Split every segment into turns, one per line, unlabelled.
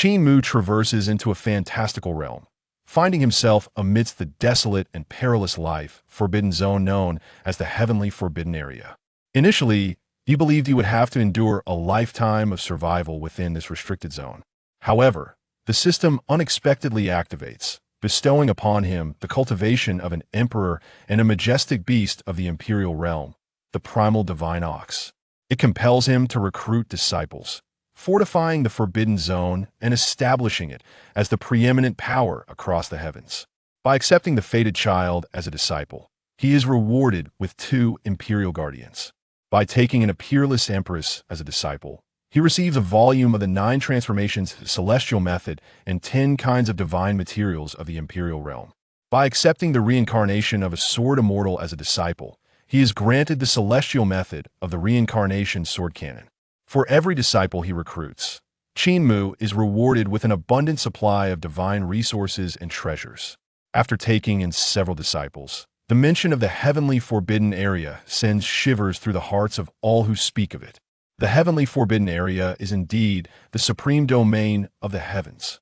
Qin Mu traverses into a fantastical realm, finding himself amidst the desolate and perilous life forbidden zone known as the Heavenly Forbidden Area. Initially, he believed he would have to endure a lifetime of survival within this restricted zone. However, the system unexpectedly activates, bestowing upon him the cultivation of an emperor and a majestic beast of the imperial realm, the primal divine ox. It compels him to recruit disciples, fortifying the forbidden zone and establishing it as the preeminent power across the heavens. By accepting the fated child as a disciple, he is rewarded with 2 imperial guardians. By taking in a peerless Empress as a disciple, he receives a volume of the 9 transformations celestial method and 10 kinds of divine materials of the imperial realm. By accepting the reincarnation of a Sword Immortal as a disciple, he is granted the celestial method of the reincarnation sword cannon. For every disciple he recruits, Qin Mu is rewarded with an abundant supply of divine resources and treasures. After taking in several disciples, the mention of the Heavenly Forbidden Area sends shivers through the hearts of all who speak of it. The Heavenly Forbidden Area is indeed the supreme domain of the heavens.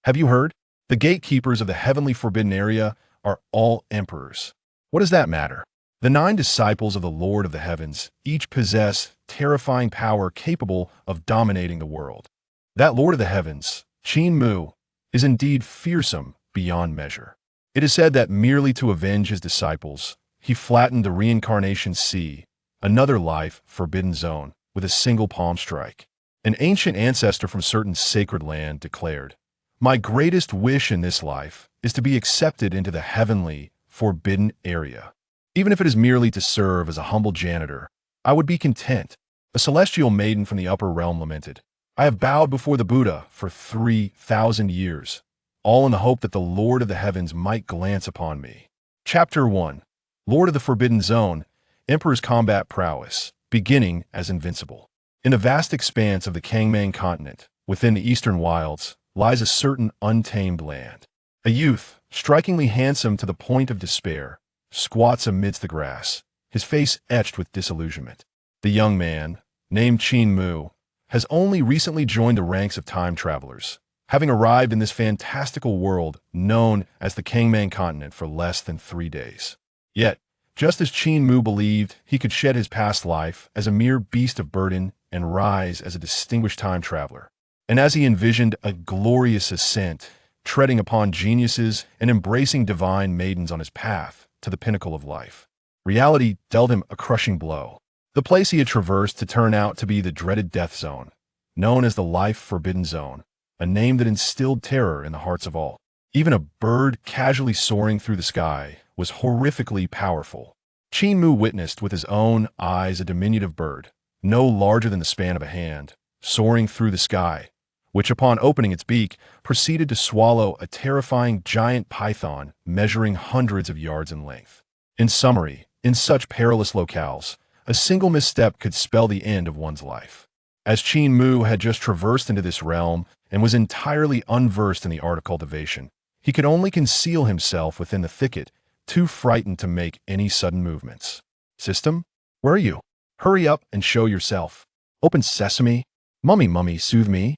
Have you heard? The gatekeepers of the Heavenly Forbidden Area are all emperors. What does that matter? The 9 disciples of the Lord of the Heavens each possess terrifying power capable of dominating the world. That Lord of the Heavens, Qin Mu, is indeed fearsome beyond measure. It is said that merely to avenge his disciples, he flattened the reincarnation sea, another life forbidden zone, with a single palm strike. An ancient ancestor from certain sacred land declared, "My greatest wish in this life is to be accepted into the heavenly, forbidden area. Even if it is merely to serve as a humble janitor, I would be content." A celestial maiden from the upper realm lamented, "I have bowed before the Buddha for 3,000 years, all in the hope that the Lord of the Heavens might glance upon me." Chapter 1. Lord of the Forbidden Zone, Emperor's Combat Prowess, beginning as invincible. In the vast expanse of the Kangmang continent, within the eastern wilds, lies a certain untamed land. A youth, strikingly handsome to the point of despair, squats amidst the grass, his face etched with disillusionment. The young man, named Qin Mu, has only recently joined the ranks of time travelers, having arrived in this fantastical world known as the Kangmang continent for less than 3 days. Yet, just as Qin Mu believed he could shed his past life as a mere beast of burden and rise as a distinguished time traveler, and as he envisioned a glorious ascent, treading upon geniuses and embracing divine maidens on his path to the pinnacle of life, reality dealt him a crushing blow. The place he had traversed to turn out to be the dreaded death zone, known as the Life Forbidden Zone, a name that instilled terror in the hearts of all. Even a bird casually soaring through the sky was horrifically powerful. Qin Mu witnessed with his own eyes a diminutive bird, no larger than the span of a hand, soaring through the sky, which upon opening its beak proceeded to swallow a terrifying giant python measuring hundreds of yards in length. In summary, in such perilous locales, a single misstep could spell the end of one's life. As Qin Mu had just traversed into this realm and was entirely unversed in the art of cultivation, he could only conceal himself within the thicket, too frightened to make any sudden movements. "System? Where are you? Hurry up and show yourself. Open sesame. Mummy, soothe me."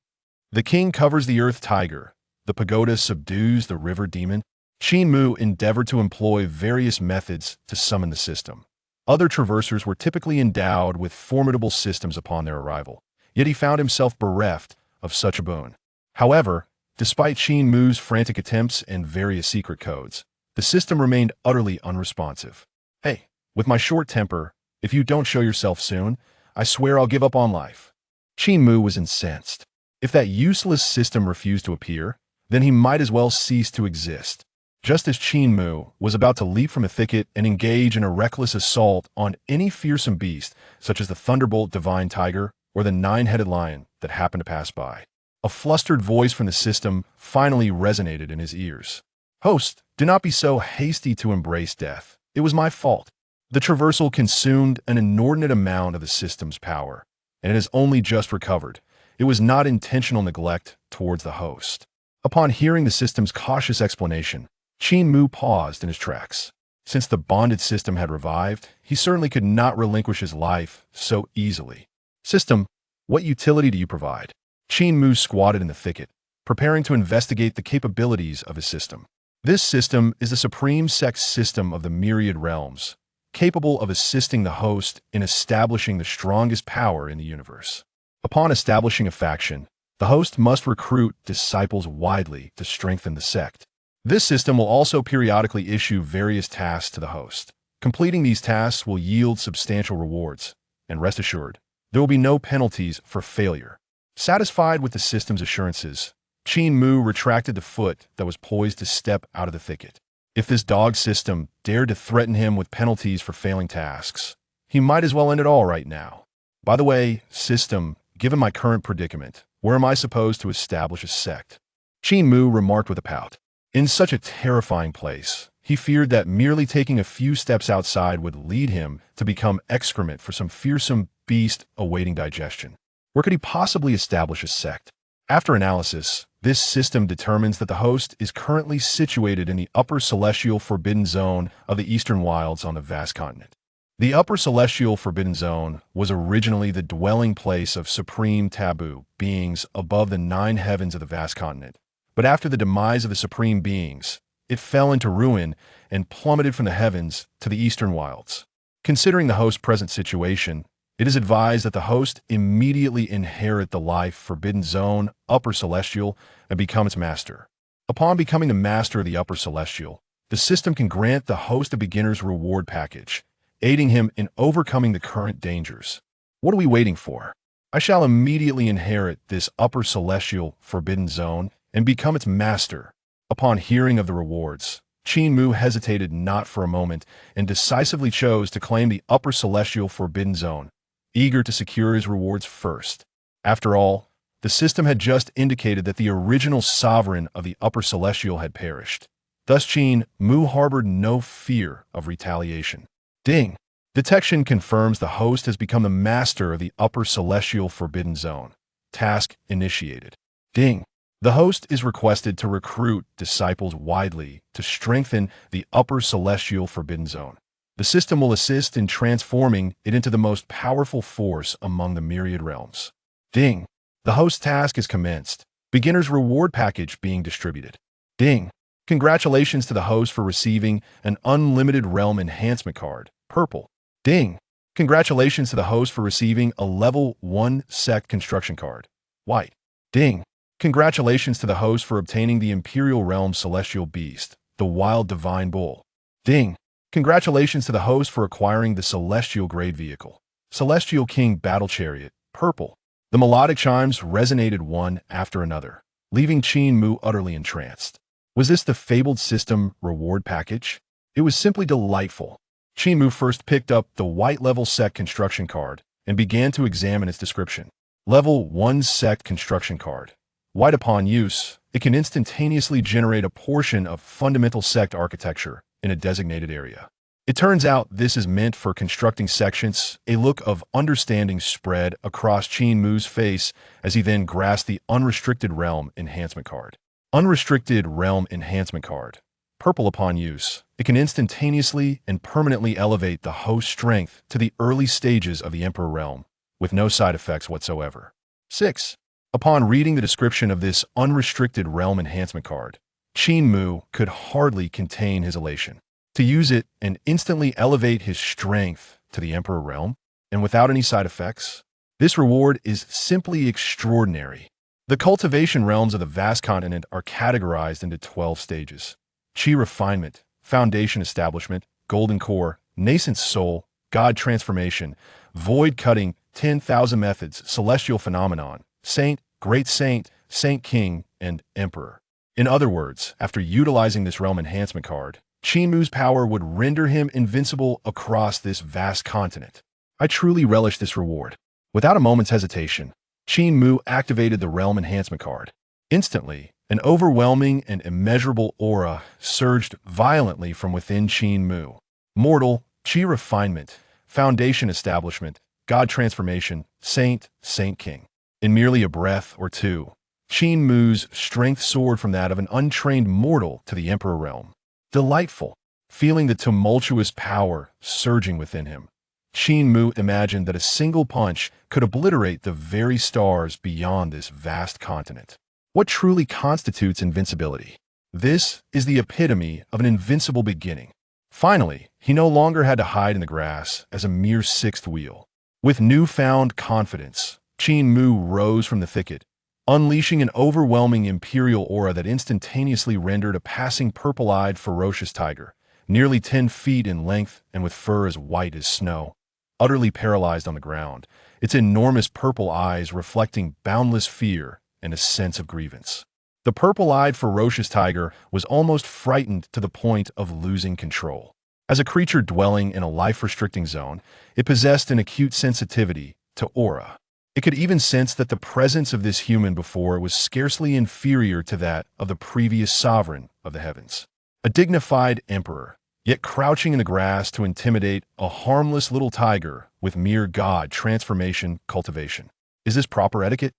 The king covers the earth tiger. The pagoda subdues the river demon. Qin Mu endeavored to employ various methods to summon the system. Other traversers were typically endowed with formidable systems upon their arrival, yet he found himself bereft of such a boon. However, despite Qin Mu's frantic attempts and various secret codes, the system remained utterly unresponsive. "Hey, with my short temper, if you don't show yourself soon, I swear I'll give up on life." Qin Mu was incensed. If that useless system refused to appear, then he might as well cease to exist. Just as Qin Mu was about to leap from a thicket and engage in a reckless assault on any fearsome beast, such as the thunderbolt divine tiger or the 9-headed lion that happened to pass by, a flustered voice from the system finally resonated in his ears. "Host, do not be so hasty to embrace death. It was my fault." The traversal consumed an inordinate amount of the system's power, and it has only just recovered. It was not intentional neglect towards the host. Upon hearing the system's cautious explanation, Qin Mu paused in his tracks. Since the bonded system had revived, he certainly could not relinquish his life so easily. "System, what utility do you provide?" Qin Mu squatted in the thicket, preparing to investigate the capabilities of his system. This system is the supreme sect system of the myriad realms, capable of assisting the host in establishing the strongest power in the universe. Upon establishing a faction, the host must recruit disciples widely to strengthen the sect. This system will also periodically issue various tasks to the host. Completing these tasks will yield substantial rewards, and rest assured, there will be no penalties for failure. Satisfied with the system's assurances, Qin Mu retracted the foot that was poised to step out of the thicket. If this dog system dared to threaten him with penalties for failing tasks, he might as well end it all right now. By the way, system, given my current predicament, where am I supposed to establish a sect? Qin Mu remarked with a pout. In such a terrifying place, he feared that merely taking a few steps outside would lead him to become excrement for some fearsome beast awaiting digestion. Where could he possibly establish a sect? After analysis, this system determines that the host is currently situated in the upper celestial forbidden zone of the eastern wilds on the vast continent. The upper celestial forbidden zone was originally the dwelling place of supreme taboo beings above the 9 heavens of the vast continent. But after the demise of the supreme beings, it fell into ruin and plummeted from the heavens to the eastern wilds. Considering the host's present situation, it is advised that the host immediately inherit the life forbidden zone upper celestial and become its master. Upon becoming the master of the upper celestial, the system can grant the host a beginner's reward package, aiding him in overcoming the current dangers. What are we waiting for? I shall immediately inherit this upper celestial forbidden zone and become its master. Upon hearing of the rewards, Qin Mu hesitated not for a moment and decisively chose to claim the upper celestial forbidden zone, eager to secure his rewards first. After all, the system had just indicated that the original sovereign of the upper celestial had perished. Thus Qin Mu harbored no fear of retaliation. Ding! Detection confirms the host has become the master of the upper celestial forbidden zone. Task initiated. Ding! The host is requested to recruit disciples widely to strengthen the upper celestial forbidden zone. The system will assist in transforming it into the most powerful force among the myriad realms. Ding! The host task is commenced. Beginner's reward package being distributed. Ding! Congratulations to the host for receiving an unlimited realm enhancement card. Purple. Ding! Congratulations to the host for receiving a level 1 sect construction card. White. Ding! Congratulations to the host for obtaining the Imperial Realm Celestial Beast, the Wild Divine Bull. Ding! Congratulations to the host for acquiring the Celestial Grade Vehicle, Celestial King Battle Chariot, Purple. The melodic chimes resonated one after another, leaving Qin Mu utterly entranced. Was this the fabled system reward package? It was simply delightful. Qin Mu first picked up the white level sect construction card and began to examine its description. Level 1 sect construction card. White upon use, it can instantaneously generate a portion of fundamental sect architecture in a designated area. It turns out this is meant for constructing sections. A look of understanding spread across Qin Mu's face as he then grasped the Unrestricted Realm Enhancement card. Unrestricted Realm Enhancement card. Purple upon use, it can instantaneously and permanently elevate the host's strength to the early stages of the Emperor Realm, with no side effects whatsoever. 6. Upon reading the description of this Unrestricted Realm Enhancement card, Qin Mu could hardly contain his elation. To use it and instantly elevate his strength to the Emperor Realm, and without any side effects, this reward is simply extraordinary. The cultivation realms of the vast continent are categorized into 12 stages. Qi Refinement, Foundation Establishment, Golden Core, Nascent Soul, God Transformation, Void Cutting, 10,000 Methods, Celestial Phenomenon, Saint, Great Saint, Saint King, and Emperor. In other words, after utilizing this realm enhancement card, Qin Mu's power would render him invincible across this vast continent. I truly relish this reward. Without a moment's hesitation, Qin Mu activated the realm enhancement card. Instantly, an overwhelming and immeasurable aura surged violently from within Qin Mu. Mortal, Qi Refinement, Foundation Establishment, God Transformation, Saint, Saint King. In merely a breath or two, Qin Mu's strength soared from that of an untrained mortal to the Emperor Realm. Delightful. Feeling the tumultuous power surging within him, Qin Mu imagined that a single punch could obliterate the very stars beyond this vast continent. What truly constitutes invincibility? This is the epitome of an invincible beginning. Finally, he no longer had to hide in the grass as a mere sixth wheel. With newfound confidence, Qin Mu rose from the thicket, unleashing an overwhelming imperial aura that instantaneously rendered a passing purple-eyed, ferocious tiger, nearly 10 feet in length and with fur as white as snow, utterly paralyzed on the ground, its enormous purple eyes reflecting boundless fear and a sense of grievance. The purple-eyed, ferocious tiger was almost frightened to the point of losing control. As a creature dwelling in a life-restricting zone, it possessed an acute sensitivity to aura. It could even sense that the presence of this human before was scarcely inferior to that of the previous sovereign of the heavens. A dignified emperor, yet crouching in the grass to intimidate a harmless little tiger with mere god transformation cultivation. Is this proper etiquette?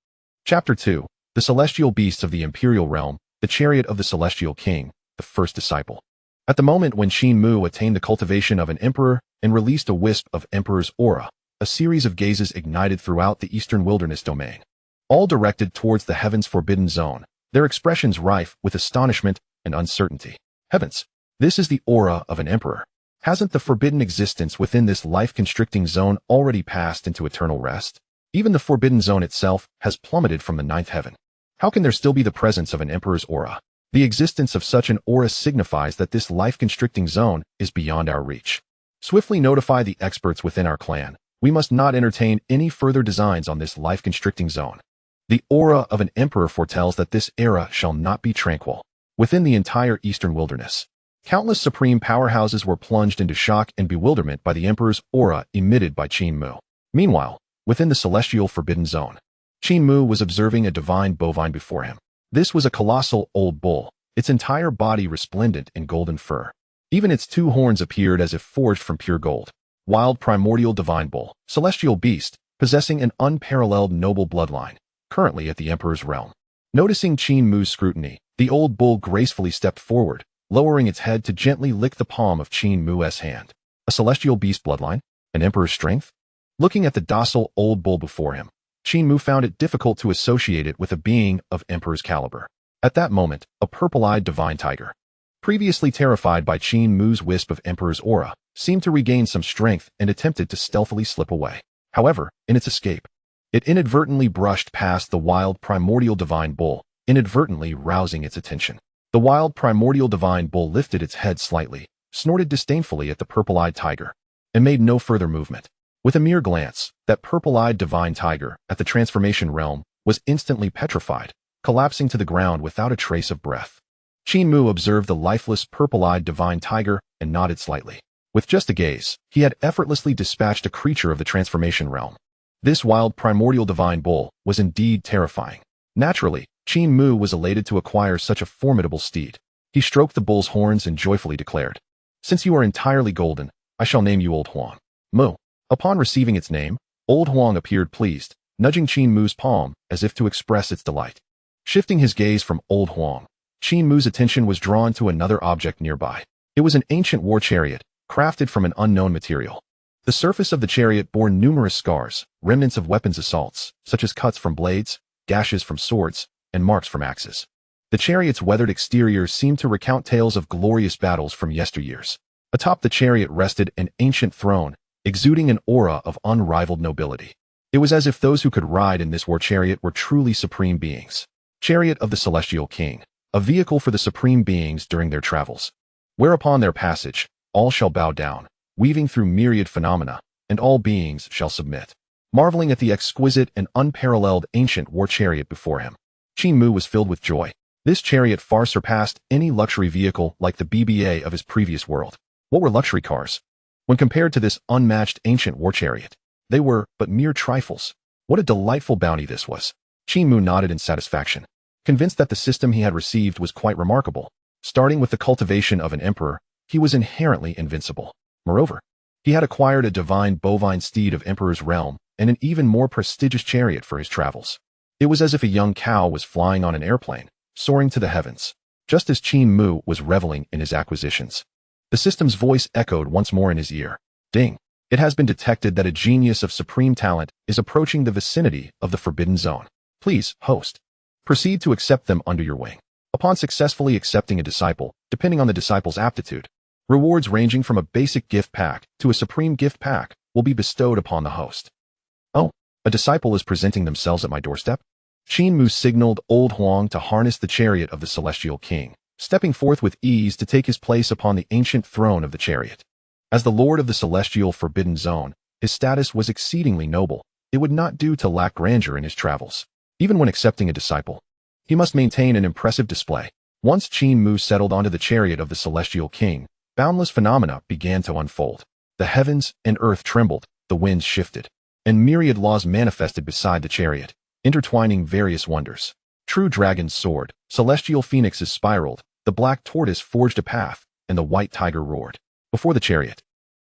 Chapter 2. The Celestial Beasts of the Imperial Realm, the Chariot of the Celestial King, the First Disciple. At the moment when Qin Mu attained the cultivation of an emperor and released a wisp of emperor's aura, a series of gazes ignited throughout the eastern wilderness domain, all directed towards the heaven's forbidden zone, their expressions rife with astonishment and uncertainty. Heavens, this is the aura of an emperor. Hasn't the forbidden existence within this life-constricting zone already passed into eternal rest? Even the forbidden zone itself has plummeted from the ninth heaven. How can there still be the presence of an emperor's aura? The existence of such an aura signifies that this life-constricting zone is beyond our reach. Swiftly notify the experts within our clan. We must not entertain any further designs on this life-constricting zone. The aura of an emperor foretells that this era shall not be tranquil. Within the entire eastern wilderness, countless supreme powerhouses were plunged into shock and bewilderment by the emperor's aura emitted by Qin Mu. Meanwhile, within the celestial forbidden zone, Qin Mu was observing a divine bovine before him. This was a colossal old bull, its entire body resplendent in golden fur. Even its two horns appeared as if forged from pure gold. Wild primordial divine bull, celestial beast, possessing an unparalleled noble bloodline, currently at the emperor's realm. Noticing Qin Mu's scrutiny, the old bull gracefully stepped forward, lowering its head to gently lick the palm of Qin Mu's hand. A celestial beast bloodline? An emperor's strength? Looking at the docile old bull before him, Qin Mu found it difficult to associate it with a being of emperor's caliber. At that moment, a purple-eyed divine tiger, previously terrified by Qin Mu's wisp of emperor's aura, seemed to regain some strength and attempted to stealthily slip away. However, in its escape, it inadvertently brushed past the wild primordial divine bull, inadvertently rousing its attention. The wild primordial divine bull lifted its head slightly, snorted disdainfully at the purple-eyed tiger, and made no further movement. With a mere glance, that purple-eyed divine tiger at the transformation realm was instantly petrified, collapsing to the ground without a trace of breath. Qin Mu observed the lifeless purple-eyed divine tiger and nodded slightly. With just a gaze, he had effortlessly dispatched a creature of the transformation realm. This wild primordial divine bull was indeed terrifying. Naturally, Qin Mu was elated to acquire such a formidable steed. He stroked the bull's horns and joyfully declared, "Since you are entirely golden, I shall name you Old Huang." Mu. Upon receiving its name, Old Huang appeared pleased, nudging Qin Mu's palm as if to express its delight. Shifting his gaze from Old Huang, Qin Mu's attention was drawn to another object nearby. It was an ancient war chariot, crafted from an unknown material. The surface of the chariot bore numerous scars, remnants of weapons assaults, such as cuts from blades, gashes from swords, and marks from axes. The chariot's weathered exterior seemed to recount tales of glorious battles from yesteryears. Atop the chariot rested an ancient throne, exuding an aura of unrivaled nobility. It was as if those who could ride in this war chariot were truly supreme beings. Chariot of the Celestial King, a vehicle for the supreme beings during their travels. Whereupon their passage, all shall bow down, weaving through myriad phenomena, and all beings shall submit. Marveling at the exquisite and unparalleled ancient war chariot before him, Qin Mu was filled with joy. This chariot far surpassed any luxury vehicle like the BBA of his previous world. What were luxury cars? When compared to this unmatched ancient war chariot, they were but mere trifles. What a delightful bounty this was. Qin Mu nodded in satisfaction, convinced that the system he had received was quite remarkable. Starting with the cultivation of an emperor, he was inherently invincible. Moreover, he had acquired a divine bovine steed of emperor's realm and an even more prestigious chariot for his travels. It was as if a young cow was flying on an airplane, soaring to the heavens, just as Qin Mu was reveling in his acquisitions. The system's voice echoed once more in his ear. Ding! It has been detected that a genius of supreme talent is approaching the vicinity of the Forbidden Zone. Please, host, Proceed to accept them under your wing. Upon successfully accepting a disciple, depending on the disciple's aptitude, rewards ranging from a basic gift pack to a supreme gift pack will be bestowed upon the host. Oh, a disciple is presenting themselves at my doorstep? Qin Mu signaled old Huang to harness the chariot of the celestial king, stepping forth with ease to take his place upon the ancient throne of the chariot. As the lord of the celestial forbidden zone, his status was exceedingly noble. It would not do to lack grandeur in his travels. Even when accepting a disciple, he must maintain an impressive display. Once Qin Mu settled onto the chariot of the celestial king, boundless phenomena began to unfold. The heavens and earth trembled, the winds shifted, and myriad laws manifested beside the chariot, intertwining various wonders. True dragon's sword, celestial phoenixes spiraled, the black tortoise forged a path, and the white tiger roared. Before the chariot,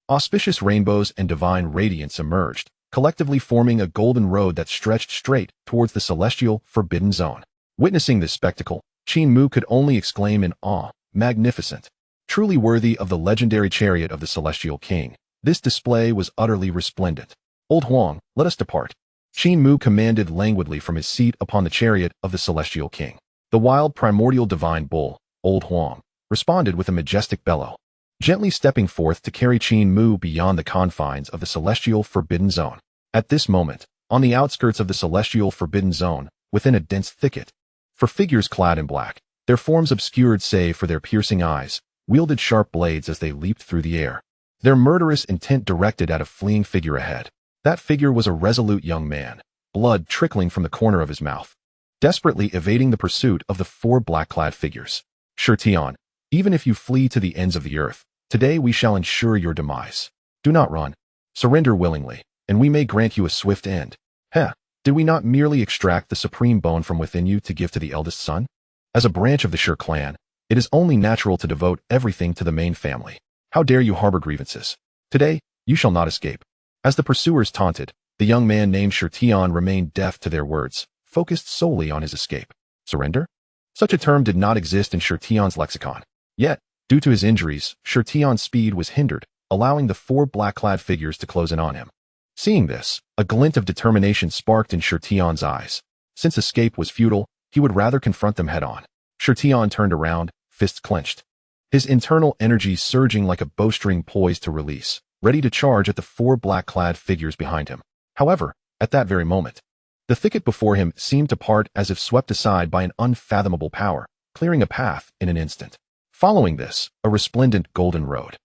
auspicious rainbows and divine radiance emerged, collectively forming a golden road that stretched straight towards the celestial forbidden zone. Witnessing this spectacle, Qin Mu could only exclaim in awe, magnificent. Truly worthy of the legendary chariot of the celestial king, this display was utterly resplendent. Old Huang, let us depart. Qin Mu commanded languidly from his seat upon the chariot of the celestial king. The wild primordial divine bull, Old Huang, responded with a majestic bellow, gently stepping forth to carry Qin Mu beyond the confines of the celestial forbidden zone. At this moment, on the outskirts of the celestial forbidden zone, within a dense thicket, for figures clad in black, their forms obscured save for their piercing eyes, wielded sharp blades as they leaped through the air, their murderous intent directed at a fleeing figure ahead. That figure was a resolute young man, blood trickling from the corner of his mouth, desperately evading the pursuit of the four black-clad figures. Xianxian, even if you flee to the ends of the earth, today we shall ensure your demise. Do not run. Surrender willingly, and we may grant you a swift end. Heh, did we not merely extract the supreme bone from within you to give to the eldest son? As a branch of the Shi clan, it is only natural to devote everything to the main family. How dare you harbor grievances? Today, you shall not escape. As the pursuers taunted, the young man named Xianxian remained deaf to their words, focused solely on his escape. Surrender? Such a term did not exist in Xianxian's lexicon. Yet, due to his injuries, Xianxian's speed was hindered, allowing the four black-clad figures to close in on him. Seeing this, a glint of determination sparked in Xianxian's eyes. Since escape was futile, he would rather confront them head-on. Xianxian turned around, fists clenched, his internal energy surging like a bowstring poised to release, ready to charge at the four black-clad figures behind him. However, at that very moment, the thicket before him seemed to part as if swept aside by an unfathomable power, clearing a path in an instant. Following this, a resplendent golden road,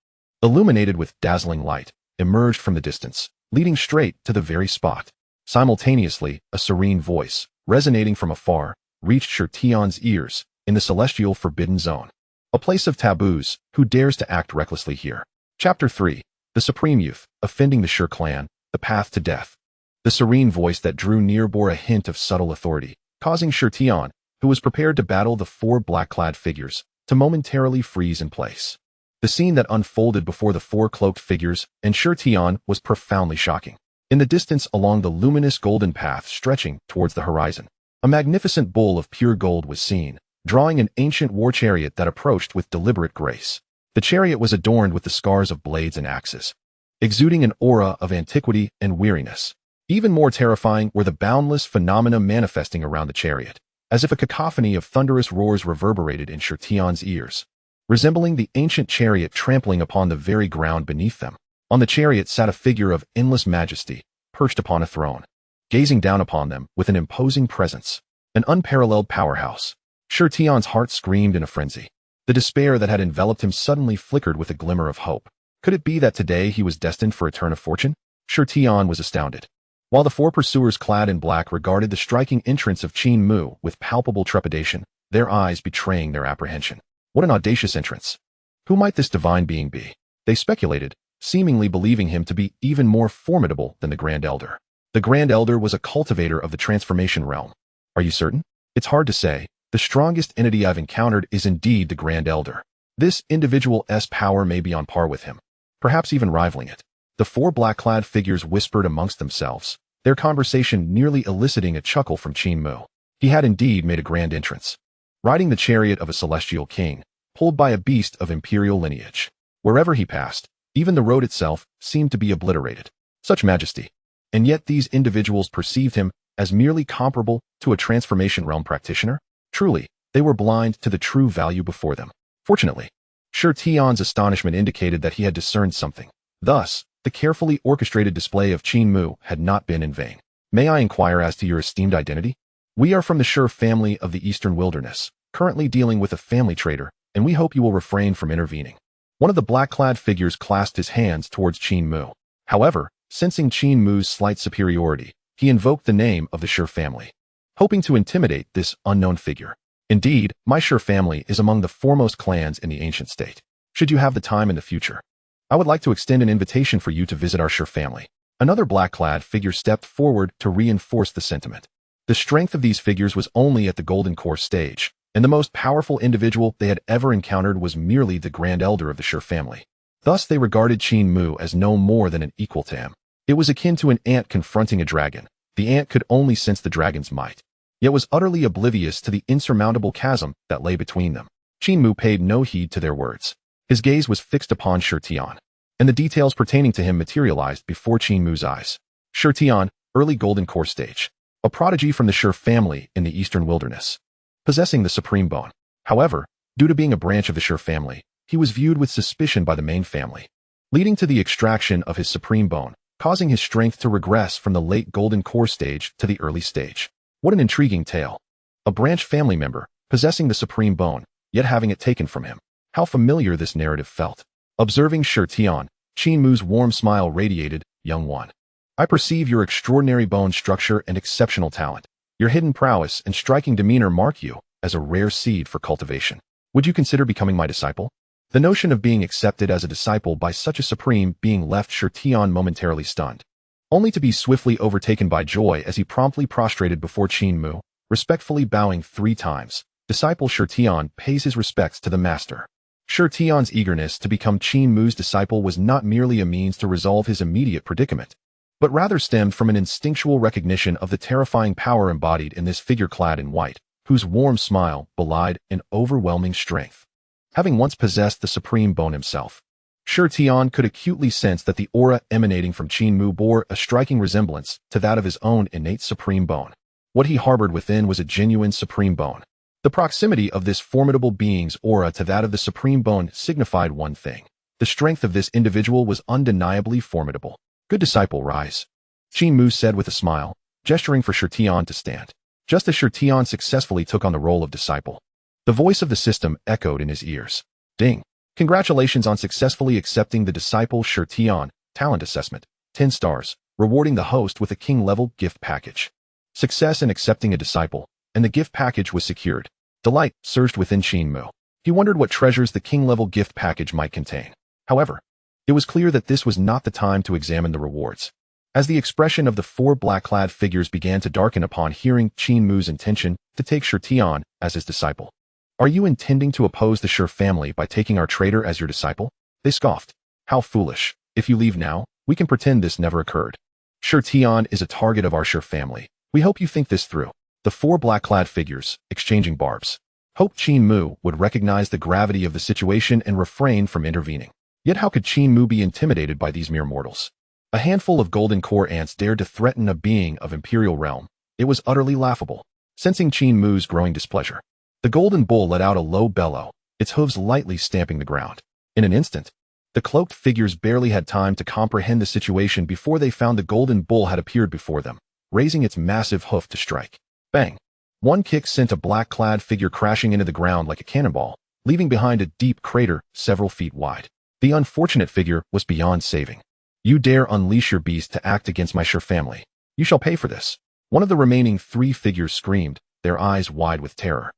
illuminated with dazzling light, emerged from the distance, leading straight to the very spot. Simultaneously, a serene voice, resonating from afar, reached Xianxian's ears. In the celestial forbidden zone, a place of taboos, who dares to act recklessly here? Chapter 3. The Supreme Youth, offending the Shi clan, the path to death. The serene voice that drew near bore a hint of subtle authority, causing Xianxian, who was prepared to battle the four black-clad figures, to momentarily freeze in place. The scene that unfolded before the four cloaked figures and Xianxian was profoundly shocking. In the distance along the luminous golden path stretching towards the horizon, a magnificent bull of pure gold was seen, drawing an ancient war chariot that approached with deliberate grace. The chariot was adorned with the scars of blades and axes, exuding an aura of antiquity and weariness. Even more terrifying were the boundless phenomena manifesting around the chariot, as if a cacophony of thunderous roars reverberated in Xianxian's ears, resembling the ancient chariot trampling upon the very ground beneath them. On the chariot sat a figure of endless majesty, perched upon a throne, gazing down upon them with an imposing presence, an unparalleled powerhouse. Xianxian's heart screamed in a frenzy. The despair that had enveloped him suddenly flickered with a glimmer of hope. Could it be that today he was destined for a turn of fortune? Xianxian was astounded, while the four pursuers clad in black regarded the striking entrance of Qin Mu with palpable trepidation, their eyes betraying their apprehension. What an audacious entrance! Who might this divine being be? They speculated, seemingly believing him to be even more formidable than the Grand Elder. The Grand Elder was a cultivator of the transformation realm. Are you certain? It's hard to say. The strongest entity I've encountered is indeed the Grand Elder. This individual's power may be on par with him, perhaps even rivaling it. The four black-clad figures whispered amongst themselves, their conversation nearly eliciting a chuckle from Qin Mu. He had indeed made a grand entrance, riding the chariot of a celestial king, pulled by a beast of imperial lineage. Wherever he passed, even the road itself seemed to be obliterated. Such majesty! And yet these individuals perceived him as merely comparable to a transformation realm practitioner? Truly, they were blind to the true value before them. Fortunately, Shi Tian's astonishment indicated that he had discerned something. Thus, the carefully orchestrated display of Qin Mu had not been in vain. May I inquire as to your esteemed identity? We are from the Shi family of the Eastern Wilderness, currently dealing with a family traitor, and we hope you will refrain from intervening. One of the black-clad figures clasped his hands towards Qin Mu. However, sensing Qin Mu's slight superiority, he invoked the name of the Shi family, hoping to intimidate this unknown figure. Indeed, my Shi family is among the foremost clans in the ancient state. Should you have the time in the future, I would like to extend an invitation for you to visit our Shi family. Another black-clad figure stepped forward to reinforce the sentiment. The strength of these figures was only at the Golden Core stage, and the most powerful individual they had ever encountered was merely the Grand Elder of the Shi family. Thus they regarded Qin Mu as no more than an equal to him. It was akin to an ant confronting a dragon. The ant could only sense the dragon's might, yet was utterly oblivious to the insurmountable chasm that lay between them. Qin Mu paid no heed to their words. His gaze was fixed upon Shi Tian, and the details pertaining to him materialized before Qin Mu's eyes. Shi Tian, early Golden Core stage, a prodigy from the Shi family in the Eastern Wilderness, possessing the Supreme Bone. However, due to being a branch of the Shi family, he was viewed with suspicion by the main family, leading to the extraction of his Supreme Bone, causing his strength to regress from the late Golden Core stage to the early stage. What an intriguing tale. A branch family member, possessing the Supreme Bone, yet having it taken from him. How familiar this narrative felt. Observing Shi Tian, Qin Mu's warm smile radiated, "Young one, I perceive your extraordinary bone structure and exceptional talent. Your hidden prowess and striking demeanor mark you as a rare seed for cultivation. Would you consider becoming my disciple?" The notion of being accepted as a disciple by such a supreme being left Shi Tian momentarily stunned, only to be swiftly overtaken by joy as he promptly prostrated before Qin Mu, respectfully bowing 3 times. Disciple Shi Tian pays his respects to the master. Shi Tian's eagerness to become Qin Mu's disciple was not merely a means to resolve his immediate predicament, but rather stemmed from an instinctual recognition of the terrifying power embodied in this figure clad in white, whose warm smile belied an overwhelming strength. Having once possessed the Supreme Bone himself, Shi Tian could acutely sense that the aura emanating from Qin Mu bore a striking resemblance to that of his own innate Supreme Bone. What he harbored within was a genuine Supreme Bone. The proximity of this formidable being's aura to that of the Supreme Bone signified one thing. The strength of this individual was undeniably formidable. "Good disciple, rise," Qin Mu said with a smile, gesturing for Shi Tian to stand. Just as Shi Tian successfully took on the role of disciple, the voice of the system echoed in his ears. "Ding! Congratulations on successfully accepting the disciple Shi Tian talent assessment. 10 stars, rewarding the host with a king-level gift package." Success in accepting a disciple, and the gift package was secured. Delight surged within Qin Mu. He wondered what treasures the king-level gift package might contain. However, it was clear that this was not the time to examine the rewards. As the expression of the 4 black-clad figures began to darken upon hearing Qin Mu's intention to take Shi Tian as his disciple. "Are you intending to oppose the Shi family by taking our traitor as your disciple?" They scoffed. "How foolish. If you leave now, we can pretend this never occurred. Shi Tian is a target of our Shi family. We hope you think this through." The 4 black-clad figures, exchanging barbs, hoped Qin Mu would recognize the gravity of the situation and refrain from intervening. Yet how could Qin Mu be intimidated by these mere mortals? A handful of Golden Core ants dared to threaten a being of Imperial realm. It was utterly laughable. Sensing Qin Mu's growing displeasure, the Golden Bull let out a low bellow, its hooves lightly stamping the ground. In an instant, the cloaked figures barely had time to comprehend the situation before they found the Golden Bull had appeared before them, raising its massive hoof to strike. Bang! One kick sent a black-clad figure crashing into the ground like a cannonball, leaving behind a deep crater several feet wide. The unfortunate figure was beyond saving. "You dare unleash your beast to act against my Shi family. You shall pay for this." One of the remaining 3 figures screamed, their eyes wide with terror.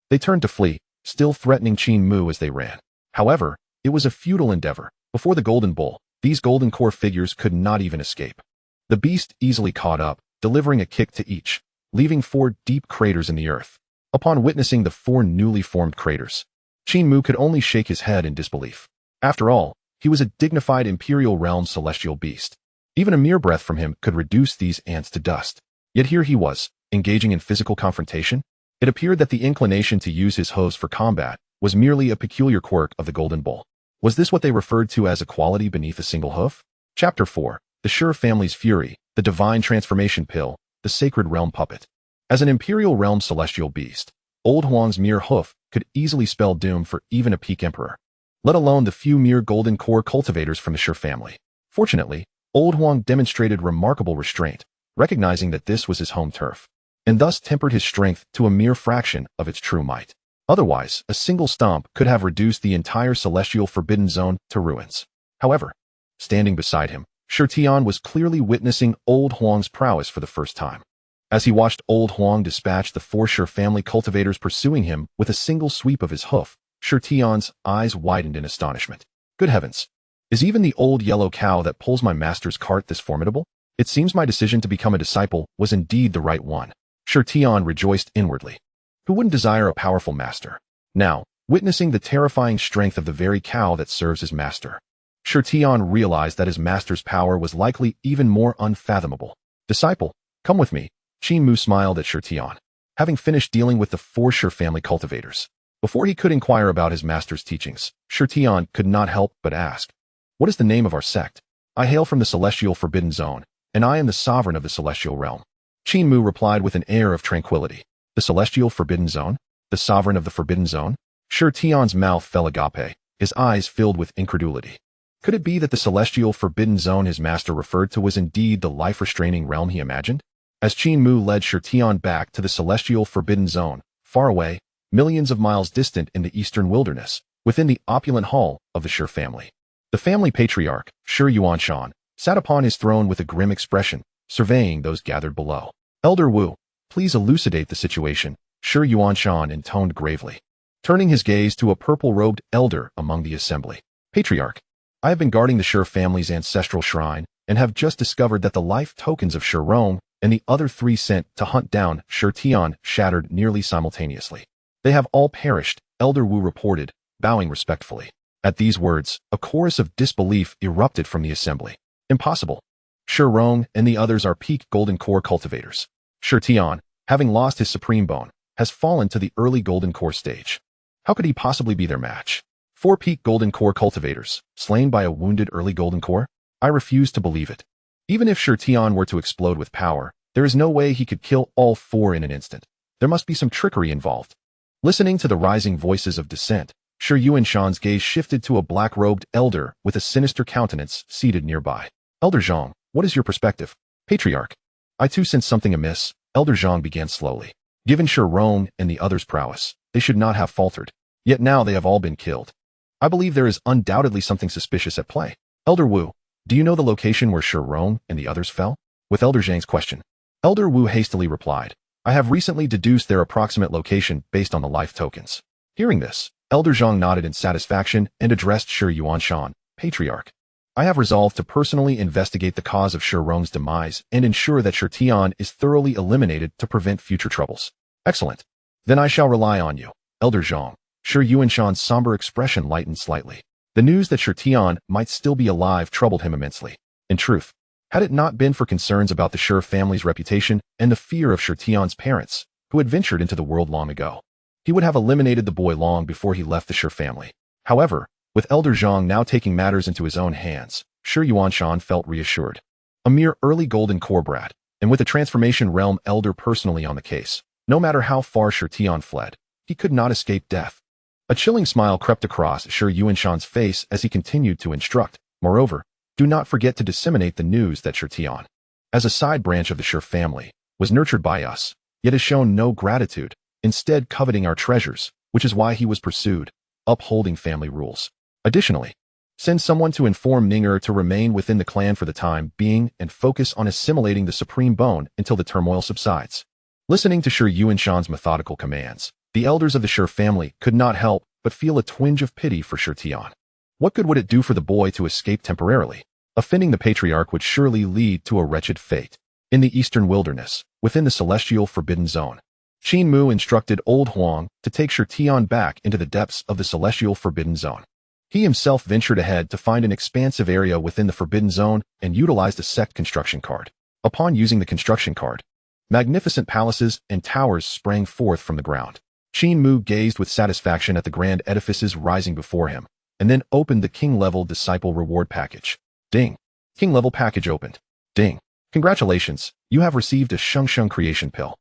They turned to flee, still threatening Qin Mu as they ran. However, it was a futile endeavor. Before the Golden Bull, these Golden Core figures could not even escape. The beast easily caught up, delivering a kick to each, leaving 4 deep craters in the earth. Upon witnessing the 4 newly formed craters, Qin Mu could only shake his head in disbelief. After all, he was a dignified Imperial realm celestial beast. Even a mere breath from him could reduce these ants to dust. Yet here he was, engaging in physical confrontation. It appeared that the inclination to use his hooves for combat was merely a peculiar quirk of the Golden Bull. Was this what they referred to as a quality beneath a single hoof? Chapter 4. The Shi family's fury, the divine transformation pill, the sacred realm puppet. As an imperial realm celestial beast, Old Huang's mere hoof could easily spell doom for even a peak emperor, let alone the few mere golden core cultivators from the Shi family. Fortunately, Old Huang demonstrated remarkable restraint, recognizing that this was his home turf, and thus tempered his strength to a mere fraction of its true might. Otherwise, a single stomp could have reduced the entire celestial forbidden zone to ruins. However, standing beside him, Xianxian was clearly witnessing Old Huang's prowess for the first time. As he watched Old Huang dispatch the 4 Shi family cultivators pursuing him with a single sweep of his hoof, Xianxian's eyes widened in astonishment. Good heavens! Is even the old yellow cow that pulls my master's cart this formidable? It seems my decision to become a disciple was indeed the right one. Xianxian rejoiced inwardly. Who wouldn't desire a powerful master? Now, witnessing the terrifying strength of the very cow that serves his master, Xianxian realized that his master's power was likely even more unfathomable. Disciple, come with me. Qin Mu smiled at Xianxian, having finished dealing with the 4 Shi family cultivators. Before he could inquire about his master's teachings, Xianxian could not help but ask, "What is the name of our sect?" "I hail from the celestial forbidden zone, and I am the sovereign of the celestial realm." Qin Mu replied with an air of tranquility. "The celestial forbidden zone? The sovereign of the forbidden zone?" Xianxian's mouth fell agape, his eyes filled with incredulity. Could it be that the celestial forbidden zone his master referred to was indeed the life-restraining realm he imagined? As Qin Mu led Xianxian back to the celestial forbidden zone, far away, millions of miles distant in the eastern wilderness, within the opulent hall of the Shi family, the family patriarch, Shi Yuanshan, sat upon his throne with a grim expression, surveying those gathered below. "Elder Wu, please elucidate the situation," Shi Yuanshan intoned gravely, turning his gaze to a purple-robed elder among the assembly. "Patriarch, I have been guarding the Shi family's ancestral shrine, and have just discovered that the life tokens of Shi Rong and the other 3 sent to hunt down Xianxian shattered nearly simultaneously. They have all perished," Elder Wu reported, bowing respectfully. At these words, a chorus of disbelief erupted from the assembly. "Impossible. Shi Rong and the others are peak golden core cultivators. Xianxian, having lost his supreme bone, has fallen to the early golden core stage. How could he possibly be their match? 4 peak golden core cultivators, slain by a wounded early golden core? I refuse to believe it. Even if Xianxian were to explode with power, there is no way he could kill all 4 in an instant. There must be some trickery involved." Listening to the rising voices of dissent, Shi Yuanshan's gaze shifted to a black-robed elder with a sinister countenance seated nearby. "Elder Zhang, what is your perspective?" "Patriarch, I too sense something amiss," Elder Zhang began slowly. "Given Shi Rong and the others' prowess, they should not have faltered. Yet now they have all been killed. I believe there is undoubtedly something suspicious at play. Elder Wu, do you know the location where Shi Rong and the others fell?" With Elder Zhang's question, Elder Wu hastily replied, "I have recently deduced their approximate location based on the life tokens." Hearing this, Elder Zhang nodded in satisfaction and addressed Shi Yuanshan, "Patriarch, I have resolved to personally investigate the cause of Shi Rong's demise and ensure that Xianxian is thoroughly eliminated to prevent future troubles." "Excellent. Then I shall rely on you, Elder Zhang." Shi Yuanshan's somber expression lightened slightly. The news that Xianxian might still be alive troubled him immensely. In truth, had it not been for concerns about the Shi family's reputation and the fear of Xianxian's parents, who had ventured into the world long ago, he would have eliminated the boy long before he left the Shi family. However, with Elder Zhang now taking matters into his own hands, Shi Yuanshan felt reassured. A mere early golden core brat, and with the transformation realm elder personally on the case, no matter how far Xianxian fled, he could not escape death. A chilling smile crept across Shi Yuanshan's face as he continued to instruct. "Moreover, do not forget to disseminate the news that Xianxian, as a side branch of the Shi family, was nurtured by us, yet has shown no gratitude, instead coveting our treasures, which is why he was pursued, upholding family rules. Additionally, send someone to inform Ninger to remain within the clan for the time being and focus on assimilating the supreme bone until the turmoil subsides." Listening to Shi Yuanshan's methodical commands, the elders of the Shi family could not help but feel a twinge of pity for Xianxian. What good would it do for the boy to escape temporarily? Offending the patriarch would surely lead to a wretched fate. In the eastern wilderness, within the celestial forbidden zone, Qin Mu instructed Old Huang to take Xianxian back into the depths of the celestial forbidden zone. He himself ventured ahead to find an expansive area within the forbidden zone and utilized a sect construction card. Upon using the construction card, magnificent palaces and towers sprang forth from the ground. Qin Mu gazed with satisfaction at the grand edifices rising before him, and then opened the king-level disciple reward package. Ding. King-level package opened. Ding. Congratulations, you have received a xianxiang creation pill.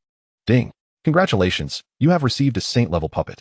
Ding. Congratulations, you have received a saint-level puppet.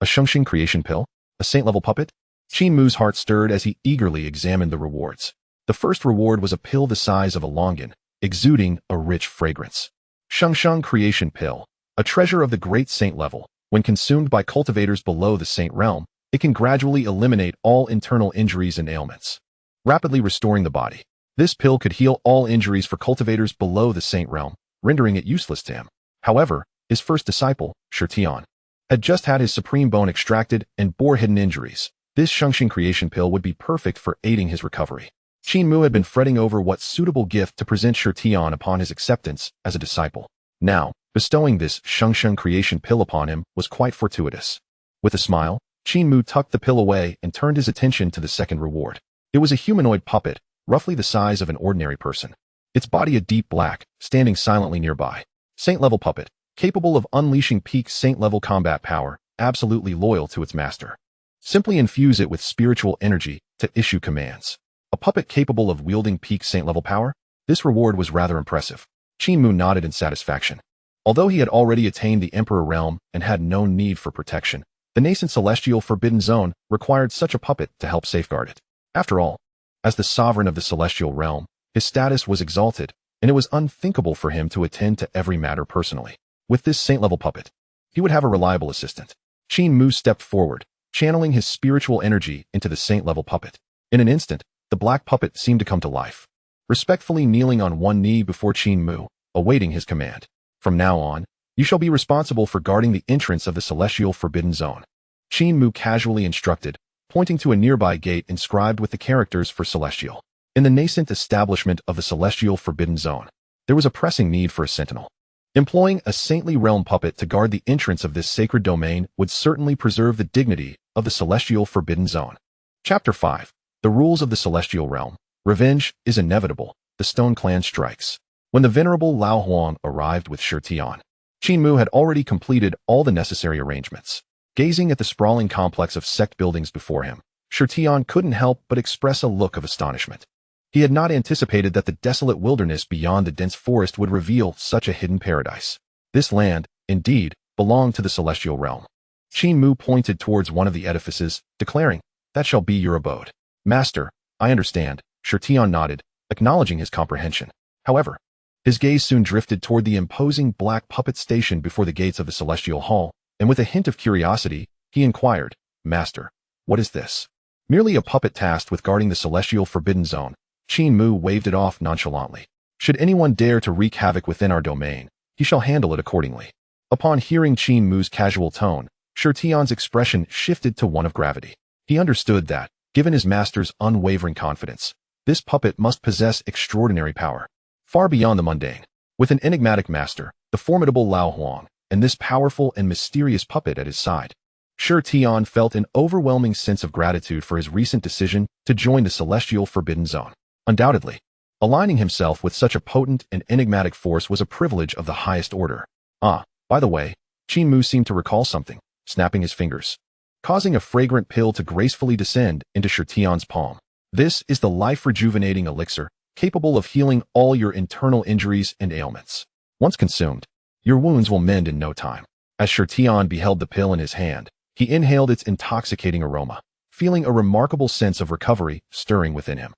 A xianxiang creation pill? A saint-level puppet? Qin Mu's heart stirred as he eagerly examined the rewards. The first reward was a pill the size of a longan, exuding a rich fragrance. Xianxiang creation pill, a treasure of the great saint level. When consumed by cultivators below the saint realm, it can gradually eliminate all internal injuries and ailments, rapidly restoring the body. This pill could heal all injuries for cultivators below the saint realm, rendering it useless to him. However, his first disciple, Xianxian, had just had his supreme bone extracted and bore hidden injuries. This xianxiang creation pill would be perfect for aiding his recovery. Qin Mu had been fretting over what suitable gift to present Xianxian upon his acceptance as a disciple. Now, bestowing this xianxiang creation pill upon him was quite fortuitous. With a smile, Qin Mu tucked the pill away and turned his attention to the second reward. It was a humanoid puppet, roughly the size of an ordinary person. Its body a deep black, standing silently nearby. Saint-level puppet, capable of unleashing peak saint-level combat power, absolutely loyal to its master. Simply infuse it with spiritual energy to issue commands. A puppet capable of wielding peak saint-level power? This reward was rather impressive. Qin Mu nodded in satisfaction. Although he had already attained the Emperor realm and had no need for protection, the nascent celestial forbidden zone required such a puppet to help safeguard it. After all, as the sovereign of the celestial realm, his status was exalted, and it was unthinkable for him to attend to every matter personally. With this saint-level puppet, he would have a reliable assistant. Qin Mu stepped forward, channeling his spiritual energy into the saint-level puppet. In an instant, the black puppet seemed to come to life, respectfully kneeling on one knee before Qin Mu, awaiting his command. From now on, you shall be responsible for guarding the entrance of the celestial forbidden zone. Qin Mu casually instructed, pointing to a nearby gate inscribed with the characters for celestial. In the nascent establishment of the celestial forbidden zone, there was a pressing need for a sentinel. Employing a saintly realm puppet to guard the entrance of this sacred domain would certainly preserve the dignity of the celestial forbidden zone. Chapter 5. The Rules of the Celestial Realm. Revenge is inevitable. The Stone Clan strikes. When the venerable Lao Huang arrived with Xianxian, Qin Mu had already completed all the necessary arrangements. Gazing at the sprawling complex of sect buildings before him, Xianxian couldn't help but express a look of astonishment. He had not anticipated that the desolate wilderness beyond the dense forest would reveal such a hidden paradise. This land, indeed, belonged to the celestial realm. Qin Mu pointed towards one of the edifices, declaring, "That shall be your abode." "Master, I understand," Xianxian nodded, acknowledging his comprehension. However, his gaze soon drifted toward the imposing black puppet station before the gates of the celestial hall, and with a hint of curiosity, he inquired, "Master, what is this?" Merely a puppet tasked with guarding the celestial forbidden zone, Qin Mu waved it off nonchalantly. "Should anyone dare to wreak havoc within our domain, he shall handle it accordingly." Upon hearing Qin Mu's casual tone, Xianxian's expression shifted to one of gravity. He understood that, given his master's unwavering confidence, this puppet must possess extraordinary power, far beyond the mundane. With an enigmatic master, the formidable Lao Huang, and this powerful and mysterious puppet at his side, Xianxian felt an overwhelming sense of gratitude for his recent decision to join the celestial forbidden zone. Undoubtedly, aligning himself with such a potent and enigmatic force was a privilege of the highest order. By the way, Qin Mu seemed to recall something, snapping his fingers, causing a fragrant pill to gracefully descend into Xianxian's palm. "This is the life-rejuvenating elixir, capable of healing all your internal injuries and ailments. Once consumed, your wounds will mend in no time." As Xianxian beheld the pill in his hand, he inhaled its intoxicating aroma, feeling a remarkable sense of recovery stirring within him.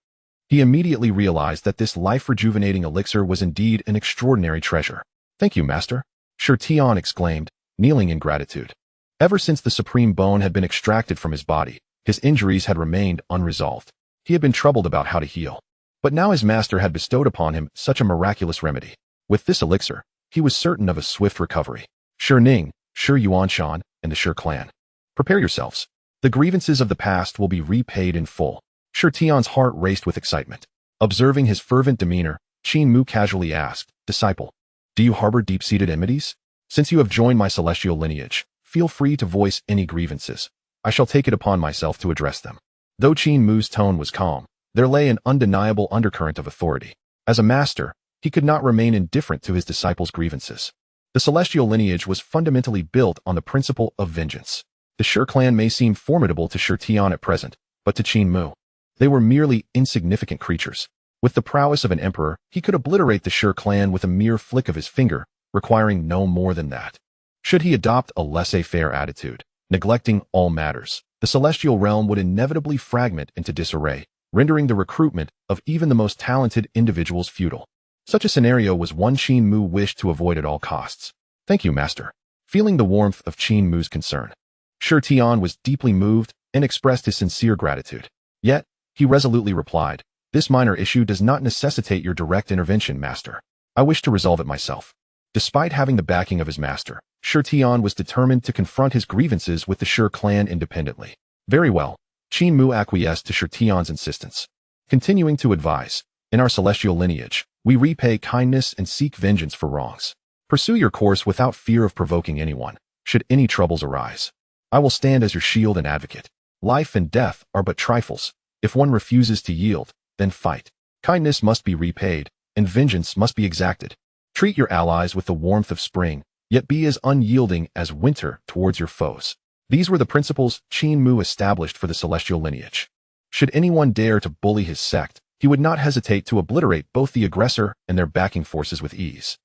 He immediately realized that this life-rejuvenating elixir was indeed an extraordinary treasure. "Thank you, Master," Xianxian exclaimed, kneeling in gratitude. Ever since the supreme bone had been extracted from his body, his injuries had remained unresolved. He had been troubled about how to heal. But now his master had bestowed upon him such a miraculous remedy. With this elixir, he was certain of a swift recovery. "Shi Ning, Shi Yuanshan, and the Shi clan. Prepare yourselves. The grievances of the past will be repaid in full." Xianxian's heart raced with excitement. Observing his fervent demeanor, Qin Mu casually asked, "Disciple, do you harbor deep-seated enmities? Since you have joined my celestial lineage, feel free to voice any grievances. I shall take it upon myself to address them." Though Qin Mu's tone was calm, there lay an undeniable undercurrent of authority. As a master, he could not remain indifferent to his disciples' grievances. The celestial lineage was fundamentally built on the principle of vengeance. The Shi clan may seem formidable to Xianxian at present, but to Qin Mu, they were merely insignificant creatures. With the prowess of an emperor, he could obliterate the Shi clan with a mere flick of his finger, requiring no more than that. Should he adopt a laissez-faire attitude, neglecting all matters, the celestial realm would inevitably fragment into disarray, rendering the recruitment of even the most talented individuals futile. Such a scenario was one Qin Mu wished to avoid at all costs. "Thank you, Master." Feeling the warmth of Qin Mu's concern, Shi Tian was deeply moved and expressed his sincere gratitude. Yet, he resolutely replied, "This minor issue does not necessitate your direct intervention, Master. I wish to resolve it myself." Despite having the backing of his master, Shi Tian was determined to confront his grievances with the Shi clan independently. Very well, Qin Mu acquiesced to Shi Tian's insistence. Continuing to advise, "In our celestial lineage, we repay kindness and seek vengeance for wrongs. Pursue your course without fear of provoking anyone, should any troubles arise. I will stand as your shield and advocate. Life and death are but trifles. If one refuses to yield, then fight. Kindness must be repaid, and vengeance must be exacted. Treat your allies with the warmth of spring, yet be as unyielding as winter towards your foes." These were the principles Qin Mu established for the celestial lineage. Should anyone dare to bully his sect, he would not hesitate to obliterate both the aggressor and their backing forces with ease.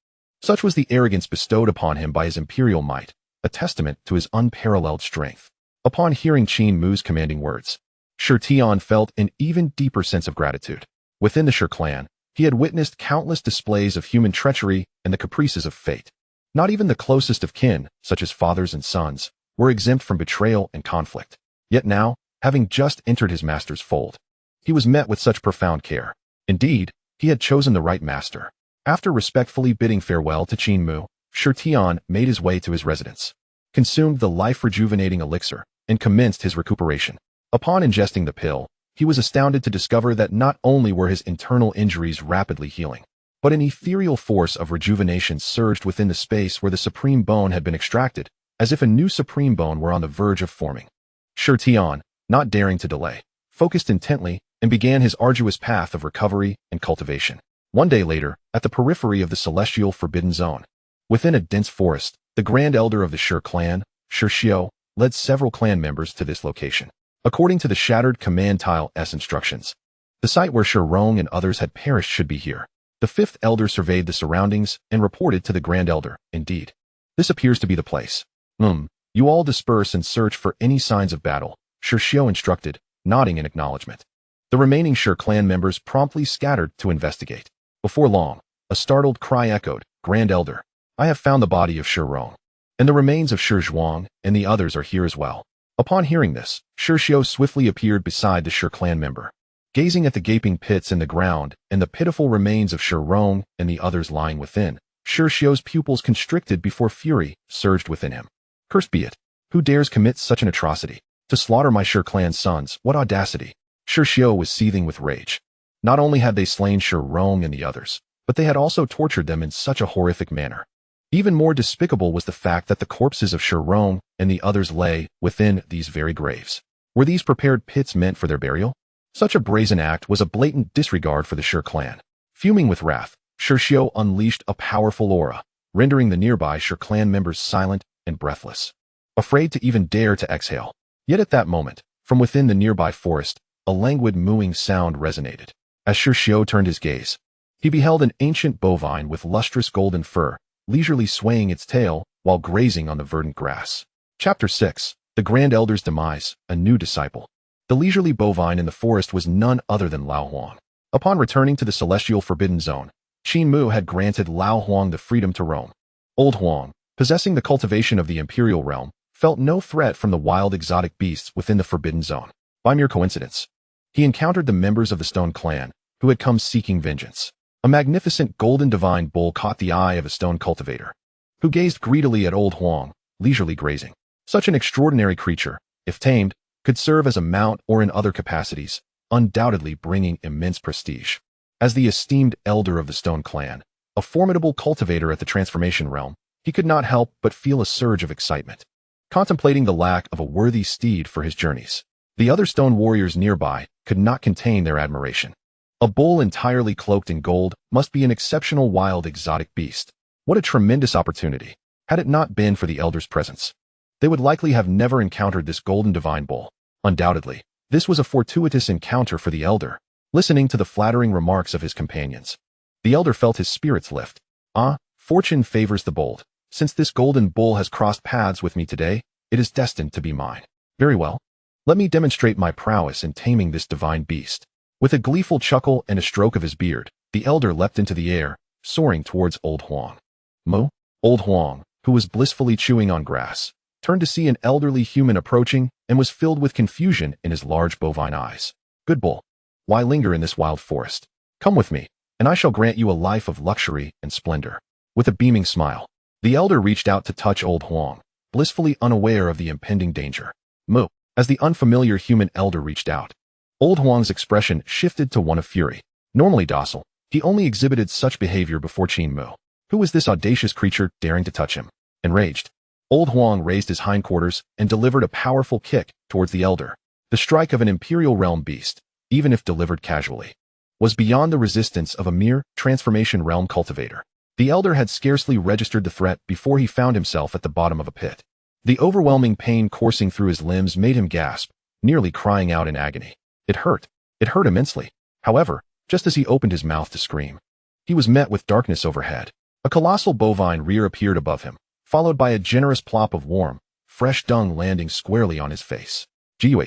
Such was the arrogance bestowed upon him by his imperial might, a testament to his unparalleled strength. Upon hearing Qin Mu's commanding words, Shi Tian felt an even deeper sense of gratitude. Within the Shi clan, he had witnessed countless displays of human treachery and the caprices of fate. Not even the closest of kin, such as fathers and sons, were exempt from betrayal and conflict. Yet now, having just entered his master's fold, he was met with such profound care. Indeed, he had chosen the right master. After respectfully bidding farewell to Qin Mu, Shi Tian made his way to his residence, consumed the life-rejuvenating elixir, and commenced his recuperation. Upon ingesting the pill, he was astounded to discover that not only were his internal injuries rapidly healing, but an ethereal force of rejuvenation surged within the space where the supreme bone had been extracted, as if a new supreme bone were on the verge of forming. Shi Tian, not daring to delay, focused intently and began his arduous path of recovery and cultivation. One day later, at the periphery of the celestial forbidden zone, within a dense forest, the Grand Elder of the Shi clan, Xianxiao, led several clan members to this location. According to the shattered command tile S instructions, the site where Shi Rong and others had perished should be here. The fifth elder surveyed the surroundings and reported to the Grand Elder, "Indeed, this appears to be the place. You all disperse and search for any signs of battle," Xianxiao instructed, nodding in acknowledgement. The remaining Shi clan members promptly scattered to investigate. Before long, a startled cry echoed, "Grand Elder, I have found the body of Shi Rong, and the remains of Shi Zhuang, and the others are here as well." Upon hearing this, Xianxiao swiftly appeared beside the Shi clan member. Gazing at the gaping pits in the ground and the pitiful remains of Shi Rong and the others lying within, Xiao's pupils constricted before fury surged within him. "Cursed be it! Who dares commit such an atrocity? To slaughter my Shi clan sons, what audacity!" Xiao was seething with rage. Not only had they slain Shi Rong and the others, but they had also tortured them in such a horrific manner. Even more despicable was the fact that the corpses of Shi Rong and the others lay within these very graves. Were these prepared pits meant for their burial? Such a brazen act was a blatant disregard for the Shi clan. Fuming with wrath, Xiao unleashed a powerful aura, rendering the nearby Shi clan members silent and breathless, afraid to even dare to exhale. Yet at that moment, from within the nearby forest, a languid mooing sound resonated. As Xiao turned his gaze, he beheld an ancient bovine with lustrous golden fur, leisurely swaying its tail while grazing on the verdant grass. Chapter 6. The Grand Elder's Demise, a New Disciple. The leisurely bovine in the forest was none other than Lao Huang. Upon returning to the celestial forbidden zone, Qin Mu had granted Lao Huang the freedom to roam. Old Huang, possessing the cultivation of the imperial realm, felt no threat from the wild exotic beasts within the forbidden zone. By mere coincidence, he encountered the members of the Stone clan, who had come seeking vengeance. A magnificent golden divine bull caught the eye of a stone cultivator, who gazed greedily at old Huang, leisurely grazing. Such an extraordinary creature, if tamed, could serve as a mount or in other capacities, undoubtedly bringing immense prestige. As the esteemed elder of the Stone clan, a formidable cultivator at the transformation realm, he could not help but feel a surge of excitement, contemplating the lack of a worthy steed for his journeys. The other stone warriors nearby could not contain their admiration. A bull entirely cloaked in gold must be an exceptional wild exotic beast. What a tremendous opportunity. Had it not been for the elder's presence, they would likely have never encountered this golden divine bull. Undoubtedly, this was a fortuitous encounter for the elder, listening to the flattering remarks of his companions. The elder felt his spirits lift. Ah, fortune favors the bold. Since this golden bull has crossed paths with me today, it is destined to be mine. Very well. Let me demonstrate my prowess in taming this divine beast. With a gleeful chuckle and a stroke of his beard, the elder leapt into the air, soaring towards old Huang. Mu? Old Huang, who was blissfully chewing on grass, turned to see an elderly human approaching and was filled with confusion in his large bovine eyes. Good bull, why linger in this wild forest? Come with me, and I shall grant you a life of luxury and splendor. With a beaming smile, the elder reached out to touch old Huang, blissfully unaware of the impending danger. Mu. As the unfamiliar human elder reached out, old Huang's expression shifted to one of fury. Normally docile, he only exhibited such behavior before Qin Mu. Who was this audacious creature daring to touch him? Enraged, old Huang raised his hindquarters and delivered a powerful kick towards the elder. The strike of an imperial realm beast, even if delivered casually, was beyond the resistance of a mere transformation realm cultivator. The elder had scarcely registered the threat before he found himself at the bottom of a pit. The overwhelming pain coursing through his limbs made him gasp, nearly crying out in agony. It hurt immensely. However, just as he opened his mouth to scream, he was met with darkness overhead. A colossal bovine rear appeared above him, followed by a generous plop of warm, fresh dung landing squarely on his face. Guh.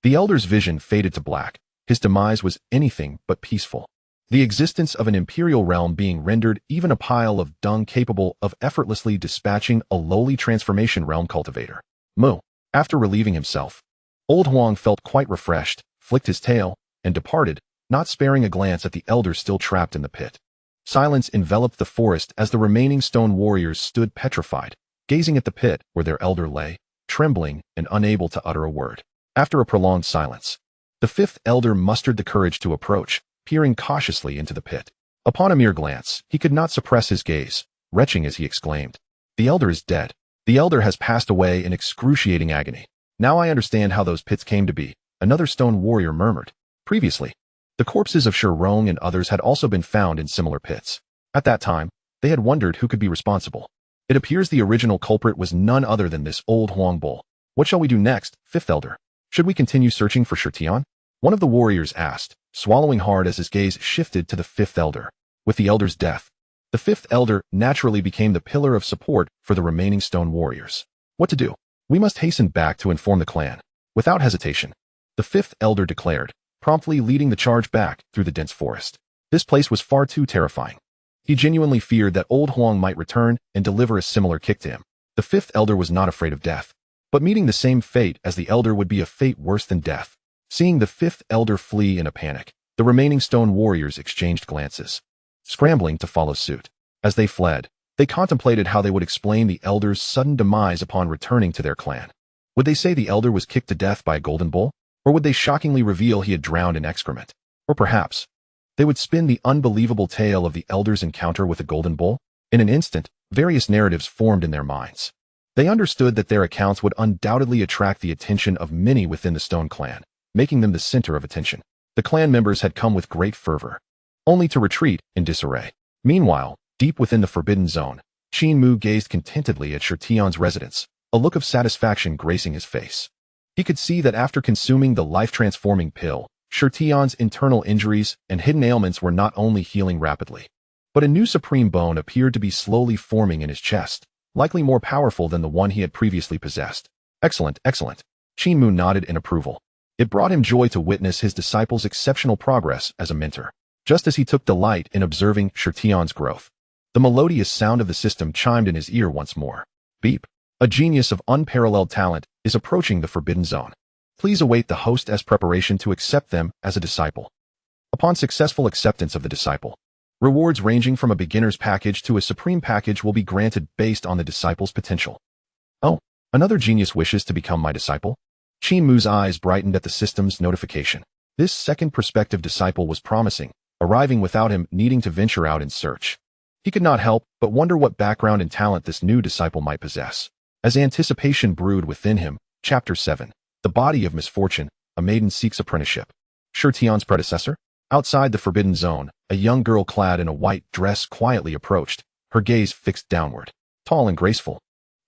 The elder's vision faded to black. His demise was anything but peaceful. The existence of an imperial realm being rendered even a pile of dung capable of effortlessly dispatching a lowly transformation realm cultivator. Mu. After relieving himself, old Huang felt quite refreshed, flicked his tail, and departed, not sparing a glance at the elder still trapped in the pit. Silence enveloped the forest as the remaining stone warriors stood petrified, gazing at the pit where their elder lay, trembling and unable to utter a word. After a prolonged silence, the fifth elder mustered the courage to approach, peering cautiously into the pit. Upon a mere glance, he could not suppress his gaze, retching as he exclaimed, "The elder is dead. The elder has passed away in excruciating agony. Now I understand how those pits came to be," another stone warrior murmured. Previously, the corpses of Shi Rong and others had also been found in similar pits. At that time, they had wondered who could be responsible. It appears the original culprit was none other than this old Huang bull. What shall we do next, fifth elder? Should we continue searching for Shi Tian? One of the warriors asked, swallowing hard as his gaze shifted to the fifth elder. With the elder's death, the fifth elder naturally became the pillar of support for the remaining stone warriors. What to do? We must hasten back to inform the clan. Without hesitation, the fifth elder declared, promptly leading the charge back through the dense forest. This place was far too terrifying. He genuinely feared that old Huang might return and deliver a similar kick to him. The fifth elder was not afraid of death, but meeting the same fate as the elder would be a fate worse than death. Seeing the fifth elder flee in a panic, the remaining stone warriors exchanged glances, scrambling to follow suit. As they fled, they contemplated how they would explain the elder's sudden demise upon returning to their clan. Would they say the elder was kicked to death by a golden bull? Or would they shockingly reveal he had drowned in excrement? Or perhaps, they would spin the unbelievable tale of the elder's encounter with a golden bull? In an instant, various narratives formed in their minds. They understood that their accounts would undoubtedly attract the attention of many within the Stone Clan, making them the center of attention. The clan members had come with great fervor, only to retreat in disarray. Meanwhile, deep within the Forbidden Zone, Qin Mu gazed contentedly at Shi Tian's residence, a look of satisfaction gracing his face. He could see that after consuming the life-transforming pill, Shi Tian's internal injuries and hidden ailments were not only healing rapidly, but a new supreme bone appeared to be slowly forming in his chest, likely more powerful than the one he had previously possessed. Excellent, excellent. Qin Mu nodded in approval. It brought him joy to witness his disciple's exceptional progress as a mentor. Just as he took delight in observing Shi Tian's growth, the melodious sound of the system chimed in his ear once more. Beep. A genius of unparalleled talent is approaching the Forbidden Zone. Please await the host's preparation to accept them as a disciple. Upon successful acceptance of the disciple, rewards ranging from a beginner's package to a supreme package will be granted based on the disciple's potential. Oh, another genius wishes to become my disciple? Qin Mu's eyes brightened at the system's notification. This second prospective disciple was promising, arriving without him needing to venture out in search. He could not help but wonder what background and talent this new disciple might possess. As anticipation brewed within him, Chapter 7, The Body of Misfortune, a Maiden Seeks Apprenticeship. Shi Tian's predecessor? Outside the Forbidden Zone, a young girl clad in a white dress quietly approached, her gaze fixed downward. Tall and graceful,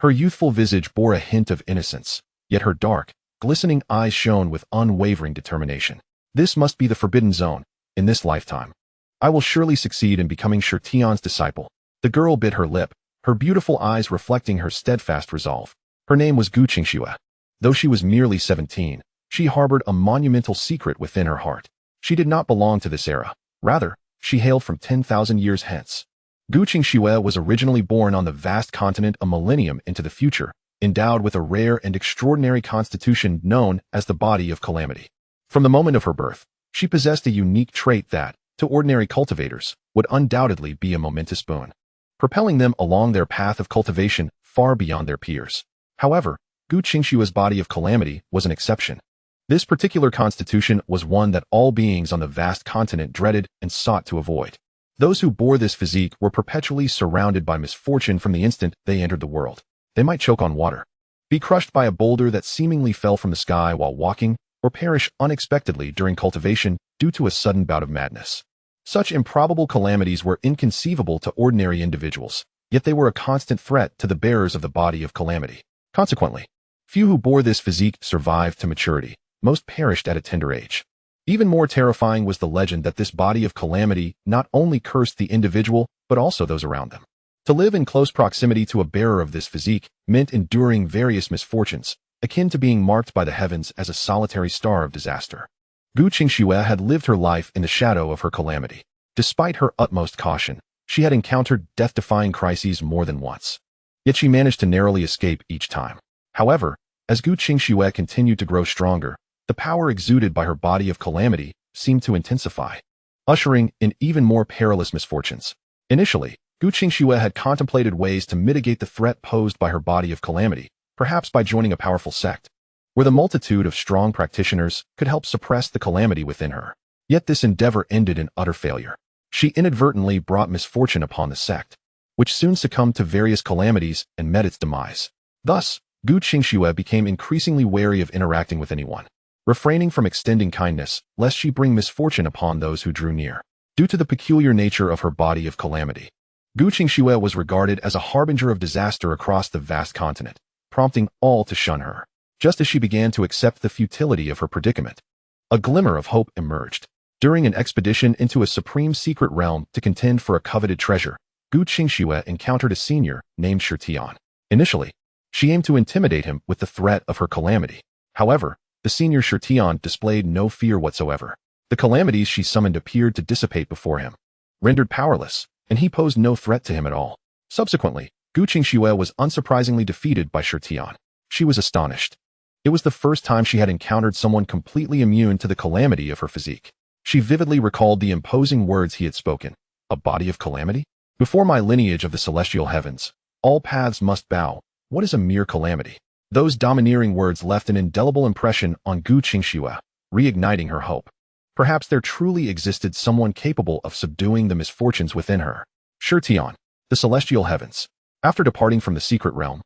her youthful visage bore a hint of innocence, yet her dark, glistening eyes shone with unwavering determination. This must be the forbidden zone, in this lifetime. I will surely succeed in becoming Xianxia's disciple. The girl bit her lip, her beautiful eyes reflecting her steadfast resolve. Her name was Qinxia. Though she was merely 17, she harbored a monumental secret within her heart. She did not belong to this era. Rather, she hailed from 10,000 years hence. Qinxia was originally born on the vast continent a millennium into the future, endowed with a rare and extraordinary constitution known as the Body of Calamity. From the moment of her birth, she possessed a unique trait that, to ordinary cultivators, would undoubtedly be a momentous boon, propelling them along their path of cultivation far beyond their peers. However, Qinxia's Body of Calamity was an exception. This particular constitution was one that all beings on the vast continent dreaded and sought to avoid. Those who bore this physique were perpetually surrounded by misfortune from the instant they entered the world. They might choke on water, be crushed by a boulder that seemingly fell from the sky while walking, or perish unexpectedly during cultivation due to a sudden bout of madness. Such improbable calamities were inconceivable to ordinary individuals, yet they were a constant threat to the bearers of the Body of Calamity. Consequently, few who bore this physique survived to maturity. Most perished at a tender age. Even more terrifying was the legend that this Body of Calamity not only cursed the individual, but also those around them. To live in close proximity to a bearer of this physique meant enduring various misfortunes, akin to being marked by the heavens as a solitary star of disaster. Qinxia had lived her life in the shadow of her calamity. Despite her utmost caution, she had encountered death-defying crises more than once. Yet she managed to narrowly escape each time. However, as Qinxia continued to grow stronger, the power exuded by her Body of Calamity seemed to intensify, ushering in even more perilous misfortunes. Initially, Qinxia had contemplated ways to mitigate the threat posed by her Body of Calamity, perhaps by joining a powerful sect, where the multitude of strong practitioners could help suppress the calamity within her. Yet this endeavor ended in utter failure. She inadvertently brought misfortune upon the sect, which soon succumbed to various calamities and met its demise. Thus, Qinxia became increasingly wary of interacting with anyone, refraining from extending kindness, lest she bring misfortune upon those who drew near. Due to the peculiar nature of her Body of Calamity, Qinxia was regarded as a harbinger of disaster across the vast continent, prompting all to shun her. Just as she began to accept the futility of her predicament, a glimmer of hope emerged. During an expedition into a supreme secret realm to contend for a coveted treasure, Qinxia encountered a senior named Xianxian. Initially, she aimed to intimidate him with the threat of her calamity. However, the senior Xianxian displayed no fear whatsoever. The calamities she summoned appeared to dissipate before him, rendered powerless, and he posed no threat to him at all. Subsequently, Qinxia was unsurprisingly defeated by Xianxian. She was astonished. It was the first time she had encountered someone completely immune to the calamity of her physique. She vividly recalled the imposing words he had spoken. A body of calamity? Before my lineage of the celestial heavens, all paths must bow. What is a mere calamity? Those domineering words left an indelible impression on Qinxia, reigniting her hope. Perhaps there truly existed someone capable of subduing the misfortunes within her. Xianxian, the celestial heavens. After departing from the secret realm,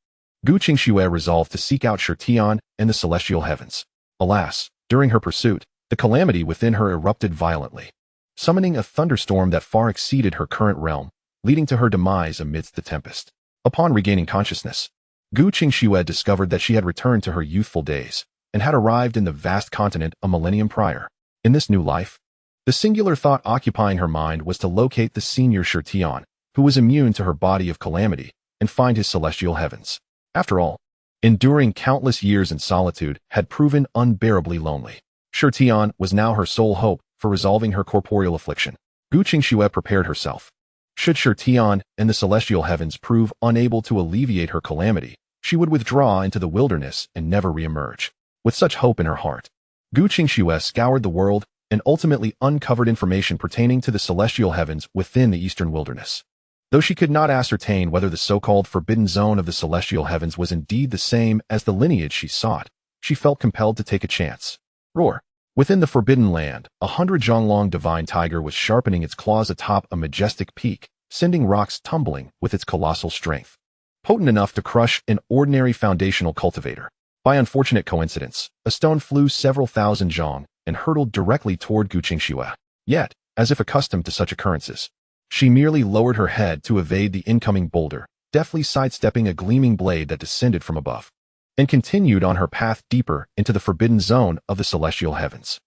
Qinxia resolved to seek out Xianxian and the celestial heavens. Alas, during her pursuit, the calamity within her erupted violently, summoning a thunderstorm that far exceeded her current realm, leading to her demise amidst the tempest. Upon regaining consciousness, Qinxia discovered that she had returned to her youthful days and had arrived in the vast continent a millennium prior. In this new life, the singular thought occupying her mind was to locate the senior Xianxian, who was immune to her body of calamity, and find his celestial heavens. After all, enduring countless years in solitude had proven unbearably lonely. Xianxian was now her sole hope for resolving her corporeal affliction. Qinxia prepared herself. Should Xianxian and the celestial heavens prove unable to alleviate her calamity, she would withdraw into the wilderness and never reemerge. With such hope in her heart, Qinxia scoured the world and ultimately uncovered information pertaining to the celestial heavens within the eastern wilderness. Though she could not ascertain whether the so-called forbidden zone of the celestial heavens was indeed the same as the lineage she sought, she felt compelled to take a chance. Roar! Within the forbidden land, 100-jonglong divine tiger was sharpening its claws atop a majestic peak, sending rocks tumbling with its colossal strength, potent enough to crush an ordinary foundational cultivator. By unfortunate coincidence, a stone flew several thousand zhong and hurtled directly toward Qinxia. Yet, as if accustomed to such occurrences, she merely lowered her head to evade the incoming boulder, deftly sidestepping a gleaming blade that descended from above, and continued on her path deeper into the forbidden zone of the celestial heavens.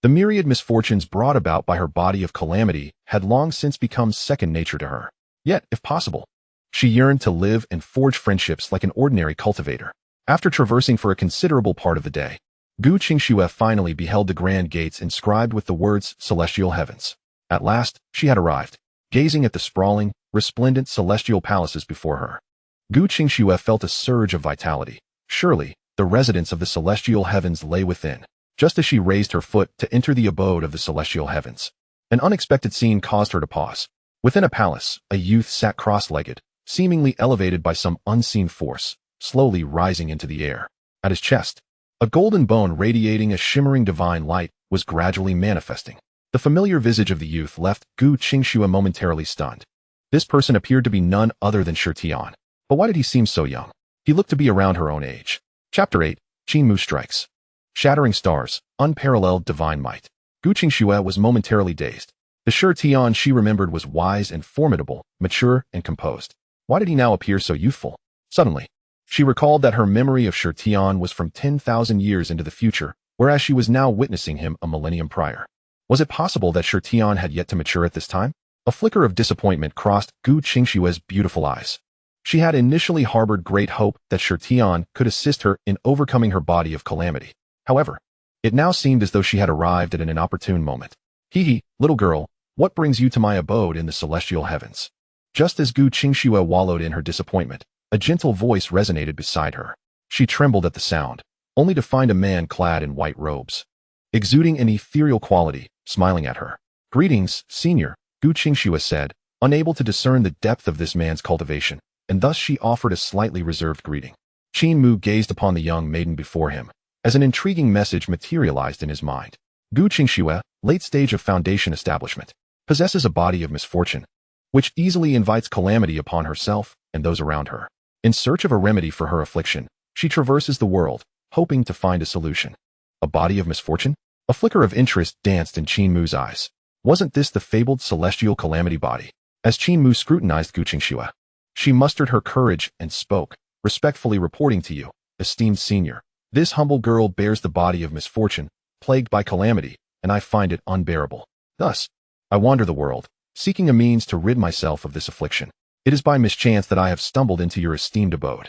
The myriad misfortunes brought about by her body of calamity had long since become second nature to her. Yet, if possible, she yearned to live and forge friendships like an ordinary cultivator. After traversing for a considerable part of the day, Gu Qingxue finally beheld the grand gates inscribed with the words Celestial Heavens. At last, she had arrived, gazing at the sprawling, resplendent celestial palaces before her. Gu Qingxue felt a surge of vitality. Surely, the residence of the celestial heavens lay within. Just as she raised her foot to enter the abode of the celestial heavens, an unexpected scene caused her to pause. Within a palace, a youth sat cross-legged, seemingly elevated by some unseen force, slowly rising into the air. At his chest, a golden bone radiating a shimmering divine light was gradually manifesting. The familiar visage of the youth left Gu Qingxue momentarily stunned. This person appeared to be none other than Tian. But why did he seem so young? He looked to be around her own age. Chapter 8, Qin Mu strikes. Shattering stars, unparalleled divine might. Gu Qingxue was momentarily dazed. The Tian she remembered was wise and formidable, mature and composed. Why did he now appear so youthful? Suddenly, she recalled that her memory of Tian was from 10,000 years into the future, whereas she was now witnessing him a millennium prior. Was it possible that Tian had yet to mature at this time? A flicker of disappointment crossed Gu Qingxue's beautiful eyes. She had initially harbored great hope that Tian could assist her in overcoming her body of calamity. However, it now seemed as though she had arrived at an inopportune moment. Hee, little girl, what brings you to my abode in the celestial heavens? Just as Gu Qingxue wallowed in her disappointment, a gentle voice resonated beside her. She trembled at the sound, only to find a man clad in white robes, exuding an ethereal quality, smiling at her. Greetings, senior, Gu Qingxue said, unable to discern the depth of this man's cultivation, and thus she offered a slightly reserved greeting. Qin Mu gazed upon the young maiden before him, as an intriguing message materialized in his mind. Gu Qingxue, late stage of foundation establishment, possesses a body of misfortune, which easily invites calamity upon herself and those around her. In search of a remedy for her affliction, she traverses the world, hoping to find a solution. A body of misfortune? A flicker of interest danced in Qin Mu's eyes. Wasn't this the fabled celestial calamity body? As Qin Mu scrutinized Gu Qingxue, she mustered her courage and spoke, respectfully reporting to you, esteemed senior. This humble girl bears the body of misfortune, plagued by calamity, and I find it unbearable. Thus, I wander the world, seeking a means to rid myself of this affliction. It is by mischance that I have stumbled into your esteemed abode.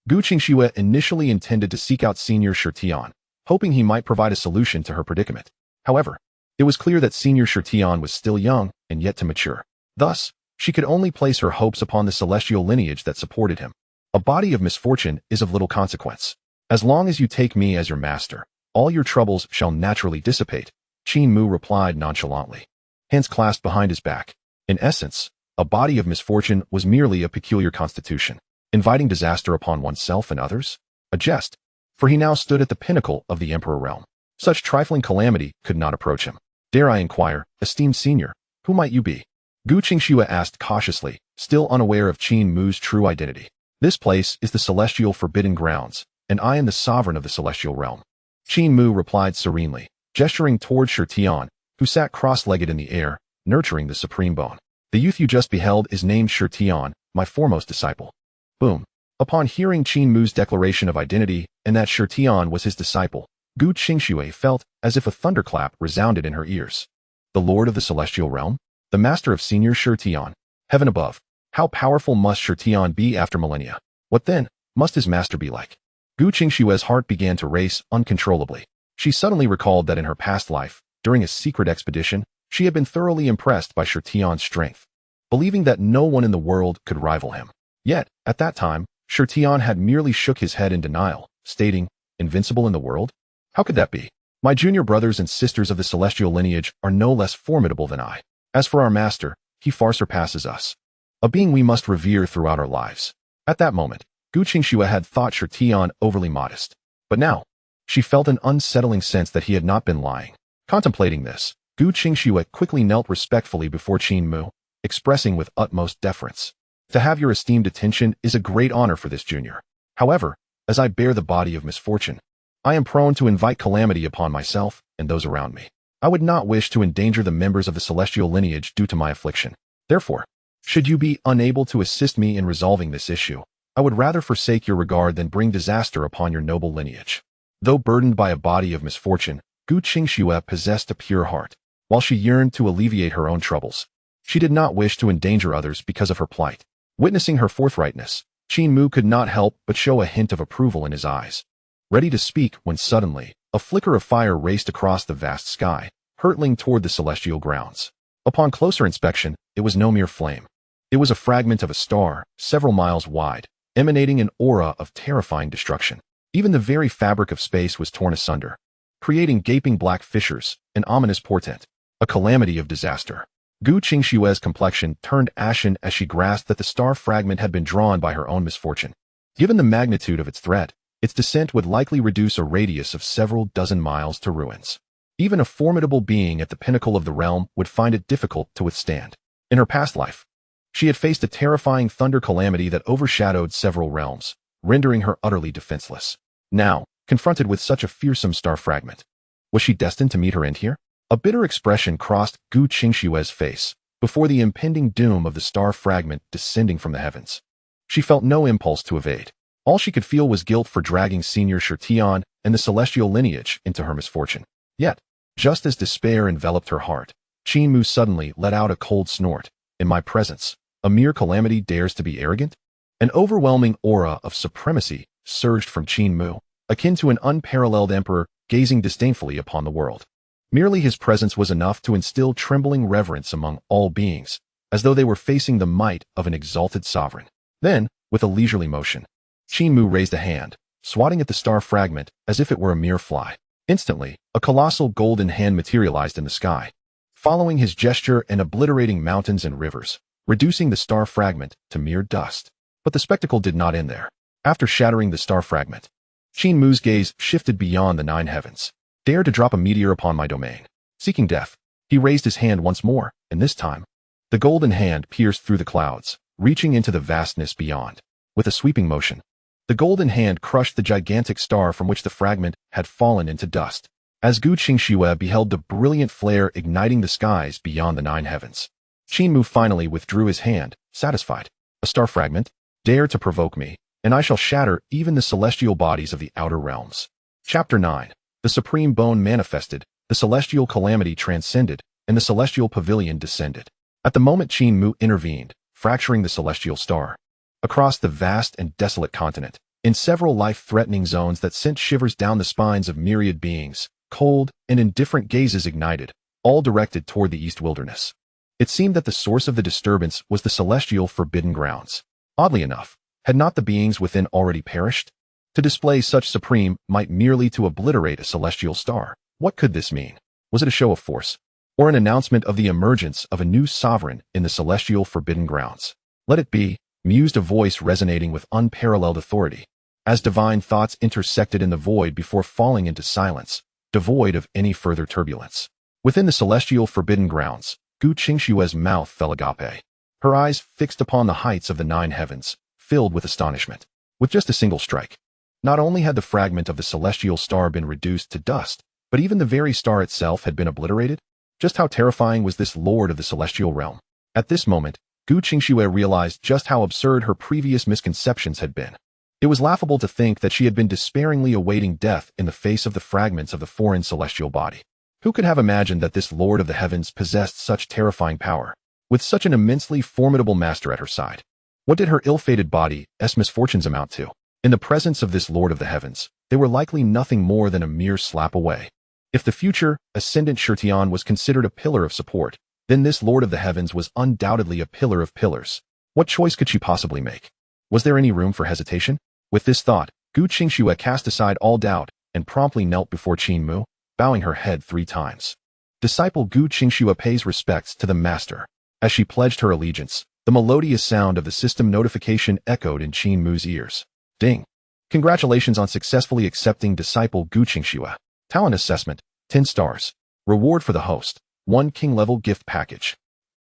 Gu Qingxue initially intended to seek out Senior Tian, hoping he might provide a solution to her predicament. However, it was clear that Senior Tian was still young and yet to mature. Thus, she could only place her hopes upon the celestial lineage that supported him. A body of misfortune is of little consequence. As long as you take me as your master, all your troubles shall naturally dissipate, Qin Mu replied nonchalantly, hands clasped behind his back. In essence, a body of misfortune was merely a peculiar constitution, inviting disaster upon oneself and others. A jest, for he now stood at the pinnacle of the emperor realm. Such trifling calamity could not approach him. Dare I inquire, esteemed senior, who might you be? Gu Qingxue asked cautiously, still unaware of Qin Mu's true identity. This place is the celestial forbidden grounds, and I am the sovereign of the celestial realm. Qin Mu replied serenely, gesturing toward Tian, who sat cross-legged in the air, nurturing the supreme bone. The youth you just beheld is named Tian, my foremost disciple. Boom. Upon hearing Qin Mu's declaration of identity and that Tian was his disciple, Gu Qingxue felt as if a thunderclap resounded in her ears. The Lord of the Celestial Realm? The Master of Senior Tian? Heaven above, how powerful must Tian be after millennia? What then must his master be like? Gu Qingxue's heart began to race uncontrollably. She suddenly recalled that in her past life, during a secret expedition, she had been thoroughly impressed by Tian's strength, believing that no one in the world could rival him. Yet, at that time, Tian had merely shook his head in denial, stating, invincible in the world? How could that be? My junior brothers and sisters of the celestial lineage are no less formidable than I. As for our master, he far surpasses us, a being we must revere throughout our lives. At that moment, Gu Qingxue had thought Tian overly modest. But now, she felt an unsettling sense that he had not been lying. Contemplating this, Gu Qingxue quickly knelt respectfully before Qin Mu, expressing with utmost deference. To have your esteemed attention is a great honor for this junior. However, as I bear the body of misfortune, I am prone to invite calamity upon myself and those around me. I would not wish to endanger the members of the celestial lineage due to my affliction. Therefore, should you be unable to assist me in resolving this issue, I would rather forsake your regard than bring disaster upon your noble lineage. Though burdened by a body of misfortune, Gu Qingxue possessed a pure heart. While she yearned to alleviate her own troubles, she did not wish to endanger others because of her plight. Witnessing her forthrightness, Qin Mu could not help but show a hint of approval in his eyes. Ready to speak when suddenly, a flicker of fire raced across the vast sky, hurtling toward the celestial grounds. Upon closer inspection, it was no mere flame. It was a fragment of a star, several miles wide, emanating an aura of terrifying destruction. Even the very fabric of space was torn asunder, creating gaping black fissures, an ominous portent, a calamity of disaster. Gu Qingxue's complexion turned ashen as she grasped that the star fragment had been drawn by her own misfortune. Given the magnitude of its threat, its descent would likely reduce a radius of several dozen miles to ruins. Even a formidable being at the pinnacle of the realm would find it difficult to withstand. In her past life, she had faced a terrifying thunder calamity that overshadowed several realms, rendering her utterly defenseless. Now, confronted with such a fearsome star fragment, was she destined to meet her end here? A bitter expression crossed Gu Qingxue's face before the impending doom of the star fragment descending from the heavens. She felt no impulse to evade. All she could feel was guilt for dragging Senior Shirtian and the celestial lineage into her misfortune. Yet, just as despair enveloped her heart, Qin Mu suddenly let out a cold snort. In my presence, a mere calamity dares to be arrogant? An overwhelming aura of supremacy surged from Qin Mu, akin to an unparalleled emperor gazing disdainfully upon the world. Merely his presence was enough to instill trembling reverence among all beings, as though they were facing the might of an exalted sovereign. Then, with a leisurely motion, Qin Mu raised a hand, swatting at the star fragment as if it were a mere fly. Instantly, a colossal golden hand materialized in the sky, following his gesture and obliterating mountains and rivers, reducing the star fragment to mere dust. But the spectacle did not end there. After shattering the star fragment, Qin Mu's gaze shifted beyond the 9 heavens. Dare to drop a meteor upon my domain. Seeking death, he raised his hand once more, and this time, the golden hand pierced through the clouds, reaching into the vastness beyond. With a sweeping motion, the golden hand crushed the gigantic star from which the fragment had fallen into dust. As Gu Qingxue beheld the brilliant flare igniting the skies beyond the 9 heavens, Qin Mu finally withdrew his hand, satisfied. A star fragment? Dare to provoke me, and I shall shatter even the celestial bodies of the outer realms. Chapter 9. The supreme bone manifested, the celestial calamity transcended, and the celestial pavilion descended. At the moment Qin Mu intervened, fracturing the celestial star. Across the vast and desolate continent, in several life-threatening zones that sent shivers down the spines of myriad beings, cold and indifferent gazes ignited, all directed toward the east wilderness. It seemed that the source of the disturbance was the celestial forbidden grounds. Oddly enough, had not the beings within already perished? To display such supreme might merely to obliterate a celestial star. What could this mean? Was it a show of force, or an announcement of the emergence of a new sovereign in the celestial forbidden grounds? Let it be, mused a voice resonating with unparalleled authority, as divine thoughts intersected in the void before falling into silence, devoid of any further turbulence. Within the celestial forbidden grounds, Gu Qingxue's mouth fell agape, her eyes fixed upon the heights of the 9 heavens, filled with astonishment. With just a single strike, not only had the fragment of the celestial star been reduced to dust, but even the very star itself had been obliterated? Just how terrifying was this lord of the celestial realm? At this moment, Gu Qingxue realized just how absurd her previous misconceptions had been. It was laughable to think that she had been despairingly awaiting death in the face of the fragments of the foreign celestial body. Who could have imagined that this lord of the heavens possessed such terrifying power, with such an immensely formidable master at her side? What did her ill-fated body's misfortunes amount to? In the presence of this lord of the heavens, they were likely nothing more than a mere slap away. If the future ascendant Shirtian was considered a pillar of support, then this lord of the heavens was undoubtedly a pillar of pillars. What choice could she possibly make? Was there any room for hesitation? With this thought, Gu Qingxue cast aside all doubt and promptly knelt before Qin Mu, bowing her head 3 times. Disciple Gu Qingxue pays respects to the master. As she pledged her allegiance, the melodious sound of the system notification echoed in Qin Mu's ears. Ding! Congratulations on successfully accepting Disciple Gu Qingxue. Talent assessment, 10 stars. Reward for the host, 1 king-level gift package.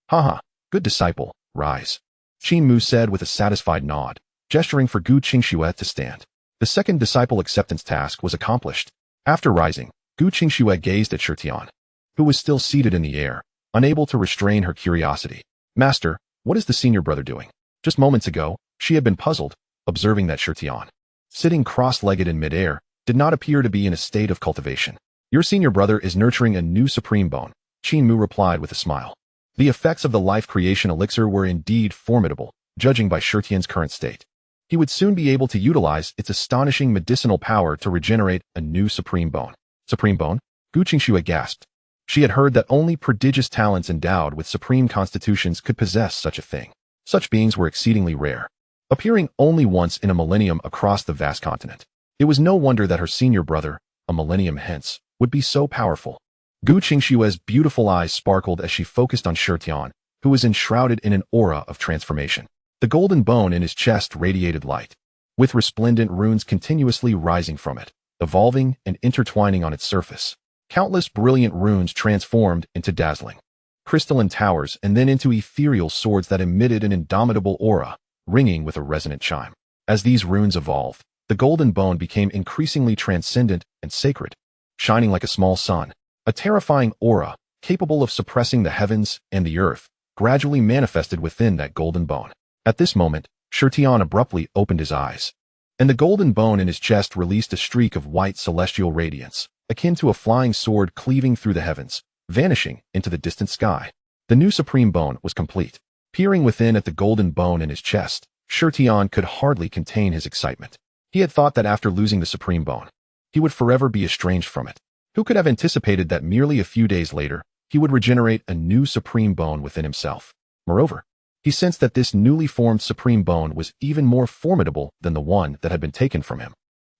Haha, good disciple, rise. Qin Mu said with a satisfied nod, gesturing for Gu Qingxue to stand. The second disciple acceptance task was accomplished. After rising, Gu Qingxue gazed at Shirtian, who was still seated in the air, unable to restrain her curiosity. Master, what is the senior brother doing? Just moments ago, she had been puzzled, observing that Shirtian, sitting cross-legged in midair, did not appear to be in a state of cultivation. Your senior brother is nurturing a new supreme bone, Qin Mu replied with a smile. The effects of the life creation elixir were indeed formidable, judging by Shirtian's current state. He would soon be able to utilize its astonishing medicinal power to regenerate a new supreme bone. Supreme bone? Gu Qingxue gasped. She had heard that only prodigious talents endowed with supreme constitutions could possess such a thing. Such beings were exceedingly rare, appearing only once in a millennium across the vast continent. It was no wonder that her senior brother, a millennium hence, would be so powerful. Gu Qingxue's beautiful eyes sparkled as she focused on Shirtian, who was enshrouded in an aura of transformation. The golden bone in his chest radiated light, with resplendent runes continuously rising from it, evolving and intertwining on its surface. Countless brilliant runes transformed into dazzling crystalline towers and then into ethereal swords that emitted an indomitable aura, ringing with a resonant chime. As these runes evolved, the golden bone became increasingly transcendent and sacred, shining like a small sun. A terrifying aura, capable of suppressing the heavens and the earth, gradually manifested within that golden bone. At this moment, Shirtian abruptly opened his eyes, and the golden bone in his chest released a streak of white celestial radiance, akin to a flying sword cleaving through the heavens, vanishing into the distant sky. The new supreme bone was complete. Peering within at the golden bone in his chest, Shirtian could hardly contain his excitement. He had thought that after losing the supreme bone, he would forever be estranged from it. Who could have anticipated that merely a few days later, he would regenerate a new supreme bone within himself? Moreover, he sensed that this newly formed supreme bone was even more formidable than the one that had been taken from him.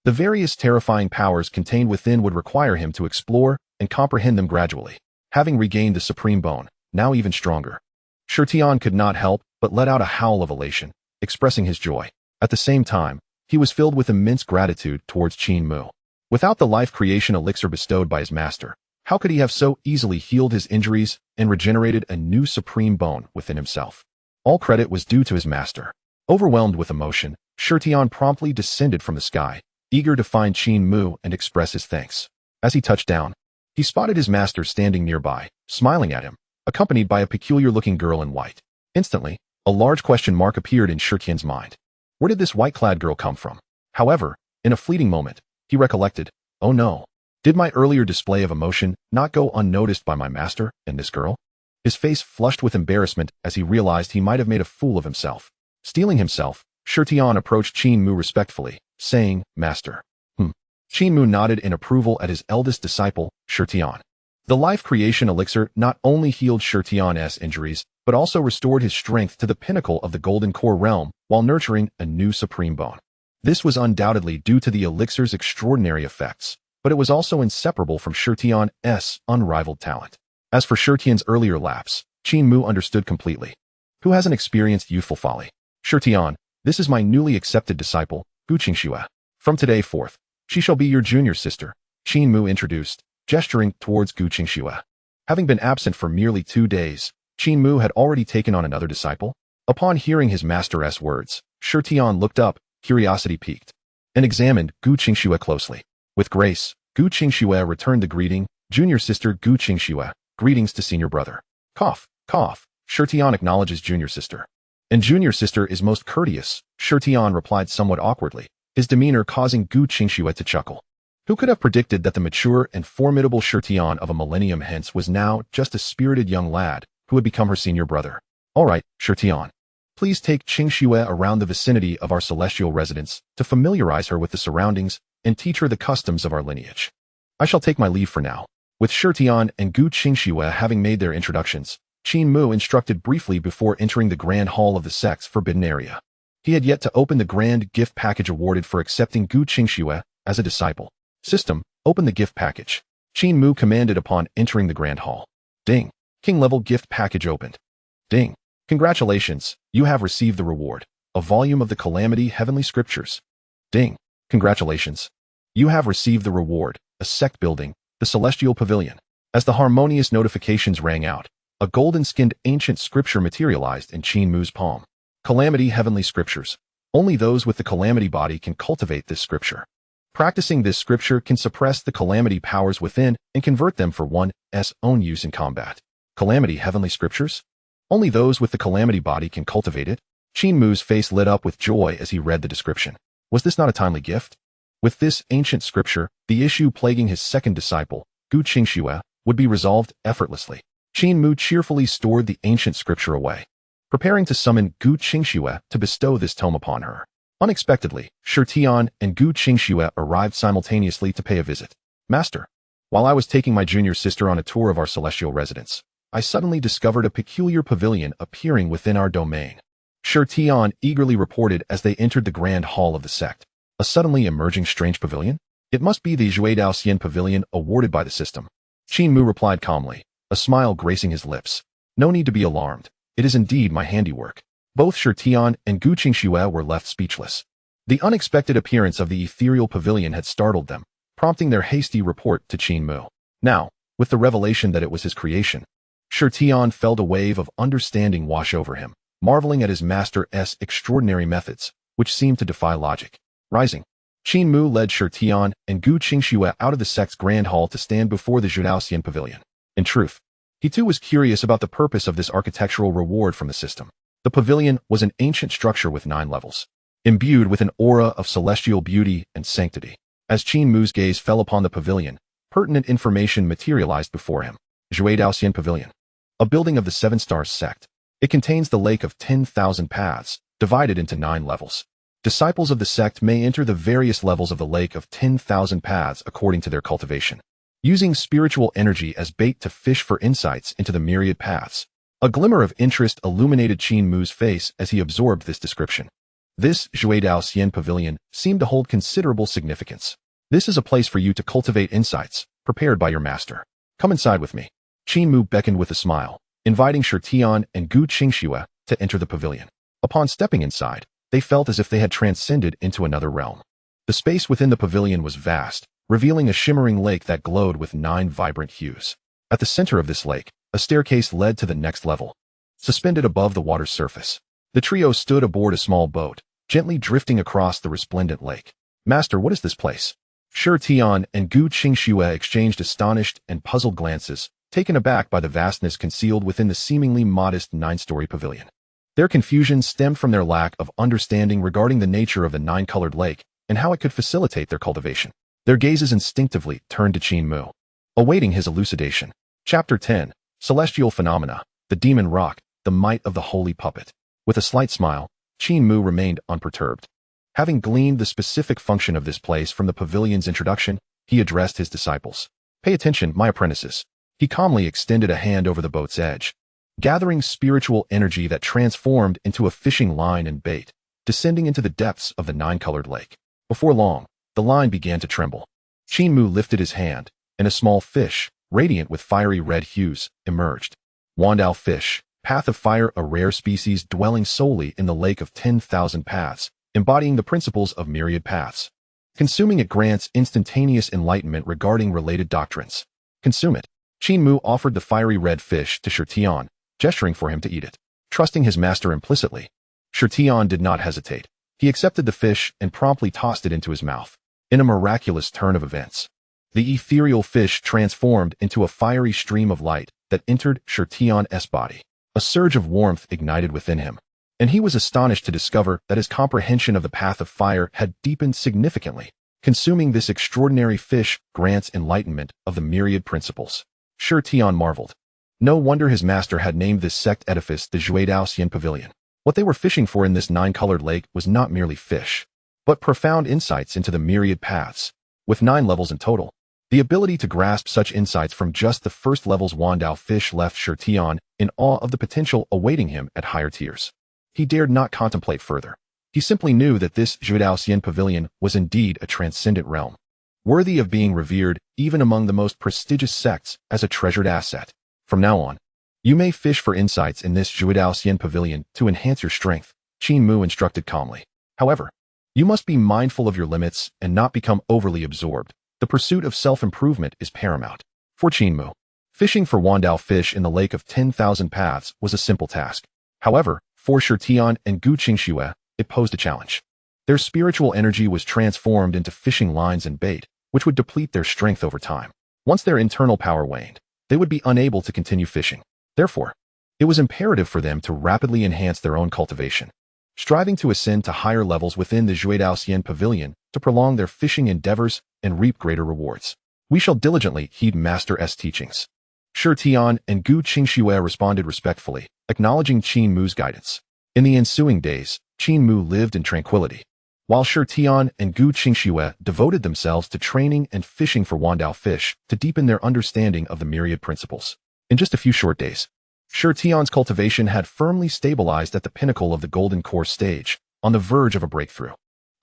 The various terrifying powers contained within would require him to explore and comprehend them gradually. Having regained the supreme bone, now even stronger, Shirtian could not help but let out a howl of elation, expressing his joy. At the same time, he was filled with immense gratitude towards Qin Mu. Without the life creation elixir bestowed by his master, how could he have so easily healed his injuries and regenerated a new supreme bone within himself? All credit was due to his master. Overwhelmed with emotion, Shirtian promptly descended from the sky, eager to find Qin Mu and express his thanks. As he touched down, he spotted his master standing nearby, smiling at him, accompanied by a peculiar-looking girl in white. Instantly, a large question mark appeared in Shirtian's mind. Where did this white-clad girl come from? However, in a fleeting moment, he recollected, oh no, did my earlier display of emotion not go unnoticed by my master and this girl? His face flushed with embarrassment as he realized he might have made a fool of himself. Steeling himself, Shirtian approached Qin Mu respectfully, saying, Master. Qin Mu nodded in approval at his eldest disciple, Shirtian. The life creation elixir not only healed Shirtian's injuries, but also restored his strength to the pinnacle of the golden core realm while nurturing a new supreme bone. This was undoubtedly due to the elixir's extraordinary effects, but it was also inseparable from Shirtian's unrivaled talent. As for Shirtian's earlier lapse, Qin Mu understood completely. Who hasn't experienced youthful folly? Shirtian, this is my newly accepted disciple, Gu Qingxue. From today forth, she shall be your junior sister, Qin Mu introduced, gesturing towards Gu Qingxue. Having been absent for merely 2 days, Qin Mu had already taken on another disciple. Upon hearing his master's words, Shirtian looked up, curiosity piqued, and examined Gu Qingxue closely. With grace, Gu Qingxue returned the greeting, junior sister Gu Qingxue, greetings to senior brother. Cough, cough, Shirtian acknowledges junior sister. And junior sister is most courteous, Shirtian replied somewhat awkwardly, his demeanor causing Gu Qingxue to chuckle. Who could have predicted that the mature and formidable Shirtian of a millennium hence was now just a spirited young lad who would become her senior brother? All right, Shirtian. Please take Qingxue around the vicinity of our celestial residence to familiarize her with the surroundings and teach her the customs of our lineage. I shall take my leave for now. With Shirtian and Gu Qingxue having made their introductions, Qin Mu instructed briefly before entering the grand hall of the sect's forbidden area. He had yet to open the grand gift package awarded for accepting Gu Qingxue as a disciple. System, open the gift package. Qin Mu commanded upon entering the grand hall. Ding. King-level gift package opened. Ding. Congratulations, you have received the reward, a volume of the Calamity Heavenly Scriptures. Ding. Congratulations. You have received the reward, a sect building, the Celestial Pavilion. As the harmonious notifications rang out, a golden-skinned ancient scripture materialized in Qin Mu's palm. Calamity Heavenly Scriptures. Only those with the Calamity body can cultivate this scripture. Practicing this scripture can suppress the Calamity powers within and convert them for one's own use in combat. Calamity Heavenly Scriptures? Only those with the Calamity body can cultivate it? Qin Mu's face lit up with joy as he read the description. Was this not a timely gift? With this ancient scripture, the issue plaguing his second disciple, gu xianxia, would be resolved effortlessly. Qin Mu cheerfully stored the ancient scripture away, preparing to summon gu xianxia to bestow this tome upon her. Unexpectedly, Shi Tian and gu xianxia arrived simultaneously to pay a visit. Master, while I was taking my junior sister on a tour of our celestial residence, I suddenly discovered a peculiar pavilion appearing within our domain. Shi Tian eagerly reported as they entered the grand hall of the sect. A suddenly emerging strange pavilion? It must be the Xian pavilion awarded by the system. Qin Mu replied calmly, a smile gracing his lips. No need to be alarmed. It is indeed my handiwork. Both Shi Tian and gu xianxia were left speechless. The unexpected appearance of the ethereal pavilion had startled them, prompting their hasty report to Qin Mu. Now, with the revelation that it was his creation, Shi Tian felt a wave of understanding wash over him, marveling at his master's extraordinary methods, which seemed to defy logic. Rising, Qin Mu led Shi Tian and gu xianxia out of the sect's grand hall to stand before the Xian pavilion. In truth, he too was curious about the purpose of this architectural reward from the system. The pavilion was an ancient structure with 9 levels, imbued with an aura of celestial beauty and sanctity. As Qin Mu's gaze fell upon the pavilion, pertinent information materialized before him. Xian Pavilion, a building of the 7 Stars sect. It contains the Lake of 10,000 Paths, divided into 9 levels. Disciples of the sect may enter the various levels of the Lake of 10,000 Paths according to their cultivation, using spiritual energy as bait to fish for insights into the myriad paths. A glimmer of interest illuminated Qin Mu's face as he absorbed this description. This Xian Pavilion seemed to hold considerable significance. This is a place for you to cultivate insights, prepared by your master. Come inside with me. Qin Mu beckoned with a smile, inviting Shi Tian and gu xianxia to enter the pavilion. Upon stepping inside, they felt as if they had transcended into another realm. The space within the pavilion was vast, revealing a shimmering lake that glowed with 9 vibrant hues. At the center of this lake, a staircase led to the next level. Suspended above the water's surface, the trio stood aboard a small boat, gently drifting across the resplendent lake. Master, what is this place? Shi Tian and gu xianxia exchanged astonished and puzzled glances, taken aback by the vastness concealed within the seemingly modest 9-story pavilion. Their confusion stemmed from their lack of understanding regarding the nature of the 9-colored lake and how it could facilitate their cultivation. Their gazes instinctively turned to Qin Mu, awaiting his elucidation. Chapter 10, Celestial Phenomena, the Demon Rock, the Might of the Holy Puppet. With a slight smile, Qin Mu remained unperturbed. Having gleaned the specific function of this place from the pavilion's introduction, he addressed his disciples. Pay attention, my apprentices. He calmly extended a hand over the boat's edge, gathering spiritual energy that transformed into a fishing line and bait, descending into the depths of the 9-colored lake. Before long, the line began to tremble. Qin Mu lifted his hand, and a small fish, radiant with fiery red hues, emerged. Wandao fish, path of fire, a rare species dwelling solely in the Lake of 10,000 Paths, embodying the principles of myriad paths. Consuming it grants instantaneous enlightenment regarding related doctrines. Consume it. Qin Mu offered the fiery red fish to Shi Tian, gesturing for him to eat it. Trusting his master implicitly, Shi Tian did not hesitate. He accepted the fish and promptly tossed it into his mouth. In a miraculous turn of events, the ethereal fish transformed into a fiery stream of light that entered Shi Tian's body. A surge of warmth ignited within him, and he was astonished to discover that his comprehension of the path of fire had deepened significantly. Consuming this extraordinary fish grants enlightenment of the myriad principles. Shi Tian marveled. No wonder his master had named this sect edifice the Xian Pavilion. What they were fishing for in this 9-colored lake was not merely fish, but profound insights into the myriad paths. With 9 levels in total, the ability to grasp such insights from just the first level's Wandao fish left Shi Tian in awe of the potential awaiting him at higher tiers. He dared not contemplate further. He simply knew that this Xian Pavilion was indeed a transcendent realm, worthy of being revered even among the most prestigious sects as a treasured asset. From now on, you may fish for insights in this Xian Pavilion to enhance your strength, Qin Mu instructed calmly. However, you must be mindful of your limits and not become overly absorbed. The pursuit of self-improvement is paramount. For Qin Mu, fishing for Wandao fish in the Lake of 10,000 Paths was a simple task. However, for Shi Tian and gu xianxia, it posed a challenge. Their spiritual energy was transformed into fishing lines and bait, which would deplete their strength over time. Once their internal power waned, they would be unable to continue fishing. Therefore, it was imperative for them to rapidly enhance their own cultivation, striving to ascend to higher levels within the Xian Pavilion to prolong their fishing endeavors and reap greater rewards. We shall diligently heed Master's teachings. Shi Tian and Gu Qingxue responded respectfully, acknowledging Qin Mu's guidance. In the ensuing days, Qin Mu lived in tranquility, while Shi Tian and Gu Qingxue devoted themselves to training and fishing for Wandao fish to deepen their understanding of the myriad principles. In just a few short days, Shi Tian's cultivation had firmly stabilized at the pinnacle of the golden core stage, on the verge of a breakthrough.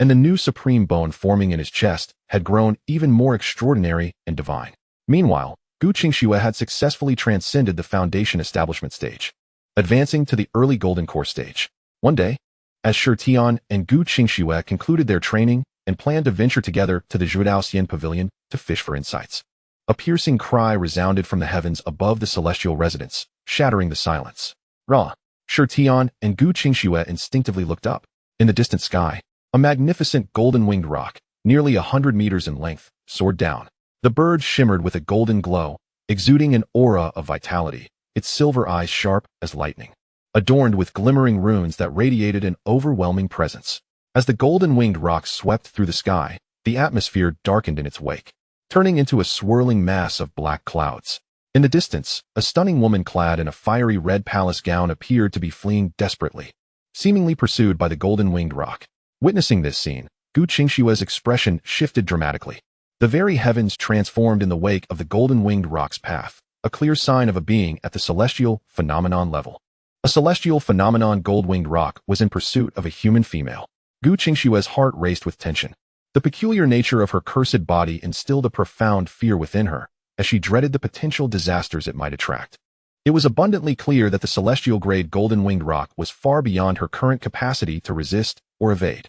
And the new supreme bone forming in his chest had grown even more extraordinary and divine. Meanwhile, Gu Qingxue had successfully transcended the foundation establishment stage, advancing to the early golden core stage. One day, as Shi Tian and Gu Qingxue concluded their training and planned to venture together to the Zhudaoxian pavilion to fish for insights, a piercing cry resounded from the heavens above the celestial residence, shattering the silence. Ra! Shi Tian and Gu Qingxue instinctively looked up. In the distant sky, a magnificent golden-winged roc, nearly 100 meters in length, soared down. The bird shimmered with a golden glow, exuding an aura of vitality, its silver eyes sharp as lightning, adorned with glimmering runes that radiated an overwhelming presence. As the golden-winged roc swept through the sky, the atmosphere darkened in its wake, turning into a swirling mass of black clouds. In the distance, a stunning woman clad in a fiery red palace gown appeared to be fleeing desperately, seemingly pursued by the golden-winged roc. Witnessing this scene, Gu Qingxue's expression shifted dramatically. The very heavens transformed in the wake of the golden-winged roc's path, a clear sign of a being at the celestial phenomenon level. A celestial phenomenon gold-winged roc was in pursuit of a human female. Gu Qingxue's heart raced with tension. The peculiar nature of her cursed body instilled a profound fear within her, as she dreaded the potential disasters it might attract. It was abundantly clear that the celestial-grade golden-winged roc was far beyond her current capacity to resist or evade.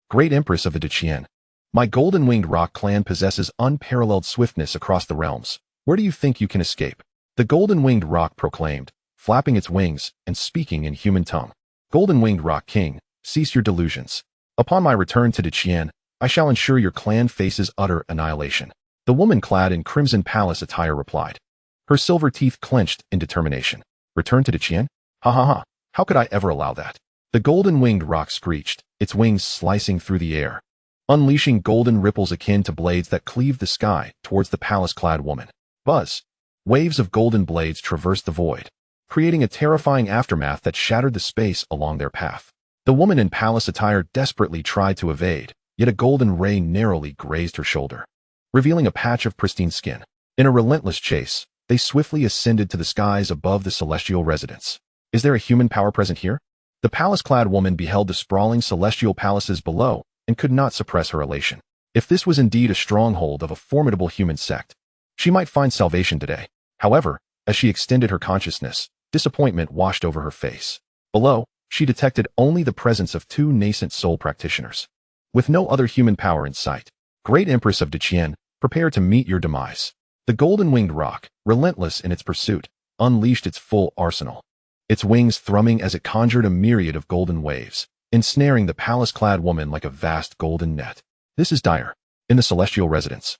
Great Empress of the Qin. My golden-winged roc clan possesses unparalleled swiftness across the realms. Where do you think you can escape? The golden-winged roc proclaimed, flapping its wings and speaking in human tongue. Golden-winged roc king, cease your delusions. Upon my return to the Qin, I shall ensure your clan faces utter annihilation. The woman clad in crimson palace attire replied, her silver teeth clenched in determination. Return to the Qin? How could I ever allow that? The golden-winged roc screeched, its wings slicing through the air, unleashing golden ripples akin to blades that cleaved the sky towards the palace-clad woman. Buzz! Waves of golden blades traversed the void, creating a terrifying aftermath that shattered the space along their path. The woman in palace attire desperately tried to evade, yet a golden ray narrowly grazed her shoulder, revealing a patch of pristine skin. In a relentless chase, they swiftly ascended to the skies above the celestial residence. Is there a human power present here? The palace-clad woman beheld the sprawling celestial palaces below and could not suppress her elation. If this was indeed a stronghold of a formidable human sect, she might find salvation today. However, as she extended her consciousness, disappointment washed over her face. Below, she detected only the presence of two nascent soul practitioners. With no other human power in sight, Great Empress of the Qin, prepare to meet your demise. The golden-winged roc, relentless in its pursuit, unleashed its full arsenal, its wings thrumming as it conjured a myriad of golden waves, ensnaring the palace-clad woman like a vast golden net. This is dire. In the celestial residence,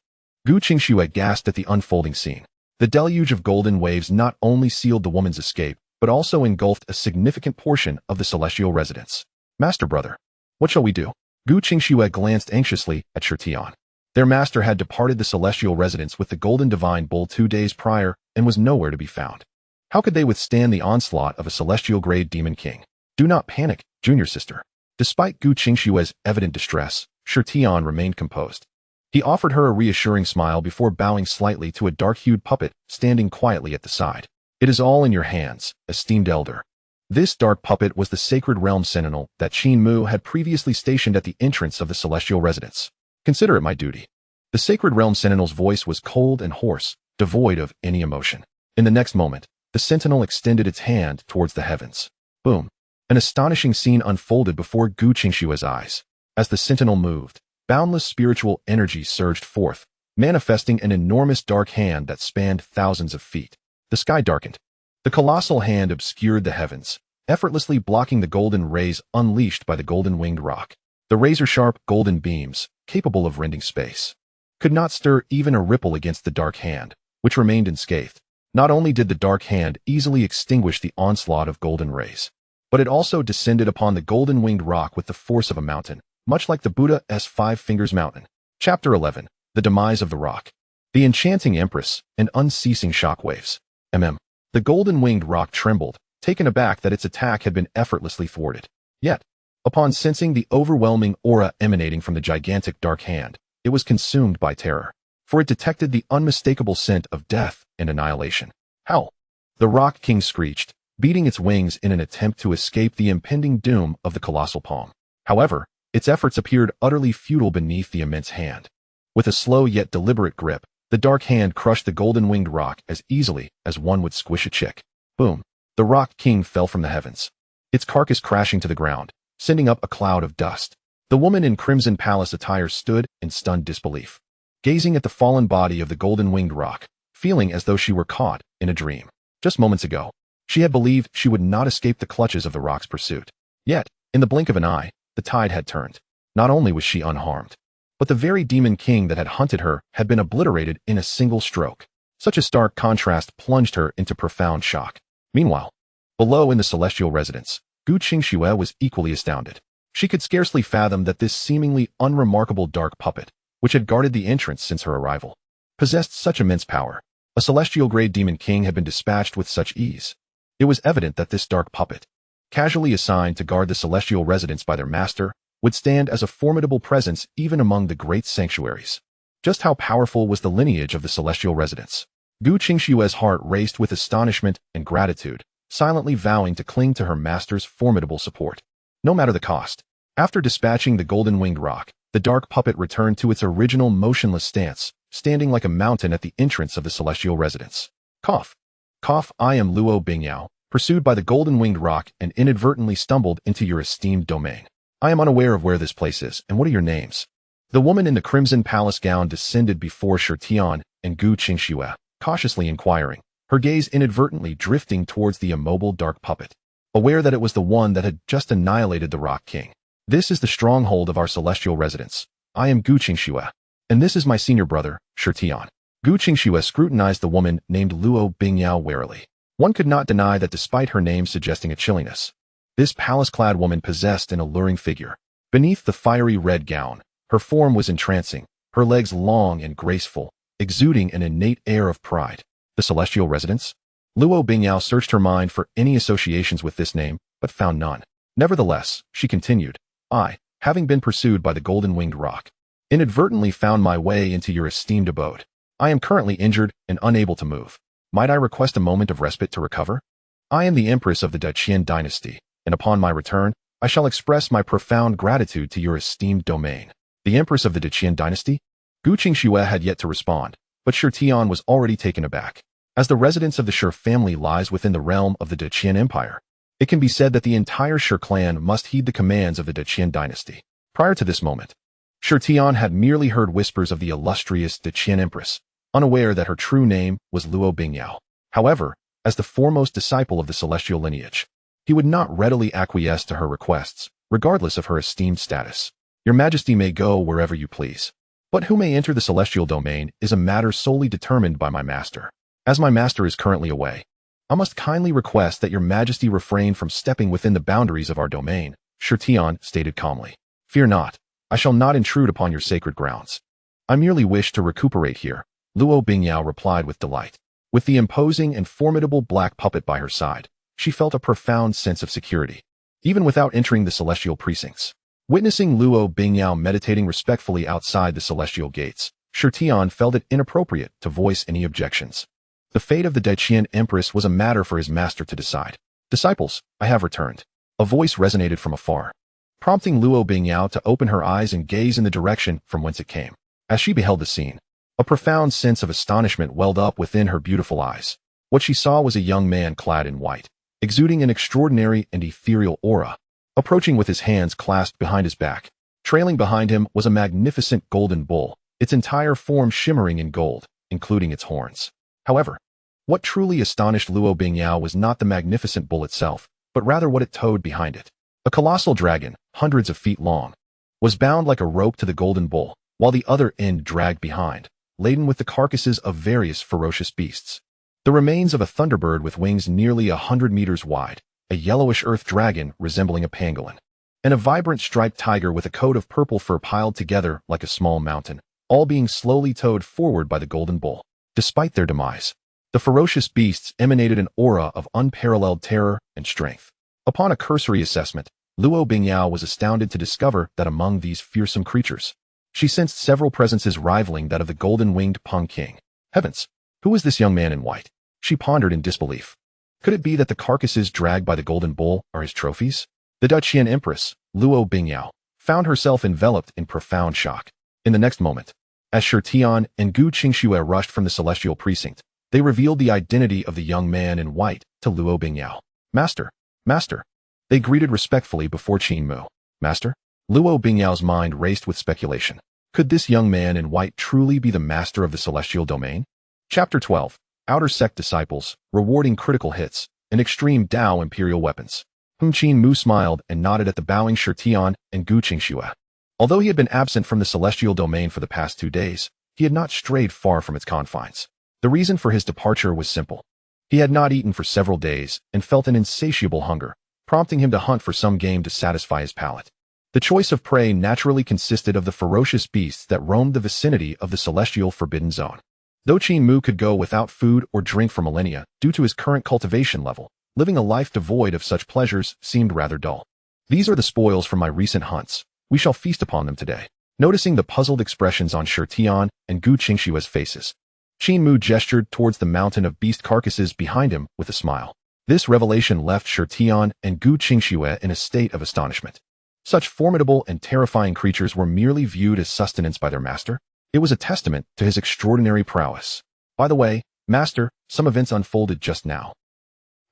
Gu Qingxue gasped at the unfolding scene. The deluge of golden waves not only sealed the woman's escape, but also engulfed a significant portion of the celestial residence. Master brother, what shall we do? Gu Qingxue glanced anxiously at Shi Tian. Their master had departed the celestial residence with the golden divine bull 2 days prior and was nowhere to be found. How could they withstand the onslaught of a celestial-grade demon king? Do not panic, junior sister. Despite Gu Qingxue's evident distress, Shi Tian remained composed. He offered her a reassuring smile before bowing slightly to a dark-hued puppet standing quietly at the side. It is all in your hands, esteemed elder. This dark puppet was the sacred realm sentinel that Qin Mu had previously stationed at the entrance of the celestial residence. Consider it my duty. The sacred realm sentinel's voice was cold and hoarse, devoid of any emotion. In the next moment, the sentinel extended its hand towards the heavens. Boom! An astonishing scene unfolded before Gu Qingxue's eyes. As the sentinel moved, boundless spiritual energy surged forth, manifesting an enormous dark hand that spanned thousands of feet. The sky darkened. The colossal hand obscured the heavens, effortlessly blocking the golden rays unleashed by the golden-winged roc. The razor-sharp golden beams, capable of rending space, could not stir even a ripple against the dark hand, which remained unscathed. Not only did the dark hand easily extinguish the onslaught of golden rays, but it also descended upon the golden-winged roc with the force of a mountain, much like the Buddha's 5 Fingers Mountain. Chapter 11. The Demise of the Roc. The enchanting Empress, and unceasing shockwaves. The golden-winged rock trembled, taken aback that its attack had been effortlessly thwarted. Yet, upon sensing the overwhelming aura emanating from the gigantic dark hand, it was consumed by terror, for it detected the unmistakable scent of death and annihilation. Howl! The Rock King screeched, beating its wings in an attempt to escape the impending doom of the colossal palm. However, its efforts appeared utterly futile beneath the immense hand. With a slow yet deliberate grip, the dark hand crushed the golden-winged rock as easily as one would squish a chick. Boom! The Rock King fell from the heavens, its carcass crashing to the ground, sending up a cloud of dust. The woman in crimson palace attire stood in stunned disbelief, gazing at the fallen body of the golden-winged rock, feeling as though she were caught in a dream. Just moments ago, she had believed she would not escape the clutches of the rock's pursuit. Yet, in the blink of an eye, the tide had turned. Not only was she unharmed, but the very demon king that had hunted her had been obliterated in a single stroke. Such a stark contrast plunged her into profound shock. Meanwhile, below in the celestial residence, Xianxiaaudiobooks was equally astounded. She could scarcely fathom that this seemingly unremarkable dark puppet, which had guarded the entrance since her arrival, possessed such immense power. A celestial-grade demon king had been dispatched with such ease. It was evident that this dark puppet, casually assigned to guard the celestial residence by their master, would stand as a formidable presence even among the great sanctuaries. Just how powerful was the lineage of the celestial residence? Xianxiaaudiobooks' heart raced with astonishment and gratitude, silently vowing to cling to her master's formidable support, no matter the cost. After dispatching the golden-winged rock, the dark puppet returned to its original motionless stance, standing like a mountain at the entrance of the celestial residence. Cough. Cough. I am Luo Bingyao, pursued by the golden-winged rock and inadvertently stumbled into your esteemed domain. I am unaware of where this place is, and what are your names? The woman in the crimson palace gown descended before Xianxiaaudiobooks and Xianxiaaudiobooks, cautiously inquiring, her gaze inadvertently drifting towards the immobile dark puppet, aware that it was the one that had just annihilated the Rock King. This is the stronghold of our celestial residence. I am Xianxiaaudiobooks, and this is my senior brother, Xianxiaaudiobooks. Xianxiaaudiobooks scrutinized the woman named Luo Bingyao warily. One could not deny that despite her name suggesting a chilliness, this palace-clad woman possessed an alluring figure. Beneath the fiery red gown, her form was entrancing, her legs long and graceful, exuding an innate air of pride. The celestial residence? Luo Bingyao searched her mind for any associations with this name, but found none. Nevertheless, she continued, I, having been pursued by the golden-winged rock, inadvertently found my way into your esteemed abode. I am currently injured and unable to move. Might I request a moment of respite to recover? I am the Empress of the Qin dynasty, and upon my return, I shall express my profound gratitude to your esteemed domain. The Empress of the Qin dynasty? Xianxiaaudiobooks had yet to respond, but Xianxiaaudiobooks was already taken aback. As the residence of the Shi family lies within the realm of the Qin Empire, it can be said that the entire Shi clan must heed the commands of the Qin dynasty. Prior to this moment, Xianxiaaudiobooks had merely heard whispers of the illustrious Qin Empress, unaware that her true name was Luo Bingyao. However, as the foremost disciple of the celestial lineage, he would not readily acquiesce to her requests, regardless of her esteemed status. Your Majesty may go wherever you please, but who may enter the celestial domain is a matter solely determined by my master. As my master is currently away, I must kindly request that your Majesty refrain from stepping within the boundaries of our domain, Xianxiaaudiobooks stated calmly. Fear not, I shall not intrude upon your sacred grounds. I merely wish to recuperate here, Luo Bingyao replied with delight. With the imposing and formidable black puppet by her side, she felt a profound sense of security, even without entering the celestial precincts. Witnessing Luo Bingyao meditating respectfully outside the celestial gates, Xianxiaaudiobooks felt it inappropriate to voice any objections. The fate of the Qin Empress was a matter for his master to decide. Disciples, I have returned. A voice resonated from afar, prompting Luo Bingyao to open her eyes and gaze in the direction from whence it came. As she beheld the scene, a profound sense of astonishment welled up within her beautiful eyes. What she saw was a young man clad in white, exuding an extraordinary and ethereal aura, approaching with his hands clasped behind his back. Trailing behind him was a magnificent golden bull, its entire form shimmering in gold, including its horns. However, what truly astonished Luo Bingyao was not the magnificent bull itself, but rather what it towed behind it. A colossal dragon, hundreds of feet long, was bound like a rope to the golden bull, while the other end dragged behind, laden with the carcasses of various ferocious beasts. The remains of a thunderbird with wings nearly 100 meters wide, a yellowish earth dragon resembling a pangolin, and a vibrant striped tiger with a coat of purple fur piled together like a small mountain, all being slowly towed forward by the golden bull. Despite their demise, the ferocious beasts emanated an aura of unparalleled terror and strength. Upon a cursory assessment, Luo Bingyao was astounded to discover that among these fearsome creatures, she sensed several presences rivaling that of the golden-winged Peng King. Heavens! Who is this young man in white? She pondered in disbelief. Could it be that the carcasses dragged by the golden bull are his trophies? The Duchian Empress, Luo Bingyao, found herself enveloped in profound shock. In the next moment, as Shi Tian and Gu Qingxue rushed from the celestial precinct, they revealed the identity of the young man in white to Luo Bingyao. Master! Master! They greeted respectfully before Qin Mu. Master? Luo Bingyao's mind raced with speculation. Could this young man in white truly be the master of the celestial domain? Chapter 12. Outer Sect Disciples, Rewarding Critical Hits, and Extreme Dao Imperial Weapons. Qin Mu smiled and nodded at the bowing Shi Tian and Gu Qingxue. Although he had been absent from the celestial domain for the past 2 days, he had not strayed far from its confines. The reason for his departure was simple. He had not eaten for several days and felt an insatiable hunger, prompting him to hunt for some game to satisfy his palate. The choice of prey naturally consisted of the ferocious beasts that roamed the vicinity of the celestial forbidden zone. Though Qin Mu could go without food or drink for millennia due to his current cultivation level, living a life devoid of such pleasures seemed rather dull. These are the spoils from my recent hunts. We shall feast upon them today. Noticing the puzzled expressions on Shi Tian and Gu Qingxue's faces, Qin Mu gestured towards the mountain of beast carcasses behind him with a smile. This revelation left Shi Tian and Gu Qingxue in a state of astonishment. Such formidable and terrifying creatures were merely viewed as sustenance by their master. It was a testament to his extraordinary prowess. By the way, Master, some events unfolded just now.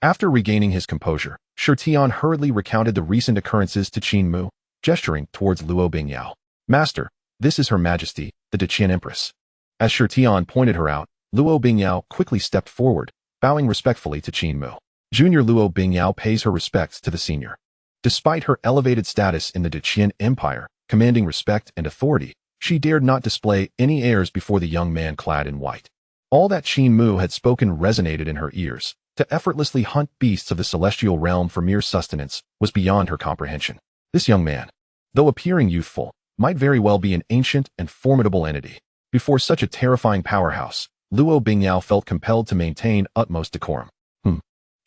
After regaining his composure, Shi Tian hurriedly recounted the recent occurrences to Qin Mu, gesturing towards Luo Bingyao. Master, this is Her Majesty, the Duchian Empress. As Shi Tian pointed her out, Luo Bingyao quickly stepped forward, bowing respectfully to Qin Mu. Junior Luo Bingyao pays her respects to the senior. Despite her elevated status in the Duchian Empire, commanding respect and authority, she dared not display any airs before the young man clad in white. All that Qin Mu had spoken resonated in her ears. To effortlessly hunt beasts of the celestial realm for mere sustenance was beyond her comprehension. This young man, though appearing youthful, might very well be an ancient and formidable entity. Before such a terrifying powerhouse, Luo Bingyao felt compelled to maintain utmost decorum.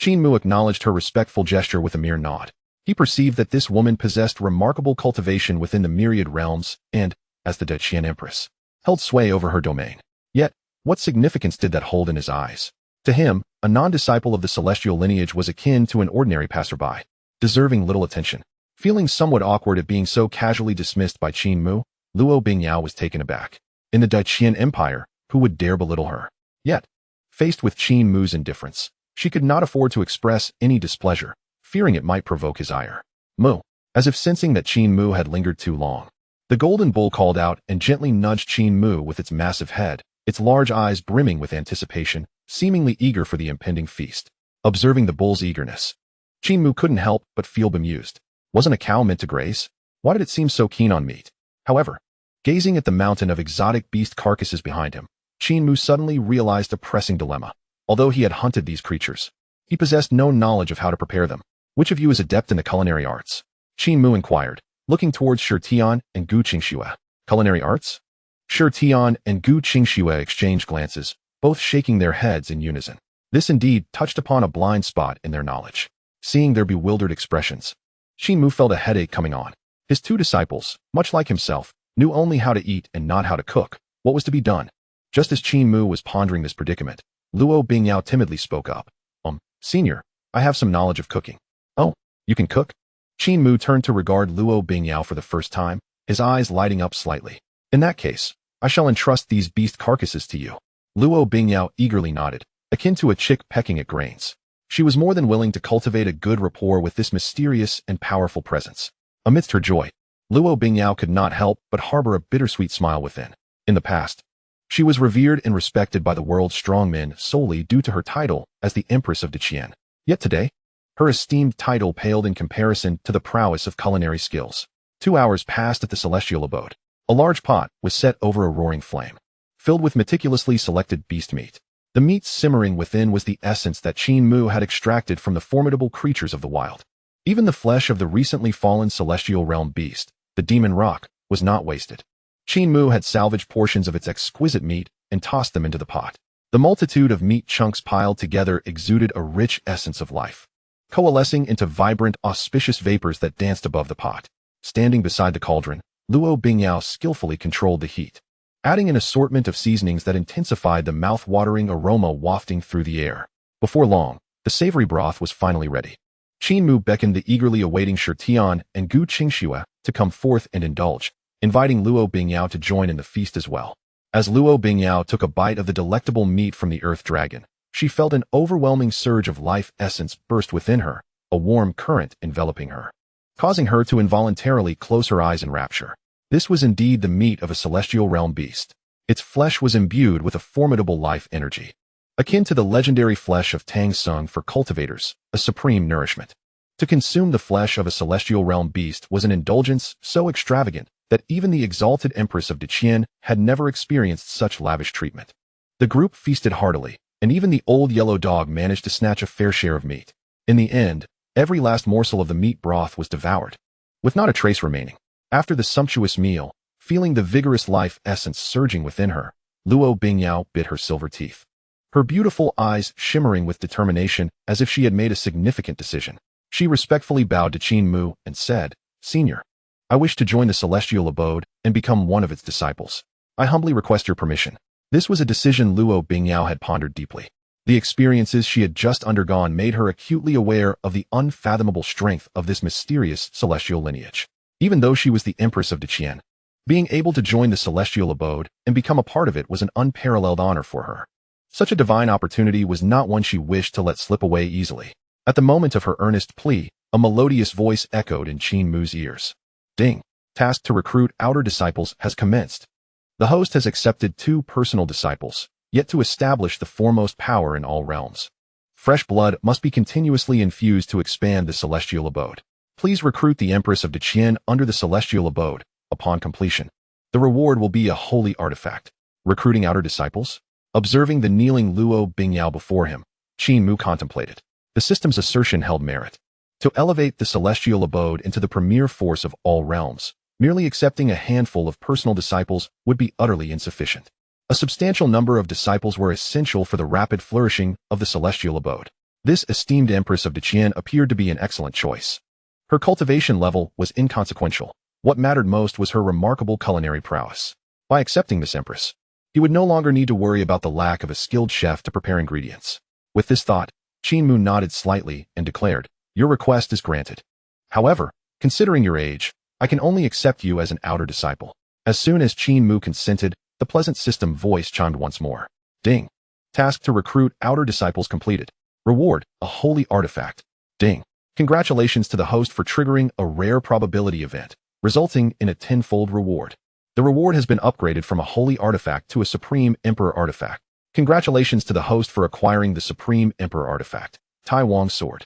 Qin Mu acknowledged her respectful gesture with a mere nod. He perceived that this woman possessed remarkable cultivation within the myriad realms and, as the Duchian Empress, held sway over her domain. Yet, what significance did that hold in his eyes? To him, a non-disciple of the celestial lineage was akin to an ordinary passerby, deserving little attention. Feeling somewhat awkward at being so casually dismissed by Qin Mu, Luo Bingyao was taken aback. In the Duchian Empire, who would dare belittle her? Yet, faced with Qin Mu's indifference, she could not afford to express any displeasure, fearing it might provoke his ire. Mu, as if sensing that Qin Mu had lingered too long, the golden bull called out and gently nudged Qin Mu with its massive head, its large eyes brimming with anticipation, seemingly eager for the impending feast. Observing the bull's eagerness, Qin Mu couldn't help but feel bemused. Wasn't a cow meant to graze? Why did it seem so keen on meat? However, gazing at the mountain of exotic beast carcasses behind him, Qin Mu suddenly realized a pressing dilemma. Although he had hunted these creatures, he possessed no knowledge of how to prepare them. Which of you is adept in the culinary arts? Qin Mu inquired, looking towards Shi Tian and Gu Qingxue. Culinary arts? Shi Tian and Gu Qingxue exchanged glances, both shaking their heads in unison. This indeed touched upon a blind spot in their knowledge. Seeing their bewildered expressions, Qin Mu felt a headache coming on. His 2 disciples, much like himself, knew only how to eat and not how to cook. What was to be done? Just as Qin Mu was pondering this predicament, Luo Bingyao timidly spoke up. Senior, I have some knowledge of cooking. Oh, you can cook? Qin Mu turned to regard Luo Bingyao for the first time, his eyes lighting up slightly. In that case, I shall entrust these beast carcasses to you. Luo Bingyao eagerly nodded, akin to a chick pecking at grains. She was more than willing to cultivate a good rapport with this mysterious and powerful presence. Amidst her joy, Luo Bingyao could not help but harbor a bittersweet smile within. In the past, she was revered and respected by the world's strongmen solely due to her title as the Empress of Duchian. Yet today, her esteemed title paled in comparison to the prowess of culinary skills. 2 hours passed at the celestial abode. A large pot was set over a roaring flame, filled with meticulously selected beast meat. The meat simmering within was the essence that Qin Mu had extracted from the formidable creatures of the wild. Even the flesh of the recently fallen celestial realm beast, the demon roc, was not wasted. Qin Mu had salvaged portions of its exquisite meat and tossed them into the pot. The multitude of meat chunks piled together exuded a rich essence of life, coalescing into vibrant, auspicious vapors that danced above the pot. Standing beside the cauldron, Luo Bingyao skillfully controlled the heat, adding an assortment of seasonings that intensified the mouth-watering aroma wafting through the air. Before long, the savory broth was finally ready. Qin Mu beckoned the eagerly awaiting Shitian and Gu Qingxua to come forth and indulge, inviting Luo Bingyao to join in the feast as well. As Luo Bingyao took a bite of the delectable meat from the earth dragon, she felt an overwhelming surge of life essence burst within her, a warm current enveloping her, causing her to involuntarily close her eyes in rapture. This was indeed the meat of a celestial realm beast. Its flesh was imbued with a formidable life energy, akin to the legendary flesh of Tang Sung for cultivators, a supreme nourishment. To consume the flesh of a celestial realm beast was an indulgence so extravagant that even the exalted Empress of Deqian had never experienced such lavish treatment. The group feasted heartily, and even the old yellow dog managed to snatch a fair share of meat. In the end, every last morsel of the meat broth was devoured, with not a trace remaining. After the sumptuous meal, feeling the vigorous life essence surging within her, Luo Bingyao bit her silver teeth, her beautiful eyes shimmering with determination as if she had made a significant decision. She respectfully bowed to Qin Mu and said, "Senior, I wish to join the celestial abode and become one of its disciples. I humbly request your permission." This was a decision Luo Bingyao had pondered deeply. The experiences she had just undergone made her acutely aware of the unfathomable strength of this mysterious celestial lineage. Even though she was the Empress of Deqian, being able to join the celestial abode and become a part of it was an unparalleled honor for her. Such a divine opportunity was not one she wished to let slip away easily. At the moment of her earnest plea, a melodious voice echoed in Qin Mu's ears. "Ding! Task to recruit outer disciples has commenced. The host has accepted 2 personal disciples, yet to establish the foremost power in all realms. Fresh blood must be continuously infused to expand the celestial abode. Please recruit the Empress of Deqian under the celestial abode. Upon completion, the reward will be a holy artifact." Recruiting outer disciples? Observing the kneeling Luo Bingyao before him, Qin Mu contemplated. The system's assertion held merit. To elevate the celestial abode into the premier force of all realms, merely accepting a handful of personal disciples would be utterly insufficient. A substantial number of disciples were essential for the rapid flourishing of the celestial abode. This esteemed Empress of Deqian appeared to be an excellent choice. Her cultivation level was inconsequential. What mattered most was her remarkable culinary prowess. By accepting this Empress, he would no longer need to worry about the lack of a skilled chef to prepare ingredients. With this thought, Qin Mu nodded slightly and declared, "Your request is granted. However, considering your age, I can only accept you as an outer disciple." As soon as Qin Mu consented, the pleasant system voice chimed once more. "Ding! Task to recruit outer disciples completed. Reward, a holy artifact. Ding! Congratulations to the host for triggering a rare probability event, resulting in a 10-fold reward. The reward has been upgraded from a holy artifact to a supreme emperor artifact. Congratulations to the host for acquiring the supreme emperor artifact, Tai Wang's sword.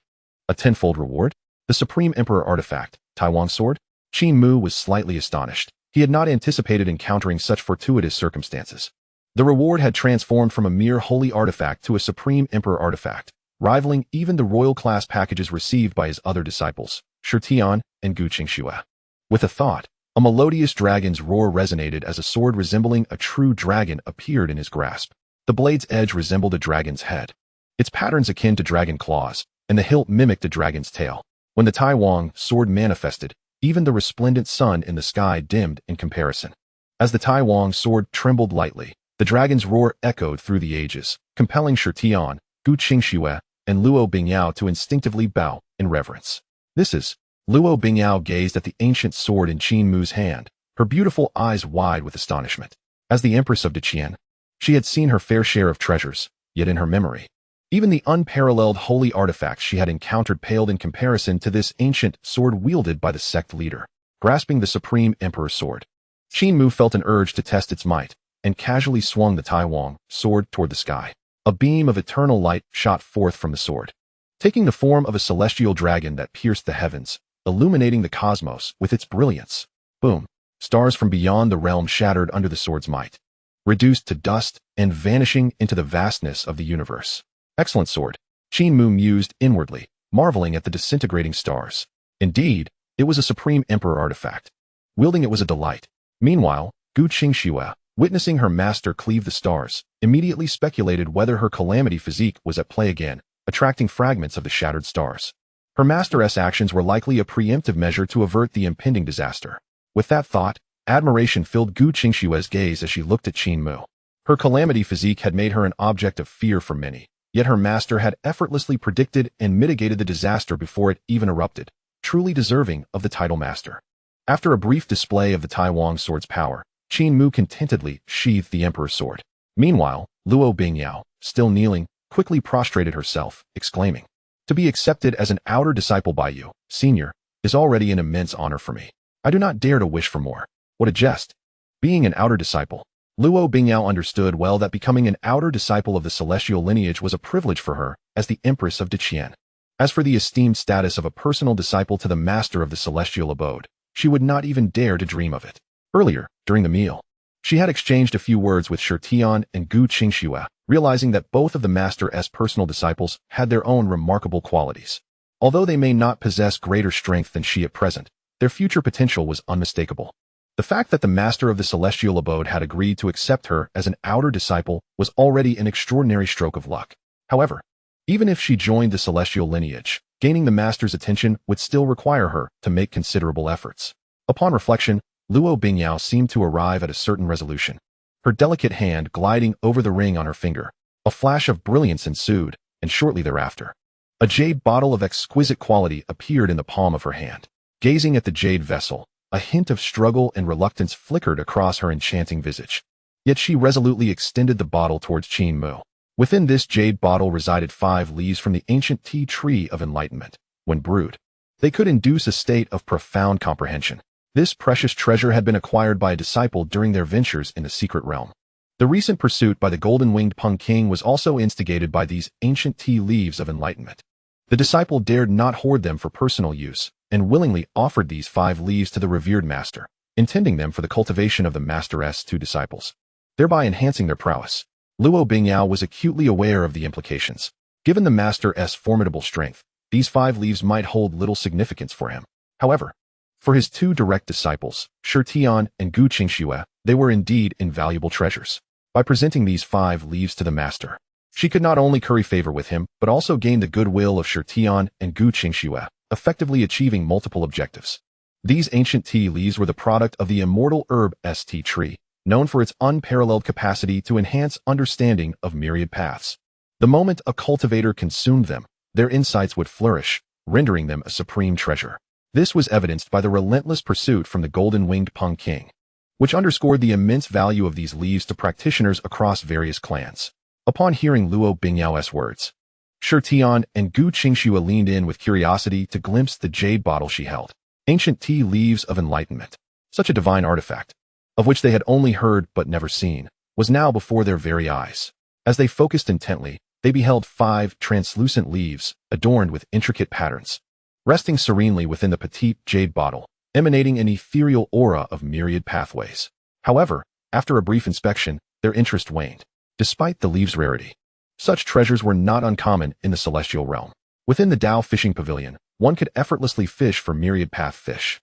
A 10-fold reward? The supreme emperor artifact, Tai Wang's sword?" Qin Mu was slightly astonished. He had not anticipated encountering such fortuitous circumstances. The reward had transformed from a mere holy artifact to a supreme emperor artifact, rivaling even the royal class packages received by his other disciples, Shitian and Gu Qingxua. With a thought, a melodious dragon's roar resonated as a sword resembling a true dragon appeared in his grasp. The blade's edge resembled a dragon's head, its patterns akin to dragon claws, and the hilt mimicked a dragon's tail. When the Tai Wang sword manifested, even the resplendent sun in the sky dimmed in comparison. As the Tai Wang sword trembled lightly, the dragon's roar echoed through the ages, compelling Shitian, Gu Qingxua, and Luo Bingyao to instinctively bow in reverence. "This is..." Luo Bingyao gazed at the ancient sword in Qin Mu's hand, her beautiful eyes wide with astonishment. As the Empress of Deqian, she had seen her fair share of treasures, yet in her memory, even the unparalleled holy artifacts she had encountered paled in comparison to this ancient sword wielded by the sect leader. Grasping the supreme emperor's sword, Qin Mu felt an urge to test its might, and casually swung the Tai Wang sword toward the sky. A beam of eternal light shot forth from the sword, taking the form of a celestial dragon that pierced the heavens, illuminating the cosmos with its brilliance. Boom! Stars from beyond the realm shattered under the sword's might, reduced to dust and vanishing into the vastness of the universe. "Excellent sword," Qin Mu mused inwardly, marveling at the disintegrating stars. Indeed, it was a supreme emperor artifact. Wielding it was a delight. Meanwhile, Gu Qingxue, witnessing her master cleave the stars, immediately speculated whether her calamity physique was at play again, attracting fragments of the shattered stars. Her master's actions were likely a preemptive measure to avert the impending disaster. With that thought, admiration filled Gu Qingxue's gaze as she looked at Qin Mu. Her calamity physique had made her an object of fear for many, yet her master had effortlessly predicted and mitigated the disaster before it even erupted, truly deserving of the title master. After a brief display of the Taiwan sword's power, Qin Mu contentedly sheathed the Emperor's sword. Meanwhile, Luo Bingyao, still kneeling, quickly prostrated herself, exclaiming, "To be accepted as an outer disciple by you, senior, is already an immense honor for me. I do not dare to wish for more." What a jest! Being an outer disciple, Luo Bingyao understood well that becoming an outer disciple of the celestial lineage was a privilege for her as the Empress of Deqian. As for the esteemed status of a personal disciple to the master of the celestial abode, she would not even dare to dream of it. Earlier, during the meal, she had exchanged a few words with Shitian and Gu Qingxue, realizing that both of the master's personal disciples had their own remarkable qualities. Although they may not possess greater strength than she at present, their future potential was unmistakable. The fact that the master of the celestial abode had agreed to accept her as an outer disciple was already an extraordinary stroke of luck. However, even if she joined the celestial lineage, gaining the master's attention would still require her to make considerable efforts. Upon reflection, Luo Bingyao seemed to arrive at a certain resolution. Her delicate hand gliding over the ring on her finger, a flash of brilliance ensued, and shortly thereafter, a jade bottle of exquisite quality appeared in the palm of her hand. Gazing at the jade vessel, a hint of struggle and reluctance flickered across her enchanting visage. Yet she resolutely extended the bottle towards Qin Mu. Within this jade bottle resided 5 leaves from the ancient tea tree of enlightenment. When brewed, they could induce a state of profound comprehension. This precious treasure had been acquired by a disciple during their ventures in the secret realm. The recent pursuit by the golden-winged Peng King was also instigated by these ancient tea leaves of enlightenment. The disciple dared not hoard them for personal use, and willingly offered these 5 leaves to the revered master, intending them for the cultivation of the master's 2 disciples, thereby enhancing their prowess. Luo Bingyao was acutely aware of the implications. Given the master's formidable strength, these 5 leaves might hold little significance for him. However, for his 2 direct disciples, Shitian and Gu Qingxue, they were indeed invaluable treasures. By presenting these 5 leaves to the master, she could not only curry favor with him, but also gain the goodwill of Shitian and Gu Qingxue, effectively achieving multiple objectives. These ancient tea leaves were the product of the immortal herb tea tree, known for its unparalleled capacity to enhance understanding of myriad paths. The moment a cultivator consumed them, their insights would flourish, rendering them a supreme treasure. This was evidenced by the relentless pursuit from the golden-winged Peng King, which underscored the immense value of these leaves to practitioners across various clans. Upon hearing Luo Bingyao's words, Shitian and Gu Qingxue leaned in with curiosity to glimpse the jade bottle she held. Ancient tea leaves of enlightenment, such a divine artifact, of which they had only heard but never seen, was now before their very eyes. As they focused intently, they beheld 5 translucent leaves, adorned with intricate patterns, resting serenely within the petite jade bottle, emanating an ethereal aura of myriad pathways. However, after a brief inspection, their interest waned. Despite the leaves' rarity, such treasures were not uncommon in the celestial realm. Within the Dao fishing pavilion, one could effortlessly fish for myriad path fish,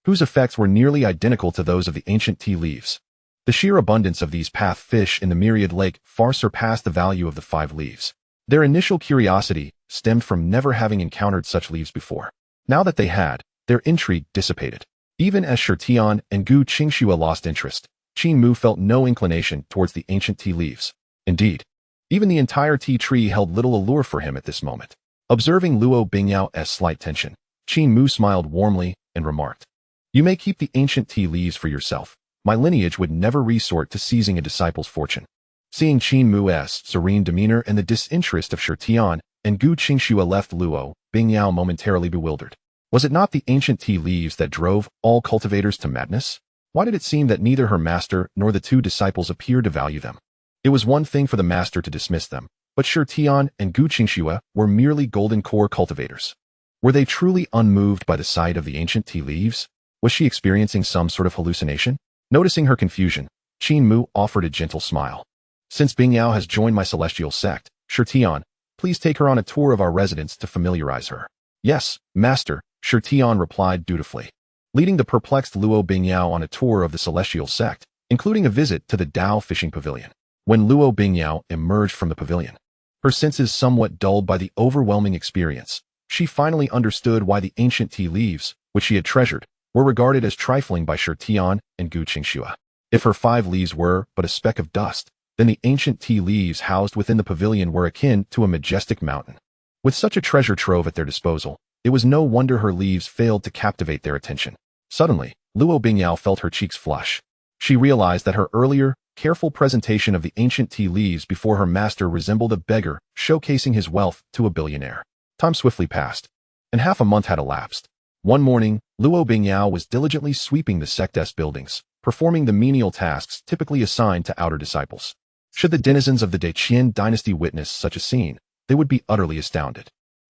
whose effects were nearly identical to those of the ancient tea leaves. The sheer abundance of these path fish in the myriad lake far surpassed the value of the 5 leaves. Their initial curiosity stemmed from never having encountered such leaves before. Now that they had, their intrigue dissipated. Even as Shitian and Gu Qingxue lost interest, Qin Mu felt no inclination towards the ancient tea leaves. Indeed, even the entire tea tree held little allure for him at this moment. Observing Luo Bingyao's slight tension, Qin Mu smiled warmly and remarked, "You may keep the ancient tea leaves for yourself. My lineage would never resort to seizing a disciple's fortune." Seeing Qin Mu's serene demeanor and the disinterest of Shitian and Gu Qingxue left Luo Bingyao momentarily bewildered. Was it not the ancient tea leaves that drove all cultivators to madness? Why did it seem that neither her master nor the 2 disciples appeared to value them? It was one thing for the master to dismiss them, but Shitian and Gu Qingxue were merely golden core cultivators. Were they truly unmoved by the sight of the ancient tea leaves? Was she experiencing some sort of hallucination? Noticing her confusion, Qin Mu offered a gentle smile. "Since Bingyao has joined my celestial sect, Shitian, please take her on a tour of our residence to familiarize her." "Yes, master," Shitian replied dutifully. Leading the perplexed Luo Bingyao on a tour of the celestial sect, including a visit to the Dao fishing pavilion. When Luo Bingyao emerged from the pavilion, her senses somewhat dulled by the overwhelming experience, she finally understood why the ancient tea leaves, which she had treasured, were regarded as trifling by Shi Tian and Gu Qingxua. If her 5 leaves were but a speck of dust, then the ancient tea leaves housed within the pavilion were akin to a majestic mountain. With such a treasure trove at their disposal, it was no wonder her leaves failed to captivate their attention. Suddenly, Luo Bingyao felt her cheeks flush. She realized that her earlier, careful presentation of the ancient tea leaves before her master resembled a beggar showcasing his wealth to a billionaire. Time swiftly passed, and half a month had elapsed. One morning, Luo Bingyao was diligently sweeping the sect's buildings, performing the menial tasks typically assigned to outer disciples. Should the denizens of the Qin dynasty witness such a scene, they would be utterly astounded.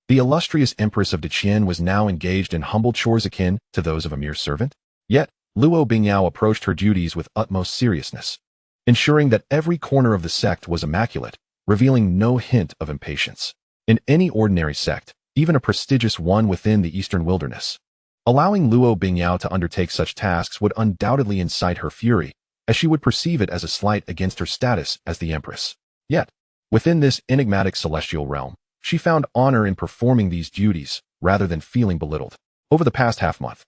The illustrious Empress of Qin was now engaged in humble chores akin to those of a mere servant. Yet, Luo Bingyao approached her duties with utmost seriousness, ensuring that every corner of the sect was immaculate, revealing no hint of impatience. In any ordinary sect, even a prestigious one within the eastern wilderness, allowing Luo Bingyao to undertake such tasks would undoubtedly incite her fury, as she would perceive it as a slight against her status as the Empress. Yet, within this enigmatic celestial realm, she found honor in performing these duties, rather than feeling belittled. Over the past half-month,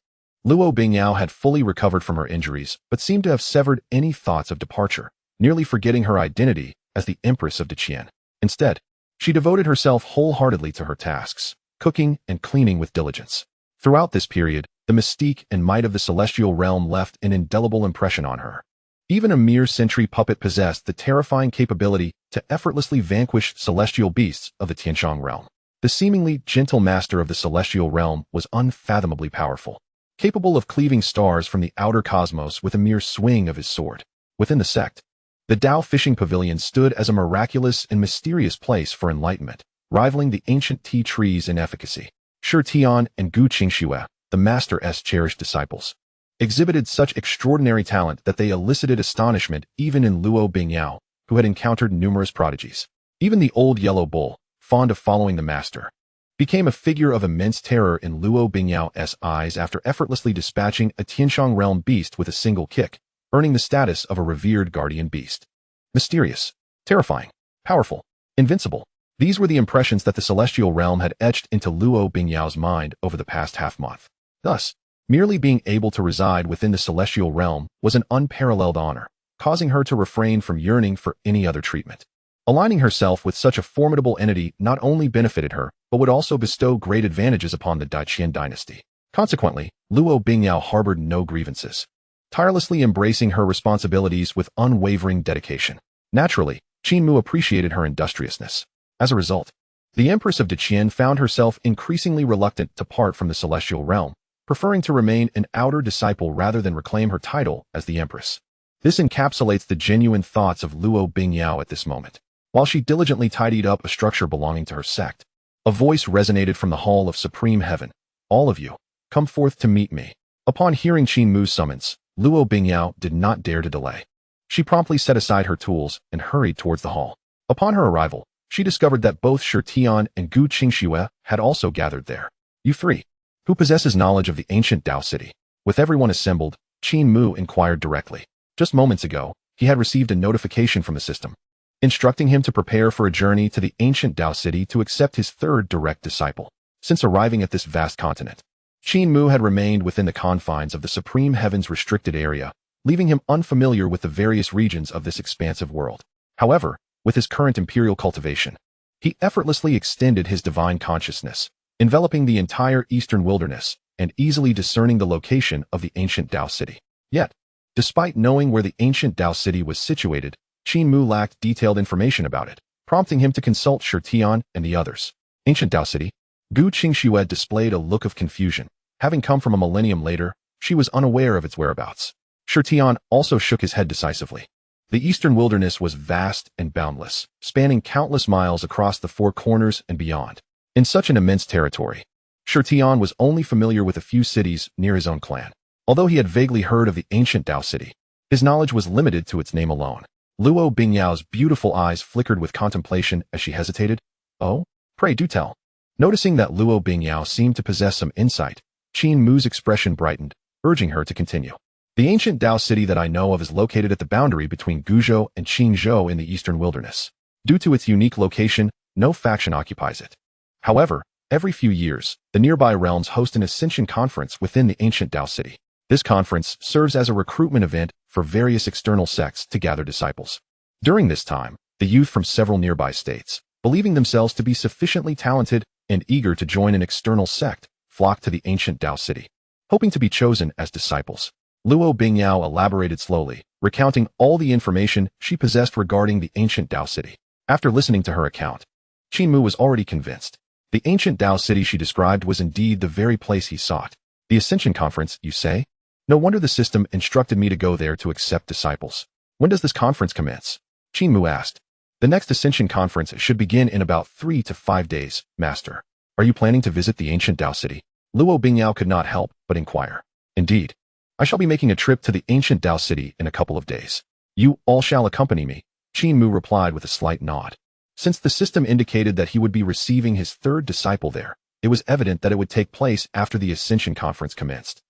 Luo Bingyao had fully recovered from her injuries, but seemed to have severed any thoughts of departure, nearly forgetting her identity as the Empress of Qin. Instead, she devoted herself wholeheartedly to her tasks, cooking and cleaning with diligence. Throughout this period, the mystique and might of the celestial realm left an indelible impression on her. Even a mere sentry puppet possessed the terrifying capability to effortlessly vanquish celestial beasts of the Tianshang realm. The seemingly gentle master of the celestial realm was unfathomably powerful, capable of cleaving stars from the outer cosmos with a mere swing of his sword. Within the sect, the Dao fishing pavilion stood as a miraculous and mysterious place for enlightenment, rivaling the ancient tea trees in efficacy. Shi Tian and Gu Qingxua, the master's cherished disciples, exhibited such extraordinary talent that they elicited astonishment even in Luo Bingyao, who had encountered numerous prodigies. Even the old yellow bull, fond of following the master, became a figure of immense terror in Luo Bingyao's eyes after effortlessly dispatching a Tianshang realm beast with a single kick, earning the status of a revered guardian beast. Mysterious, terrifying, powerful, invincible. These were the impressions that the celestial realm had etched into Luo Bingyao's mind over the past half-month. Thus, merely being able to reside within the celestial realm was an unparalleled honor, causing her to refrain from yearning for any other treatment. Aligning herself with such a formidable entity not only benefited her, but would also bestow great advantages upon the Qin dynasty. Consequently, Luo Bingyao harbored no grievances, tirelessly embracing her responsibilities with unwavering dedication. Naturally, Qin Mu appreciated her industriousness. As a result, the Empress of Qin found herself increasingly reluctant to part from the celestial realm, preferring to remain an outer disciple rather than reclaim her title as the Empress. This encapsulates the genuine thoughts of Luo Bingyao at this moment. While she diligently tidied up a structure belonging to her sect, a voice resonated from the hall of supreme heaven. "All of you, come forth to meet me." Upon hearing Qin Mu's summons, Luo Bingyao did not dare to delay. She promptly set aside her tools and hurried towards the hall. Upon her arrival, she discovered that both Shi Tian and Gu Qingxua had also gathered there. "You three, who possesses knowledge of the ancient Dao city?" With everyone assembled, Qin Mu inquired directly. Just moments ago, he had received a notification from the system, instructing him to prepare for a journey to the ancient Dao city to accept his third direct disciple. Since arriving at this vast continent, Qin Mu had remained within the confines of the Supreme Heaven's restricted area, leaving him unfamiliar with the various regions of this expansive world. However, with his current imperial cultivation, he effortlessly extended his divine consciousness, enveloping the entire eastern wilderness and easily discerning the location of the ancient Dao city. Yet, despite knowing where the ancient Dao city was situated, Qin Mu lacked detailed information about it, prompting him to consult Shi Tian and the others. Ancient Dao city? Gu Qingxua displayed a look of confusion. Having come from a millennium later, she was unaware of its whereabouts. Shi Tian also shook his head decisively. The eastern wilderness was vast and boundless, spanning countless miles across the four corners and beyond. In such an immense territory, Shi Tian was only familiar with a few cities near his own clan. Although he had vaguely heard of the ancient Dao city, his knowledge was limited to its name alone. Luo Bingyao's beautiful eyes flickered with contemplation as she hesitated. "Oh, pray do tell." Noticing that Luo Bingyao seemed to possess some insight, Qin Mu's expression brightened, urging her to continue. The ancient Dao city that I know of is located at the boundary between Guzhou and Qinzhou in the eastern wilderness. Due to its unique location, no faction occupies it. However, every few years, the nearby realms host an ascension conference within the ancient Dao city. This conference serves as a recruitment event for various external sects to gather disciples. During this time, the youth from several nearby states, believing themselves to be sufficiently talented and eager to join an external sect, flock to the ancient Dao city, hoping to be chosen as disciples. Luo Bingyao elaborated slowly, recounting all the information she possessed regarding the ancient Dao city. After listening to her account, Qin Mu was already convinced. The ancient Dao city she described was indeed the very place he sought. The Ascension Conference, you say? No wonder the system instructed me to go there to accept disciples. When does this conference commence? Qin Mu asked. The next Ascension Conference should begin in about 3 to 5 days, Master. Are you planning to visit the ancient Dao city? Luo Bingyao could not help but inquire. Indeed. I shall be making a trip to the ancient Dao city in a couple of days. You all shall accompany me, Qin Mu replied with a slight nod. Since the system indicated that he would be receiving his third disciple there, it was evident that it would take place after the Ascension Conference commenced.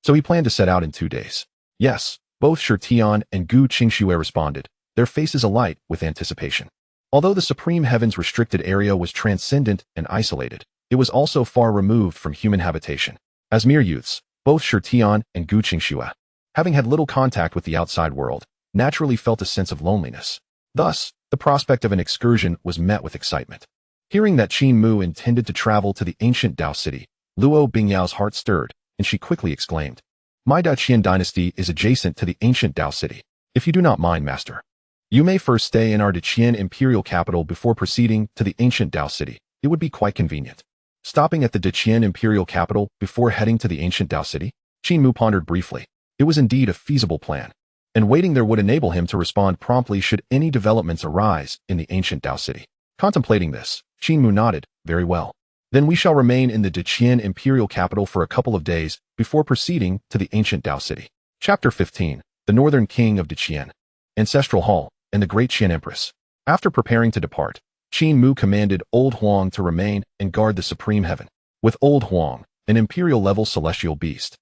So he planned to set out in 2 days. Yes, both Shi Tian and Gu Qingxue responded, their faces alight with anticipation. Although the Supreme Heaven's restricted area was transcendent and isolated, it was also far removed from human habitation. As mere youths, both Shi Tian and Gu Qingxue, having had little contact with the outside world, naturally felt a sense of loneliness. Thus, the prospect of an excursion was met with excitement. Hearing that Qin Mu intended to travel to the ancient Dao city, Luo Bingyao's heart stirred, and she quickly exclaimed, My Daqian dynasty is adjacent to the ancient Dao city. If you do not mind, Master, you may first stay in our Daqian imperial capital before proceeding to the ancient Dao city. It would be quite convenient. Stopping at the Daqian imperial capital before heading to the ancient Dao city, Qin Mu pondered briefly. It was indeed a feasible plan, and waiting there would enable him to respond promptly should any developments arise in the ancient Dao city. Contemplating this, Qin Mu nodded, very well. Then we shall remain in the Daqian imperial capital for a couple of days before proceeding to the ancient Dao city. Chapter 15. The Northern King of Daqian, Ancestral Hall, and the Great Qian Empress. After preparing to depart, Qin Mu commanded Old Huang to remain and guard the Supreme Heaven, with Old Huang, an imperial-level celestial beast.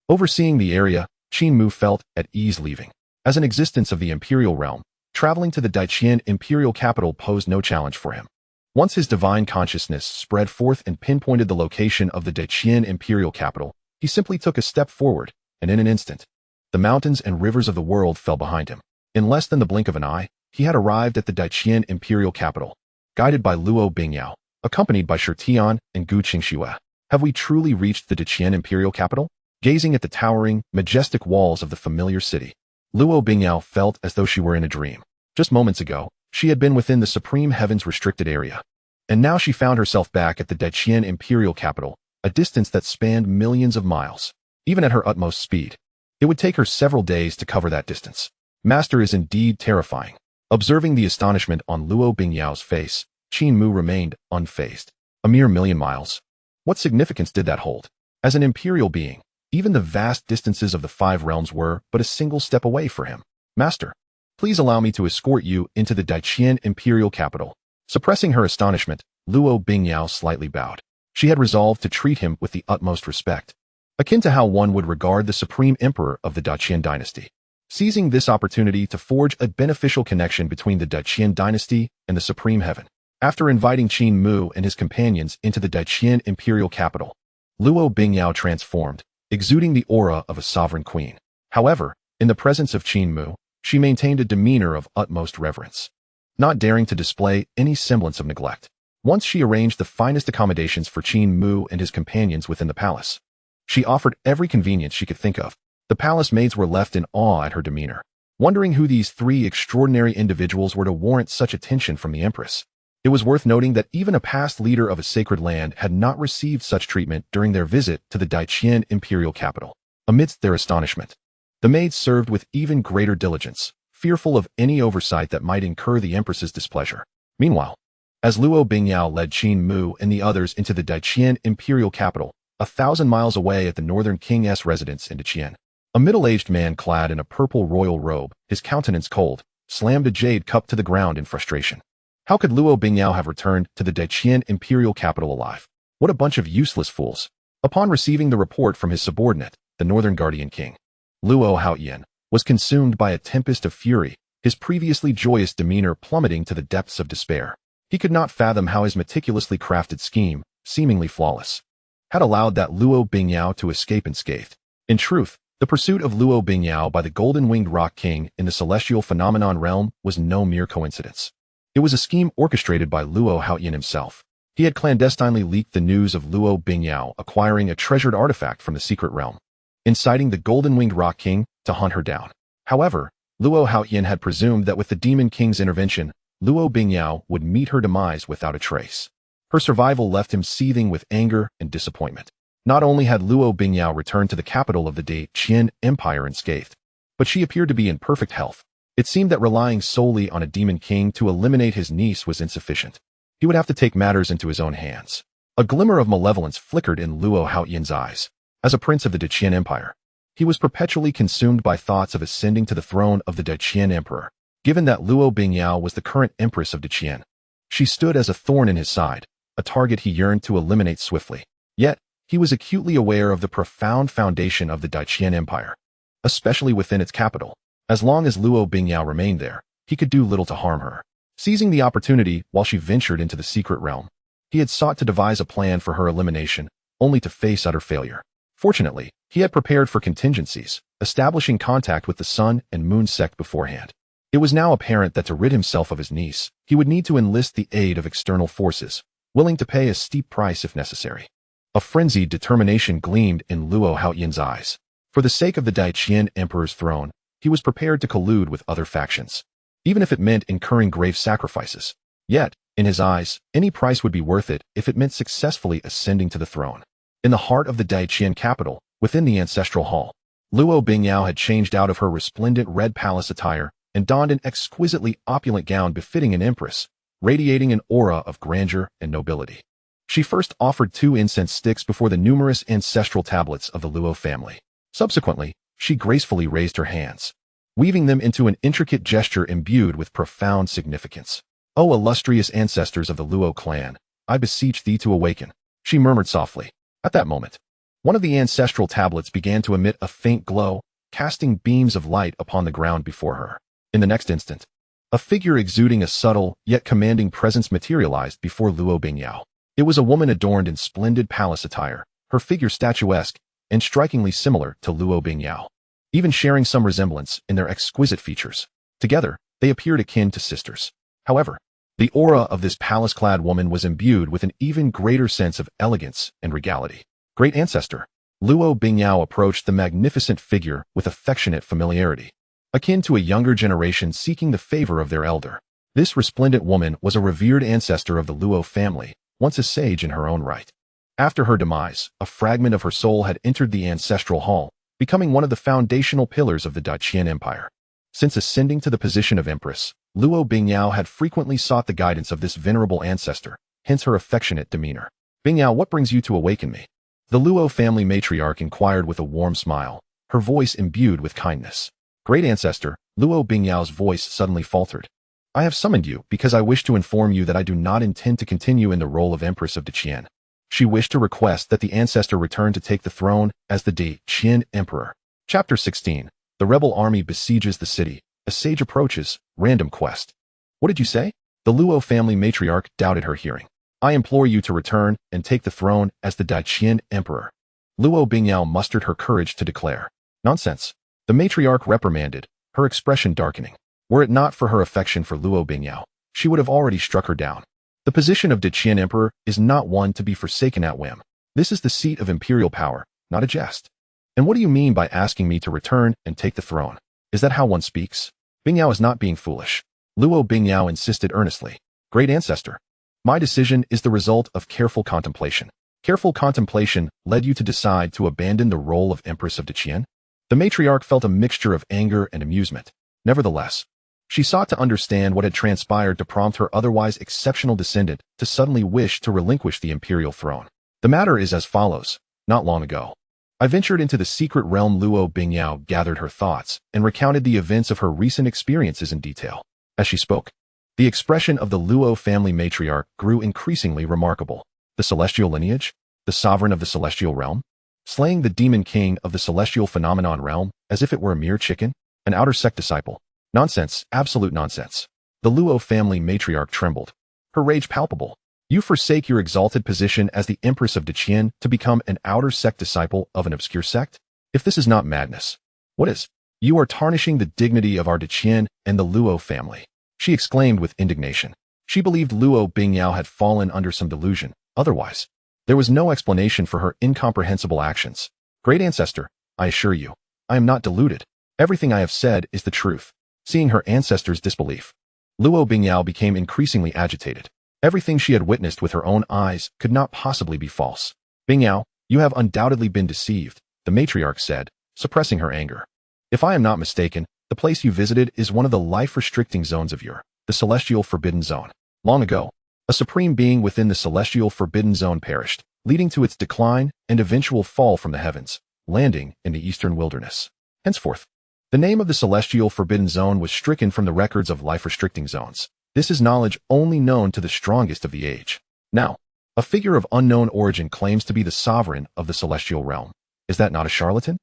Overseeing the area, Qin Mu felt at ease leaving. As an existence of the imperial realm, traveling to the Daqian imperial capital posed no challenge for him. Once his divine consciousness spread forth and pinpointed the location of the Daqian imperial capital, he simply took a step forward, and in an instant, the mountains and rivers of the world fell behind him. In less than the blink of an eye, he had arrived at the Daqian imperial capital, guided by Luo Bingyao, accompanied by Shi Tian and Gu Qingxue. Have we truly reached the Daqian imperial capital? Gazing at the towering, majestic walls of the familiar city, Luo Bingyao felt as though she were in a dream. Just moments ago, she had been within the Supreme Heaven's restricted area, and now she found herself back at the Daqian imperial capital, a distance that spanned millions of miles. Even at her utmost speed, it would take her several days to cover that distance. Master is indeed terrifying. Observing the astonishment on Luo Bingyao's face, Qin Mu remained unfazed. A mere million miles? What significance did that hold? As an imperial being, even the vast distances of the 5 realms were but a single step away for him. Master, please allow me to escort you into the Daqian imperial capital. Suppressing her astonishment, Luo Bingyao slightly bowed. She had resolved to treat him with the utmost respect, akin to how one would regard the supreme emperor of the Daqian dynasty. Seizing this opportunity to forge a beneficial connection between the Daqian dynasty and the Supreme Heaven, after inviting Qin Mu and his companions into the Daqian imperial capital, Luo Bingyao transformed, exuding the aura of a sovereign queen. However, in the presence of Qin Mu, she maintained a demeanor of utmost reverence, not daring to display any semblance of neglect. Once she arranged the finest accommodations for Qin Mu and his companions within the palace. She offered every convenience she could think of. The palace maids were left in awe at her demeanor, wondering who these 3 extraordinary individuals were to warrant such attention from the Empress. It was worth noting that even a past leader of a sacred land had not received such treatment during their visit to the Daqian imperial capital. Amidst their astonishment, the maids served with even greater diligence, fearful of any oversight that might incur the Empress's displeasure. Meanwhile, as Luo Bingyao led Qin Mu and the others into the Daqian imperial capital, 1,000 miles away at the northern king's residence in Daqian, a middle-aged man clad in a purple royal robe, his countenance cold, slammed a jade cup to the ground in frustration. How could Luo Bingyao have returned to the Daqian imperial capital alive? What a bunch of useless fools. Upon receiving the report from his subordinate, the Northern Guardian King, Luo Haoyan, was consumed by a tempest of fury, his previously joyous demeanor plummeting to the depths of despair. He could not fathom how his meticulously crafted scheme, seemingly flawless, had allowed that Luo Bingyao to escape unscathed. In truth, the pursuit of Luo Bingyao by the golden-winged rock king in the celestial phenomenon realm was no mere coincidence. It was a scheme orchestrated by Luo Haoyan himself. He had clandestinely leaked the news of Luo Bingyao acquiring a treasured artifact from the secret realm, inciting the golden-winged rock king to hunt her down. However, Luo Haoyan had presumed that with the demon king's intervention, Luo Bingyao would meet her demise without a trace. Her survival left him seething with anger and disappointment. Not only had Luo Bingyao returned to the capital of the Qin Empire unscathed, but she appeared to be in perfect health. It seemed that relying solely on a demon king to eliminate his niece was insufficient. He would have to take matters into his own hands. A glimmer of malevolence flickered in Luo Haoyan's eyes. As a prince of the Qin Empire, he was perpetually consumed by thoughts of ascending to the throne of the Qin Emperor. Given that Luo Bingyao was the current Empress of Qin, she stood as a thorn in his side, a target he yearned to eliminate swiftly. Yet, he was acutely aware of the profound foundation of the Qin Empire, especially within its capital. As long as Luo Bingyao remained there, he could do little to harm her. Seizing the opportunity while she ventured into the secret realm, he had sought to devise a plan for her elimination, only to face utter failure. Fortunately, he had prepared for contingencies, establishing contact with the Sun and Moon sect beforehand. It was now apparent that to rid himself of his niece, he would need to enlist the aid of external forces, willing to pay a steep price if necessary. A frenzied determination gleamed in Luo Haoyan's eyes. For the sake of the Qin Emperor's throne, he was prepared to collude with other factions, even if it meant incurring grave sacrifices. Yet, in his eyes, any price would be worth it if it meant successfully ascending to the throne. In the heart of the Qin capital, within the ancestral hall, Luo Bingyao had changed out of her resplendent red palace attire and donned an exquisitely opulent gown befitting an empress, radiating an aura of grandeur and nobility. She first offered 2 incense sticks before the numerous ancestral tablets of the Luo family. Subsequently, she gracefully raised her hands, weaving them into an intricate gesture imbued with profound significance. "O illustrious ancestors of the Luo clan, I beseech thee to awaken," she murmured softly. At that moment, one of the ancestral tablets began to emit a faint glow, casting beams of light upon the ground before her. In the next instant, a figure exuding a subtle yet commanding presence materialized before Luo Bingyao. It was a woman adorned in splendid palace attire, her figure statuesque and strikingly similar to Luo Bingyao, even sharing some resemblance in their exquisite features. Together, they appeared akin to sisters. However, the aura of this palace-clad woman was imbued with an even greater sense of elegance and regality. "Great ancestor," Luo Bingyao approached the magnificent figure with affectionate familiarity, akin to a younger generation seeking the favor of their elder. This resplendent woman was a revered ancestor of the Luo family, once a sage in her own right. After her demise, a fragment of her soul had entered the ancestral hall, becoming one of the foundational pillars of the Qin Empire. Since ascending to the position of Empress, Luo Bingyao had frequently sought the guidance of this venerable ancestor, hence her affectionate demeanor. "Bingyao, what brings you to awaken me?" The Luo family matriarch inquired with a warm smile, her voice imbued with kindness. "Great ancestor," Luo Bingyao's voice suddenly faltered. "I have summoned you because I wish to inform you that I do not intend to continue in the role of Empress of Qin." She wished to request that the ancestor return to take the throne as the Qin Emperor. Chapter 16. The rebel army besieges the city. A sage approaches. Random quest. "What did you say?" The Luo family matriarch doubted her hearing. "I implore you to return and take the throne as the Qin Emperor." Luo Bingyao mustered her courage to declare. "Nonsense." The matriarch reprimanded, her expression darkening. Were it not for her affection for Luo Bingyao, she would have already struck her down. The position of Qin Emperor is not one to be forsaken at whim. This is the seat of imperial power, not a jest. "And what do you mean by asking me to return and take the throne? Is that how one speaks?" Bingyao is not being foolish. Luo Bingyao insisted earnestly. "Great ancestor, my decision is the result of careful contemplation." "Careful contemplation led you to decide to abandon the role of Empress of Qin?" The matriarch felt a mixture of anger and amusement. Nevertheless, she sought to understand what had transpired to prompt her otherwise exceptional descendant to suddenly wish to relinquish the imperial throne. "The matter is as follows. Not long ago, I ventured into the secret realm." Luo Bingyao gathered her thoughts and recounted the events of her recent experiences in detail. As she spoke, the expression of the Luo family matriarch grew increasingly remarkable. "The celestial lineage? The sovereign of the celestial realm?" slaying the demon king of the celestial phenomenon realm as if it were a mere chicken? An outer sect disciple? Nonsense, absolute nonsense. The Luo family matriarch trembled, her rage palpable. You forsake your exalted position as the Empress of Qin to become an outer sect disciple of an obscure sect? If this is not madness, what is? You are tarnishing the dignity of our Qin and the Luo family, she exclaimed with indignation. She believed Luo Bingyao had fallen under some delusion. Otherwise, there was no explanation for her incomprehensible actions. Great ancestor, I assure you, I am not deluded. Everything I have said is the truth. Seeing her ancestor's disbelief, Luo Bingyao became increasingly agitated. Everything she had witnessed with her own eyes could not possibly be false. Bingyao, you have undoubtedly been deceived, the matriarch said, suppressing her anger. If I am not mistaken, the place you visited is one of the life-restricting zones of the Celestial Forbidden Zone. Long ago, a supreme being within the Celestial Forbidden Zone perished, leading to its decline and eventual fall from the heavens, landing in the eastern wilderness. Henceforth, the name of the Celestial Forbidden Zone was stricken from the records of life-restricting zones. This is knowledge only known to the strongest of the age. Now, a figure of unknown origin claims to be the sovereign of the celestial realm. Is that not a charlatan?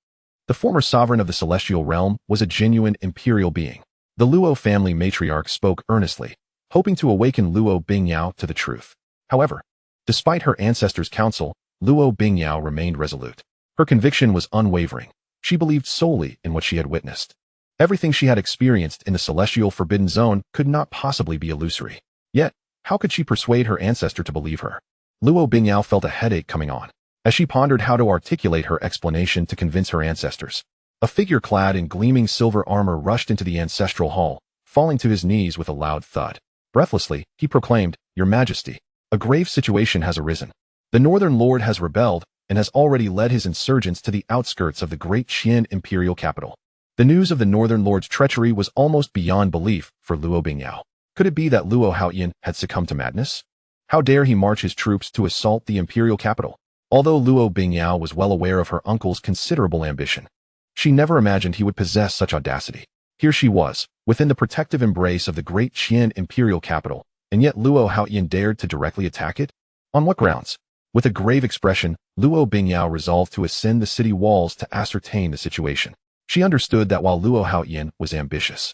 The former sovereign of the celestial realm was a genuine imperial being. The Luo family matriarch spoke earnestly, hoping to awaken Luo Bingyao to the truth. However, despite her ancestors' counsel, Luo Bingyao remained resolute. Her conviction was unwavering. She believed solely in what she had witnessed. Everything she had experienced in the Celestial Forbidden Zone could not possibly be illusory. Yet, how could she persuade her ancestor to believe her? Luo Bingyao felt a headache coming on, as she pondered how to articulate her explanation to convince her ancestors. A figure clad in gleaming silver armor rushed into the ancestral hall, falling to his knees with a loud thud. Breathlessly, he proclaimed, Your Majesty, a grave situation has arisen. The Northern Lord has rebelled and has already led his insurgents to the outskirts of the great Qin imperial capital. The news of the Northern Lord's treachery was almost beyond belief for Luo Bingyao. Could it be that Luo Haoyan had succumbed to madness? How dare he march his troops to assault the imperial capital? Although Luo Bingyao was well aware of her uncle's considerable ambition, she never imagined he would possess such audacity. Here she was, within the protective embrace of the great Qin imperial capital, and yet Luo Haoyan dared to directly attack it? On what grounds? With a grave expression, Luo Bingyao resolved to ascend the city walls to ascertain the situation. She understood that while Luo Haoyan was ambitious,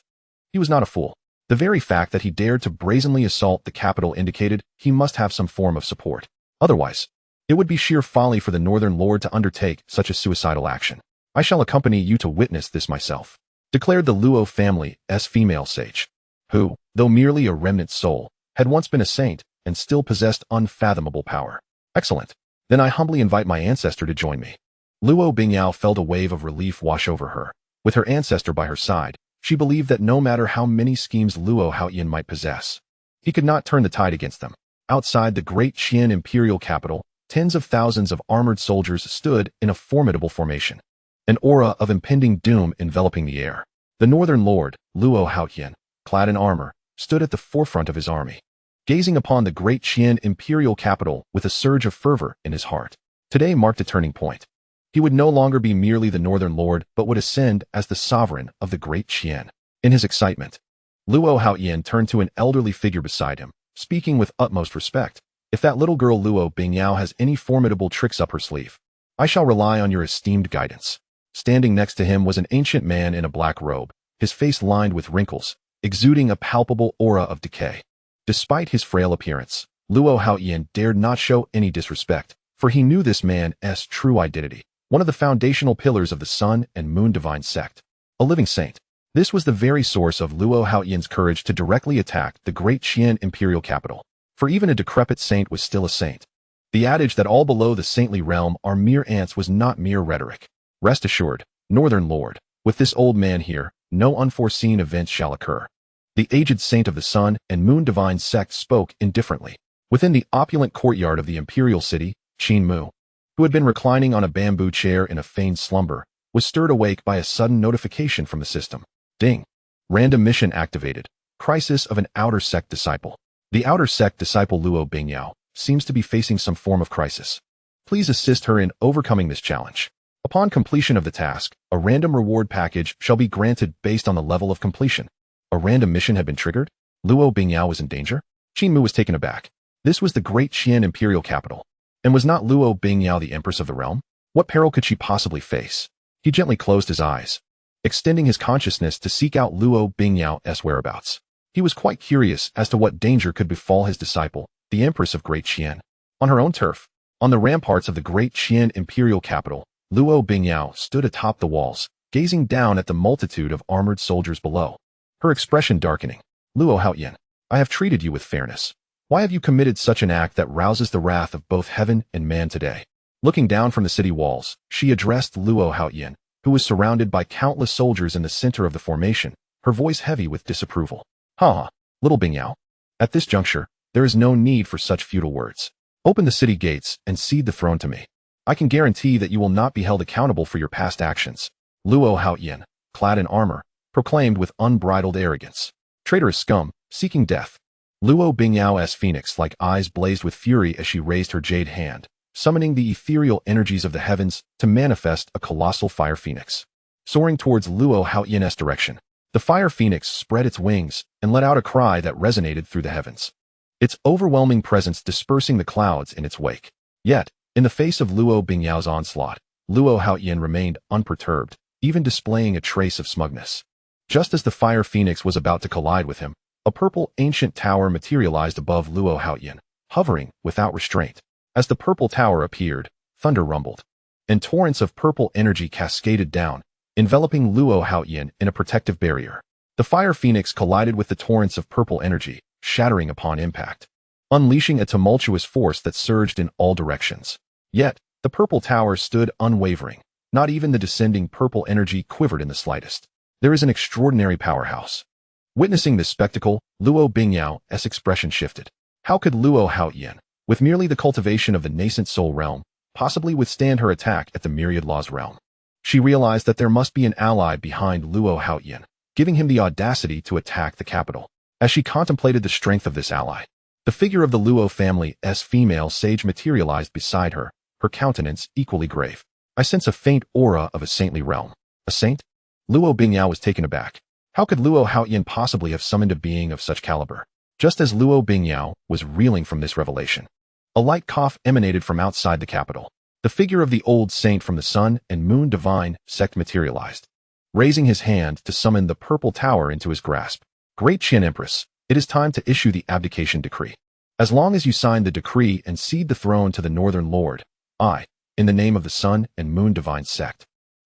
he was not a fool. The very fact that he dared to brazenly assault the capital indicated he must have some form of support. Otherwise, it would be sheer folly for the Northern Lord to undertake such a suicidal action. I shall accompany you to witness this myself, declared the Luo family's female sage, who, though merely a remnant soul, had once been a saint and still possessed unfathomable power. Excellent. Then I humbly invite my ancestor to join me. Luo Bingyao felt a wave of relief wash over her. With her ancestor by her side, she believed that no matter how many schemes Luo Haoyan might possess, he could not turn the tide against them. Outside the great Qin imperial capital, tens of thousands of armored soldiers stood in a formidable formation, an aura of impending doom enveloping the air. The Northern Lord, Luo Haoyan, clad in armor, stood at the forefront of his army, gazing upon the great Qin imperial capital with a surge of fervor in his heart. Today marked a turning point. He would no longer be merely the Northern Lord, but would ascend as the sovereign of the great Qin. In his excitement, Luo Haoyan turned to an elderly figure beside him, speaking with utmost respect. If that little girl Luo Bingyao has any formidable tricks up her sleeve, I shall rely on your esteemed guidance. Standing next to him was an ancient man in a black robe, his face lined with wrinkles, exuding a palpable aura of decay. Despite his frail appearance, Luo Haoyan dared not show any disrespect, for he knew this man's true identity. One of the foundational pillars of the Sun and Moon Divine sect, a living saint. This was the very source of Luo Haoyan's courage to directly attack the great Qin imperial capital. For even a decrepit saint was still a saint. The adage that all below the saintly realm are mere ants was not mere rhetoric. Rest assured, Northern Lord, with this old man here, no unforeseen events shall occur. The aged saint of the Sun and Moon Divine sect spoke indifferently. Within the opulent courtyard of the imperial city, Qin Mu, who had been reclining on a bamboo chair in a feigned slumber, was stirred awake by a sudden notification from the system. Ding. Random mission activated. Crisis of an outer sect disciple. The outer sect disciple Luo Bingyao seems to be facing some form of crisis. Please assist her in overcoming this challenge. Upon completion of the task, a random reward package shall be granted based on the level of completion. A random mission had been triggered? Luo Bingyao was in danger? Qin Mu was taken aback. This was the great Qin imperial capital. And was not Luo Bingyao the Empress of the realm? What peril could she possibly face? He gently closed his eyes, extending his consciousness to seek out Luo Bingyao's whereabouts. He was quite curious as to what danger could befall his disciple, the Empress of Great Qian. On her own turf, on the ramparts of the Great Qian imperial capital, Luo Bingyao stood atop the walls, gazing down at the multitude of armored soldiers below, her expression darkening. Luo Haoyan, I have treated you with fairness. Why have you committed such an act that rouses the wrath of both heaven and man today? Looking down from the city walls, she addressed Luo Haoyan, who was surrounded by countless soldiers in the center of the formation, her voice heavy with disapproval. Ha! Little Bingyao. At this juncture, there is no need for such futile words. Open the city gates and cede the throne to me. I can guarantee that you will not be held accountable for your past actions. Luo Haoyan, clad in armor, proclaimed with unbridled arrogance. Traitorous scum, seeking death. Luo Bingyao's phoenix-like eyes blazed with fury as she raised her jade hand, summoning the ethereal energies of the heavens to manifest a colossal fire phoenix. Soaring towards Luo Haoyan's direction, the fire phoenix spread its wings and let out a cry that resonated through the heavens, its overwhelming presence dispersing the clouds in its wake. Yet, in the face of Luo Bingyao's onslaught, Luo Haoyan remained unperturbed, even displaying a trace of smugness. Just as the fire phoenix was about to collide with him, a purple ancient tower materialized above Luo Haoyan, hovering without restraint. As the purple tower appeared, thunder rumbled, and torrents of purple energy cascaded down, enveloping Luo Haoyan in a protective barrier. The fire phoenix collided with the torrents of purple energy, shattering upon impact, unleashing a tumultuous force that surged in all directions. Yet, the purple tower stood unwavering. Not even the descending purple energy quivered in the slightest. There is an extraordinary powerhouse. Witnessing this spectacle, Luo Bingyao's expression shifted. How could Luo Haoyan, with merely the cultivation of the nascent soul realm, possibly withstand her attack at the myriad laws realm? She realized that there must be an ally behind Luo Haoyan, giving him the audacity to attack the capital. As she contemplated the strength of this ally, the figure of the Luo family's female sage materialized beside her, her countenance equally grave. I sense a faint aura of a saintly realm. A saint? Luo Bingyao was taken aback. How could Luo Haoyan possibly have summoned a being of such caliber? Just as Luo Bingyao was reeling from this revelation, a light cough emanated from outside the capital. The figure of the old saint from the Sun and Moon Divine sect materialized, raising his hand to summon the purple tower into his grasp. Great Qin Empress, it is time to issue the abdication decree. As long as you sign the decree and cede the throne to the Northern Lord, I, in the name of the Sun and Moon Divine sect,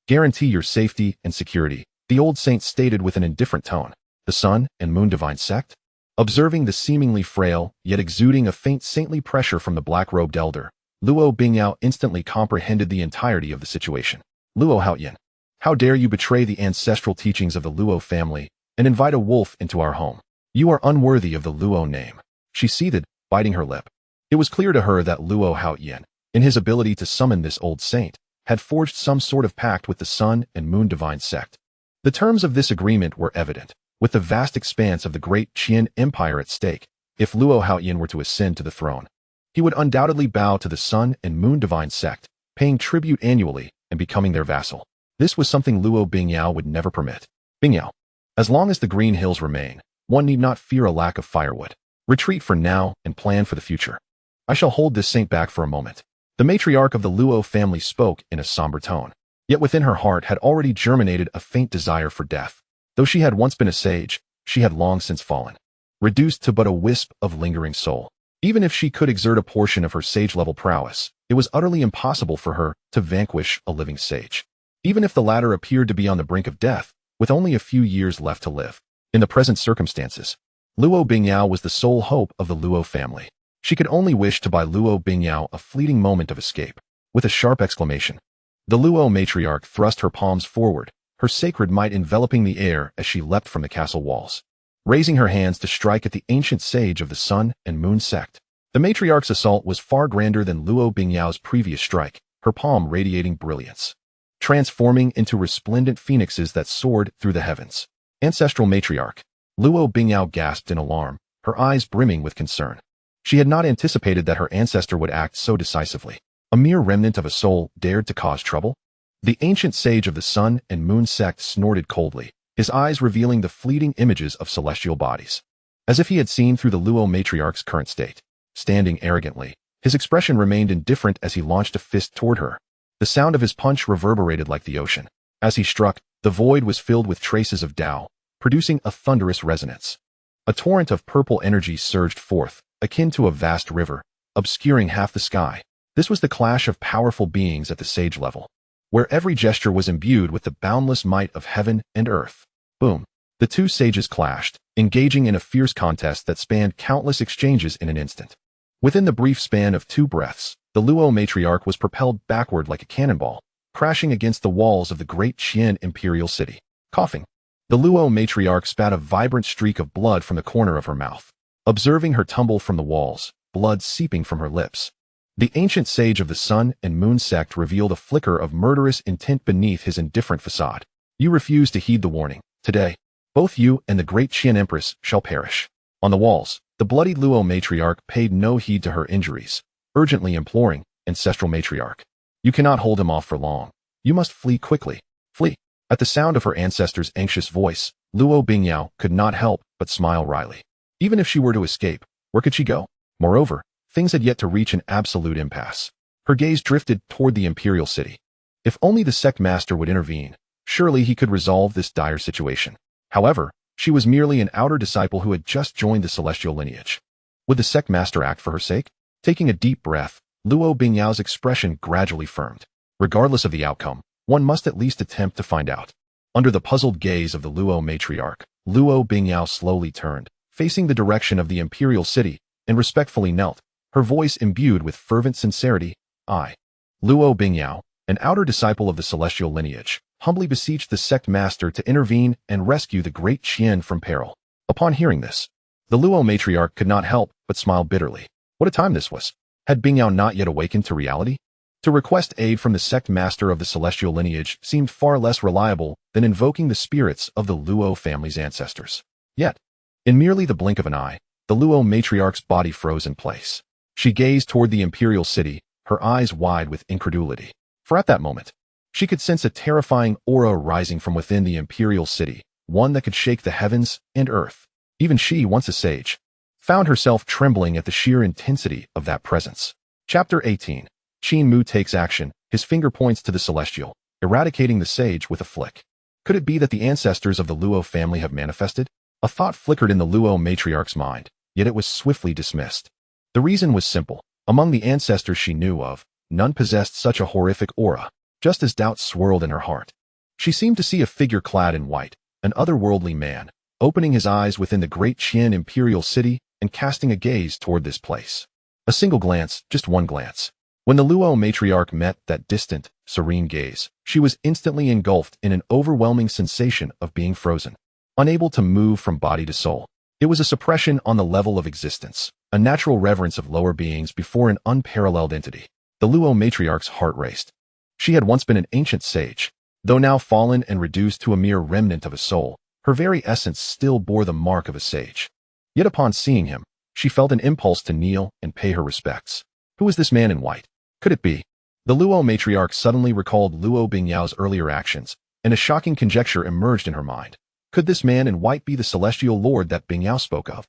guarantee your safety and security, the old saint stated with an indifferent tone. The Sun and Moon Divine sect? Observing the seemingly frail, yet exuding a faint saintly pressure from the black-robed elder, Luo Bingyao instantly comprehended the entirety of the situation. Luo Haoyan, how dare you betray the ancestral teachings of the Luo family and invite a wolf into our home? You are unworthy of the Luo name. She seethed, biting her lip. It was clear to her that Luo Haoyan, in his ability to summon this old saint, had forged some sort of pact with the Sun and Moon Divine sect. The terms of this agreement were evident, with the vast expanse of the Great Qian Empire at stake. If Luo Haoyan were to ascend to the throne, he would undoubtedly bow to the Sun and Moon Divine sect, paying tribute annually and becoming their vassal. This was something Luo Bingyao would never permit. Bingyao, as long as the Green Hills remain, one need not fear a lack of firewood. Retreat for now and plan for the future. I shall hold this saint back for a moment. The matriarch of the Luo family spoke in a somber tone, yet within her heart had already germinated a faint desire for death. Though she had once been a sage, she had long since fallen, reduced to but a wisp of lingering soul. Even if she could exert a portion of her sage-level prowess, it was utterly impossible for her to vanquish a living sage. Even if the latter appeared to be on the brink of death, with only a few years left to live. In the present circumstances, Luo Bingyao was the sole hope of the Luo family. She could only wish to buy Luo Bingyao a fleeting moment of escape. With a sharp exclamation, the Luo matriarch thrust her palms forward, her sacred might enveloping the air as she leapt from the castle walls, raising her hands to strike at the ancient sage of the Sun and Moon sect. The matriarch's assault was far grander than Luo Bingyao's previous strike, her palm radiating brilliance, transforming into resplendent phoenixes that soared through the heavens. Ancestral matriarch. Luo Bingyao gasped in alarm, her eyes brimming with concern. She had not anticipated that her ancestor would act so decisively. A mere remnant of a soul dared to cause trouble? The ancient sage of the Sun and Moon sect snorted coldly, his eyes revealing the fleeting images of celestial bodies, as if he had seen through the Luo matriarch's current state. Standing arrogantly, his expression remained indifferent as he launched a fist toward her. The sound of his punch reverberated like the ocean. As he struck, the void was filled with traces of Tao, producing a thunderous resonance. A torrent of purple energy surged forth, akin to a vast river, obscuring half the sky. This was the clash of powerful beings at the sage level, where every gesture was imbued with the boundless might of heaven and earth. Boom! The two sages clashed, engaging in a fierce contest that spanned countless exchanges in an instant. Within the brief span of 2 breaths, the Luo matriarch was propelled backward like a cannonball, crashing against the walls of the great Qin imperial city. Coughing, the Luo matriarch spat a vibrant streak of blood from the corner of her mouth. Observing her tumble from the walls, blood seeping from her lips, the ancient sage of the Sun and Moon sect revealed a flicker of murderous intent beneath his indifferent facade. You refuse to heed the warning. Today, both you and the great Qin Empress shall perish. On the walls, the bloodied Luo matriarch paid no heed to her injuries, urgently imploring, Ancestral matriarch, you cannot hold him off for long. You must flee quickly. Flee. At the sound of her ancestor's anxious voice, Luo Bingyao could not help but smile wryly. Even if she were to escape, where could she go? Moreover, things had yet to reach an absolute impasse. Her gaze drifted toward the imperial city. If only the sect master would intervene, surely he could resolve this dire situation. However, she was merely an outer disciple who had just joined the celestial lineage. Would the sect master act for her sake? Taking a deep breath, Luo Bingyao's expression gradually firmed. Regardless of the outcome, one must at least attempt to find out. Under the puzzled gaze of the Luo matriarch, Luo Bingyao slowly turned, facing the direction of the imperial city, and respectfully knelt, her voice imbued with fervent sincerity. I, Luo Bingyao, an outer disciple of the celestial lineage, humbly beseeched the sect master to intervene and rescue the great Qin from peril. Upon hearing this, the Luo matriarch could not help but smile bitterly. What a time this was! Had Bingyao not yet awakened to reality? To request aid from the sect master of the celestial lineage seemed far less reliable than invoking the spirits of the Luo family's ancestors. Yet, in merely the blink of an eye, the Luo matriarch's body froze in place. She gazed toward the imperial city, her eyes wide with incredulity. For at that moment, she could sense a terrifying aura rising from within the imperial city, one that could shake the heavens and earth. Even she, once a sage, found herself trembling at the sheer intensity of that presence. Chapter 18. Qin Mu takes action, his finger points to the celestial, eradicating the sage with a flick. Could it be that the ancestors of the Luo family have manifested? A thought flickered in the Luo matriarch's mind, yet it was swiftly dismissed. The reason was simple. Among the ancestors she knew of, none possessed such a horrific aura. Just as doubt swirled in her heart, she seemed to see a figure clad in white, an otherworldly man, opening his eyes within the great Qin imperial city and casting a gaze toward this place. A single glance, just one glance. When the Luo matriarch met that distant, serene gaze, she was instantly engulfed in an overwhelming sensation of being frozen, unable to move from body to soul. It was a suppression on the level of existence, a natural reverence of lower beings before an unparalleled entity. The Luo matriarch's heart raced. She had once been an ancient sage. Though now fallen and reduced to a mere remnant of a soul, her very essence still bore the mark of a sage. Yet upon seeing him, she felt an impulse to kneel and pay her respects. Who was this man in white? Could it be? The Luo matriarch suddenly recalled Luo Bingyao's earlier actions, and a shocking conjecture emerged in her mind. Could this man in white be the celestial lord that Bingyao spoke of?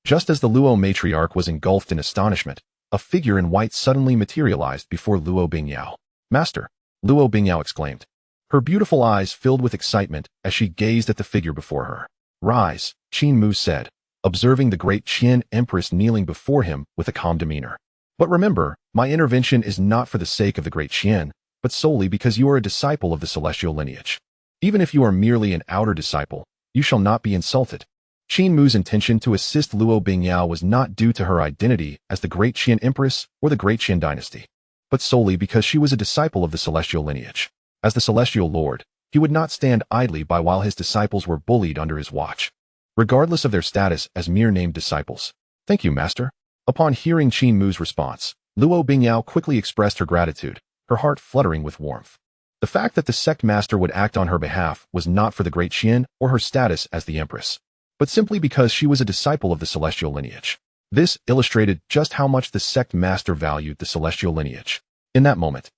Just as the Luo matriarch was engulfed in astonishment, a figure in white suddenly materialized before Luo Bingyao. Master, Luo Bingyao exclaimed. Her beautiful eyes filled with excitement as she gazed at the figure before her. Rise, Qin Mu said, observing the great Qin Empress kneeling before him with a calm demeanor. But remember, my intervention is not for the sake of the great Qin, but solely because you are a disciple of the celestial lineage. Even if you are merely an outer disciple, you shall not be insulted. Qin Mu's intention to assist Luo Bingyao was not due to her identity as the great Qin Empress or the great Qin dynasty, but solely because she was a disciple of the celestial lineage. As the celestial lord, he would not stand idly by while his disciples were bullied under his watch, regardless of their status as mere named disciples. Thank you, master. Upon hearing Qin Mu's response, Luo Bingyao quickly expressed her gratitude, her heart fluttering with warmth. The fact that the sect master would act on her behalf was not for the great Qin or her status as the empress, but simply because she was a disciple of the celestial lineage. This illustrated just how much the sect master valued the celestial lineage. In that moment,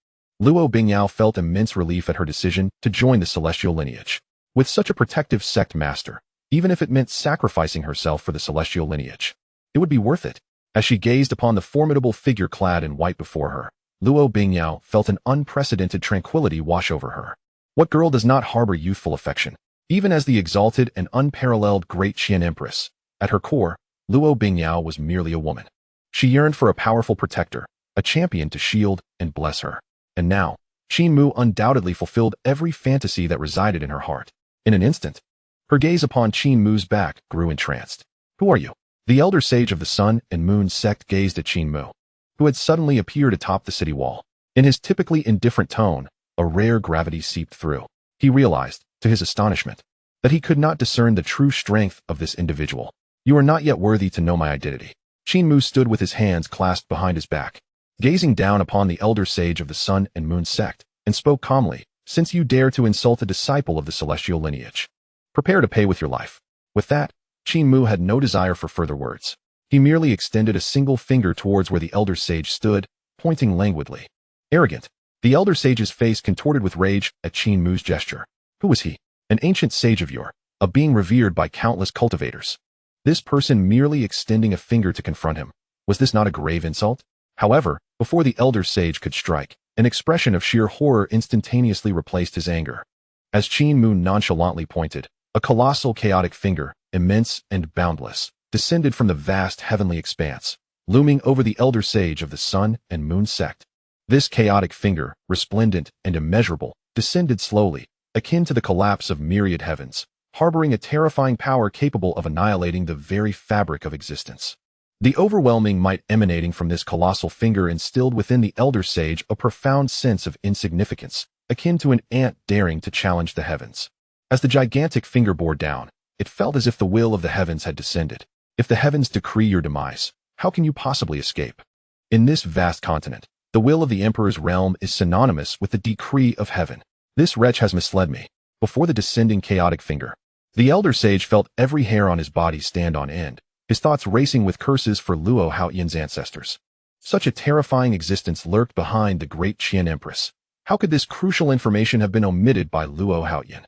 Luo Bingyao felt immense relief at her decision to join the celestial lineage. With such a protective sect master, even if it meant sacrificing herself for the celestial lineage, it would be worth it. As she gazed upon the formidable figure clad in white before her, Luo Bingyao felt an unprecedented tranquility wash over her. What girl does not harbor youthful affection? Even as the exalted and unparalleled great Qian Empress, at her core, Luo Bingyao was merely a woman. She yearned for a powerful protector, a champion to shield and bless her. And now, Qin Mu undoubtedly fulfilled every fantasy that resided in her heart. In an instant, her gaze upon Qin Mu's back grew entranced. Who are you? The elder sage of the Sun and Moon sect gazed at Qin Mu, who had suddenly appeared atop the city wall. In his typically indifferent tone, a rare gravity seeped through. He realized, to his astonishment, that he could not discern the true strength of this individual. You are not yet worthy to know my identity. Qin Mu stood with his hands clasped behind his back, gazing down upon the elder sage of the Sun and Moon sect, and spoke calmly, since you dare to insult a disciple of the celestial lineage, prepare to pay with your life. With that, Qin Mu had no desire for further words. He merely extended a single finger towards where the elder sage stood, pointing languidly. Arrogant. The elder sage's face contorted with rage at Qin Mu's gesture. Who was he? An ancient sage of yore, a being revered by countless cultivators. This person merely extending a finger to confront him. Was this not a grave insult? However, before the elder sage could strike, an expression of sheer horror instantaneously replaced his anger. As Qin Mu nonchalantly pointed, a colossal chaotic finger, immense and boundless, descended from the vast heavenly expanse, looming over the elder sage of the Sun and Moon sect. This chaotic finger, resplendent and immeasurable, descended slowly, akin to the collapse of myriad heavens, harboring a terrifying power capable of annihilating the very fabric of existence. The overwhelming might emanating from this colossal finger instilled within the elder sage a profound sense of insignificance, akin to an ant daring to challenge the heavens. As the gigantic finger bore down, it felt as if the will of the heavens had descended. If the heavens decree your demise, how can you possibly escape? In this vast continent, the will of the emperor's realm is synonymous with the decree of heaven. This wretch has misled me. Before the descending chaotic finger, the elder sage felt every hair on his body stand on end, his thoughts racing with curses for Luo Haoyan's ancestors. Such a terrifying existence lurked behind the great Qian Empress. How could this crucial information have been omitted by Luo Haoyan?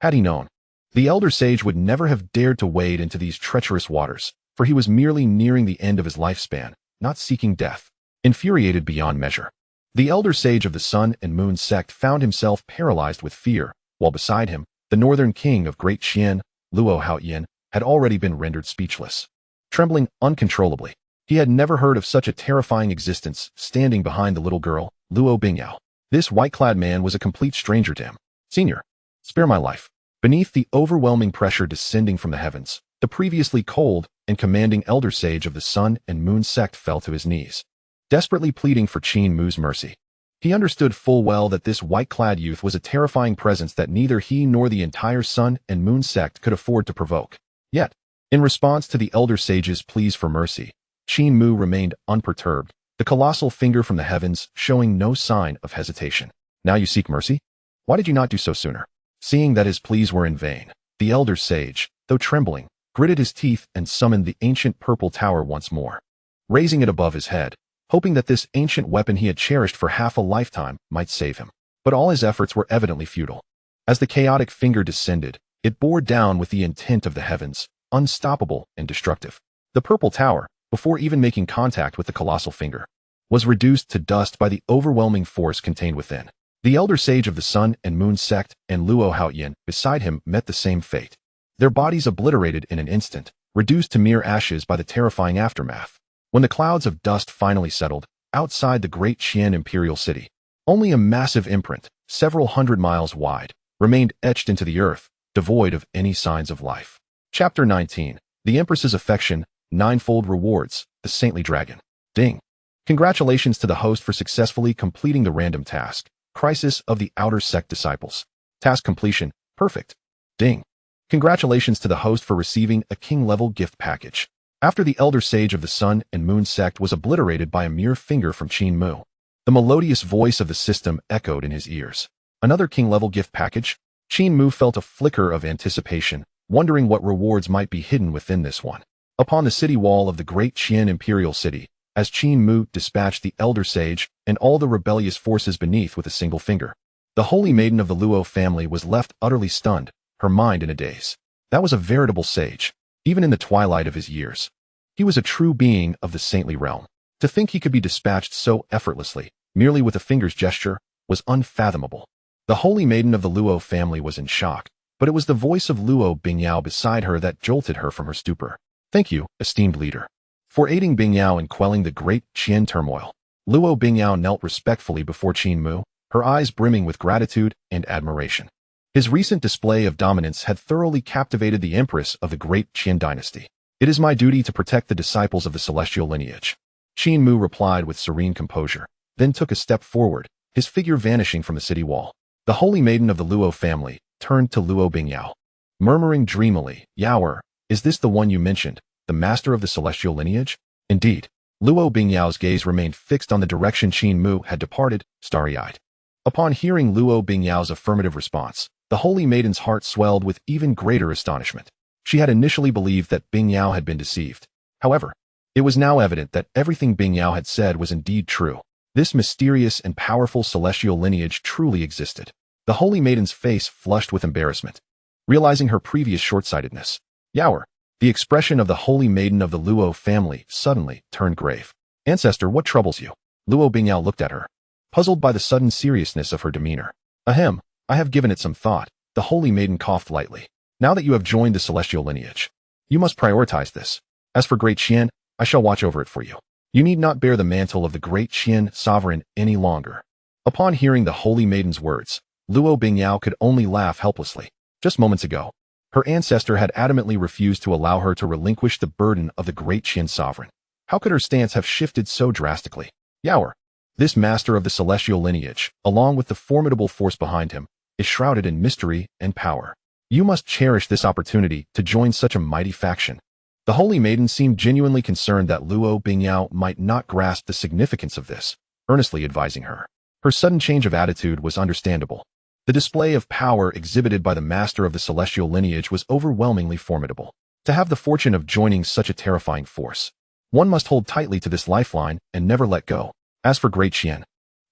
Had he known, the elder sage would never have dared to wade into these treacherous waters, for he was merely nearing the end of his lifespan, not seeking death. Infuriated beyond measure, the elder sage of the Sun and Moon sect found himself paralyzed with fear, while beside him, the northern king of Great Qian, Luo Haoyan, had already been rendered speechless. Trembling uncontrollably, he had never heard of such a terrifying existence standing behind the little girl, Luo Bingyao. This white-clad man was a complete stranger to him. Senior, spare my life. Beneath the overwhelming pressure descending from the heavens, the previously cold and commanding elder sage of the Sun and Moon sect fell to his knees, desperately pleading for Qin Mu's mercy. He understood full well that this white-clad youth was a terrifying presence that neither he nor the entire Sun and Moon sect could afford to provoke. Yet, in response to the elder sage's pleas for mercy, Qin Mu remained unperturbed, the colossal finger from the heavens showing no sign of hesitation. Now you seek mercy? Why did you not do so sooner? Seeing that his pleas were in vain, the elder sage, though trembling, gritted his teeth and summoned the ancient purple tower once more. Raising it above his head, hoping that this ancient weapon he had cherished for half a lifetime might save him. But all his efforts were evidently futile. As the chaotic finger descended, it bore down with the intent of the heavens, unstoppable and destructive. The purple tower, before even making contact with the colossal finger, was reduced to dust by the overwhelming force contained within. The elder sage of the Sun and Moon sect and Luo Haoyan beside him met the same fate. Their bodies obliterated in an instant, reduced to mere ashes by the terrifying aftermath. When the clouds of dust finally settled, outside the great Qian imperial city, only a massive imprint, several hundred miles wide, remained etched into the earth, devoid of any signs of life. Chapter 19. The Empress's Affection, Ninefold Rewards, the Saintly Dragon. Ding. Congratulations to the host for successfully completing the random task, Crisis of the Outer Sect Disciples. Task completion, perfect. Ding. Congratulations to the host for receiving a king-level gift package. After the elder sage of the Sun and Moon sect was obliterated by a mere finger from Qin Mu, the melodious voice of the system echoed in his ears. Another king-level gift package? Qin Mu felt a flicker of anticipation, wondering what rewards might be hidden within this one. Upon the city wall of the great Qian imperial city, as Qin Mu dispatched the elder sage and all the rebellious forces beneath with a single finger, the holy maiden of the Luo family was left utterly stunned, her mind in a daze. That was a veritable sage, even in the twilight of his years. He was a true being of the saintly realm. To think he could be dispatched so effortlessly, merely with a finger's gesture, was unfathomable. The holy maiden of the Luo family was in shock, but it was the voice of Luo Bingyao beside her that jolted her from her stupor. Thank you, esteemed leader, for aiding Bingyao in quelling the great Qin turmoil. Luo Bingyao knelt respectfully before Qin Mu, her eyes brimming with gratitude and admiration. His recent display of dominance had thoroughly captivated the Empress of the great Qin dynasty. It is my duty to protect the disciples of the celestial lineage. Qin Mu replied with serene composure, then took a step forward, his figure vanishing from the city wall. The holy maiden of the Luo family turned to Luo Bingyao, murmuring dreamily, Yaoer, is this the one you mentioned, the master of the celestial lineage? Indeed. Luo Bingyao's gaze remained fixed on the direction Qin Mu had departed, starry-eyed. Upon hearing Luo Bingyao's affirmative response, the holy maiden's heart swelled with even greater astonishment. She had initially believed that Bingyao had been deceived. However, it was now evident that everything Bingyao had said was indeed true. This mysterious and powerful celestial lineage truly existed. The holy maiden's face flushed with embarrassment, realizing her previous short-sightedness. Yaoer, the expression of the holy maiden of the Luo family suddenly turned grave. Ancestor, what troubles you? Luo Bingyao looked at her, puzzled by the sudden seriousness of her demeanor. Ahem, I have given it some thought. The holy maiden coughed lightly. Now that you have joined the celestial lineage, you must prioritize this. As for great Qian, I shall watch over it for you. You need not bear the mantle of the great Qian sovereign any longer. Upon hearing the holy maiden's words, Luo Bingyao could only laugh helplessly. Just moments ago, her ancestor had adamantly refused to allow her to relinquish the burden of the great Qin sovereign. How could her stance have shifted so drastically? Yaoer, this master of the celestial lineage, along with the formidable force behind him, is shrouded in mystery and power. You must cherish this opportunity to join such a mighty faction. The holy maiden seemed genuinely concerned that Luo Bingyao might not grasp the significance of this, earnestly advising her. Her sudden change of attitude was understandable. The display of power exhibited by the master of the celestial lineage was overwhelmingly formidable. To have the fortune of joining such a terrifying force, one must hold tightly to this lifeline and never let go. As for great Qian,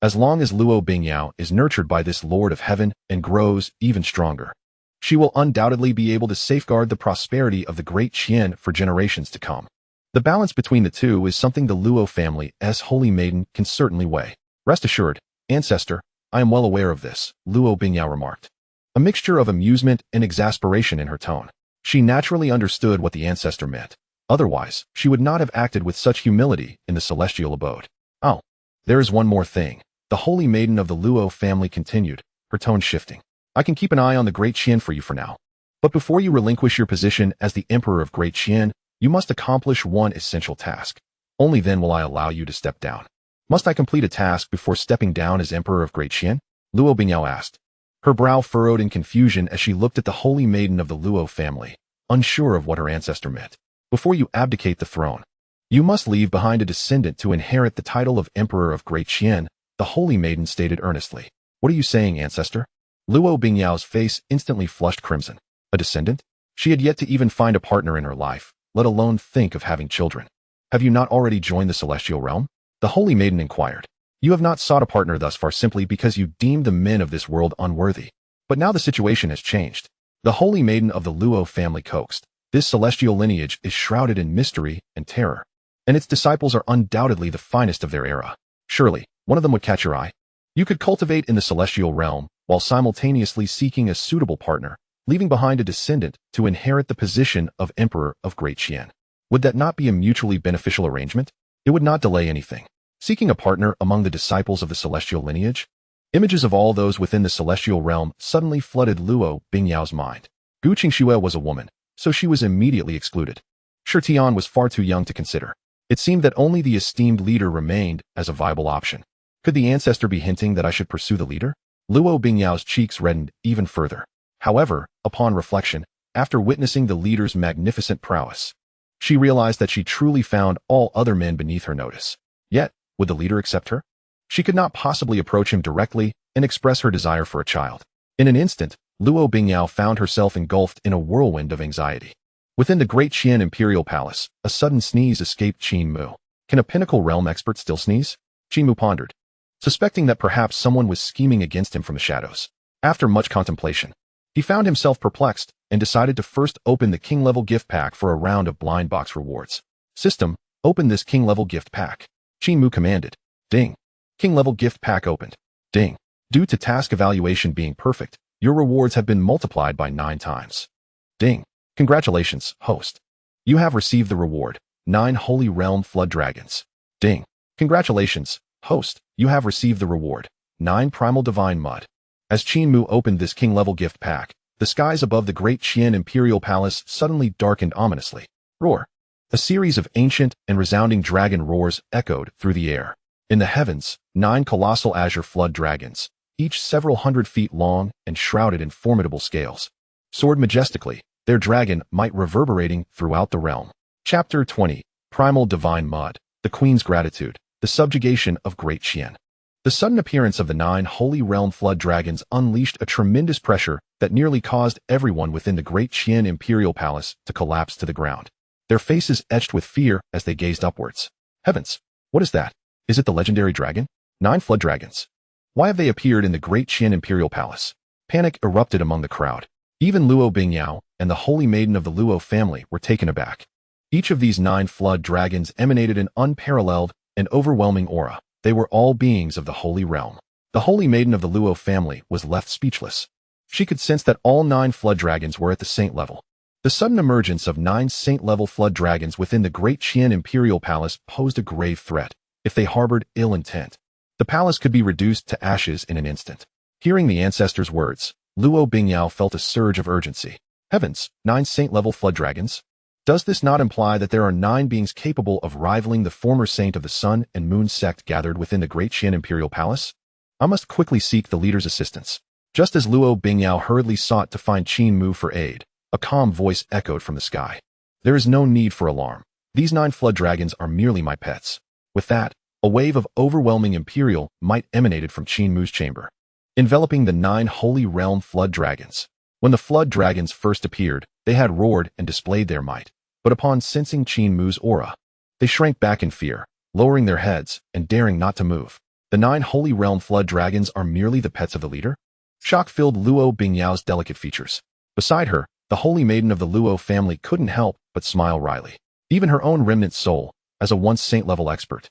as long as Luo Bingyao is nurtured by this Lord of Heaven and grows even stronger, she will undoubtedly be able to safeguard the prosperity of the great Qian for generations to come. The balance between the two is something the Luo family's holy maiden can certainly weigh. Rest assured, ancestor, I am well aware of this, Luo Bingyao remarked, a mixture of amusement and exasperation in her tone. She naturally understood what the ancestor meant. Otherwise, she would not have acted with such humility in the celestial abode. Oh, there is one more thing, the holy maiden of the Luo family continued, her tone shifting. I can keep an eye on the great Qian for you for now. But before you relinquish your position as the emperor of great Qian, you must accomplish one essential task. Only then will I allow you to step down. Must I complete a task before stepping down as emperor of great Qian? Luo Bingyao asked. Her brow furrowed in confusion as she looked at the holy maiden of the Luo family, unsure of what her ancestor meant. Before you abdicate the throne, you must leave behind a descendant to inherit the title of emperor of great Qian, the holy maiden stated earnestly. What are you saying, ancestor? Luo Bingyao's face instantly flushed crimson. A descendant? She had yet to even find a partner in her life, let alone think of having children. Have you not already joined the celestial realm? The holy maiden inquired. You have not sought a partner thus far simply because you deemed the men of this world unworthy. But now the situation has changed. The holy maiden of the Luo family coaxed. This celestial lineage is shrouded in mystery and terror, and its disciples are undoubtedly the finest of their era. Surely, one of them would catch your eye. You could cultivate in the celestial realm, while simultaneously seeking a suitable partner, leaving behind a descendant to inherit the position of Emperor of Great Qian. Would that not be a mutually beneficial arrangement? It would not delay anything. Seeking a partner among the disciples of the celestial lineage? Images of all those within the celestial realm suddenly flooded Luo Bingyao's mind. Gu Qingxue was a woman, so she was immediately excluded. Shi Tian was far too young to consider. It seemed that only the esteemed leader remained as a viable option. Could the ancestor be hinting that I should pursue the leader? Luo Bingyao's cheeks reddened even further. However, upon reflection, after witnessing the leader's magnificent prowess, she realized that she truly found all other men beneath her notice. Yet, would the leader accept her? She could not possibly approach him directly and express her desire for a child. In an instant, Luo Bingyao found herself engulfed in a whirlwind of anxiety. Within the great Qian imperial palace, a sudden sneeze escaped Qin Mu. Can a pinnacle realm expert still sneeze? Qin Mu pondered, suspecting that perhaps someone was scheming against him from the shadows. After much contemplation, he found himself perplexed and decided to first open the king-level gift pack for a round of blind box rewards. System, open this king-level gift pack. Qin Mu commanded. Ding. King level gift pack opened. Ding. Due to task evaluation being perfect, your rewards have been multiplied by 9 times. Ding. Congratulations, host. You have received the reward, 9 Holy Realm Flood Dragons. Ding. Congratulations, host. You have received the reward, 9 Primal Divine Mud. As Qin Mu opened this king-level gift pack, the skies above the Great Qian Imperial Palace suddenly darkened ominously. Roar. A series of ancient and resounding dragon roars echoed through the air. In the heavens, 9 colossal azure flood dragons, each several hundred feet long and shrouded in formidable scales, soared majestically, their dragon might reverberating throughout the realm. Chapter 20. Primal Divine Mud. The Queen's Gratitude. The Subjugation of Great Qian. The sudden appearance of the 9 Holy Realm Flood Dragons unleashed a tremendous pressure that nearly caused everyone within the Great Qian Imperial Palace to collapse to the ground. Their faces etched with fear as they gazed upwards. Heavens! What is that? Is it the legendary dragon? 9 Flood Dragons. Why have they appeared in the Great Qian Imperial Palace? Panic erupted among the crowd. Even Luo Bingyao and the Holy Maiden of the Luo family were taken aback. Each of these 9 flood dragons emanated an unparalleled and overwhelming aura. They were all beings of the Holy Realm. The Holy Maiden of the Luo family was left speechless. She could sense that all 9 flood dragons were at the saint level. The sudden emergence of 9 saint-level flood dragons within the Great Qian Imperial Palace posed a grave threat. If they harbored ill intent, the palace could be reduced to ashes in an instant. Hearing the ancestors' words, Luo Bingyao felt a surge of urgency. Heavens, 9 saint-level flood dragons? Does this not imply that there are 9 beings capable of rivaling the former saint of the Sun and Moon sect gathered within the Great Qian Imperial Palace? I must quickly seek the leader's assistance. Just as Luo Bingyao hurriedly sought to find Qin Mu for aid, a calm voice echoed from the sky. There is no need for alarm. These 9 flood dragons are merely my pets. With that, a wave of overwhelming imperial might emanated from Qin Mu's chamber, enveloping the 9 Holy Realm Flood Dragons. When the Flood Dragons first appeared, they had roared and displayed their might, but upon sensing Qin Mu's aura, they shrank back in fear, lowering their heads and daring not to move. The 9 Holy Realm Flood Dragons are merely the pets of the leader? Shock filled Luo Bingyao's delicate features. Beside her, the Holy Maiden of the Luo family couldn't help but smile wryly. Even her own remnant soul, as a once saint-level expert,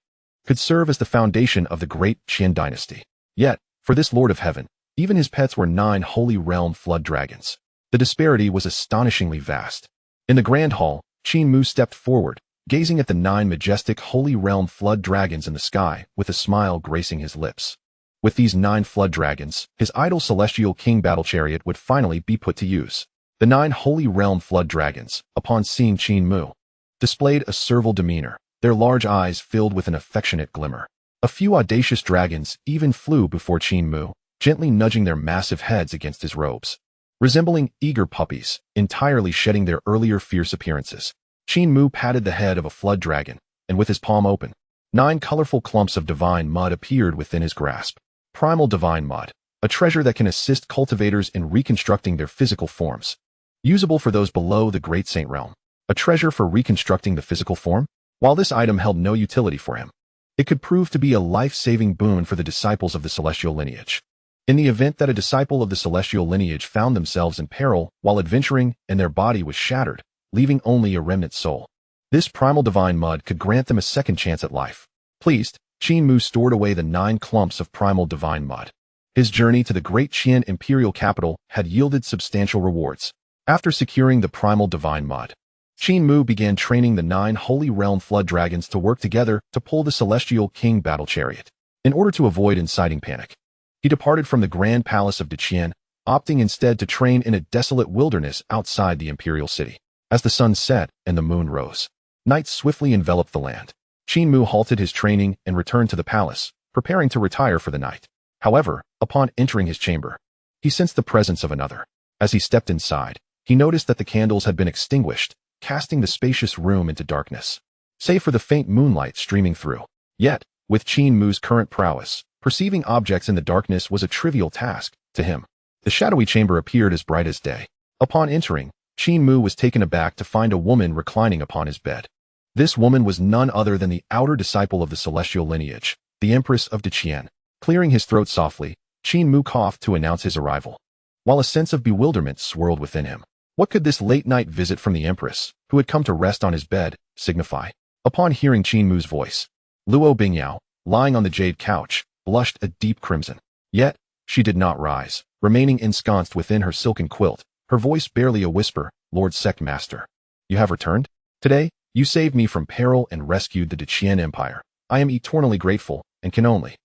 could serve as the foundation of the Great Qian dynasty. Yet, for this Lord of Heaven, even his pets were 9 Holy Realm Flood Dragons. The disparity was astonishingly vast. In the Grand Hall, Qin Mu stepped forward, gazing at the 9 majestic Holy Realm Flood Dragons in the sky with a smile gracing his lips. With these 9 Flood Dragons, his idle Celestial King Battle Chariot would finally be put to use. The 9 Holy Realm Flood Dragons, upon seeing Qin Mu, displayed a servile demeanor, their large eyes filled with an affectionate glimmer. A few audacious dragons even flew before Qin Mu, gently nudging their massive heads against his robes. Resembling eager puppies, entirely shedding their earlier fierce appearances, Qin Mu patted the head of a flood dragon, and with his palm open, 9 colorful clumps of divine mud appeared within his grasp. Primal Divine Mud, a treasure that can assist cultivators in reconstructing their physical forms. Usable for those below the Great Saint Realm. A treasure for reconstructing the physical form? While this item held no utility for him, it could prove to be a life-saving boon for the disciples of the celestial lineage. In the event that a disciple of the celestial lineage found themselves in peril while adventuring and their body was shattered, leaving only a remnant soul, this primal divine mud could grant them a second chance at life. Pleased, Qin Mu stored away the 9 clumps of primal divine mud. His journey to the Great Qian Imperial capital had yielded substantial rewards. After securing the primal divine mud, Qin Mu began training the 9 Holy Realm Flood Dragons to work together to pull the Celestial King Battle Chariot. In order to avoid inciting panic, he departed from the Grand Palace of Deqian, opting instead to train in a desolate wilderness outside the imperial city. As the sun set and the moon rose, night swiftly enveloped the land. Qin Mu halted his training and returned to the palace, preparing to retire for the night. However, upon entering his chamber, he sensed the presence of another. As he stepped inside, he noticed that the candles had been extinguished, casting the spacious room into darkness, save for the faint moonlight streaming through. Yet, with Qin Mu's current prowess, perceiving objects in the darkness was a trivial task to him. The shadowy chamber appeared as bright as day. Upon entering, Qin Mu was taken aback to find a woman reclining upon his bed. This woman was none other than the outer disciple of the celestial lineage, the Empress of Deqian. Clearing his throat softly, Qin Mu coughed to announce his arrival, while a sense of bewilderment swirled within him. What could this late-night visit from the Empress, who had come to rest on his bed, signify? Upon hearing Qin Mu's voice, Luo Bingyao, lying on the jade couch, blushed a deep crimson. Yet, she did not rise, remaining ensconced within her silken quilt, her voice barely a whisper. Lord Sect Master, you have returned? Today, you saved me from peril and rescued the Qian Empire. I am eternally grateful, and can only.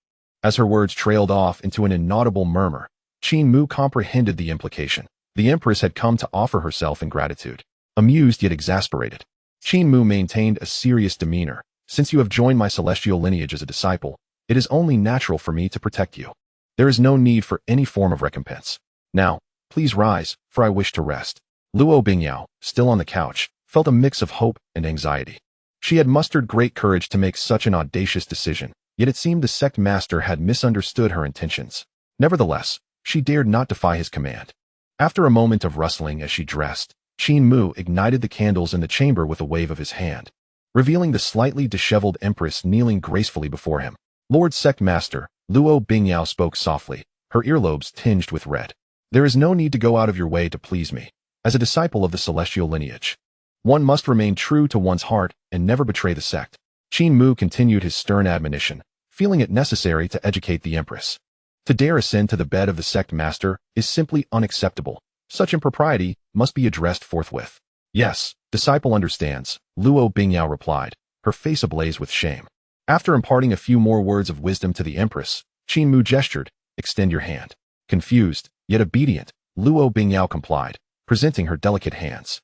As her words trailed off into an inaudible murmur, Qin Mu comprehended the implication. The Empress had come to offer herself in gratitude. Amused yet exasperated, Qin Mu maintained a serious demeanor. Since you have joined my celestial lineage as a disciple, it is only natural for me to protect you. There is no need for any form of recompense. Now, please rise, for I wish to rest. Luo Bingyao, still on the couch, felt a mix of hope and anxiety. She had mustered great courage to make such an audacious decision, yet it seemed the sect master had misunderstood her intentions. Nevertheless, she dared not defy his command. After a moment of rustling as she dressed, Qin Mu ignited the candles in the chamber with a wave of his hand, revealing the slightly disheveled Empress kneeling gracefully before him. Lord Sect Master, Luo Bingyao spoke softly, her earlobes tinged with red. There is no need to go out of your way to please me. As a disciple of the celestial lineage, one must remain true to one's heart and never betray the sect. Qin Mu continued his stern admonition, feeling it necessary to educate the Empress. To dare ascend to the bed of the sect master is simply unacceptable. Such impropriety must be addressed forthwith. Yes, disciple understands, Luo Bingyao replied, her face ablaze with shame. After imparting a few more words of wisdom to the Empress, Qin Mu gestured, extend your hand. Confused, yet obedient, Luo Bingyao complied, presenting her delicate hands.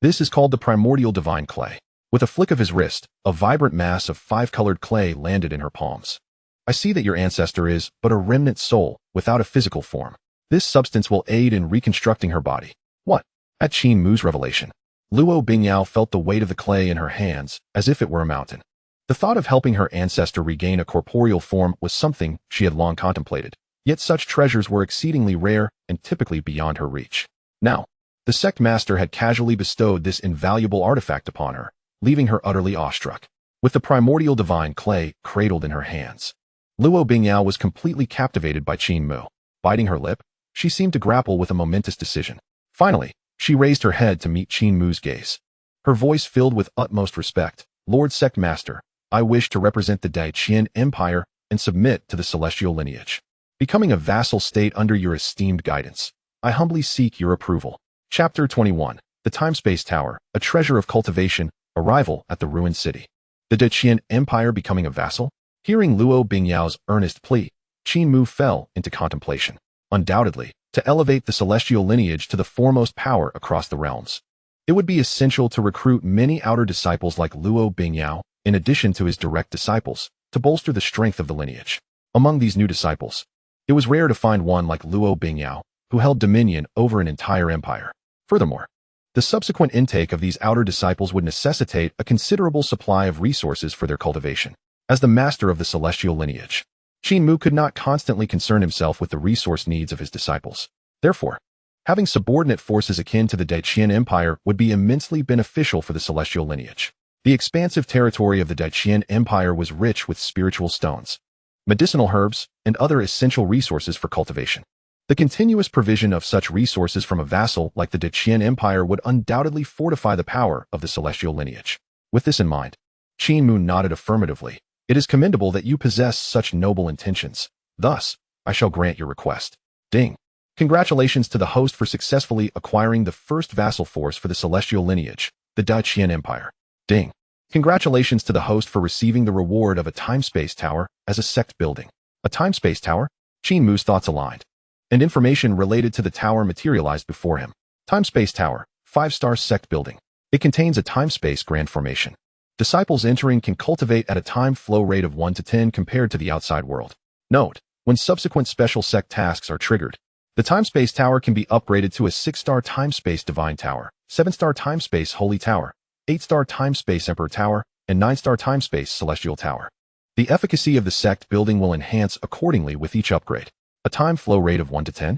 This is called the primordial divine clay. With a flick of his wrist, a vibrant mass of 5-colored clay landed in her palms. I see that your ancestor is but a remnant soul, without a physical form. This substance will aid in reconstructing her body. What? At Qin Mu's revelation, Luo Bingyao felt the weight of the clay in her hands, as if it were a mountain. The thought of helping her ancestor regain a corporeal form was something she had long contemplated, yet such treasures were exceedingly rare and typically beyond her reach. Now, the sect master had casually bestowed this invaluable artifact upon her, leaving her utterly awestruck. With the primordial divine clay cradled in her hands, Luo Bingyao was completely captivated by Qin Mu. Biting her lip, she seemed to grapple with a momentous decision. Finally, she raised her head to meet Qin Mu's gaze. Her voice filled with utmost respect. Lord Sect Master, I wish to represent the Qian Empire and submit to the celestial lineage. Becoming a vassal state under your esteemed guidance, I humbly seek your approval. Chapter 21. The Time-Space Tower, a treasure of cultivation, arrival at the ruined city. The Qian Empire becoming a vassal? Hearing Luo Bingyao's earnest plea, Qin Mu fell into contemplation. Undoubtedly, to elevate the celestial lineage to the foremost power across the realms, it would be essential to recruit many outer disciples like Luo Bingyao, in addition to his direct disciples, to bolster the strength of the lineage. Among these new disciples, it was rare to find one like Luo Bingyao, who held dominion over an entire empire. Furthermore, the subsequent intake of these outer disciples would necessitate a considerable supply of resources for their cultivation. As the master of the celestial lineage, Qin Mu could not constantly concern himself with the resource needs of his disciples. Therefore, having subordinate forces akin to the Qian Empire would be immensely beneficial for the celestial lineage. The expansive territory of the Qian Empire was rich with spiritual stones, medicinal herbs, and other essential resources for cultivation. The continuous provision of such resources from a vassal like the Qian Empire would undoubtedly fortify the power of the celestial lineage. With this in mind, Qin Mu nodded affirmatively. It is commendable that you possess such noble intentions. Thus, I shall grant your request. Ding. Congratulations to the host for successfully acquiring the first vassal force for the celestial lineage, the Qian Empire. Ding. Congratulations to the host for receiving the reward of a time-space tower as a sect building. A time-space tower? Qin Mu's thoughts aligned, and information related to the tower materialized before him. Time-space tower, 5-star sect building. It contains a time-space grand formation. Disciples entering can cultivate at a time flow rate of 1 to 10 compared to the outside world. Note, when subsequent special sect tasks are triggered, the time-space tower can be upgraded to a 6-star time-space divine tower, 7-star time-space holy tower, 8-star time-space emperor tower, and 9-star time-space celestial tower. The efficacy of the sect building will enhance accordingly with each upgrade. A time flow rate of 1 to 10?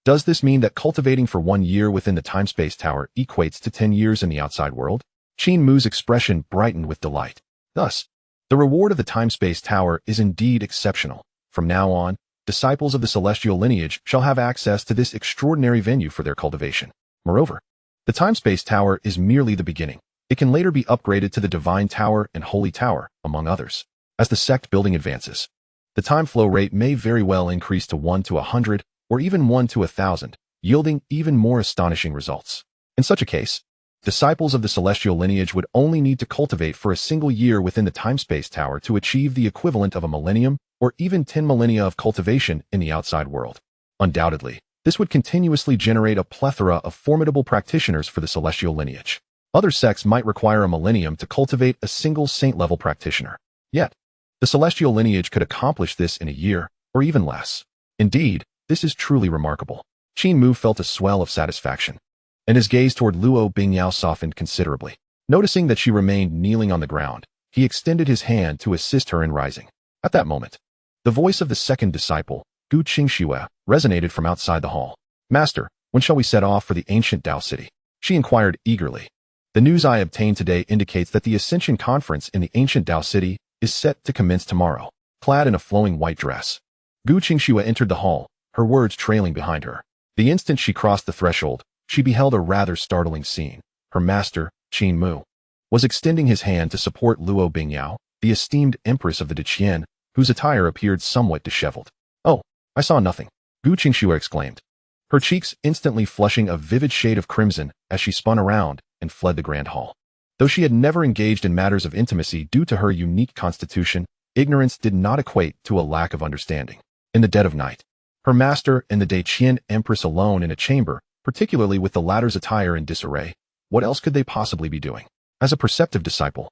Does this mean that cultivating for 1 year within the time-space tower equates to 10 years in the outside world? Qin Mu's expression brightened with delight. Thus, the reward of the time-space tower is indeed exceptional. From now on, disciples of the celestial lineage shall have access to this extraordinary venue for their cultivation. Moreover, the time-space tower is merely the beginning. It can later be upgraded to the divine tower and holy tower, among others. As the sect building advances, The time flow rate may very well increase to 1 to 100 or even 1 to 1,000, yielding even more astonishing results. In such a case, disciples of the celestial lineage would only need to cultivate for a single year within the time-space tower to achieve the equivalent of a millennium or even 10 millennia of cultivation in the outside world. Undoubtedly, this would continuously generate a plethora of formidable practitioners for the celestial lineage. Other sects might require a millennium to cultivate a single saint-level practitioner. Yet, the celestial lineage could accomplish this in a year, or even less. Indeed, this is truly remarkable. Qin Mu felt a swell of satisfaction, and his gaze toward Luo Bingyao softened considerably. Noticing that she remained kneeling on the ground, he extended his hand to assist her in rising. At that moment, the voice of the second disciple, Gu Qingxue, resonated from outside the hall. "Master, when shall we set off for the ancient Dao city?" she inquired eagerly. "The news I obtained today indicates that the Ascension Conference in the ancient Dao city is set to commence tomorrow." Clad in a flowing white dress, Gu Qingxue entered the hall, her words trailing behind her. The instant she crossed the threshold, she beheld a rather startling scene. Her master, Qin Mu, was extending his hand to support Luo Bingyao, the esteemed Empress of the Deqian, whose attire appeared somewhat disheveled. "Oh, I saw nothing," Gu Qingxue exclaimed, her cheeks instantly flushing a vivid shade of crimson as she spun around and fled the grand hall. Though she had never engaged in matters of intimacy due to her unique constitution, ignorance did not equate to a lack of understanding. In the dead of night, her master and the Deqian Empress alone in a chamber, particularly with the latter's attire in disarray, what else could they possibly be doing? As a perceptive disciple,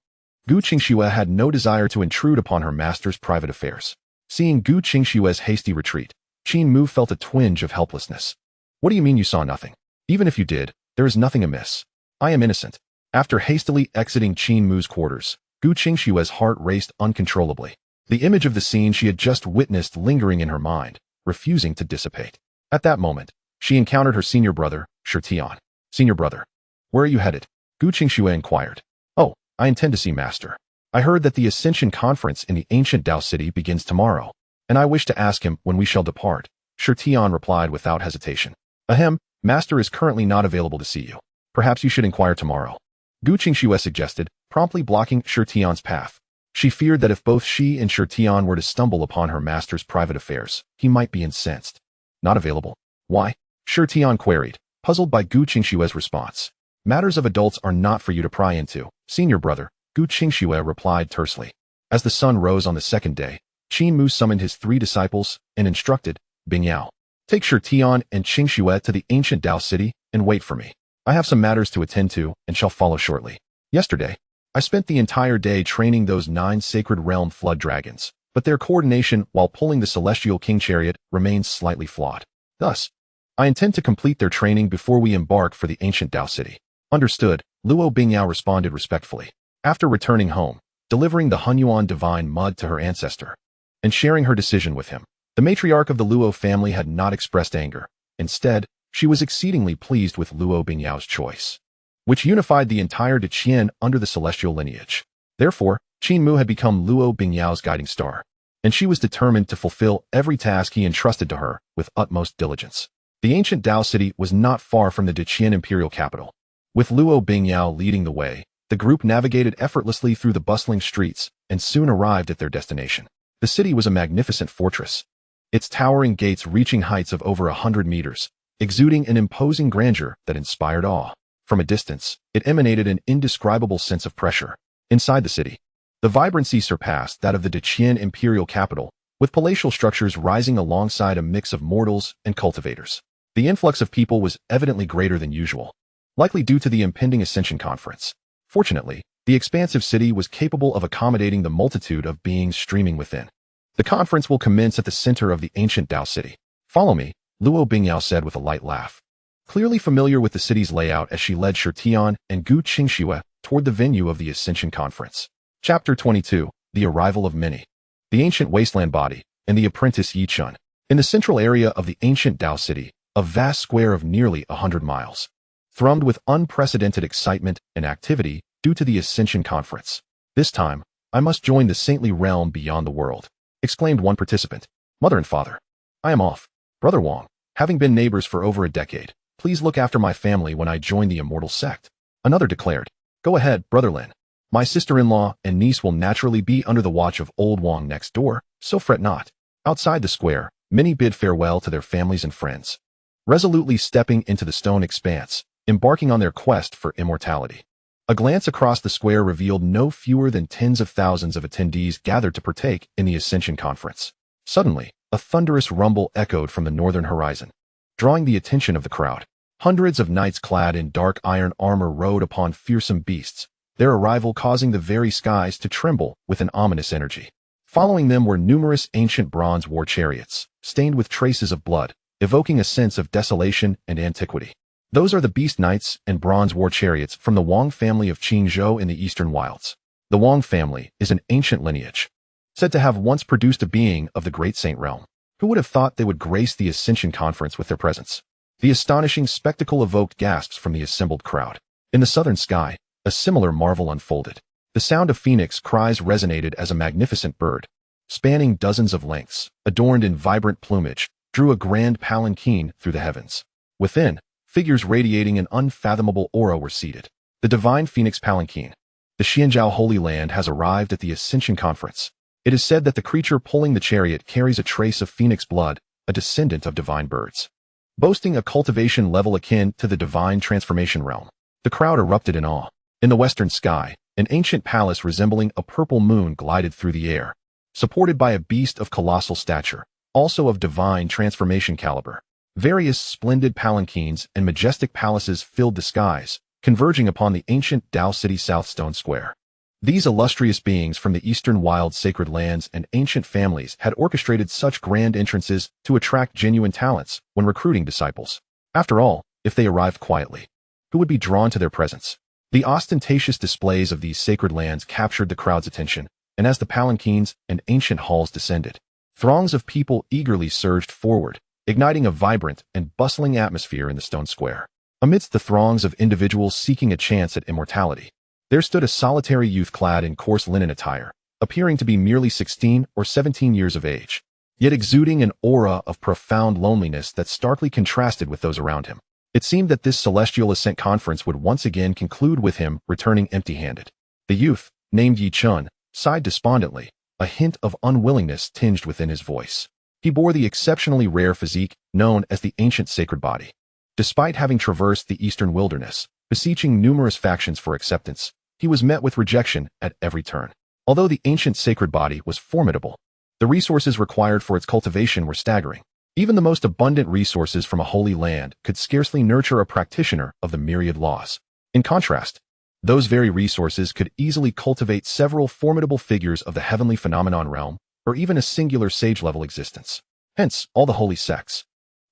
Gu Qingxue had no desire to intrude upon her master's private affairs. Seeing Gu Qingxue's hasty retreat, Qin Mu felt a twinge of helplessness. "What do you mean you saw nothing? Even if you did, there is nothing amiss. I am innocent." After hastily exiting Qin Mu's quarters, Gu Qingxue's heart raced uncontrollably. The image of the scene she had just witnessed lingering in her mind, refusing to dissipate. At that moment, she encountered her senior brother, Shitian. "Senior brother, where are you headed?" Gu Qingxue inquired. "Oh, I intend to see Master. I heard that the Ascension Conference in the ancient Dao city begins tomorrow, and I wish to ask him when we shall depart." Shitian replied without hesitation. "Ahem, Master is currently not available to see you. Perhaps you should inquire tomorrow," Gu Qingxue suggested, promptly blocking Shitian's path. She feared that if both she and Shitian were to stumble upon her master's private affairs, he might be incensed. "Not available? Why?" Shitian queried, puzzled by Gu Qingxue's response. "Matters of adults are not for you to pry into, senior brother," Gu Qingxue replied tersely. As the sun rose on the second day, Qin Mu summoned his 3 disciples and instructed, "Bingyao, take Shitian and Qingxue to the ancient Dao city and wait for me. I have some matters to attend to and shall follow shortly." Yesterday, I spent the entire day training those 9 sacred realm flood dragons, but their coordination while pulling the celestial king chariot remains slightly flawed. Thus, I intend to complete their training before we embark for the ancient Dao city. "Understood," Luo Bingyao responded respectfully. After returning home, delivering the Hunyuan divine mud to her ancestor, and sharing her decision with him, the matriarch of the Luo family had not expressed anger. Instead, she was exceedingly pleased with Luo Bingyao's choice, which unified the entire Deqian under the celestial lineage. Therefore, Qin Mu had become Luo Bingyao's guiding star, and she was determined to fulfill every task he entrusted to her with utmost diligence. The ancient Dao city was not far from the Deqian imperial capital. With Luo Bingyao leading the way, the group navigated effortlessly through the bustling streets and soon arrived at their destination. The city was a magnificent fortress, its towering gates reaching heights of over 100 meters, exuding an imposing grandeur that inspired awe. From a distance, it emanated an indescribable sense of pressure. Inside the city, the vibrancy surpassed that of the Deqian imperial capital, with palatial structures rising alongside a mix of mortals and cultivators. The influx of people was evidently greater than usual, likely due to the impending Ascension Conference. Fortunately, the expansive city was capable of accommodating the multitude of beings streaming within. "The conference will commence at the center of the ancient Dao city. Follow me," Luo Bingyao said with a light laugh, clearly familiar with the city's layout as she led Shitian and Gu Qingxue toward the venue of the Ascension Conference. Chapter 22, The Arrival of Many. The ancient wasteland body and the apprentice Yichun. In the central area of the ancient Dao city, a vast square of nearly 100 miles, thrummed with unprecedented excitement and activity due to the Ascension Conference. "This time, I must join the saintly realm beyond the world," exclaimed one participant. "Mother and father, I am off. Brother Wang, having been neighbors for over a decade, please look after my family when I join the immortal sect," another declared. "Go ahead, Brother Lin. My sister-in-law and niece will naturally be under the watch of old Wang next door, so fret not. Outside the square, many bid farewell to their families and friends, resolutely stepping into the stone expanse, embarking on their quest for immortality. A glance across the square revealed no fewer than tens of thousands of attendees gathered to partake in the Ascension Conference. Suddenly, a thunderous rumble echoed from the northern horizon, drawing the attention of the crowd. Hundreds of knights clad in dark iron armor rode upon fearsome beasts, their arrival causing the very skies to tremble with an ominous energy. Following them were numerous ancient bronze war chariots, stained with traces of blood, evoking a sense of desolation and antiquity. Those are the beast knights and bronze war chariots from the Wang family of Qin in the eastern wilds. The Wang family is an ancient lineage, said to have once produced a being of the great saint realm. Who would have thought they would grace the Ascension Conference with their presence? The astonishing spectacle evoked gasps from the assembled crowd. In the southern sky, a similar marvel unfolded. The sound of phoenix cries resonated as a magnificent bird, spanning dozens of lengths, adorned in vibrant plumage, drew a grand palanquin through the heavens. Within, figures radiating an unfathomable aura were seated. The divine phoenix palanquin. The Xianxiao Holy Land has arrived at the Ascension Conference. It is said that the creature pulling the chariot carries a trace of phoenix blood, a descendant of divine birds, boasting a cultivation level akin to the divine transformation realm. The crowd erupted in awe. In the western sky, an ancient palace resembling a purple moon glided through the air, supported by a beast of colossal stature, also of divine transformation caliber. Various splendid palanquins and majestic palaces filled the skies, converging upon the ancient Tao City South Stone Square. These illustrious beings from the eastern wild sacred lands and ancient families had orchestrated such grand entrances to attract genuine talents when recruiting disciples. After all, if they arrived quietly, who would be drawn to their presence? The ostentatious displays of these sacred lands captured the crowd's attention, and as the palanquins and ancient halls descended, throngs of people eagerly surged forward, igniting a vibrant and bustling atmosphere in the stone square. Amidst the throngs of individuals seeking a chance at immortality, there stood a solitary youth clad in coarse linen attire, appearing to be merely 16 or 17 years of age, yet exuding an aura of profound loneliness that starkly contrasted with those around him. It seemed that this celestial ascent conference would once again conclude with him returning empty-handed. The youth, named Yi Chun, sighed despondently, a hint of unwillingness tinged within his voice. He bore the exceptionally rare physique known as the ancient sacred body. Despite having traversed the eastern wilderness, beseeching numerous factions for acceptance, he was met with rejection at every turn. Although the ancient sacred body was formidable, the resources required for its cultivation were staggering. Even the most abundant resources from a holy land could scarcely nurture a practitioner of the myriad laws. In contrast, those very resources could easily cultivate several formidable figures of the heavenly phenomenon realm, or even a singular sage-level existence. Hence, all the holy sects,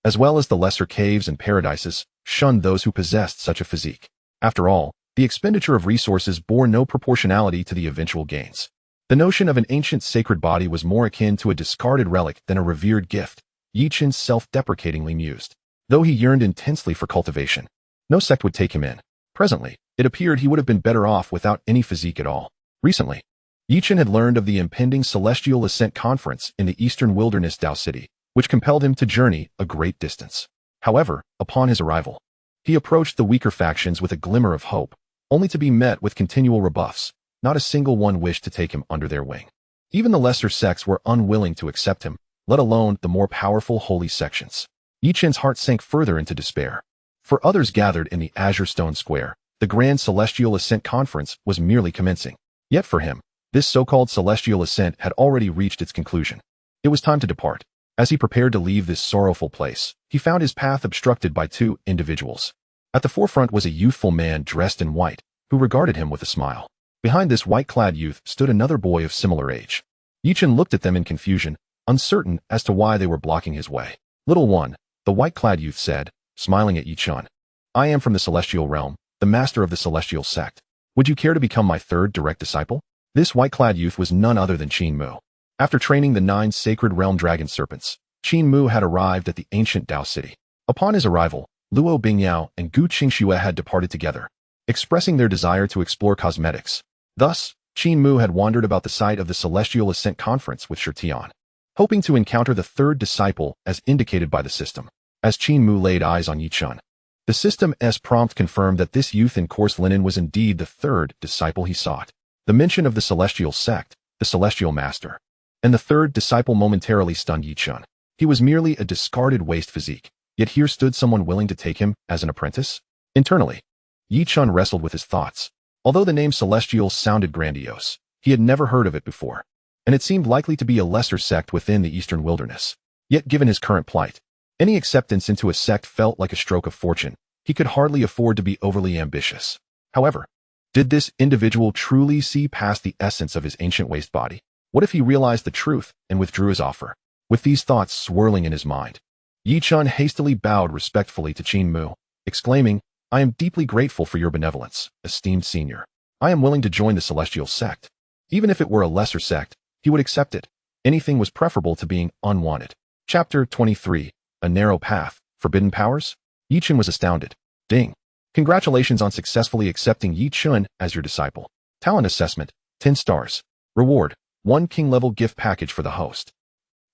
as well as the lesser caves and paradises, shunned those who possessed such a physique. After all, the expenditure of resources bore no proportionality to the eventual gains. The notion of an ancient sacred body was more akin to a discarded relic than a revered gift, Yi Chun self-deprecatingly mused. Though he yearned intensely for cultivation, no sect would take him in. Presently, it appeared he would have been better off without any physique at all. Recently, Yi Chun had learned of the impending Celestial Ascent Conference in the eastern wilderness Tao City, which compelled him to journey a great distance. However, upon his arrival, he approached the weaker factions with a glimmer of hope, only to be met with continual rebuffs. Not a single one wished to take him under their wing. Even the lesser sects were unwilling to accept him, let alone the more powerful holy sections. Yi Chun's heart sank further into despair. For others gathered in the Azure Stone Square, the Grand Celestial Ascent Conference was merely commencing. Yet for him, this so-called Celestial Ascent had already reached its conclusion. It was time to depart. As he prepared to leave this sorrowful place, he found his path obstructed by two individuals. At the forefront was a youthful man dressed in white, who regarded him with a smile. Behind this white-clad youth stood another boy of similar age. Yi Chun looked at them in confusion, uncertain as to why they were blocking his way. "Little one," the white-clad youth said, smiling at Yi Chun. "I am from the celestial realm, the master of the celestial sect. Would you care to become my third direct disciple?" This white-clad youth was none other than Qin Mu. After training the 9 sacred realm dragon serpents, Qin Mu had arrived at the ancient Tao City. Upon his arrival, Luo Bingyao and Gu Qingxue had departed together, expressing their desire to explore cosmetics. Thus, Qin Mu had wandered about the site of the Celestial Ascent Conference with Shitian, hoping to encounter the third disciple as indicated by the system. As Qin Mu laid eyes on Yi Chun, the system's prompt confirmed that this youth in coarse linen was indeed the third disciple he sought. The mention of the celestial sect, the celestial master, and the third disciple momentarily stunned Yi Chun. He was merely a discarded waste physique, yet here stood someone willing to take him as an apprentice? Internally, Yi Chun wrestled with his thoughts. Although the name Celestial sounded grandiose, he had never heard of it before, and it seemed likely to be a lesser sect within the eastern wilderness. Yet given his current plight, any acceptance into a sect felt like a stroke of fortune. He could hardly afford to be overly ambitious. However, did this individual truly see past the essence of his ancient waste body? What if he realized the truth and withdrew his offer? With these thoughts swirling in his mind, Yi Chun hastily bowed respectfully to Qin Mu, exclaiming, "I am deeply grateful for your benevolence, esteemed senior. I am willing to join the celestial sect. Even if it were a lesser sect, he would accept it. Anything was preferable to being unwanted." Chapter 23. A Narrow Path, Forbidden Powers? Yi Chun was astounded. Ding. Congratulations on successfully accepting Yi Chun as your disciple. Talent assessment, 10 stars. Reward, 1 king-level gift package for the host.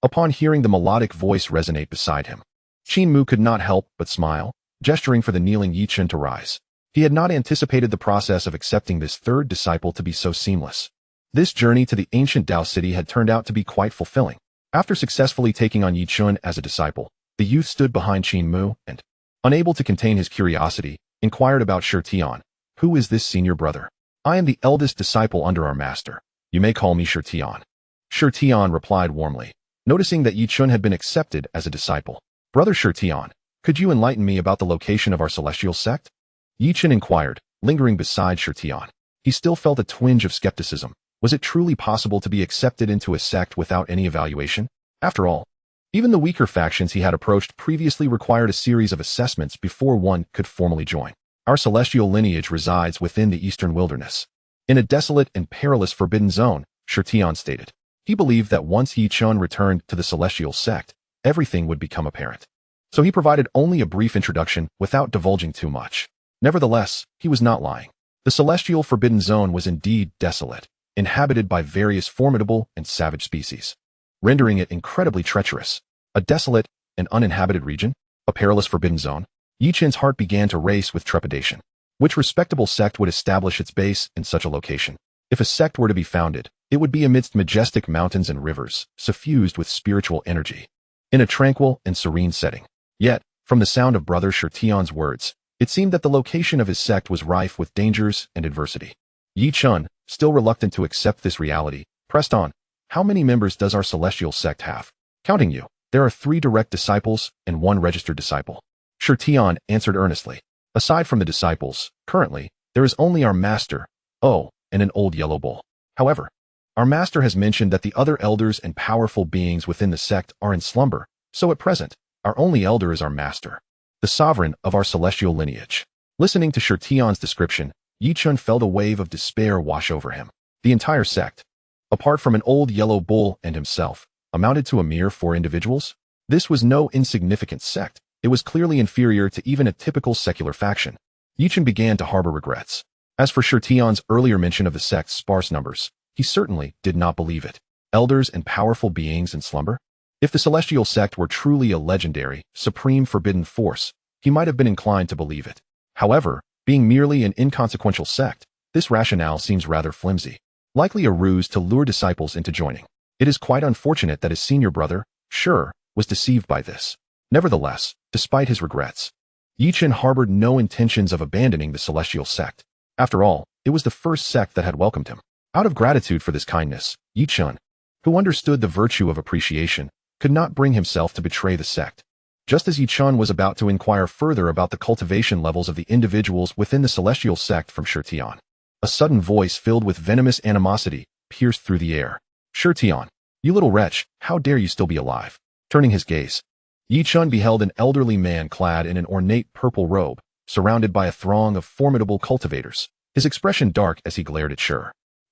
Upon hearing the melodic voice resonate beside him, Qin Mu could not help but smile, gesturing for the kneeling Yi Chun to rise. He had not anticipated the process of accepting this third disciple to be so seamless. This journey to the ancient Dao city had turned out to be quite fulfilling. After successfully taking on Yi Chun as a disciple, the youth stood behind Qin Mu and, unable to contain his curiosity, inquired about Shi Tian. "Who is this senior brother?" "I am the eldest disciple under our master. You may call me Shi Tian." Shi Tian replied warmly, noticing that Yi Chun had been accepted as a disciple. "Brother Shi Tian, could you enlighten me about the location of our celestial sect?" Yi Chun inquired, lingering beside Shi Tian. He still felt a twinge of skepticism. Was it truly possible to be accepted into a sect without any evaluation? After all, even the weaker factions he had approached previously required a series of assessments before one could formally join. "Our celestial lineage resides within the eastern wilderness, in a desolate and perilous forbidden zone," Shi Tian stated. He believed that once Yi Chun returned to the celestial sect, everything would become apparent. So he provided only a brief introduction without divulging too much. Nevertheless, he was not lying. The celestial forbidden zone was indeed desolate, inhabited by various formidable and savage species, rendering it incredibly treacherous. A desolate and uninhabited region? A perilous forbidden zone? Yi Chun's heart began to race with trepidation. Which respectable sect would establish its base in such a location? If a sect were to be founded, it would be amidst majestic mountains and rivers, suffused with spiritual energy, in a tranquil and serene setting. Yet, from the sound of Brother Shi Tian's words, it seemed that the location of his sect was rife with dangers and adversity. Yi Chun, still reluctant to accept this reality, pressed on. "How many members does our celestial sect have?" "Counting you, there are 3 direct disciples and 1 registered disciple." Shi Tian answered earnestly. "Aside from the disciples, currently, there is only our master, and an old yellow bull. However, our master has mentioned that the other elders and powerful beings within the sect are in slumber, so at present, our only elder is our master, the sovereign of our celestial lineage." Listening to Shi Tian's description, Yi Chun felt a wave of despair wash over him. The entire sect, apart from an old yellow bull and himself, amounted to a mere 4 individuals? This was no insignificant sect. It was clearly inferior to even a typical secular faction. Yi Chun began to harbor regrets. As for Shi Tian's earlier mention of the sect's sparse numbers, he certainly did not believe it. Elders and powerful beings in slumber? If the celestial sect were truly a legendary, supreme forbidden force, he might have been inclined to believe it. However, being merely an inconsequential sect, this rationale seems rather flimsy, likely a ruse to lure disciples into joining. It is quite unfortunate that his senior brother, Shi, was deceived by this. Nevertheless, despite his regrets, Yi Chun harbored no intentions of abandoning the celestial sect. After all, it was the first sect that had welcomed him. Out of gratitude for this kindness, Yi Chun, who understood the virtue of appreciation, could not bring himself to betray the sect. Just as Yi Chun was about to inquire further about the cultivation levels of the individuals within the celestial sect from Shi Tian, a sudden voice filled with venomous animosity pierced through the air. "Shi Tian, you little wretch, how dare you still be alive?" Turning his gaze, Yi Chun beheld an elderly man clad in an ornate purple robe, surrounded by a throng of formidable cultivators, his expression dark as he glared at Shi.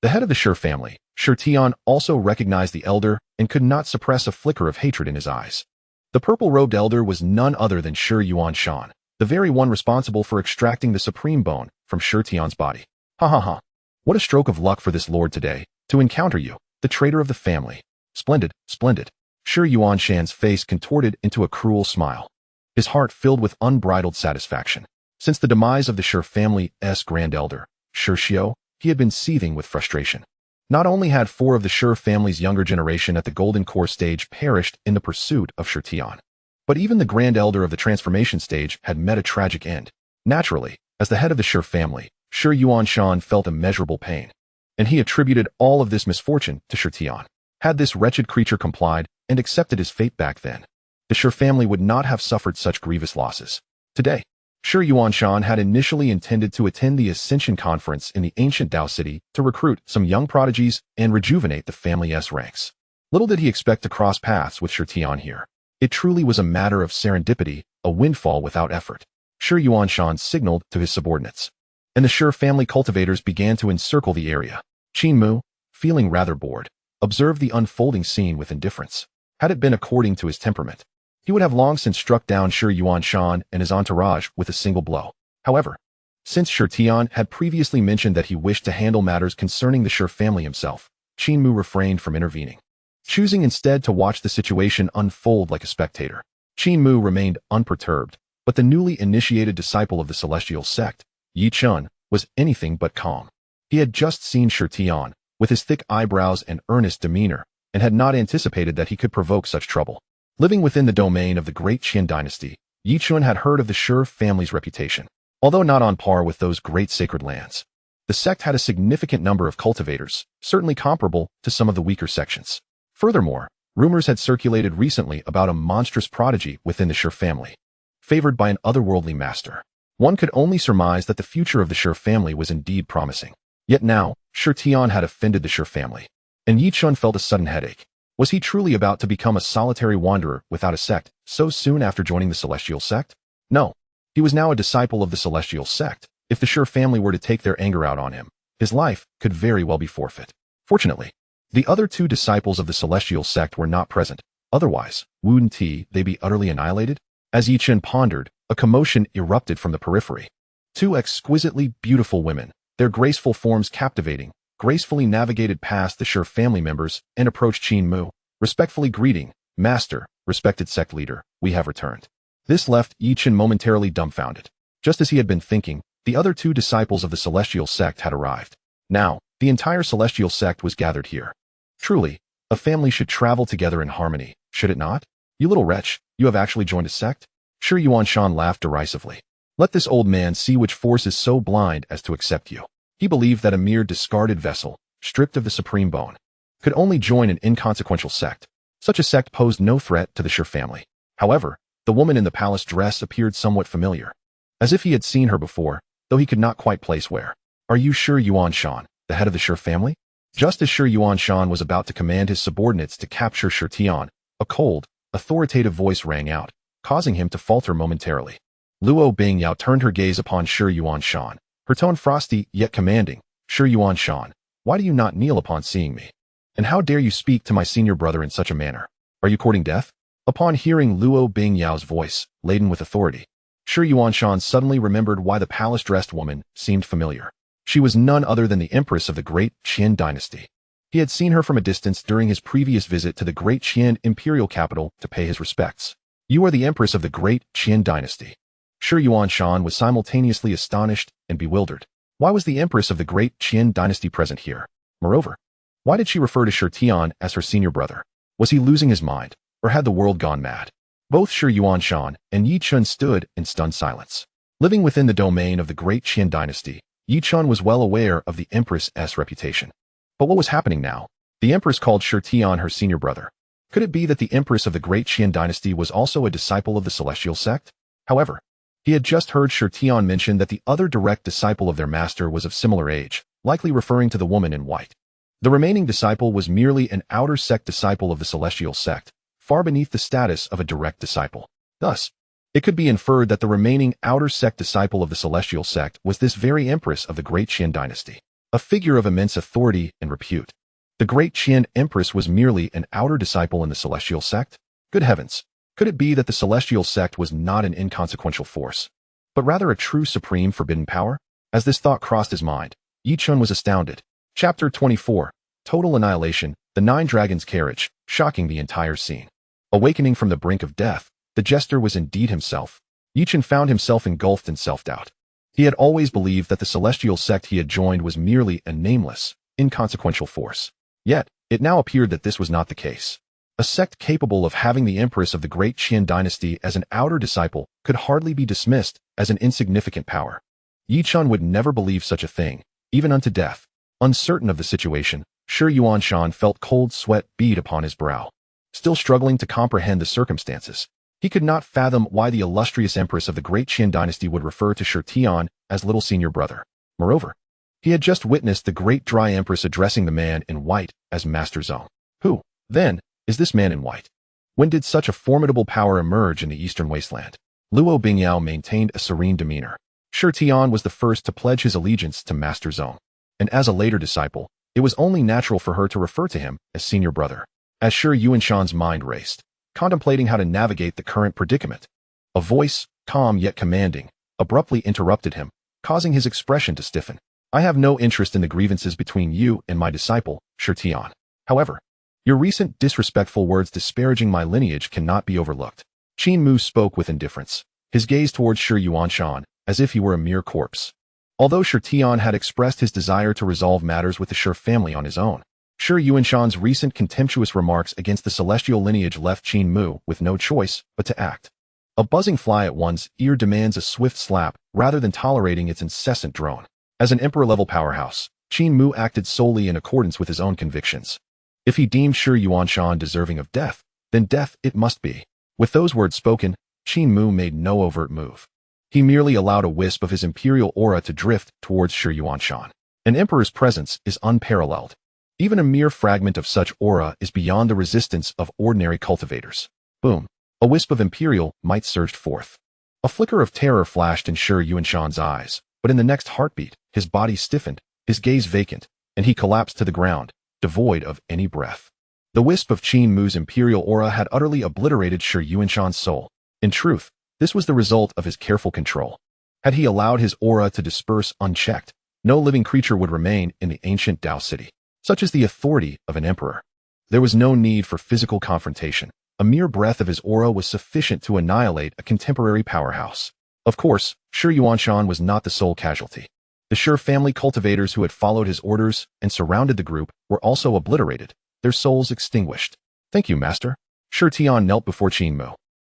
The head of the Shi family, Shi Tian, also recognized the elder and could not suppress a flicker of hatred in his eyes. The purple-robed elder was none other than Shi Yuanshan, the very one responsible for extracting the supreme bone from Shi Tian's body. "Ha ha ha. What a stroke of luck for this lord today, to encounter you, the traitor of the family. Splendid, splendid." Shi Yuanshan's face contorted into a cruel smile, his heart filled with unbridled satisfaction. Since the demise of the Shi family's grand elder, Shi Xiao, he had been seething with frustration. Not only had 4 of the Shi family's younger generation at the Golden Core stage perished in the pursuit of Shi Tian, but even the Grand Elder of the transformation stage had met a tragic end. Naturally, as the head of the Shi family, Shi Yuanshan felt immeasurable pain, and he attributed all of this misfortune to Shi Tian. Had this wretched creature complied and accepted his fate back then, the Shi family would not have suffered such grievous losses. Today, Shi Yuanshan had initially intended to attend the Ascension Conference in the ancient Dao City to recruit some young prodigies and rejuvenate the family's ranks. Little did he expect to cross paths with Shi Tian here. It truly was a matter of serendipity, a windfall without effort. Shi Yuanshan signaled to his subordinates, and the Shi family cultivators began to encircle the area. Qin Mu, feeling rather bored, observed the unfolding scene with indifference. Had it been according to his temperament, he would have long since struck down Shi Yuanshan and his entourage with a single blow. However, since Shi Tian had previously mentioned that he wished to handle matters concerning the Shi family himself, Qin Mu refrained from intervening, choosing instead to watch the situation unfold like a spectator. Qin Mu remained unperturbed, but the newly initiated disciple of the celestial sect, Yi Chun, was anything but calm. He had just seen Shi Tian, with his thick eyebrows and earnest demeanor, and had not anticipated that he could provoke such trouble. Living within the domain of the great Qin dynasty, Yi Chun had heard of the Shi family's reputation. Although not on par with those great sacred lands, the sect had a significant number of cultivators, certainly comparable to some of the weaker sections. Furthermore, rumors had circulated recently about a monstrous prodigy within the Shi family, favored by an otherworldly master. One could only surmise that the future of the Shi family was indeed promising. Yet now, Shi Tian had offended the Shi family, and Yi Chun felt a sudden headache. Was he truly about to become a solitary wanderer without a sect so soon after joining the celestial sect? No. He was now a disciple of the celestial sect. If the Shi family were to take their anger out on him, his life could very well be forfeit. Fortunately, the other 2 disciples of the celestial sect were not present. Otherwise, wouldn't they be utterly annihilated? As Yi Chun pondered, a commotion erupted from the periphery. 2 exquisitely beautiful women, their graceful forms captivating, gracefully navigated past the Shi family members and approached Qin Mu, respectfully greeting, "Master, respected sect leader, we have returned." This left Yi Chun momentarily dumbfounded. Just as he had been thinking, the other 2 disciples of the celestial sect had arrived. Now, the entire celestial sect was gathered here. Truly, a family should travel together in harmony, should it not? You little wretch, you have actually joined a sect? Shi Yuanshan laughed derisively. Let this old man see which force is so blind as to accept you. He believed that a mere discarded vessel, stripped of the supreme bone, could only join an inconsequential sect. Such a sect posed no threat to the Shi family. However, the woman in the palace dress appeared somewhat familiar, as if he had seen her before, though he could not quite place where. Are you Shi Yuanshan, the head of the Shi family? Just as Shi Yuanshan was about to command his subordinates to capture Shi Tian, a cold, authoritative voice rang out, causing him to falter momentarily. Luo Bingyao turned her gaze upon Shi Yuanshan, her tone frosty yet commanding. Shi Yuanshan, why do you not kneel upon seeing me? And how dare you speak to my senior brother in such a manner? Are you courting death? Upon hearing Luo Bingyao's voice, laden with authority, Shi Yuanshan suddenly remembered why the palace-dressed woman seemed familiar. She was none other than the Empress of the great Qin dynasty. He had seen her from a distance during his previous visit to the great Qin imperial capital to pay his respects. You are the Empress of the great Qin dynasty. Shi Yuanshan was simultaneously astonished and bewildered. Why was the Empress of the great Qin dynasty present here? Moreover, why did she refer to Shi Tian as her senior brother? Was he losing his mind, or had the world gone mad? Both Shi Yuanshan and Yi Chun stood in stunned silence. Living within the domain of the great Qin dynasty, Yi Chun was well aware of the Empress's reputation. But what was happening now? The Empress called Shi Tian her senior brother. Could it be that the Empress of the great Qin dynasty was also a disciple of the celestial sect? However, he had just heard Shi Tian mention that the other direct disciple of their master was of similar age, likely referring to the woman in white. The remaining disciple was merely an outer sect disciple of the celestial sect, far beneath the status of a direct disciple. Thus, it could be inferred that the remaining outer sect disciple of the celestial sect was this very Empress of the great Qin dynasty, a figure of immense authority and repute. The great Qin Empress was merely an outer disciple in the celestial sect? Good heavens! Could it be that the celestial sect was not an inconsequential force, but rather a true supreme forbidden power? As this thought crossed his mind, Yi Chun was astounded. Chapter 24. Total Annihilation, the 9 Dragons' Carriage, shocking the entire scene. Awakening from the brink of death, the jester was indeed himself. Yi Chun found himself engulfed in self-doubt. He had always believed that the celestial sect he had joined was merely a nameless, inconsequential force. Yet, it now appeared that this was not the case. A sect capable of having the Empress of the great Qin dynasty as an outer disciple could hardly be dismissed as an insignificant power. Yi Chun would never believe such a thing, even unto death. Uncertain of the situation, Xianxiafans felt cold sweat bead upon his brow. Still struggling to comprehend the circumstances, he could not fathom why the illustrious Empress of the great Qin dynasty would refer to Xianxian as little senior brother. Moreover, he had just witnessed the great dry Empress addressing the man in white as Master Zong. Who, then, is this man in white? When did such a formidable power emerge in the eastern wasteland? Luo Bingyao maintained a serene demeanor. Xianxian was the first to pledge his allegiance to Master Zong, and as a later disciple, it was only natural for her to refer to him as senior brother. As Xianxian's mind raced, contemplating how to navigate the current predicament, a voice, calm yet commanding, abruptly interrupted him, causing his expression to stiffen. I have no interest in the grievances between you and my disciple, Xianxian. However, your recent disrespectful words disparaging my lineage cannot be overlooked. Qin Mu spoke with indifference, his gaze towards Xianxian, as if he were a mere corpse. Although Xianxian had expressed his desire to resolve matters with the Shi family on his own, Xianxian's recent contemptuous remarks against the celestial lineage left Qin Mu with no choice but to act. A buzzing fly at one's ear demands a swift slap rather than tolerating its incessant drone. As an emperor-level powerhouse, Qin Mu acted solely in accordance with his own convictions. If he deemed Xianxian deserving of death, then death it must be. With those words spoken, Qin Mu made no overt move. He merely allowed a wisp of his imperial aura to drift towards Xianxian. An emperor's presence is unparalleled. Even a mere fragment of such aura is beyond the resistance of ordinary cultivators. Boom. A wisp of imperial might surged forth. A flicker of terror flashed in Xianxian's eyes, but in the next heartbeat, his body stiffened, his gaze vacant, and he collapsed to the ground, devoid of any breath. The wisp of Qin Mu's imperial aura had utterly obliterated Xianxian's soul. In truth, this was the result of his careful control. Had he allowed his aura to disperse unchecked, no living creature would remain in the ancient Dao city. Such is the authority of an emperor. There was no need for physical confrontation. A mere breath of his aura was sufficient to annihilate a contemporary powerhouse. Of course, Xianxian was not the sole casualty. The Shi family cultivators who had followed his orders and surrounded the group were also obliterated, their souls extinguished. Thank you, Master. Xianxian knelt before Qin Mu,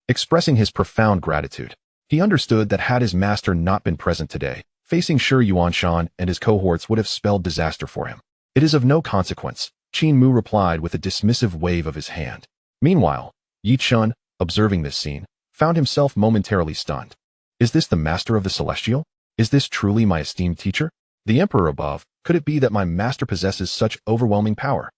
expressing his profound gratitude. He understood that had his master not been present today, facing Xianxian and his cohorts would have spelled disaster for him. It is of no consequence, Qin Mu replied with a dismissive wave of his hand. Meanwhile, Yi Chun, observing this scene, found himself momentarily stunned. Is this the master of the celestial? Is this truly my esteemed teacher? The emperor above? Could it be that my master possesses such overwhelming power?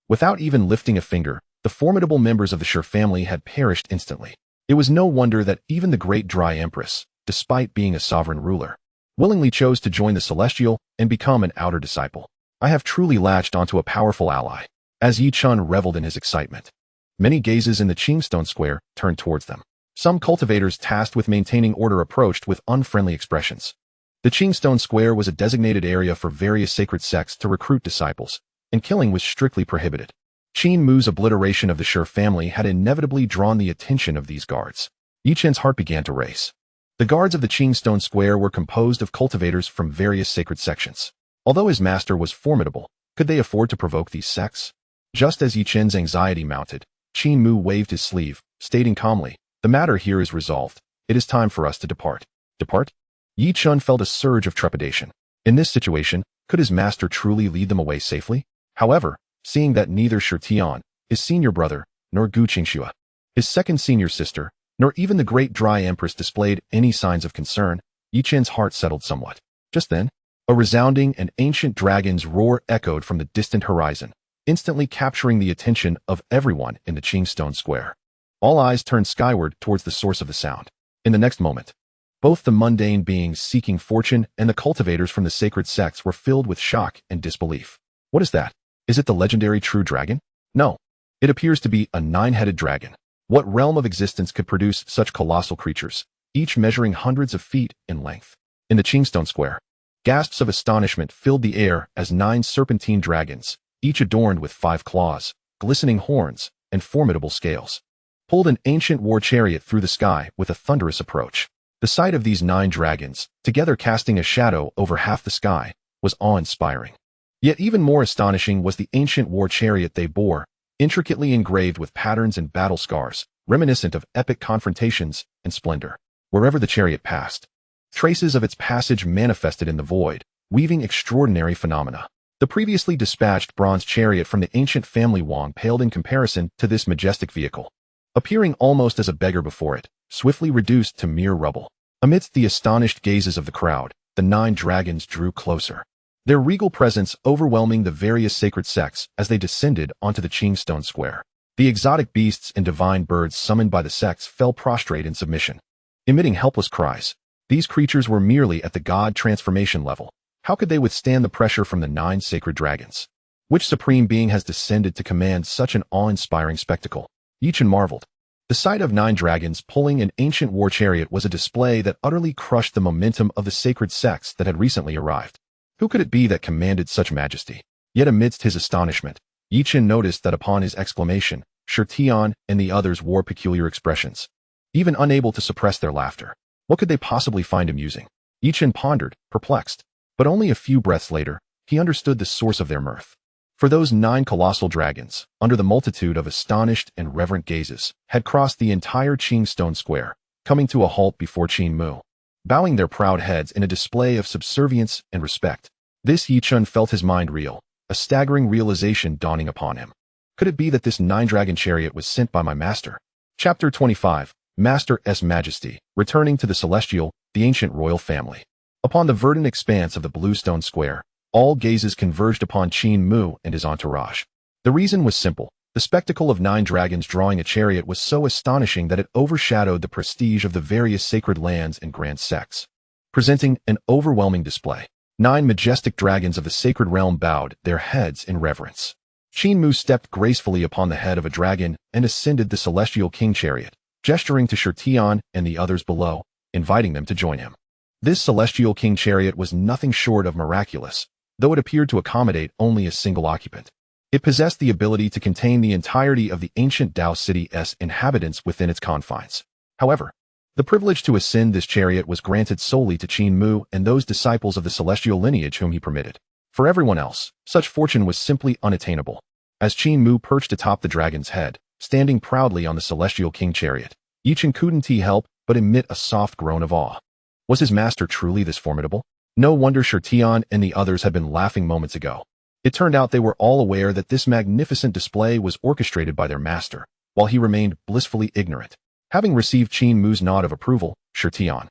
Without even lifting a finger, the formidable members of the Shi family had perished instantly. It was no wonder that even the great dry Empress, despite being a sovereign ruler, willingly chose to join the celestial and become an outer disciple. I have truly latched onto a powerful ally. As Yi Chun reveled in his excitement, many gazes in the Qingstone Square turned towards them. Some cultivators tasked with maintaining order approached with unfriendly expressions. The Qingstone Square was a designated area for various sacred sects to recruit disciples, and killing was strictly prohibited. Qin Mu's obliteration of the Shi family had inevitably drawn the attention of these guards. Yi Chen's heart began to race. The guards of the Qingstone Square were composed of cultivators from various sacred sections. Although his master was formidable, could they afford to provoke these sects? Just as Yi Chen's anxiety mounted, Qin Mu waved his sleeve, stating calmly, "The matter here is resolved. It is time for us to depart." Depart? Yi Chun felt a surge of trepidation. In this situation, could his master truly lead them away safely? However, seeing that neither Xianxian, his senior brother, nor Gu Qingxua, his second senior sister, nor even the great dry Empress displayed any signs of concern, Yi Chen's heart settled somewhat. Just then, a resounding and ancient dragon's roar echoed from the distant horizon, instantly capturing the attention of everyone in the Qingstone Square. All eyes turned skyward towards the source of the sound. In the next moment, both the mundane beings seeking fortune and the cultivators from the sacred sects were filled with shock and disbelief. What is that? Is it the legendary true dragon? No. It appears to be a 9-headed dragon. What realm of existence could produce such colossal creatures, each measuring hundreds of feet in length? In the Qingstone Square, gasps of astonishment filled the air as 9 serpentine dragons, each adorned with 5 claws, glistening horns, and formidable scales, pulled an ancient war chariot through the sky with a thunderous approach. The sight of these 9 dragons, together casting a shadow over half the sky, was awe-inspiring. Yet even more astonishing was the ancient war chariot they bore, intricately engraved with patterns and battle scars, reminiscent of epic confrontations and splendor. Wherever the chariot passed, traces of its passage manifested in the void, weaving extraordinary phenomena. The previously dispatched bronze chariot from the ancient family Wang paled in comparison to this majestic vehicle, appearing almost as a beggar before it, swiftly reduced to mere rubble. Amidst the astonished gazes of the crowd, the 9 dragons drew closer, their regal presence overwhelming the various sacred sects as they descended onto the Qin stone square. The exotic beasts and divine birds summoned by the sects fell prostrate in submission, emitting helpless cries. These creatures were merely at the god transformation level. How could they withstand the pressure from the 9 sacred dragons? Which supreme being has descended to command such an awe-inspiring spectacle? Yichen marveled. The sight of 9 dragons pulling an ancient war chariot was a display that utterly crushed the momentum of the sacred sects that had recently arrived. Who could it be that commanded such majesty? Yet amidst his astonishment, Yichen noticed that upon his exclamation, Shirtian and the others wore peculiar expressions, even unable to suppress their laughter. What could they possibly find amusing? Yichen pondered, perplexed. But only a few breaths later, he understood the source of their mirth. For those 9 colossal dragons, under the multitude of astonished and reverent gazes, had crossed the entire Qin stone square, coming to a halt before Qin Mu, bowing their proud heads in a display of subservience and respect. This Yichen felt his mind reel, a staggering realization dawning upon him. Could it be that this 9-dragon chariot was sent by my master? Chapter 25, Master S. Majesty, returning to the celestial, the ancient royal family. Upon the verdant expanse of the blue stone square, all gazes converged upon Qin Mu and his entourage. The reason was simple. The spectacle of 9 dragons drawing a chariot was so astonishing that it overshadowed the prestige of the various sacred lands and grand sects, presenting an overwhelming display. 9 majestic dragons of the sacred realm bowed their heads in reverence. Qin Mu stepped gracefully upon the head of a dragon and ascended the celestial king chariot, gesturing to Shirtian and the others below, inviting them to join him. This celestial king chariot was nothing short of miraculous, though it appeared to accommodate only a single occupant. It possessed the ability to contain the entirety of the ancient Dao city's inhabitants within its confines. However, the privilege to ascend this chariot was granted solely to Qin Mu and those disciples of the celestial lineage whom he permitted. For everyone else, such fortune was simply unattainable. As Qin Mu perched atop the dragon's head, standing proudly on the celestial king chariot, Yichen couldn't help but emit a soft groan of awe. Was his master truly this formidable? No wonder Shirtian and the others had been laughing moments ago. It turned out they were all aware that this magnificent display was orchestrated by their master, while he remained blissfully ignorant. Having received Qin Mu's nod of approval, Shirtian,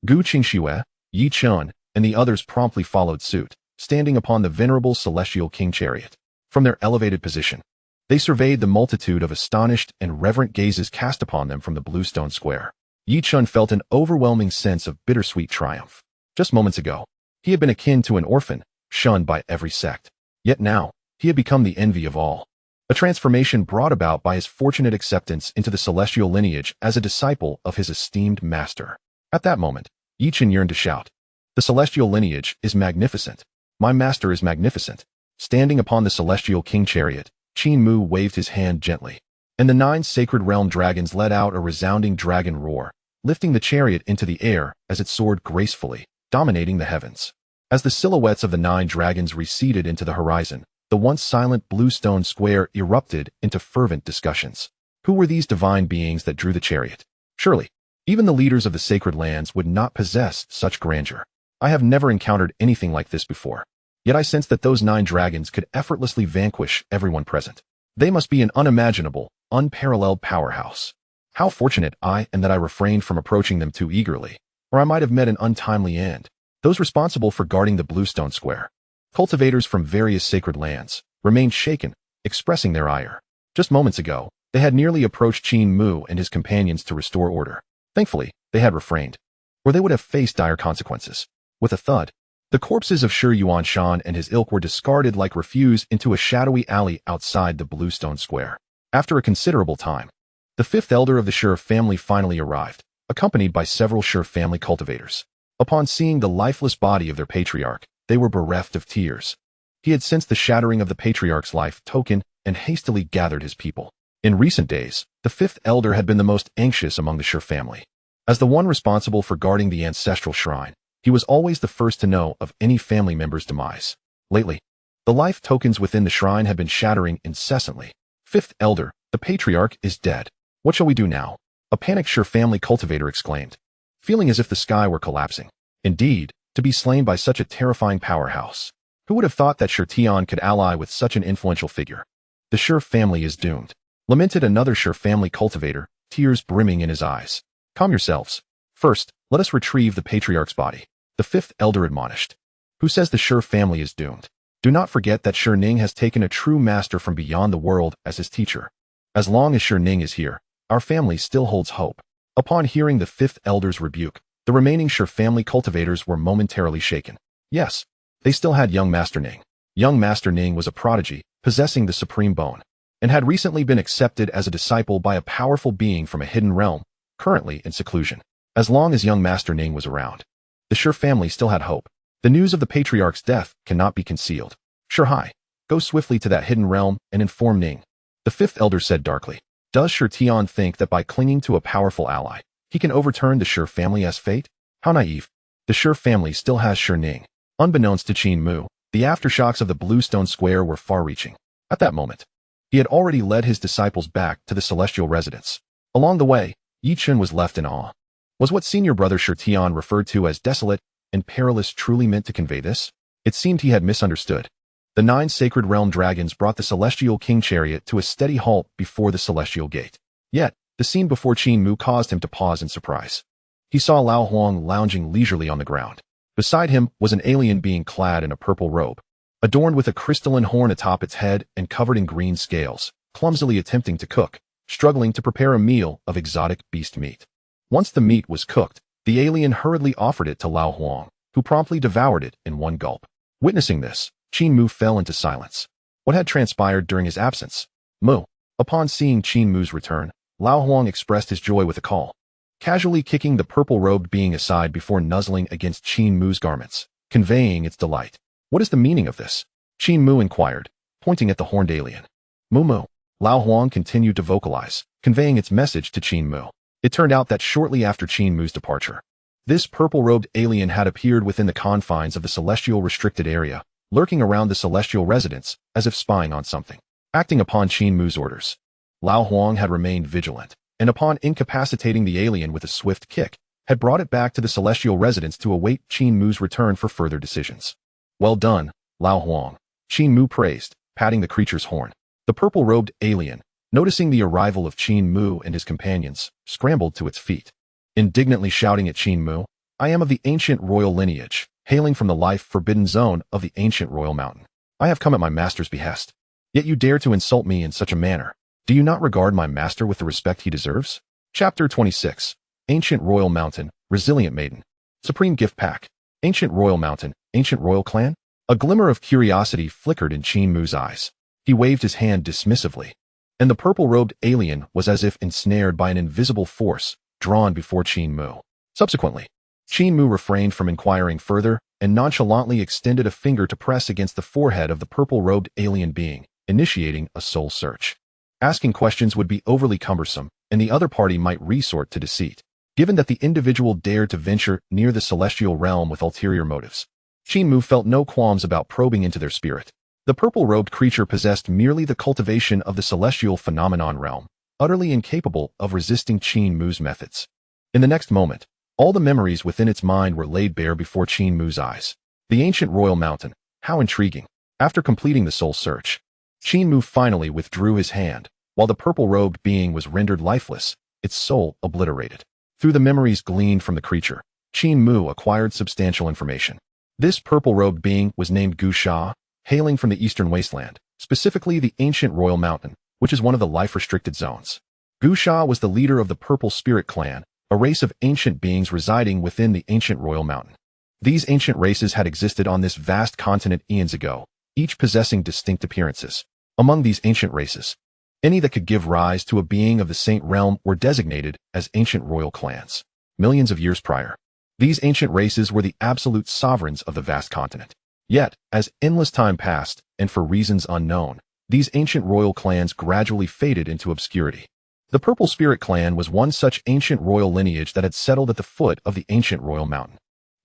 Gu Qingxue, Yi Chun, and the others promptly followed suit, standing upon the venerable celestial king chariot. From their elevated position, they surveyed the multitude of astonished and reverent gazes cast upon them from the blue stone square. Yi Chun felt an overwhelming sense of bittersweet triumph. Just moments ago, he had been akin to an orphan, shunned by every sect. Yet now, he had become the envy of all. A transformation brought about by his fortunate acceptance into the celestial lineage as a disciple of his esteemed master. At that moment, Yichen yearned to shout, "The celestial lineage is magnificent. My master is magnificent." Standing upon the celestial king chariot, Qin Mu waved his hand gently, and the 9 sacred realm dragons let out a resounding dragon roar, lifting the chariot into the air as it soared gracefully, dominating the heavens. As the silhouettes of the 9 dragons receded into the horizon, the once silent blue stone square erupted into fervent discussions. Who were these divine beings that drew the chariot? Surely, even the leaders of the sacred lands would not possess such grandeur. I have never encountered anything like this before. Yet I sensed that those 9 dragons could effortlessly vanquish everyone present. They must be an unimaginable, unparalleled powerhouse. How fortunate I am that I refrained from approaching them too eagerly, or I might have met an untimely end. Those responsible for guarding the blue stone square, cultivators from various sacred lands, remained shaken, expressing their ire. Just moments ago, they had nearly approached Qin Mu and his companions to restore order. Thankfully, they had refrained, or they would have faced dire consequences. With a thud, the corpses of Shi Yuanshan and his ilk were discarded like refuse into a shadowy alley outside the blue stone square. After a considerable time, the 5th elder of the Shi family finally arrived, accompanied by several Shi family cultivators. Upon seeing the lifeless body of their patriarch, they were bereft of tears. He had sensed the shattering of the patriarch's life token and hastily gathered his people. In recent days, the 5th elder had been the most anxious among the Shi family. As the one responsible for guarding the ancestral shrine, he was always the first to know of any family member's demise. Lately, the life tokens within the shrine had been shattering incessantly. Fifth Elder, the patriarch, is dead. What shall we do now? A panic-sure family cultivator exclaimed, feeling as if the sky were collapsing. Indeed, to be slain by such a terrifying powerhouse. Who would have thought that Tian could ally with such an influential figure? The Sure family is doomed, lamented another Sure family cultivator, tears brimming in his eyes. Calm yourselves. First, let us retrieve the patriarch's body. The fifth elder admonished. Who says the Sure family is doomed? Do not forget that Shi Ning has taken a true master from beyond the world as his teacher. As long as Shi Ning is here, our family still holds hope. Upon hearing the fifth elder's rebuke, the remaining Sure family cultivators were momentarily shaken. Yes, they still had young Master Ning. Young Master Ning was a prodigy, possessing the supreme bone, and had recently been accepted as a disciple by a powerful being from a hidden realm, currently in seclusion. As long as young Master Ning was around, the Sure family still had hope. The news of the patriarch's death cannot be concealed. Sure Hai, go swiftly to that hidden realm and inform Ning. The fifth elder said darkly. Does Shi Tian think that by clinging to a powerful ally, he can overturn the Sure family's fate? How naive. The Sure family still has Shi Ning. Unbeknownst to Qin Mu, the aftershocks of the Bluestone Square were far-reaching. At that moment, he had already led his disciples back to the celestial residence. Along the way, Yi Chun was left in awe. Was what senior brother Shi Tian referred to as desolate and peerless truly meant to convey this? It seemed he had misunderstood. The 9 sacred realm dragons brought the celestial king chariot to a steady halt before the celestial gate. Yet, the scene before Qin Mu caused him to pause in surprise. He saw Lao Huang lounging leisurely on the ground. Beside him was an alien being clad in a purple robe, adorned with a crystalline horn atop its head and covered in green scales, clumsily attempting to cook, struggling to prepare a meal of exotic beast meat. Once the meat was cooked, the alien hurriedly offered it to Lao Huang, who promptly devoured it in one gulp. Witnessing this, Qin Mu fell into silence. What had transpired during his absence? Mu. Upon seeing Qin Mu's return, Lao Huang expressed his joy with a call, casually kicking the purple-robed being aside before nuzzling against Qin Mu's garments, conveying its delight. What is the meaning of this? Qin Mu inquired, pointing at the horned alien. Mu. Lao Huang continued to vocalize, conveying its message to Qin Mu. It turned out that shortly after Qin Mu's departure, this purple-robed alien had appeared within the confines of the celestial restricted area, lurking around the celestial residence as if spying on something. Acting upon Qin Mu's orders, Lao Huang had remained vigilant, and upon incapacitating the alien with a swift kick, had brought it back to the celestial residence to await Qin Mu's return for further decisions. Well done, Lao Huang, Qin Mu praised, patting the creature's horn. The purple-robed alien, noticing the arrival of Qin Mu and his companions, scrambled to its feet, indignantly shouting at Qin Mu, I am of the ancient royal lineage, hailing from the life-forbidden zone of the ancient royal mountain. I have come at my master's behest. Yet you dare to insult me in such a manner. Do you not regard my master with the respect he deserves? Chapter 26. Ancient Royal Mountain, Resilient Maiden. Supreme Gift Pack. Ancient Royal Mountain, Ancient Royal Clan? A glimmer of curiosity flickered in Qin Mu's eyes. He waved his hand dismissively, and the purple-robed alien was as if ensnared by an invisible force, drawn before Qin Mu. Subsequently, Qin Mu refrained from inquiring further and nonchalantly extended a finger to press against the forehead of the purple-robed alien being, initiating a soul search. Asking questions would be overly cumbersome, and the other party might resort to deceit. Given that the individual dared to venture near the celestial realm with ulterior motives, Qin Mu felt no qualms about probing into their spirit. The purple-robed creature possessed merely the cultivation of the celestial phenomenon realm, utterly incapable of resisting Qin Mu's methods. In the next moment, all the memories within its mind were laid bare before Qin Mu's eyes. The ancient royal mountain, how intriguing. After completing the soul search, Qin Mu finally withdrew his hand, while the purple-robed being was rendered lifeless, its soul obliterated. Through the memories gleaned from the creature, Qin Mu acquired substantial information. This purple-robed being was named Gu Sha, hailing from the eastern wasteland, specifically the ancient royal mountain, which is one of the life-restricted zones. Gu Sha was the leader of the Purple Spirit Clan, a race of ancient beings residing within the ancient royal mountain. These ancient races had existed on this vast continent eons ago, each possessing distinct appearances. Among these ancient races, any that could give rise to a being of the Saint Realm were designated as ancient royal clans. Millions of years prior, these ancient races were the absolute sovereigns of the vast continent. Yet, as endless time passed, and for reasons unknown, these ancient royal clans gradually faded into obscurity. The Purple Spirit clan was one such ancient royal lineage that had settled at the foot of the ancient royal mountain.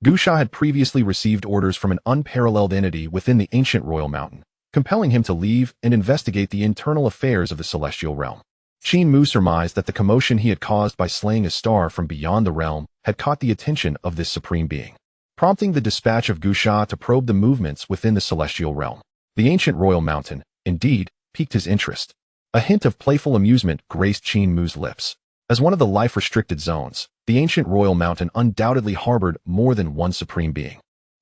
Gu Sha had previously received orders from an unparalleled entity within the ancient royal mountain, compelling him to leave and investigate the internal affairs of the celestial realm. Qin Mu surmised that the commotion he had caused by slaying a star from beyond the realm had caught the attention of this supreme being, prompting the dispatch of Gu Sha to probe the movements within the celestial realm. The ancient royal mountain, indeed, piqued his interest. A hint of playful amusement graced Qin Mu's lips. As one of the life-restricted zones, the ancient royal mountain undoubtedly harbored more than one supreme being.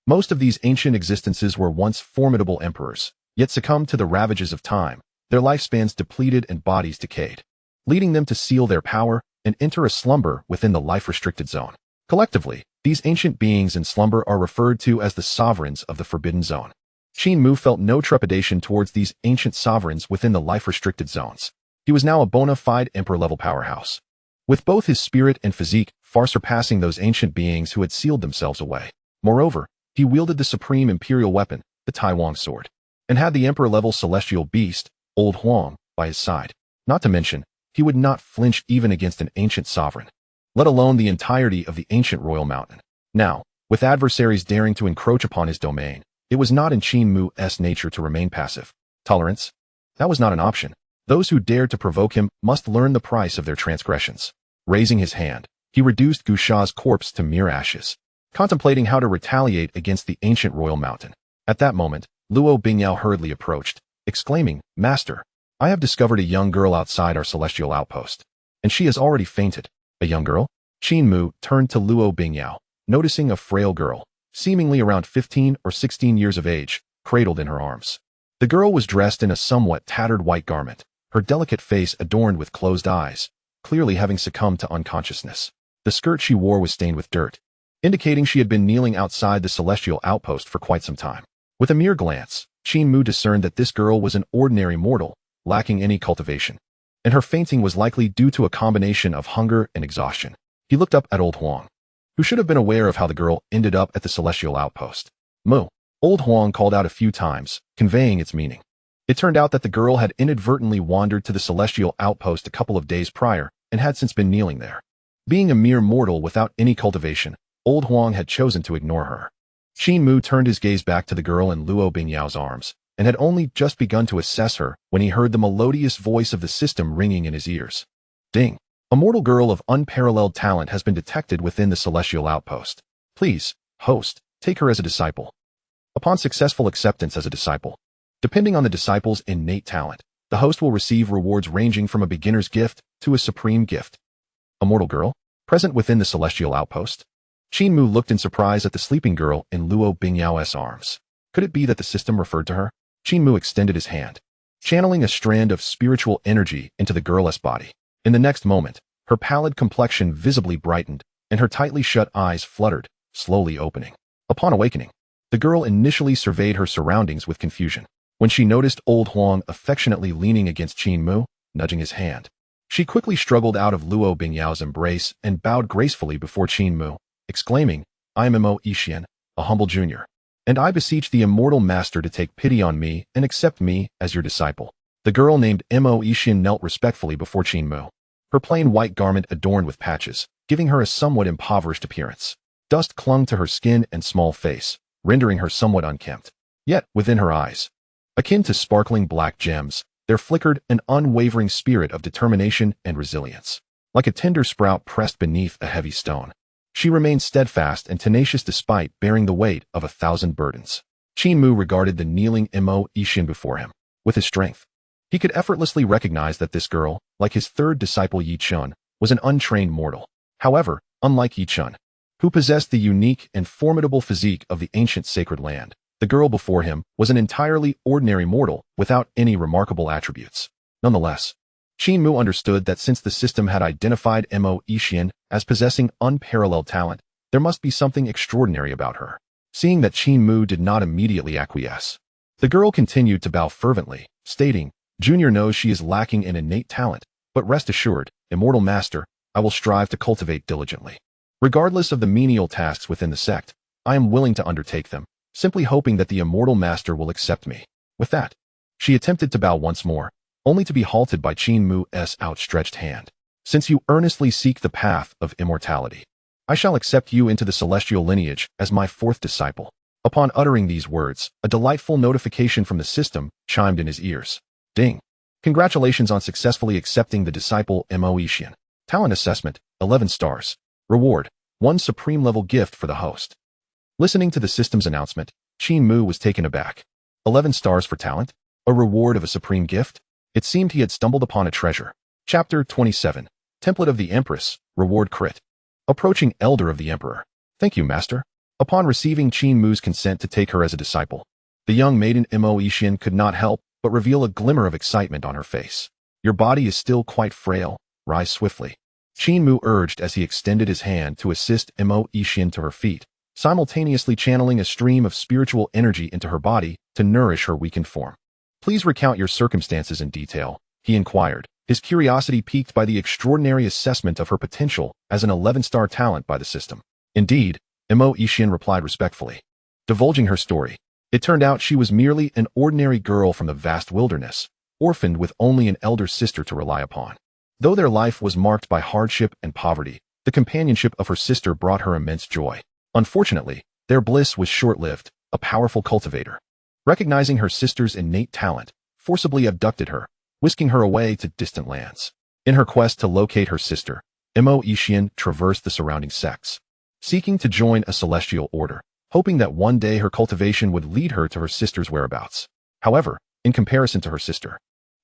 Most of these ancient existences were once formidable emperors, yet succumbed to the ravages of time, their lifespans depleted and bodies decayed, leading them to seal their power and enter a slumber within the life-restricted zone. Collectively, these ancient beings in slumber are referred to as the sovereigns of the Forbidden Zone. Qin Mu felt no trepidation towards these ancient sovereigns within the life-restricted zones. He was now a bona fide emperor-level powerhouse, with both his spirit and physique far surpassing those ancient beings who had sealed themselves away. Moreover, he wielded the supreme imperial weapon, the Taiwan sword, and had the emperor-level celestial beast, Old Huang, by his side. Not to mention, he would not flinch even against an ancient sovereign, let alone the entirety of the ancient royal mountain. Now, with adversaries daring to encroach upon his domain, it was not in Qin Mu's nature to remain passive. Tolerance? That was not an option. Those who dared to provoke him must learn the price of their transgressions. Raising his hand, he reduced Gu Sha's corpse to mere ashes, contemplating how to retaliate against the ancient royal mountain. At that moment, Luo Bingyao hurriedly approached, exclaiming, "Master, I have discovered a young girl outside our celestial outpost, and she has already fainted." A young girl? Qin Mu turned to Luo Bingyao, noticing a frail girl, seemingly around 15 or 16 years of age, cradled in her arms. The girl was dressed in a somewhat tattered white garment, her delicate face adorned with closed eyes, clearly having succumbed to unconsciousness. The skirt she wore was stained with dirt, indicating she had been kneeling outside the celestial outpost for quite some time. With a mere glance, Qin Mu discerned that this girl was an ordinary mortal, lacking any cultivation, and her fainting was likely due to a combination of hunger and exhaustion. He looked up at Old Huang, who should have been aware of how the girl ended up at the celestial outpost. "Mu." Old Huang called out a few times, conveying its meaning. It turned out that the girl had inadvertently wandered to the celestial outpost a couple of days prior and had since been kneeling there. Being a mere mortal without any cultivation, Old Huang had chosen to ignore her. Qin Mu turned his gaze back to the girl in Luo Bingyao's arms, and had only just begun to assess her when he heard the melodious voice of the system ringing in his ears. "Ding! A mortal girl of unparalleled talent has been detected within the celestial outpost. Please, host, take her as a disciple." Upon successful acceptance as a disciple, depending on the disciple's innate talent, the host will receive rewards ranging from a beginner's gift to a supreme gift. A mortal girl? Present within the celestial outpost? Qin Mu looked in surprise at the sleeping girl in Luo Bingyao's arms. Could it be that the system referred to her? Qin Mu extended his hand, channeling a strand of spiritual energy into the girl's body. In the next moment, her pallid complexion visibly brightened, and her tightly shut eyes fluttered, slowly opening. Upon awakening, the girl initially surveyed her surroundings with confusion. When she noticed Old Huang affectionately leaning against Qin Mu, nudging his hand, she quickly struggled out of Luo Bingyao's embrace and bowed gracefully before Qin Mu, exclaiming, "I am Mo Yixian, a humble junior, and I beseech the immortal master to take pity on me and accept me as your disciple." The girl named Mo Yixian knelt respectfully before Qin Mu, her plain white garment adorned with patches, giving her a somewhat impoverished appearance. Dust clung to her skin and small face, rendering her somewhat unkempt. Yet, within her eyes, akin to sparkling black gems, there flickered an unwavering spirit of determination and resilience. Like a tender sprout pressed beneath a heavy stone, she remained steadfast and tenacious despite bearing the weight of 1,000 burdens. Qin Mu regarded the kneeling Mo Yixian before him. With his strength, he could effortlessly recognize that this girl, like his third disciple Yi Chun, was an untrained mortal. However, unlike Yi Chun, who possessed the unique and formidable physique of the ancient sacred land, the girl before him was an entirely ordinary mortal without any remarkable attributes. Nonetheless, Qin Mu understood that since the system had identified Mo Yixian as possessing unparalleled talent, there must be something extraordinary about her. Seeing that Qin Mu did not immediately acquiesce, the girl continued to bow fervently, stating, "Junior knows she is lacking in innate talent, but rest assured, immortal master, I will strive to cultivate diligently. Regardless of the menial tasks within the sect, I am willing to undertake them, simply hoping that the immortal master will accept me." With that, she attempted to bow once more, only to be halted by Qin Mu's outstretched hand. Since you earnestly seek the path of immortality, I shall accept you into the celestial lineage as my fourth disciple. Upon uttering these words, a delightful notification from the system chimed in his ears. Ding! Congratulations on successfully accepting the disciple Mo Xian. Talent assessment, 11 stars. Reward, 1 supreme level gift for the host. Listening to the system's announcement, Qin Mu was taken aback. 11 stars for talent? A reward of a supreme gift? It seemed he had stumbled upon a treasure. Chapter 27. Template of the Empress, Reward Crit. Approaching Elder of the Emperor. Thank you, Master. Upon receiving Qin Mu's consent to take her as a disciple, the young maiden Mo Xian could not help but reveal a glimmer of excitement on her face. Your body is still quite frail. Rise swiftly. Qin Mu urged as he extended his hand to assist Mo Xian to her feet, simultaneously channeling a stream of spiritual energy into her body to nourish her weakened form. Please recount your circumstances in detail, he inquired, his curiosity piqued by the extraordinary assessment of her potential as an 11-star talent by the system. Indeed, Mo Xian replied respectfully. Divulging her story, it turned out she was merely an ordinary girl from the vast wilderness, orphaned with only an elder sister to rely upon. Though their life was marked by hardship and poverty, the companionship of her sister brought her immense joy. Unfortunately, their bliss was short-lived. A powerful cultivator, recognizing her sister's innate talent, forcibly abducted her, whisking her away to distant lands. In her quest to locate her sister, Mo Xian traversed the surrounding sects, seeking to join a celestial order, hoping that one day her cultivation would lead her to her sister's whereabouts. However, in comparison to her sister,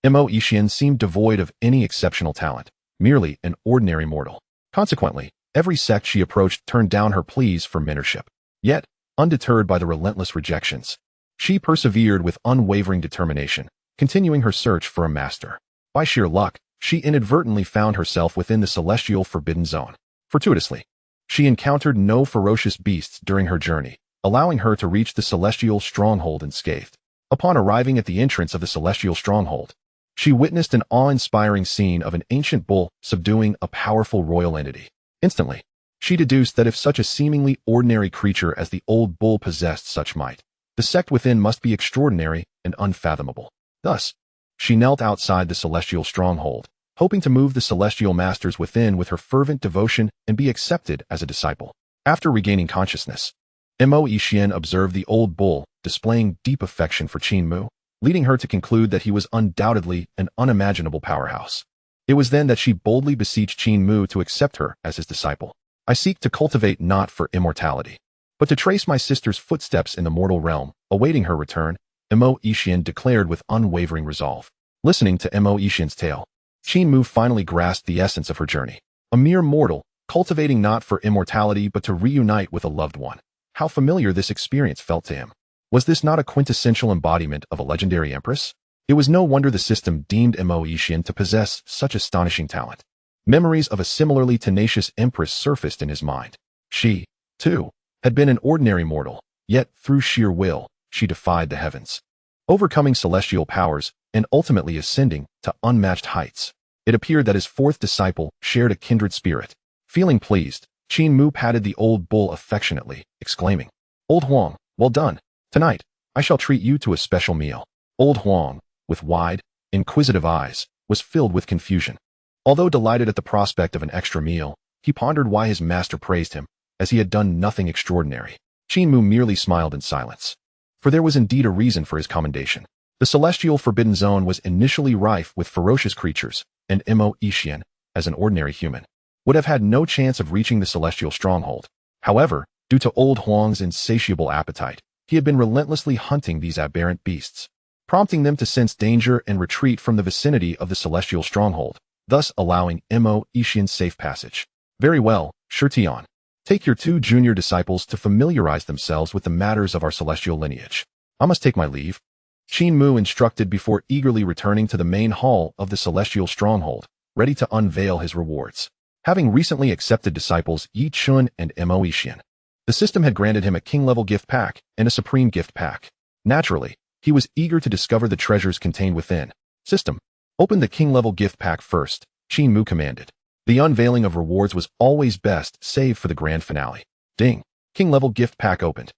Mo Xian seemed devoid of any exceptional talent, merely an ordinary mortal. Consequently, every sect she approached turned down her pleas for mentorship. Yet, undeterred by the relentless rejections, she persevered with unwavering determination, continuing her search for a master. By sheer luck, she inadvertently found herself within the celestial forbidden zone. Fortuitously, she encountered no ferocious beasts during her journey, allowing her to reach the celestial stronghold unscathed. Upon arriving at the entrance of the celestial stronghold, she witnessed an awe-inspiring scene of an ancient bull subduing a powerful royal entity. Instantly, she deduced that if such a seemingly ordinary creature as the old bull possessed such might, the sect within must be extraordinary and unfathomable. Thus, she knelt outside the celestial stronghold, hoping to move the celestial masters within with her fervent devotion and be accepted as a disciple. After regaining consciousness, Mo Xian observed the old bull displaying deep affection for Qin Mu, leading her to conclude that he was undoubtedly an unimaginable powerhouse. It was then that she boldly beseeched Qin Mu to accept her as his disciple. I seek to cultivate not for immortality, but to trace my sister's footsteps in the mortal realm, awaiting her return, Mo Xian declared with unwavering resolve. Listening to Mo Xian's tale, Qin Mu finally grasped the essence of her journey. A mere mortal, cultivating not for immortality but to reunite with a loved one. How familiar this experience felt to him. Was this not a quintessential embodiment of a legendary empress? It was no wonder the system deemed Mo Xian to possess such astonishing talent. Memories of a similarly tenacious empress surfaced in his mind. She, too, had been an ordinary mortal, yet through sheer will, she defied the heavens, overcoming celestial powers and ultimately ascending to unmatched heights. It appeared that his fourth disciple shared a kindred spirit. Feeling pleased, Qin Mu patted the old bull affectionately, exclaiming, "Old Huang, well done. Tonight, I shall treat you to a special meal." Old Huang, with wide, inquisitive eyes, was filled with confusion. Although delighted at the prospect of an extra meal, he pondered why his master praised him, as he had done nothing extraordinary. Qin Mu merely smiled in silence, for there was indeed a reason for his commendation. The celestial forbidden zone was initially rife with ferocious creatures, and Mo Xian, as an ordinary human, would have had no chance of reaching the celestial stronghold. However, due to old Huang's insatiable appetite, he had been relentlessly hunting these aberrant beasts, prompting them to sense danger and retreat from the vicinity of the celestial stronghold, thus allowing Mo Xian safe passage. Very well, Shirtian. Take your 2 junior disciples to familiarize themselves with the matters of our celestial lineage. I must take my leave. Qin Mu instructed before eagerly returning to the main hall of the celestial stronghold, ready to unveil his rewards. Having recently accepted disciples Yi Chun and Mo Xian, the system had granted him a king-level gift pack and a supreme gift pack. Naturally, he was eager to discover the treasures contained within. System, open the king-level gift pack first, Qin Mu commanded. The unveiling of rewards was always best saved for the grand finale. Ding. King-level gift pack opened.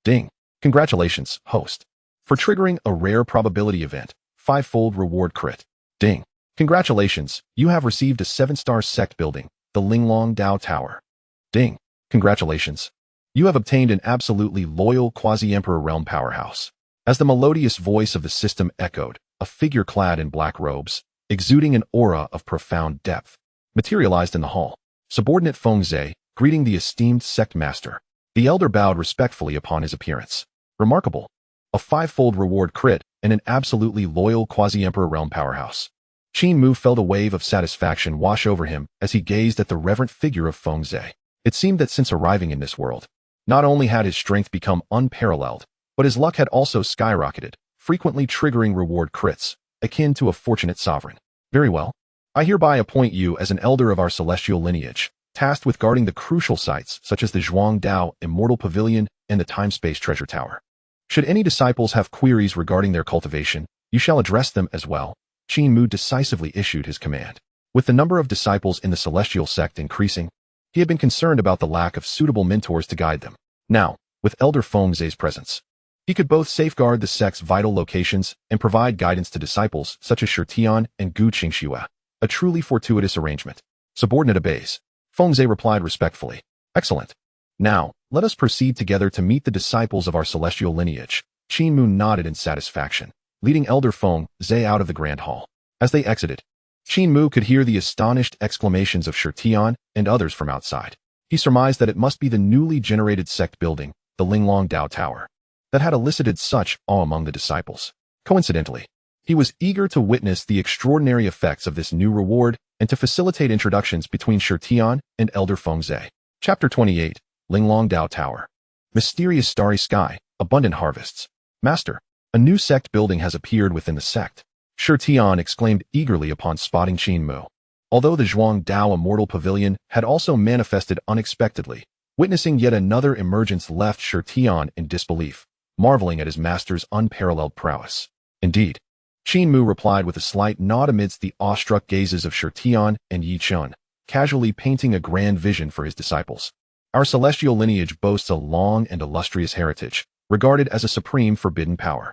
Ding. Congratulations, host, for triggering a rare probability event, 5-fold reward crit. Ding. Congratulations, you have received a 7-star sect building, the Linglong Dao Tower. Ding. Congratulations. You have obtained an absolutely loyal quasi-emperor realm powerhouse. As the melodious voice of the system echoed, a figure clad in black robes, exuding an aura of profound depth, materialized in the hall. Subordinate Feng Zhe, greeting the esteemed sect master. The elder bowed respectfully upon his appearance. Remarkable. A 5-fold reward crit and an absolutely loyal quasi-emperor realm powerhouse. Qin Mu felt a wave of satisfaction wash over him as he gazed at the reverent figure of Feng Zhe. It seemed that since arriving in this world, not only had his strength become unparalleled, but his luck had also skyrocketed, frequently triggering reward crits, akin to a fortunate sovereign. Very well. I hereby appoint you as an elder of our celestial lineage, tasked with guarding the crucial sites such as the Sword Immortal Pavilion and the Time-Space Treasure Tower. Should any disciples have queries regarding their cultivation, you shall address them as well. Qin Mu decisively issued his command. With the number of disciples in the celestial sect increasing, he had been concerned about the lack of suitable mentors to guide them. Now, with Elder Feng Zhe's presence, he could both safeguard the sect's vital locations and provide guidance to disciples such as Shirtian and Gu Qingxue, a truly fortuitous arrangement. Subordinate obeys. Feng Zhe replied respectfully. Excellent. Now, let us proceed together to meet the disciples of our celestial lineage. Qin Mu nodded in satisfaction, leading Elder Feng Zhe out of the grand hall. As they exited, Qin Mu could hear the astonished exclamations of Shirtian and others from outside. He surmised that it must be the newly generated sect building, the Linglong Dao Tower, that had elicited such awe among the disciples. Coincidentally, he was eager to witness the extraordinary effects of this new reward and to facilitate introductions between Shirtian and Elder Feng Zhe. Chapter 28, Linglong Dao Tower. Mysterious starry sky, abundant harvests. Master, a new sect building has appeared within the sect. Shirtian exclaimed eagerly upon spotting Qin Mu. Although the Dao Immortal Pavilion had also manifested unexpectedly, witnessing yet another emergence left Shirtian in disbelief, marveling at his master's unparalleled prowess. Indeed, Qin Mu replied with a slight nod amidst the awestruck gazes of Shirtian and Yi Chun, casually painting a grand vision for his disciples. Our celestial lineage boasts a long and illustrious heritage, regarded as a supreme forbidden power.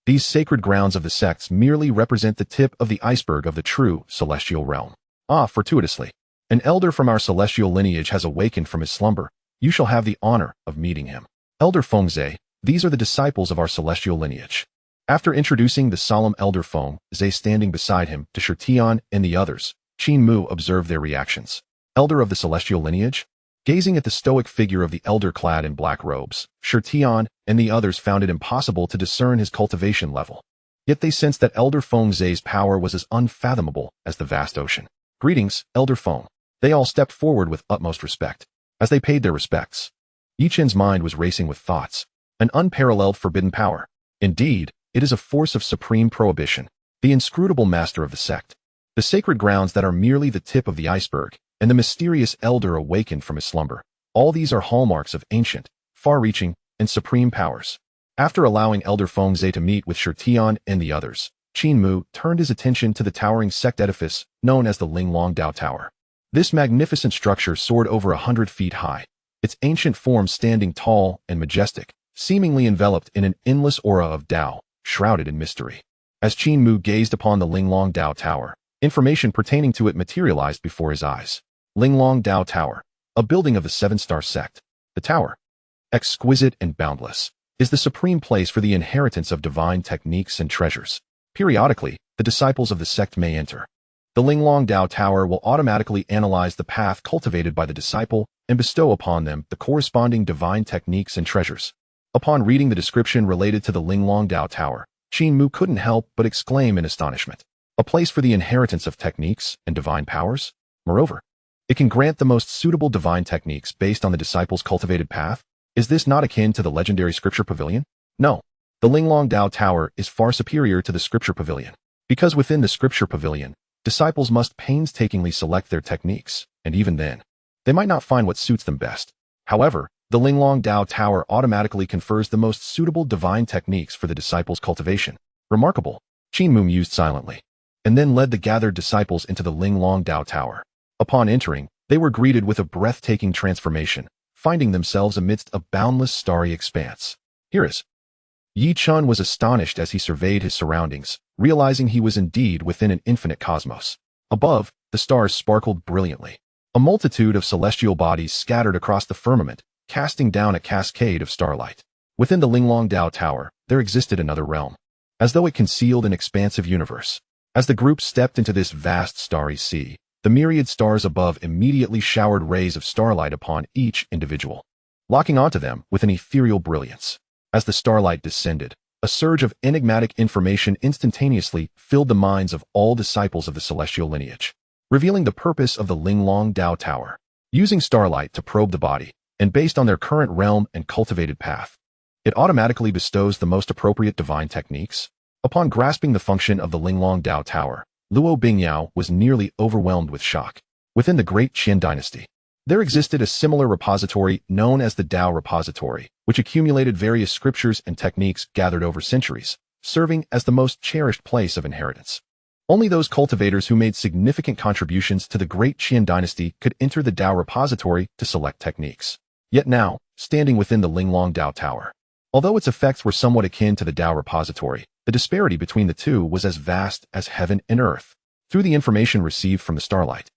These sacred grounds of the sects merely represent the tip of the iceberg of the true celestial realm. Ah, fortuitously, an elder from our celestial lineage has awakened from his slumber. You shall have the honor of meeting him. Elder Feng Zhe, these are the disciples of our celestial lineage. After introducing the solemn Elder Feng Zhe standing beside him to Shirtian and the others, Qin Mu observed their reactions. Elder of the celestial lineage? Gazing at the stoic figure of the elder clad in black robes, Shirtian and the others found it impossible to discern his cultivation level. Yet they sensed that Elder Feng Zhe's power was as unfathomable as the vast ocean. Greetings, Elder Feng. They all stepped forward with utmost respect. As they paid their respects, Yi Chen's mind was racing with thoughts. An unparalleled forbidden power. Indeed, it is a force of supreme prohibition, the inscrutable master of the sect. The sacred grounds that are merely the tip of the iceberg, and the mysterious elder awakened from his slumber. All these are hallmarks of ancient, far-reaching, and supreme powers. After allowing Elder Feng Zhe to meet with Shirtian and the others, Qin Mu turned his attention to the towering sect edifice known as the Linglong Dao Tower. This magnificent structure soared over 100 feet high, its ancient form standing tall and majestic, seemingly enveloped in an endless aura of Dao, shrouded in mystery. As Qin Mu gazed upon the Linglong Dao Tower, information pertaining to it materialized before his eyes. Linglong Dao Tower, a building of the 7-star sect. The tower, exquisite and boundless, is the supreme place for the inheritance of divine techniques and treasures. Periodically, the disciples of the sect may enter. The Linglong Dao Tower will automatically analyze the path cultivated by the disciple and bestow upon them the corresponding divine techniques and treasures. Upon reading the description related to the Linglong Dao Tower, Qin Mu couldn't help but exclaim in astonishment. A place for the inheritance of techniques and divine powers? Moreover, it can grant the most suitable divine techniques based on the disciple's cultivated path? Is this not akin to the legendary Scripture Pavilion? No. The Linglong Dao Tower is far superior to the Scripture Pavilion. Because within the Scripture Pavilion, disciples must painstakingly select their techniques, and even then, they might not find what suits them best. However, the Linglong Dao Tower automatically confers the most suitable divine techniques for the disciples' cultivation. Remarkable. Qin Mu mused silently, and then led the gathered disciples into the Linglong Dao Tower. Upon entering, they were greeted with a breathtaking transformation, finding themselves amidst a boundless starry expanse. Here is Yi Chun was astonished as he surveyed his surroundings, realizing he was indeed within an infinite cosmos. Above, the stars sparkled brilliantly. A multitude of celestial bodies scattered across the firmament, casting down a cascade of starlight. Within the Linglong Dao Tower, there existed another realm, as though it concealed an expansive universe. As the group stepped into this vast starry sea, the myriad stars above immediately showered rays of starlight upon each individual, locking onto them with an ethereal brilliance. As the starlight descended, a surge of enigmatic information instantaneously filled the minds of all disciples of the celestial lineage, revealing the purpose of the Linglong Dao Tower. Using starlight to probe the body, and based on their current realm and cultivated path, it automatically bestows the most appropriate divine techniques. Upon grasping the function of the Linglong Dao Tower, Luo Bingyao was nearly overwhelmed with shock. Within the great Qin dynasty, there existed a similar repository known as the Dao Repository, which accumulated various scriptures and techniques gathered over centuries, serving as the most cherished place of inheritance. Only those cultivators who made significant contributions to the great Qin dynasty could enter the Dao Repository to select techniques. Yet now, standing within the Linglong Dao Tower, although its effects were somewhat akin to the Dao Repository, the disparity between the two was as vast as heaven and earth. Through the information received from the starlight,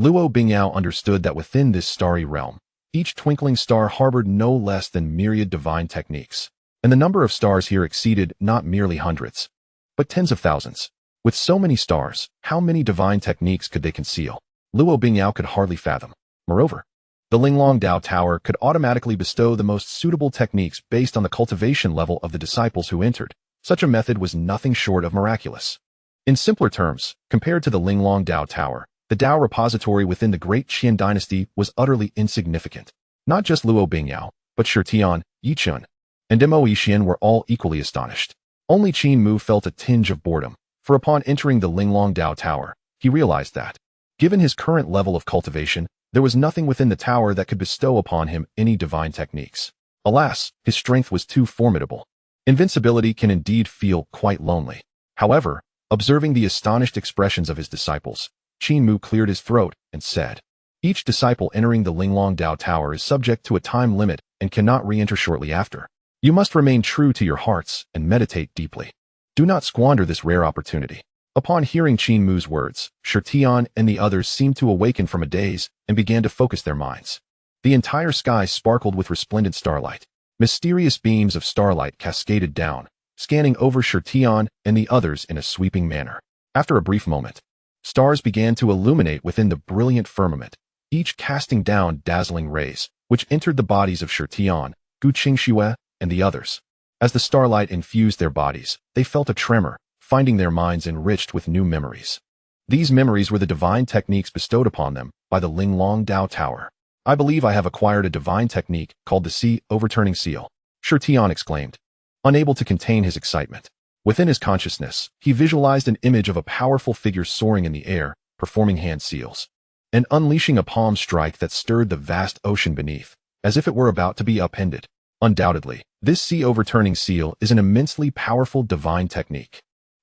Luo Bingyao understood that within this starry realm, each twinkling star harbored no less than myriad divine techniques, and the number of stars here exceeded not merely hundreds, but tens of thousands. With so many stars, how many divine techniques could they conceal? Luo Bingyao could hardly fathom. Moreover, the Linglong Dao Tower could automatically bestow the most suitable techniques based on the cultivation level of the disciples who entered. Such a method was nothing short of miraculous. In simpler terms, compared to the Linglong Dao Tower, the Dao Repository within the great Qin dynasty was utterly insignificant. Not just Luo Bingyao, but Shitian, Yi Chun, and Mo Yixian were all equally astonished. Only Qin Mu felt a tinge of boredom, for upon entering the Linglong Dao Tower, he realized that, given his current level of cultivation, there was nothing within the tower that could bestow upon him any divine techniques. Alas, his strength was too formidable. Invincibility can indeed feel quite lonely. However, observing the astonished expressions of his disciples, Qin Mu cleared his throat and said, "Each disciple entering the Linglong Dao Tower is subject to a time limit and cannot re-enter shortly after. You must remain true to your hearts and meditate deeply. Do not squander this rare opportunity." Upon hearing Qin Mu's words, Shitian and the others seemed to awaken from a daze and began to focus their minds. The entire sky sparkled with resplendent starlight. Mysterious beams of starlight cascaded down, scanning over Shitian and the others in a sweeping manner. After a brief moment, stars began to illuminate within the brilliant firmament, each casting down dazzling rays, which entered the bodies of Shitian, Gu Qingxue, and the others. As the starlight infused their bodies, they felt a tremor, finding their minds enriched with new memories. These memories were the divine techniques bestowed upon them by the Linglong Dao Tower. "I believe I have acquired a divine technique called the Sea Overturning Seal," Shitian exclaimed, unable to contain his excitement. Within his consciousness, he visualized an image of a powerful figure soaring in the air, performing hand seals, and unleashing a palm strike that stirred the vast ocean beneath, as if it were about to be upended. Undoubtedly, this Sea Overturning Seal is an immensely powerful divine technique.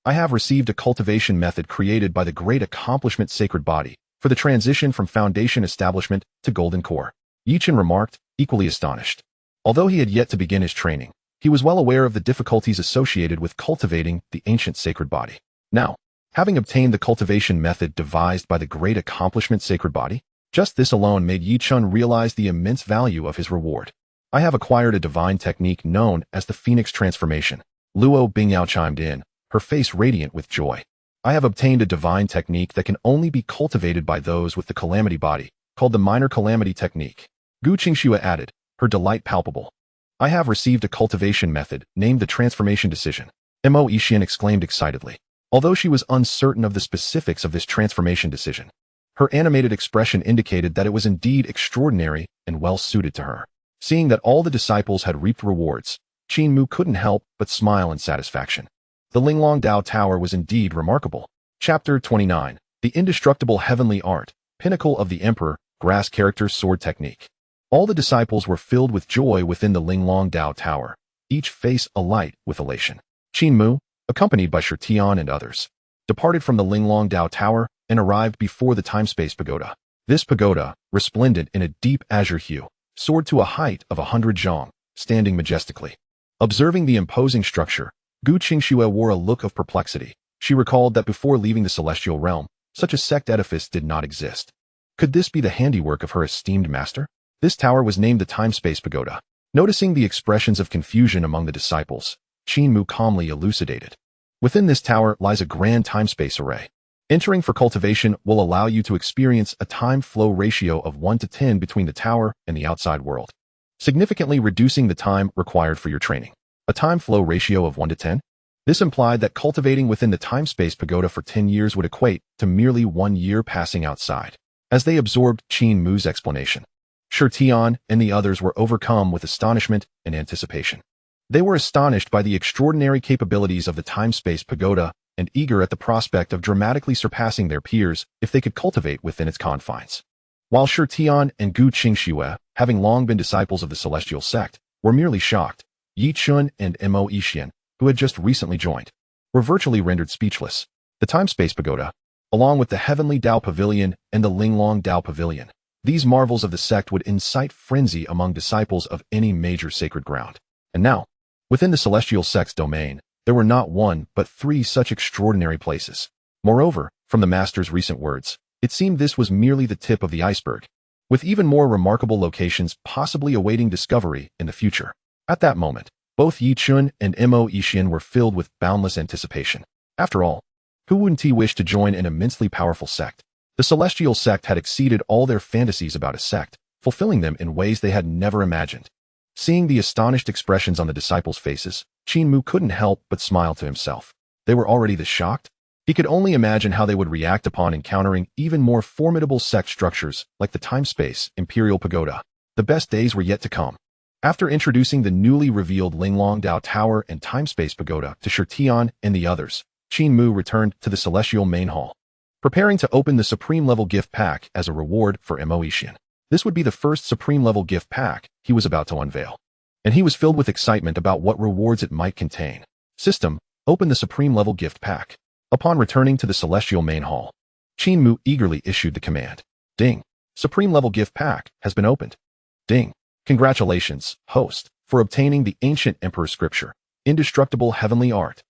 I have received a cultivation method created by the Great Accomplishment Sacred Body for the transition from Foundation Establishment to Golden Core. Yi Chun remarked, equally astonished. Although he had yet to begin his training, he was well aware of the difficulties associated with cultivating the ancient sacred body. Now, having obtained the cultivation method devised by the Great Accomplishment Sacred Body, just this alone made Yi Chun realize the immense value of his reward. "I have acquired a divine technique known as the Phoenix Transformation," Luo Bingyao chimed in, her face radiant with joy. "I have obtained a divine technique that can only be cultivated by those with the calamity body, called the Minor Calamity Technique." Gu Qingxue added, her delight palpable. "I have received a cultivation method named the Transformation Decision," Mo Yixian exclaimed excitedly. Although she was uncertain of the specifics of this transformation decision, her animated expression indicated that it was indeed extraordinary and well suited to her. Seeing that all the disciples had reaped rewards, Qin Mu couldn't help but smile in satisfaction. The Linglong Dao Tower was indeed remarkable. Chapter 29. The Indestructible Heavenly Art, Pinnacle of the Emperor, Grass Character Sword Technique. All the disciples were filled with joy within the Linglong Dao Tower, each face alight with elation. Qin Mu, accompanied by Shitian and others, departed from the Linglong Dao Tower and arrived before the time-space pagoda. This pagoda, resplendent in a deep azure hue, soared to a height of 100 zhang, standing majestically. Observing the imposing structure, Gu Qingxue wore a look of perplexity. She recalled that before leaving the celestial realm, such a sect edifice did not exist. Could this be the handiwork of her esteemed master? This tower was named the Time-Space Pagoda. Noticing the expressions of confusion among the disciples, Qin Mu calmly elucidated. Within this tower lies a grand time-space array. Entering for cultivation will allow you to experience a time-flow ratio of 1 to 10 between the tower and the outside world, significantly reducing the time required for your training. A time-flow ratio of 1 to 10? This implied that cultivating within the time-space pagoda for 10 years would equate to merely 1 year passing outside. As they absorbed Qin Mu's explanation, Tian and the others were overcome with astonishment and anticipation. They were astonished by the extraordinary capabilities of the time-space pagoda and eager at the prospect of dramatically surpassing their peers if they could cultivate within its confines. While Tian and Gu Qingxue, having long been disciples of the celestial sect, were merely shocked, Yi Chun and Mo Yixian, who had just recently joined, were virtually rendered speechless. The time-space pagoda, along with the heavenly Dao Pavilion and the Linglong Dao Pavilion, these marvels of the sect would incite frenzy among disciples of any major sacred ground. And now, within the celestial sect's domain, there were not 1 but 3 such extraordinary places. Moreover, from the master's recent words, it seemed this was merely the tip of the iceberg, with even more remarkable locations possibly awaiting discovery in the future. At that moment, both Yi Chun and Mo Yixian were filled with boundless anticipation. After all, who wouldn't he wish to join an immensely powerful sect? The celestial sect had exceeded all their fantasies about a sect, fulfilling them in ways they had never imagined. Seeing the astonished expressions on the disciples' faces, Qin Mu couldn't help but smile to himself. They were already this shocked? He could only imagine how they would react upon encountering even more formidable sect structures like the Time-Space Imperial Pagoda. The best days were yet to come. After introducing the newly revealed Linglong Dao Tower and Time-Space Pagoda to Tian and the others, Qin Mu returned to the celestial main hall, preparing to open the supreme-level gift pack as a reward for Mo Yixian. This would be the first supreme-level gift pack he was about to unveil, and he was filled with excitement about what rewards it might contain. System, open the supreme-level gift pack. Upon returning to the celestial main hall, Qin Mu eagerly issued the command. Ding! Supreme-level gift pack has been opened. Ding! Congratulations, host, for obtaining the ancient emperor scripture, indestructible heavenly art.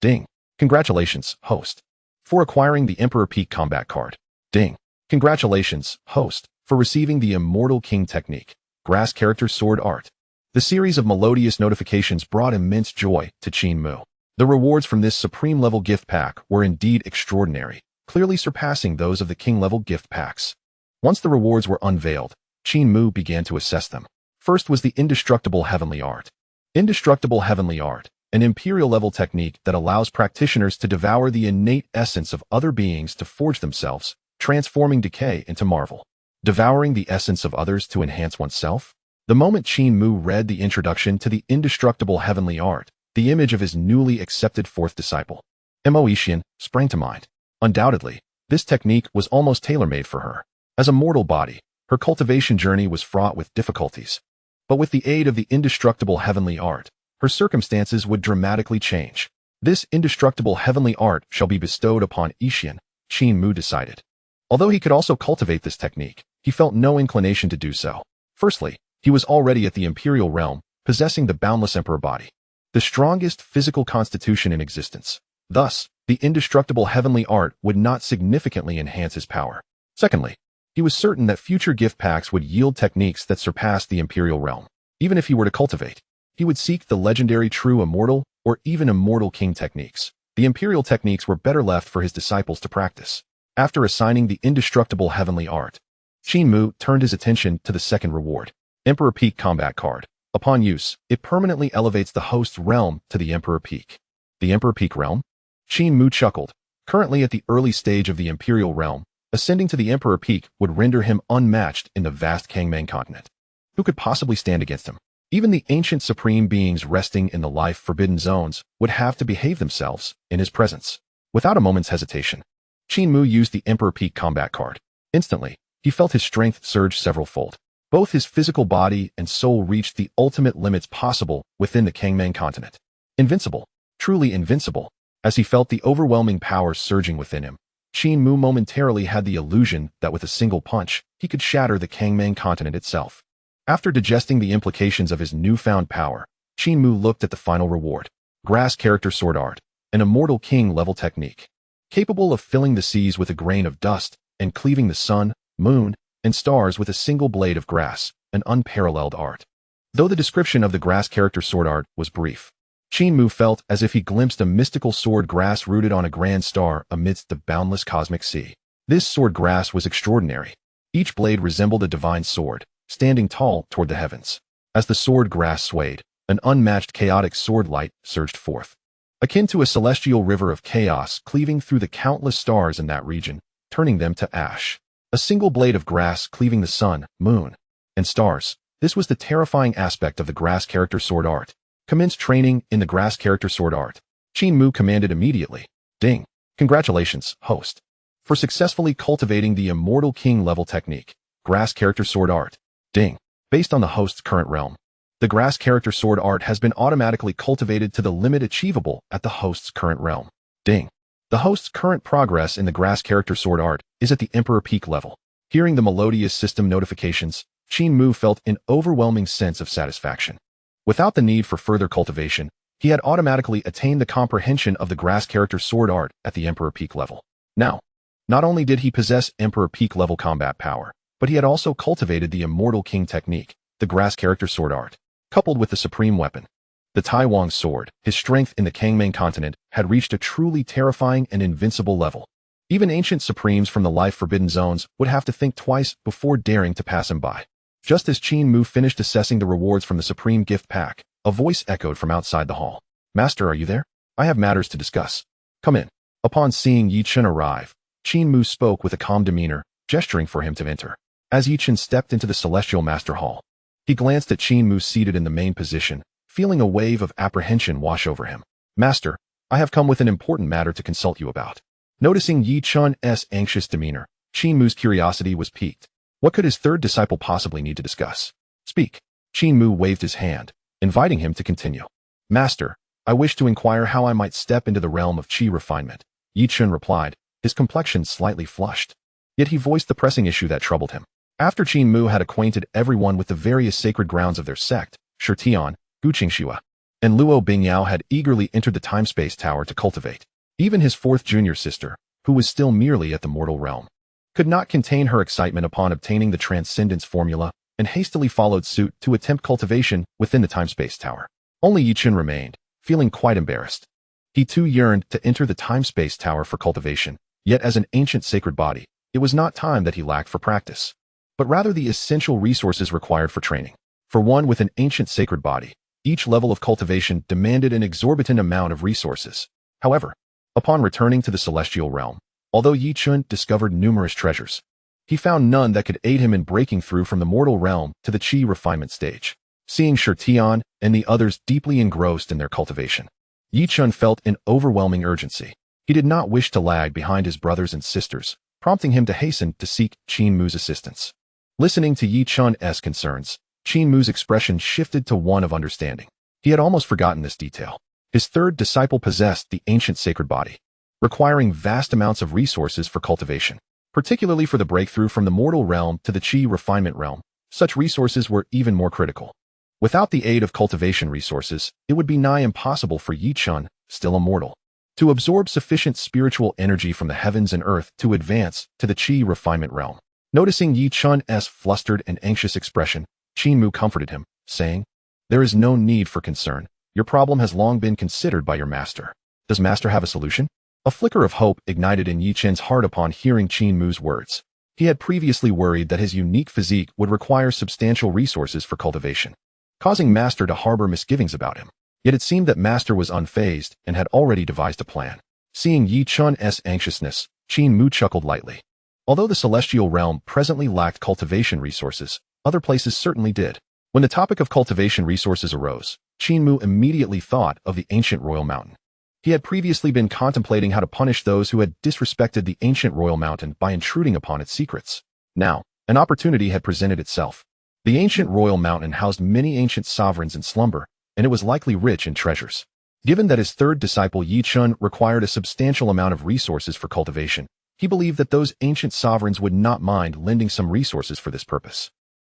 Ding! Congratulations, host, for acquiring the Emperor Peak combat card. Ding! Congratulations, host, for receiving the Immortal King technique, grass character sword art. The series of melodious notifications brought immense joy to Qin Mu. The rewards from this supreme-level gift pack were indeed extraordinary, clearly surpassing those of the king-level gift packs. Once the rewards were unveiled, Qin Mu began to assess them. First was the indestructible heavenly art. Indestructible heavenly art, an imperial-level technique that allows practitioners to devour the innate essence of other beings to forge themselves, transforming decay into marvel. Devouring the essence of others to enhance oneself? The moment Qin Mu read the introduction to the indestructible heavenly art, the image of his newly accepted fourth disciple, Mo Yixian, sprang to mind. Undoubtedly, this technique was almost tailor-made for her. As a mortal body, her cultivation journey was fraught with difficulties. But with the aid of the indestructible heavenly art, her circumstances would dramatically change. This indestructible heavenly art shall be bestowed upon Yixian, Qin Mu decided. Although he could also cultivate this technique, he felt no inclination to do so. Firstly, he was already at the imperial realm, possessing the boundless emperor body, the strongest physical constitution in existence. Thus, the indestructible heavenly art would not significantly enhance his power. Secondly, he was certain that future gift packs would yield techniques that surpassed the imperial realm. Even if he were to cultivate, he would seek the legendary true immortal or even immortal king techniques. The imperial techniques were better left for his disciples to practice. After assigning the indestructible heavenly art, Qin Mu turned his attention to the second reward, Emperor Peak combat card. Upon use, it permanently elevates the host's realm to the Emperor Peak. The Emperor Peak realm? Qin Mu chuckled. Currently at the early stage of the imperial realm, ascending to the Emperor Peak would render him unmatched in the vast Kangmang continent. Who could possibly stand against him? Even the ancient supreme beings resting in the life-forbidden zones would have to behave themselves in his presence. Without a moment's hesitation, Qin Mu used the Emperor Peak combat card. Instantly, he felt his strength surge several-fold. Both his physical body and soul reached the ultimate limits possible within the Kangmang continent. Invincible, truly invincible. As he felt the overwhelming power surging within him, Qin Mu momentarily had the illusion that with a single punch, he could shatter the Kangmang continent itself. After digesting the implications of his newfound power, Qin Mu looked at the final reward. Grass character sword art, an immortal king level technique. Capable of filling the seas with a grain of dust and cleaving the sun, moon, and stars with a single blade of grass, an unparalleled art. Though the description of the grass character sword art was brief, Qin Mu felt as if he glimpsed a mystical sword grass rooted on a grand star amidst the boundless cosmic sea. This sword grass was extraordinary. Each blade resembled a divine sword, standing tall toward the heavens. As the sword grass swayed, an unmatched chaotic sword light surged forth. Akin to a celestial river of chaos cleaving through the countless stars in that region, turning them to ash. A single blade of grass cleaving the sun, moon, and stars. This was the terrifying aspect of the grass character sword art. Commence training in the grass character sword art. Qin Mu commanded immediately. Ding. Congratulations, host, for successfully cultivating the immortal king level technique. Grass character sword art. Ding. Based on the host's current realm, the grass character sword art has been automatically cultivated to the limit achievable at the host's current realm. Ding. The host's current progress in the grass character sword art is at the Emperor peak level. Hearing the melodious system notifications, Qin Mu felt an overwhelming sense of satisfaction. Without the need for further cultivation, he had automatically attained the comprehension of the grass character sword art at the Emperor peak level. Now, not only did he possess Emperor peak level combat power, but he had also cultivated the immortal king technique, the grass character sword art. Coupled with the supreme weapon, the Taiwan sword, his strength in the Kangming continent had reached a truly terrifying and invincible level. Even ancient supremes from the life forbidden zones would have to think twice before daring to pass him by. Just as Qin Mu finished assessing the rewards from the supreme gift pack, a voice echoed from outside the hall. Master, are you there? I have matters to discuss. Come in. Upon seeing Yi Chen arrive, Qin Mu spoke with a calm demeanor, gesturing for him to enter. As Yi Chen stepped into the celestial master hall, he glanced at Qin Mu seated in the main position, feeling a wave of apprehension wash over him. Master, I have come with an important matter to consult you about. Noticing Yi Chen's anxious demeanor, Qin Mu's curiosity was piqued. What could his third disciple possibly need to discuss? Speak. Qin Mu waved his hand, inviting him to continue. Master, I wish to inquire how I might step into the realm of qi refinement. Yi Chen replied, his complexion slightly flushed. Yet he voiced the pressing issue that troubled him. After Qin Mu had acquainted everyone with the various sacred grounds of their sect, Shitian, Guqingxua, and Luo Bingyao had eagerly entered the time-space tower to cultivate. Even his fourth junior sister, who was still merely at the mortal realm, could not contain her excitement upon obtaining the transcendence formula and hastily followed suit to attempt cultivation within the time-space tower. Only Yi Chen remained, feeling quite embarrassed. He too yearned to enter the time-space tower for cultivation, yet as an ancient sacred body, it was not time that he lacked for practice, but rather the essential resources required for training. For one with an ancient sacred body, each level of cultivation demanded an exorbitant amount of resources. However, upon returning to the celestial realm, although Yi Chen discovered numerous treasures, he found none that could aid him in breaking through from the mortal realm to the qi refinement stage. Seeing Shitian and the others deeply engrossed in their cultivation, Yi Chen felt an overwhelming urgency. He did not wish to lag behind his brothers and sisters, prompting him to hasten to seek Qin Mu's assistance. Listening to Yi Chen's concerns, Qin Mu's expression shifted to one of understanding. He had almost forgotten this detail. His third disciple possessed the ancient sacred body, requiring vast amounts of resources for cultivation. Particularly for the breakthrough from the mortal realm to the qi refinement realm, such resources were even more critical. Without the aid of cultivation resources, it would be nigh impossible for Yi Chen, still immortal, to absorb sufficient spiritual energy from the heavens and earth to advance to the qi refinement realm. Noticing Yi Chen's flustered and anxious expression, Qin Mu comforted him, saying, "There is no need for concern. Your problem has long been considered by your master. Does master have a solution?" A flicker of hope ignited in Yi Chen's heart upon hearing Qin Mu's words. He had previously worried that his unique physique would require substantial resources for cultivation, causing master to harbor misgivings about him. Yet it seemed that master was unfazed and had already devised a plan. Seeing Yi Chen's anxiousness, Qin Mu chuckled lightly. Although the celestial realm presently lacked cultivation resources, other places certainly did. When the topic of cultivation resources arose, Qin Mu immediately thought of the ancient royal mountain. He had previously been contemplating how to punish those who had disrespected the ancient royal mountain by intruding upon its secrets. Now, an opportunity had presented itself. The ancient royal mountain housed many ancient sovereigns in slumber, and it was likely rich in treasures. Given that his third disciple Yi Chen required a substantial amount of resources for cultivation, he believed that those ancient sovereigns would not mind lending some resources for this purpose.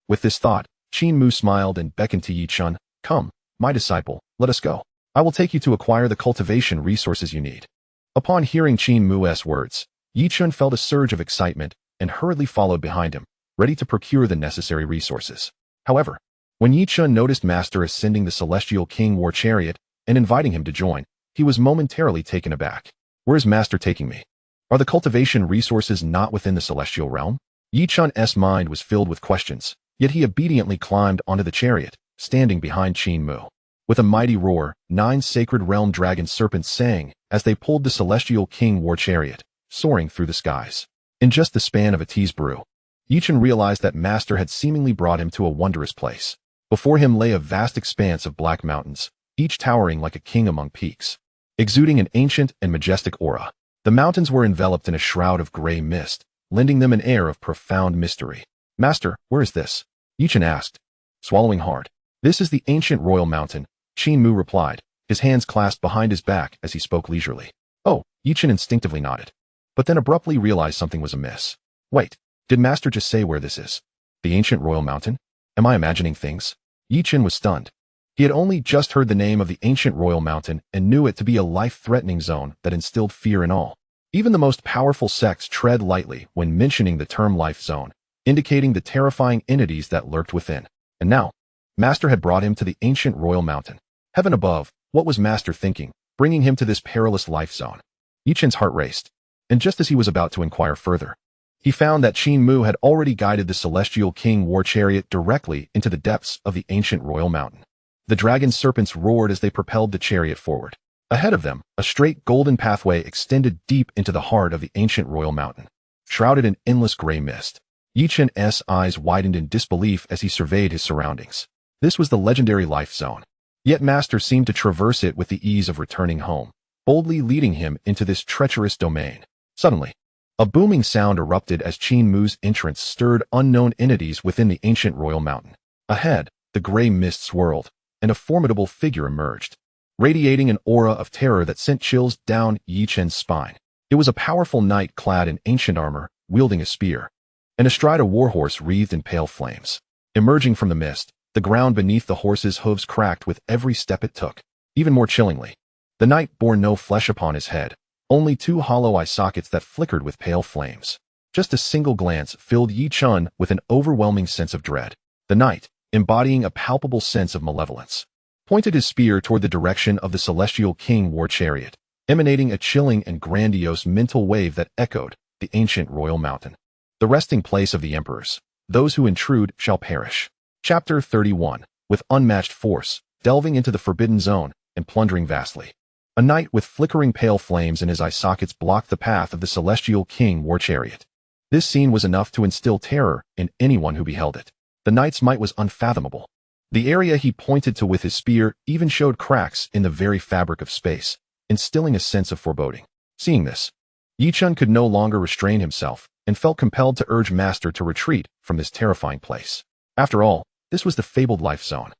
With this thought, Qin Mu smiled and beckoned to Yi Chen. "Come, "My disciple, let us go. I will take you to acquire the cultivation resources you need." Upon hearing Qin Mu's words, Yichun felt a surge of excitement and hurriedly followed behind him, ready to procure the necessary resources. However, when Yichun noticed Master ascending the Celestial King war chariot and inviting him to join, he was momentarily taken aback. "Where is Master taking me? Are the cultivation resources not within the celestial realm?" Yichun's mind was filled with questions, yet he obediently climbed onto the chariot, standing behind Qin Mu. With a mighty roar, 9 sacred realm dragon serpents sang as they pulled the Celestial King war chariot, soaring through the skies. In just the span of a tease brew, Yichun realized that Master had seemingly brought him to a wondrous place. Before him lay a vast expanse of black mountains, each towering like a king among peaks. Exuding an ancient and majestic aura, the mountains were enveloped in a shroud of gray mist, lending them an air of profound mystery. "Master, where is this?" Yichun asked, swallowing hard. "This is the ancient royal mountain," Qin Mu replied, his hands clasped behind his back as he spoke leisurely. "Oh," Yichun instinctively nodded, but then abruptly realized something was amiss. "Wait, did Master just say where this is? The ancient royal mountain? Am I imagining things?" Yichun was stunned. He had only just heard the name of the ancient royal mountain and knew it to be a life-threatening zone that instilled fear in all. Even the most powerful sects tread lightly when mentioning the term life zone, indicating the terrifying entities that lurked within. And now, Master had brought him to the ancient royal mountain. Heaven above, what was Master thinking, bringing him to this perilous life zone? Yichun's heart raced, and just as he was about to inquire further, he found that Qin Mu had already guided the Celestial King war chariot directly into the depths of the ancient royal mountain. The dragon serpents roared as they propelled the chariot forward. Ahead of them, a straight golden pathway extended deep into the heart of the ancient royal mountain, shrouded in endless gray mist. Yichun's eyes widened in disbelief as he surveyed his surroundings. This was the legendary life zone. Yet Master seemed to traverse it with the ease of returning home, boldly leading him into this treacherous domain. Suddenly, a booming sound erupted as Qin Mu's entrance stirred unknown entities within the ancient royal mountain. Ahead, the gray mist swirled, and a formidable figure emerged, radiating an aura of terror that sent chills down Yichun's spine. It was a powerful knight clad in ancient armor, wielding a spear, and astride a warhorse wreathed in pale flames. Emerging from the mist, the ground beneath the horse's hooves cracked with every step it took. Even more chillingly, the knight bore no flesh upon his head, only 2 hollow eye sockets that flickered with pale flames. Just a single glance filled Yichun with an overwhelming sense of dread. The knight, embodying a palpable sense of malevolence, pointed his spear toward the direction of the Celestial King war chariot, emanating a chilling and grandiose mental wave that echoed the ancient royal mountain. The resting place of the emperors. Those who intrude shall perish. Chapter 31. With unmatched force, delving into the forbidden zone and plundering vastly. A knight with flickering pale flames in his eye sockets blocked the path of the Celestial King war chariot. This scene was enough to instill terror in anyone who beheld it. The knight's might was unfathomable. The area he pointed to with his spear even showed cracks in the very fabric of space, instilling a sense of foreboding. Seeing this, Yichun could no longer restrain himself and felt compelled to urge Master to retreat from this terrifying place. After all, this was the fabled life zone.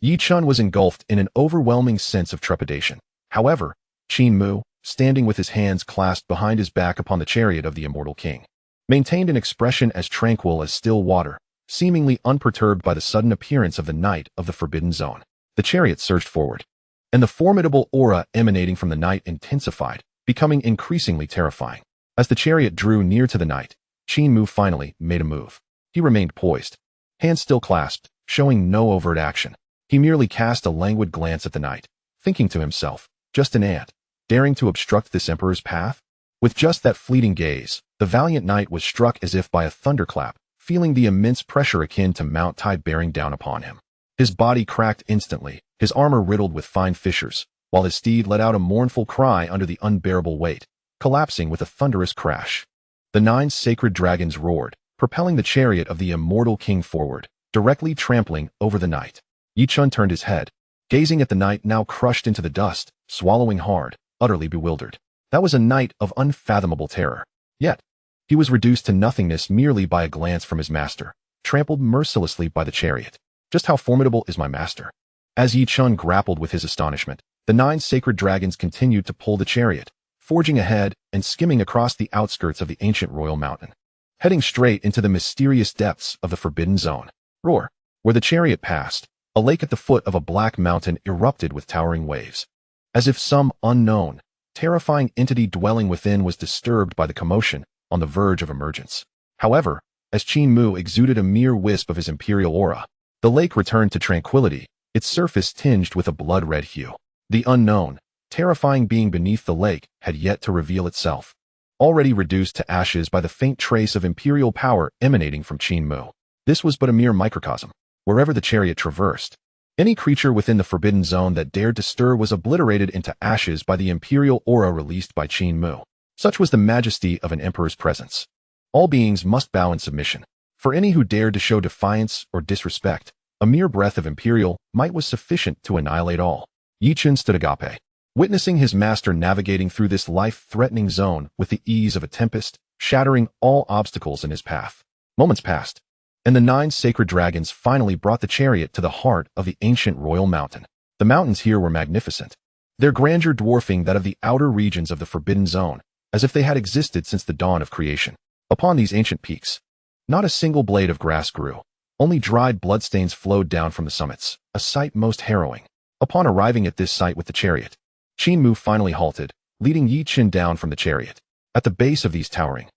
Yichun was engulfed in an overwhelming sense of trepidation. However, Qin Mu, standing with his hands clasped behind his back upon the chariot of the immortal king, maintained an expression as tranquil as still water, seemingly unperturbed by the sudden appearance of the knight of the forbidden zone. The chariot surged forward, and the formidable aura emanating from the knight intensified, becoming increasingly terrifying. As the chariot drew near to the knight, Qin Mu finally made a move. He remained poised, hands still clasped, showing no overt action. He merely cast a languid glance at the knight, thinking to himself, just an ant, daring to obstruct this emperor's path? With just that fleeting gaze, the valiant knight was struck as if by a thunderclap, feeling the immense pressure akin to Mount Tide bearing down upon him. His body cracked instantly, his armor riddled with fine fissures, while his steed let out a mournful cry under the unbearable weight, collapsing with a thunderous crash. The 9 sacred dragons roared, propelling the chariot of the immortal king forward, directly trampling over the knight. Yichun turned his head, gazing at the knight now crushed into the dust, swallowing hard, utterly bewildered. That was a knight of unfathomable terror. Yet, he was reduced to nothingness merely by a glance from his master, trampled mercilessly by the chariot. Just how formidable is my master? As Yichun grappled with his astonishment, the 9 sacred dragons continued to pull the chariot, forging ahead and skimming across the outskirts of the ancient royal mountain, heading straight into the mysterious depths of the forbidden zone. Roar! Where the chariot passed, A lake at the foot of a black mountain erupted with towering waves, as if some unknown, terrifying entity dwelling within was disturbed by the commotion on the verge of emergence. However, as Qin Mu exuded a mere wisp of his imperial aura, the lake returned to tranquility, its surface tinged with a blood-red hue. The unknown, terrifying being beneath the lake had yet to reveal itself, already reduced to ashes by the faint trace of imperial power emanating from Qin Mu. This was but a mere microcosm. Wherever the chariot traversed, any creature within the forbidden zone that dared to stir was obliterated into ashes by the imperial aura released by Qin Mu. Such was the majesty of an emperor's presence. All beings must bow in submission. For any who dared to show defiance or disrespect, a mere breath of imperial might was sufficient to annihilate all. Yichen stood agape, witnessing his master navigating through this life-threatening zone with the ease of a tempest, shattering all obstacles in his path. Moments passed, and the 9 sacred dragons finally brought the chariot to the heart of the ancient royal mountain. The mountains here were magnificent, their grandeur dwarfing that of the outer regions of the forbidden zone, as if they had existed since the dawn of creation. Upon these ancient peaks, not a single blade of grass grew, only dried bloodstains flowed down from the summits, a sight most harrowing. Upon arriving at this site with the chariot, Qin Mu finally halted, leading Yi Chen down from the chariot. At the base of these towering,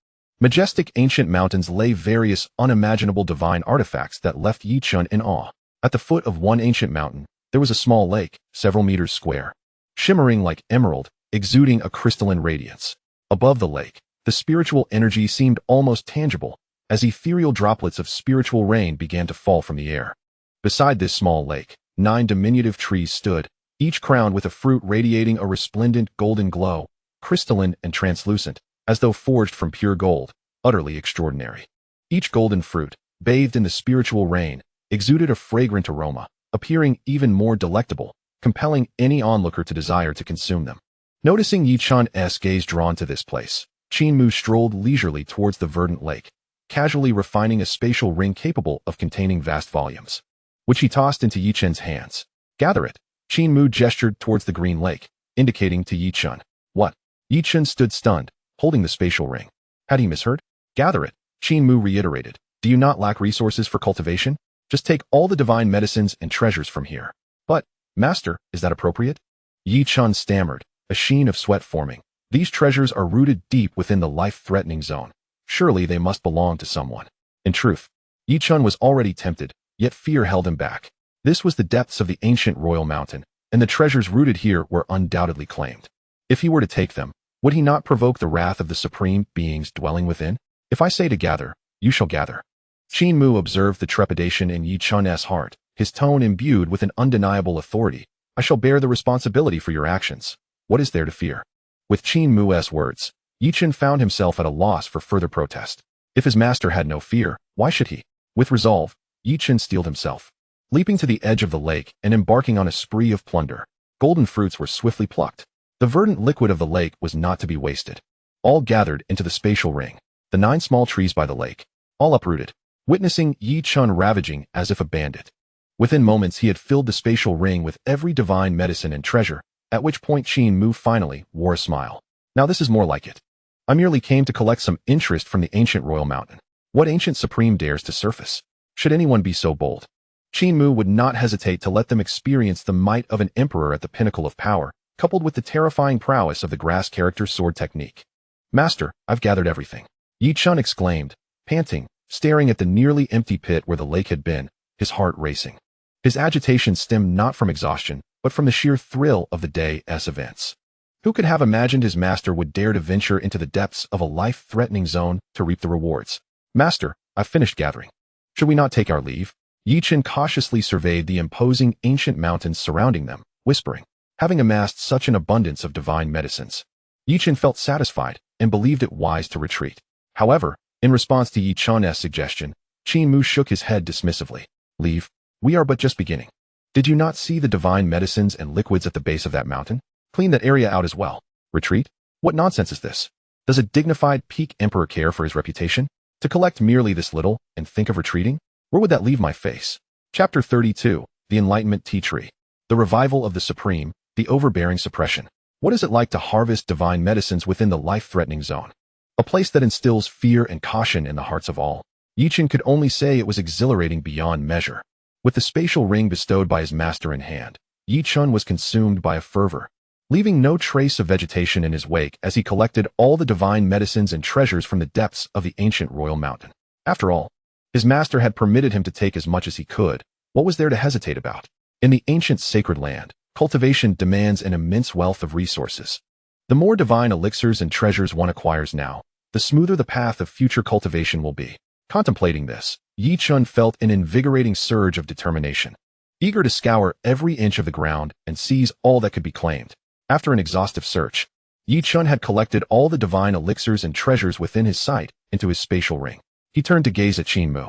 majestic ancient mountains lay various unimaginable divine artifacts that left Yi Chen in awe. At the foot of one ancient mountain, there was a small lake, several meters square, shimmering like emerald, exuding a crystalline radiance. Above the lake, the spiritual energy seemed almost tangible, as ethereal droplets of spiritual rain began to fall from the air. Beside this small lake, 9 diminutive trees stood, each crowned with a fruit radiating a resplendent golden glow, crystalline and translucent, as though forged from pure gold, utterly extraordinary. Each golden fruit, bathed in the spiritual rain, exuded a fragrant aroma, appearing even more delectable, compelling any onlooker to desire to consume them. Noticing Yi Chen's gaze drawn to this place, Qin Mu strolled leisurely towards the verdant lake, casually refining a spatial ring capable of containing vast volumes, which he tossed into Yi Chen's hands. Gather it. Qin Mu gestured towards the green lake, indicating to Yi Chen. What? Yi Chen stood stunned, holding the spatial ring. Had he misheard? Gather it. Qin Mu reiterated. Do you not lack resources for cultivation? Just take all the divine medicines and treasures from here. But, Master, is that appropriate? Yi Chen stammered, a sheen of sweat forming. These treasures are rooted deep within the life-threatening zone. Surely they must belong to someone. In truth, Yi Chen was already tempted, yet fear held him back. This was the depths of the ancient royal mountain, and the treasures rooted here were undoubtedly claimed. If he were to take them, would he not provoke the wrath of the supreme beings dwelling within? If I say to gather, you shall gather. Qin Mu observed the trepidation in Yi Chen's heart, his tone imbued with an undeniable authority. I shall bear the responsibility for your actions. What is there to fear? With Qin Mu's words, Yi Chen found himself at a loss for further protest. If his master had no fear, why should he? With resolve, Yi Chen steeled himself, leaping to the edge of the lake and embarking on a spree of plunder. Golden fruits were swiftly plucked. The verdant liquid of the lake was not to be wasted. All gathered into the spatial ring, the 9 small trees by the lake, all uprooted, witnessing Yi Chen ravaging as if a bandit. Within moments he had filled the spatial ring with every divine medicine and treasure, at which point Qin Mu finally wore a smile. Now this is more like it. I merely came to collect some interest from the ancient royal mountain. What ancient supreme dares to surface? Should anyone be so bold? Qin Mu would not hesitate to let them experience the might of an emperor at the pinnacle of power, coupled with the terrifying prowess of the grass character sword technique. Master, I've gathered everything. Yi Chen exclaimed, panting, staring at the nearly empty pit where the lake had been, his heart racing. His agitation stemmed not from exhaustion, but from the sheer thrill of the day's events. Who could have imagined his master would dare to venture into the depths of a life-threatening zone to reap the rewards? Master, I've finished gathering. Should we not take our leave? Yi Chen cautiously surveyed the imposing ancient mountains surrounding them, whispering. Having amassed such an abundance of divine medicines, Yi Chen felt satisfied and believed it wise to retreat. However, in response to Yi Chen's suggestion, Qin Mu shook his head dismissively. Leave? We are but just beginning. Did you not see the divine medicines and liquids at the base of that mountain? Clean that area out as well. Retreat? What nonsense is this? Does a dignified peak emperor care for his reputation? To collect merely this little and think of retreating? Where would that leave my face? Chapter 32, The Enlightenment Tea Tree. The revival of the supreme, the overbearing suppression. What is it like to harvest divine medicines within the life-threatening zone? A place that instills fear and caution in the hearts of all. Yi Chen could only say it was exhilarating beyond measure. With the spatial ring bestowed by his master in hand, Yi Chun was consumed by a fervor, leaving no trace of vegetation in his wake as he collected all the divine medicines and treasures from the depths of the ancient royal mountain. After all, his master had permitted him to take as much as he could. What was there to hesitate about? In the ancient sacred land, cultivation demands an immense wealth of resources. The more divine elixirs and treasures one acquires now, the smoother the path of future cultivation will be. Contemplating this, Yi Chun felt an invigorating surge of determination, eager to scour every inch of the ground and seize all that could be claimed. After an exhaustive search, Yi Chun had collected all the divine elixirs and treasures within his sight into his spatial ring. He turned to gaze at Qin Mu,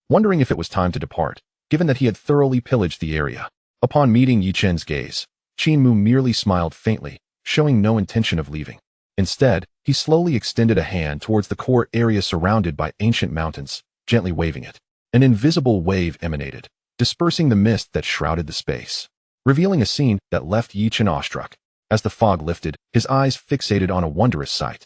wondering if it was time to depart, given that he had thoroughly pillaged the area. Upon meeting Yi Chun's gaze, Qin Mu merely smiled faintly, showing no intention of leaving. Instead, he slowly extended a hand towards the core area surrounded by ancient mountains, gently waving it. An invisible wave emanated, dispersing the mist that shrouded the space, revealing a scene that left Yi Chun awestruck. As the fog lifted, his eyes fixated on a wondrous sight.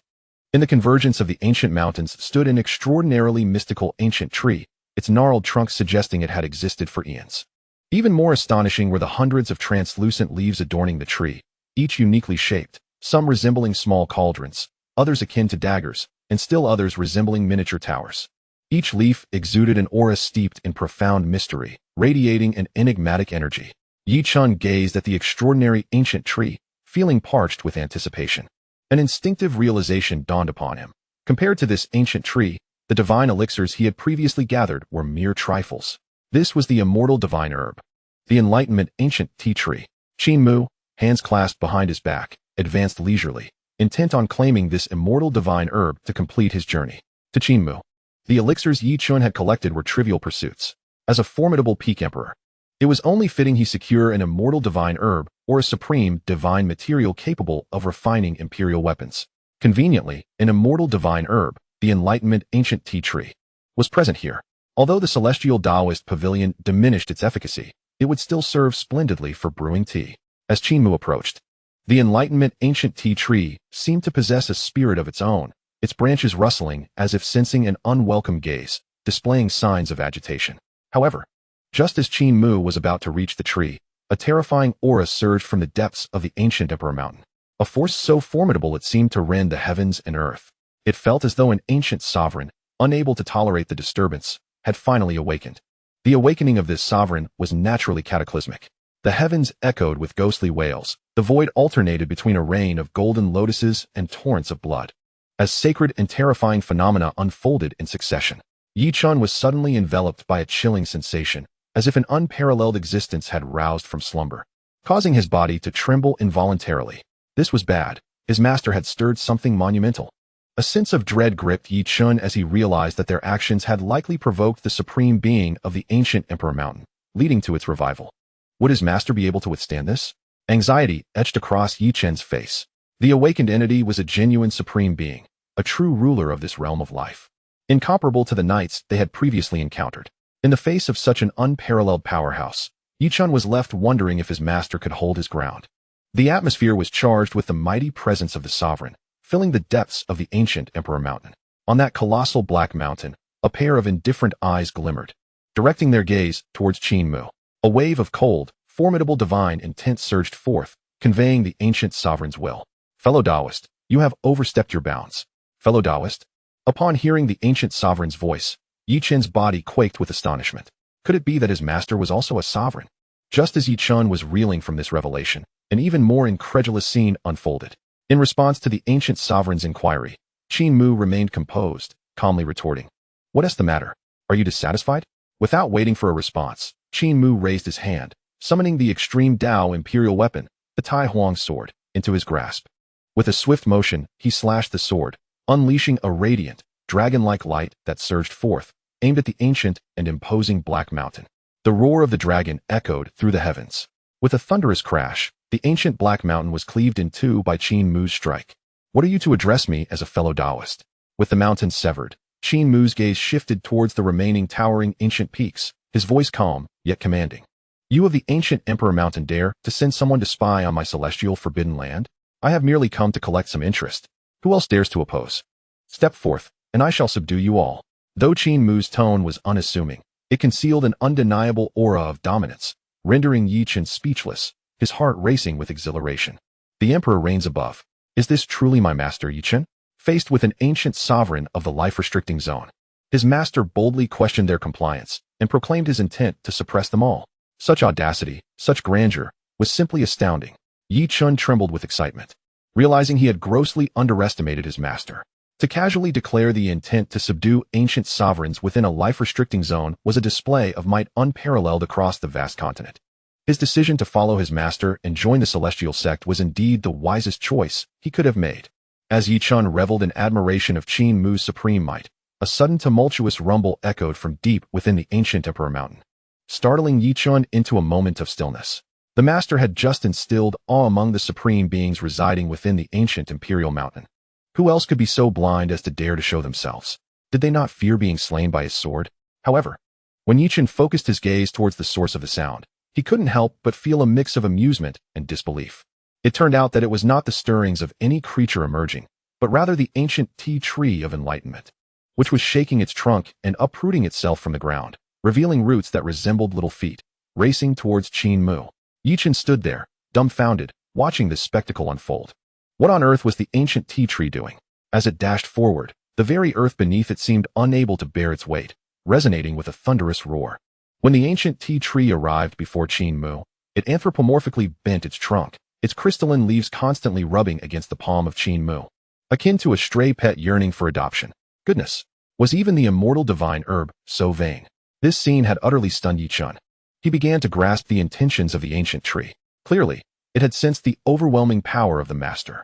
In the convergence of the ancient mountains stood an extraordinarily mystical ancient tree, its gnarled trunk suggesting it had existed for eons. Even more astonishing were the hundreds of translucent leaves adorning the tree, each uniquely shaped, some resembling small cauldrons, others akin to daggers, and still others resembling miniature towers. Each leaf exuded an aura steeped in profound mystery, radiating an enigmatic energy. Yi Chun gazed at the extraordinary ancient tree, feeling parched with anticipation. An instinctive realization dawned upon him. Compared to this ancient tree, the divine elixirs he had previously gathered were mere trifles. This was the immortal divine herb, the enlightenment ancient tea tree. Qin Mu, hands clasped behind his back, advanced leisurely, intent on claiming this immortal divine herb to complete his journey. To Qin Mu, the elixirs Yi Chun had collected were trivial pursuits. As a formidable peak emperor, it was only fitting he secure an immortal divine herb or a supreme divine material capable of refining imperial weapons. Conveniently, an immortal divine herb, the enlightenment ancient tea tree, was present here. Although the celestial Taoist pavilion diminished its efficacy, it would still serve splendidly for brewing tea. As Qin Mu approached, the enlightenment ancient tea tree seemed to possess a spirit of its own, its branches rustling as if sensing an unwelcome gaze, displaying signs of agitation. However, just as Qin Mu was about to reach the tree, a terrifying aura surged from the depths of the ancient Emperor Mountain, a force so formidable it seemed to rend the heavens and earth. It felt as though an ancient sovereign, unable to tolerate the disturbance, had finally awakened. The awakening of this sovereign was naturally cataclysmic. The heavens echoed with ghostly wails, the void alternated between a rain of golden lotuses and torrents of blood. As sacred and terrifying phenomena unfolded in succession, Yi Chun was suddenly enveloped by a chilling sensation, as if an unparalleled existence had roused from slumber, causing his body to tremble involuntarily. This was bad. His master had stirred something monumental. A sense of dread gripped Yi Chun as he realized that their actions had likely provoked the supreme being of the ancient Emperor Mountain, leading to its revival. Would his master be able to withstand this? Anxiety etched across Yi Chun's face. The awakened entity was a genuine supreme being, a true ruler of this realm of life, incomparable to the knights they had previously encountered. In the face of such an unparalleled powerhouse, Yi Chun was left wondering if his master could hold his ground. The atmosphere was charged with the mighty presence of the sovereign, filling the depths of the ancient Emperor Mountain. On that colossal black mountain, a pair of indifferent eyes glimmered, directing their gaze towards Qin Mu. A wave of cold, formidable divine intent surged forth, conveying the ancient sovereign's will. Fellow Taoist, you have overstepped your bounds. Fellow Taoist. Upon hearing the ancient sovereign's voice, Yi Chun's body quaked with astonishment. Could it be that his master was also a sovereign? Just as Yi Chun was reeling from this revelation, an even more incredulous scene unfolded. In response to the ancient sovereign's inquiry, Qin Mu remained composed, calmly retorting, "What is the matter? Are you dissatisfied?" Without waiting for a response, Qin Mu raised his hand, summoning the extreme Tao imperial weapon, the Tai Huang sword, into his grasp. With a swift motion, he slashed the sword, unleashing a radiant, dragon-like light that surged forth, aimed at the ancient and imposing black mountain. The roar of the dragon echoed through the heavens. With a thunderous crash, the ancient black mountain was cleaved in two by Qin Mu's strike. "What are you to address me as a fellow Taoist?" With the mountain severed, Qin Mu's gaze shifted towards the remaining towering ancient peaks, his voice calm, yet commanding. "You of the ancient Emperor Mountain dare to send someone to spy on my celestial forbidden land? I have merely come to collect some interest. Who else dares to oppose? Step forth, and I shall subdue you all." Though Qin Mu's tone was unassuming, It concealed an undeniable aura of dominance, rendering Yichen speechless, his heart racing with exhilaration. The Emperor reigns above. Is this truly my master, Yichen? Faced with an ancient sovereign of the life-restricting zone, his master boldly questioned their compliance and proclaimed his intent to suppress them all. Such audacity, such grandeur, was simply astounding. Yichen trembled with excitement, realizing he had grossly underestimated his master. To casually declare the intent to subdue ancient sovereigns within a life-restricting zone was a display of might unparalleled across the vast continent. His decision to follow his master and join the celestial sect was indeed the wisest choice he could have made. As Yichen reveled in admiration of Qin Mu's supreme might, a sudden tumultuous rumble echoed from deep within the ancient Emperor Mountain, startling Yichen into a moment of stillness. The master had just instilled awe among the supreme beings residing within the ancient Imperial Mountain. Who else could be so blind as to dare to show themselves? Did they not fear being slain by his sword? However, when Yichen focused his gaze towards the source of the sound, he couldn't help but feel a mix of amusement and disbelief. It turned out that it was not the stirrings of any creature emerging, but rather the ancient tea tree of enlightenment, which was shaking its trunk and uprooting itself from the ground, revealing roots that resembled little feet, racing towards Qin Mu. Yichen stood there, dumbfounded, watching this spectacle unfold. What on earth was the ancient tea tree doing? As it dashed forward, the very earth beneath it seemed unable to bear its weight, resonating with a thunderous roar. When the ancient tea tree arrived before Qin Mu, it anthropomorphically bent its trunk, its crystalline leaves constantly rubbing against the palm of Qin Mu, akin to a stray pet yearning for adoption. Goodness, was even the immortal divine herb so vain? This scene had utterly stunned Yichen. He began to grasp the intentions of the ancient tree. Clearly, it had sensed the overwhelming power of the master.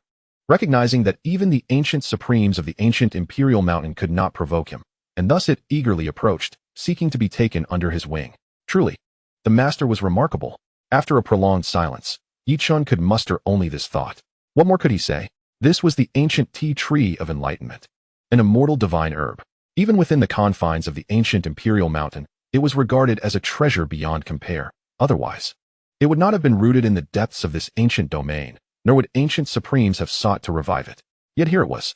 Recognizing that even the ancient supremes of the ancient Imperial Mountain could not provoke him, and thus it eagerly approached, seeking to be taken under his wing. Truly, the master was remarkable. After a prolonged silence, Yichen could muster only this thought. What more could he say? This was the ancient tea tree of enlightenment, an immortal divine herb. Even within the confines of the ancient Imperial Mountain, it was regarded as a treasure beyond compare. Otherwise, it would not have been rooted in the depths of this ancient domain, nor would ancient supremes have sought to revive it. Yet here it was,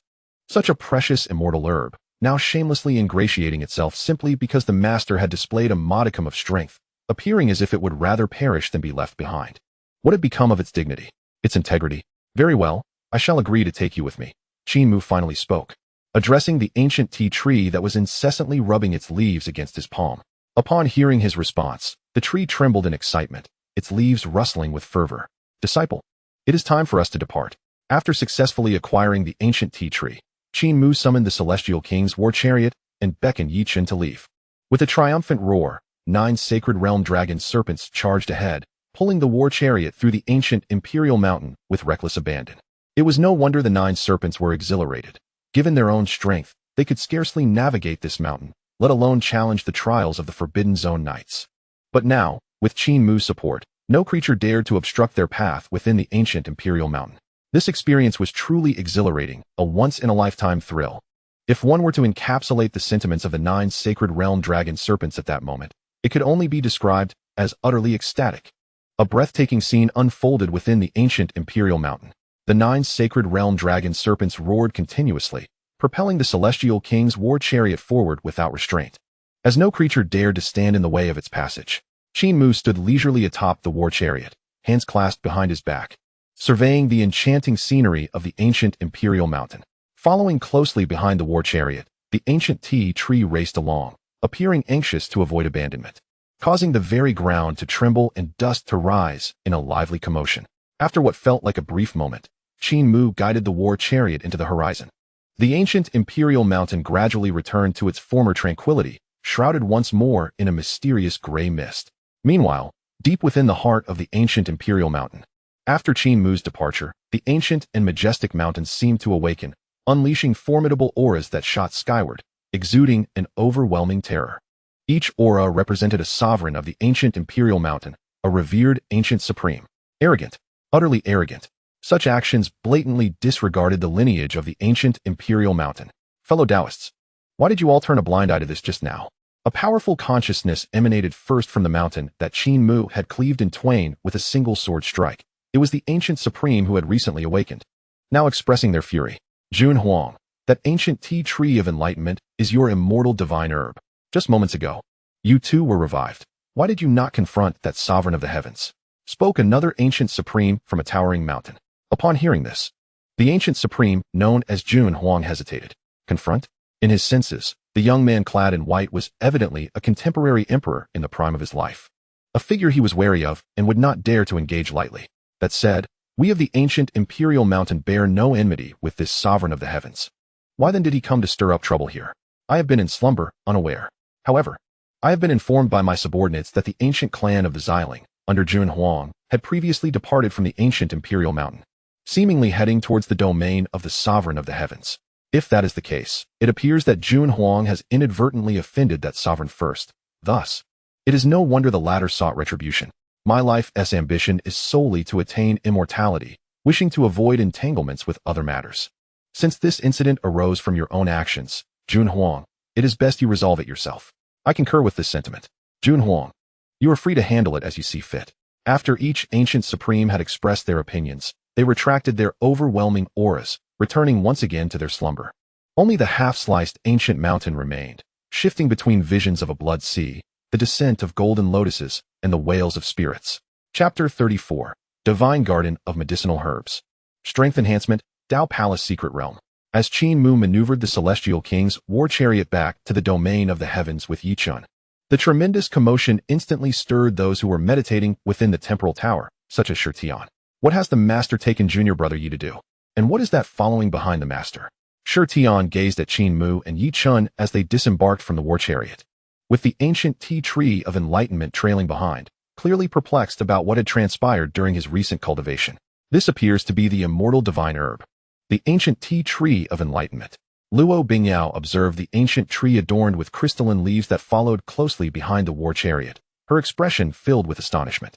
such a precious immortal herb, now shamelessly ingratiating itself simply because the master had displayed a modicum of strength, appearing as if it would rather perish than be left behind. What had become of its dignity, its integrity? Very well, I shall agree to take you with me. Qin Mu finally spoke, addressing the ancient tea tree that was incessantly rubbing its leaves against his palm. Upon hearing his response, the tree trembled in excitement, its leaves rustling with fervor. Disciple, it is time for us to depart. After successfully acquiring the ancient tea tree, Qin Mu summoned the Celestial King's war chariot and beckoned Yichen to leave. With a triumphant roar, 9 sacred realm dragon serpents charged ahead, pulling the war chariot through the ancient Imperial Mountain with reckless abandon. It was no wonder the 9 serpents were exhilarated. Given their own strength, they could scarcely navigate this mountain, let alone challenge the trials of the Forbidden Zone Knights. But now, with Qin Mu's support, no creature dared to obstruct their path within the ancient Imperial Mountain. This experience was truly exhilarating, a once-in-a-lifetime thrill. If one were to encapsulate the sentiments of the 9 sacred realm dragon serpents at that moment, it could only be described as utterly ecstatic. A breathtaking scene unfolded within the ancient Imperial Mountain. The 9 sacred realm dragon serpents roared continuously, propelling the Celestial King's war chariot forward without restraint. As no creature dared to stand in the way of its passage, Qin Mu stood leisurely atop the war chariot, hands clasped behind his back, surveying the enchanting scenery of the ancient Imperial Mountain. Following closely behind the war chariot, the ancient tea tree raced along, appearing anxious to avoid abandonment, causing the very ground to tremble and dust to rise in a lively commotion. After what felt like a brief moment, Qin Mu guided the war chariot into the horizon. The ancient Imperial Mountain gradually returned to its former tranquility, shrouded once more in a mysterious gray mist. Meanwhile, deep within the heart of the ancient Imperial Mountain, after Qin Mu's departure, the ancient and majestic mountains seemed to awaken, unleashing formidable auras that shot skyward, exuding an overwhelming terror. Each aura represented a sovereign of the ancient Imperial Mountain, a revered ancient supreme. Arrogant, utterly arrogant. Such actions blatantly disregarded the lineage of the ancient Imperial Mountain. Fellow Taoists, why did you all turn a blind eye to this just now? A powerful consciousness emanated first from the mountain that Qin Mu had cleaved in twain with a single sword strike. It was the ancient supreme who had recently awakened, now expressing their fury. Jun Huang, that ancient tea tree of enlightenment is your immortal divine herb. Just moments ago, You too were revived. Why did you not confront that sovereign of the heavens? Spoke another ancient supreme from a towering mountain. Upon hearing this, the ancient supreme, known as Jun Huang, hesitated. Confront? In his senses, the young man clad in white was evidently a contemporary emperor in the prime of his life. A figure he was wary of and would not dare to engage lightly. That said, we of the ancient imperial mountain bear no enmity with this sovereign of the heavens. Why then did he come to stir up trouble here? I have been in slumber, unaware. However, I have been informed by my subordinates that the ancient clan of the Xiling, under Jun Huang, had previously departed from the ancient imperial mountain, seemingly heading towards the domain of the sovereign of the heavens. If that is the case, it appears that Jun Huang has inadvertently offended that sovereign first. Thus, it is no wonder the latter sought retribution. My life's ambition is solely to attain immortality, wishing to avoid entanglements with other matters. Since this incident arose from your own actions, Jun Huang, it is best you resolve it yourself. I concur with this sentiment. Jun Huang, you are free to handle it as you see fit. After each ancient supreme had expressed their opinions, they retracted their overwhelming auras, returning once again to their slumber. Only the half-sliced ancient mountain remained, shifting between visions of a blood sea, the descent of golden lotuses, and the wails of spirits. Chapter 34. Divine Garden of Medicinal Herbs. Strength Enhancement, Tao Palace Secret Realm. As Qin Mu maneuvered the Celestial King's war chariot back to the domain of the heavens with Yichun, the tremendous commotion instantly stirred those who were meditating within the temporal tower, such as Shirtian. What has the master taken junior brother Yi to do? And what is that following behind the master? Shirtian gazed at Qin Mu and Yichun as they disembarked from the war chariot, with the ancient tea tree of enlightenment trailing behind, clearly perplexed about what had transpired during his recent cultivation. This appears to be the immortal divine herb, the ancient tea tree of enlightenment. Luo Bingyao observed the ancient tree adorned with crystalline leaves that followed closely behind the war chariot, her expression filled with astonishment.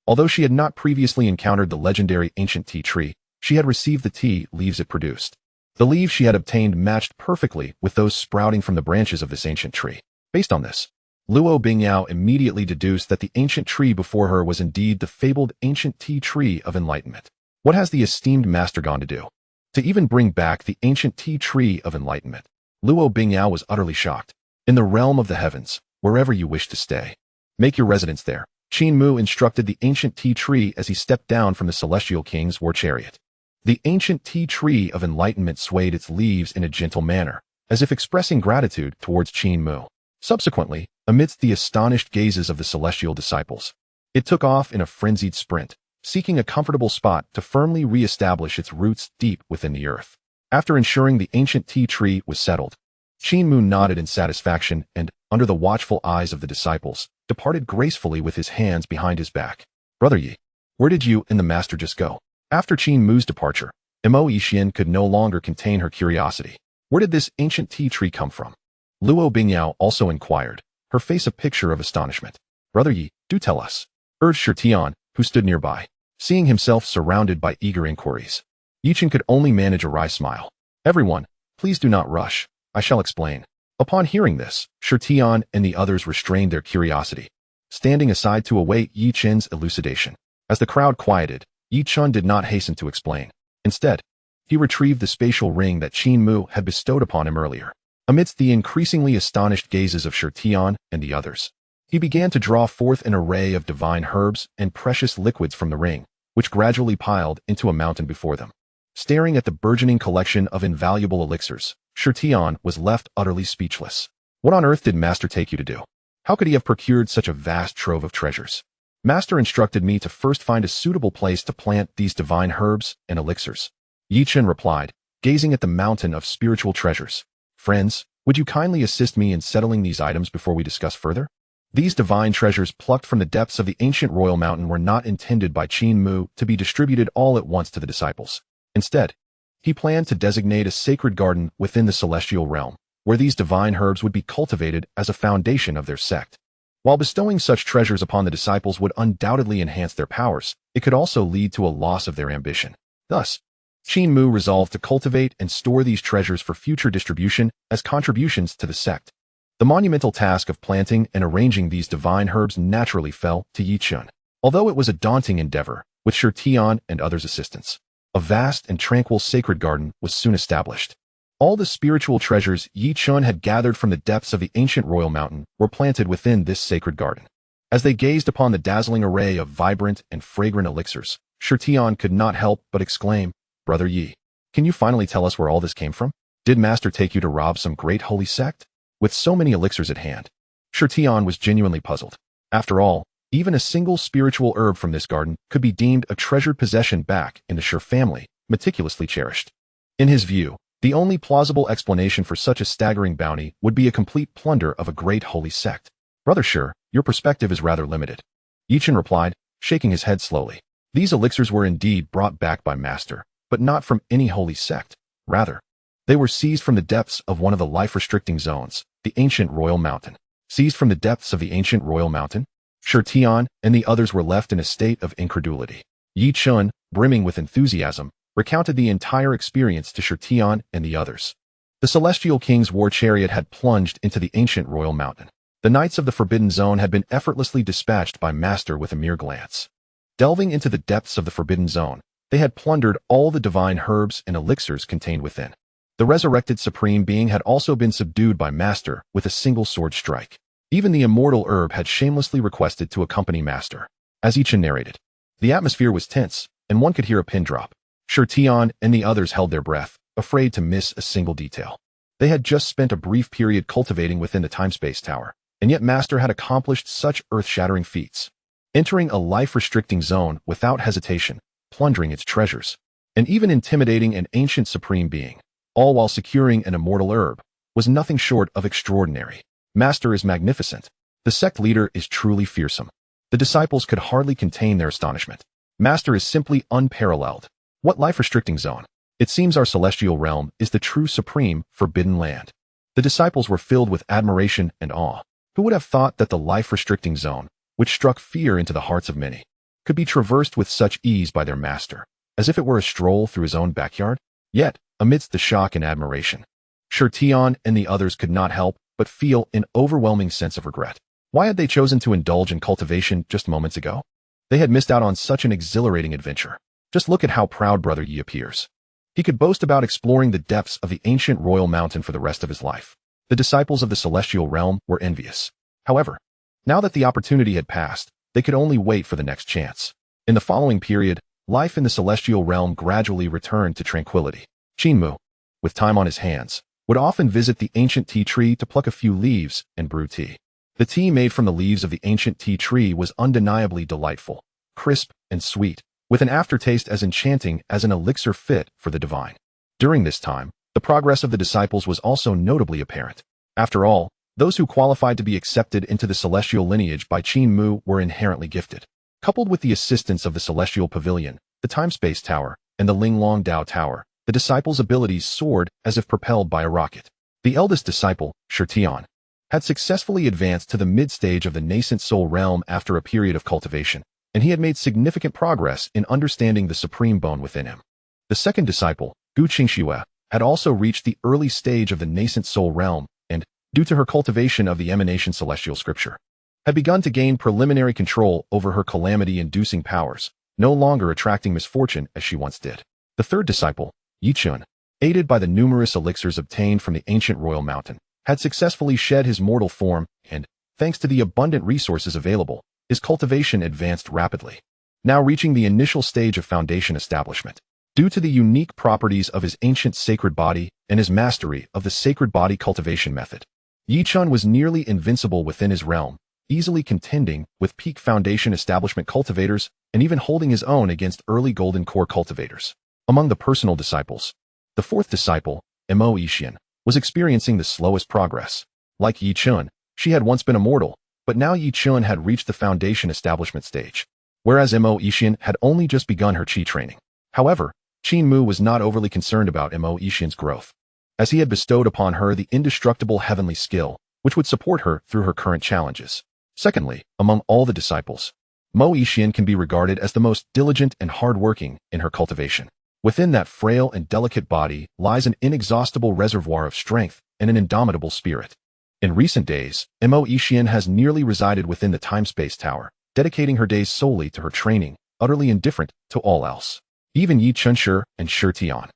Although she had not previously encountered the legendary ancient tea tree, she had received the tea leaves it produced. The leaves she had obtained matched perfectly with those sprouting from the branches of this ancient tree. Based on this, Luo Bingyao immediately deduced that the ancient tree before her was indeed the fabled ancient tea tree of enlightenment. What has the esteemed master gone to do? To even bring back the ancient tea tree of enlightenment. Luo Bingyao was utterly shocked. In the realm of the heavens, wherever you wish to stay, make your residence there. Qin Mu instructed the ancient tea tree as he stepped down from the Celestial King's war chariot. The ancient tea tree of enlightenment swayed its leaves in a gentle manner, as if expressing gratitude towards Qin Mu. Subsequently, amidst the astonished gazes of the celestial disciples, it took off in a frenzied sprint, seeking a comfortable spot to firmly re-establish its roots deep within the earth. After ensuring the ancient tea tree was settled, Qin Mu nodded in satisfaction and, under the watchful eyes of the disciples, departed gracefully with his hands behind his back. Brother Yi, where did you and the master just go? After Qin Mu's departure, Mo Yixin could no longer contain her curiosity. Where did this ancient tea tree come from? Luo Bingyao also inquired, her face a picture of astonishment. Brother Yi, do tell us, urged Shirtian, who stood nearby. Seeing himself surrounded by eager inquiries, Yichun could only manage a wry smile. Everyone, please do not rush. I shall explain. Upon hearing this, Shirtian and the others restrained their curiosity, standing aside to await Yichun's elucidation. As the crowd quieted, Yichun did not hasten to explain. Instead, he retrieved the spatial ring that Qin Mu had bestowed upon him earlier. Amidst the increasingly astonished gazes of Shirtian and the others, he began to draw forth an array of divine herbs and precious liquids from the ring, which gradually piled into a mountain before them. Staring at the burgeoning collection of invaluable elixirs, Shirtian was left utterly speechless. What on earth did Master take you to do? How could he have procured such a vast trove of treasures? Master instructed me to first find a suitable place to plant these divine herbs and elixirs. Yichun replied, gazing at the mountain of spiritual treasures. Friends, would you kindly assist me in settling these items before we discuss further? These divine treasures plucked from the depths of the ancient royal mountain were not intended by Qin Mu to be distributed all at once to the disciples. Instead, he planned to designate a sacred garden within the celestial realm, where these divine herbs would be cultivated as a foundation of their sect. While bestowing such treasures upon the disciples would undoubtedly enhance their powers, it could also lead to a loss of their ambition. Thus, Qin Mu resolved to cultivate and store these treasures for future distribution as contributions to the sect. The monumental task of planting and arranging these divine herbs naturally fell to Yichun, although it was a daunting endeavor, with Shirtian and others' assistance. A vast and tranquil sacred garden was soon established. All the spiritual treasures Yi Chun had gathered from the depths of the ancient royal mountain were planted within this sacred garden. As they gazed upon the dazzling array of vibrant and fragrant elixirs, Shirtian could not help but exclaim, "Brother Yi, can you finally tell us where all this came from? Did Master take you to rob some great holy sect?" With so many elixirs at hand, Shirtian was genuinely puzzled. After all, even a single spiritual herb from this garden could be deemed a treasured possession back in the Shir family, meticulously cherished. In his view, the only plausible explanation for such a staggering bounty would be a complete plunder of a great holy sect. "Brother Shir, your perspective is rather limited," Yi Chun replied, shaking his head slowly. "These elixirs were indeed brought back by Master, but not from any holy sect. Rather, they were seized from the depths of one of the life-restricting zones, the ancient royal mountain." Seized from the depths of the ancient royal mountain? Shirtian and the others were left in a state of incredulity. Yi Chun, brimming with enthusiasm, recounted the entire experience to Shirtian and the others. The Celestial King's war chariot had plunged into the ancient royal mountain. The knights of the Forbidden Zone had been effortlessly dispatched by Master with a mere glance. Delving into the depths of the Forbidden Zone, they had plundered all the divine herbs and elixirs contained within. The resurrected Supreme Being had also been subdued by Master with a single sword strike. Even the immortal herb had shamelessly requested to accompany Master. As Yi Chun narrated, the atmosphere was tense, and one could hear a pin drop. Shirtian and the others held their breath, afraid to miss a single detail. They had just spent a brief period cultivating within the time-space tower, and yet Master had accomplished such earth-shattering feats. Entering a life-restricting zone without hesitation, plundering its treasures, and even intimidating an ancient Supreme Being, all while securing an immortal herb, was nothing short of extraordinary. Master is magnificent. The sect leader is truly fearsome. The disciples could hardly contain their astonishment. Master is simply unparalleled. What life-restricting zone? It seems our celestial realm is the true supreme forbidden land. The disciples were filled with admiration and awe. Who would have thought that the life-restricting zone, which struck fear into the hearts of many, could be traversed with such ease by their master, as if it were a stroll through his own backyard? Yet, amidst the shock and admiration, Shirtian and the others could not help but feel an overwhelming sense of regret. Why had they chosen to indulge in cultivation just moments ago? They had missed out on such an exhilarating adventure. Just look at how proud Brother Yi appears. He could boast about exploring the depths of the ancient royal mountain for the rest of his life. The disciples of the celestial realm were envious. However, now that the opportunity had passed, they could only wait for the next chance. In the following period, life in the celestial realm gradually returned to tranquility. Qin Mu, with time on his hands, would often visit the ancient tea tree to pluck a few leaves and brew tea. The tea made from the leaves of the ancient tea tree was undeniably delightful, crisp and sweet, with an aftertaste as enchanting as an elixir fit for the divine. During this time, the progress of the disciples was also notably apparent. After all, those who qualified to be accepted into the celestial lineage by Qin Mu were inherently gifted. Coupled with the assistance of the celestial pavilion, the time-space tower, and the Linglong Dao Tower, the disciples' abilities soared as if propelled by a rocket. The eldest disciple, Shirtian, had successfully advanced to the mid-stage of the nascent soul realm after a period of cultivation, and he had made significant progress in understanding the supreme bone within him. The second disciple, Gu Qingxue, had also reached the early stage of the nascent soul realm and, due to her cultivation of the emanation celestial scripture, had begun to gain preliminary control over her calamity-inducing powers, no longer attracting misfortune as she once did. The third disciple, Yi Chun, aided by the numerous elixirs obtained from the ancient royal mountain, had successfully shed his mortal form and, thanks to the abundant resources available, his cultivation advanced rapidly, now reaching the initial stage of foundation establishment. Due to the unique properties of his ancient sacred body and his mastery of the sacred body cultivation method, Yi Chun was nearly invincible within his realm, easily contending with peak foundation establishment cultivators and even holding his own against early golden core cultivators. Among the personal disciples, the fourth disciple, Mo Yixian, was experiencing the slowest progress. Like Yi Chun, she had once been immortal, but now Yi Chun had reached the foundation establishment stage, whereas Mo Yixian had only just begun her qi training. However, Qin Mu was not overly concerned about Mo Yixian's growth, as he had bestowed upon her the indestructible heavenly skill, which would support her through her current challenges. Secondly, among all the disciples, Mo Yixian can be regarded as the most diligent and hardworking in her cultivation. Within that frail and delicate body lies an inexhaustible reservoir of strength and an indomitable spirit. In recent days, Mo Yixian has nearly resided within the time-space tower, dedicating her days solely to her training, utterly indifferent to all else. Even Yi Chunshi and Shirtian,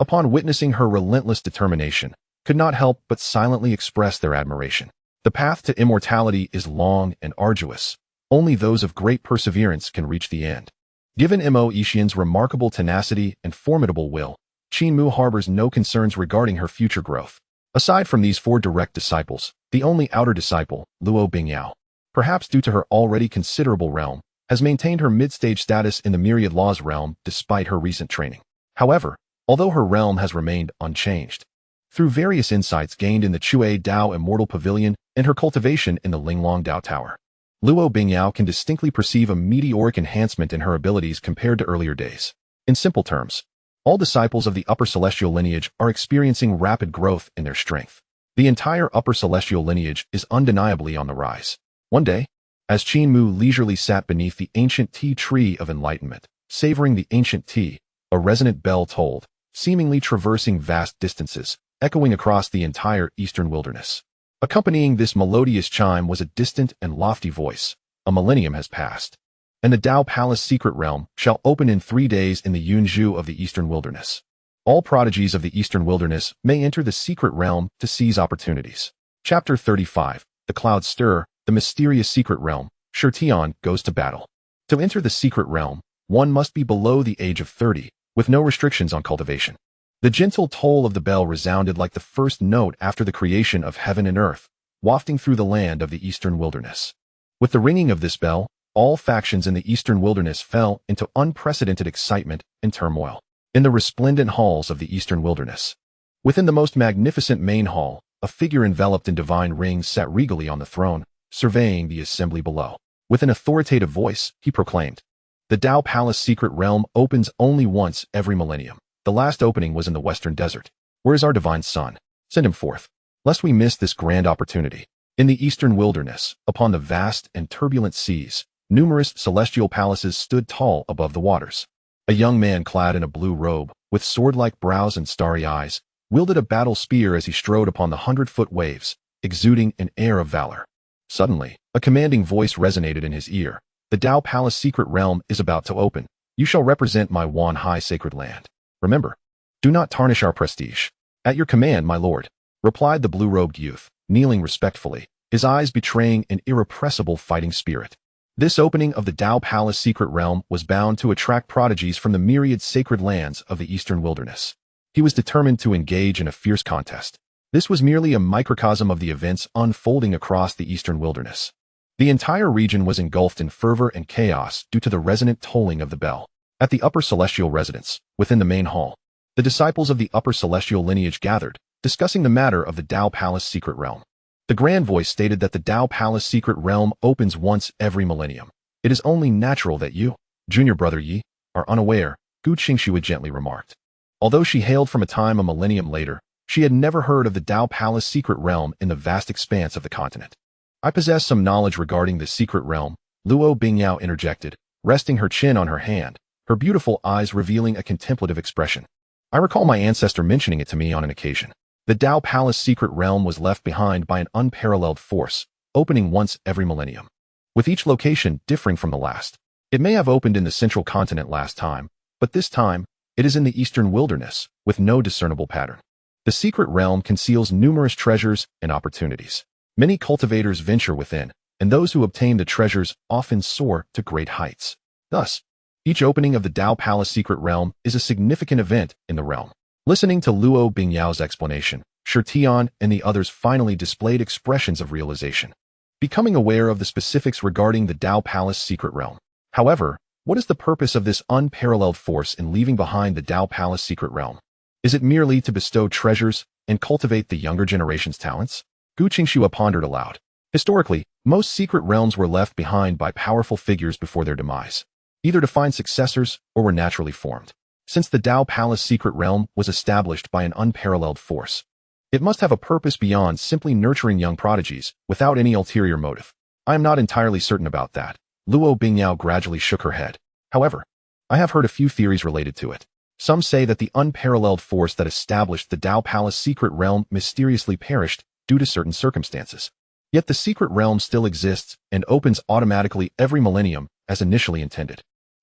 upon witnessing her relentless determination, could not help but silently express their admiration. The path to immortality is long and arduous. Only those of great perseverance can reach the end. Given Mo Ishian's remarkable tenacity and formidable will, Qin Mu harbors no concerns regarding her future growth. Aside from these 4 direct disciples, the only outer disciple, Luo Bingyao, perhaps due to her already considerable realm, has maintained her mid-stage status in the myriad laws realm despite her recent training. However, although her realm has remained unchanged, through various insights gained in the Que Dao Immortal Pavilion and her cultivation in the Linglong Dao Tower, Luo Bingyao can distinctly perceive a meteoric enhancement in her abilities compared to earlier days. In simple terms, all disciples of the upper celestial lineage are experiencing rapid growth in their strength. The entire upper celestial lineage is undeniably on the rise. One day, as Qin Mu leisurely sat beneath the ancient tea tree of enlightenment, savoring the ancient tea, a resonant bell tolled, seemingly traversing vast distances, echoing across the entire eastern wilderness. Accompanying this melodious chime was a distant and lofty voice. A millennium has passed, and the Dao Palace secret realm shall open in 3 days in the Yunzhu of the eastern wilderness. All prodigies of the eastern wilderness may enter the secret realm to seize opportunities. Chapter 35. The Clouds Stir, the mysterious secret realm. Shirtian goes to battle. To enter the secret realm, one must be below the age of 30, with no restrictions on cultivation. The gentle toll of the bell resounded like the first note after the creation of heaven and earth, wafting through the land of the eastern wilderness. With the ringing of this bell, all factions in the eastern wilderness fell into unprecedented excitement and turmoil. In the resplendent halls of the eastern wilderness, within the most magnificent main hall, a figure enveloped in divine rings sat regally on the throne, surveying the assembly below. With an authoritative voice, he proclaimed, "The Dao Palace secret realm opens only once every millennium. The last opening was in the western desert. Where is our divine son? Send him forth, lest we miss this grand opportunity." In the eastern wilderness, upon the vast and turbulent seas, numerous celestial palaces stood tall above the waters. A young man clad in a blue robe, with sword-like brows and starry eyes, wielded a battle spear as he strode upon the 100-foot waves, exuding an air of valor. Suddenly, a commanding voice resonated in his ear. "The Dao Palace secret realm is about to open. You shall represent my Wan Hai sacred land. Remember, do not tarnish our prestige." "At your command, my lord," replied the blue-robed youth, kneeling respectfully, his eyes betraying an irrepressible fighting spirit. This opening of the Dao Palace secret realm was bound to attract prodigies from the myriad sacred lands of the eastern wilderness. He was determined to engage in a fierce contest. This was merely a microcosm of the events unfolding across the eastern wilderness. The entire region was engulfed in fervor and chaos due to the resonant tolling of the bell. At the upper celestial residence, within the main hall, the disciples of the upper celestial lineage gathered, discussing the matter of the Dao Palace secret realm. The grand voice stated that the Dao Palace secret realm opens once every millennium. "It is only natural that you, junior brother Yi, are unaware," Gu Qingxue gently remarked. Although she hailed from a time a millennium later, she had never heard of the Dao Palace secret realm in the vast expanse of the continent. "I possess some knowledge regarding this secret realm," Luo Bingyao interjected, resting her chin on her hand, her beautiful eyes revealing a contemplative expression. "I recall my ancestor mentioning it to me on an occasion. The Dao Palace secret realm was left behind by an unparalleled force, opening once every millennium, with each location differing from the last. It may have opened in the central continent last time, but this time, it is in the eastern wilderness, with no discernible pattern. The secret realm conceals numerous treasures and opportunities. Many cultivators venture within, and those who obtain the treasures often soar to great heights. Thus, each opening of the Dao Palace secret realm is a significant event in the realm." Listening to Luo Bingyao's explanation, Shirtian and the others finally displayed expressions of realization, becoming aware of the specifics regarding the Dao Palace secret realm. However, what is the purpose of this unparalleled force in leaving behind the Dao Palace secret realm? Is it merely to bestow treasures and cultivate the younger generation's talents? Gu Qingxue pondered aloud. Historically, most secret realms were left behind by powerful figures before their demise, either to find successors or were naturally formed. Since the Dao Palace secret realm was established by an unparalleled force, it must have a purpose beyond simply nurturing young prodigies without any ulterior motive. I am not entirely certain about that. Luo Bingyao gradually shook her head. However, I have heard a few theories related to it. Some say that the unparalleled force that established the Dao Palace secret realm mysteriously perished due to certain circumstances. Yet the secret realm still exists and opens automatically every millennium as initially intended.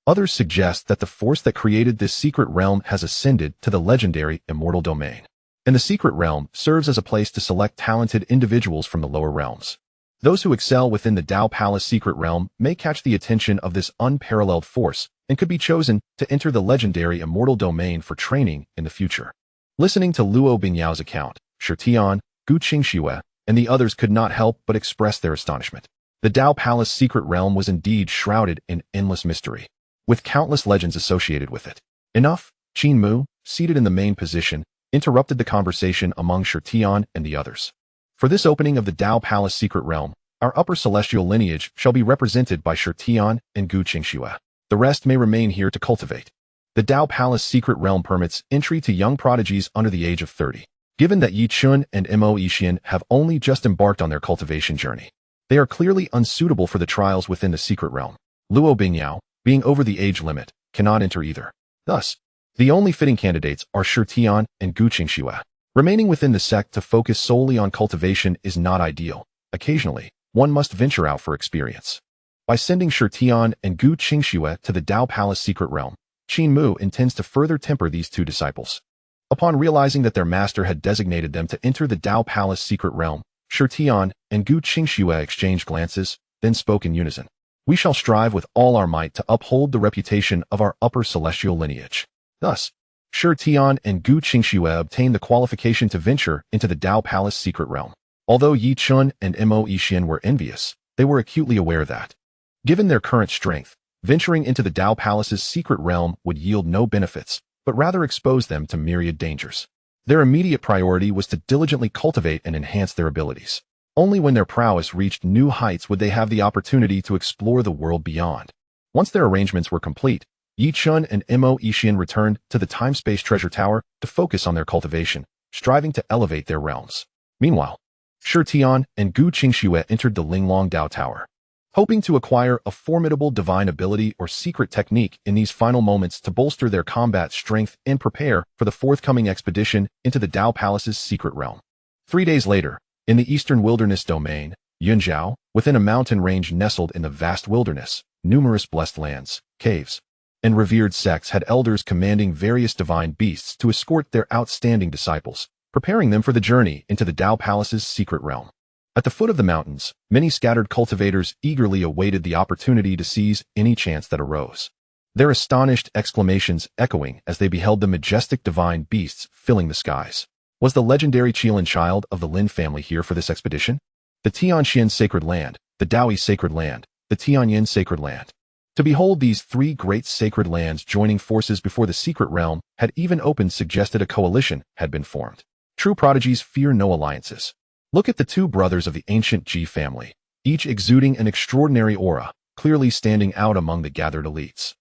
Others suggest that the force that created this secret realm has ascended to the legendary immortal domain. And the secret realm serves as a place to select talented individuals from the lower realms. Those who excel within the Dao Palace secret realm may catch the attention of this unparalleled force and could be chosen to enter the legendary immortal domain for training in the future. Listening to Luo Bingyao's account, Shi Tian, Gu Qingxue, and the others could not help but express their astonishment. The Dao Palace secret realm was indeed shrouded in endless mystery, with countless legends associated with it. Enough, Qin Mu, seated in the main position, interrupted the conversation among Shi Tian and the others. For this opening of the Dao Palace secret realm, our upper celestial lineage shall be represented by Shi Tian and Gu Qingxue. The rest may remain here to cultivate. The Dao Palace secret realm permits entry to young prodigies under the age of 30. Given that Yi Chun and Mo Yixian have only just embarked on their cultivation journey, they are clearly unsuitable for the trials within the secret realm. Luo Bingyao, being over the age limit, cannot enter either. Thus, the only fitting candidates are Shi Tian and Gu Qingxue. Remaining within the sect to focus solely on cultivation is not ideal. Occasionally, one must venture out for experience. By sending Shi Tian and Gu Qingxue to the Dao Palace secret realm, Qin Mu intends to further temper these two disciples. Upon realizing that their master had designated them to enter the Dao Palace secret realm, Shi Tian and Gu Qingxue exchanged glances, then spoke in unison. We shall strive with all our might to uphold the reputation of our upper celestial lineage. Thus, Shi Tian and Gu Qingxue obtained the qualification to venture into the Dao Palace secret realm. Although Yi Chun and Mo Yixian were envious, they were acutely aware that, given their current strength, venturing into the Dao Palace's secret realm would yield no benefits, but rather expose them to myriad dangers. Their immediate priority was to diligently cultivate and enhance their abilities. Only when their prowess reached new heights would they have the opportunity to explore the world beyond. Once their arrangements were complete, Yi Chun and Mo Yixian returned to the time-space treasure tower to focus on their cultivation, striving to elevate their realms. Meanwhile, Shi Tian and Gu Qingxue entered the Linglong Dao Tower, hoping to acquire a formidable divine ability or secret technique in these final moments to bolster their combat strength and prepare for the forthcoming expedition into the Dao Palace's secret realm. 3 days later, in the eastern wilderness domain, Yunzhao, within a mountain range nestled in the vast wilderness, numerous blessed lands, caves, and revered sects had elders commanding various divine beasts to escort their outstanding disciples, preparing them for the journey into the Dao Palace's secret realm. At the foot of the mountains, many scattered cultivators eagerly awaited the opportunity to seize any chance that arose, their astonished exclamations echoing as they beheld the majestic divine beasts filling the skies. Was the legendary Qilin child of the Lin family here for this expedition? The Tianxian sacred land, the Daoi sacred land, the Tianyin sacred land. To behold these three great sacred lands joining forces before the secret realm had even opened suggested a coalition had been formed. True prodigies fear no alliances. Look at the two brothers of the ancient Ji family, each exuding an extraordinary aura, clearly standing out among the gathered elites.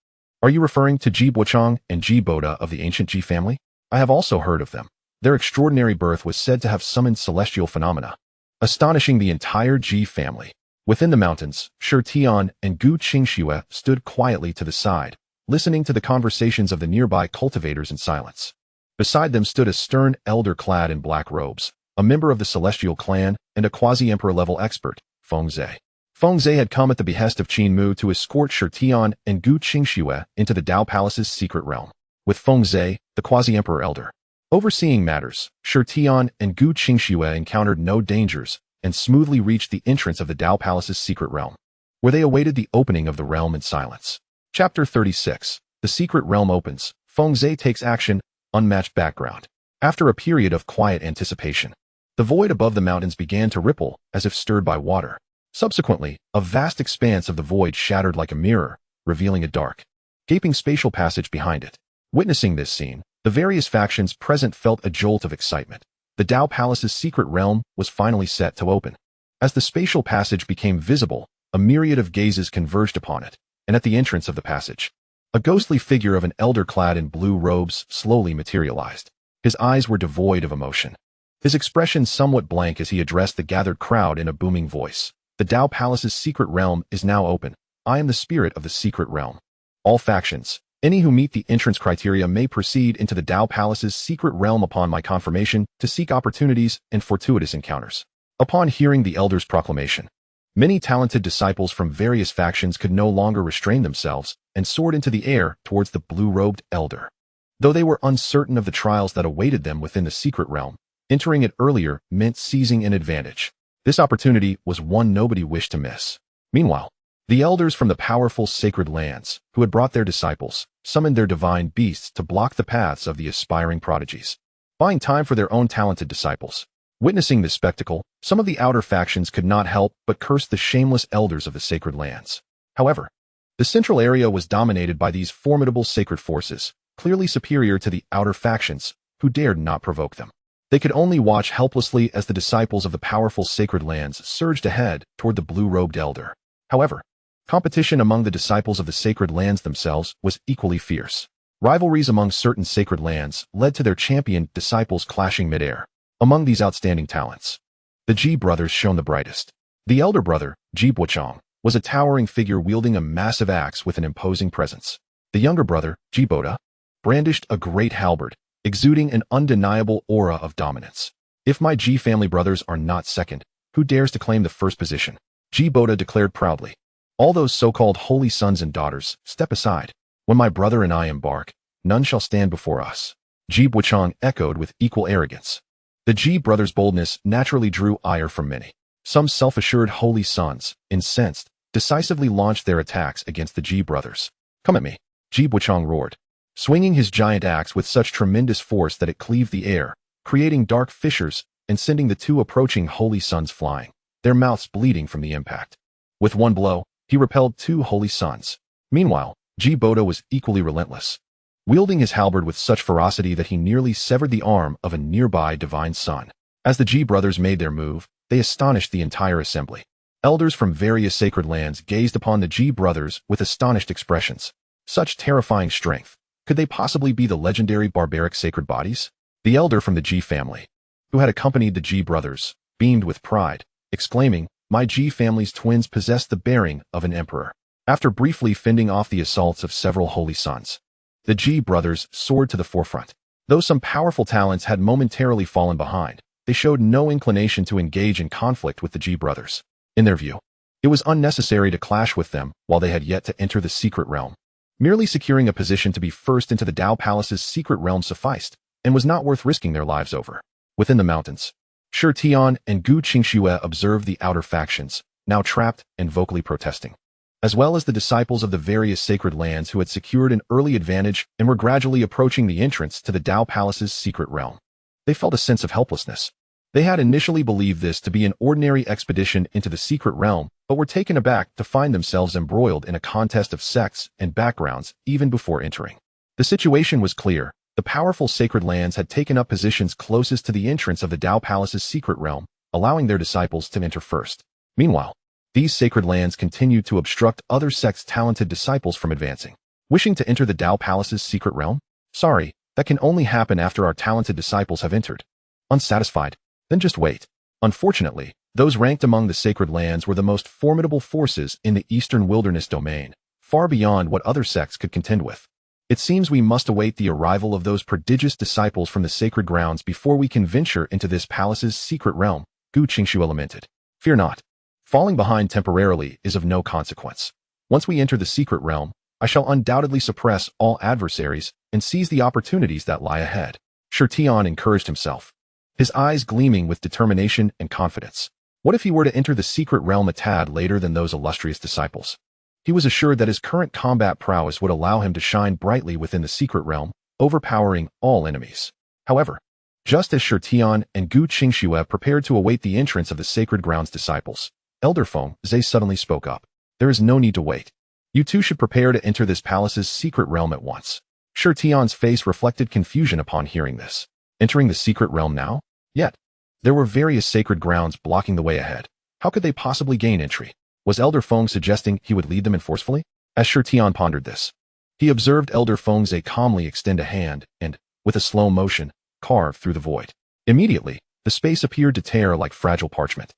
Are you referring to Ji Bochang and Ji Boda of the ancient Ji family? I have also heard of them. Their extraordinary birth was said to have summoned celestial phenomena, astonishing the entire Ji family. Within the mountains, Shi Tian and Gu Qingxue stood quietly to the side, listening to the conversations of the nearby cultivators in silence. Beside them stood a stern elder clad in black robes, a member of the celestial clan and a quasi-emperor level expert, Feng Zhe. Feng Zhe had come at the behest of Qin Mu to escort Shi Tian and Gu Qingxue into the Dao Palace's secret realm. With Feng Zhe, the quasi-emperor elder, overseeing matters, Shi Tian and Gu Qingxue encountered no dangers and smoothly reached the entrance of the Dao Palace's secret realm, where they awaited the opening of the realm in silence. Chapter 36. The secret realm opens. Feng Zhe takes action. Unmatched background. After a period of quiet anticipation, the void above the mountains began to ripple as if stirred by water. Subsequently, a vast expanse of the void shattered like a mirror, revealing a dark, gaping spatial passage behind it. Witnessing this scene, the various factions present felt a jolt of excitement. The Dao Palace's secret realm was finally set to open. As the spatial passage became visible, a myriad of gazes converged upon it, and at the entrance of the passage, a ghostly figure of an elder clad in blue robes slowly materialized. His eyes were devoid of emotion, his expression somewhat blank as he addressed the gathered crowd in a booming voice. The Dao Palace's secret realm is now open. I am the spirit of the secret realm. All factions, any who meet the entrance criteria may proceed into the Dao Palace's secret realm upon my confirmation to seek opportunities and fortuitous encounters. Upon hearing the elder's proclamation, Many talented disciples from various factions could no longer restrain themselves and soared into the air towards the blue-robed elder. Though they were uncertain of the trials that awaited them within the secret realm, entering it earlier meant seizing an advantage. This opportunity was one nobody wished to miss. Meanwhile, the elders from the powerful sacred lands, who had brought their disciples, summoned their divine beasts to block the paths of the aspiring prodigies, buying time for their own talented disciples. Witnessing this spectacle, some of the outer factions could not help but curse the shameless elders of the sacred lands. However, the central area was dominated by these formidable sacred forces, clearly superior to the outer factions, who dared not provoke them. They could only watch helplessly as the disciples of the powerful sacred lands surged ahead toward the blue-robed elder. However, competition among the disciples of the sacred lands themselves was equally fierce. Rivalries among certain sacred lands led to their champion disciples clashing midair. Among these outstanding talents, the Ji brothers shone the brightest. The elder brother, Ji Buchong, was a towering figure wielding a massive axe with an imposing presence. The younger brother, Ji Boda, brandished a great halberd, exuding an undeniable aura of dominance. If my Ji family brothers are not second, who dares to claim the first position? Ji Boda declared proudly. All those so-called holy sons and daughters, step aside. When my brother and I embark, none shall stand before us. Ji Buchong echoed with equal arrogance. The Ji brothers' boldness naturally drew ire from many. Some self-assured holy sons, incensed, decisively launched their attacks against the Ji brothers. Come at me, Ji Buchong roared, swinging his giant axe with such tremendous force that it cleaved the air, creating dark fissures and sending the two approaching holy sons flying, their mouths bleeding from the impact. With one blow, he repelled two holy sons. Meanwhile, Ji Boda was equally relentless, wielding his halberd with such ferocity that he nearly severed the arm of a nearby divine son. As the Ji brothers made their move, they astonished the entire assembly. Elders from various sacred lands gazed upon the Ji brothers with astonished expressions. Such terrifying strength. Could they possibly be the legendary barbaric sacred bodies? The elder from the Ji family, who had accompanied the Ji brothers, beamed with pride, exclaiming, "My Ji family's twins possess the bearing of an emperor." After briefly fending off the assaults of several holy sons, the Ji brothers soared to the forefront. Though some powerful talents had momentarily fallen behind, they showed no inclination to engage in conflict with the Ji brothers. In their view, it was unnecessary to clash with them while they had yet to enter the secret realm. Merely securing a position to be first into the Dao Palace's secret realm sufficed, and was not worth risking their lives over. Within the mountains, Shi Tian and Gu Qingxue observed the outer factions, now trapped and vocally protesting, as well as the disciples of the various sacred lands who had secured an early advantage and were gradually approaching the entrance to the Dao Palace's secret realm. They felt a sense of helplessness. They had initially believed this to be an ordinary expedition into the secret realm, but were taken aback to find themselves embroiled in a contest of sects and backgrounds even before entering. The situation was clear. The powerful sacred lands had taken up positions closest to the entrance of the Dao Palace's secret realm, allowing their disciples to enter first. Meanwhile, these sacred lands continued to obstruct other sects' talented disciples from advancing. Wishing to enter the Dao Palace's secret realm? Sorry, that can only happen after our talented disciples have entered. Unsatisfied? Then just wait. Unfortunately, those ranked among the sacred lands were the most formidable forces in the eastern wilderness domain, far beyond what other sects could contend with. It seems we must await the arrival of those prodigious disciples from the sacred grounds before we can venture into this palace's secret realm, Gu Qingxue lamented. Fear not. Falling behind temporarily is of no consequence. Once we enter the secret realm, I shall undoubtedly suppress all adversaries and seize the opportunities that lie ahead. Shi Tian encouraged himself, his eyes gleaming with determination and confidence. What if he were to enter the secret realm a tad later than those illustrious disciples? He was assured that his current combat prowess would allow him to shine brightly within the secret realm, overpowering all enemies. However, just as Shi Tian and Gu Qingxue prepared to await the entrance of the sacred grounds disciples, Elder Feng Zhe suddenly spoke up. There is no need to wait. You two should prepare to enter this palace's secret realm at once. Shi Tian's face reflected confusion upon hearing this. Entering the secret realm now? Yet, there were various sacred grounds blocking the way ahead. How could they possibly gain entry? Was Elder Feng suggesting he would lead them in forcefully? As Shi Tian pondered this, he observed Elder Feng Zhe calmly extend a hand and, with a slow motion, carve through the void. Immediately, the space appeared to tear like fragile parchment,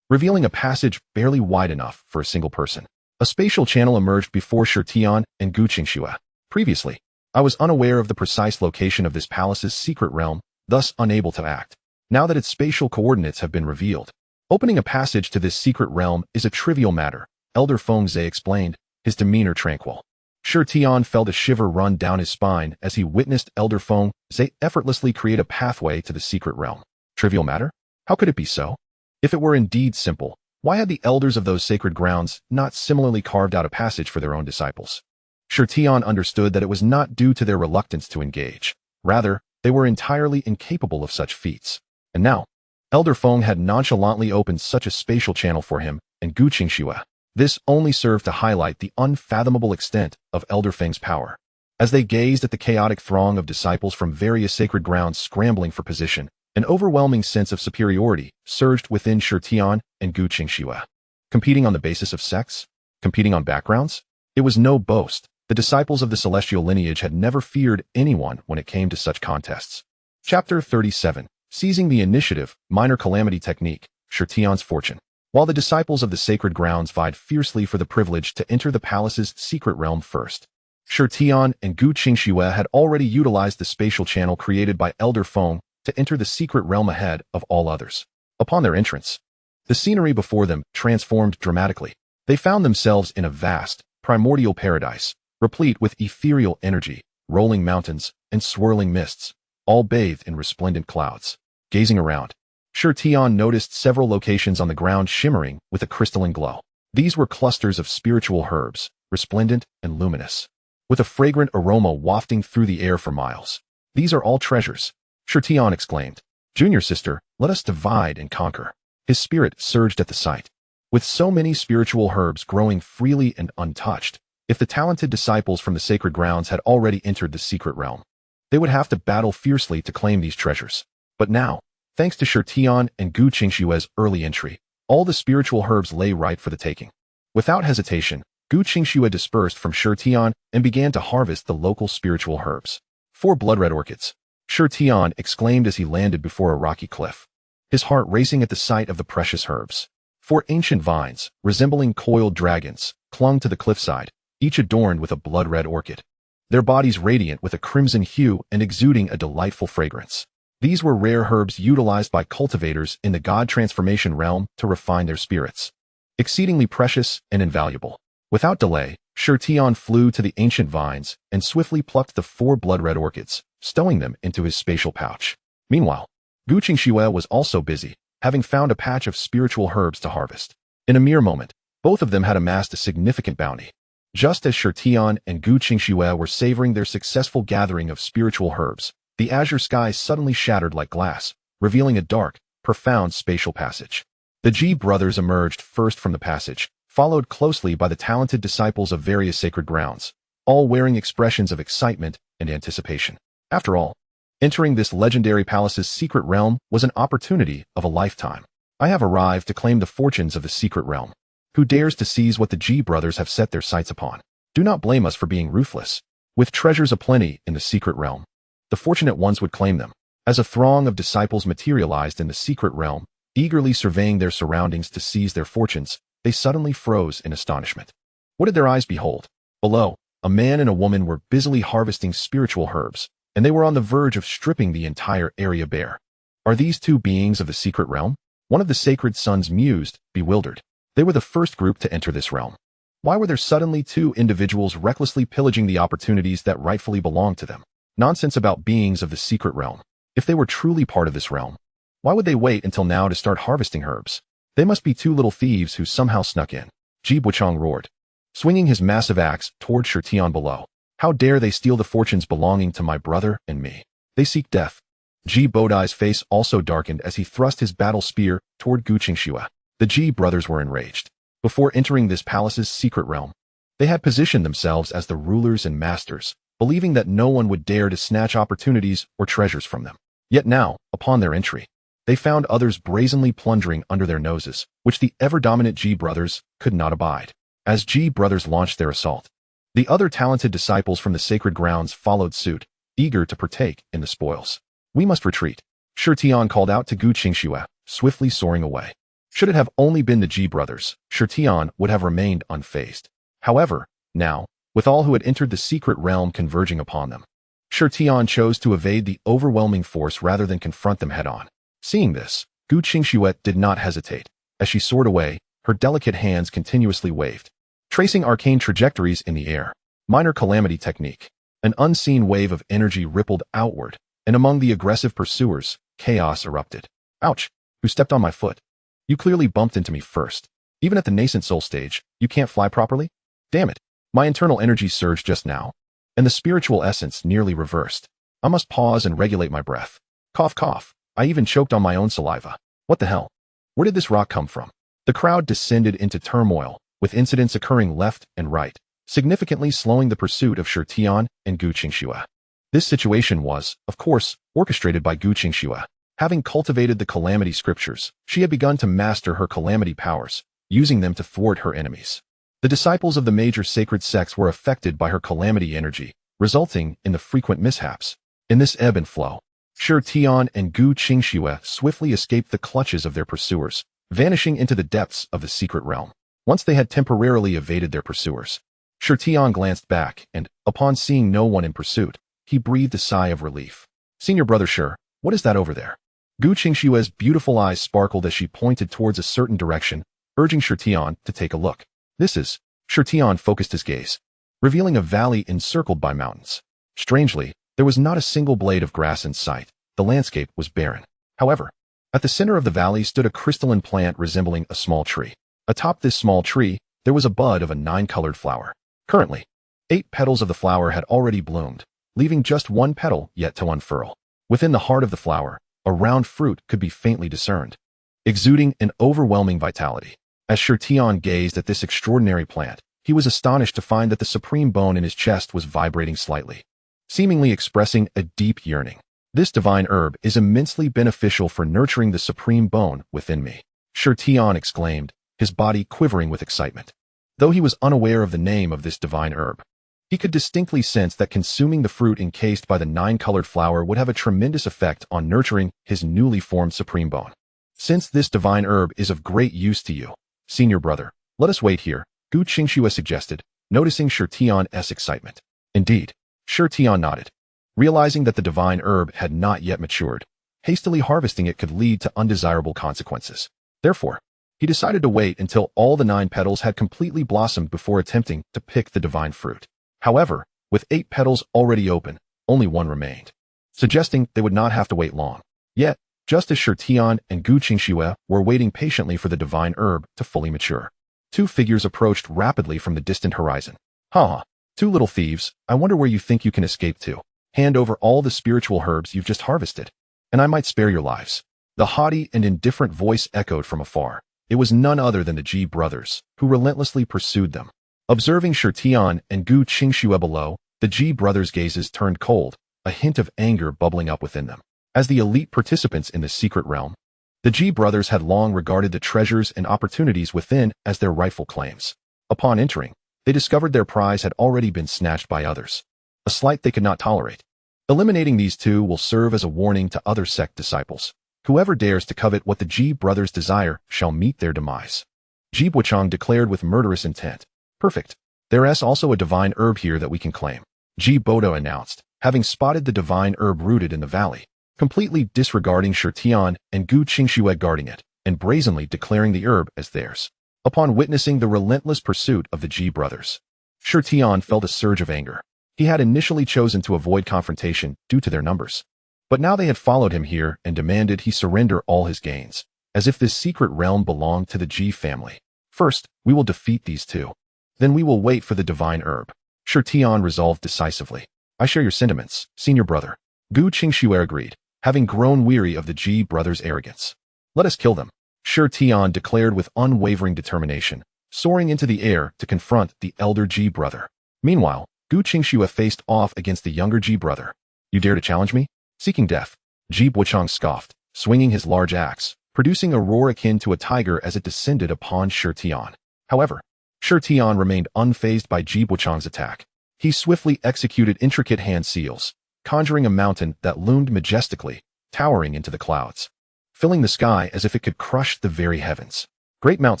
revealing a passage barely wide enough for a single person. A spatial channel emerged before Shi Tian and Gu Qingxue. Previously, I was unaware of the precise location of this palace's secret realm, thus unable to act. Now that its spatial coordinates have been revealed, Opening a passage to this secret realm is a trivial matter, Elder Feng Zhe explained, his demeanor tranquil. Shi Tian felt a shiver run down his spine as he witnessed Elder Feng Zhe effortlessly create a pathway to the secret realm. Trivial matter? How could it be so? If it were indeed simple, why had the elders of those sacred grounds not similarly carved out a passage for their own disciples? Shi Tian understood that it was not due to their reluctance to engage. Rather, they were entirely incapable of such feats. And now, Elder Feng had nonchalantly opened such a spatial channel for him and Gu Qingxue. This only served to highlight the unfathomable extent of Elder Feng's power. As they gazed at the chaotic throng of disciples from various sacred grounds scrambling for position, an overwhelming sense of superiority surged within Shi Tian and Gu Qingxue. Competing on the basis of sex? Competing on backgrounds? It was no boast. The disciples of the celestial lineage had never feared anyone when it came to such contests. Chapter 37. Seizing the Initiative, Minor Calamity Technique, Shi Tian's Fortune. While the disciples of the sacred grounds vied fiercely for the privilege to enter the palace's secret realm first, Shi Tian and Gu Qingxue had already utilized the spatial channel created by Elder Feng to enter the secret realm ahead of all others. Upon their entrance, the scenery before them transformed dramatically. They found themselves in a vast, primordial paradise, replete with ethereal energy, rolling mountains, and swirling mists, all bathed in resplendent clouds. Gazing around, Shi Tian noticed several locations on the ground shimmering with a crystalline glow. These were clusters of spiritual herbs, resplendent and luminous, with a fragrant aroma wafting through the air for miles. These are all treasures, Shi Tian exclaimed. Junior sister, let us divide and conquer. His spirit surged at the sight. With so many spiritual herbs growing freely and untouched, if the talented disciples from the sacred grounds had already entered the secret realm, they would have to battle fiercely to claim these treasures. But now, thanks to Shi Tian and Gu Qingxue's early entry, all the spiritual herbs lay ripe for the taking. Without hesitation, Gu Qingxue dispersed from Shi Tian and began to harvest the local spiritual herbs. 4 blood-red orchids, Shi Tian exclaimed as he landed before a rocky cliff, his heart racing at the sight of the precious herbs. 4 ancient vines, resembling coiled dragons, clung to the cliffside, each adorned with a blood-red orchid, their bodies radiant with a crimson hue and exuding a delightful fragrance. These were rare herbs utilized by cultivators in the god transformation realm to refine their spirits. Exceedingly precious and invaluable. Without delay, Shi Tian flew to the ancient vines and swiftly plucked the 4 blood-red orchids, stowing them into his spatial pouch. Meanwhile, Gu Qingxue was also busy, having found a patch of spiritual herbs to harvest. In a mere moment, both of them had amassed a significant bounty. Just as Shi Tian and Gu Qingxue were savoring their successful gathering of spiritual herbs, the azure sky suddenly shattered like glass, revealing a dark, profound spatial passage. The Ji brothers emerged first from the passage, followed closely by the talented disciples of various sacred grounds, all wearing expressions of excitement and anticipation. After all, entering this legendary palace's secret realm was an opportunity of a lifetime. I have arrived to claim the fortunes of the secret realm. Who dares to seize what the Ji brothers have set their sights upon? Do not blame us for being ruthless. With treasures aplenty in the secret realm, the fortunate ones would claim them. As a throng of disciples materialized in the secret realm, eagerly surveying their surroundings to seize their fortunes, they suddenly froze in astonishment. What did their eyes behold? Below, a man and a woman were busily harvesting spiritual herbs, and they were on the verge of stripping the entire area bare. Are these 2 beings of the secret realm? One of the sacred sons mused, bewildered. They were the first group to enter this realm. Why were there suddenly 2 individuals recklessly pillaging the opportunities that rightfully belonged to them? Nonsense about beings of the secret realm. If they were truly part of this realm, why would they wait until now to start harvesting herbs? They must be 2 little thieves who somehow snuck in. Ji Buchang roared, swinging his massive axe toward Shi Tian below. How dare they steal the fortunes belonging to my brother and me? They seek death. Ji Bodai's face also darkened as he thrust his battle spear toward Gu Qingxue. The Ji brothers were enraged. Before entering this palace's secret realm, they had positioned themselves as the rulers and masters, believing that no one would dare to snatch opportunities or treasures from them. Yet now, upon their entry, they found others brazenly plundering under their noses, which the ever-dominant Ji brothers could not abide. As Ji brothers launched their assault, the other talented disciples from the sacred grounds followed suit, eager to partake in the spoils. We must retreat, Shi Tian called out to Gu Qingxue, swiftly soaring away. Should it have only been the Ji brothers, Shi Tian would have remained unfazed. However, now, with all who had entered the secret realm converging upon them, Shi Tian chose to evade the overwhelming force rather than confront them head-on. Seeing this, Gu Qingxue did not hesitate. As she soared away, her delicate hands continuously waved, tracing arcane trajectories in the air. Minor calamity technique. An unseen wave of energy rippled outward, and among the aggressive pursuers, chaos erupted. Ouch! Who stepped on my foot? You clearly bumped into me first. Even at the nascent soul stage, you can't fly properly? Damn it! My internal energy surged just now, and the spiritual essence nearly reversed. I must pause and regulate my breath. Cough, cough. I even choked on my own saliva. What the hell? Where did this rock come from? The crowd descended into turmoil, with incidents occurring left and right, significantly slowing the pursuit of Xianxian and Gu Qingxue. This situation was, of course, orchestrated by Gu Qingxue. Having cultivated the calamity scriptures, she had begun to master her calamity powers, using them to thwart her enemies. The disciples of the major sacred sects were affected by her calamity energy, resulting in the frequent mishaps. In this ebb and flow, Xianxian and Gu Qingxue swiftly escaped the clutches of their pursuers, vanishing into the depths of the secret realm. Once they had temporarily evaded their pursuers, Xianxian glanced back and, upon seeing no one in pursuit, he breathed a sigh of relief. Senior brother Shi, what is that over there? Gu Qingxue's beautiful eyes sparkled as she pointed towards a certain direction, urging Xianxian to take a look. This is... Xianxian focused his gaze, revealing a valley encircled by mountains. Strangely, there was not a single blade of grass in sight. The landscape was barren. However, at the center of the valley stood a crystalline plant resembling a small tree. Atop this small tree, there was a bud of a 9-colored flower. Currently, 8 petals of the flower had already bloomed, leaving just 1 petal yet to unfurl. Within the heart of the flower, a round fruit could be faintly discerned, exuding an overwhelming vitality. As Xianxian gazed at this extraordinary plant, he was astonished to find that the supreme bone in his chest was vibrating slightly, seemingly expressing a deep yearning. This divine herb is immensely beneficial for nurturing the supreme bone within me, Xianxian exclaimed, his body quivering with excitement. Though he was unaware of the name of this divine herb, he could distinctly sense that consuming the fruit encased by the 9-colored flower would have a tremendous effect on nurturing his newly formed supreme bone. Since this divine herb is of great use to you, senior brother, let us wait here, Gu Qingxue suggested, noticing Xianxian's excitement. Indeed, Xianxian nodded, realizing that the divine herb had not yet matured. Hastily harvesting it could lead to undesirable consequences. Therefore, he decided to wait until all the 9 petals had completely blossomed before attempting to pick the divine fruit. However, with 8 petals already open, only 1 remained, suggesting they would not have to wait long. Yet, just as Xianxian and Gu Qingxue were waiting patiently for the divine herb to fully mature, 2 figures approached rapidly from the distant horizon. Ha! 2 little thieves, I wonder where you think you can escape to. Hand over all the spiritual herbs you've just harvested, and I might spare your lives. The haughty and indifferent voice echoed from afar. It was none other than the Ji brothers, who relentlessly pursued them. Observing Xianxian and Gu Qingxue below, the Ji brothers' gazes turned cold, a hint of anger bubbling up within them. As the elite participants in the secret realm, the Ji brothers had long regarded the treasures and opportunities within as their rightful claims. Upon entering, they discovered their prize had already been snatched by others, a slight they could not tolerate. Eliminating these 2 will serve as a warning to other sect disciples. Whoever dares to covet what the Ji brothers desire shall meet their demise. Ji Buochang declared with murderous intent. Perfect. There is also a divine herb here that we can claim, Ji Bodo announced, having spotted the divine herb rooted in the valley, completely disregarding Xianxian and Gu Qingxue guarding it, and brazenly declaring the herb as theirs. Upon witnessing the relentless pursuit of the Ji brothers, Xianxian felt a surge of anger. He had initially chosen to avoid confrontation due to their numbers, but now they had followed him here and demanded he surrender all his gains, as if this secret realm belonged to the Ji family. First, we will defeat these 2. Then we will wait for the divine herb. Xianxian resolved decisively. I share your sentiments, senior brother. Gu Qingxue agreed, having grown weary of the Ji brothers' arrogance. Let us kill them, Xianxian declared with unwavering determination, soaring into the air to confront the elder Ji brother. Meanwhile, Gu Qingxue faced off against the younger Ji brother. You dare to challenge me? Seeking death, Ji Buochang scoffed, swinging his large axe, producing a roar akin to a tiger as it descended upon Xianxian. However, Xianxian remained unfazed by Ji Buochang's attack. He swiftly executed intricate hand seals, conjuring a mountain that loomed majestically, towering into the clouds, filling the sky as if it could crush the very heavens. Great Mount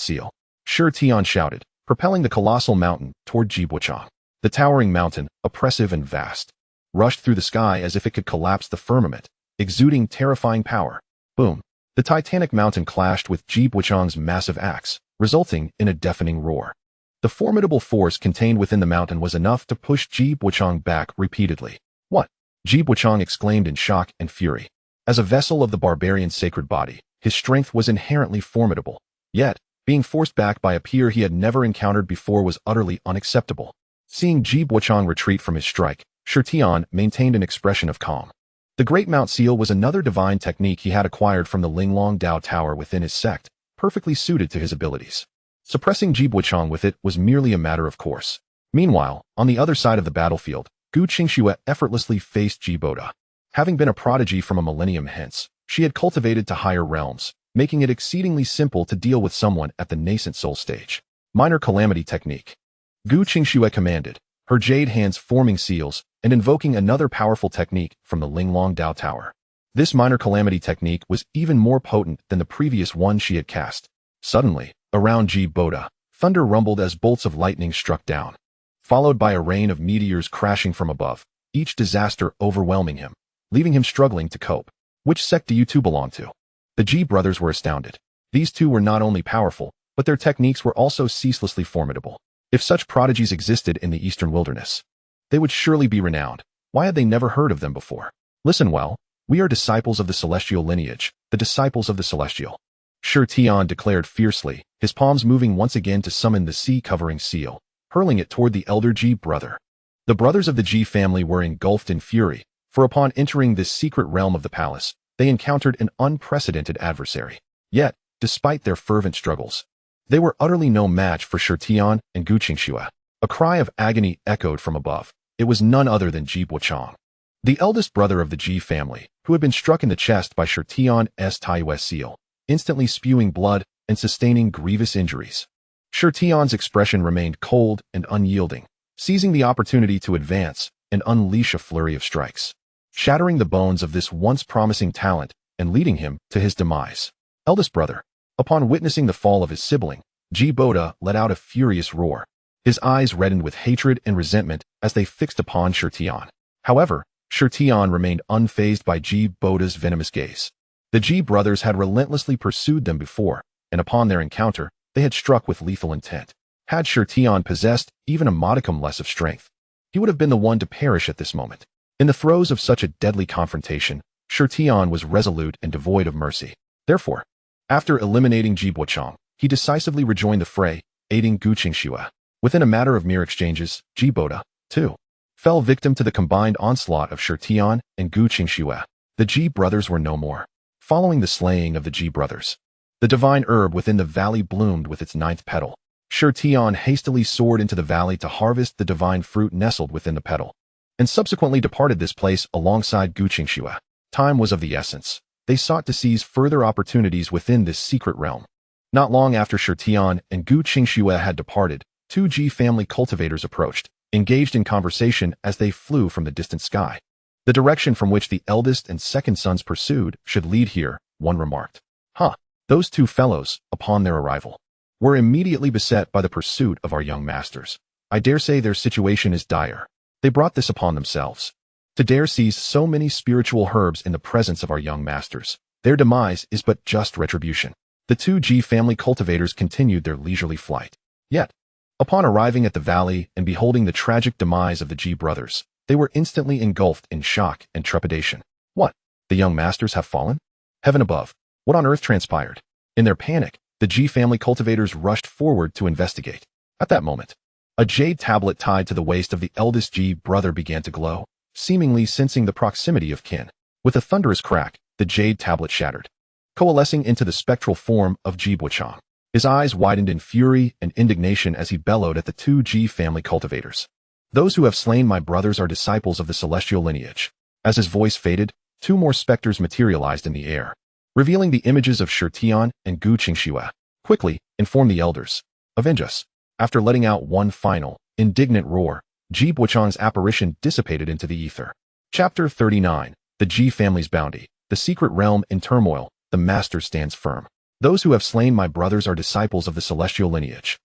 Seal, Xianxian shouted, propelling the colossal mountain toward Ji Buochang. The towering mountain, oppressive and vast, rushed through the sky as if it could collapse the firmament, exuding terrifying power. Boom! The titanic mountain clashed with Ji Buchang's massive axe, resulting in a deafening roar. The formidable force contained within the mountain was enough to push Ji Buchang back repeatedly. What? Ji Buchang exclaimed in shock and fury. As a vessel of the barbarian's sacred body, his strength was inherently formidable. Yet, being forced back by a peer he had never encountered before was utterly unacceptable. Seeing Ji Buchang retreat from his strike, Shi Tian maintained an expression of calm. The Great Mount Seal was another divine technique he had acquired from the Linglong Dao Tower within his sect, perfectly suited to his abilities. Suppressing Ji Buchang with it was merely a matter of course. Meanwhile, on the other side of the battlefield, Gu Qingxue effortlessly faced Ji Boda. Having been a prodigy from a millennium hence, she had cultivated to higher realms, making it exceedingly simple to deal with someone at the nascent soul stage. Minor Calamity Technique. Gu Qingxue commanded, her jade hands forming seals and invoking another powerful technique from the Linglong Dao Tower. This Minor Calamity Technique was even more potent than the previous one she had cast. Suddenly, around Ji Boda, thunder rumbled as bolts of lightning struck down, followed by a rain of meteors crashing from above, each disaster overwhelming him, leaving him struggling to cope. Which sect do you two belong to? The Ji brothers were astounded. These two were not only powerful, but their techniques were also ceaselessly formidable. If such prodigies existed in the eastern wilderness, they would surely be renowned. Why had they never heard of them before? Listen well, we are disciples of the celestial lineage, the disciples of the celestial. Shi Tian declared fiercely, his palms moving once again to summon the sea-covering seal, hurling it toward the elder Ji brother. The brothers of the Ji family were engulfed in fury, for upon entering this secret realm of the palace, they encountered an unprecedented adversary. Yet, despite their fervent struggles, they were utterly no match for Shi Tian and Gu Qingxue. A cry of agony echoed from above. It was none other than Ji Buchang, the eldest brother of the Ji family, who had been struck in the chest by Shi Tian's Taiyue seal, instantly spewing blood and sustaining grievous injuries. Shi Tian's expression remained cold and unyielding, seizing the opportunity to advance and unleash a flurry of strikes, shattering the bones of this once promising talent and leading him to his demise. Eldest brother. Upon witnessing the fall of his sibling, Ji Boda let out a furious roar. His eyes reddened with hatred and resentment as they fixed upon Shi Tian. However, Shi Tian remained unfazed by Ji Boda's venomous gaze. The Ji brothers had relentlessly pursued them before, and upon their encounter, they had struck with lethal intent. Had Shi Tian possessed even a modicum less of strength, he would have been the one to perish at this moment. In the throes of such a deadly confrontation, Shi Tian was resolute and devoid of mercy. Therefore, after eliminating Ji Buchang, he decisively rejoined the fray, aiding Gu Qingxue. Within a matter of mere exchanges, Ji Boda, too, fell victim to the combined onslaught of Shi Tian and Gu Qingxue. The Ji brothers were no more. Following the slaying of the Ji brothers, the divine herb within the valley bloomed with its 9th petal. Shi Tian hastily soared into the valley to harvest the divine fruit nestled within the petal, and subsequently departed this place alongside Gu Qingxue. Time was of the essence. They sought to seize further opportunities within this secret realm. Not long after Shi Tian and Gu Qingxue had departed, 2 Ji family cultivators approached, engaged in conversation as they flew from the distant sky. The direction from which the eldest and second sons pursued should lead here, one remarked. Those 2 fellows, upon their arrival, were immediately beset by the pursuit of our young masters. I dare say their situation is dire. They brought this upon themselves. To dare seize so many spiritual herbs in the presence of our young masters, their demise is but just retribution. The 2 Ji family cultivators continued their leisurely flight. Yet, upon arriving at the valley and beholding the tragic demise of the Ji brothers, they were instantly engulfed in shock and trepidation. What? The young masters have fallen? Heaven above, what on earth transpired? In their panic, the Ji family cultivators rushed forward to investigate. At that moment, a jade tablet tied to the waist of the eldest Ji brother began to glow, seemingly sensing the proximity of kin. With a thunderous crack, the jade tablet shattered, coalescing into the spectral form of Ji Buchang. His eyes widened in fury and indignation as he bellowed at the 2 Ji family cultivators. Those who have slain my brothers are disciples of the celestial lineage. As his voice faded, 2 more specters materialized in the air, revealing the images of Shi Tian and Gu Qingxue. Quickly, inform the elders. Avenge us. After letting out one final, indignant roar, Ji Buchang's apparition dissipated into the ether. Chapter 39. The Ji family's bounty. The secret realm in turmoil. The master stands firm. Those who have slain my brothers are disciples of the celestial lineage.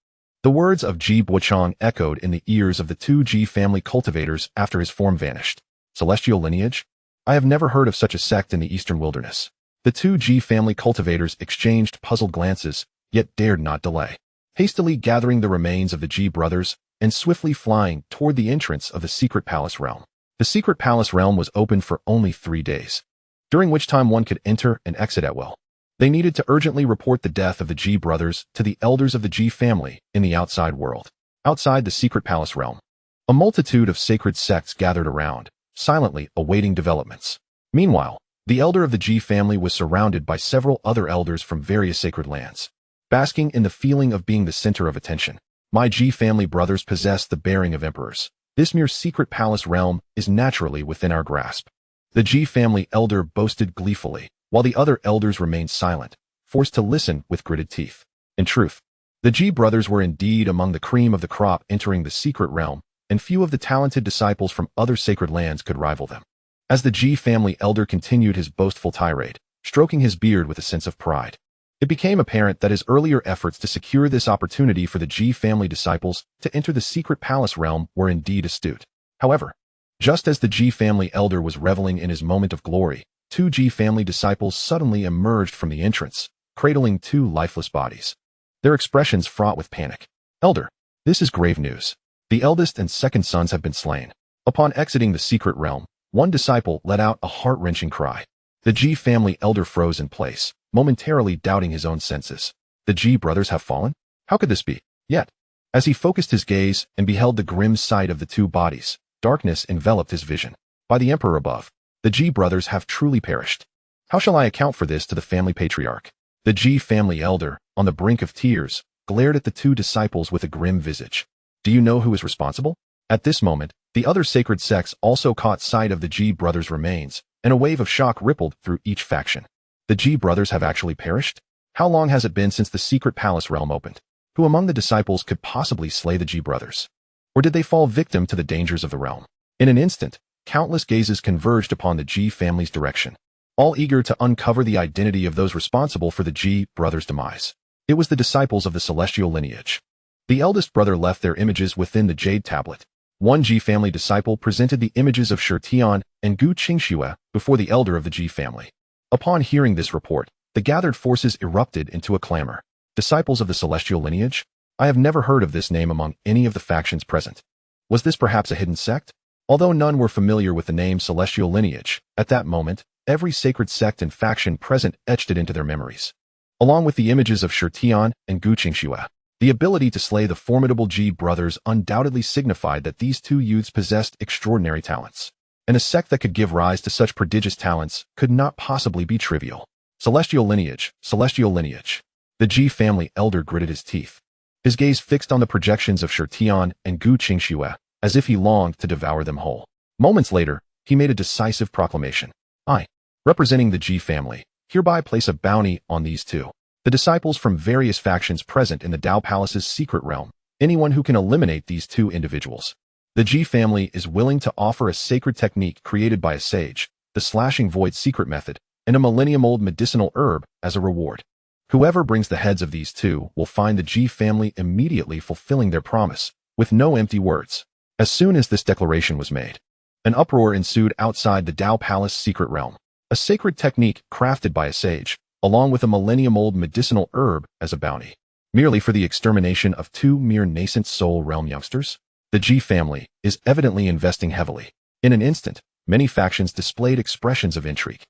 The words of Ji Buchang echoed in the ears of the 2 Ji family cultivators after his form vanished. Celestial lineage? I have never heard of such a sect in the eastern wilderness. The two G family cultivators exchanged puzzled glances, yet dared not delay. Hastily gathering the remains of the G brothers and swiftly flying toward the entrance of the secret palace realm. The secret palace realm was open for only 3 days, during which time one could enter and exit at will. They needed to urgently report the death of the G brothers to the elders of the G family in the outside world. Outside the secret palace realm, a multitude of sacred sects gathered around, silently awaiting developments. Meanwhile, the elder of the G family was surrounded by several other elders from various sacred lands, basking in the feeling of being the center of attention. My G family brothers possess the bearing of emperors. This mere secret palace realm is naturally within our grasp. The G family elder boasted gleefully, while the other elders remained silent, forced to listen with gritted teeth. In truth, the G brothers were indeed among the cream of the crop entering the secret realm, and few of the talented disciples from other sacred lands could rival them. As the G family elder continued his boastful tirade, stroking his beard with a sense of pride, it became apparent that his earlier efforts to secure this opportunity for the G family disciples to enter the secret palace realm were indeed astute. However, just as the G family elder was reveling in his moment of glory, two G family disciples suddenly emerged from the entrance, cradling two lifeless bodies, their expressions fraught with panic. Elder, this is grave news. The eldest and second sons have been slain. Upon exiting the secret realm, one disciple let out a heart-wrenching cry. The G family elder froze in place, momentarily doubting his own senses. The G brothers have fallen? How could this be? Yet, as he focused his gaze and beheld the grim sight of the two bodies, darkness enveloped his vision. By the emperor above, the G brothers have truly perished. How shall I account for this to the family patriarch? The G family elder, on the brink of tears, glared at the two disciples with a grim visage. Do you know who is responsible? At this moment, the other sacred sects also caught sight of the G brothers' remains, and a wave of shock rippled through each faction. The G brothers have actually perished? How long has it been since the secret palace realm opened? Who among the disciples could possibly slay the G brothers? Or did they fall victim to the dangers of the realm? In an instant, countless gazes converged upon the G family's direction, all eager to uncover the identity of those responsible for the G brothers' demise. It was the disciples of the celestial lineage. The eldest brother left their images within the jade tablet. One G family disciple presented the images of Shirtian and Gu Qingxue before the elder of the G family. Upon hearing this report, the gathered forces erupted into a clamor. Disciples of the celestial lineage? I have never heard of this name among any of the factions present. Was this perhaps a hidden sect? Although none were familiar with the name celestial lineage, at that moment, every sacred sect and faction present etched it into their memories. Along with the images of Shirtian and Gu Qingxue, the ability to slay the formidable G brothers undoubtedly signified that these two youths possessed extraordinary talents. And a sect that could give rise to such prodigious talents could not possibly be trivial. Celestial lineage, celestial lineage. The G family elder gritted his teeth, his gaze fixed on the projections of Shirtian and Gu Qingxue, as if he longed to devour them whole. Moments later, he made a decisive proclamation. I, representing the G family, hereby place a bounty on these two. The disciples from various factions present in the Dao Palace's secret realm, anyone who can eliminate these two individuals. The G family is willing to offer a sacred technique created by a sage, the Slashing Void secret method, and a millennium-old medicinal herb as a reward. Whoever brings the heads of these two will find the G family immediately fulfilling their promise, with no empty words. As soon as this declaration was made, an uproar ensued outside the Dao Palace secret realm. A sacred technique crafted by a sage, along with a millennium-old medicinal herb as a bounty, merely for the extermination of two mere nascent soul realm youngsters? The G family is evidently investing heavily. In an instant, many factions displayed expressions of intrigue.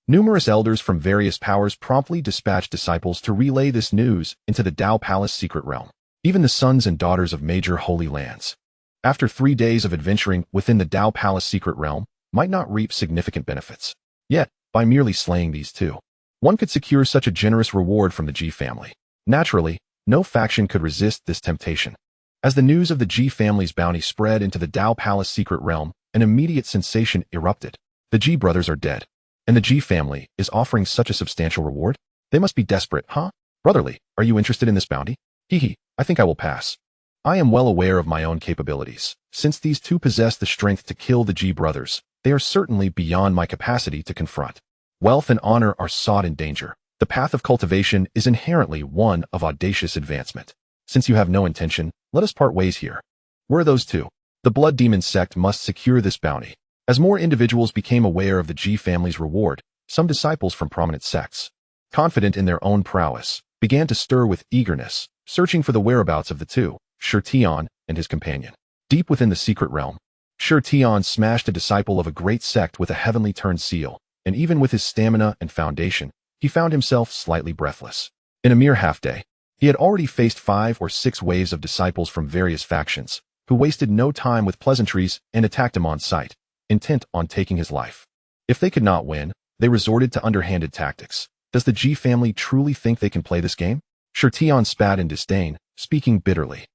Numerous elders from various powers promptly dispatched disciples to relay this news into the Dao Palace secret realm. Even the sons and daughters of major holy lands, after 3 days of adventuring within the Dao Palace secret realm, might not reap significant benefits. Yet, by merely slaying these two, one could secure such a generous reward from the G family. Naturally, no faction could resist this temptation. As the news of the G family's bounty spread into the Dao Palace secret realm, an immediate sensation erupted. The G brothers are dead, and the G family is offering such a substantial reward? They must be desperate, huh? Brotherly, are you interested in this bounty? I think I will pass. I am well aware of my own capabilities. Since these two possess the strength to kill the G brothers, they are certainly beyond my capacity to confront. Wealth and honor are sought in danger. The path of cultivation is inherently one of audacious advancement. Since you have no intention, let us part ways here. Where are those two? The Blood Demon sect must secure this bounty. As more individuals became aware of the G family's reward, Some disciples from prominent sects, confident in their own prowess, began to stir with eagerness, searching for the whereabouts of the two, Shi Tian and his companion. Deep within the secret realm, Shi Tian smashed a disciple of a great sect with a heavenly turned seal, and even with his stamina and foundation, he found himself slightly breathless. In a mere half-day, he had already faced 5 or 6 waves of disciples from various factions, who wasted no time with pleasantries and attacked him on sight, intent on taking his life. If they could not win, they resorted to underhanded tactics. Does the Ji family truly think they can play this game? Shi Tian spat in disdain, speaking bitterly.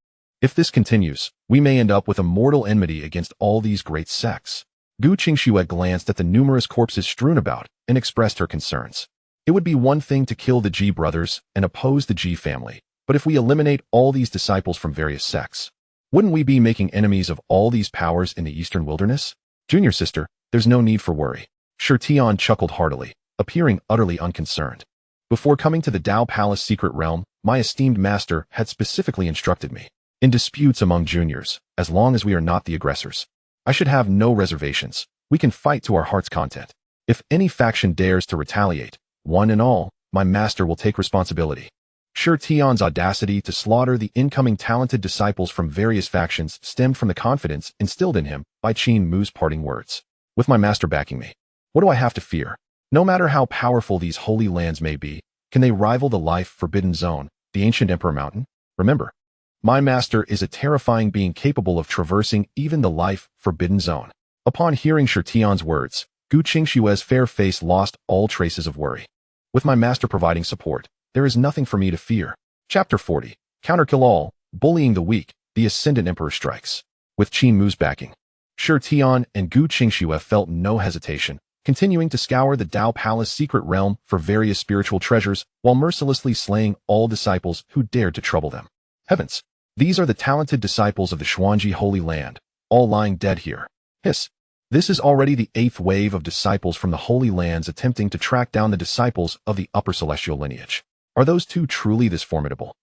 If this continues, we may end up with a mortal enmity against all these great sects. Gu Qingxue glanced at the numerous corpses strewn about and expressed her concerns. It would be one thing to kill the Ji brothers and oppose the Ji family, but if we eliminate all these disciples from various sects, wouldn't we be making enemies of all these powers in the eastern wilderness? Junior sister, there's no need for worry. Shi Tian chuckled heartily, appearing utterly unconcerned. Before coming to the Dao Palace secret realm, my esteemed master had specifically instructed me. In disputes among juniors, as long as we are not the aggressors, I should have no reservations. We can fight to our heart's content. If any faction dares to retaliate, one and all, my master will take responsibility. Shi Tian's audacity to slaughter the incoming talented disciples from various factions stemmed from the confidence instilled in him by Qin Mu's parting words. With my master backing me, what do I have to fear? No matter how powerful these holy lands may be, can they rival the life-forbidden zone, the ancient Emperor Mountain? Remember, my master is a terrifying being capable of traversing even the life-forbidden zone. Upon hearing Shi Tian's words, Gu Qingxue's fair face lost all traces of worry. With my master providing support, there is nothing for me to fear. Chapter 40. Counterkill all, bullying the weak, the Ascendant Emperor strikes. With Qin Mu's backing, Shi Tian and Gu Qingxue felt no hesitation, continuing to scour the Dao Palace secret realm for various spiritual treasures while mercilessly slaying all disciples who dared to trouble them. Heavens! These are the talented disciples of the Xuanji Holy Land, all lying dead here. Hiss! This is already the 8th wave of disciples from the Holy Lands attempting to track down the disciples of the upper celestial lineage. Are those two truly this formidable?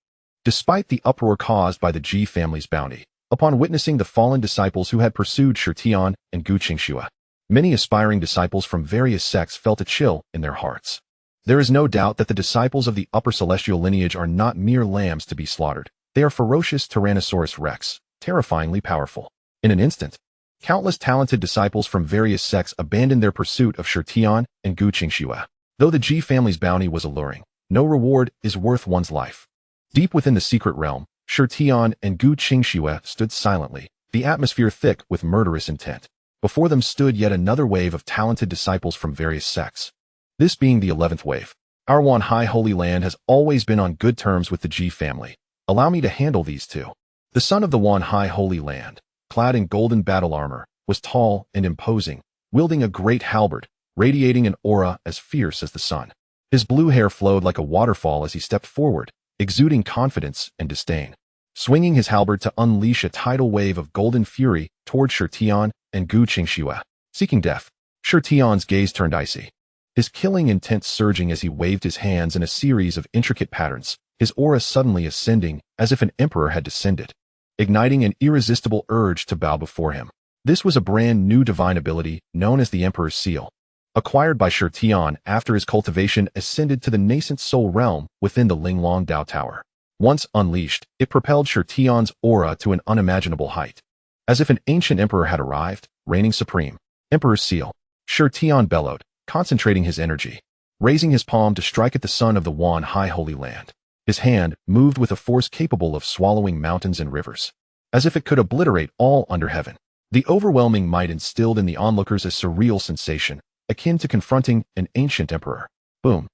Despite the uproar caused by the Ji family's bounty, upon witnessing the fallen disciples who had pursued Shi Tian and Gu Qingxue, many aspiring disciples from various sects felt a chill in their hearts. There is no doubt that the disciples of the upper celestial lineage are not mere lambs to be slaughtered. They are ferocious Tyrannosaurus Rex, terrifyingly powerful. In an instant, countless talented disciples from various sects abandoned their pursuit of Shi Tian and Gu Qingxue. Though the Ji family's bounty was alluring, no reward is worth one's life. Deep within the secret realm, Shi Tian and Gu Qingxue stood silently, the atmosphere thick with murderous intent. Before them stood yet another wave of talented disciples from various sects. This being the 11th wave. Our Wanhai Holy Land has always been on good terms with the Ji family. Allow me to handle these two. The son of the Wanhai Holy Land, clad in golden battle armor, was tall and imposing, wielding a great halberd, radiating an aura as fierce as the sun. His blue hair flowed like a waterfall as he stepped forward, exuding confidence and disdain. Swinging his halberd to unleash a tidal wave of golden fury toward Shi Tian and Gu Qingxue. Seeking death, Shi Tian's gaze turned icy. His killing intent surging as he waved his hands in a series of intricate patterns, his aura suddenly ascending as if an emperor had descended, igniting an irresistible urge to bow before him. This was a brand new divine ability known as the Emperor's Seal, acquired by Shi Tian after his cultivation ascended to the nascent soul realm within the Linglong Dao Tower. Once unleashed, it propelled Shi Tian's aura to an unimaginable height. As if an ancient emperor had arrived, reigning supreme. Emperor's Seal. Shi Tian bellowed, concentrating his energy, raising his palm to strike at the son of the Wanhai Holy Land. His hand moved with a force capable of swallowing mountains and rivers, as if it could obliterate all under heaven. The overwhelming might instilled in the onlookers a surreal sensation, akin to confronting an ancient emperor. Boom!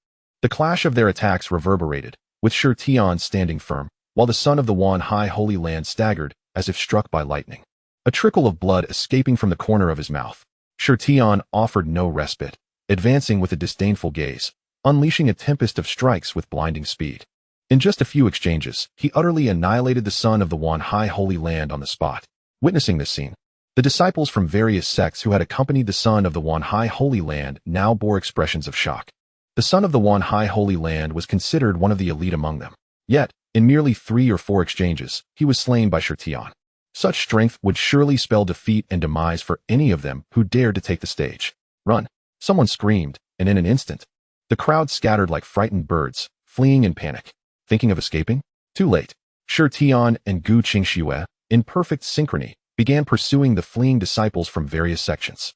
The clash of their attacks reverberated, with Shi Tian standing firm, while the son of the Wanhai Holy Land staggered, as if struck by lightning. A trickle of blood escaping from the corner of his mouth. Shi Tian offered no respite, advancing with a disdainful gaze, unleashing a tempest of strikes with blinding speed. In just a few exchanges, he utterly annihilated the son of the Wanhai Holy Land on the spot. Witnessing this scene, the disciples from various sects who had accompanied the son of the Wanhai Holy Land now bore expressions of shock. The son of the Wanhai Holy Land was considered one of the elite among them. Yet, in merely 3 or 4 exchanges, he was slain by Shi Tian. Such strength would surely spell defeat and demise for any of them who dared to take the stage. Run! Someone screamed, and in an instant, the crowd scattered like frightened birds, fleeing in panic. Thinking of escaping? Too late. Shi Tian and Gu Qingxue, in perfect synchrony, began pursuing the fleeing disciples from various sections.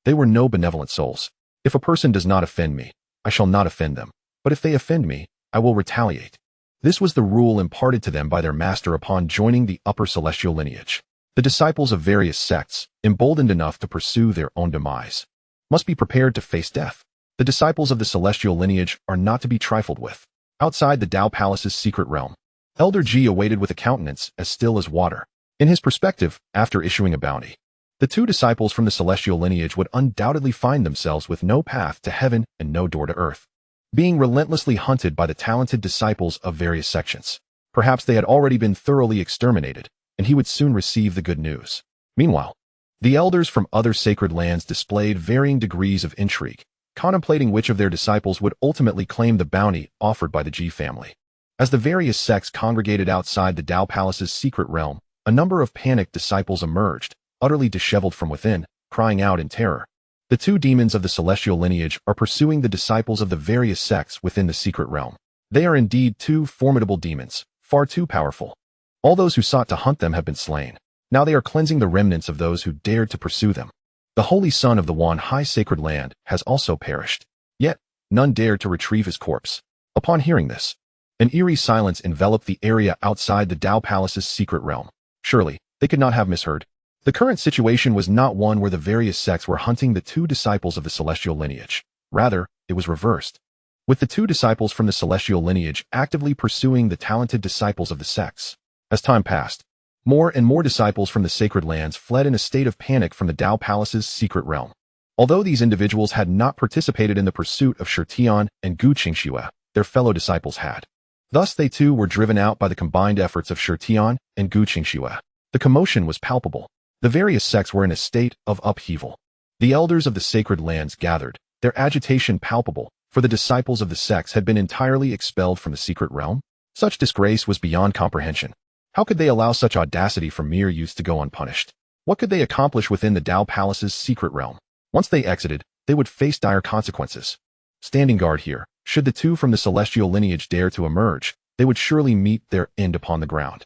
They were no benevolent souls. If a person does not offend me, I shall not offend them, but if they offend me, I will retaliate. This was the rule imparted to them by their master upon joining the upper celestial lineage. The disciples of various sects, emboldened enough to pursue their own demise, must be prepared to face death. The disciples of the celestial lineage are not to be trifled with. Outside the Tao Palace's secret realm, Elder Ji awaited with a countenance as still as water. In his perspective, after issuing a bounty, the two disciples from the celestial lineage would undoubtedly find themselves with no path to heaven and no door to earth, being relentlessly hunted by the talented disciples of various sections. Perhaps they had already been thoroughly exterminated, and he would soon receive the good news. Meanwhile, the elders from other sacred lands displayed varying degrees of intrigue, contemplating which of their disciples would ultimately claim the bounty offered by the Ji family. As the various sects congregated outside the Tao Palace's secret realm, a number of panicked disciples emerged, utterly disheveled from within, crying out in terror. The two demons of the celestial lineage are pursuing the disciples of the various sects within the secret realm. They are indeed two formidable demons, far too powerful. All those who sought to hunt them have been slain. Now they are cleansing the remnants of those who dared to pursue them. The holy son of the Wan High sacred land has also perished. Yet, none dared to retrieve his corpse. Upon hearing this, an eerie silence enveloped the area outside the Tao Palace's secret realm. Surely, they could not have misheard. The current situation was not one where the various sects were hunting the two disciples of the celestial lineage. Rather, it was reversed, with the two disciples from the celestial lineage actively pursuing the talented disciples of the sects. As time passed, more and more disciples from the sacred lands fled in a state of panic from the Tao Palace's secret realm. Although these individuals had not participated in the pursuit of Shi Tian and Gu Qingxue, their fellow disciples had. Thus they too were driven out by the combined efforts of Shi Tian and Gu Qingxue. The commotion was palpable. The various sects were in a state of upheaval. The elders of the sacred lands gathered, their agitation palpable, for the disciples of the sects had been entirely expelled from the secret realm. Such disgrace was beyond comprehension. How could they allow such audacity from mere youth to go unpunished? What could they accomplish within the Tao Palace's secret realm? Once they exited, they would face dire consequences. Standing guard here, should the two from the celestial lineage dare to emerge, they would surely meet their end upon the ground.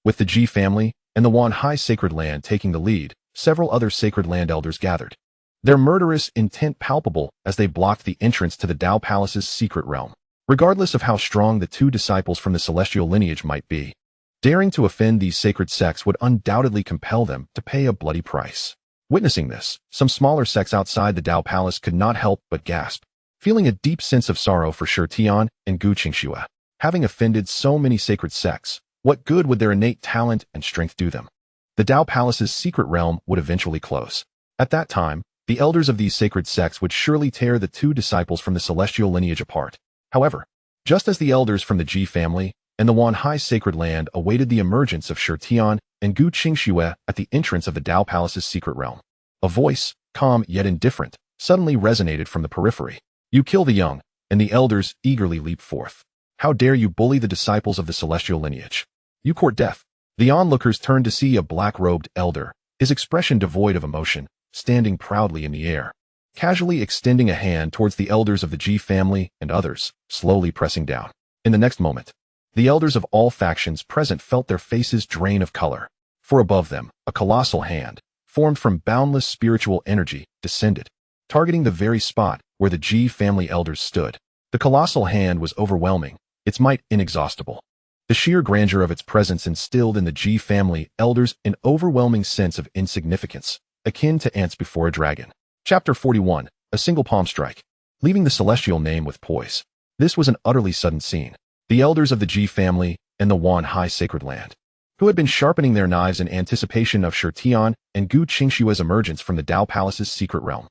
With the Ji family and the Wan High sacred land taking the lead, several other sacred land elders gathered, their murderous intent palpable as they blocked the entrance to the Tao Palace's secret realm. Regardless of how strong the two disciples from the celestial lineage might be, daring to offend these sacred sects would undoubtedly compel them to pay a bloody price. Witnessing this, some smaller sects outside the Tao Palace could not help but gasp, feeling a deep sense of sorrow for Shi Tian and Gu Qingxue. Having offended so many sacred sects, what good would their innate talent and strength do them? The Tao Palace's secret realm would eventually close. At that time, the elders of these sacred sects would surely tear the two disciples from the celestial lineage apart. However, just as the elders from the Ji family and the Wan High sacred land awaited the emergence of Shi Tian and Gu Qingxue at the entrance of the Tao Palace's secret realm, a voice, calm yet indifferent, suddenly resonated from the periphery. You kill the young, and the elders eagerly leap forth. How dare you bully the disciples of the celestial lineage? You court death. The onlookers turned to see a black-robed elder, his expression devoid of emotion, standing proudly in the air, casually extending a hand towards the elders of the Ji family and others, slowly pressing down. In the next moment, the elders of all factions present felt their faces drain of color, for above them, a colossal hand, formed from boundless spiritual energy, descended, targeting the very spot where the Ji family elders stood. The colossal hand was overwhelming, its might inexhaustible. The sheer grandeur of its presence instilled in the Ji family elders an overwhelming sense of insignificance, akin to ants before a dragon. Chapter 41, A Single Palm Strike. Leaving the celestial name with poise. This was an utterly sudden scene. The elders of the Ji family and the Wan High sacred land, who had been sharpening their knives in anticipation of Shi Tian and Gu Qingxue's emergence from the Tao Palace's secret realm,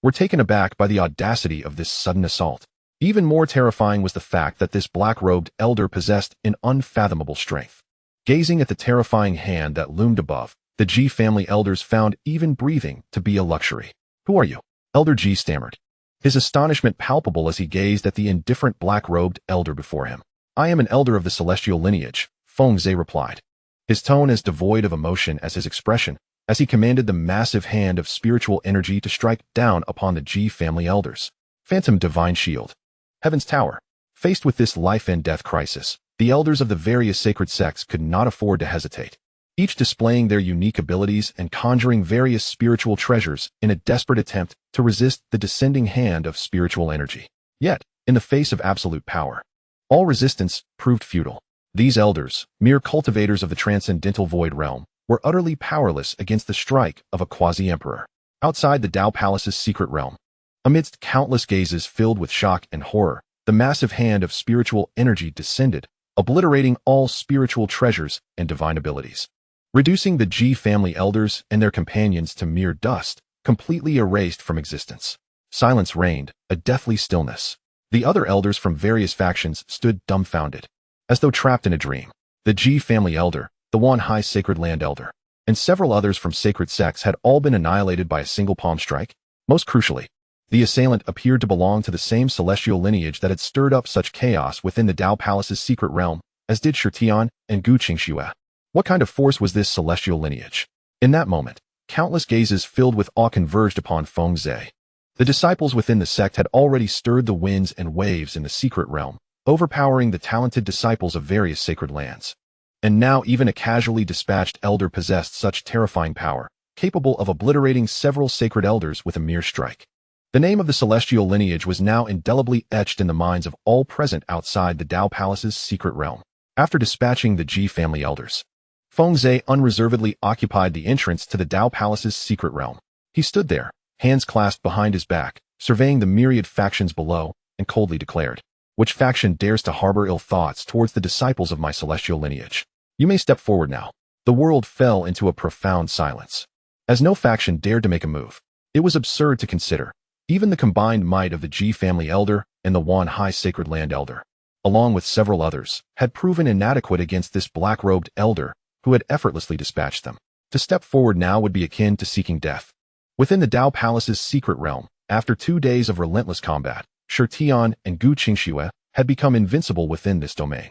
were taken aback by the audacity of this sudden assault. Even more terrifying was the fact that this black-robed elder possessed an unfathomable strength. Gazing at the terrifying hand that loomed above, the Ji family elders found even breathing to be a luxury. Who are you? Elder Ji stammered, his astonishment palpable as he gazed at the indifferent black-robed elder before him. I am an elder of the celestial lineage, Feng Zhe replied, his tone as devoid of emotion as his expression, as he commanded the massive hand of spiritual energy to strike down upon the Ji family elders. Phantom Divine Shield. Heaven's Tower. Faced with this life and death crisis, the elders of the various sacred sects could not afford to hesitate, each displaying their unique abilities and conjuring various spiritual treasures in a desperate attempt to resist the descending hand of spiritual energy. Yet, in the face of absolute power, all resistance proved futile. These elders, mere cultivators of the transcendental void realm, were utterly powerless against the strike of a quasi-emperor. Outside the Tao Palace's secret realm, amidst countless gazes filled with shock and horror, the massive hand of spiritual energy descended, obliterating all spiritual treasures and divine abilities, reducing the Ji family elders and their companions to mere dust, completely erased from existence. Silence reigned, a deathly stillness. The other elders from various factions stood dumbfounded, as though trapped in a dream. The Ji family elder, the Wan Hai Sacred Land elder, and several others from sacred sects had all been annihilated by a single palm strike. Most crucially, the assailant appeared to belong to the same celestial lineage that had stirred up such chaos within the Tao Palace's secret realm, as did Shirtian and Gu Qingxue. What kind of force was this celestial lineage? In that moment, countless gazes filled with awe converged upon Feng Zhe. The disciples within the sect had already stirred the winds and waves in the secret realm, overpowering the talented disciples of various sacred lands. And now even a casually dispatched elder possessed such terrifying power, capable of obliterating several sacred elders with a mere strike. The name of the celestial lineage was now indelibly etched in the minds of all present outside the Tao Palace's secret realm. After dispatching the Ji family elders, Feng Zhe unreservedly occupied the entrance to the Tao Palace's secret realm. He stood there, hands clasped behind his back, surveying the myriad factions below, and coldly declared, "Which faction dares to harbor ill thoughts towards the disciples of my celestial lineage? You may step forward now." The world fell into a profound silence, as no faction dared to make a move. It was absurd to consider. Even the combined might of the Ji family elder and the Wan Hai Sacred Land elder, along with several others, had proven inadequate against this black-robed elder who had effortlessly dispatched them. To step forward now would be akin to seeking death. Within the Tao Palace's secret realm, after 2 days of relentless combat, Shirtian and Gu Qingxue had become invincible within this domain.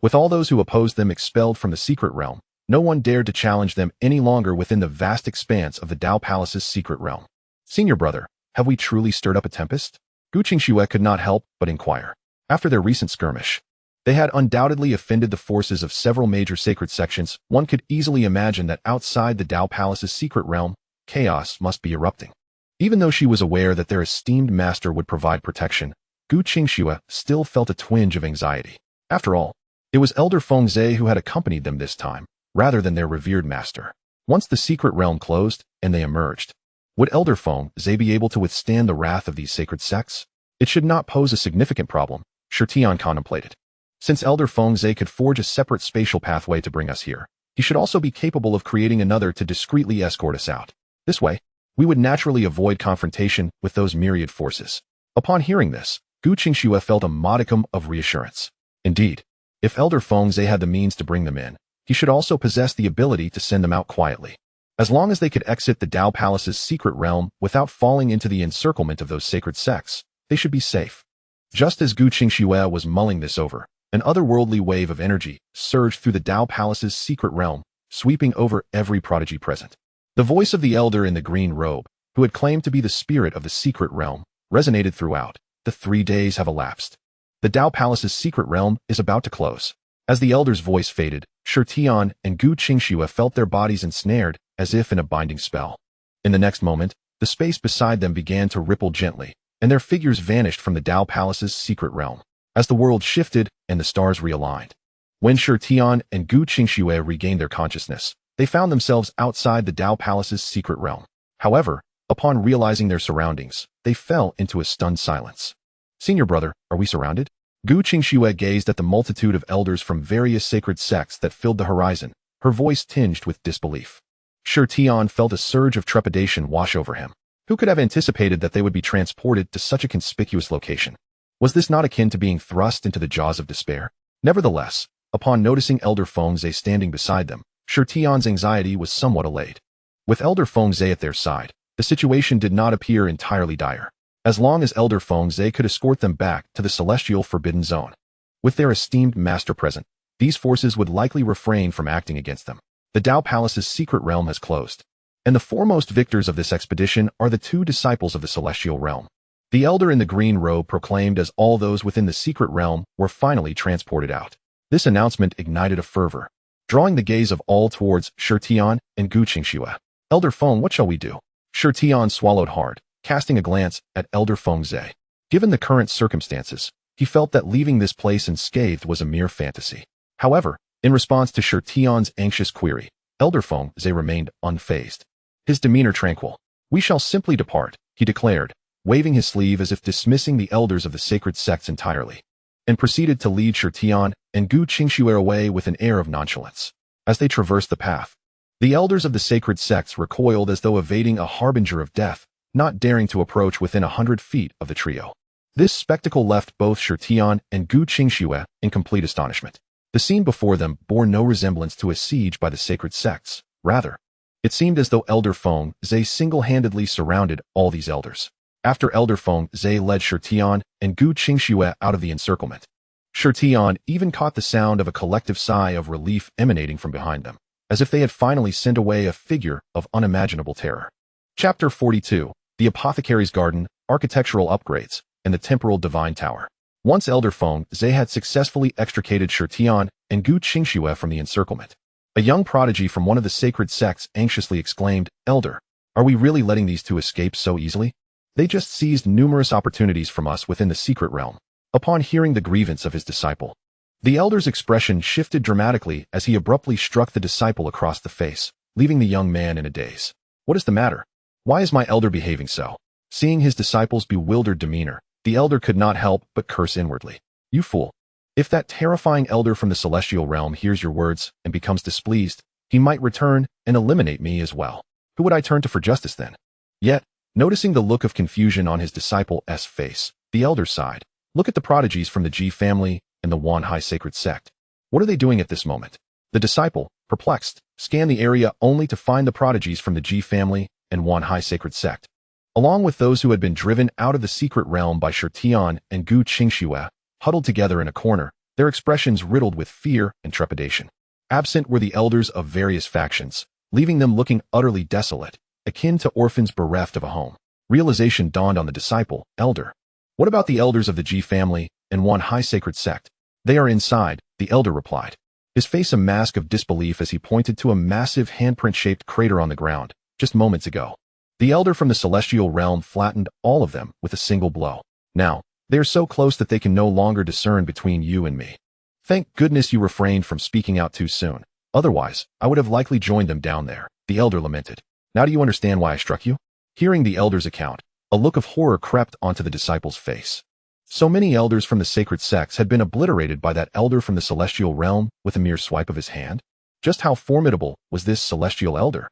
With all those who opposed them expelled from the secret realm, no one dared to challenge them any longer within the vast expanse of the Tao Palace's secret realm. "Senior brother, have we truly stirred up a tempest?" Gu Qingxue could not help but inquire. After their recent skirmish, they had undoubtedly offended the forces of several major sacred sections. One could easily imagine that outside the Tao Palace's secret realm, chaos must be erupting. Even though she was aware that their esteemed master would provide protection, Gu Qingxue still felt a twinge of anxiety. After all, it was Elder Feng Zhe who had accompanied them this time, rather than their revered master. Once the secret realm closed and they emerged, would Elder Feng Zhe be able to withstand the wrath of these sacred sects? It should not pose a significant problem, Shirtian contemplated. Since Elder Feng Zhe could forge a separate spatial pathway to bring us here, he should also be capable of creating another to discreetly escort us out. This way, we would naturally avoid confrontation with those myriad forces. Upon hearing this, Gu Qingxue felt a modicum of reassurance. Indeed, if Elder Feng Zhe had the means to bring them in, he should also possess the ability to send them out quietly. As long as they could exit the Tao Palace's secret realm without falling into the encirclement of those sacred sects, they should be safe. Just as Gu Qingxue was mulling this over, an otherworldly wave of energy surged through the Tao Palace's secret realm, sweeping over every prodigy present. The voice of the elder in the green robe, who had claimed to be the spirit of the secret realm, resonated throughout. The 3 days have elapsed. The Tao Palace's secret realm is about to close. As the elder's voice faded, Shirtian and Gu Qingxue felt their bodies ensnared, as if in a binding spell. In the next moment, the space beside them began to ripple gently, and their figures vanished from the Tao Palace's secret realm, as the world shifted and the stars realigned. When Shirtian and Gu Qingxue regained their consciousness, they found themselves outside the Tao Palace's secret realm. However, upon realizing their surroundings, they fell into a stunned silence. "Senior brother, are we surrounded?" Gu Qingxue gazed at the multitude of elders from various sacred sects that filled the horizon, her voice tinged with disbelief. Shirtian felt a surge of trepidation wash over him. Who could have anticipated that they would be transported to such a conspicuous location? Was this not akin to being thrust into the jaws of despair? Nevertheless, upon noticing Elder Feng Zhe standing beside them, Shirtian's anxiety was somewhat allayed. With Elder Feng Zhe at their side, the situation did not appear entirely dire, as long as Elder Feng Zhe could escort them back to the celestial forbidden zone. With their esteemed master present, these forces would likely refrain from acting against them. The Tao Palace's secret realm has closed, and the foremost victors of this expedition are the 2 disciples of the celestial realm. The elder in the green robe proclaimed as all those within the secret realm were finally transported out. This announcement ignited a fervor, drawing the gaze of all towards Shirtian and Gu Qingxue. Elder Feng, what shall we do? Shirtian swallowed hard, casting a glance at Elder Feng Zhe. Given the current circumstances, he felt that leaving this place unscathed was a mere fantasy. However, in response to Shirtian's anxious query, Elder Feng Zhe remained unfazed. His demeanor tranquil. We shall simply depart, he declared, waving his sleeve as if dismissing the elders of the sacred sects entirely, and proceeded to lead Shirtian and Gu Qingxue away with an air of nonchalance. As they traversed the path, the elders of the sacred sects recoiled as though evading a harbinger of death, not daring to approach within 100 feet of the trio. This spectacle left both Shirtian and Gu Qingxue in complete astonishment. The scene before them bore no resemblance to a siege by the sacred sects. Rather, it seemed as though Elder Feng Zhe single-handedly surrounded all these elders. After Elder Feng Zhe led Shirtian and Gu Qingxue out of the encirclement, Shirtian even caught the sound of a collective sigh of relief emanating from behind them, as if they had finally sent away a figure of unimaginable terror. Chapter 42. The Apothecary's Garden, Architectural Upgrades, and the Temporal Divine Tower. Once Elder Feng Zhe had successfully extricated Shirtian and Gu Qingxue from the encirclement, a young prodigy from one of the sacred sects anxiously exclaimed, "Elder, are we really letting these two escape so easily? They just seized numerous opportunities from us within the secret realm." Upon hearing the grievance of his disciple, the elder's expression shifted dramatically as he abruptly struck the disciple across the face, leaving the young man in a daze. "What is the matter? Why is my elder behaving so?" Seeing his disciple's bewildered demeanor, the elder could not help but curse inwardly. "You fool! If that terrifying elder from the celestial realm hears your words and becomes displeased, he might return and eliminate me as well. Who would I turn to for justice then?" Yet, noticing the look of confusion on his disciple's face, the elder sighed. "Look at the prodigies from the Ji family and the Wanhai sacred sect. What are they doing at this moment?" The disciple, perplexed, scanned the area only to find the prodigies from the Ji family and Wanhai sacred sect, along with those who had been driven out of the secret realm by Shirtian and Gu Qingxue, huddled together in a corner, their expressions riddled with fear and trepidation. Absent were the elders of various factions, leaving them looking utterly desolate, akin to orphans bereft of a home. Realization dawned on the disciple. "Elder, what about the elders of the Ji family and Wanhai sacred sect?" "They are inside," the elder replied, his face a mask of disbelief as he pointed to a massive handprint-shaped crater on the ground, just moments ago. The elder from the celestial realm flattened all of them with a single blow. "Now, they are so close that they can no longer discern between you and me. Thank goodness you refrained from speaking out too soon. Otherwise, I would have likely joined them down there," the elder lamented. "Now do you understand why I struck you?" Hearing the elder's account, a look of horror crept onto the disciple's face. So many elders from the sacred sects had been obliterated by that elder from the celestial realm with a mere swipe of his hand. Just how formidable was this celestial elder?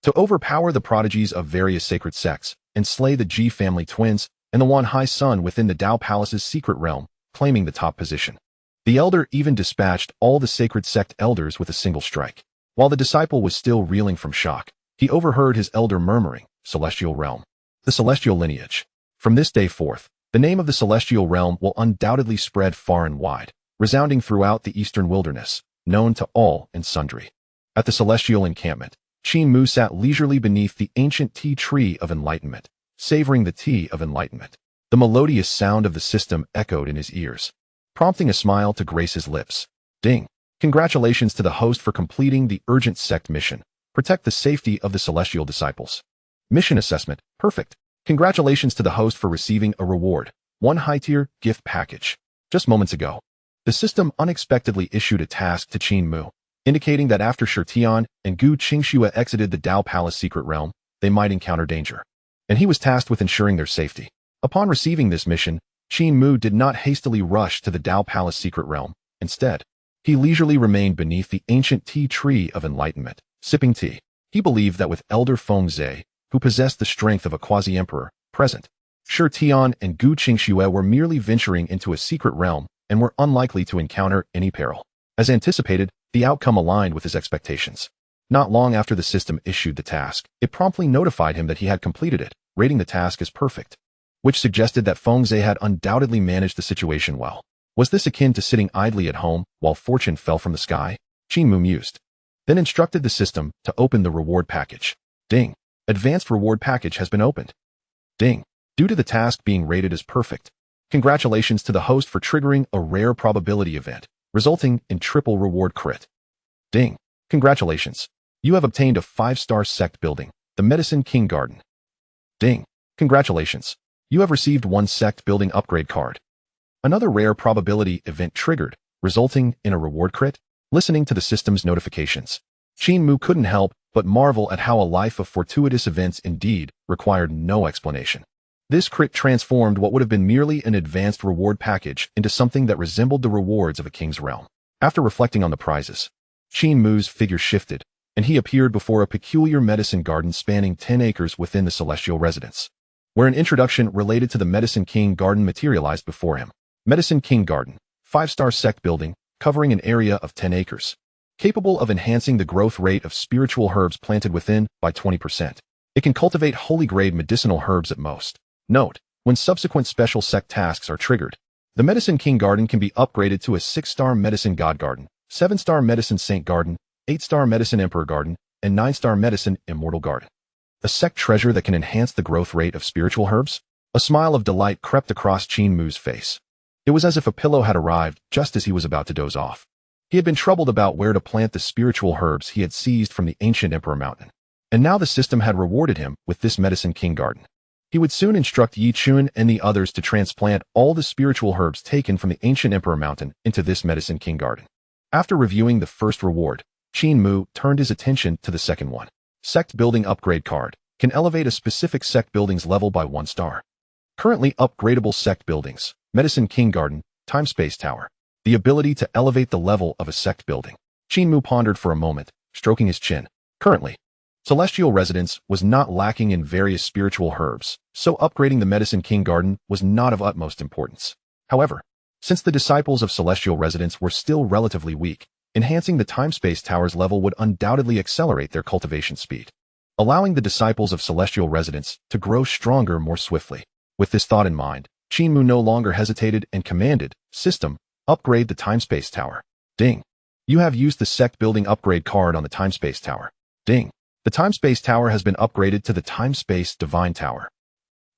To overpower the prodigies of various sacred sects and slay the Ji family twins and the Wanhai son within the Dao Palace's secret realm, claiming the top position. The elder even dispatched all the sacred sect elders with a single strike. While the disciple was still reeling from shock, he overheard his elder murmuring, "Celestial realm. The celestial lineage. From this day forth, the name of the celestial realm will undoubtedly spread far and wide, resounding throughout the eastern wilderness, known to all and sundry." At the celestial encampment, Qin Mu sat leisurely beneath the ancient tea tree of enlightenment, savoring the tea of enlightenment. The melodious sound of the system echoed in his ears, prompting a smile to grace his lips. "Ding! Congratulations to the host for completing the urgent sect mission. Protect the safety of the celestial disciples. Mission assessment, perfect. Congratulations to the host for receiving a reward, 1 high-tier gift package." Just moments ago, the system unexpectedly issued a task to Qin Mu, indicating that after Shirtian and Gu Qingxue exited the Dao Palace secret realm, they might encounter danger, and he was tasked with ensuring their safety. Upon receiving this mission, Qin Mu did not hastily rush to the Dao Palace secret realm. Instead, he leisurely remained beneath the ancient tea tree of enlightenment, sipping tea. He believed that with Elder Feng Zhe, who possessed the strength of a quasi-emperor, present, Shirtian and Gu Qingxue were merely venturing into a secret realm and were unlikely to encounter any peril. As anticipated, the outcome aligned with his expectations. Not long after the system issued the task, it promptly notified him that he had completed it, rating the task as perfect, which suggested that Feng Zhe had undoubtedly managed the situation well. Was this akin to sitting idly at home while fortune fell from the sky? Qin Mu mused, then instructed the system to open the reward package. Ding! Advanced reward package has been opened. Ding! Due to the task being rated as perfect, congratulations to the host for triggering a rare probability event, resulting in triple reward crit. Ding! Congratulations! You have obtained a 5-star sect building, the Medicine King Garden. Ding! Congratulations! You have received 1 sect building upgrade card. Another rare probability event triggered, resulting in a reward crit. Listening to the system's notifications, Qin Mu couldn't help but marvel at how a life of fortuitous events indeed required no explanation. This crit transformed what would have been merely an advanced reward package into something that resembled the rewards of a king's realm. After reflecting on the prizes, Qin Mu's figure shifted, and he appeared before a peculiar medicine garden spanning 10 acres within the celestial residence, where an introduction related to the Medicine King Garden materialized before him. Medicine King Garden, 5-star sect building, covering an area of 10 acres, capable of enhancing the growth rate of spiritual herbs planted within by 20%. It can cultivate holy-grade medicinal herbs at most. Note, when subsequent special sect tasks are triggered, the Medicine King Garden can be upgraded to a 6-star Medicine God Garden, 7-star Medicine Saint Garden, 8-star Medicine Emperor Garden, and 9-star Medicine Immortal Garden. A sect treasure that can enhance the growth rate of spiritual herbs? A smile of delight crept across Qin Mu's face. It was as if a pillow had arrived just as he was about to doze off. He had been troubled about where to plant the spiritual herbs he had seized from the ancient Emperor Mountain, and now the system had rewarded him with this Medicine King Garden. He would soon instruct Yi Chun and the others to transplant all the spiritual herbs taken from the ancient Emperor Mountain into this Medicine King Garden. After reviewing the first reward, Qin Mu turned his attention to the second one. Sect Building Upgrade Card can elevate a specific sect building's level by 1 star. Currently upgradable sect buildings: Medicine King Garden, Time-Space Tower. The ability to elevate the level of a sect building. Qin Mu pondered for a moment, stroking his chin. Currently, Celestial Residence was not lacking in various spiritual herbs, so upgrading the Medicine King Garden was not of utmost importance. However, since the disciples of Celestial Residence were still relatively weak, enhancing the Time-Space Tower's level would undoubtedly accelerate their cultivation speed, allowing the disciples of Celestial Residence to grow stronger more swiftly. With this thought in mind, Qin Mu no longer hesitated and commanded, "System, upgrade the Time-Space Tower." Ding! You have used the sect building upgrade card on the Time-Space Tower. Ding! The Time-Space Tower has been upgraded to the Time-Space Divine Tower.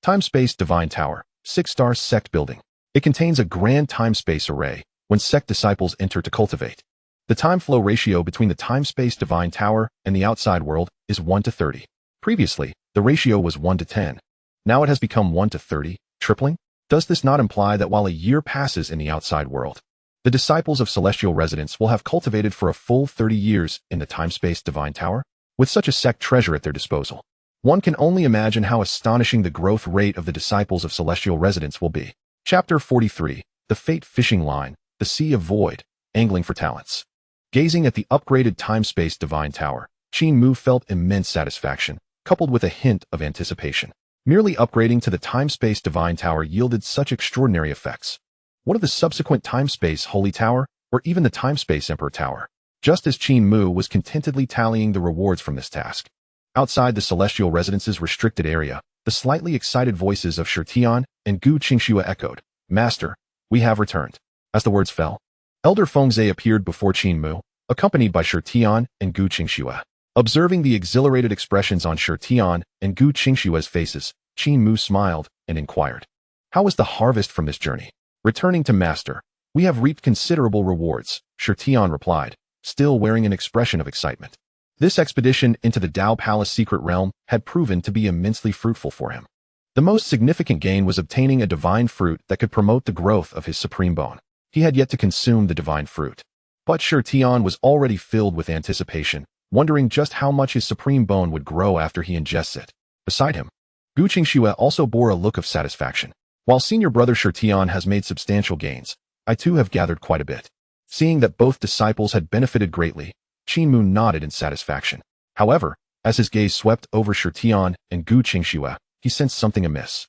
Time-Space Divine Tower, 6-star sect building. It contains a grand time-space array when sect disciples enter to cultivate. The time flow ratio between the Time-Space Divine Tower and the outside world is 1:30. Previously, the ratio was 1:10. Now it has become 1:30, tripling. Does this not imply that while a year passes in the outside world, the disciples of Celestial Residence will have cultivated for a full 30 years in the Time-Space Divine Tower? With such a sect treasure at their disposal, one can only imagine how astonishing the growth rate of the disciples of Celestial Residence will be. Chapter 43, The Fate Fishing Line, The Sea of Void, Angling for Talents. Gazing at the upgraded Time-Space Divine Tower, Qin Mu felt immense satisfaction, coupled with a hint of anticipation. Merely upgrading to the Time-Space Divine Tower yielded such extraordinary effects. What of the subsequent Time-Space Holy Tower, or even the Time-Space Emperor Tower? Just as Qin Mu was contentedly tallying the rewards from this task, outside the Celestial Residence's restricted area, the slightly excited voices of Shirtian and Gu Qingxua echoed, "Master, we have returned." As the words fell, Elder Fengzhe appeared before Qin Mu, accompanied by Shirtian and Gu Qingxua. Observing the exhilarated expressions on Shirtian and Gu Qingxua's faces, Qin Mu smiled and inquired, "How was the harvest from this journey?" "Returning to Master, we have reaped considerable rewards," Shirtian replied, still wearing an expression of excitement. This expedition into the Dao Palace secret realm had proven to be immensely fruitful for him. The most significant gain was obtaining a divine fruit that could promote the growth of his supreme bone. He had yet to consume the divine fruit, but Shirtian was already filled with anticipation, wondering just how much his supreme bone would grow after he ingests it. Beside him, Gu Qingxua also bore a look of satisfaction. "While senior brother Shirtian has made substantial gains, I too have gathered quite a bit." Seeing that both disciples had benefited greatly, Qin Mu nodded in satisfaction. However, as his gaze swept over Shirtian and Gu Qingxua, he sensed something amiss.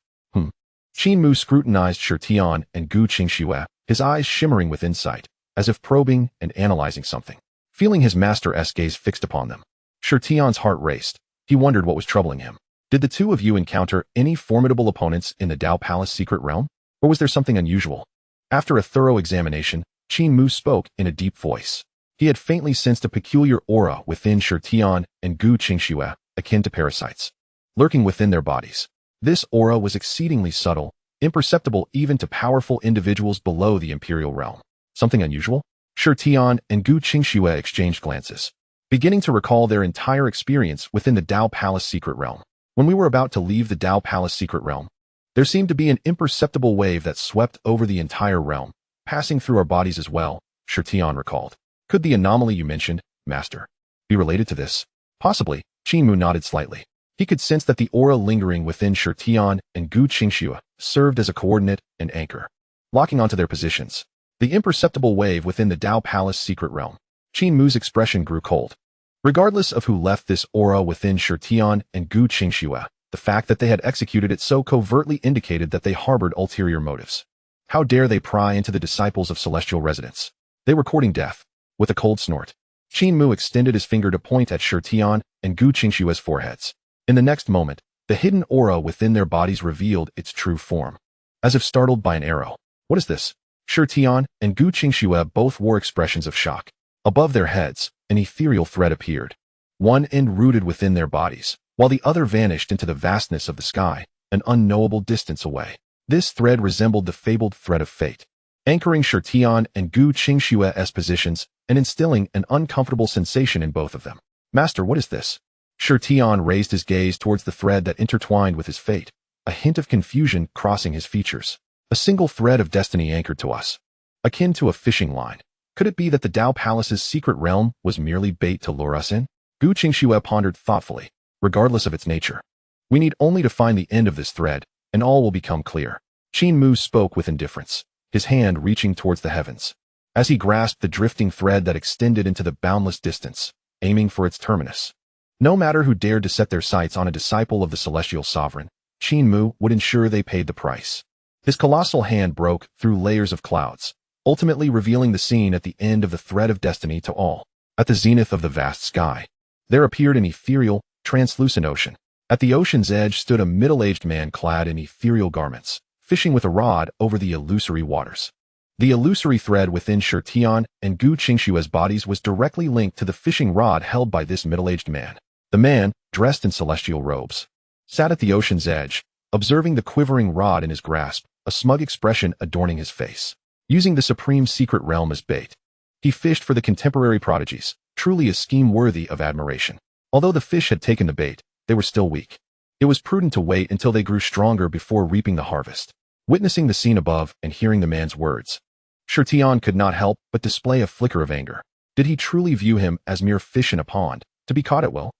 Qin Mu scrutinized Shirtian and Gu Qingxua, his eyes shimmering with insight, as if probing and analyzing something. Feeling his master's gaze fixed upon them, Shirtian's heart raced. He wondered what was troubling him. Did the two of you encounter any formidable opponents in the Dao Palace secret realm? Or was there something unusual? After a thorough examination, Qin Mu spoke in a deep voice. He had faintly sensed a peculiar aura within Shirtian and Gu Qingxua, akin to parasites, lurking within their bodies. This aura was exceedingly subtle, imperceptible even to powerful individuals below the imperial realm. Something unusual? Shi Tian and Gu Qingxue exchanged glances, beginning to recall their entire experience within the Dao Palace secret realm. When we were about to leave the Dao Palace secret realm, there seemed to be an imperceptible wave that swept over the entire realm, passing through our bodies as well, Shi Tian recalled. Could the anomaly you mentioned, Master, be related to this? Possibly, Qin Mu nodded slightly. He could sense that the aura lingering within Shi Tian and Gu Qingxue served as a coordinate and anchor, locking onto their positions. The imperceptible wave within the Dao Palace secret realm. Qin Mu's expression grew cold. Regardless of who left this aura within Shi Tian and Gu Qingxue, the fact that they had executed it so covertly indicated that they harbored ulterior motives. How dare they pry into the disciples of celestial residents? They were courting death. With a cold snort, Qin Mu extended his finger to point at Shi Tian and Gu Qingxue's foreheads. In the next moment, the hidden aura within their bodies revealed its true form. As if startled by an arrow. What is this? Shi Tian and Gu Qingxue both wore expressions of shock. Above their heads, an ethereal thread appeared. One end rooted within their bodies, while the other vanished into the vastness of the sky, an unknowable distance away. This thread resembled the fabled thread of fate, anchoring Shi Tian and Gu Qingxue's positions and instilling an uncomfortable sensation in both of them. Master, what is this? Shi Tian raised his gaze towards the thread that intertwined with his fate, a hint of confusion crossing his features. A single thread of destiny anchored to us, akin to a fishing line. Could it be that the Dao Palace's secret realm was merely bait to lure us in? Gu Qingxue pondered thoughtfully. Regardless of its nature, we need only to find the end of this thread, and all will become clear. Qin Mu spoke with indifference, his hand reaching towards the heavens. As he grasped the drifting thread that extended into the boundless distance, aiming for its terminus. No matter who dared to set their sights on a disciple of the celestial sovereign, Qin Mu would ensure they paid the price. His colossal hand broke through layers of clouds, ultimately revealing the scene at the end of the thread of destiny to all. At the zenith of the vast sky, there appeared an ethereal, translucent ocean. At the ocean's edge stood a middle-aged man clad in ethereal garments, fishing with a rod over the illusory waters. The illusory thread within Shi Tian and Gu Qingxue's bodies was directly linked to the fishing rod held by this middle-aged man. The man, dressed in celestial robes, sat at the ocean's edge, observing the quivering rod in his grasp, a smug expression adorning his face. Using the supreme secret realm as bait, he fished for the contemporary prodigies, truly a scheme worthy of admiration. Although the fish had taken the bait, they were still weak. It was prudent to wait until they grew stronger before reaping the harvest. Witnessing the scene above and hearing the man's words, Shi Tian could not help but display a flicker of anger. Did he truly view him as mere fish in a pond, to be caught at will?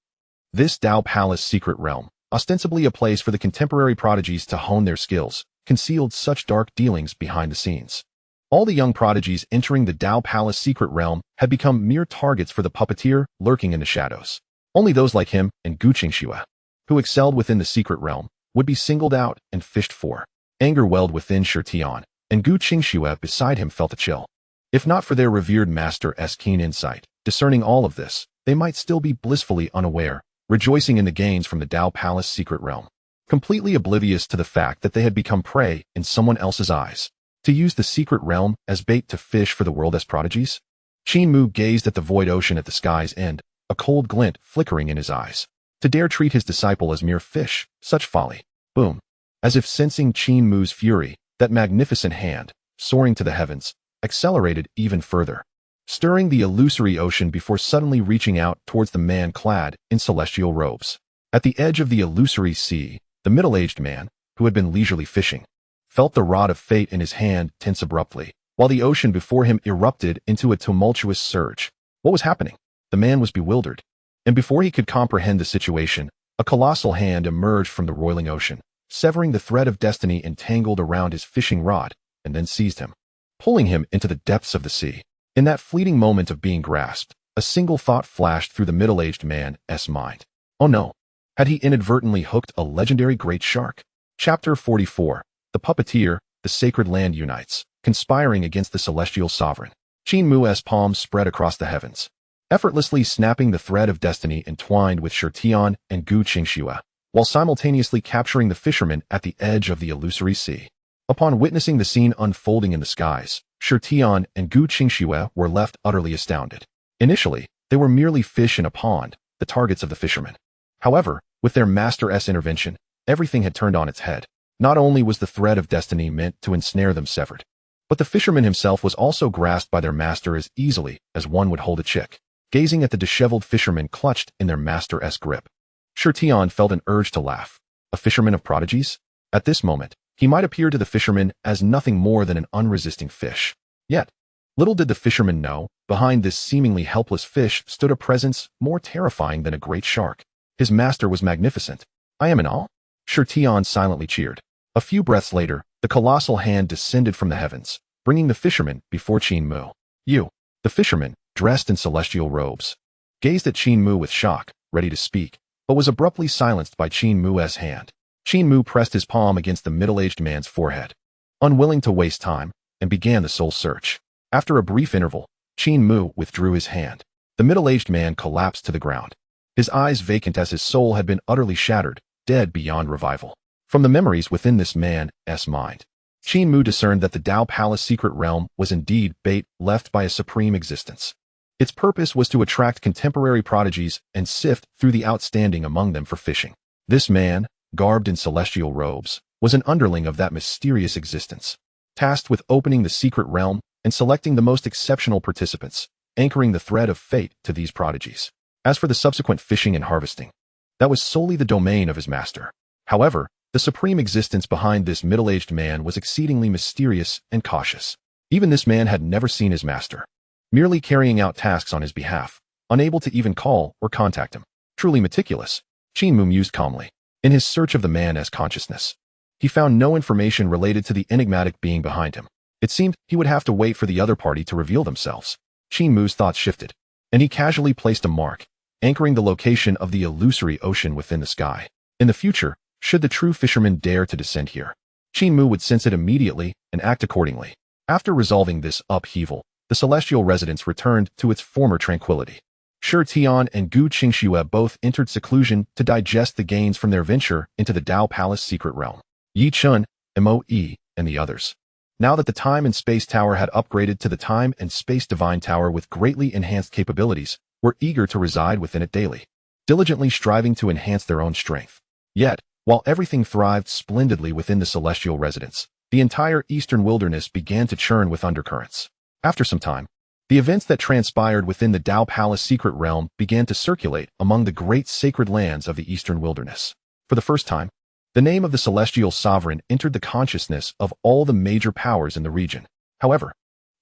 This Dao Palace secret realm, ostensibly a place for the contemporary prodigies to hone their skills, concealed such dark dealings behind the scenes. All the young prodigies entering the Dao Palace secret realm had become mere targets for the puppeteer lurking in the shadows. Only those like him and Gu Qingxue, who excelled within the secret realm, would be singled out and fished for. Anger welled within Shi Tian, and Gu Qingxue beside him felt a chill. If not for their revered master's keen insight, discerning all of this, they might still be blissfully unaware, rejoicing in the gains from the Dao Palace secret realm, completely oblivious to the fact that they had become prey in someone else's eyes. To use the secret realm as bait to fish for the world as prodigies? Qin Mu gazed at the void ocean at the sky's end, a cold glint flickering in his eyes. To dare treat his disciple as mere fish, such folly. Boom. As if sensing Qin Mu's fury, that magnificent hand, soaring to the heavens, accelerated even further, stirring the illusory ocean before suddenly reaching out towards the man clad in celestial robes. At the edge of the illusory sea, the middle-aged man, who had been leisurely fishing, felt the rod of fate in his hand tense abruptly, while the ocean before him erupted into a tumultuous surge. What was happening? The man was bewildered, and before he could comprehend the situation, a colossal hand emerged from the roiling ocean, severing the thread of destiny entangled around his fishing rod, and then seized him, pulling him into the depths of the sea. In that fleeting moment of being grasped, a single thought flashed through the middle-aged man's mind. Oh no! Had he inadvertently hooked a legendary great shark? Chapter 44. The puppeteer, the sacred land unites, conspiring against the celestial sovereign. Qin Mu's palms spread across the heavens, effortlessly snapping the thread of destiny entwined with Shi Tian and Gu Qingxue, while simultaneously capturing the fisherman at the edge of the illusory sea. Upon witnessing the scene unfolding in the skies, Shi Tian and Gu Qingxue were left utterly astounded. Initially, they were merely fish in a pond, the targets of the fishermen. However, with their master's intervention, everything had turned on its head. Not only was the thread of destiny meant to ensnare them severed, but the fisherman himself was also grasped by their master as easily as one would hold a chick. Gazing at the disheveled fishermen clutched in their master's grip, Tian felt an urge to laugh. A fisherman of prodigies? At this moment, he might appear to the fisherman as nothing more than an unresisting fish. Yet, little did the fisherman know, behind this seemingly helpless fish stood a presence more terrifying than a great shark. His master was magnificent. I am in awe? Tian silently cheered. A few breaths later, the colossal hand descended from the heavens, bringing the fisherman before Qin Mu. You, the fisherman, dressed in celestial robes, gazed at Qin Mu with shock, ready to speak, but was abruptly silenced by Qin Mu's hand. Qin Mu pressed his palm against the middle-aged man's forehead, unwilling to waste time, and began the soul search. After a brief interval, Qin Mu withdrew his hand. The middle-aged man collapsed to the ground, his eyes vacant as his soul had been utterly shattered, dead beyond revival. From the memories within this man's mind, Qin Mu discerned that the Dao Palace secret realm was indeed bait left by a supreme existence. Its purpose was to attract contemporary prodigies and sift through the outstanding among them for fishing. This man, garbed in celestial robes, was an underling of that mysterious existence, tasked with opening the secret realm and selecting the most exceptional participants, anchoring the thread of fate to these prodigies. As for the subsequent fishing and harvesting, that was solely the domain of his master. However, the supreme existence behind this middle-aged man was exceedingly mysterious and cautious. Even this man had never seen his master, merely carrying out tasks on his behalf, unable to even call or contact him. Truly meticulous, Qin Mu mused calmly. In his search of the man's consciousness, he found no information related to the enigmatic being behind him. It seemed he would have to wait for the other party to reveal themselves. Qin Mu's thoughts shifted, and he casually placed a mark, anchoring the location of the illusory ocean within the sky. In the future, should the true fisherman dare to descend here, Qin Mu would sense it immediately and act accordingly. After resolving this upheaval, the celestial residence returned to its former tranquility. Tian and Gu Qingxue both entered seclusion to digest the gains from their venture into the Dao Palace secret realm. Yi Chun, Moe, and the others, now that the Time and Space Tower had upgraded to the Time and Space Divine Tower with greatly enhanced capabilities, were eager to reside within it daily, diligently striving to enhance their own strength. Yet, while everything thrived splendidly within the celestial residence, the entire eastern wilderness began to churn with undercurrents. After some time, the events that transpired within the Dao Palace secret realm began to circulate among the great sacred lands of the eastern wilderness. For the first time, the name of the celestial sovereign entered the consciousness of all the major powers in the region. However,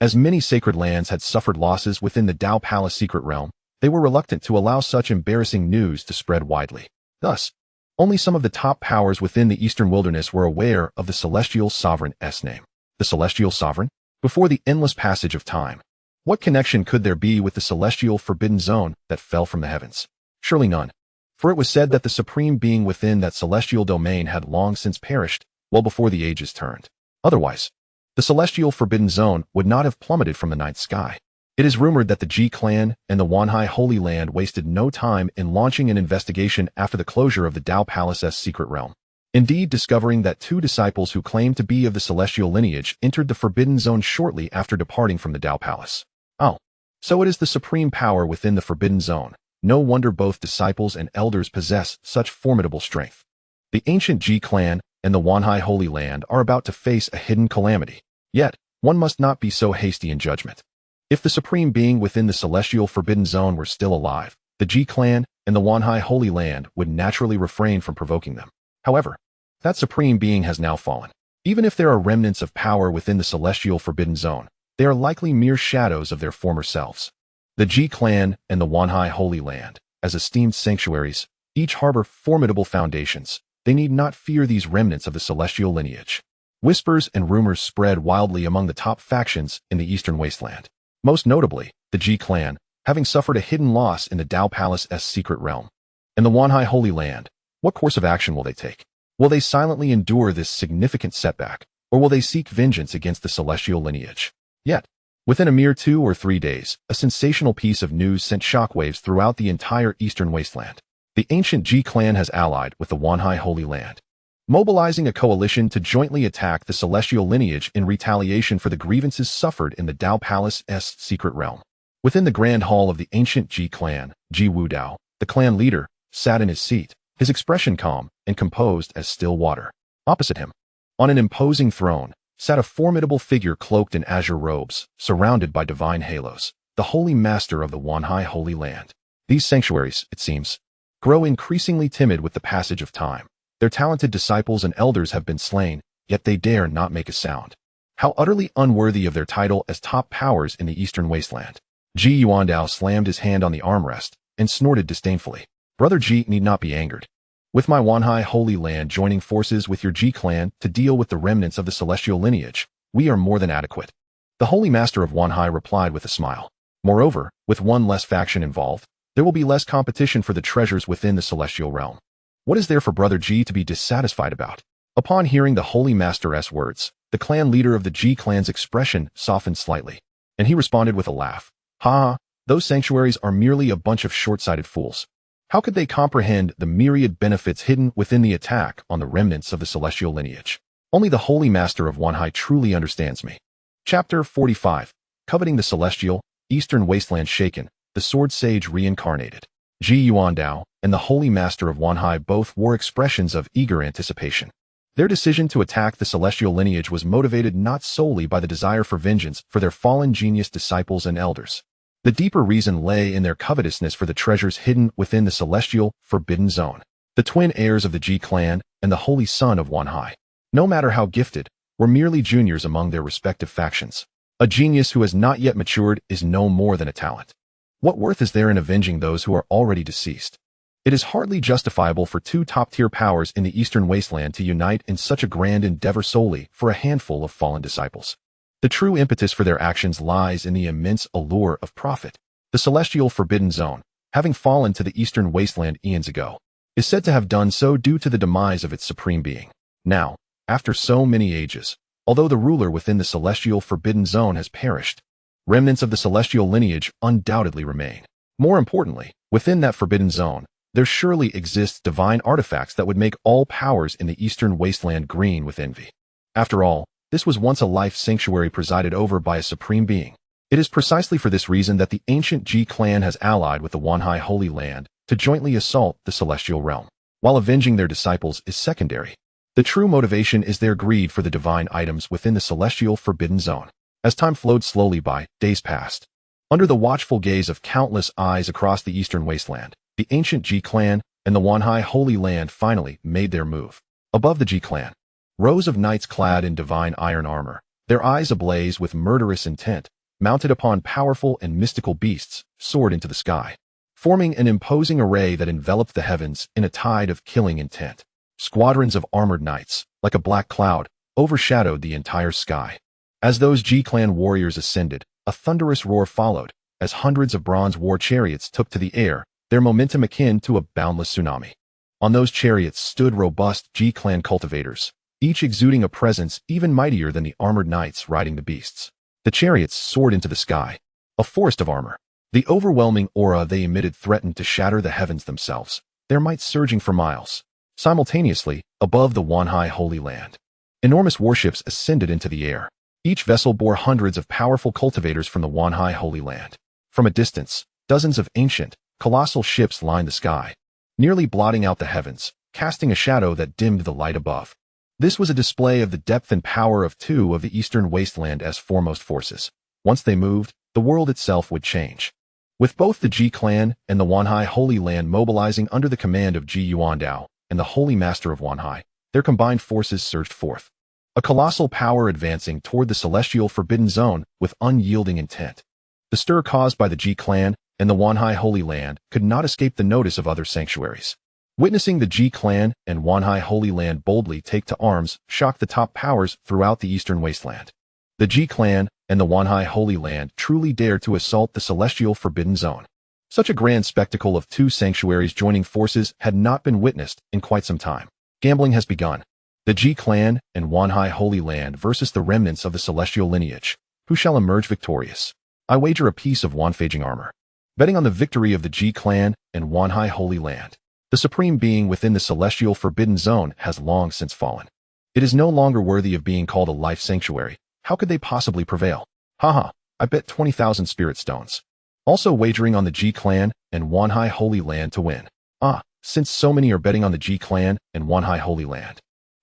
as many sacred lands had suffered losses within the Dao Palace secret realm, they were reluctant to allow such embarrassing news to spread widely. Thus, only some of the top powers within the eastern wilderness were aware of the celestial sovereign's name. The celestial sovereign? Before the endless passage of time, what connection could there be with the celestial forbidden zone that fell from the heavens? Surely none, for it was said that the supreme being within that celestial domain had long since perished, well before the ages turned. Otherwise, the celestial forbidden zone would not have plummeted from the night sky. It is rumored that the Ji clan and the Wanhai Holy Land wasted no time in launching an investigation after the closure of the Dao Palace's secret realm. Indeed, discovering that two disciples who claimed to be of the celestial lineage entered the forbidden zone shortly after departing from the Dao Palace. Oh, so it is the supreme power within the forbidden zone. No wonder both disciples and elders possess such formidable strength. The ancient Ji clan and the Wanhai Holy Land are about to face a hidden calamity. Yet, one must not be so hasty in judgment. If the supreme being within the celestial forbidden zone were still alive, the Ji clan and the Wanhai Holy Land would naturally refrain from provoking them. However, that supreme being has now fallen. Even if there are remnants of power within the celestial forbidden zone, they are likely mere shadows of their former selves. The Ji clan and the Wanhai Holy Land, as esteemed sanctuaries, each harbor formidable foundations. They need not fear these remnants of the celestial lineage. Whispers and rumors spread wildly among the top factions in the eastern wasteland. Most notably, the Ji clan, having suffered a hidden loss in the Dao Palace's secret realm. And the Wanhai Holy Land, what course of action will they take? Will they silently endure this significant setback, or will they seek vengeance against the celestial lineage? Yet, within a mere 2 or 3 days, a sensational piece of news sent shockwaves throughout the entire eastern wasteland. The ancient Ji clan has allied with the Wanhai Holy Land, mobilizing a coalition to jointly attack the celestial lineage in retaliation for the grievances suffered in the Dao Palace's secret realm. Within the grand hall of the ancient Ji clan, Ji Wudao, the clan leader, sat in his seat, his expression calm and composed as still water. Opposite him, on an imposing throne, sat a formidable figure cloaked in azure robes, surrounded by divine halos, the holy master of the Wanhai Holy Land. These sanctuaries, it seems, grow increasingly timid with the passage of time. Their talented disciples and elders have been slain, yet they dare not make a sound. How utterly unworthy of their title as top powers in the Eastern Wasteland. Ji Yuandao slammed his hand on the armrest and snorted disdainfully. Brother Ji need not be angered. With my Wanhai Holy Land joining forces with your Ji clan to deal with the remnants of the celestial lineage, we are more than adequate. The Holy Master of Wanhai replied with a smile. Moreover, with one less faction involved, there will be less competition for the treasures within the celestial realm. What is there for Brother Ji to be dissatisfied about? Upon hearing the Holy Master's words, the clan leader of the Ji clan's expression softened slightly, and he responded with a laugh. Ha, those sanctuaries are merely a bunch of short-sighted fools. How could they comprehend the myriad benefits hidden within the attack on the remnants of the celestial lineage? Only the Holy Master of Wanhai truly understands me. Chapter 45. Coveting the Celestial, Eastern Wasteland Shaken, the Sword Sage Reincarnated. Ji Yuandao and the Holy Master of Wanhai both wore expressions of eager anticipation. Their decision to attack the celestial lineage was motivated not solely by the desire for vengeance for their fallen genius disciples and elders. The deeper reason lay in their covetousness for the treasures hidden within the celestial forbidden zone. The twin heirs of the Ji clan and the Holy Son of Wanhai, no matter how gifted, were merely juniors among their respective factions. A genius who has not yet matured is no more than a talent. What worth is there in avenging those who are already deceased? It is hardly justifiable for two top-tier powers in the Eastern Wasteland to unite in such a grand endeavor solely for a handful of fallen disciples. The true impetus for their actions lies in the immense allure of profit. The celestial forbidden zone, having fallen to the Eastern Wasteland eons ago, is said to have done so due to the demise of its supreme being. Now, after so many ages, although the ruler within the celestial forbidden zone has perished, remnants of the celestial lineage undoubtedly remain. More importantly, within that forbidden zone, there surely exists divine artifacts that would make all powers in the Eastern Wasteland green with envy. After all, this was once a life sanctuary presided over by a supreme being. It is precisely for this reason that the ancient Ji clan has allied with the Wanhai Holy Land to jointly assault the celestial realm. While avenging their disciples is secondary, the true motivation is their greed for the divine items within the celestial forbidden zone. As time flowed slowly by, days passed. Under the watchful gaze of countless eyes across the Eastern Wasteland, the ancient Ji clan and the Wanhai Holy Land finally made their move. Above the Ji clan, rows of knights clad in divine iron armor, their eyes ablaze with murderous intent, mounted upon powerful and mystical beasts, soared into the sky, forming an imposing array that enveloped the heavens in a tide of killing intent. Squadrons of armored knights, like a black cloud, overshadowed the entire sky. As those Ji clan warriors ascended, a thunderous roar followed, as hundreds of bronze war chariots took to the air, their momentum akin to a boundless tsunami. On those chariots stood robust Ji clan cultivators, each exuding a presence even mightier than the armored knights riding the beasts. The chariots soared into the sky, a forest of armor. The overwhelming aura they emitted threatened to shatter the heavens themselves, their might surging for miles. Simultaneously, above the Wanhai Holy Land, enormous warships ascended into the air. Each vessel bore hundreds of powerful cultivators from the Wanhai Holy Land. From a distance, dozens of ancient, colossal ships lined the sky, nearly blotting out the heavens, casting a shadow that dimmed the light above. This was a display of the depth and power of two of the Eastern Wasteland as foremost forces. Once they moved, the world itself would change. With both the Ji clan and the Wanhai Holy Land mobilizing under the command of Ji Yuandao and the Holy Master of Wanhai, their combined forces surged forth. A colossal power advancing toward the celestial forbidden zone with unyielding intent. The stir caused by the Ji clan and the Wanhai Holy Land could not escape the notice of other sanctuaries. Witnessing the Ji clan and Wanhai Holy Land boldly take to arms shocked the top powers throughout the Eastern Wasteland. The Ji clan and the Wanhai Holy Land truly dared to assault the celestial forbidden zone. Such a grand spectacle of two sanctuaries joining forces had not been witnessed in quite some time. Gambling has begun. The Ji clan and Wanhai Holy Land versus the remnants of the celestial lineage. Who shall emerge victorious? I wager a piece of Wanfaging armor, betting on the victory of the Ji clan and Wanhai Holy Land. The supreme being within the celestial forbidden zone has long since fallen. It is no longer worthy of being called a life sanctuary. How could they possibly prevail? Haha, I bet 20,000 spirit stones. Also wagering on the Ji clan and Wanhai Holy Land to win. Ah, since so many are betting on the Ji clan and Wan Hai Holy Land.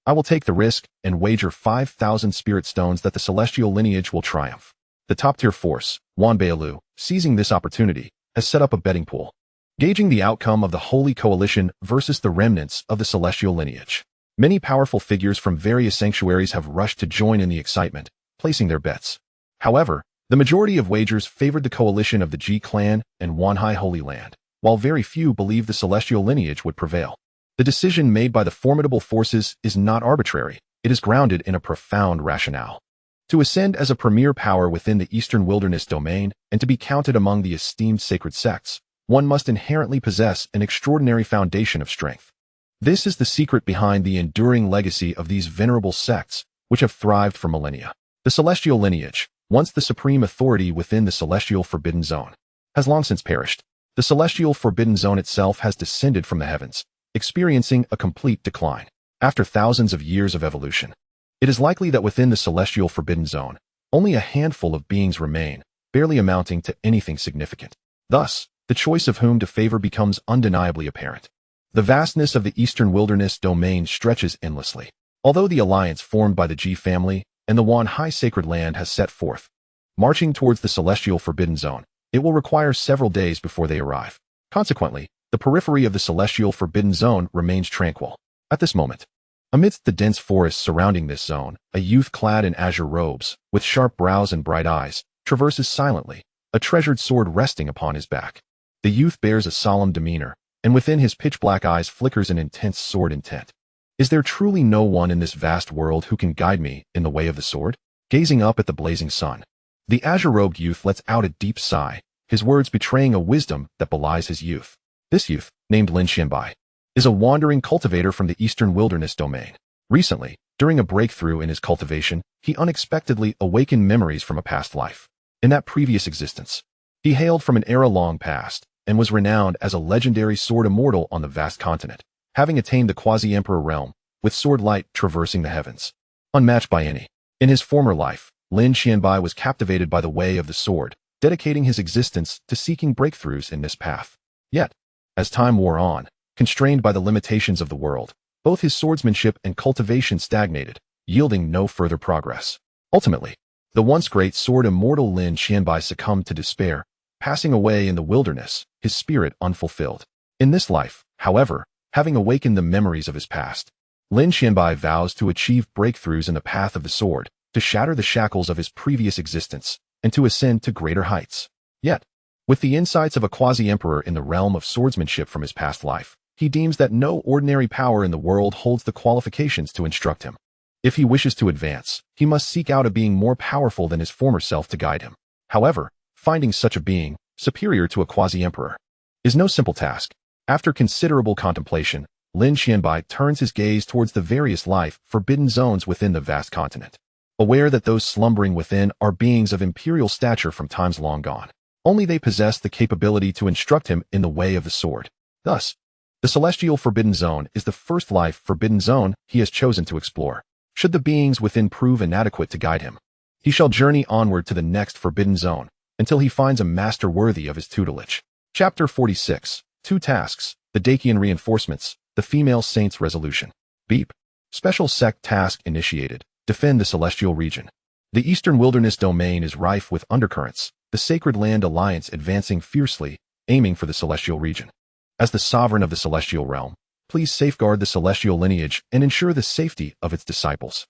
I will take the risk and wager 5,000 spirit stones that the celestial lineage will triumph. The top-tier force, Wan Bailu, seizing this opportunity, has set up a betting pool, gauging the outcome of the Holy Coalition versus the remnants of the celestial lineage. Many powerful figures from various sanctuaries have rushed to join in the excitement, placing their bets. However, the majority of wagers favored the coalition of the Ji clan and Wan Hai Holy Land, while very few believed the celestial lineage would prevail. The decision made by the formidable forces is not arbitrary, it is grounded in a profound rationale. To ascend as a premier power within the Eastern Wilderness domain and to be counted among the esteemed sacred sects, one must inherently possess an extraordinary foundation of strength. This is the secret behind the enduring legacy of these venerable sects, which have thrived for millennia. The celestial lineage, once the supreme authority within the celestial forbidden zone, has long since perished. The celestial forbidden zone itself has descended from the heavens, experiencing a complete decline. After thousands of years of evolution, it is likely that within the celestial forbidden zone, only a handful of beings remain, barely amounting to anything significant. Thus, the choice of whom to favor becomes undeniably apparent. The vastness of the Eastern Wilderness domain stretches endlessly. Although the alliance formed by the Ji family and the Wan Hai Sacred Land has set forth, marching towards the celestial forbidden zone, it will require several days before they arrive. Consequently, the periphery of the celestial forbidden zone remains tranquil. At this moment, amidst the dense forests surrounding this zone, a youth clad in azure robes, with sharp brows and bright eyes, traverses silently, a treasured sword resting upon his back. The youth bears a solemn demeanor, and within his pitch-black eyes flickers an intense sword intent. Is there truly no one in this vast world who can guide me in the way of the sword? Gazing up at the blazing sun, the azure-robed youth lets out a deep sigh, his words betraying a wisdom that belies his youth. This youth, named Lin Xianbai, is a wandering cultivator from the Eastern Wilderness domain. Recently, during a breakthrough in his cultivation, he unexpectedly awakened memories from a past life. In that previous existence, he hailed from an era long past, and was renowned as a legendary Sword Immortal on the vast continent, having attained the quasi-emperor realm, with sword light traversing the heavens. Unmatched by any. In his former life, Lin Xianbai was captivated by the way of the sword, dedicating his existence to seeking breakthroughs in this path. Yet, as time wore on, constrained by the limitations of the world, both his swordsmanship and cultivation stagnated, yielding no further progress. Ultimately, the once great Sword Immortal Lin Xianbai succumbed to despair, passing away in the wilderness, his spirit unfulfilled. In this life, however, having awakened the memories of his past, Lin Xianbai vows to achieve breakthroughs in the path of the sword, to shatter the shackles of his previous existence, and to ascend to greater heights. Yet, with the insights of a quasi-emperor in the realm of swordsmanship from his past life, he deems that no ordinary power in the world holds the qualifications to instruct him. If he wishes to advance, he must seek out a being more powerful than his former self to guide him. However, finding such a being, superior to a quasi-emperor, is no simple task. After considerable contemplation, Lin Xianbai turns his gaze towards the various life-forbidden zones within the vast continent. Aware that those slumbering within are beings of imperial stature from times long gone. Only they possess the capability to instruct him in the way of the sword. Thus, the celestial forbidden zone is the first life-forbidden zone he has chosen to explore. Should the beings within prove inadequate to guide him, he shall journey onward to the next forbidden zone, until he finds a master worthy of his tutelage. Chapter 46. 2 Tasks, the Dakian Reinforcements, the Female Saint's Resolution. Beep. Special Sect Task Initiated. Defend the Celestial Region. The Eastern Wilderness domain is rife with undercurrents, the Sacred Land Alliance advancing fiercely, aiming for the Celestial Region. As the sovereign of the Celestial Realm, please safeguard the Celestial lineage and ensure the safety of its disciples.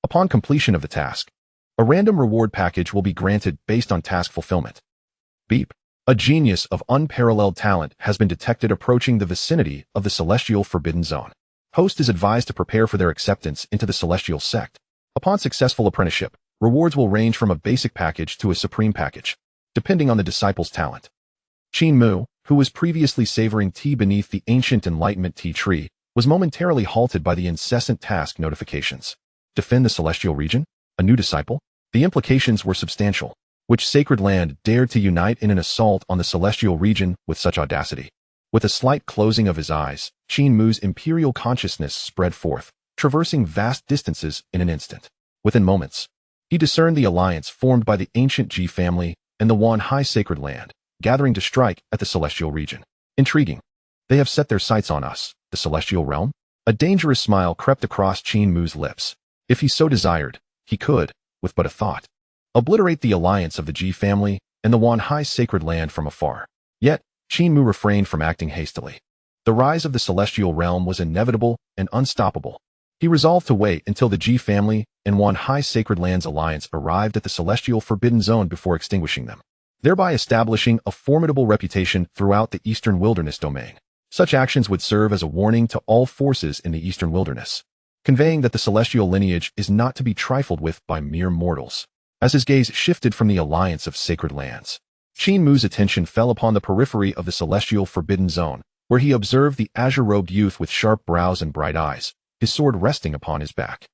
Upon completion of the task, a random reward package will be granted based on task fulfillment. Beep. A genius of unparalleled talent has been detected approaching the vicinity of the Celestial Forbidden Zone. Host is advised to prepare for their acceptance into the Celestial Sect. Upon successful apprenticeship, rewards will range from a basic package to a supreme package, depending on the disciple's talent. Qin Mu, who was previously savoring tea beneath the ancient Enlightenment tea tree, was momentarily halted by the incessant task notifications. Defend the Celestial Region? A new disciple? The implications were substantial. Which sacred land dared to unite in an assault on the Celestial Region with such audacity? With a slight closing of his eyes, Qin Mu's imperial consciousness spread forth, traversing vast distances in an instant. Within moments, he discerned the alliance formed by the ancient Ji family and the Wan Hai Sacred Land, gathering to strike at the Celestial Region. Intriguing. They have set their sights on us, the celestial realm? A dangerous smile crept across Qin Mu's lips. If he so desired, he could, with but a thought, obliterate the alliance of the Ji family and the Wanhai sacred land from afar. Yet, Qin Mu refrained from acting hastily. The rise of the celestial realm was inevitable and unstoppable. He resolved to wait until the Ji family and Wanhai sacred lands alliance arrived at the celestial forbidden zone before extinguishing them, thereby establishing a formidable reputation throughout the eastern wilderness domain. Such actions would serve as a warning to all forces in the eastern wilderness, conveying that the celestial lineage is not to be trifled with by mere mortals. As his gaze shifted from the alliance of sacred lands, Qin Mu's attention fell upon the periphery of the celestial forbidden zone, where he observed the azure-robed youth with sharp brows and bright eyes, his sword resting upon his back.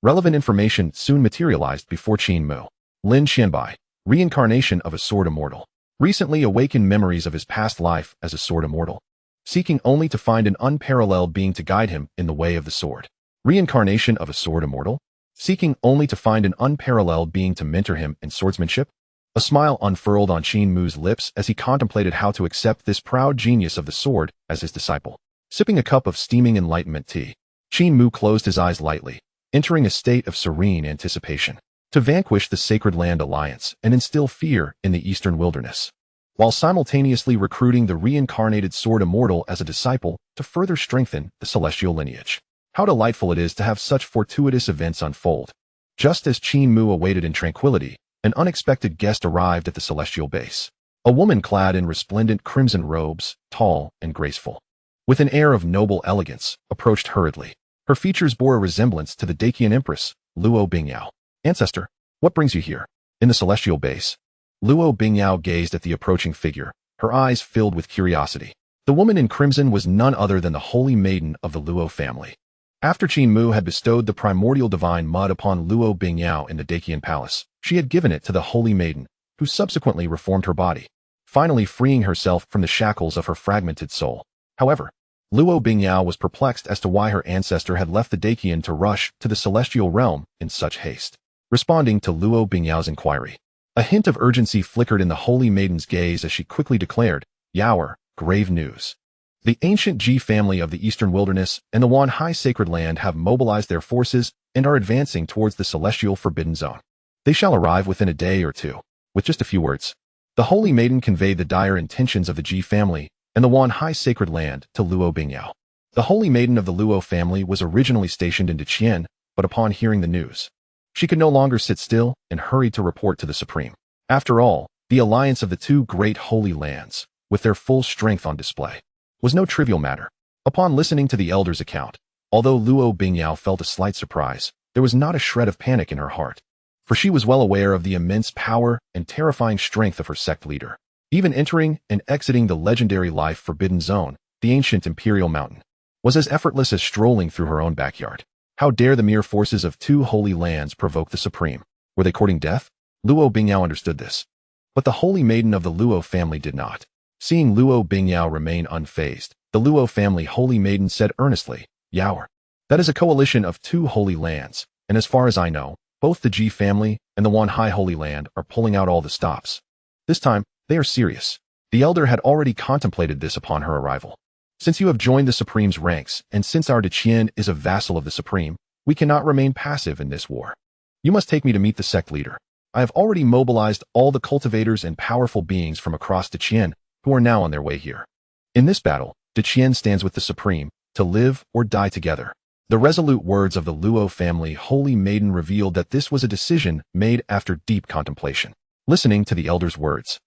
Relevant information soon materialized before Qin Mu. Lin Qianbai, reincarnation of a Sword Immortal. Recently awakened memories of his past life as a Sword Immortal, seeking only to find an unparalleled being to guide him in the way of the sword. Reincarnation of a Sword Immortal? Seeking only to find an unparalleled being to mentor him in swordsmanship? A smile unfurled on Qin Mu's lips as he contemplated how to accept this proud genius of the sword as his disciple. Sipping a cup of steaming enlightenment tea, Qin Mu closed his eyes lightly, entering a state of serene anticipation to vanquish the Sacred Land Alliance and instill fear in the eastern wilderness, while simultaneously recruiting the reincarnated Sword Immortal as a disciple to further strengthen the celestial lineage. How delightful it is to have such fortuitous events unfold. Just as Qin Mu awaited in tranquility, an unexpected guest arrived at the celestial base. A woman clad in resplendent crimson robes, tall and graceful, with an air of noble elegance, approached hurriedly. Her features bore a resemblance to the Dacian Empress, Luo Bingyao. Ancestor, what brings you here? In the celestial base, Luo Bingyao gazed at the approaching figure, her eyes filled with curiosity. The woman in crimson was none other than the holy maiden of the Luo family. After Qin Mu had bestowed the primordial divine mud upon Luo Bingyao in the Dacian palace, she had given it to the holy maiden, who subsequently reformed her body, finally freeing herself from the shackles of her fragmented soul. However, Luo Bingyao was perplexed as to why her ancestor had left the Dacian to rush to the celestial realm in such haste. Responding to Luo Bingyao's inquiry, a hint of urgency flickered in the holy maiden's gaze as she quickly declared, "Yaoer, grave news. The ancient Ji family of the eastern wilderness and the Wanhai sacred land have mobilized their forces and are advancing towards the celestial forbidden zone. They shall arrive within a day or two." With just a few words, the holy maiden conveyed the dire intentions of the Ji family and the Wanhai sacred land to Luo Bingyao. The holy maiden of the Luo family was originally stationed in Qian, but upon hearing the news, she could no longer sit still and hurried to report to the Supreme. After all, the alliance of the two great holy lands, with their full strength on display, was no trivial matter. Upon listening to the elder's account, although Luo Bingyao felt a slight surprise, there was not a shred of panic in her heart, for she was well aware of the immense power and terrifying strength of her sect leader. Even entering and exiting the legendary life forbidden zone, the ancient imperial mountain, was as effortless as strolling through her own backyard. How dare the mere forces of two holy lands provoke the Supreme? Were they courting death? Luo Bingyao understood this, but the holy maiden of the Luo family did not. Seeing Luo Bingyao remain unfazed, the Luo family holy maiden said earnestly, "Yaoer, that is a coalition of two holy lands, and as far as I know, both the Ji family and the Wanhai holy land are pulling out all the stops. This time, they are serious." The elder had already contemplated this upon her arrival. "Since you have joined the Supreme's ranks, and since our Dacian is a vassal of the Supreme, we cannot remain passive in this war. You must take me to meet the sect leader. I have already mobilized all the cultivators and powerful beings from across Dacian who are now on their way here. In this battle, Dacian stands with the Supreme, to live or die together." The resolute words of the Luo family holy maiden revealed that this was a decision made after deep contemplation. Listening to the elder's words,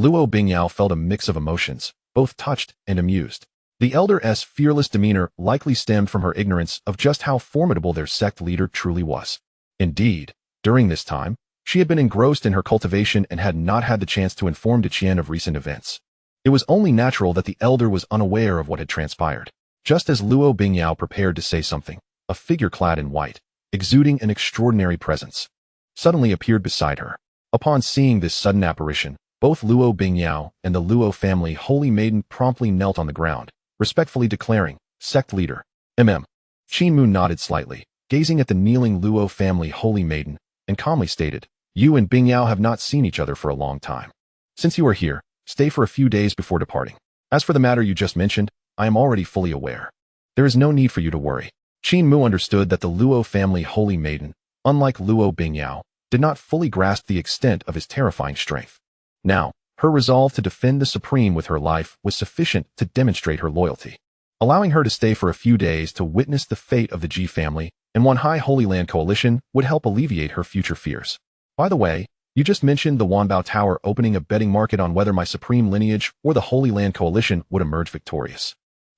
Luo Bingyao felt a mix of emotions, both touched and amused. The elder's fearless demeanor likely stemmed from her ignorance of just how formidable their sect leader truly was. Indeed, during this time, she had been engrossed in her cultivation and had not had the chance to inform Dacian of recent events. It was only natural that the elder was unaware of what had transpired. Just as Luo Bingyao prepared to say something, a figure clad in white, exuding an extraordinary presence, suddenly appeared beside her. Upon seeing this sudden apparition, both Luo Bingyao and the Luo family holy maiden promptly knelt on the ground, respectfully declaring, "Sect leader, mm." Qin Mu nodded slightly, gazing at the kneeling Luo family holy maiden, and calmly stated, "You and Bingyao have not seen each other for a long time. Since you are here, stay for a few days before departing. As for the matter you just mentioned, I am already fully aware. There is no need for you to worry. Qin Mu understood that the Luo family holy maiden, unlike Luo Bingyao, did not fully grasp the extent of his terrifying strength. Now, her resolve to defend the Supreme with her life was sufficient to demonstrate her loyalty. Allowing her to stay for a few days to witness the fate of the Ji family and one High Holy Land coalition would help alleviate her future fears. By the way, you just mentioned the Wanbao Tower opening a betting market on whether my Supreme lineage or the Holy Land coalition would emerge victorious.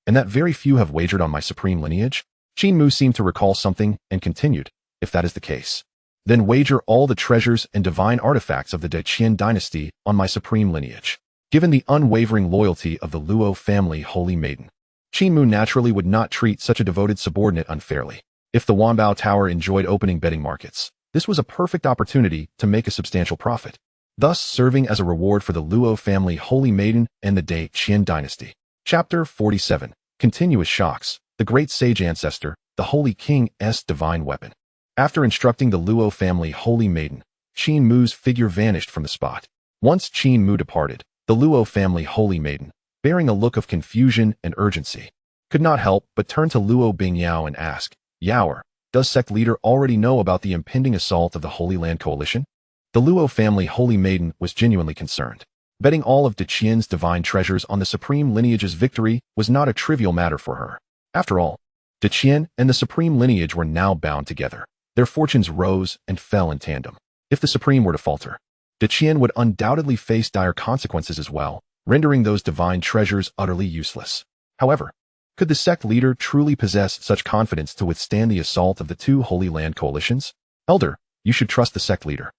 And that very few have wagered on my Supreme lineage? Qin Mu seemed to recall something and continued, if that is the case, then wager all the treasures and divine artifacts of the Qin dynasty on my Supreme lineage. Given the unwavering loyalty of the Luo family holy maiden, Qin Mu naturally would not treat such a devoted subordinate unfairly. If the Wanbao Tower enjoyed opening betting markets, this was a perfect opportunity to make a substantial profit, thus serving as a reward for the Luo family holy maiden and the Qin dynasty. Chapter 47. Continuous Shocks. The Great Sage Ancestor, the Holy King's Divine Weapon. After instructing the Luo family holy maiden, Qin Mu's figure vanished from the spot. Once Qin Mu departed, the Luo family holy maiden, bearing a look of confusion and urgency, could not help but turn to Luo Bingyao and ask, Yaoer, does sect leader already know about the impending assault of the Holy Land Coalition? The Luo family holy maiden was genuinely concerned. Betting all of Qin's divine treasures on the Supreme lineage's victory was not a trivial matter for her. After all, Qin and the Supreme lineage were now bound together. Their fortunes rose and fell in tandem. If the Supreme were to falter, Qin would undoubtedly face dire consequences as well, rendering those divine treasures utterly useless. However, could the sect leader truly possess such confidence to withstand the assault of the two Holy Land coalitions? Elder, you should trust the sect leader.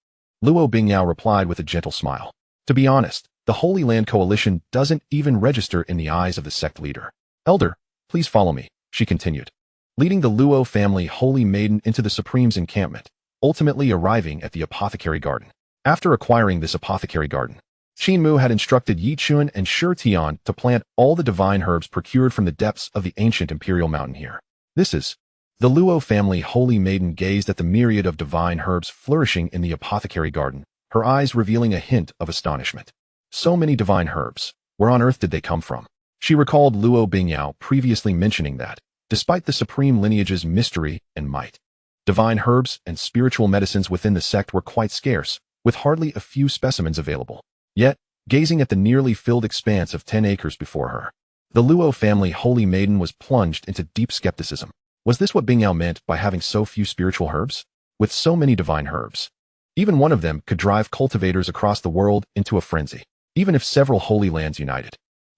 Luo Bingyao replied with a gentle smile. To be honest, the Holy Land coalition doesn't even register in the eyes of the sect leader. Elder, please follow me, she continued, leading the Luo family holy maiden into the Supreme's encampment, ultimately arriving at the apothecary garden. After acquiring this apothecary garden, Qin Mu had instructed Yi Chuan and Shi Tian to plant all the divine herbs procured from the depths of the ancient imperial mountain here. This is. The Luo family holy maiden gazed at the myriad of divine herbs flourishing in the apothecary garden, her eyes revealing a hint of astonishment. So many divine herbs. Where on earth did they come from? She recalled Luo Bingyao previously mentioning that, despite the Supreme lineage's mystery and might, divine herbs and spiritual medicines within the sect were quite scarce, with hardly a few specimens available. Yet, gazing at the nearly filled expanse of 10 acres before her, the Luo family holy maiden was plunged into deep skepticism. Was this what Bingyao meant by having so few spiritual herbs? With so many divine herbs, even one of them could drive cultivators across the world into a frenzy. Even if several holy lands united,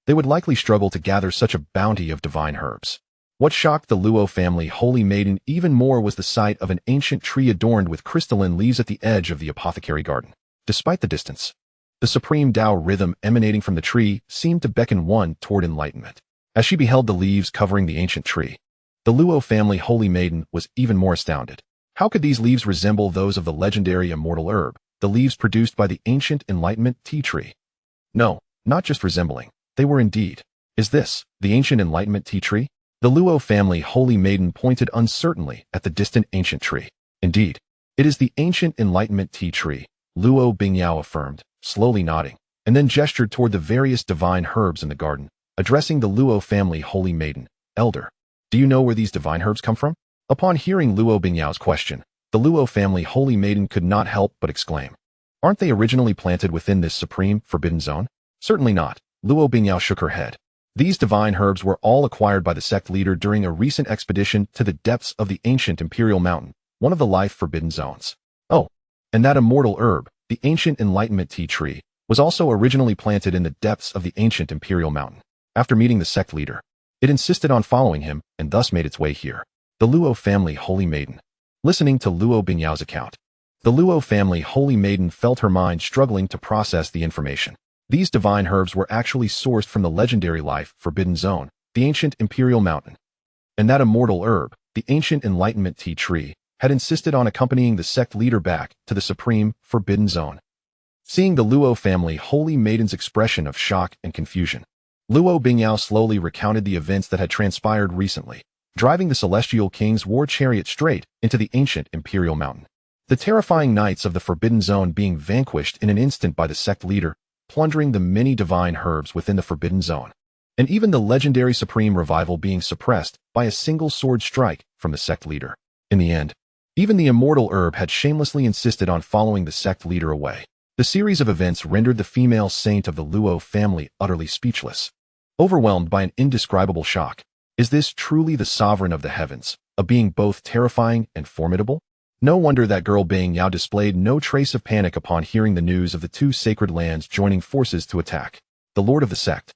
they would likely struggle to gather such a bounty of divine herbs. What shocked the Luo family holy maiden even more was the sight of an ancient tree adorned with crystalline leaves at the edge of the apothecary garden. Despite the distance, the supreme Tao rhythm emanating from the tree seemed to beckon one toward enlightenment. As she beheld the leaves covering the ancient tree, the Luo family holy maiden was even more astounded. How could these leaves resemble those of the legendary immortal herb, the leaves produced by the ancient enlightenment tea tree? No, not just resembling, they were indeed. Is this the ancient enlightenment tea tree? The Luo family holy maiden pointed uncertainly at the distant ancient tree. Indeed, it is the ancient enlightenment tea tree, Luo Bingyao affirmed, slowly nodding, and then gestured toward the various divine herbs in the garden, addressing the Luo family holy maiden. Elder, do you know where these divine herbs come from? Upon hearing Luo Bingyao's question, the Luo family holy maiden could not help but exclaim. Aren't they originally planted within this supreme, forbidden zone? Certainly not. Luo Bingyao shook her head. These divine herbs were all acquired by the sect leader during a recent expedition to the depths of the ancient imperial mountain, one of the life forbidden zones. Oh, and that immortal herb, the ancient enlightenment tea tree, was also originally planted in the depths of the ancient imperial mountain. After meeting the sect leader, it insisted on following him and thus made its way here. The Luo family holy maiden. Listening to Luo Bingyao's account, the Luo family holy maiden felt her mind struggling to process the information. These divine herbs were actually sourced from the legendary life forbidden zone, the ancient imperial mountain. And that immortal herb, the ancient enlightenment tea tree, had insisted on accompanying the sect leader back to the supreme forbidden zone. Seeing the Luo family holy maiden's expression of shock and confusion, Luo Bingyao slowly recounted the events that had transpired recently, driving the celestial king's war chariot straight into the ancient imperial mountain. The terrifying knights of the forbidden zone being vanquished in an instant by the sect leader, plundering the many divine herbs within the forbidden zone. and even the legendary Supreme Revival being suppressed by a single sword strike from the sect leader. In the end, even the immortal herb had shamelessly insisted on following the sect leader away. The series of events rendered the female saint of the Luo family utterly speechless, overwhelmed by an indescribable shock. Is this truly the sovereign of the heavens, a being both terrifying and formidable? No wonder that girl Bing Yao displayed no trace of panic upon hearing the news of the two sacred lands joining forces to attack. The lord of the sect,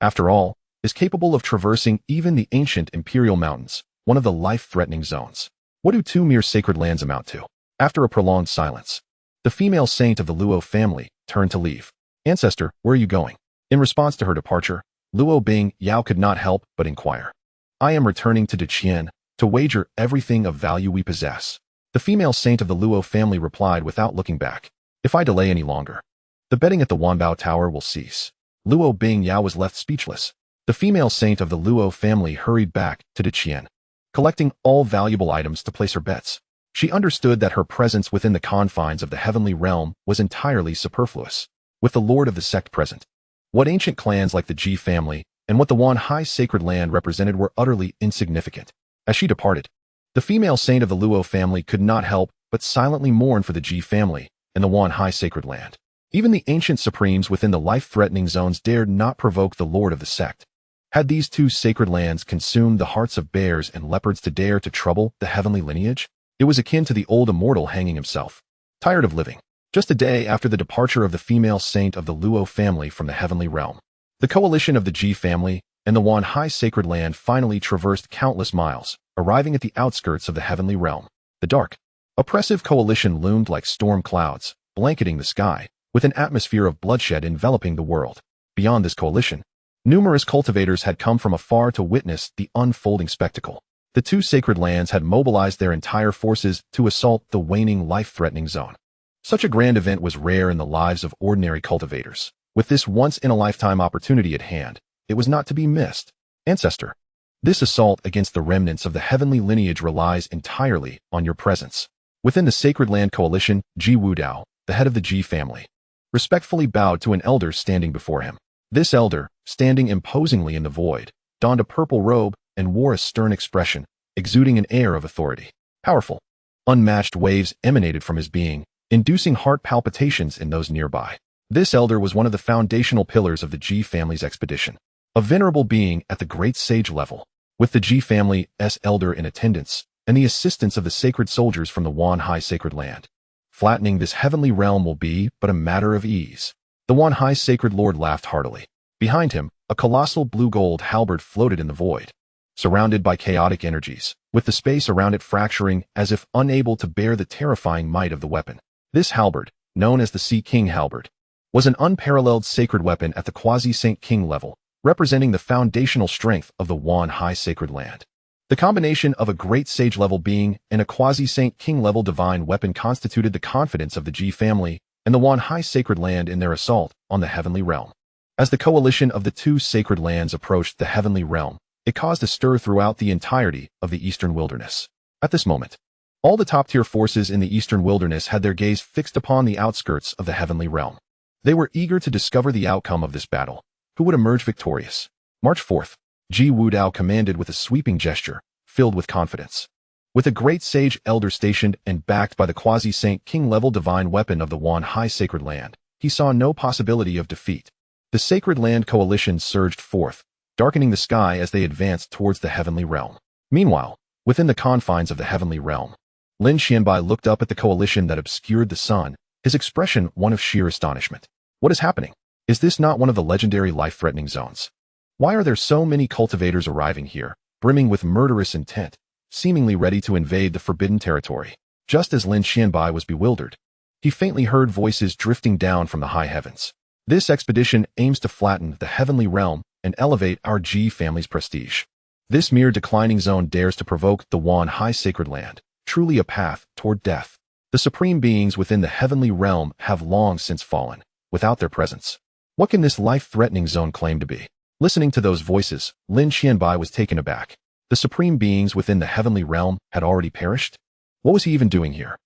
after all, is capable of traversing even the ancient imperial mountains, one of the life-threatening zones. What do two mere sacred lands amount to? After a prolonged silence, the female saint of the Luo family turned to leave. Ancestor, where are you going? In response to her departure, Luo Bing Yao could not help but inquire. I am returning to Deqian to wager everything of value we possess. The female saint of the Luo family replied without looking back. If I delay any longer, the betting at the Wanbao Tower will cease. Luo Bing Yao was left speechless. The female saint of the Luo family hurried back to Deqian, collecting all valuable items to place her bets. She understood that her presence within the confines of the heavenly realm was entirely superfluous. With the lord of the sect present, what ancient clans like the Ji family and what the Wan Hai sacred land represented were utterly insignificant. As she departed, the female saint of the Luo family could not help but silently mourn for the Ji family and the Wan Hai sacred land. Even the ancient supremes within the life-threatening zones dared not provoke the lord of the sect. Had these two sacred lands consumed the hearts of bears and leopards to dare to trouble the heavenly lineage? It was akin to the old immortal hanging himself, tired of living. Just a day after the departure of the female saint of the Luo family from the heavenly realm, the coalition of the Ji family and the Wan Hai sacred land finally traversed countless miles, arriving at the outskirts of the heavenly realm. The dark, oppressive coalition loomed like storm clouds, blanketing the sky, with an atmosphere of bloodshed enveloping the world. Beyond this coalition, numerous cultivators had come from afar to witness the unfolding spectacle. The two sacred lands had mobilized their entire forces to assault the waning life-threatening zone. Such a grand event was rare in the lives of ordinary cultivators. With this once-in-a-lifetime opportunity at hand, it was not to be missed. Ancestor, this assault against the remnants of the heavenly lineage relies entirely on your presence. Within the Sacred Land Coalition, Ji Wudao, the head of the Ji family, respectfully bowed to an elder standing before him. This elder, standing imposingly in the void, donned a purple robe and wore a stern expression, exuding an air of authority. Powerful, unmatched waves emanated from his being, inducing heart palpitations in those nearby. This elder was one of the foundational pillars of the Ji family's expedition, a venerable being at the great sage level, with the Ji family's elder in attendance and the assistance of the sacred soldiers from the Wan Hai sacred land. Flattening this heavenly realm will be but a matter of ease. The Wan Hai sacred lord laughed heartily. Behind him, a colossal blue-gold halberd floated in the void, surrounded by chaotic energies, with the space around it fracturing as if unable to bear the terrifying might of the weapon. This halberd, known as the Sea King halberd, was an unparalleled sacred weapon at the quasi-Saint King level, representing the foundational strength of the Wan Hai sacred land. The combination of a great sage-level being and a quasi-Saint King-level divine weapon constituted the confidence of the Ji family and the Wan Hai sacred land in their assault on the heavenly realm. As the coalition of the two sacred lands approached the heavenly realm, it caused a stir throughout the entirety of the eastern wilderness. At this moment, all the top-tier forces in the eastern wilderness had their gaze fixed upon the outskirts of the heavenly realm. They were eager to discover the outcome of this battle. Who would emerge victorious? March 4th, Ji Wudao commanded with a sweeping gesture, filled with confidence. With a great sage elder stationed and backed by the quasi-Saint King-level divine weapon of the Wan Hai sacred land, he saw no possibility of defeat. The Sacred Land Coalition surged forth, darkening the sky as they advanced towards the heavenly realm. Meanwhile, within the confines of the heavenly realm, Lin Xianbai looked up at the coalition that obscured the sun, his expression one of sheer astonishment. What is happening? Is this not one of the legendary life-threatening zones? Why are there so many cultivators arriving here, brimming with murderous intent, seemingly ready to invade the forbidden territory? Just as Lin Xianbai was bewildered, he faintly heard voices drifting down from the high heavens. This expedition aims to flatten the heavenly realm and elevate our Ji family's prestige. This mere declining zone dares to provoke the Wan Hai sacred land, truly a path toward death. The supreme beings within the heavenly realm have long since fallen. Without their presence, what can this life-threatening zone claim to be? Listening to those voices, Lin Xianbai was taken aback. The supreme beings within the heavenly realm had already perished? What was he even doing here?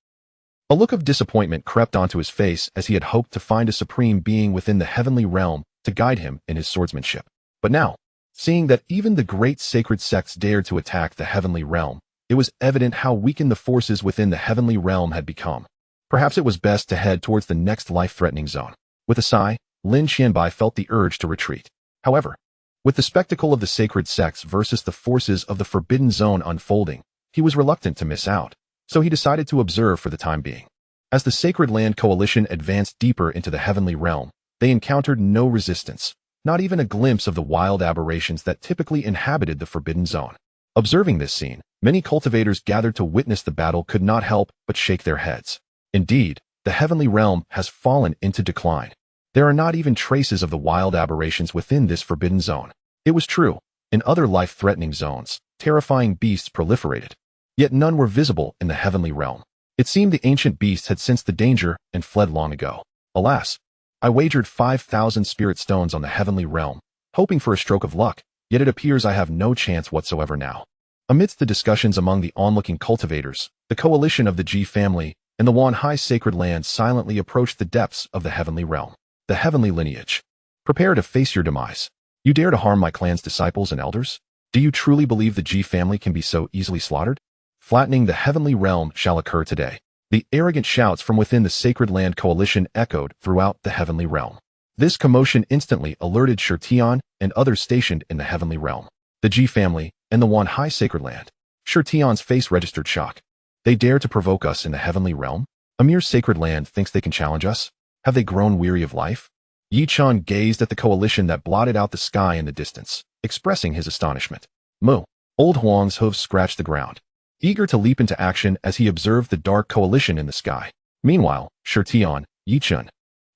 A look of disappointment crept onto his face as he had hoped to find a supreme being within the heavenly realm to guide him in his swordsmanship. But now, Seeing that even the great sacred sects dared to attack the heavenly realm, it was evident how weakened the forces within the heavenly realm had become. Perhaps it was best to head towards the next life-threatening zone. With a sigh, Lin Qianbai felt the urge to retreat. However, with the spectacle of the sacred sects versus the forces of the forbidden zone unfolding, he was reluctant to miss out, so he decided to observe for the time being. As the Sacred Land Coalition advanced deeper into the heavenly realm, they encountered no resistance, not even a glimpse of the wild aberrations that typically inhabited the forbidden zone. Observing this scene, many cultivators gathered to witness the battle could not help but shake their heads. Indeed, the heavenly realm has fallen into decline. There are not even traces of the wild aberrations within this forbidden zone. It was true. In other life-threatening zones, terrifying beasts proliferated. Yet none were visible in the heavenly realm. It seemed the ancient beasts had sensed the danger and fled long ago. Alas, I wagered 5,000 spirit stones on the heavenly realm, hoping for a stroke of luck, yet it appears I have no chance whatsoever now. Amidst the discussions among the onlooking cultivators, the coalition of the Ji family and the Wanhai sacred land silently approached the depths of the heavenly realm. The heavenly lineage. Prepare to face your demise. You dare to harm my clan's disciples and elders? Do you truly believe the Ji family can be so easily slaughtered? Flattening the heavenly realm shall occur today. The arrogant shouts from within the Sacred Land Coalition echoed throughout the heavenly realm. This commotion instantly alerted Shirtian and others stationed in the heavenly realm. The Ji family and the Wanhai sacred land. Shirtian's face registered shock. They dare to provoke us in the heavenly realm? A mere sacred land thinks they can challenge us? Have they grown weary of life? Yi Chun gazed at the coalition that blotted out the sky in the distance, expressing his astonishment. Mu. Old Huang's hooves scratched the ground, eager to leap into action as he observed the dark coalition in the sky. Meanwhile, Shirtian, Yi Chun,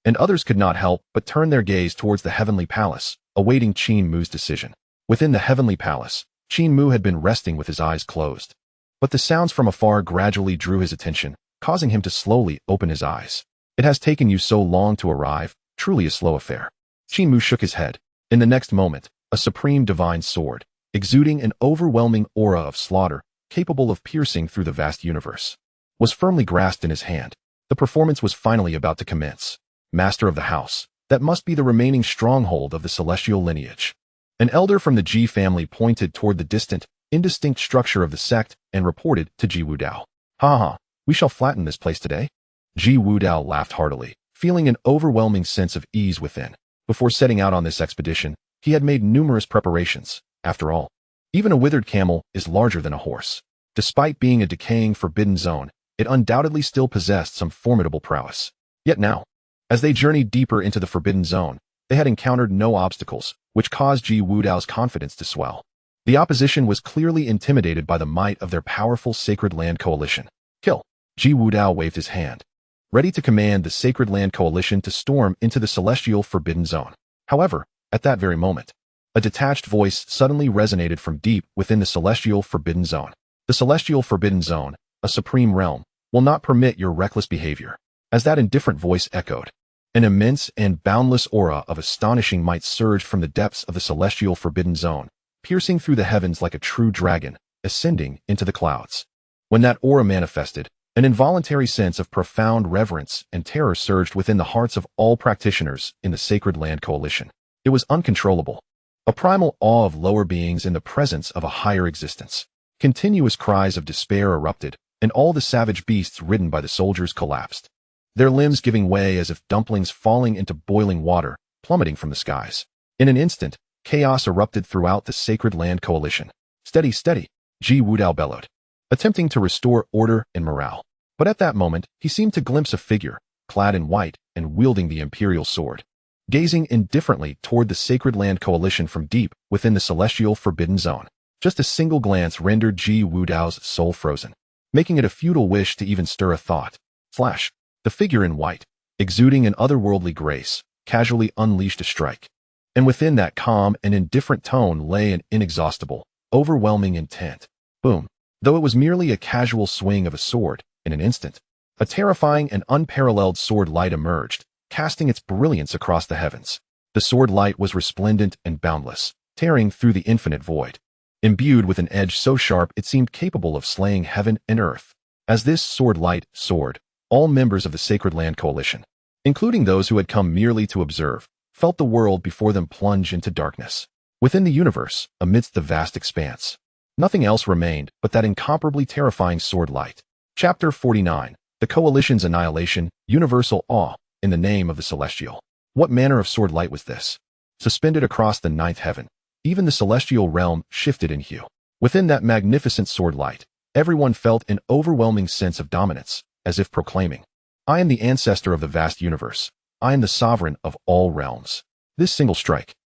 and others could not help but turn their gaze towards the heavenly palace, awaiting Qin Mu's decision. Within the heavenly palace, Qin Mu had been resting with his eyes closed. But the sounds from afar gradually drew his attention, causing him to slowly open his eyes. It has taken you so long to arrive, truly a slow affair. Qin Mu shook his head. In the next moment, a supreme divine sword, exuding an overwhelming aura of slaughter, capable of piercing through the vast universe, was firmly grasped in his hand. The performance was finally about to commence. Master of the house, that must be the remaining stronghold of the celestial lineage. An elder from the Ji family pointed toward the distant, indistinct structure of the sect and reported to Ji Wudao. Ha ha, we shall flatten this place today? Ji Wudao laughed heartily, feeling an overwhelming sense of ease within. Before setting out on this expedition, he had made numerous preparations. After all, even a withered camel is larger than a horse. Despite being a decaying forbidden zone, it undoubtedly still possessed some formidable prowess. Yet now, as they journeyed deeper into the forbidden zone, they had encountered no obstacles, which caused Ji Wudao's confidence to swell. The opposition was clearly intimidated by the might of their powerful Sacred Land Coalition. Kill. Ji Wudao waved his hand, ready to command the Sacred Land Coalition to storm into the celestial forbidden zone. However, at that very moment, a detached voice suddenly resonated from deep within the celestial forbidden zone. The celestial forbidden zone, a supreme realm, will not permit your reckless behavior. As that indifferent voice echoed, an immense and boundless aura of astonishing might surged from the depths of the celestial forbidden zone, piercing through the heavens like a true dragon, ascending into the clouds. When that aura manifested, an involuntary sense of profound reverence and terror surged within the hearts of all practitioners in the Sacred Land Coalition. It was uncontrollable. A primal awe of lower beings in the presence of a higher existence. Continuous cries of despair erupted, and all the savage beasts ridden by the soldiers collapsed, their limbs giving way as if dumplings falling into boiling water, plummeting from the skies. In an instant, chaos erupted throughout the Sacred Land Coalition. Steady, steady, Ji Wudao bellowed, attempting to restore order and morale. But at that moment, he seemed to glimpse a figure, clad in white and wielding the imperial sword, gazing indifferently toward the Sacred Land Coalition from deep within the celestial forbidden zone. Just a single glance rendered Ji Wudao's soul frozen, making it a futile wish to even stir a thought. Flash. The figure in white, exuding an otherworldly grace, casually unleashed a strike. And within that calm and indifferent tone lay an inexhaustible, overwhelming intent. Boom. Though it was merely a casual swing of a sword, in an instant, a terrifying and unparalleled sword light emerged, casting its brilliance across the heavens. The sword light was resplendent and boundless, tearing through the infinite void, imbued with an edge so sharp it seemed capable of slaying heaven and earth. As this sword light soared, all members of the Sacred Land Coalition, including those who had come merely to observe, felt the world before them plunge into darkness. Within the universe, amidst the vast expanse, nothing else remained but that incomparably terrifying sword light. Chapter 49. The Coalition's Annihilation, Universal Awe, in the Name of the Celestial. What manner of sword light was this? Suspended across the ninth heaven, even the celestial realm shifted in hue. Within that magnificent sword light, everyone felt an overwhelming sense of dominance, as if proclaiming, I am the ancestor of the vast universe. I am the sovereign of all realms. This single strike.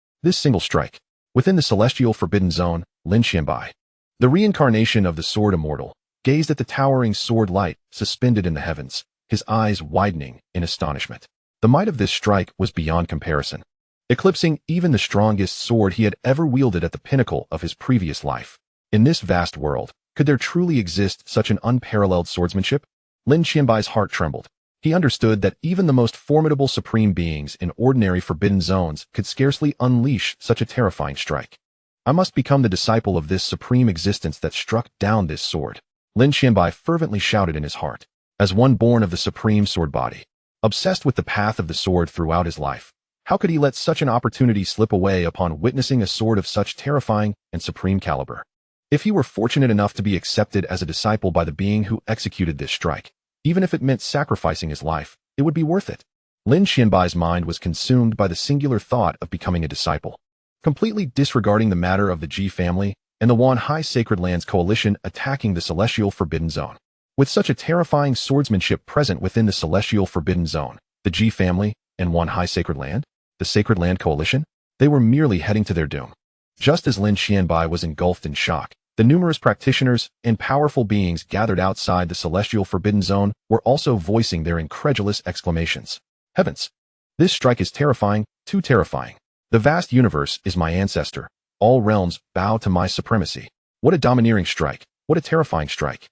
Within the celestial forbidden zone, Lin Xianbai, the reincarnation of the Sword Immortal, gazed at the towering sword light suspended in the heavens, his eyes widening in astonishment. The might of this strike was beyond comparison, eclipsing even the strongest sword he had ever wielded at the pinnacle of his previous life. In this vast world, could there truly exist such an unparalleled swordsmanship? Lin Xianbai's heart trembled. He understood that even the most formidable supreme beings in ordinary forbidden zones could scarcely unleash such a terrifying strike. I must become the disciple of this supreme existence that struck down this sword, Lin Xianbai fervently shouted in his heart. As one born of the supreme sword body, obsessed with the path of the sword throughout his life, how could he let such an opportunity slip away upon witnessing a sword of such terrifying and supreme caliber? If he were fortunate enough to be accepted as a disciple by the being who executed this strike, even if it meant sacrificing his life, it would be worth it. Lin Xianbai's mind was consumed by the singular thought of becoming a disciple. Completely disregarding the matter of the Ji family and the Wan High Sacred Lands coalition attacking the Celestial Forbidden Zone. With such a terrifying swordsmanship present within the Celestial Forbidden Zone, the Ji family and Wan High Sacred Land, the Sacred Land Coalition, they were merely heading to their doom. Just as Lin Xianbai was engulfed in shock, the numerous practitioners and powerful beings gathered outside the Celestial Forbidden Zone were also voicing their incredulous exclamations. Heavens! This strike is terrifying, too terrifying. The vast universe is my ancestor. All realms bow to my supremacy. What a domineering strike. What a terrifying strike.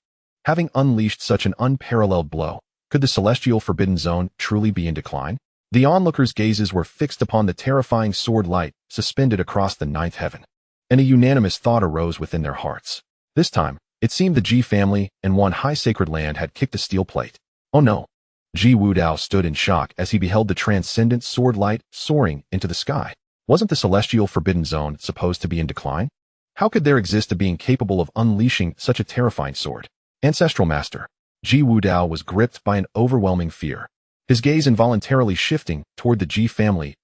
Having unleashed such an unparalleled blow, could the Celestial Forbidden Zone truly be in decline? The onlookers' gazes were fixed upon the terrifying sword light suspended across the ninth heaven, and a unanimous thought arose within their hearts. This time, it seemed the Ji family and Wan High Sacred Land had kicked a steel plate. Oh no! Ji Wudao stood in shock as he beheld the transcendent sword light soaring into the sky. Wasn't the Celestial Forbidden Zone supposed to be in decline? How could there exist a being capable of unleashing such a terrifying sword? Ancestral Master. Ji Wudao was gripped by an overwhelming fear, his gaze involuntarily shifting toward the Ji family's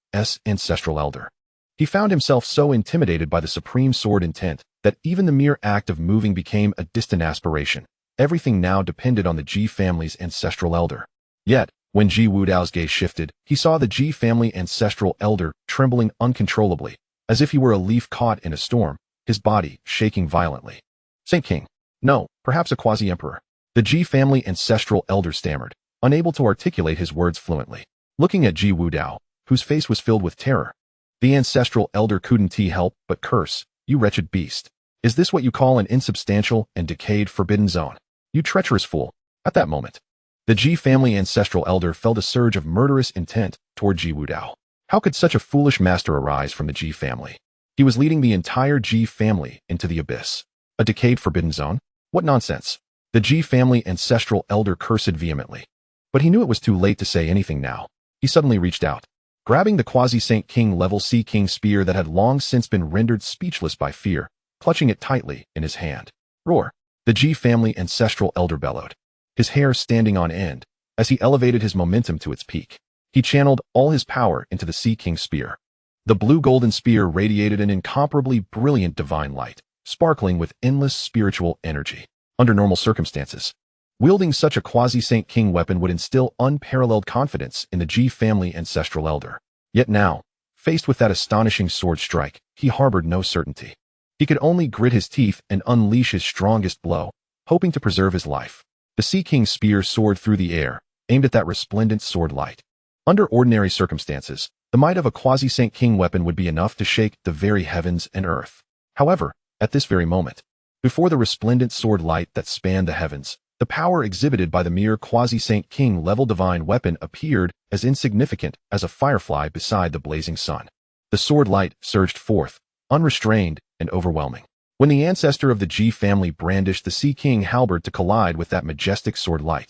ancestral elder. He found himself so intimidated by the supreme sword intent that even the mere act of moving became a distant aspiration. Everything now depended on the Ji family's ancestral elder. Yet, when Ji Wudao's gaze shifted, he saw the Ji family ancestral elder trembling uncontrollably, as if he were a leaf caught in a storm, his body shaking violently. Saint King. No, perhaps a quasi-emperor. The Ji family ancestral elder stammered, unable to articulate his words fluently. Looking at Ji Wudao, whose face was filled with terror, the ancestral elder couldn't help but curse. You wretched beast. Is this what you call an insubstantial and decayed forbidden zone? You treacherous fool. At that moment, the Ji family ancestral elder felt a surge of murderous intent toward Ji Wudao. How could such a foolish master arise from the Ji family? He was leading the entire Ji family into the abyss. A decayed forbidden zone? What nonsense. The Ji family ancestral elder cursed vehemently. But he knew it was too late to say anything now. He suddenly reached out, grabbing the quasi-Saint King level Sea King spear that had long since been rendered speechless by fear, clutching it tightly in his hand. Roar! The Ji family ancestral elder bellowed, his hair standing on end, as he elevated his momentum to its peak. He channeled all his power into the Sea King spear. The blue-golden spear radiated an incomparably brilliant divine light, sparkling with endless spiritual energy. Under normal circumstances, wielding such a quasi-Saint King weapon would instill unparalleled confidence in the Ji family ancestral elder. Yet now, faced with that astonishing sword strike, he harbored no certainty. He could only grit his teeth and unleash his strongest blow, hoping to preserve his life. The Sea King's spear soared through the air, aimed at that resplendent sword light. Under ordinary circumstances, the might of a quasi-Saint King weapon would be enough to shake the very heavens and earth. However, at this very moment, before the resplendent sword light that spanned the heavens, the power exhibited by the mere quasi-Saint King level divine weapon appeared as insignificant as a firefly beside the blazing sun. The sword light surged forth, unrestrained and overwhelming. When the ancestor of the Ji family brandished the Sea King halberd to collide with that majestic sword light,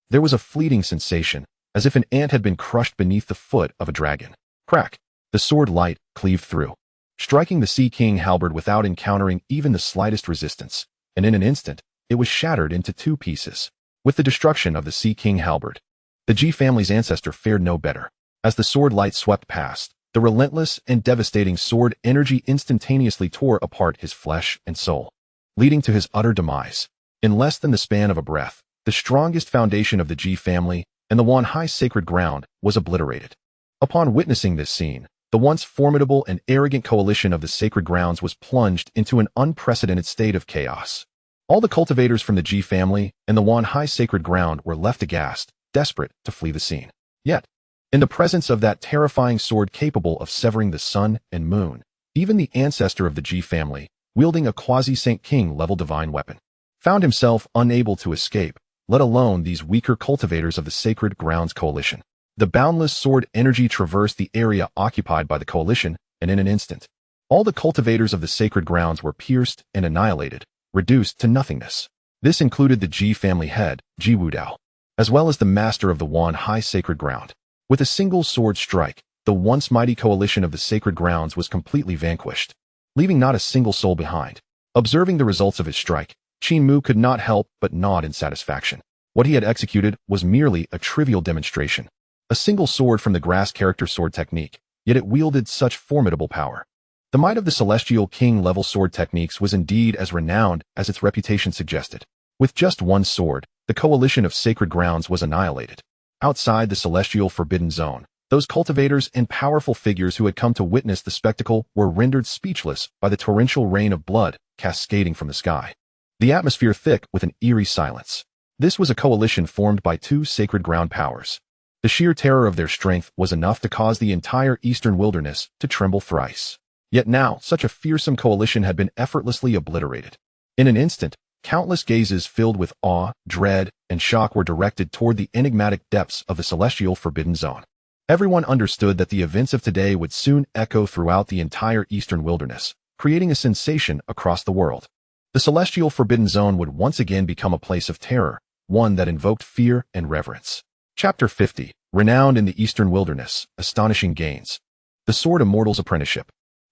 there was a fleeting sensation, as if an ant had been crushed beneath the foot of a dragon. Crack! The sword light cleaved through, striking the Sea King halberd without encountering even the slightest resistance, and in an instant, it was shattered into 2 pieces. With the destruction of the Sea King halberd, the Ji family's ancestor fared no better. As the sword light swept past, the relentless and devastating sword energy instantaneously tore apart his flesh and soul, leading to his utter demise. In less than the span of a breath, the strongest foundation of the Ji family and the Wanhai sacred ground was obliterated. Upon witnessing this scene, the once formidable and arrogant coalition of the sacred grounds was plunged into an unprecedented state of chaos. All the cultivators from the Ji family and the Wanhai sacred ground were left aghast, desperate to flee the scene. Yet, in the presence of that terrifying sword capable of severing the sun and moon, even the ancestor of the Ji family, wielding a quasi-Saint King-level divine weapon, found himself unable to escape, let alone these weaker cultivators of the Sacred Grounds Coalition. The boundless sword energy traversed the area occupied by the coalition, and in an instant, all the cultivators of the Sacred Grounds were pierced and annihilated, reduced to nothingness. This included the Ji family head, Ji Wudao, as well as the master of the Wanhai Sacred Ground. With a single sword strike, the once mighty coalition of the Sacred Grounds was completely vanquished, leaving not a single soul behind. Observing the results of his strike, Qin Mu could not help but nod in satisfaction. What he had executed was merely a trivial demonstration. A single sword from the grass character sword technique, yet it wielded such formidable power. The might of the Celestial King-level sword techniques was indeed as renowned as its reputation suggested. With just one sword, the coalition of Sacred Grounds was annihilated. Outside the Celestial Forbidden Zone, those cultivators and powerful figures who had come to witness the spectacle were rendered speechless by the torrential rain of blood cascading from the sky, the atmosphere thick with an eerie silence. This was a coalition formed by 2 sacred ground powers. The sheer terror of their strength was enough to cause the entire eastern wilderness to tremble thrice. Yet now, such a fearsome coalition had been effortlessly obliterated. In an instant, countless gazes filled with awe, dread, and shock were directed toward the enigmatic depths of the Celestial Forbidden Zone. Everyone understood that the events of today would soon echo throughout the entire eastern wilderness, creating a sensation across the world. The Celestial Forbidden Zone would once again become a place of terror, one that invoked fear and reverence. Chapter 50. Renowned in the Eastern Wilderness, Astonishing Gains. The Sword Immortal's Apprenticeship.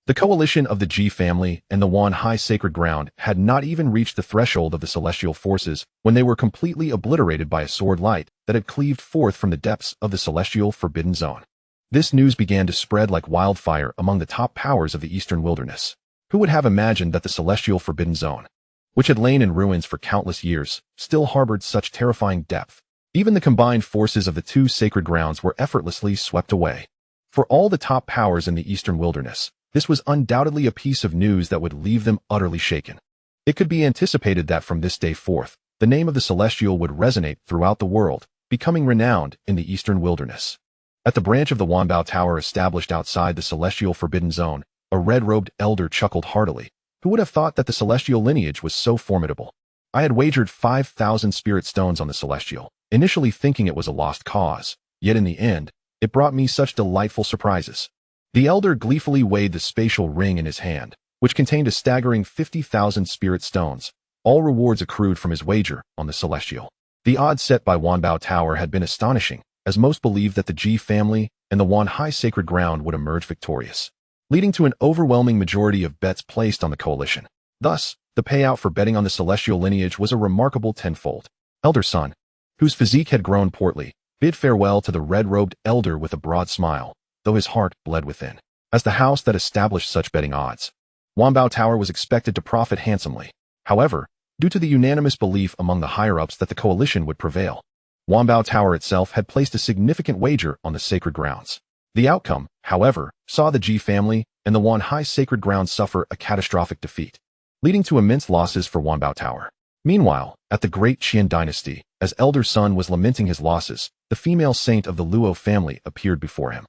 The coalition of the Ji family and the Wanhai Sacred Ground had not even reached the threshold of the celestial forces when they were completely obliterated by a sword light that had cleaved forth from the depths of the Celestial Forbidden Zone. This news began to spread like wildfire among the top powers of the Eastern Wilderness. Who would have imagined that the Celestial Forbidden Zone, which had lain in ruins for countless years, still harbored such terrifying depth? Even the combined forces of the 2 sacred grounds were effortlessly swept away. For all the top powers in the Eastern Wilderness, this was undoubtedly a piece of news that would leave them utterly shaken. It could be anticipated that from this day forth, the name of the Celestial would resonate throughout the world, becoming renowned in the Eastern Wilderness. At the branch of the Wanbao Tower established outside the Celestial Forbidden Zone, a red-robed elder chuckled heartily. Who would have thought that the Celestial lineage was so formidable? I had wagered 5,000 spirit stones on the Celestial, initially thinking it was a lost cause, yet in the end, it brought me such delightful surprises. The elder gleefully weighed the spatial ring in his hand, which contained a staggering 50,000 spirit stones, all rewards accrued from his wager on the Celestial. The odds set by Wanbao Tower had been astonishing, as most believed that the Ji family and the Wanhai Sacred Ground would emerge victorious, leading to an overwhelming majority of bets placed on the coalition. Thus, the payout for betting on the Celestial lineage was a remarkable tenfold. Elder Sun, whose physique had grown portly, bid farewell to the red-robed elder with a broad smile, though his heart bled within. As the house that established such betting odds, Wanbao Tower was expected to profit handsomely. However, due to the unanimous belief among the higher-ups that the coalition would prevail, Wanbao Tower itself had placed a significant wager on the sacred grounds. The outcome, however, saw the Ji family and the Wanhai Sacred Grounds suffer a catastrophic defeat, leading to immense losses for Wanbao Tower. Meanwhile, at the Great Qian dynasty, as Elder Sun was lamenting his losses, the female saint of the Luo family appeared before him.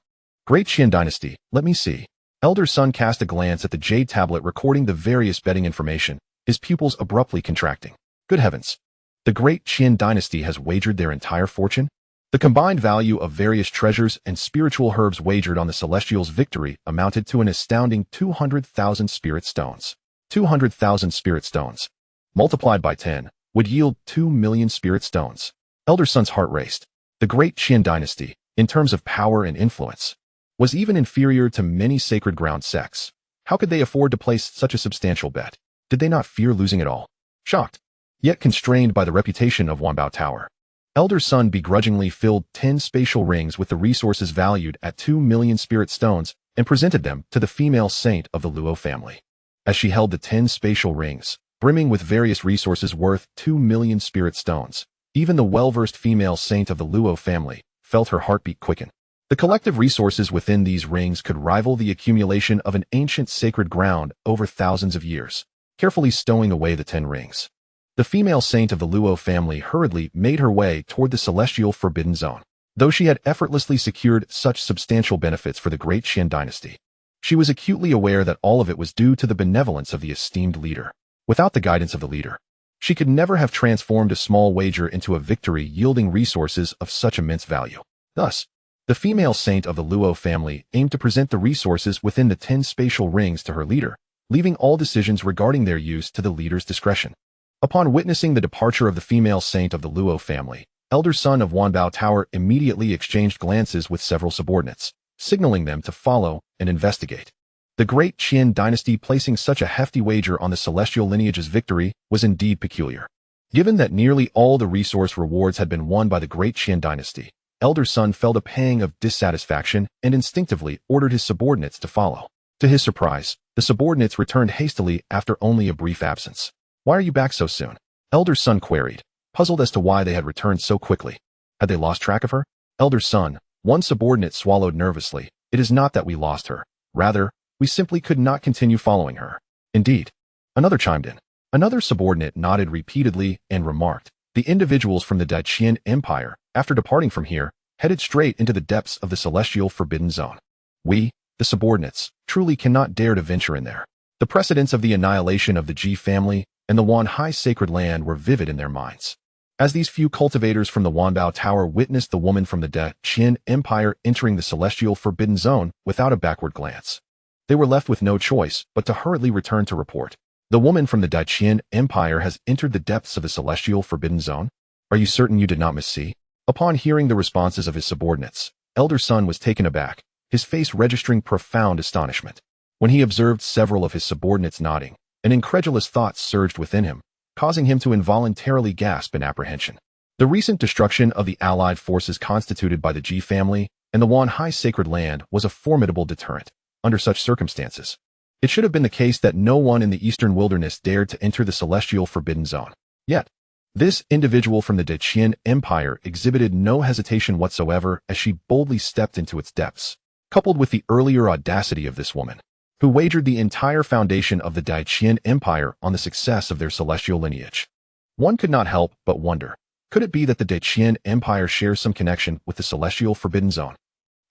Great Qian dynasty, let me see. Elder Sun cast a glance at the jade tablet recording the various betting information, his pupils abruptly contracting. Good heavens! The Great Qian dynasty has wagered their entire fortune? The combined value of various treasures and spiritual herbs wagered on the Celestial's victory amounted to an astounding 200,000 spirit stones. 200,000 spirit stones, multiplied by 10, would yield 2 million spirit stones. Elder Sun's heart raced. The Great Qian dynasty, in terms of power and influence, was even inferior to many sacred ground sects. How could they afford to place such a substantial bet? Did they not fear losing it all? Shocked, yet constrained by the reputation of Wanbao Tower, Elder Sun begrudgingly filled 10 spatial rings with the resources valued at 2 million spirit stones and presented them to the female saint of the Luo family. As she held the 10 spatial rings, brimming with various resources worth 2 million spirit stones, even the well-versed female saint of the Luo family felt her heartbeat quicken. The collective resources within these rings could rival the accumulation of an ancient sacred ground over thousands of years. Carefully stowing away the 10 rings, the female saint of the Luo family hurriedly made her way toward the celestial forbidden zone. Though she had effortlessly secured such substantial benefits for the great Qian dynasty, she was acutely aware that all of it was due to the benevolence of the esteemed leader. Without the guidance of the leader, she could never have transformed a small wager into a victory yielding resources of such immense value. Thus, the female saint of the Luo family aimed to present the resources within the 10 spatial rings to her leader, leaving all decisions regarding their use to the leader's discretion. Upon witnessing the departure of the female saint of the Luo family, Elder Sun of Wanbao Tower immediately exchanged glances with several subordinates, signaling them to follow and investigate. The great Qin dynasty placing such a hefty wager on the celestial lineage's victory was indeed peculiar. Given that nearly all the resource rewards had been won by the great Qin dynasty, Elder Sun felt a pang of dissatisfaction and instinctively ordered his subordinates to follow. To his surprise, the subordinates returned hastily after only a brief absence. "Why are you back so soon?" Elder Sun queried, puzzled as to why they had returned so quickly. Had they lost track of her? "Elder Sun," one subordinate swallowed nervously, "it is not that we lost her. Rather, we simply could not continue following her." "Indeed." Another chimed in. Another subordinate nodded repeatedly and remarked, "The individuals from the Qin Empire, after departing from here, headed straight into the depths of the celestial forbidden zone. We, the subordinates, truly cannot dare to venture in there." The precedents of the annihilation of the Ji family and the Wanhai sacred land were vivid in their minds. As these few cultivators from the Wanbao Tower witnessed the woman from the Qin Empire entering the celestial forbidden zone without a backward glance, they were left with no choice but to hurriedly return to report. "The woman from the Qin Empire has entered the depths of the celestial forbidden zone? Are you certain you did not missee?" Upon hearing the responses of his subordinates, Elder Sun was taken aback, his face registering profound astonishment. When he observed several of his subordinates nodding, an incredulous thought surged within him, causing him to involuntarily gasp in apprehension. The recent destruction of the allied forces constituted by the Ji family and the Wanhai sacred land was a formidable deterrent. Under such circumstances, it should have been the case that no one in the eastern wilderness dared to enter the celestial forbidden zone. Yet, this individual from the Qin Empire exhibited no hesitation whatsoever as she boldly stepped into its depths. Coupled with the earlier audacity of this woman, who wagered the entire foundation of the Qin Empire on the success of their celestial lineage, one could not help but wonder, could it be that the Qin Empire shares some connection with the celestial forbidden zone?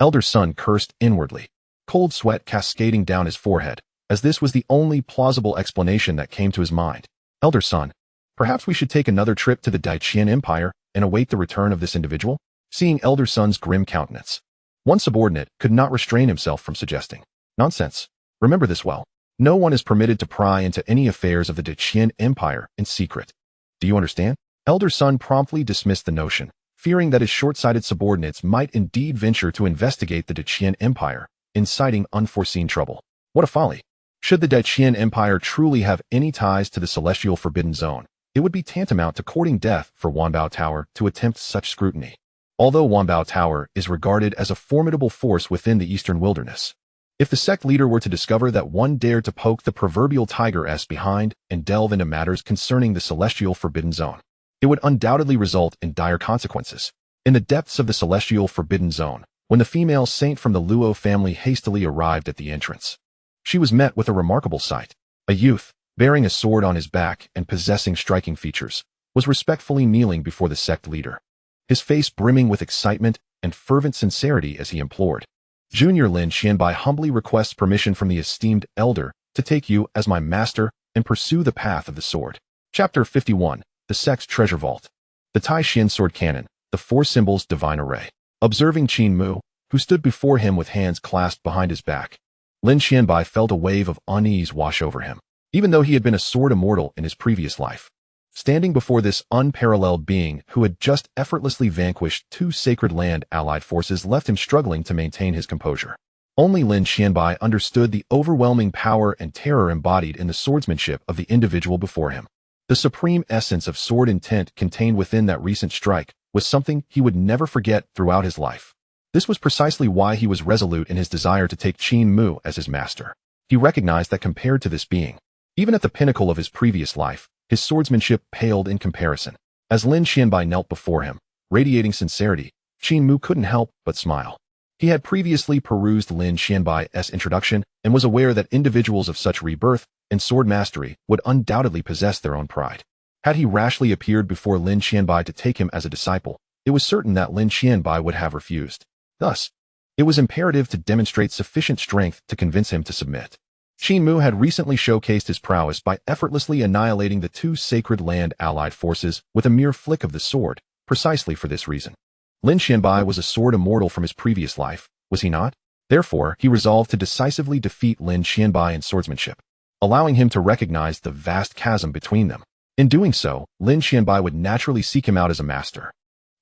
Elder Sun cursed inwardly, cold sweat cascading down his forehead, as this was the only plausible explanation that came to his mind. "Elder Sun, perhaps we should take another trip to the Qin Empire and await the return of this individual?" Seeing Elder Sun's grim countenance, one subordinate could not restrain himself from suggesting, "Nonsense. Remember this well. No one is permitted to pry into any affairs of the Qin Empire in secret. Do you understand?" Elder Sun promptly dismissed the notion, fearing that his short-sighted subordinates might indeed venture to investigate the Qin Empire, inciting unforeseen trouble. What a folly! Should the Qin Empire truly have any ties to the celestial forbidden zone, it would be tantamount to courting death for Wanbao Tower to attempt such scrutiny. Although Wanbao Tower is regarded as a formidable force within the eastern wilderness, if the sect leader were to discover that one dared to poke the proverbial tiger behind and delve into matters concerning the celestial forbidden zone, it would undoubtedly result in dire consequences. In the depths of the celestial forbidden zone, when the female saint from the Luo family hastily arrived at the entrance, she was met with a remarkable sight. A youth, bearing a sword on his back and possessing striking features, was respectfully kneeling before the sect leader, his face brimming with excitement and fervent sincerity as he implored, "Junior Lin Xianbai humbly requests permission from the esteemed elder to take you as my master and pursue the path of the sword." Chapter 51, The Sect's Treasure Vault. The Tai Xian Sword Cannon, the Four Symbols Divine Array. Observing Qin Mu, who stood before him with hands clasped behind his back, Lin Xianbai felt a wave of unease wash over him, even though he had been a Sword Immortal in his previous life. Standing before this unparalleled being who had just effortlessly vanquished two sacred land allied forces left him struggling to maintain his composure. Only Lin Xianbai understood the overwhelming power and terror embodied in the swordsmanship of the individual before him. The supreme essence of sword intent contained within that recent strike was something he would never forget throughout his life. This was precisely why he was resolute in his desire to take Qin Mu as his master. He recognized that compared to this being, even at the pinnacle of his previous life, his swordsmanship paled in comparison. As Lin Xianbai knelt before him, radiating sincerity, Qin Mu couldn't help but smile. He had previously perused Lin Xianbai's introduction and was aware that individuals of such rebirth and sword mastery would undoubtedly possess their own pride. Had he rashly appeared before Lin Xianbai to take him as a disciple, it was certain that Lin Xianbai would have refused. Thus, it was imperative to demonstrate sufficient strength to convince him to submit. Qin Mu had recently showcased his prowess by effortlessly annihilating the two sacred land allied forces with a mere flick of the sword, precisely for this reason. Lin Xianbai was a sword immortal from his previous life, was he not? Therefore, he resolved to decisively defeat Lin Xianbai in swordsmanship, allowing him to recognize the vast chasm between them. In doing so, Lin Xianbai would naturally seek him out as a master,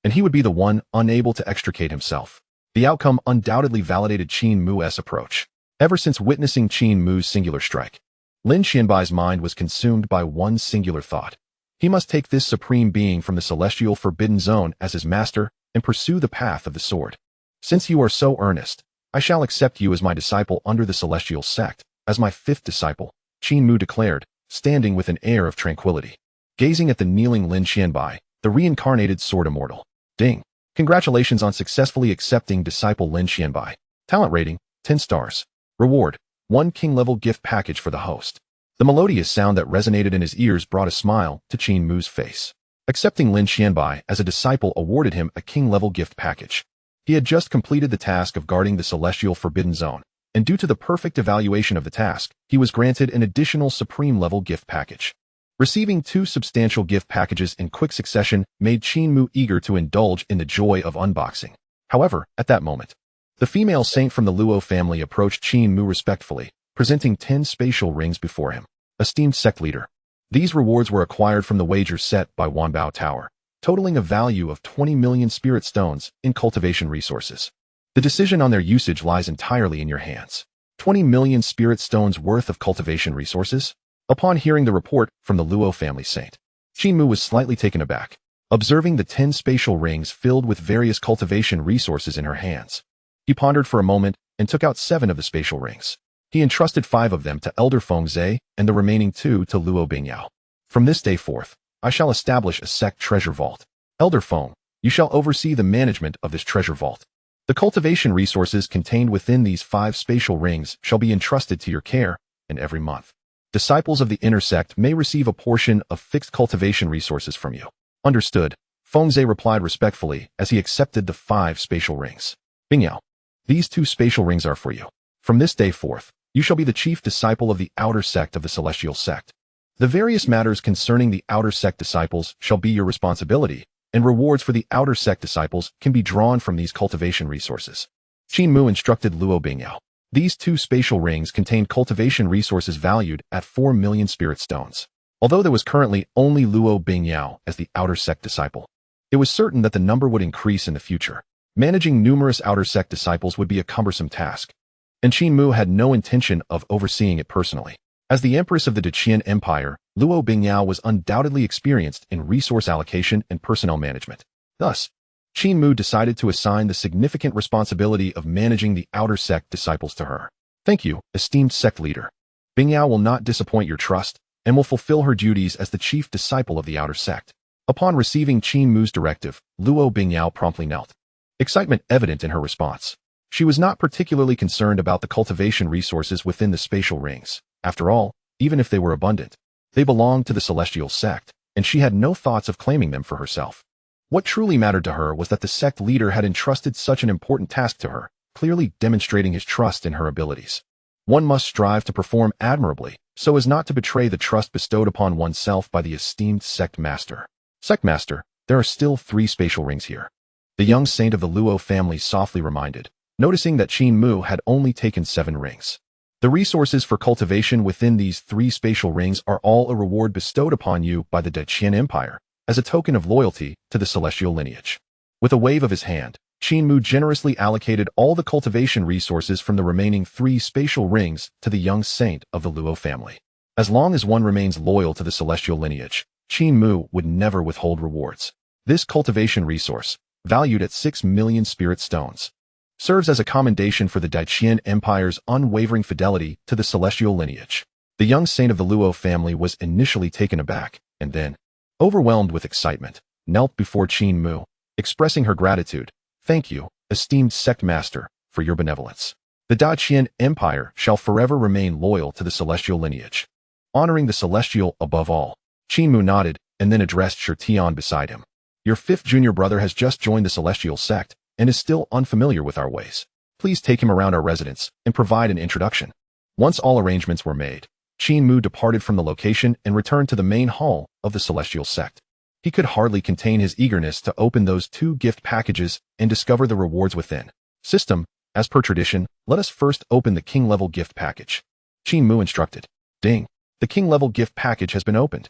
and he would be the one unable to extricate himself. The outcome undoubtedly validated Qin Mu's approach. Ever since witnessing Qin Mu's singular strike, Lin Xianbai's mind was consumed by one singular thought. He must take this supreme being from the celestial forbidden zone as his master and pursue the path of the sword. Since you are so earnest, I shall accept you as my disciple under the celestial sect, as my fifth disciple, Qin Mu declared, standing with an air of tranquility. Gazing at the kneeling Lin Xianbai, the reincarnated Sword Immortal. Ding! Congratulations on successfully accepting disciple Lin Xianbai. Talent rating, 10 stars. Reward, 1 king-level gift package for the host. The melodious sound that resonated in his ears brought a smile to Qin Mu's face. Accepting Lin Xianbai as a disciple awarded him a king-level gift package. He had just completed the task of guarding the celestial forbidden zone, and due to the perfect evaluation of the task, he was granted an additional supreme-level gift package. Receiving 2 substantial gift packages in quick succession made Qin Mu eager to indulge in the joy of unboxing. However, at that moment, the female saint from the Luo family approached Qin Mu respectfully, presenting 10 spatial rings before him. Esteemed sect leader, these rewards were acquired from the wagers set by Wanbao Tower, totaling a value of 20 million spirit stones in cultivation resources. The decision on their usage lies entirely in your hands. 20 million spirit stones worth of cultivation resources? Upon hearing the report from the Luo family saint, Qin Mu was slightly taken aback, observing the 10 spatial rings filled with various cultivation resources in her hands. He pondered for a moment and took out 7 of the spatial rings. He entrusted 5 of them to Elder Fengze and the remaining 2 to Luo Bingyao. From this day forth, I shall establish a sect treasure vault. Elder Feng, you shall oversee the management of this treasure vault. The cultivation resources contained within these 5 spatial rings shall be entrusted to your care, and every month, disciples of the inner sect may receive a portion of fixed cultivation resources from you. Understood, Fengze replied respectfully as he accepted the 5 spatial rings. Bingyao, these 2 spatial rings are for you. From this day forth, you shall be the chief disciple of the outer sect of the celestial sect. The various matters concerning the outer sect disciples shall be your responsibility, and rewards for the outer sect disciples can be drawn from these cultivation resources. Qin Mu instructed Luo Bingyao. These 2 spatial rings contained cultivation resources valued at 4 million spirit stones. Although there was currently only Luo Bingyao as the outer sect disciple, it was certain that the number would increase in the future. Managing numerous outer sect disciples would be a cumbersome task, and Qin Mu had no intention of overseeing it personally. As the Empress of the Qin Empire, Luo Bingyao was undoubtedly experienced in resource allocation and personnel management. Thus, Qin Mu decided to assign the significant responsibility of managing the outer sect disciples to her. Thank you, esteemed sect leader. Bingyao will not disappoint your trust and will fulfill her duties as the chief disciple of the outer sect. Upon receiving Qin Mu's directive, Luo Bingyao promptly knelt. Excitement evident in her response. She was not particularly concerned about the cultivation resources within the spatial rings. After all, even if they were abundant, they belonged to the celestial sect, and she had no thoughts of claiming them for herself. What truly mattered to her was that the sect leader had entrusted such an important task to her, clearly demonstrating his trust in her abilities. One must strive to perform admirably, so as not to betray the trust bestowed upon oneself by the esteemed sect master. Sect master, there are still 3 spatial rings here. The young saint of the Luo family softly reminded, noticing that Qin Mu had only taken 7 rings. The resources for cultivation within these 3 spatial rings are all a reward bestowed upon you by the Qin Empire, as a token of loyalty to the celestial lineage. With a wave of his hand, Qin Mu generously allocated all the cultivation resources from the remaining 3 spatial rings to the young saint of the Luo family. As long as one remains loyal to the celestial lineage, Qin Mu would never withhold rewards. This cultivation resource, valued at 6 million spirit stones, serves as a commendation for the Daiqian Empire's unwavering fidelity to the celestial lineage. The young saint of the Luo family was initially taken aback, and then, overwhelmed with excitement, knelt before Qin Mu, expressing her gratitude. "Thank you, esteemed sect master, for your benevolence. The Daiqian Empire shall forever remain loyal to the celestial lineage, honoring the celestial above all." Qin Mu nodded and then addressed Shirtian beside him. "Your 5th junior brother has just joined the celestial sect and is still unfamiliar with our ways. Please take him around our residence and provide an introduction." Once all arrangements were made, Qin Mu departed from the location and returned to the main hall of the celestial sect. He could hardly contain his eagerness to open those 2 gift packages and discover the rewards within. "System, as per tradition, let us first open the king-level gift package," Qin Mu instructed. Ding. The king-level gift package has been opened.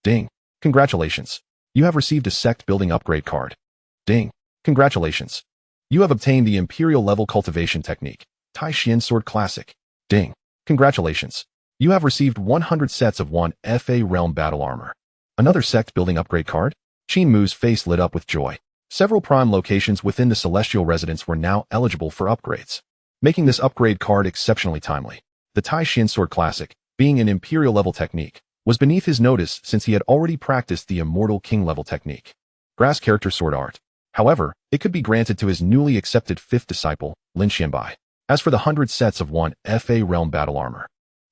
Ding. Congratulations. You have received a sect-building upgrade card. Ding. Congratulations. You have obtained the Imperial-level cultivation technique, Tai Xian Sword Classic. Ding. Congratulations. You have received 100 sets of 1FA Realm Battle Armor. Another sect-building upgrade card? Qin Mu's face lit up with joy. Several prime locations within the celestial residence were now eligible for upgrades, making this upgrade card exceptionally timely. The Tai Xian Sword Classic, being an Imperial-level technique, was beneath his notice since he had already practiced the Immortal King-level technique. Grass character sword art. However, it could be granted to his newly accepted 5th disciple, Lin Xianbai. As for the 100 sets of 1FA Realm Battle Armor,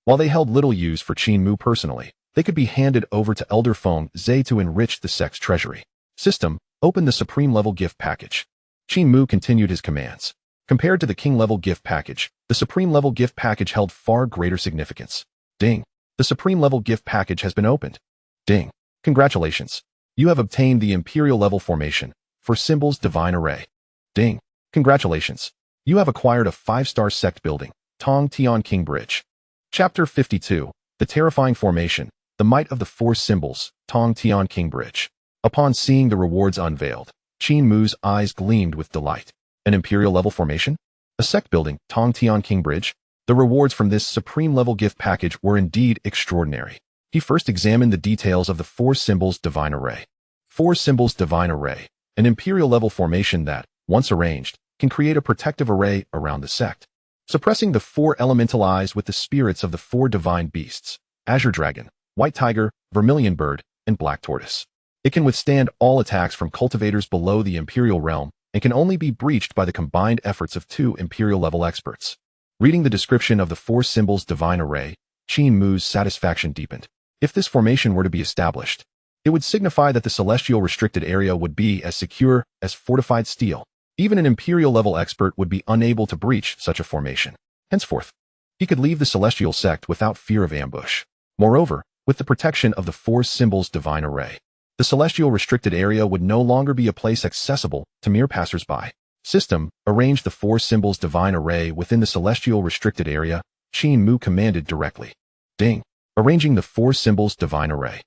while they held little use for Qin Mu personally, they could be handed over to Elder Feng Zhe to enrich the sect's treasury. System, open the Supreme-level gift package. Qin Mu continued his commands. Compared to the King-level gift package, the Supreme-level gift package held far greater significance. Ding. The Supreme-level gift package has been opened. Ding. Congratulations. You have obtained the Imperial-level formation for Symbol's Divine Array. Ding. Congratulations. You have acquired a 5-star sect building, Tong Tian King Bridge. Chapter 52. The Terrifying Formation, the Might of the 4 Symbols, Tong Tian King Bridge. Upon seeing the rewards unveiled, Qin Mu's eyes gleamed with delight. An Imperial-level formation? A sect building, Tong Tian King Bridge? The rewards from this Supreme-level gift package were indeed extraordinary. He first examined the details of the 4 Symbols Divine Array. 4 Symbols Divine Array, an Imperial-level formation that, once arranged, can create a protective array around the sect, suppressing the 4 elemental eyes with the spirits of the 4 divine beasts, Azure Dragon, White Tiger, Vermilion Bird, and Black Tortoise. It can withstand all attacks from cultivators below the Imperial realm and can only be breached by the combined efforts of 2 Imperial-level experts. Reading the description of the 4 Symbols Divine Array, Qin Mu's satisfaction deepened. If this formation were to be established, it would signify that the celestial restricted area would be as secure as fortified steel. Even an Imperial-level expert would be unable to breach such a formation. Henceforth, he could leave the celestial sect without fear of ambush. Moreover, with the protection of the 4 Symbols Divine Array, the celestial restricted area would no longer be a place accessible to mere passers-by. System, arrange the 4 Symbols Divine Array within the celestial restricted area, Qin Mu commanded directly. Ding. Arranging the 4 Symbols Divine Array.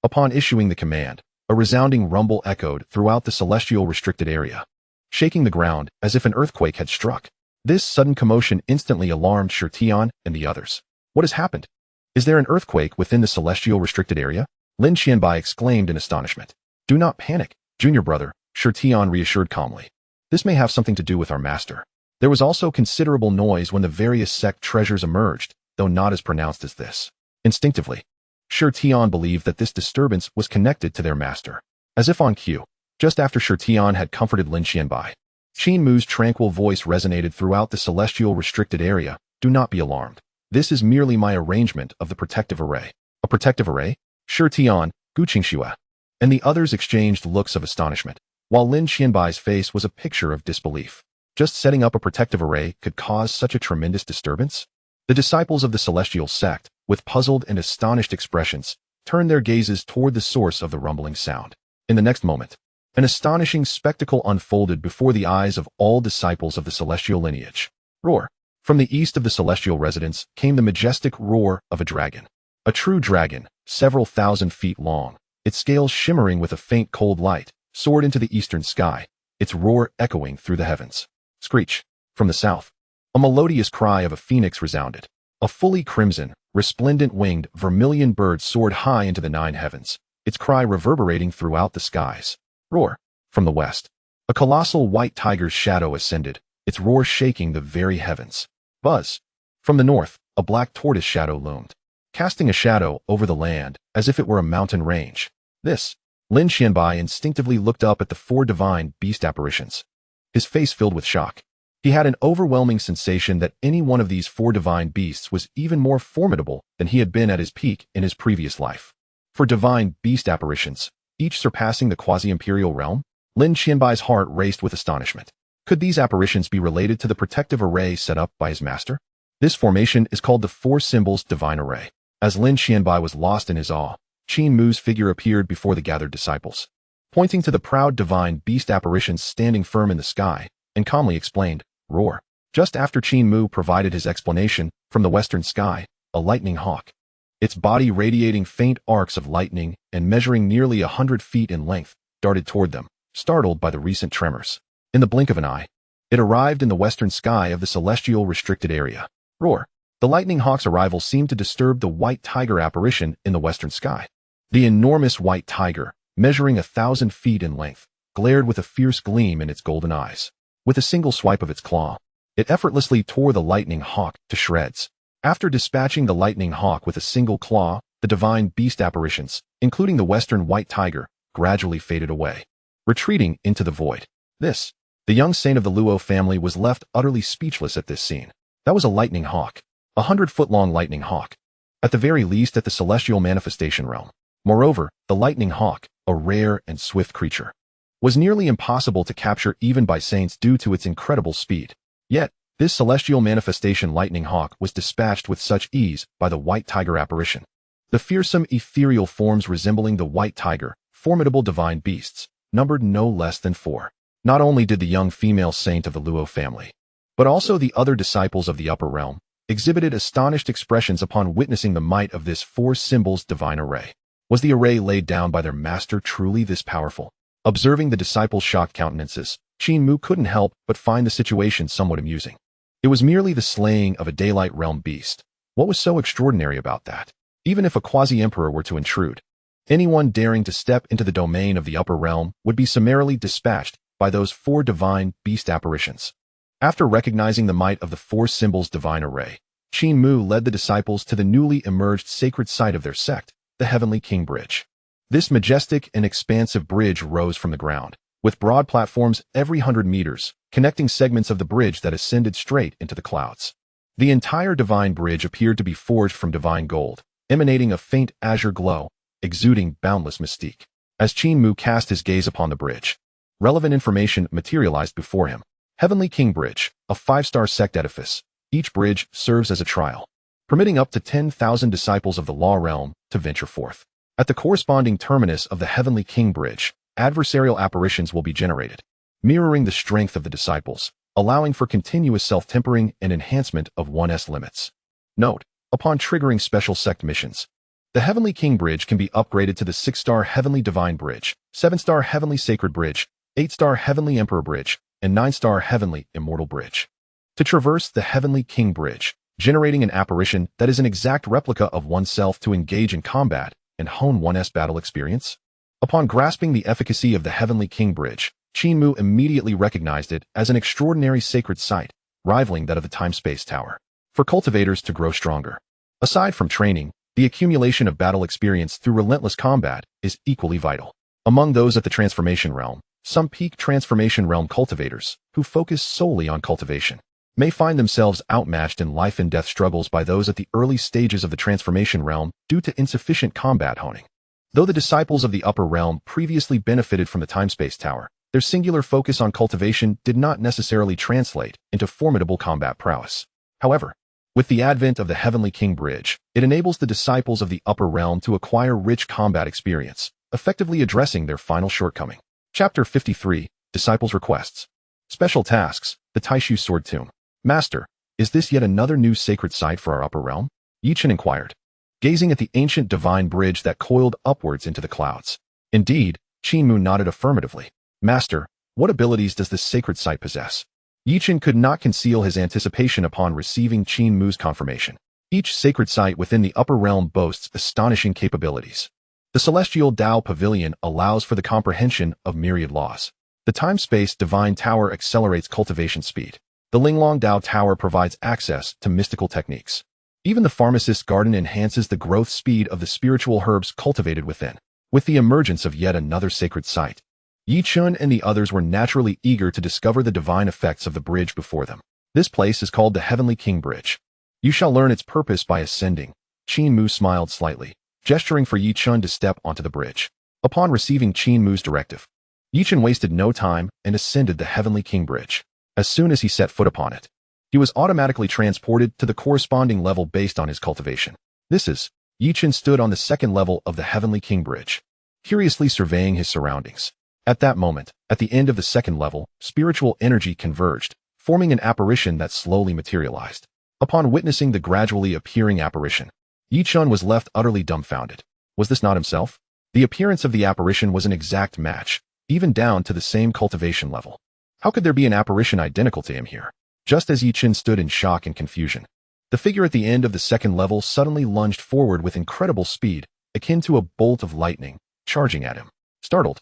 Upon issuing the command, a resounding rumble echoed throughout the celestial restricted area, shaking the ground as if an earthquake had struck. This sudden commotion instantly alarmed Shirtian and the others. What has happened? Is there an earthquake within the celestial restricted area? Lin Xianbai exclaimed in astonishment. Do not panic, junior brother, Shirtian reassured calmly. This may have something to do with our master. There was also considerable noise when the various sect treasures emerged, though not as pronounced as this. Instinctively, Shirtian believed that this disturbance was connected to their master. As if on cue, just after Shirtian had comforted Lin Xianbai, Qin Mu's tranquil voice resonated throughout the celestial restricted area. Do not be alarmed. This is merely my arrangement of the protective array. A protective array? Shirtian, Guqingxua, and the others exchanged looks of astonishment, while Lin Xianbai's face was a picture of disbelief. Just setting up a protective array could cause such a tremendous disturbance? The disciples of the celestial sect, with puzzled and astonished expressions, turned their gazes toward the source of the rumbling sound. In the next moment, an astonishing spectacle unfolded before the eyes of all disciples of the celestial lineage. Roar! From the east of the celestial residence came the majestic roar of a dragon. A true dragon, several thousand feet long, its scales shimmering with a faint cold light, soared into the eastern sky, its roar echoing through the heavens. Screech. From the south, a melodious cry of a phoenix resounded. A fully crimson, resplendent-winged, vermilion bird soared high into the nine heavens, its cry reverberating throughout the skies. Roar. From the west, a colossal white tiger's shadow ascended, its roar shaking the very heavens. Buzz. From the north, a black tortoise shadow loomed, casting a shadow over the land as if it were a mountain range. This. Lin Xianbai instinctively looked up at the four divine beast apparitions. His face filled with shock. He had an overwhelming sensation that any one of these four divine beasts was even more formidable than he had been at his peak in his previous life. For divine beast apparitions, each surpassing the quasi-imperial realm, Lin Xianbai's heart raced with astonishment. Could these apparitions be related to the protective array set up by his master? This formation is called the Four Symbols Divine Array. As Lin Xianbai was lost in his awe, Qin Mu's figure appeared before the gathered disciples, pointing to the proud divine beast apparitions standing firm in the sky, and calmly explained, "Roar." Just after Qin Mu provided his explanation, from the western sky, a lightning hawk, its body radiating faint arcs of lightning and measuring nearly 100 feet in length, darted toward them, startled by the recent tremors. In the blink of an eye, it arrived in the western sky of the celestial restricted area. Roar. The lightning hawk's arrival seemed to disturb the white tiger apparition in the western sky. The enormous white tiger, measuring 1,000 feet in length, glared with a fierce gleam in its golden eyes. With a single swipe of its claw, it effortlessly tore the lightning hawk to shreds. After dispatching the lightning hawk with a single claw, the divine beast apparitions, including the western white tiger, gradually faded away, retreating into the void. The young saint of the Luo family was left utterly speechless at this scene. That was a lightning hawk. 100-foot-long lightning hawk. At the very least at the celestial manifestation realm. Moreover, the lightning hawk, a rare and swift creature, was nearly impossible to capture even by saints due to its incredible speed. Yet, this celestial manifestation lightning hawk was dispatched with such ease by the white tiger apparition. The fearsome ethereal forms resembling the white tiger, formidable divine beasts, numbered no less than 4. Not only did the young female saint of the Luo family, but also the other disciples of the upper realm, exhibited astonished expressions upon witnessing the might of this Four Symbols Divine Array. Was the array laid down by their master truly this powerful? Observing the disciples' shocked countenances, Qin Mu couldn't help but find the situation somewhat amusing. It was merely the slaying of a daylight realm beast. What was so extraordinary about that? Even if a quasi-emperor were to intrude, anyone daring to step into the domain of the upper realm would be summarily dispatched by those 4 divine beast apparitions. After recognizing the might of the Four Symbols Divine Array, Qin Mu led the disciples to the newly emerged sacred site of their sect, the Heavenly King Bridge. This majestic and expansive bridge rose from the ground, with broad platforms every 100 meters, connecting segments of the bridge that ascended straight into the clouds. The entire divine bridge appeared to be forged from divine gold, emanating a faint azure glow, exuding boundless mystique. As Qin Mu cast his gaze upon the bridge, relevant information materialized before him. Heavenly King Bridge, a 5-star sect edifice. Each bridge serves as a trial, permitting up to 10,000 disciples of the law realm to venture forth. At the corresponding terminus of the Heavenly King Bridge, adversarial apparitions will be generated, mirroring the strength of the disciples, allowing for continuous self-tempering and enhancement of one's limits. Note, upon triggering special sect missions, the Heavenly King Bridge can be upgraded to the 6-star Heavenly Divine Bridge, 7-star Heavenly Sacred Bridge, 8-star Heavenly Emperor Bridge, and 9-star Heavenly Immortal Bridge. To traverse the Heavenly King Bridge, generating an apparition that is an exact replica of oneself to engage in combat and hone one's battle experience. Upon grasping the efficacy of the Heavenly King Bridge, Qin Mu immediately recognized it as an extraordinary sacred site, rivaling that of the Time-Space Tower. For cultivators to grow stronger, aside from training, the accumulation of battle experience through relentless combat is equally vital. Among those at the Transformation Realm, some peak Transformation Realm cultivators, who focus solely on cultivation, may find themselves outmatched in life and death struggles by those at the early stages of the Transformation Realm due to insufficient combat honing. Though the disciples of the Upper Realm previously benefited from the Time-Space Tower, their singular focus on cultivation did not necessarily translate into formidable combat prowess. However, with the advent of the Heavenly King Bridge, it enables the disciples of the Upper Realm to acquire rich combat experience, effectively addressing their final shortcoming. Chapter 53, Disciples' Requests. Special Tasks, the Taishu Sword Tomb. Master, is this yet another new sacred site for our Upper Realm? Yichen inquired, gazing at the ancient divine bridge that coiled upwards into the clouds. Indeed, Qin Mu nodded affirmatively. Master, What abilities does this sacred site possess? Yichen could not conceal his anticipation upon receiving Qin Mu's confirmation. Each sacred site within the upper realm boasts astonishing capabilities. The Celestial Dao Pavilion allows for the comprehension of myriad laws. The Time-Space Divine Tower accelerates cultivation speed. The Linglong Dao Tower provides access to mystical techniques. Even the Pharmacist's Garden enhances the growth speed of the spiritual herbs cultivated within. With the emergence of yet another sacred site, Yichen and the others were naturally eager to discover the divine effects of the bridge before them. This place is called the Heavenly King Bridge. You shall learn its purpose by ascending. Qin Mu smiled slightly, gesturing for Yichen to step onto the bridge. Upon receiving Qin Mu's directive, Yichen wasted no time and ascended the Heavenly King Bridge. As soon as he set foot upon it, he was automatically transported to the corresponding level based on his cultivation. Yichen stood on the second level of the Heavenly King Bridge, curiously surveying his surroundings. At that moment, at the end of the second level, spiritual energy converged, forming an apparition that slowly materialized. Upon witnessing the gradually appearing apparition, Yichen was left utterly dumbfounded. Was this not himself? The appearance of the apparition was an exact match, even down to the same cultivation level. How could there be an apparition identical to him here? Just as Yichen stood in shock and confusion, the figure at the end of the second level suddenly lunged forward with incredible speed, akin to a bolt of lightning, charging at him. Startled,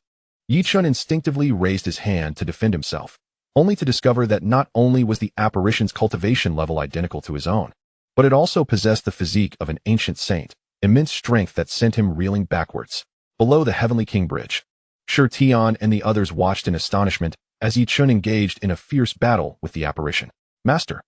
Yichen instinctively raised his hand to defend himself, only to discover that not only was the apparition's cultivation level identical to his own, but it also possessed the physique of an ancient saint, immense strength that sent him reeling backwards. Below the Heavenly King Bridge, Shi Tian and the others watched in astonishment as Yichen engaged in a fierce battle with the apparition. Master.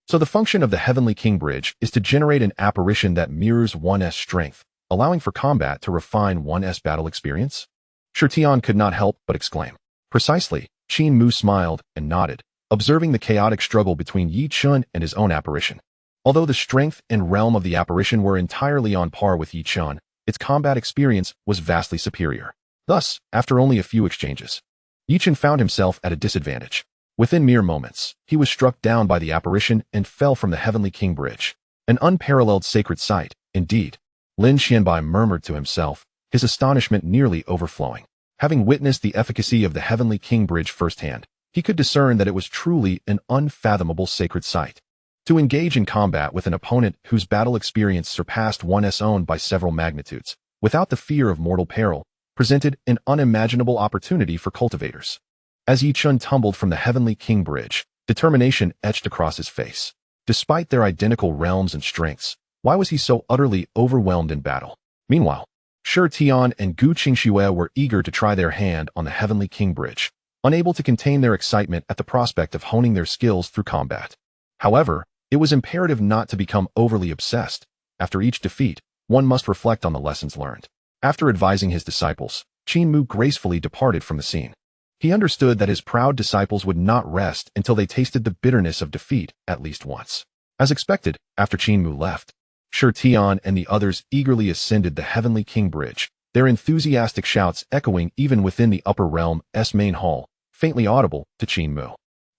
So the function of the Heavenly King Bridge is to generate an apparition that mirrors one's strength, allowing for combat to refine one's battle experience? Shi Tian could not help but exclaim. Precisely, Qin Mu smiled and nodded, observing the chaotic struggle between Yichen and his own apparition. Although the strength and realm of the apparition were entirely on par with Yichen, its combat experience was vastly superior. Thus, after only a few exchanges, Yichen found himself at a disadvantage. Within mere moments, he was struck down by the apparition and fell from the Heavenly King Bridge. An unparalleled sacred site, indeed. Lin Xianbai murmured to himself, his astonishment nearly overflowing. Having witnessed the efficacy of the Heavenly King Bridge firsthand, he could discern that it was truly an unfathomable sacred site. To engage in combat with an opponent whose battle experience surpassed one's own by several magnitudes, without the fear of mortal peril, presented an unimaginable opportunity for cultivators. As Yichen tumbled from the Heavenly King Bridge, determination etched across his face. Despite their identical realms and strengths, why was he so utterly overwhelmed in battle? Meanwhile, Shi Tian and Gu Qingxue were eager to try their hand on the Heavenly King Bridge, unable to contain their excitement at the prospect of honing their skills through combat. However, it was imperative not to become overly obsessed. After each defeat, one must reflect on the lessons learned. After advising his disciples, Qin Mu gracefully departed from the scene. He understood that his proud disciples would not rest until they tasted the bitterness of defeat at least once. As expected, after Qin Mu left, Shi Tian and the others eagerly ascended the Heavenly King Bridge, their enthusiastic shouts echoing even within the upper realm's main hall, faintly audible to Qin Mu.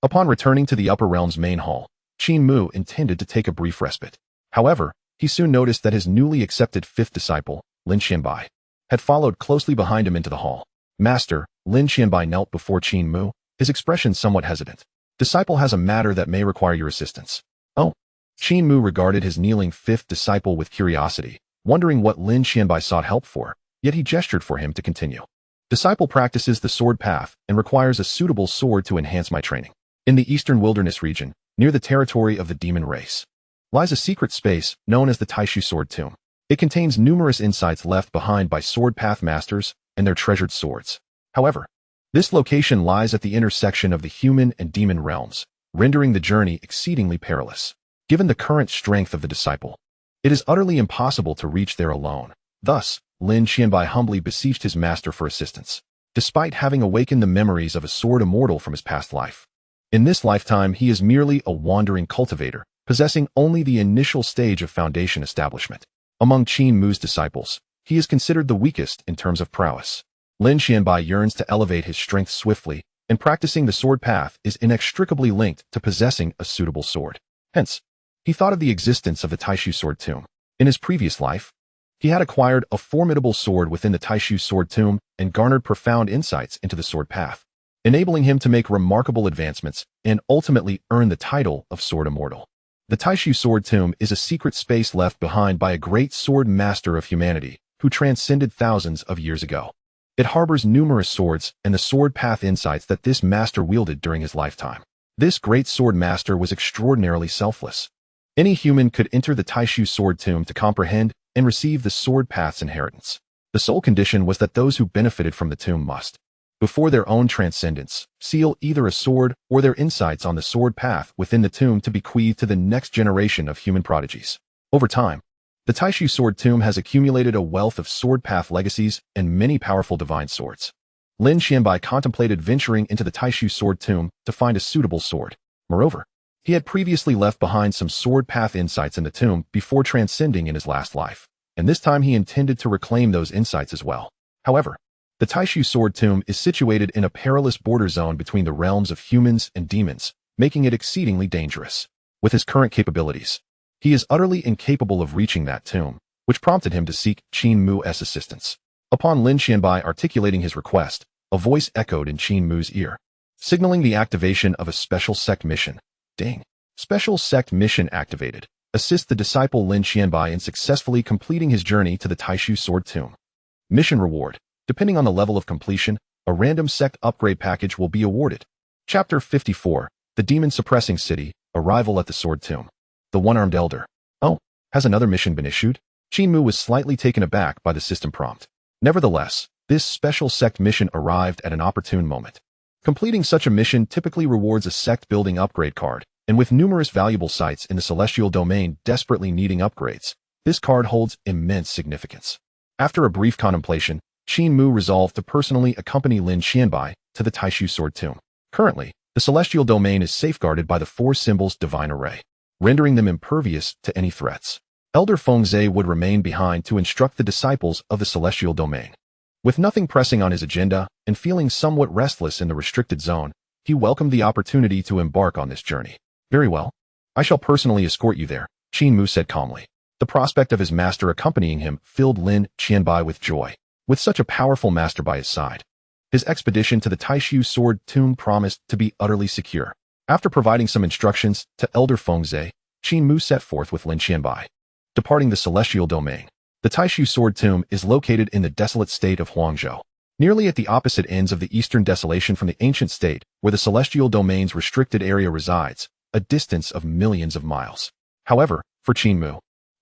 Upon returning to the upper realm's main hall, Qin Mu intended to take a brief respite. However, he soon noticed that his newly accepted fifth disciple, Lin Xianbai, had followed closely behind him into the hall. Master, Lin Xianbai knelt before Qin Mu, his expression somewhat hesitant. Disciple has a matter that may require your assistance. Oh. Qin Mu regarded his kneeling fifth disciple with curiosity, wondering what Lin Xianbai sought help for, yet he gestured for him to continue. Disciple practices the sword path and requires a suitable sword to enhance my training. In the eastern wilderness region, near the territory of the demon race, lies a secret space known as the Taishu Sword Tomb. It contains numerous insights left behind by sword path masters and their treasured swords. However, this location lies at the intersection of the human and demon realms, rendering the journey exceedingly perilous. Given the current strength of the disciple, it is utterly impossible to reach there alone. Thus, Lin Xianbai humbly beseeched his master for assistance, despite having awakened the memories of a Sword Immortal from his past life. In this lifetime, he is merely a wandering cultivator, possessing only the initial stage of foundation establishment. Among Qin Mu's disciples, he is considered the weakest in terms of prowess. Lin Xianbai yearns to elevate his strength swiftly, and practicing the sword path is inextricably linked to possessing a suitable sword. Hence, he thought of the existence of the Taishu Sword Tomb. In his previous life, he had acquired a formidable sword within the Taishu Sword Tomb and garnered profound insights into the sword path. enabling him to make remarkable advancements and ultimately earn the title of Sword Immortal. The Taishu Sword Tomb is a secret space left behind by a great sword master of humanity who transcended thousands of years ago. It harbors numerous swords and the sword path insights that this master wielded during his lifetime. This great sword master was extraordinarily selfless. Any human could enter the Taishu Sword Tomb to comprehend and receive the sword path's inheritance. The sole condition was that those who benefited from the tomb must, before their own transcendence, seal either a sword or their insights on the sword path within the tomb to bequeath to the next generation of human prodigies. Over time, the Taishu Sword Tomb has accumulated a wealth of sword path legacies and many powerful divine swords. Lin Xianbai contemplated venturing into the Taishu Sword Tomb to find a suitable sword. Moreover, he had previously left behind some sword path insights in the tomb before transcending in his last life, and this time he intended to reclaim those insights as well. However, the Taishu Sword Tomb is situated in a perilous border zone between the realms of humans and demons, making it exceedingly dangerous. With his current capabilities, he is utterly incapable of reaching that tomb, which prompted him to seek Qin Mu's assistance. Upon Lin Xianbai articulating his request, a voice echoed in Qin Mu's ear, signaling the activation of a special sect mission. Ding. Special sect mission activated. Assist the disciple Lin Xianbai in successfully completing his journey to the Taishu Sword Tomb. Mission reward. Depending on the level of completion, a random sect upgrade package will be awarded. Chapter 54. The Demon Suppressing City. Arrival at the Sword Tomb. The One-Armed Elder. Oh, has another mission been issued? Qin Mu was slightly taken aback by the system prompt. Nevertheless, this special sect mission arrived at an opportune moment. Completing such a mission typically rewards a sect-building upgrade card, and with numerous valuable sites in the celestial domain desperately needing upgrades, this card holds immense significance. After a brief contemplation, Qin Mu resolved to personally accompany Lin Xianbai to the Taishu Sword Tomb. Currently, the celestial domain is safeguarded by the four symbols divine array, rendering them impervious to any threats. Elder Fengze would remain behind to instruct the disciples of the celestial domain. With nothing pressing on his agenda and feeling somewhat restless in the restricted zone, he welcomed the opportunity to embark on this journey. Very well. I shall personally escort you there, Qin Mu said calmly. The prospect of his master accompanying him filled Lin Xianbai with joy. With such a powerful master by his side, his expedition to the Taishu Sword Tomb promised to be utterly secure. After providing some instructions to Elder Fengze, Qin Mu set forth with Lin Xianbai. Departing the celestial domain, the Taishu Sword Tomb is located in the desolate state of Huangzhou, nearly at the opposite ends of the eastern desolation from the ancient state where the celestial domain's restricted area resides, a distance of millions of miles. However, for Qin Mu,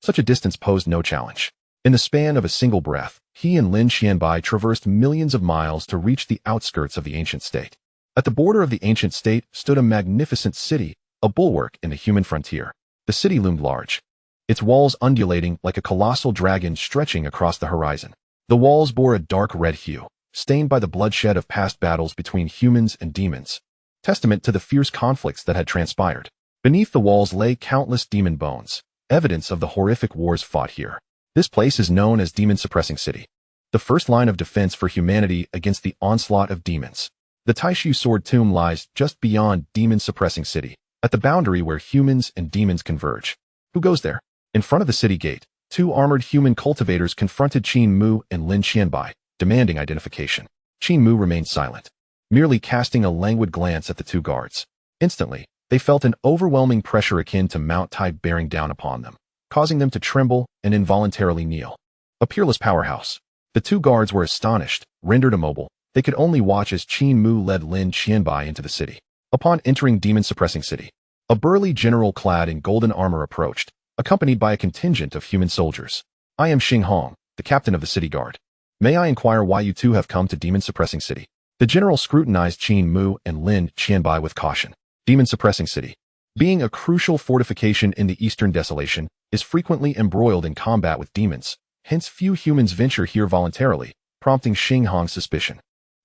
such a distance posed no challenge. In the span of a single breath, he and Lin Xianbai traversed millions of miles to reach the outskirts of the ancient state. At the border of the ancient state stood a magnificent city, a bulwark in the human frontier. The city loomed large, its walls undulating like a colossal dragon stretching across the horizon. The walls bore a dark red hue, stained by the bloodshed of past battles between humans and demons, testament to the fierce conflicts that had transpired. Beneath the walls lay countless demon bones, evidence of the horrific wars fought here. This place is known as Demon Suppressing City, the first line of defense for humanity against the onslaught of demons. The Taishu Sword Tomb lies just beyond Demon Suppressing City, at the boundary where humans and demons converge. Who goes there? In front of the city gate, two armored human cultivators confronted Qin Mu and Lin Xianbai, demanding identification. Qin Mu remained silent, merely casting a languid glance at the two guards. Instantly, they felt an overwhelming pressure akin to Mount Tide bearing down upon them, causing them to tremble and involuntarily kneel. A peerless powerhouse. The two guards were astonished, rendered immobile. They could only watch as Qin Mu led Lin Xianbai into the city. Upon entering Demon Suppressing City, a burly general clad in golden armor approached, accompanied by a contingent of human soldiers. I am Xing Hong, the captain of the city guard. May I inquire why you two have come to Demon Suppressing City? The general scrutinized Qin Mu and Lin Xianbai with caution. Demon Suppressing City, being a crucial fortification in the Eastern Desolation, is frequently embroiled in combat with demons, hence few humans venture here voluntarily, prompting Xing Hong's suspicion.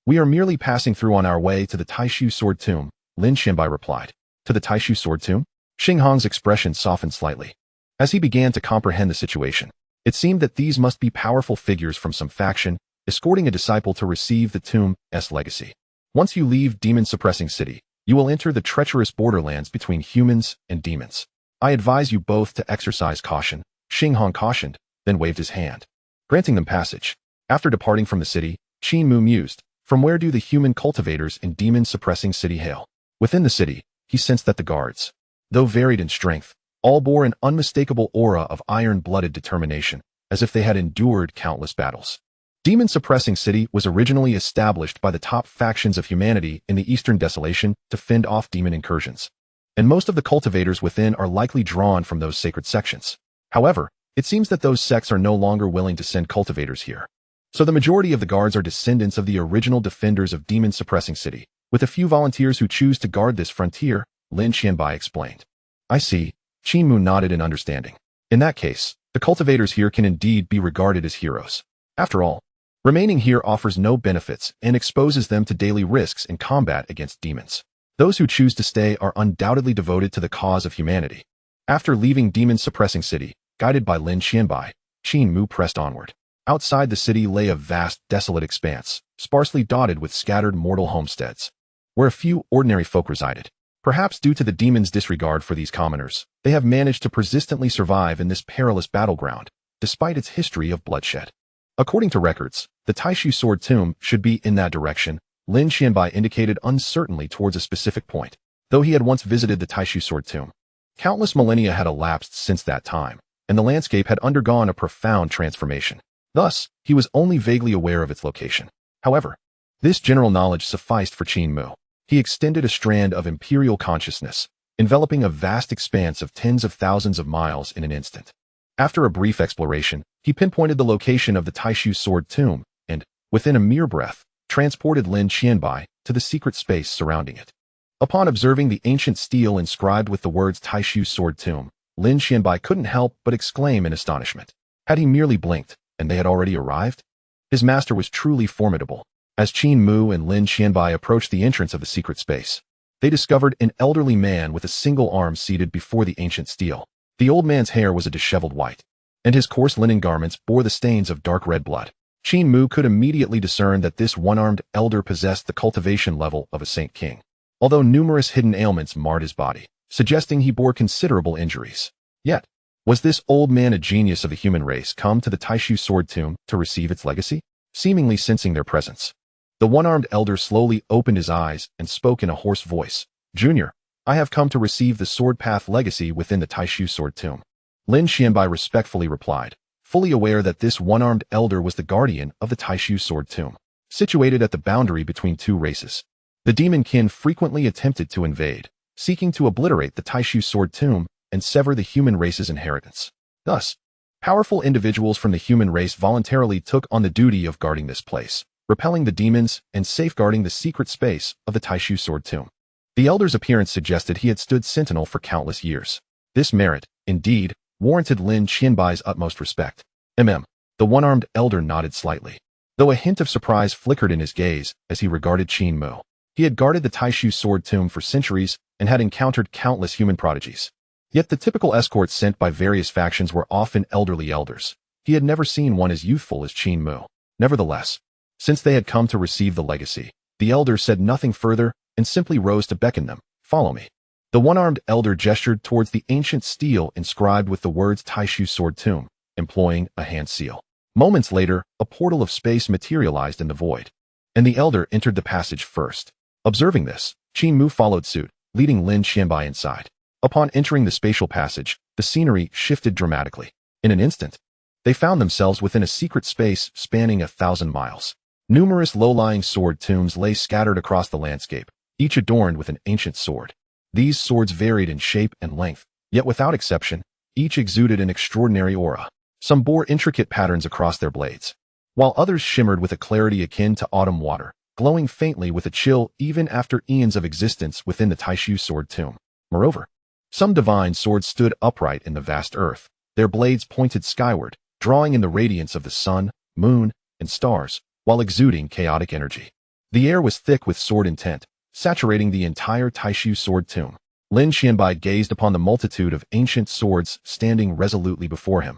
We are merely passing through on our way to the Taishu Sword Tomb, Lin Xianbai replied. To the Taishu Sword Tomb? Xing Hong's expression softened slightly. As he began to comprehend the situation, it seemed that these must be powerful figures from some faction, escorting a disciple to receive the tomb's legacy. Once you leave Demon Suppressing City, you will enter the treacherous borderlands between humans and demons. I advise you both to exercise caution, Xing Hong cautioned, then waved his hand, granting them passage. After departing from the city, Qin Mu mused, From where do the human cultivators in demon-suppressing city hail? Within the city, he sensed that the guards, though varied in strength, all bore an unmistakable aura of iron-blooded determination, as if they had endured countless battles. Demon-suppressing city was originally established by the top factions of humanity in the Eastern Desolation to fend off demon incursions, and most of the cultivators within are likely drawn from those sacred sections. However, it seems that those sects are no longer willing to send cultivators here. So the majority of the guards are descendants of the original defenders of demon-suppressing city, with a few volunteers who choose to guard this frontier, Lin Xianbai explained. I see. Qin Mu nodded in understanding. In that case, the cultivators here can indeed be regarded as heroes. After all, remaining here offers no benefits and exposes them to daily risks in combat against demons. Those who choose to stay are undoubtedly devoted to the cause of humanity. After leaving demon-suppressing city, guided by Lin Xianbai, Qin Mu pressed onward. Outside the city lay a vast, desolate expanse, sparsely dotted with scattered mortal homesteads, where a few ordinary folk resided. Perhaps due to the demons' disregard for these commoners, they have managed to persistently survive in this perilous battleground, despite its history of bloodshed. According to records, the Taishu Sword Tomb should be in that direction. Lin Xianbai indicated uncertainly towards a specific point, though he had once visited the Taishu Sword Tomb. Countless millennia had elapsed since that time, and the landscape had undergone a profound transformation. Thus, he was only vaguely aware of its location. However, this general knowledge sufficed for Qin Mu. He extended a strand of imperial consciousness, enveloping a vast expanse of tens of thousands of miles in an instant. After a brief exploration, he pinpointed the location of the Taishu Sword Tomb and, within a mere breath, transported Lin Xianbai to the secret space surrounding it. Upon observing the ancient stele inscribed with the words Taishu Sword Tomb, Lin Xianbai couldn't help but exclaim in astonishment. Had he merely blinked, and they had already arrived? His master was truly formidable. As Qin Mu and Lin Xianbai approached the entrance of the secret space, they discovered an elderly man with a single arm seated before the ancient stele. The old man's hair was a disheveled white, and his coarse linen garments bore the stains of dark red blood. Qin Mu could immediately discern that this one-armed elder possessed the cultivation level of a saint king, although numerous hidden ailments marred his body, suggesting he bore considerable injuries. Yet, was this old man a genius of the human race come to the Taishu Sword Tomb to receive its legacy? Seemingly sensing their presence, the one-armed elder slowly opened his eyes and spoke in a hoarse voice. Junior, I have come to receive the Sword Path legacy within the Taishu Sword Tomb. Lin Xianbai respectfully replied, fully aware that this one-armed elder was the guardian of the Taishu Sword Tomb, situated at the boundary between two races. The demon kin frequently attempted to invade, seeking to obliterate the Taishu Sword Tomb and sever the human race's inheritance. Thus, powerful individuals from the human race voluntarily took on the duty of guarding this place, repelling the demons and safeguarding the secret space of the Taishu Sword Tomb. The elder's appearance suggested he had stood sentinel for countless years. This merit, indeed, warranted Lin Xianbai's utmost respect. The one-armed elder nodded slightly, though a hint of surprise flickered in his gaze as he regarded Qin Mu. He had guarded the Taishu Sword Tomb for centuries and had encountered countless human prodigies. Yet the typical escorts sent by various factions were often elderly elders. He had never seen one as youthful as Qin Mu. Nevertheless, since they had come to receive the legacy, the elder said nothing further and simply rose to beckon them. Follow me. The one-armed elder gestured towards the ancient stele inscribed with the words Taishu Sword Tomb, employing a hand seal. Moments later, a portal of space materialized in the void, and the elder entered the passage first. Observing this, Qin Mu followed suit, leading Lin Xianbai inside. Upon entering the spatial passage, the scenery shifted dramatically. In an instant, they found themselves within a secret space spanning 1,000 miles. Numerous low-lying sword tombs lay scattered across the landscape, each adorned with an ancient sword. These swords varied in shape and length, yet without exception, each exuded an extraordinary aura. Some bore intricate patterns across their blades, while others shimmered with a clarity akin to autumn water, glowing faintly with a chill even after eons of existence within the Taishu Sword Tomb. Moreover, some divine swords stood upright in the vast earth, their blades pointed skyward, drawing in the radiance of the sun, moon, and stars, while exuding chaotic energy. The air was thick with sword intent, saturating the entire Taishu Sword Tomb. Lin Xianbai gazed upon the multitude of ancient swords standing resolutely before him,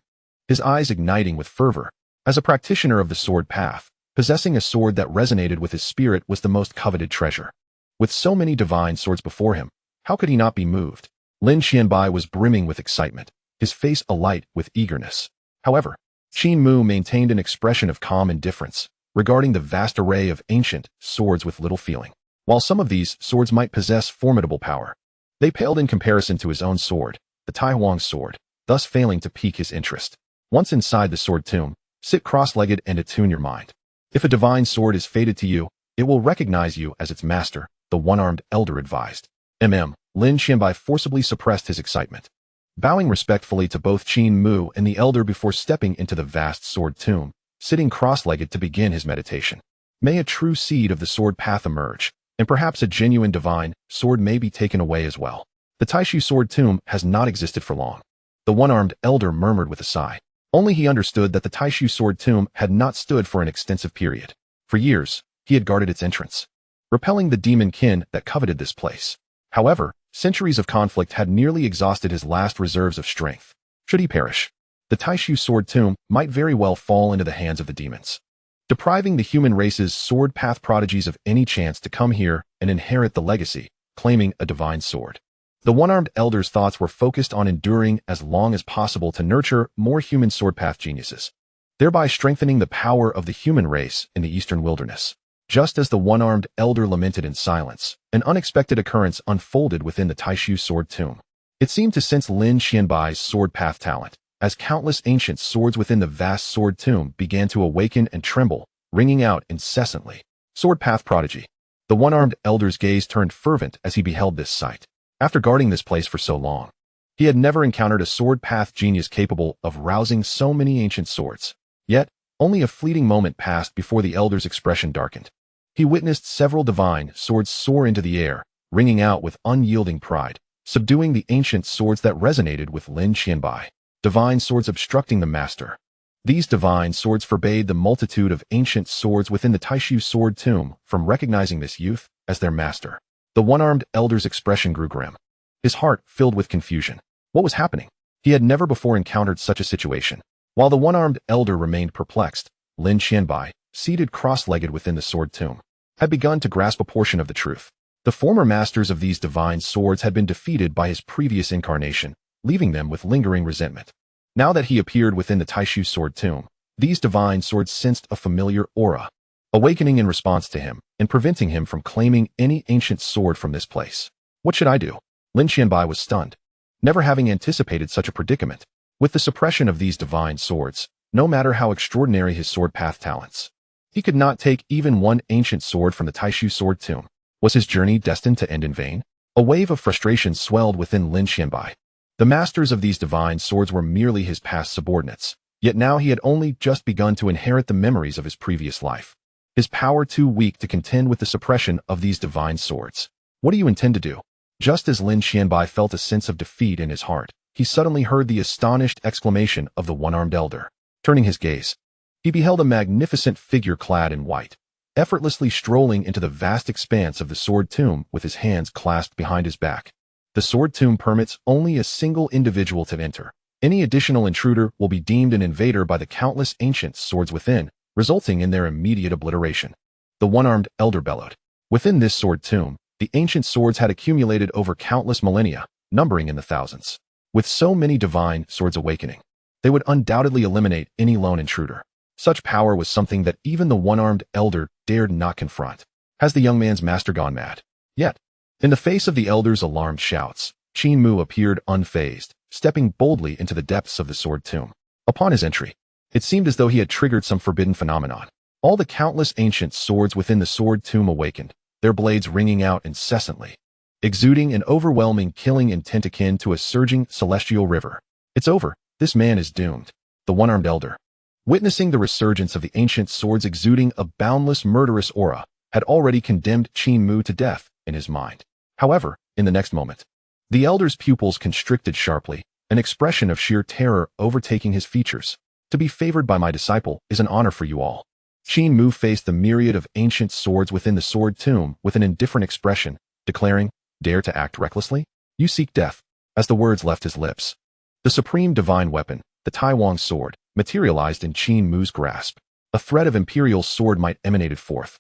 his eyes igniting with fervor. As a practitioner of the sword path, possessing a sword that resonated with his spirit was the most coveted treasure. With so many divine swords before him, how could he not be moved? Lin Xianbai was brimming with excitement, his face alight with eagerness. However, Qin Mu maintained an expression of calm indifference, regarding the vast array of ancient swords with little feeling. While some of these swords might possess formidable power, they paled in comparison to his own sword, the Tai Huang's sword, thus failing to pique his interest. Once inside the sword tomb, sit cross-legged and attune your mind. If a divine sword is fated to you, it will recognize you as its master, the one-armed elder advised. Lin Xianbai forcibly suppressed his excitement. Bowing respectfully to both Qin Mu and the elder before stepping into the vast sword tomb, sitting cross-legged to begin his meditation. May a true seed of the sword path emerge, and perhaps a genuine divine sword may be taken away as well. The Taishu sword tomb has not existed for long. The one-armed elder murmured with a sigh. Only he understood that the Taishu sword tomb had not stood for an extensive period. For years, he had guarded its entrance, repelling the demon kin that coveted this place. However, centuries of conflict had nearly exhausted his last reserves of strength. Should he perish, the Taishu sword tomb might very well fall into the hands of the demons, depriving the human race's sword path prodigies of any chance to come here and inherit the legacy, claiming a divine sword. The one-armed elder's thoughts were focused on enduring as long as possible to nurture more human sword path geniuses, thereby strengthening the power of the human race in the eastern wilderness. Just as the one-armed elder lamented in silence, an unexpected occurrence unfolded within the Taishu sword tomb. It seemed to sense Lin Xianbai's sword path talent, as countless ancient swords within the vast sword tomb began to awaken and tremble, ringing out incessantly. Sword path prodigy. The one-armed elder's gaze turned fervent as he beheld this sight. After guarding this place for so long, he had never encountered a sword path genius capable of rousing so many ancient swords. Yet, only a fleeting moment passed before the elder's expression darkened. He witnessed several divine swords soar into the air, ringing out with unyielding pride, subduing the ancient swords that resonated with Lin Xianbai. Divine swords obstructing the master. These divine swords forbade the multitude of ancient swords within the Taishu sword tomb from recognizing this youth as their master. The one-armed elder's expression grew grim, his heart filled with confusion. What was happening? He had never before encountered such a situation. While the one-armed elder remained perplexed, Lin Xianbai, seated cross-legged within the sword tomb, had begun to grasp a portion of the truth. The former masters of these divine swords had been defeated by his previous incarnation, leaving them with lingering resentment. Now that he appeared within the Taishu sword tomb, these divine swords sensed a familiar aura, awakening in response to him and preventing him from claiming any ancient sword from this place. What should I do? Lin Xianbai was stunned, never having anticipated such a predicament. With the suppression of these divine swords, no matter how extraordinary his sword path talents, he could not take even one ancient sword from the Taishu sword tomb. Was his journey destined to end in vain? A wave of frustration swelled within Lin Xianbai. The masters of these divine swords were merely his past subordinates, yet now he had only just begun to inherit the memories of his previous life. His power too weak to contend with the suppression of these divine swords. What do you intend to do? Just as Lin Xianbai felt a sense of defeat in his heart, he suddenly heard the astonished exclamation of the one-armed elder. Turning his gaze, he beheld a magnificent figure clad in white, effortlessly strolling into the vast expanse of the sword tomb with his hands clasped behind his back. The sword tomb permits only a single individual to enter. Any additional intruder will be deemed an invader by the countless ancient swords within, resulting in their immediate obliteration. The one-armed elder bellowed. Within this sword tomb, the ancient swords had accumulated over countless millennia, numbering in the thousands. With so many divine swords awakening, they would undoubtedly eliminate any lone intruder. Such power was something that even the one-armed elder dared not confront. Has the young man's master gone mad? Yet, in the face of the elder's alarmed shouts, Qin Mu appeared unfazed, stepping boldly into the depths of the sword tomb. Upon his entry, it seemed as though he had triggered some forbidden phenomenon. All the countless ancient swords within the sword tomb awakened, their blades ringing out incessantly, exuding an overwhelming killing intent akin to a surging celestial river. It's over. This man is doomed. The one-armed elder, witnessing the resurgence of the ancient swords exuding a boundless murderous aura, had already condemned Qin Mu to death in his mind. However, in the next moment, the elder's pupils constricted sharply, an expression of sheer terror overtaking his features. To be favored by my disciple is an honor for you all. Qin Mu faced the myriad of ancient swords within the sword tomb with an indifferent expression, declaring, "Dare to act recklessly? You seek death." As the words left his lips, the supreme divine weapon, the Tai Huang's sword, materialized in Qin Mu's grasp. A thread of imperial sword might emanated forth,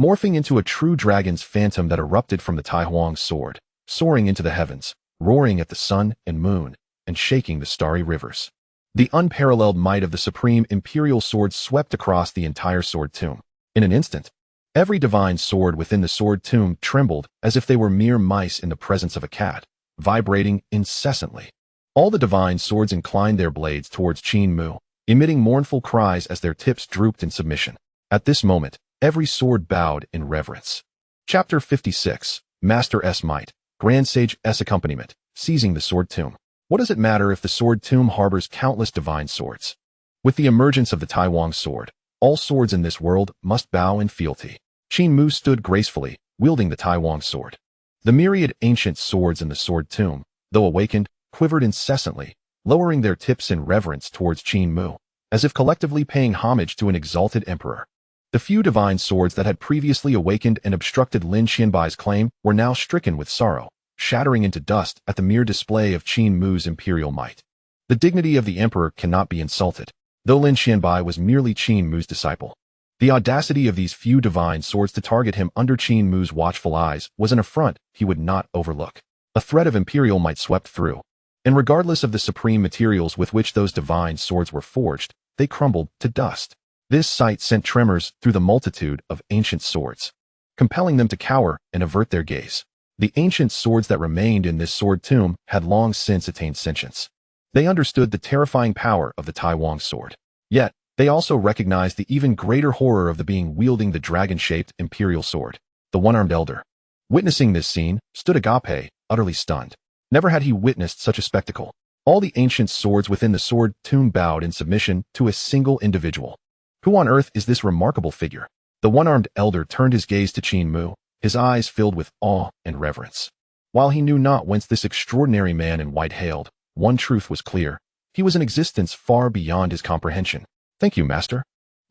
morphing into a true dragon's phantom that erupted from the Tai Huang's sword, soaring into the heavens, roaring at the sun and moon, and shaking the starry rivers. The unparalleled might of the supreme imperial sword swept across the entire sword tomb. In an instant, every divine sword within the sword tomb trembled as if they were mere mice in the presence of a cat, vibrating incessantly. All the divine swords inclined their blades towards Qin Mu, emitting mournful cries as their tips drooped in submission. At this moment, every sword bowed in reverence. Chapter 56, Master S Might, Grand Sage S Accompaniment, Seizing the Sword Tomb. What does it matter if the sword tomb harbors countless divine swords? With the emergence of the Taiwan sword, all swords in this world must bow in fealty. Qin Mu stood gracefully, wielding the Taiwan sword. The myriad ancient swords in the sword tomb, though awakened, quivered incessantly, lowering their tips in reverence towards Qin Mu, as if collectively paying homage to an exalted emperor. The few divine swords that had previously awakened and obstructed Lin Xianbai's claim were now stricken with sorrow, shattering into dust at the mere display of Qin Mu's imperial might. The dignity of the emperor cannot be insulted, though Lin Xianbai was merely Qin Mu's disciple. The audacity of these few divine swords to target him under Qin Mu's watchful eyes was an affront he would not overlook. A thread of imperial might swept through, and regardless of the supreme materials with which those divine swords were forged, they crumbled to dust. This sight sent tremors through the multitude of ancient swords, compelling them to cower and avert their gaze. The ancient swords that remained in this sword tomb had long since attained sentience. They understood the terrifying power of the Taiwan sword. Yet, they also recognized the even greater horror of the being wielding the dragon-shaped imperial sword. The one-armed elder, witnessing this scene, stood agape, utterly stunned. Never had he witnessed such a spectacle. All the ancient swords within the sword tomb bowed in submission to a single individual. Who on earth is this remarkable figure? The one-armed elder turned his gaze to Qin Mu, his eyes filled with awe and reverence. While he knew not whence this extraordinary man in white hailed, one truth was clear. He was an existence far beyond his comprehension. "Thank you, Master,"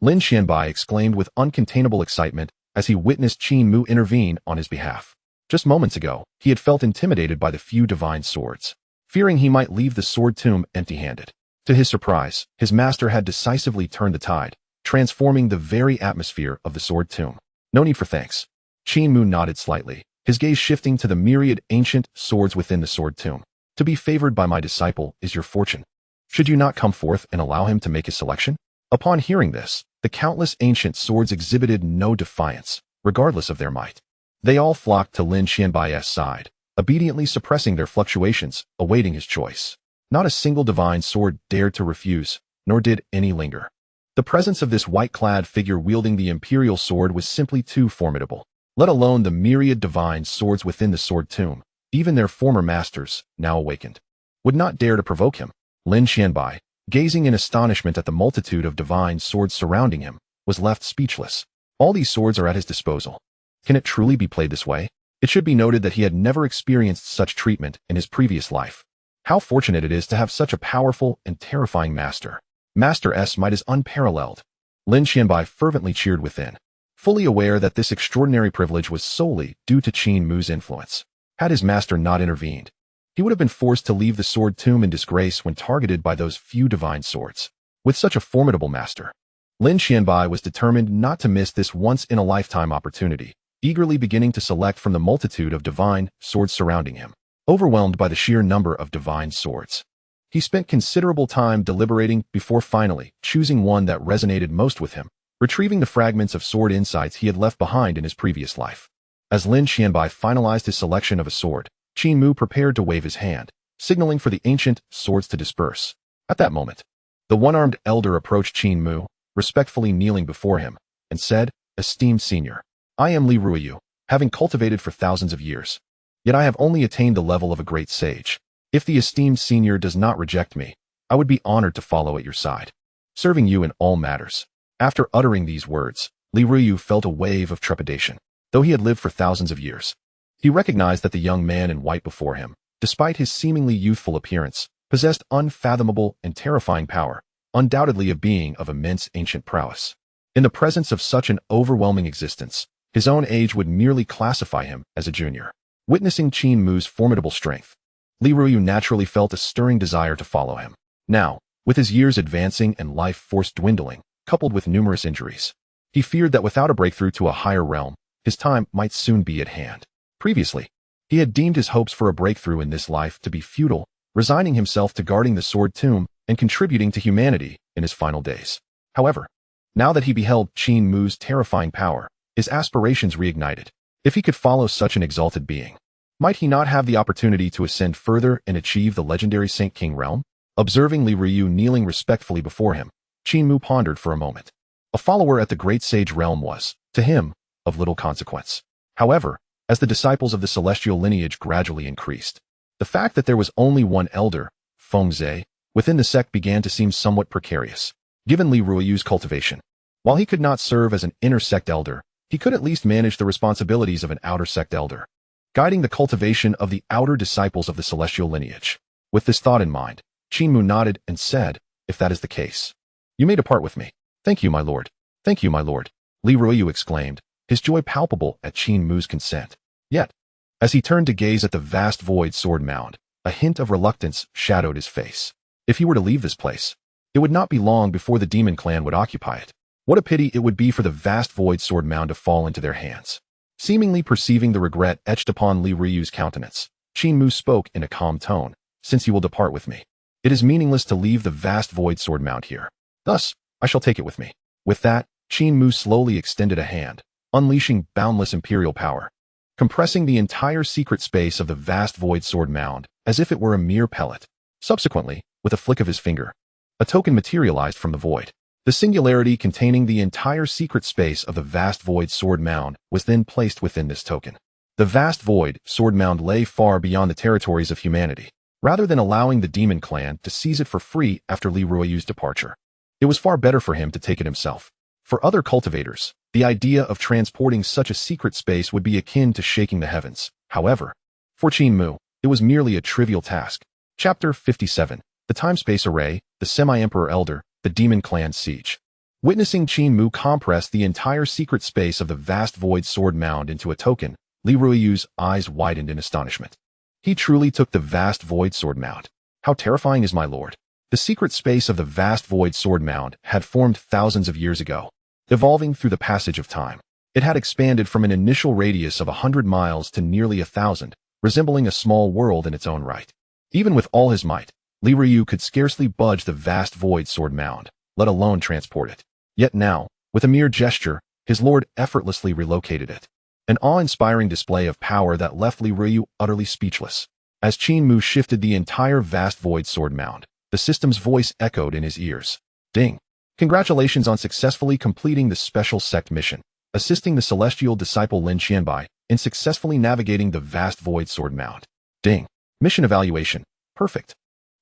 Lin Xianbai exclaimed with uncontainable excitement as he witnessed Qin Mu intervene on his behalf. Just moments ago, he had felt intimidated by the few divine swords, fearing he might leave the sword tomb empty-handed. To his surprise, his master had decisively turned the tide, transforming the very atmosphere of the sword tomb. "No need for thanks." Qin Mu nodded slightly, his gaze shifting to the myriad ancient swords within the sword tomb. "To be favored by my disciple is your fortune. Should you not come forth and allow him to make his selection?" Upon hearing this, the countless ancient swords exhibited no defiance, regardless of their might. They all flocked to Lin Xianbai's side, obediently suppressing their fluctuations, awaiting his choice. Not a single divine sword dared to refuse, nor did any linger. The presence of this white-clad figure wielding the imperial sword was simply too formidable. Let alone the myriad divine swords within the sword tomb, even their former masters, now awakened, would not dare to provoke him. Lin Xianbai, gazing in astonishment at the multitude of divine swords surrounding him, was left speechless. All these swords are at his disposal. Can it truly be played this way? It should be noted that he had never experienced such treatment in his previous life. How fortunate it is to have such a powerful and terrifying master. Master S Might is unparalleled. Lin Xianbai fervently cheered within, fully aware that this extraordinary privilege was solely due to Qin Mu's influence. Had his master not intervened, he would have been forced to leave the sword tomb in disgrace when targeted by those few divine swords. With such a formidable master, Lin Xianbai was determined not to miss this once-in-a-lifetime opportunity, eagerly beginning to select from the multitude of divine swords surrounding him. Overwhelmed by the sheer number of divine swords, he spent considerable time deliberating before finally choosing one that resonated most with him, retrieving the fragments of sword insights he had left behind in his previous life. As Lin Xianbai finalized his selection of a sword, Qin Mu prepared to wave his hand, signaling for the ancient swords to disperse. At that moment, the one-armed elder approached Qin Mu, respectfully kneeling before him, and said, "Esteemed senior, I am Li Ruiyu, having cultivated for thousands of years. Yet I have only attained the level of a great sage. If the esteemed senior does not reject me, I would be honored to follow at your side, serving you in all matters." After uttering these words, Li Ruiyu felt a wave of trepidation. Though he had lived for thousands of years, he recognized that the young man in white before him, despite his seemingly youthful appearance, possessed unfathomable and terrifying power, undoubtedly a being of immense ancient prowess. In the presence of such an overwhelming existence, his own age would merely classify him as a junior. Witnessing Qin Mu's formidable strength, Li Ruiyu naturally felt a stirring desire to follow him. Now, with his years advancing and life force dwindling, coupled with numerous injuries, he feared that without a breakthrough to a higher realm, his time might soon be at hand. Previously, he had deemed his hopes for a breakthrough in this life to be futile, resigning himself to guarding the sword tomb and contributing to humanity in his final days. However, Now that he beheld Qin Mu's terrifying power, his aspirations reignited. If he could follow such an exalted being, might he not have the opportunity to ascend further and achieve the legendary Saint King realm? Observing Li Ruyu kneeling respectfully before him, Qin Mu pondered for a moment. A follower at the great sage realm was, to him, of little consequence. However, as the disciples of the celestial lineage gradually increased, the fact that there was only one elder, Fengze, within the sect began to seem somewhat precarious. Given Li Ruiyu's cultivation, while he could not serve as an inner sect elder, he could at least manage the responsibilities of an outer sect elder, guiding the cultivation of the outer disciples of the celestial lineage. With this thought in mind, Qin Mu nodded and said, "If that is the case, you may depart with me." "Thank you, my lord. Thank you, my lord," Li Ruiyu exclaimed, his joy palpable at Qin Mu's consent. Yet, as he turned to gaze at the vast void sword mound, a hint of reluctance shadowed his face. If he were to leave this place, it would not be long before the demon clan would occupy it. What a pity it would be for the vast void sword mound to fall into their hands. Seemingly perceiving the regret etched upon Li Ruiyu's countenance, Qin Mu spoke in a calm tone, "Since you will depart with me, it is meaningless to leave the vast void sword mound here. Thus, I shall take it with me." With that, Qin Mu slowly extended a hand, unleashing boundless imperial power, compressing the entire secret space of the vast void sword mound as if it were a mere pellet. Subsequently, with a flick of his finger, a token materialized from the void. The singularity containing the entire secret space of the vast void sword mound was then placed within this token. The vast void sword mound lay far beyond the territories of humanity. Rather than allowing the demon clan to seize it for free after Li Ruiyu's departure, it was far better for him to take it himself. For other cultivators, the idea of transporting such a secret space would be akin to shaking the heavens. However, for Qin Mu, it was merely a trivial task. Chapter 57. The Time-Space Array, the Semi-Emperor Elder, the Demon Clan Siege. Witnessing Qin Mu compress the entire secret space of the vast void sword mound into a token, Li Ruiyu's eyes widened in astonishment. He truly took the vast void sword mound. How terrifying is my lord? The secret space of the vast void sword mound had formed thousands of years ago, evolving through the passage of time. It had expanded from an initial radius of 100 miles to nearly 1,000, resembling a small world in its own right. Even with all his might, Li Ruiyu could scarcely budge the vast void sword mound, let alone transport it. Yet now, with a mere gesture, his lord effortlessly relocated it. An awe-inspiring display of power that left Li Ruiyu utterly speechless. As Qin Mu shifted the entire vast void sword mound, the system's voice echoed in his ears. "Ding! Congratulations on successfully completing the special sect mission, assisting the celestial disciple Lin Xianbai in successfully navigating the vast void sword mound. Ding! Mission evaluation. Perfect.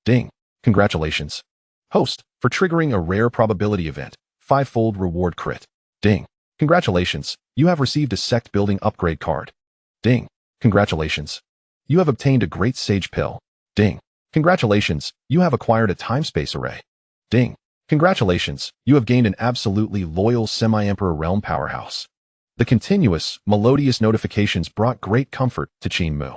Ding! Congratulations, host, for triggering a rare probability event, 5-fold reward crit. Ding! Congratulations, you have received a sect building upgrade card. Ding! Congratulations, you have obtained a great sage pill. Ding! Congratulations, you have acquired a time-space array. Ding! Congratulations, you have gained an absolutely loyal semi-emperor realm powerhouse." The continuous, melodious notifications brought great comfort to Qin Mu.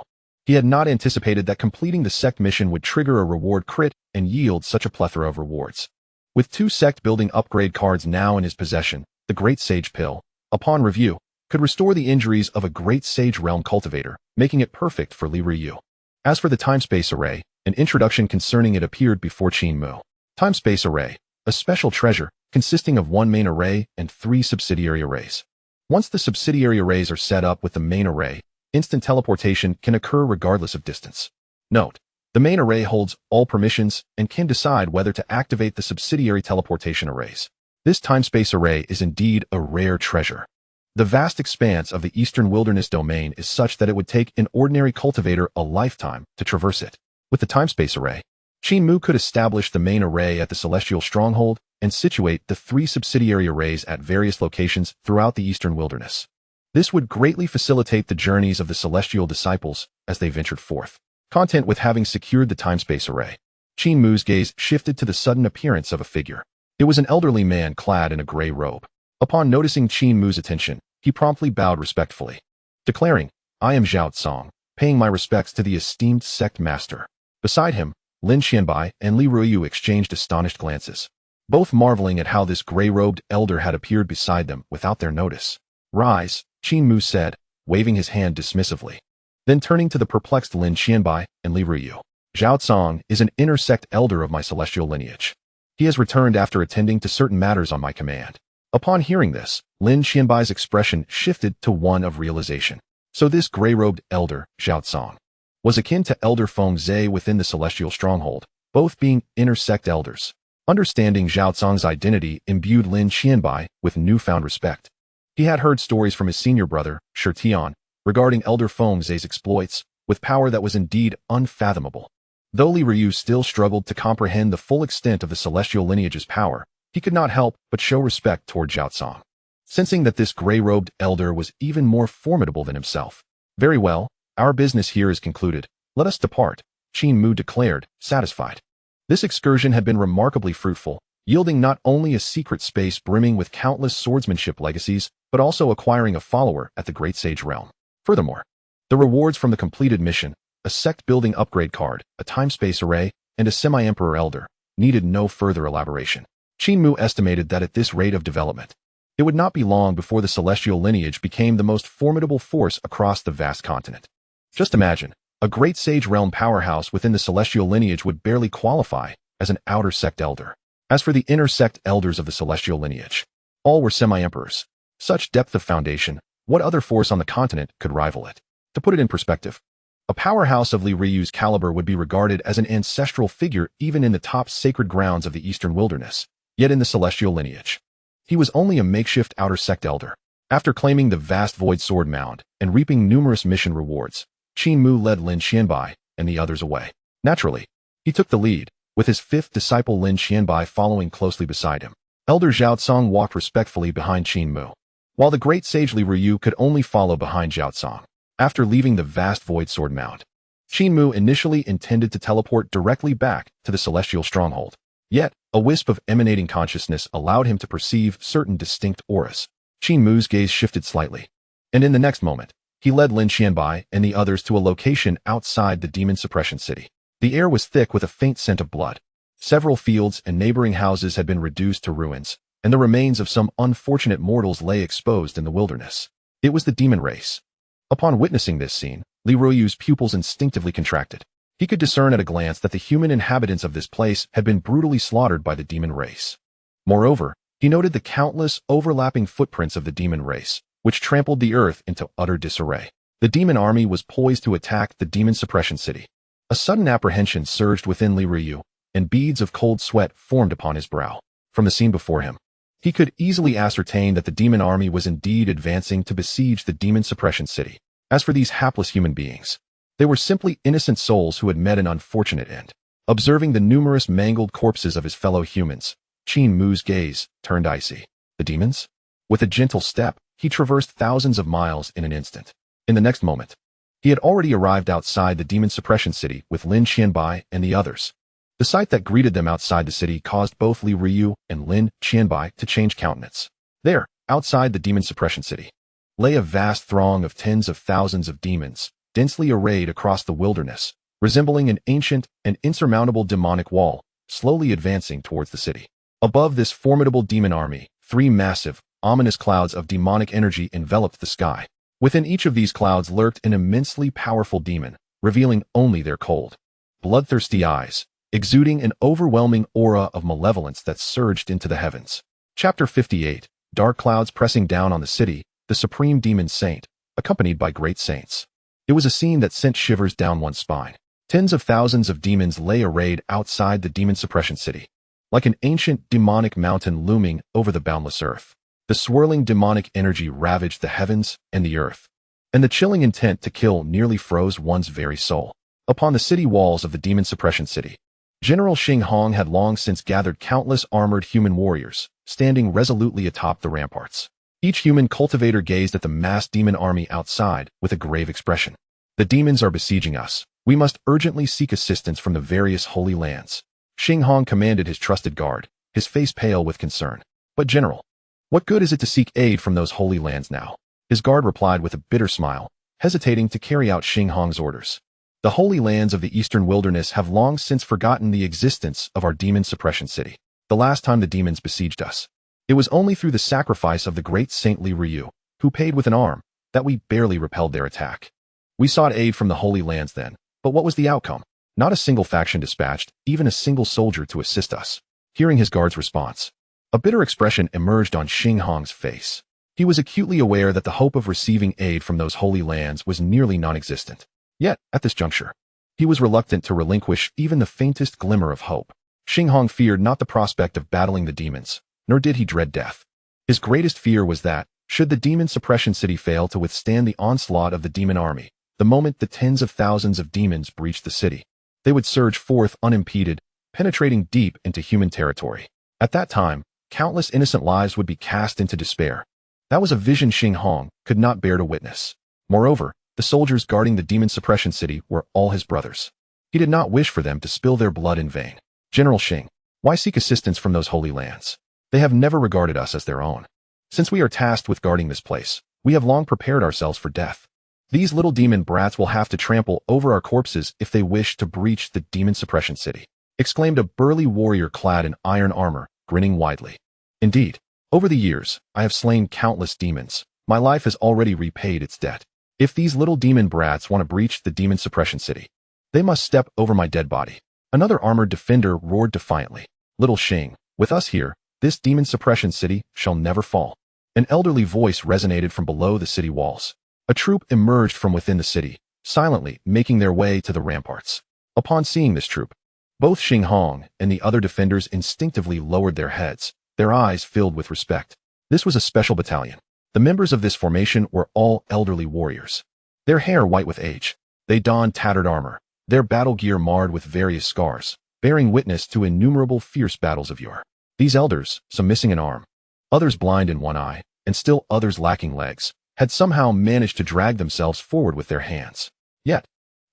He had not anticipated that completing the sect mission would trigger a reward crit and yield such a plethora of rewards. With 2 sect-building upgrade cards now in his possession, the Great Sage Pill, upon review, could restore the injuries of a Great Sage Realm cultivator, making it perfect for Li Ruiyu. As for the Time-Space Array, an introduction concerning it appeared before Qin Mu. Time-Space Array, a special treasure consisting of 1 main array and 3 subsidiary arrays. Once the subsidiary arrays are set up with the main array, instant teleportation can occur regardless of distance. Note: the main array holds all permissions and can decide whether to activate the subsidiary teleportation arrays. This time-space array is indeed a rare treasure. The vast expanse of the Eastern Wilderness domain is such that it would take an ordinary cultivator a lifetime to traverse it. With the time-space array, Qin Mu could establish the main array at the Celestial Stronghold and situate the 3 subsidiary arrays at various locations throughout the Eastern Wilderness. This would greatly facilitate the journeys of the celestial disciples as they ventured forth. Content with having secured the time-space array, Qin Mu's gaze shifted to the sudden appearance of a figure. It was an elderly man clad in a gray robe. Upon noticing Qin Mu's attention, he promptly bowed respectfully, declaring, "I am Zhao Tsong, paying my respects to the esteemed sect master." Beside him, Lin Xianbai and Li Ruiyu exchanged astonished glances, both marveling at how this gray-robed elder had appeared beside them without their notice. "Rise," Qin Mu said, waving his hand dismissively. Then turning to the perplexed Lin Xianbai and Li Ruiyu, "Zhao Tsong is an inner-sect elder of my celestial lineage. He has returned after attending to certain matters on my command. Upon hearing this, Lin Qianbai's expression shifted to one of realization. So this gray-robed elder, Xiaozong, was akin to Elder Feng Zhe within the celestial stronghold, both being intersect elders. Understanding Xiaozong's identity imbued Lin Qianbai with newfound respect. He had heard stories from his senior brother, Shi Tian, regarding Elder Feng Zhe's exploits, with power that was indeed unfathomable. Though Li Ruyu still struggled to comprehend the full extent of the celestial lineage's power, he could not help but show respect toward Xiaozong, sensing that this gray-robed elder was even more formidable than himself. Very well, our business here is concluded. Let us depart, Qin Mu declared, satisfied. This excursion had been remarkably fruitful, yielding not only a secret space brimming with countless swordsmanship legacies, but also acquiring a follower at the Great Sage realm. Furthermore, the rewards from the completed mission, a sect-building upgrade card, a time-space array, and a semi-emperor elder, needed no further elaboration. Qin Mu estimated that at this rate of development, it would not be long before the celestial lineage became the most formidable force across the vast continent. Just imagine, a Great Sage realm powerhouse within the celestial lineage would barely qualify as an outer sect elder. As for the inner sect elders of the celestial lineage, all were semi-emperors. Such depth of foundation, what other force on the continent could rival it? To put it in perspective, a powerhouse of Li Riyu's caliber would be regarded as an ancestral figure even in the top sacred grounds of the eastern wilderness, yet in the celestial lineage, he was only a makeshift outer sect elder. After claiming the vast void sword mound and reaping numerous mission rewards, Qin Mu led Lin Qianbai and the others away. Naturally, he took the lead, with his fifth disciple Lin Qianbai following closely beside him. Elder Xiaozong walked respectfully behind Qin Mu, while the great sage Li Ruyu could only follow behind Xiaozong. After leaving the vast void sword mound, Qin Mu initially intended to teleport directly back to the celestial stronghold. Yet, a wisp of emanating consciousness allowed him to perceive certain distinct auras. Qin Mu's gaze shifted slightly, and in the next moment, he led Lin Qianbai and the others to a location outside the demon suppression city. The air was thick with a faint scent of blood. Several fields and neighboring houses had been reduced to ruins, and the remains of some unfortunate mortals lay exposed in the wilderness. It was the demon race. Upon witnessing this scene, Li Ruyu's pupils instinctively contracted. He could discern at a glance that the human inhabitants of this place had been brutally slaughtered by the demon race. Moreover, he noted the countless overlapping footprints of the demon race, which trampled the earth into utter disarray. The demon army was poised to attack the demon suppression city. A sudden apprehension surged within Li Ruyu, and beads of cold sweat formed upon his brow. From the scene before him, he could easily ascertain that the demon army was indeed advancing to besiege the demon suppression city. As for these hapless human beings, they were simply innocent souls who had met an unfortunate end. Observing the numerous mangled corpses of his fellow humans, Qin Mu's gaze turned icy. The demons? With a gentle step, he traversed thousands of miles in an instant. In the next moment, he had already arrived outside the demon suppression city with Lin Qianbai and the others. The sight that greeted them outside the city caused both Li Ruyu and Lin Qianbai to change countenance. There, outside the demon suppression city, lay a vast throng of tens of thousands of demons, densely arrayed across the wilderness, resembling an ancient and insurmountable demonic wall, slowly advancing towards the city. Above this formidable demon army, three massive, ominous clouds of demonic energy enveloped the sky. Within each of these clouds lurked an immensely powerful demon, revealing only their cold, bloodthirsty eyes, exuding an overwhelming aura of malevolence that surged into the heavens. Chapter 58, Dark Clouds Pressing Down on the City, the Supreme Demon Saint, accompanied by great saints. It was a scene that sent shivers down one's spine. Tens of thousands of demons lay arrayed outside the demon suppression city, like an ancient demonic mountain looming over the boundless earth. The swirling demonic energy ravaged the heavens and the earth, and the chilling intent to kill nearly froze one's very soul. Upon the city walls of the demon suppression city, General Xing Hong had long since gathered countless armored human warriors, standing resolutely atop the ramparts. Each human cultivator gazed at the massed demon army outside with a grave expression. The demons are besieging us. We must urgently seek assistance from the various holy lands. Xing Hong commanded his trusted guard, his face pale with concern. But General, what good is it to seek aid from those holy lands now? His guard replied with a bitter smile, hesitating to carry out Xing Hong's orders. The holy lands of the eastern wilderness have long since forgotten the existence of our demon suppression city. The last time the demons besieged us, it was only through the sacrifice of the great Saint Li Ruyu, who paid with an arm, that we barely repelled their attack. We sought aid from the holy lands then, but what was the outcome? Not a single faction dispatched, even a single soldier to assist us. Hearing his guard's response, A bitter expression emerged on Xing Hong's face. He was acutely aware that the hope of receiving aid from those holy lands was nearly non-existent. Yet, at this juncture, he was reluctant to relinquish even the faintest glimmer of hope. Xing Hong feared not the prospect of battling the demons, nor did he dread death. His greatest fear was that, should the demon suppression city fail to withstand the onslaught of the demon army, the moment the tens of thousands of demons breached the city, they would surge forth unimpeded, penetrating deep into human territory. At that time, countless innocent lives would be cast into despair. That was a vision Xing Hong could not bear to witness. Moreover, the soldiers guarding the demon suppression city were all his brothers. He did not wish for them to spill their blood in vain. General Xing, why seek assistance from those holy lands? They have never regarded us as their own. Since we are tasked with guarding this place, we have long prepared ourselves for death. These little demon brats will have to trample over our corpses if they wish to breach the demon suppression city, exclaimed a burly warrior clad in iron armor, grinning widely. Indeed, over the years, I have slain countless demons. My life has already repaid its debt. If these little demon brats want to breach the demon suppression city, they must step over my dead body. Another armored defender roared defiantly. Little Xing, with us here, this demon suppression city shall never fall. An elderly voice resonated from below the city walls. A troop emerged from within the city, silently making their way to the ramparts. Upon seeing this troop, both Xing Hong and the other defenders instinctively lowered their heads, their eyes filled with respect. This was a special battalion. The members of this formation were all elderly warriors. Their hair white with age, they donned tattered armor, their battle gear marred with various scars, bearing witness to innumerable fierce battles of yore. These elders, some missing an arm, others blind in one eye, and still others lacking legs, had somehow managed to drag themselves forward with their hands. Yet,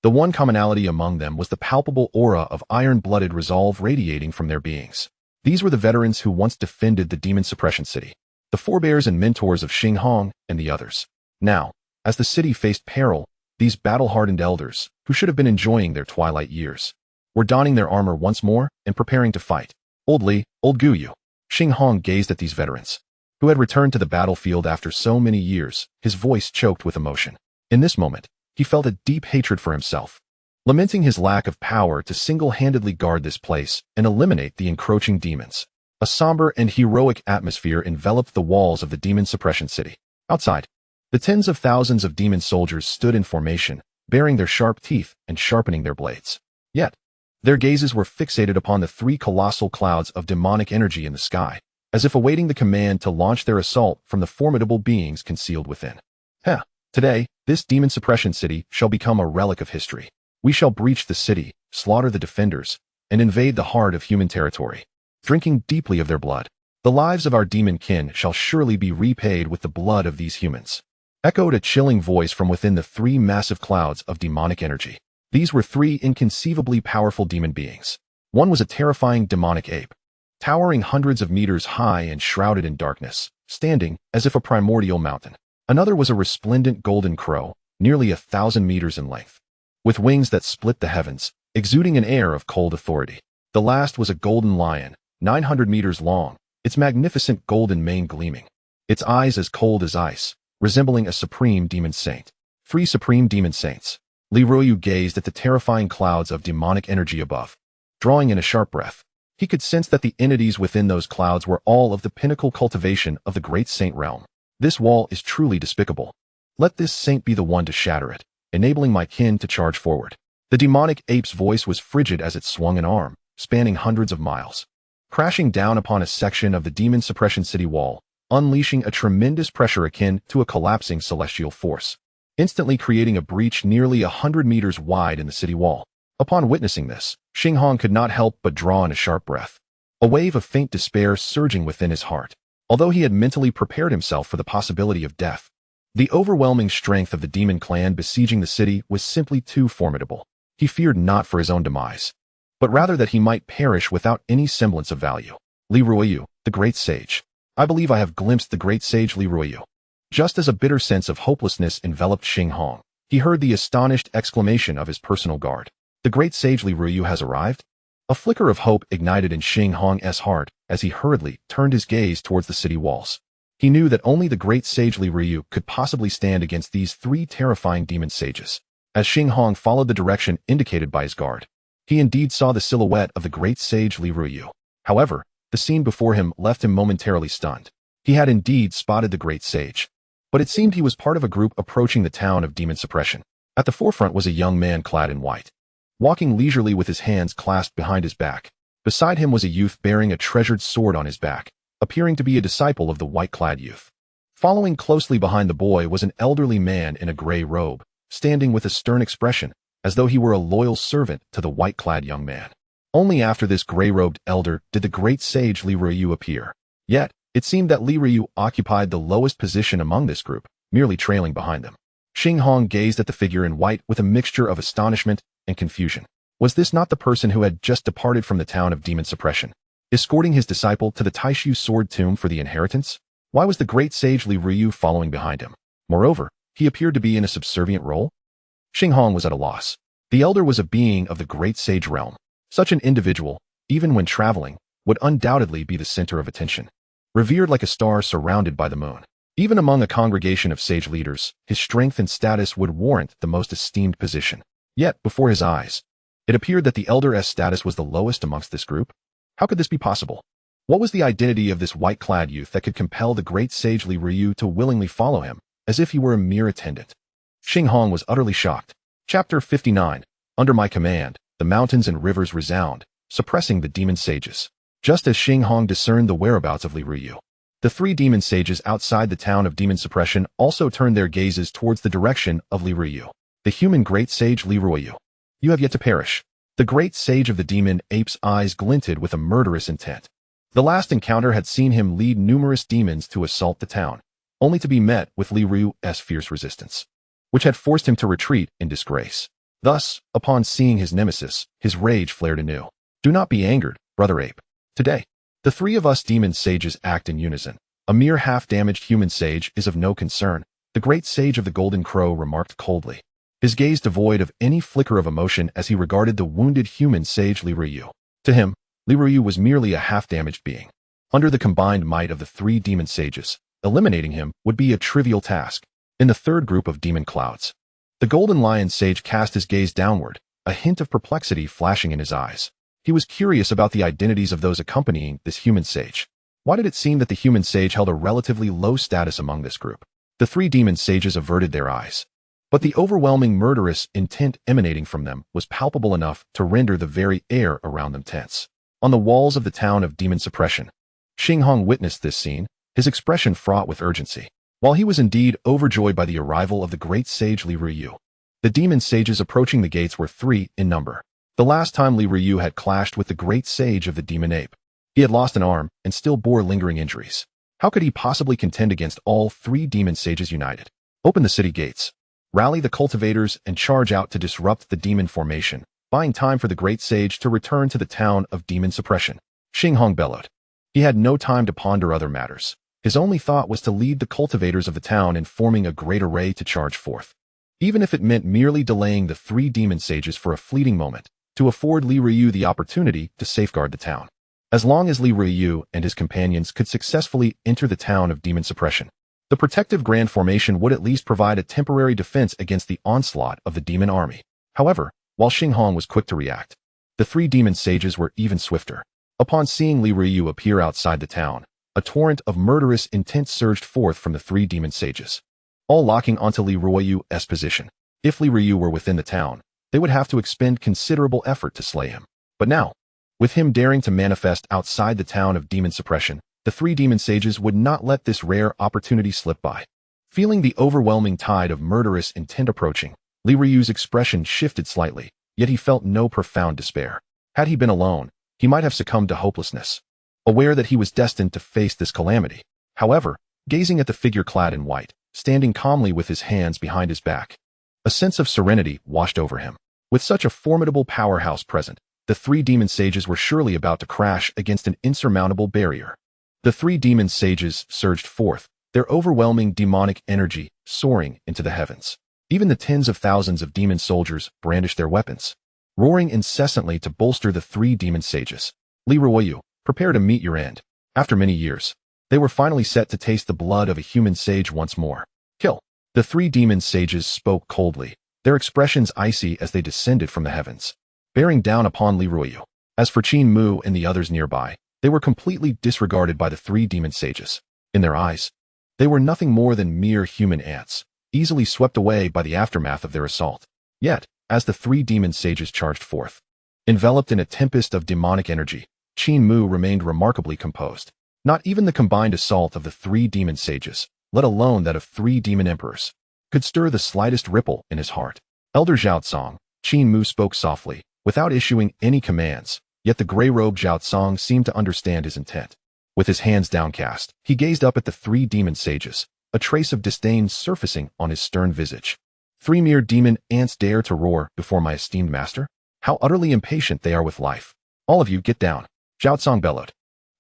the one commonality among them was the palpable aura of iron-blooded resolve radiating from their beings. These were the veterans who once defended the demon suppression city, the forebears and mentors of Xing Hong and the others. Now, as the city faced peril, these battle-hardened elders, who should have been enjoying their twilight years, were donning their armor once more and preparing to fight. Old Li, old Guyu. Xing Hong gazed at these veterans, who had returned to the battlefield after so many years, his voice choked with emotion. In this moment, he felt a deep hatred for himself, lamenting his lack of power to single-handedly guard this place and eliminate the encroaching demons. A somber and heroic atmosphere enveloped the walls of the demon suppression city. Outside, the tens of thousands of demon soldiers stood in formation, baring their sharp teeth and sharpening their blades. Yet, their gazes were fixated upon the three colossal clouds of demonic energy in the sky, as if awaiting the command to launch their assault from the formidable beings concealed within. Today, this demon suppression city shall become a relic of history. We shall breach the city, slaughter the defenders, and invade the heart of human territory, drinking deeply of their blood. The lives of our demon kin shall surely be repaid with the blood of these humans. Echoed a chilling voice from within the three massive clouds of demonic energy. These were three inconceivably powerful demon beings. One was a terrifying demonic ape, towering hundreds of meters high and shrouded in darkness, standing as if a primordial mountain. Another was a resplendent golden crow, nearly 1,000 meters in length, with wings that split the heavens, exuding an air of cold authority. The last was a golden lion, 900 meters long, its magnificent golden mane gleaming, its eyes as cold as ice, resembling a supreme demon saint. 3 supreme demon saints. Li Ruoyu gazed at the terrifying clouds of demonic energy above. Drawing in a sharp breath, he could sense that the entities within those clouds were all of the pinnacle cultivation of the great saint realm. This wall is truly despicable. Let this saint be the one to shatter it, enabling my kin to charge forward. The demonic ape's voice was frigid as it swung an arm, spanning hundreds of miles, crashing down upon a section of the demon suppression city wall, unleashing a tremendous pressure akin to a collapsing celestial force, instantly creating a breach nearly 100 meters wide in the city wall. Upon witnessing this, Xing Hong could not help but draw in a sharp breath, a wave of faint despair surging within his heart. Although he had mentally prepared himself for the possibility of death, the overwhelming strength of the demon clan besieging the city was simply too formidable. He feared not for his own demise, but rather that he might perish without any semblance of value. Li Ruoyu, the great sage. I believe I have glimpsed the great sage Li Ruoyu. Just as a bitter sense of hopelessness enveloped Xing Hong, he heard the astonished exclamation of his personal guard. The great sage Li Ruoyu has arrived? A flicker of hope ignited in Xing Hong's heart as he hurriedly turned his gaze towards the city walls. He knew that only the great sage Li Ruoyu could possibly stand against these 3 terrifying demon sages. As Xing Hong followed the direction indicated by his guard, he indeed saw the silhouette of the great sage Li Ruoyu. However, The scene before him left him momentarily stunned. He had indeed spotted the great sage, but it seemed he was part of a group approaching the town of demon suppression. At the forefront was a young man clad in white, walking leisurely with his hands clasped behind his back. Beside him was a youth bearing a treasured sword on his back, appearing to be a disciple of the white-clad youth. Following closely behind the boy was an elderly man in a gray robe, standing with a stern expression, as though he were a loyal servant to the white-clad young man. Only after this gray-robed elder did the great sage Li Ruyu appear. Yet, it seemed that Li Ruyu occupied the lowest position among this group, merely trailing behind them. Xinghong gazed at the figure in white with a mixture of astonishment and confusion. Was this not the person who had just departed from the town of demon suppression, escorting his disciple to the Taishu sword tomb for the inheritance? Why was the great sage Li Ruyu following behind him? Moreover, he appeared to be in a subservient role. Xinghong was at a loss. The elder was a being of the great sage realm. Such an individual, even when traveling, would undoubtedly be the center of attention. Revered like a star surrounded by the moon. Even among a congregation of sage leaders, his strength and status would warrant the most esteemed position. Yet, before his eyes, it appeared that the elder's status was the lowest amongst this group. How could this be possible? What was the identity of this white-clad youth that could compel the great sage Li Ruyu to willingly follow him, as if he were a mere attendant? Xinghong was utterly shocked. Chapter 59. Under my command, the mountains and rivers resound, suppressing the demon sages. Just as Xinghong discerned the whereabouts of Li Ruyu, the three demon sages outside the town of demon suppression also turned their gazes towards the direction of Li Ruyu. The human great sage Li Ruyu. You have yet to perish. The great sage of the demon ape's eyes glinted with a murderous intent. The last encounter had seen him lead numerous demons to assault the town, only to be met with Li Ruyu's fierce resistance, which had forced him to retreat in disgrace. Thus, upon seeing his nemesis, his rage flared anew. Do not be angered, brother ape. Today, the three of us demon sages act in unison. A mere half-damaged human sage is of no concern, the great sage of the Golden Crow remarked coldly, his gaze devoid of any flicker of emotion as he regarded the wounded human sage Li Ruyu. To him, Li Ruyu was merely a half-damaged being. Under the combined might of the three demon sages, eliminating him would be a trivial task. In the third group of demon clouds, the Golden Lion sage cast his gaze downward, a hint of perplexity flashing in his eyes. He was curious about the identities of those accompanying this human sage. Why did it seem that the human sage held a relatively low status among this group? The three demon sages averted their eyes, but the overwhelming murderous intent emanating from them was palpable enough to render the very air around them tense. On the walls of the town of demon suppression, Xinghong witnessed this scene, his expression fraught with urgency. While he was indeed overjoyed by the arrival of the great sage Li Ruyu, the demon sages approaching the gates were three in number. The last time Li Ruyu had clashed with the great sage of the demon ape, he had lost an arm and still bore lingering injuries. How could he possibly contend against all three demon sages united? Open the city gates. Rally the cultivators and charge out to disrupt the demon formation, buying time for the great sage to return to the town of demon suppression. Xinghong bellowed. He had no time to ponder other matters. His only thought was to lead the cultivators of the town in forming a great array to charge forth. Even if it meant merely delaying the three demon sages for a fleeting moment, to afford Li Ruyu the opportunity to safeguard the town. As long as Li Ruyu and his companions could successfully enter the town of demon suppression, the protective grand formation would at least provide a temporary defense against the onslaught of the demon army. However, while Xinghong was quick to react, the three demon sages were even swifter. Upon seeing Li Ruyu appear outside the town, a torrent of murderous intent surged forth from the three demon sages, all locking onto Li Ruyu's position. If Li Ruyu were within the town, they would have to expend considerable effort to slay him. But now, with him daring to manifest outside the town of demon suppression, the three demon sages would not let this rare opportunity slip by. Feeling the overwhelming tide of murderous intent approaching, Li Ruyu's expression shifted slightly, yet he felt no profound despair. Had he been alone, he might have succumbed to hopelessness, aware that he was destined to face this calamity. However, gazing at the figure clad in white, standing calmly with his hands behind his back, a sense of serenity washed over him. With such a formidable powerhouse present, the three demon sages were surely about to crash against an insurmountable barrier. The three demon sages surged forth, their overwhelming demonic energy soaring into the heavens. Even the tens of thousands of demon soldiers brandished their weapons, roaring incessantly to bolster the three demon sages. Li Ruyu, prepare to meet your end. After many years, they were finally set to taste the blood of a human sage once more. Kill. The three demon sages spoke coldly, their expressions icy as they descended from the heavens, bearing down upon Li Ruyu. As for Qin Mu and the others nearby, They were completely disregarded by the three demon sages. In their eyes, they were nothing more than mere human ants, easily swept away by the aftermath of their assault. Yet, as the three demon sages charged forth, enveloped in a tempest of demonic energy, Qin Mu remained remarkably composed. Not even the combined assault of the three demon sages, let alone that of three demon emperors, could stir the slightest ripple in his heart. Elder Zhao, Qin Mu spoke softly, without issuing any commands, yet the gray-robed Zhao seemed to understand his intent. With his hands downcast, he gazed up at the three demon sages, a trace of disdain surfacing on his stern visage. Three mere demon ants dare to roar before my esteemed master? How utterly impatient they are with life. All of you get down, Zhao bellowed.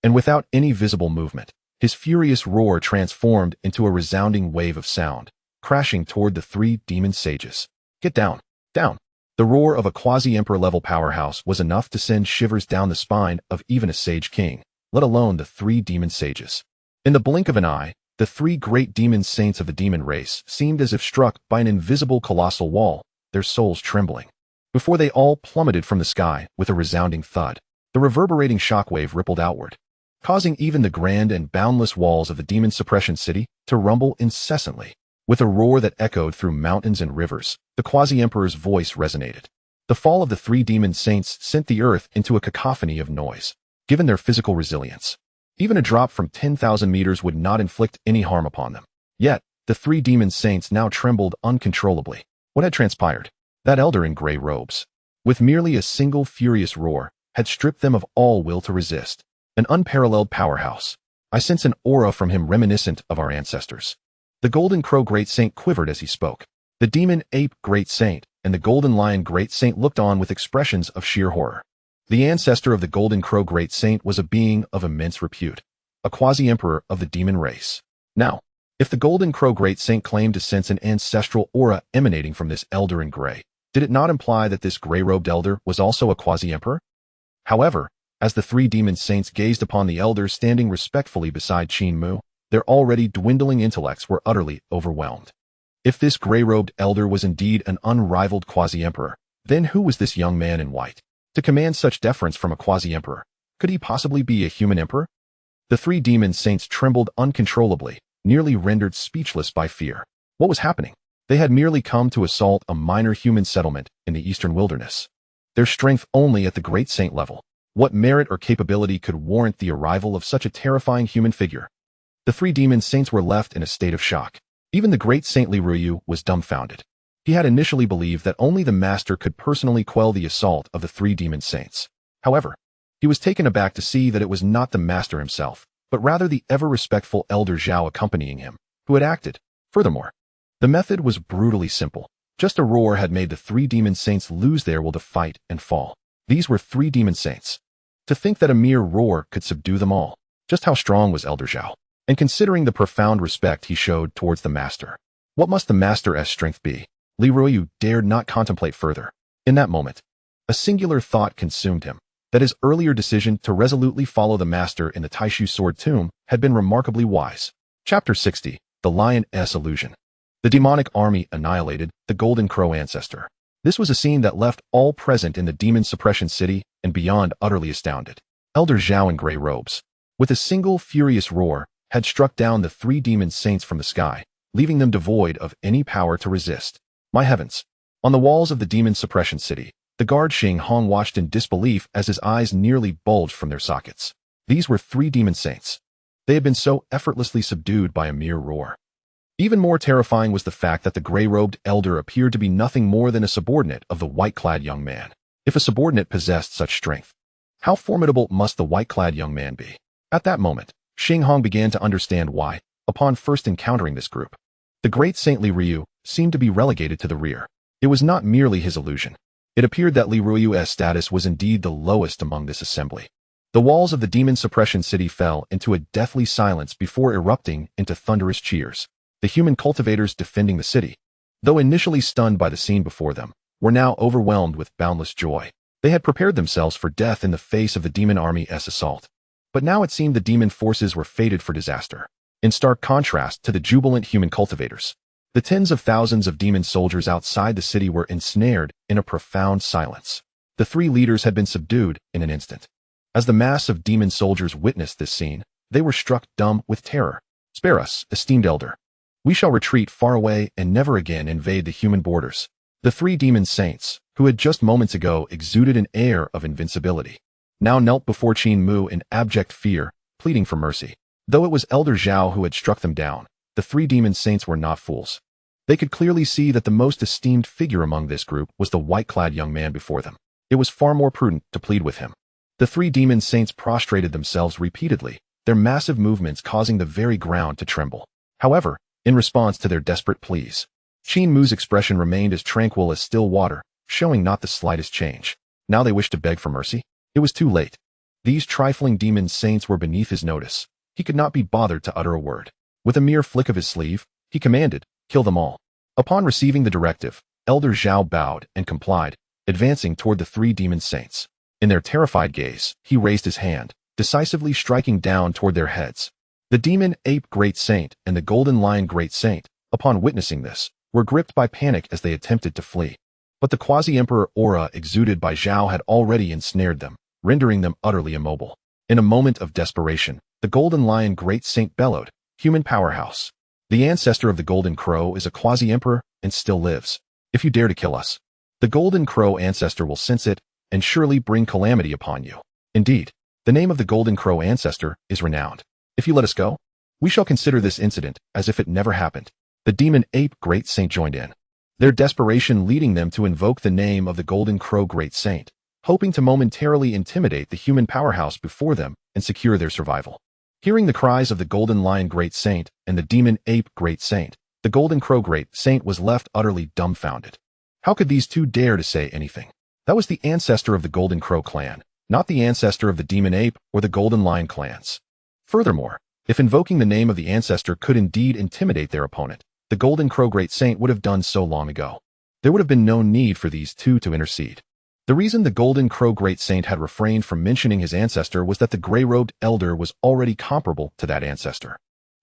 And without any visible movement, his furious roar transformed into a resounding wave of sound, crashing toward the three demon sages. Get down, down. The roar of a quasi-emperor level powerhouse was enough to send shivers down the spine of even a sage king, let alone the three demon sages. In the blink of an eye, the three great demon saints of the demon race seemed as if struck by an invisible colossal wall, their souls trembling. Before they all plummeted from the sky with a resounding thud, the reverberating shockwave rippled outward, causing even the grand and boundless walls of the demon suppression city to rumble incessantly. With a roar that echoed through mountains and rivers, the quasi-emperor's voice resonated. The fall of the three demon saints sent the earth into a cacophony of noise. Given their physical resilience, even a drop from 10,000 meters would not inflict any harm upon them. Yet, the three demon saints now trembled uncontrollably. What had transpired? That elder in gray robes, with merely a single furious roar, had stripped them of all will to resist. An unparalleled powerhouse. I sense an aura from him reminiscent of our ancestors. The golden crow great saint quivered as he spoke. The demon ape great saint and the golden lion great saint looked on with expressions of sheer horror. The ancestor of the golden crow great saint was a being of immense repute, a quasi-emperor of the demon race. Now, if the golden crow great saint claimed to sense an ancestral aura emanating from this elder in gray, did it not imply that this gray-robed elder was also a quasi-emperor? However, as the three demon saints gazed upon the elder standing respectfully beside Qin Mu, their already dwindling intellects were utterly overwhelmed. If this gray-robed elder was indeed an unrivaled quasi-emperor, then who was this young man in white? To command such deference from a quasi-emperor, could he possibly be a human emperor? The three demon saints trembled uncontrollably, nearly rendered speechless by fear. What was happening? They had merely come to assault a minor human settlement in the eastern wilderness. Their strength only at the great saint level. What merit or capability could warrant the arrival of such a terrifying human figure? The three demon saints were left in a state of shock. Even the great saint Li Ruyu was dumbfounded. He had initially believed that only the master could personally quell the assault of the three demon saints. However, he was taken aback to see that it was not the master himself, but rather the ever-respectful elder Zhao accompanying him, who had acted. Furthermore, the method was brutally simple. Just a roar had made the three demon saints lose their will to fight and fall. These were three demon saints. To think that a mere roar could subdue them all. Just how strong was Elder Zhao? And considering the profound respect he showed towards the master, what must the master's strength be? Li Ruyu dared not contemplate further. In that moment, a singular thought consumed him, that his earlier decision to resolutely follow the master in the Taishu Sword Tomb had been remarkably wise. Chapter 60, The Lion's Illusion. The demonic army annihilated the Golden Crow ancestor. This was a scene that left all present in the demon suppression city and beyond utterly astounded. Elder Zhao in gray robes, with a single furious roar, had struck down the three demon saints from the sky, leaving them devoid of any power to resist. My heavens! On the walls of the demon suppression city, the guard Xing Hong watched in disbelief as his eyes nearly bulged from their sockets. These were three demon saints. They had been so effortlessly subdued by a mere roar. Even more terrifying was the fact that the gray-robed elder appeared to be nothing more than a subordinate of the white-clad young man. If a subordinate possessed such strength, how formidable must the white-clad young man be? At that moment, Xing Hong began to understand why, upon first encountering this group, the great Saint Li Ruyu seemed to be relegated to the rear. It was not merely his illusion. It appeared that Li Ruyu's status was indeed the lowest among this assembly. The walls of the demon suppression city fell into a deathly silence before erupting into thunderous cheers. The human cultivators defending the city, though initially stunned by the scene before them, were now overwhelmed with boundless joy. They had prepared themselves for death in the face of the demon army's assault. But now it seemed the demon forces were fated for disaster. In stark contrast to the jubilant human cultivators, the tens of thousands of demon soldiers outside the city were ensnared in a profound silence. The three leaders had been subdued in an instant. As the mass of demon soldiers witnessed this scene, they were struck dumb with terror. "Spare us, esteemed elder. We shall retreat far away and never again invade the human borders." The three demon saints, who had just moments ago exuded an air of invincibility, now knelt before Qin Mu in abject fear, pleading for mercy. Though it was Elder Zhao who had struck them down, the three demon saints were not fools. They could clearly see that the most esteemed figure among this group was the white-clad young man before them. It was far more prudent to plead with him. The three demon saints prostrated themselves repeatedly, their massive movements causing the very ground to tremble. However, in response to their desperate pleas, Qin Mu's expression remained as tranquil as still water, showing not the slightest change. Now they wished to beg for mercy? It was too late. These trifling demon saints were beneath his notice. He could not be bothered to utter a word. With a mere flick of his sleeve, he commanded, "Kill them all." Upon receiving the directive, Elder Zhao bowed and complied, advancing toward the three demon saints. In their terrified gaze, he raised his hand, decisively striking down toward their heads. The demon ape great saint and the golden lion great saint, upon witnessing this, were gripped by panic as they attempted to flee. But the quasi-emperor aura exuded by Zhao had already ensnared them, rendering them utterly immobile. In a moment of desperation, the golden lion great saint bellowed, "Human powerhouse. The ancestor of the golden crow is a quasi-emperor and still lives. If you dare to kill us, the golden crow ancestor will sense it and surely bring calamity upon you. Indeed, the name of the golden crow ancestor is renowned. If you let us go, we shall consider this incident as if it never happened." The demon ape great saint joined in, their desperation leading them to invoke the name of the golden crow great saint, hoping to momentarily intimidate the human powerhouse before them and secure their survival. Hearing the cries of the golden lion great saint and the demon ape great saint, the golden crow great saint was left utterly dumbfounded. How could these two dare to say anything? That was the ancestor of the golden crow clan, not the ancestor of the demon ape or the golden lion clans. Furthermore, if invoking the name of the ancestor could indeed intimidate their opponent, the golden crow great saint would have done so long ago. There would have been no need for these two to intercede. The reason the golden crow great saint had refrained from mentioning his ancestor was that the gray-robed elder was already comparable to that ancestor.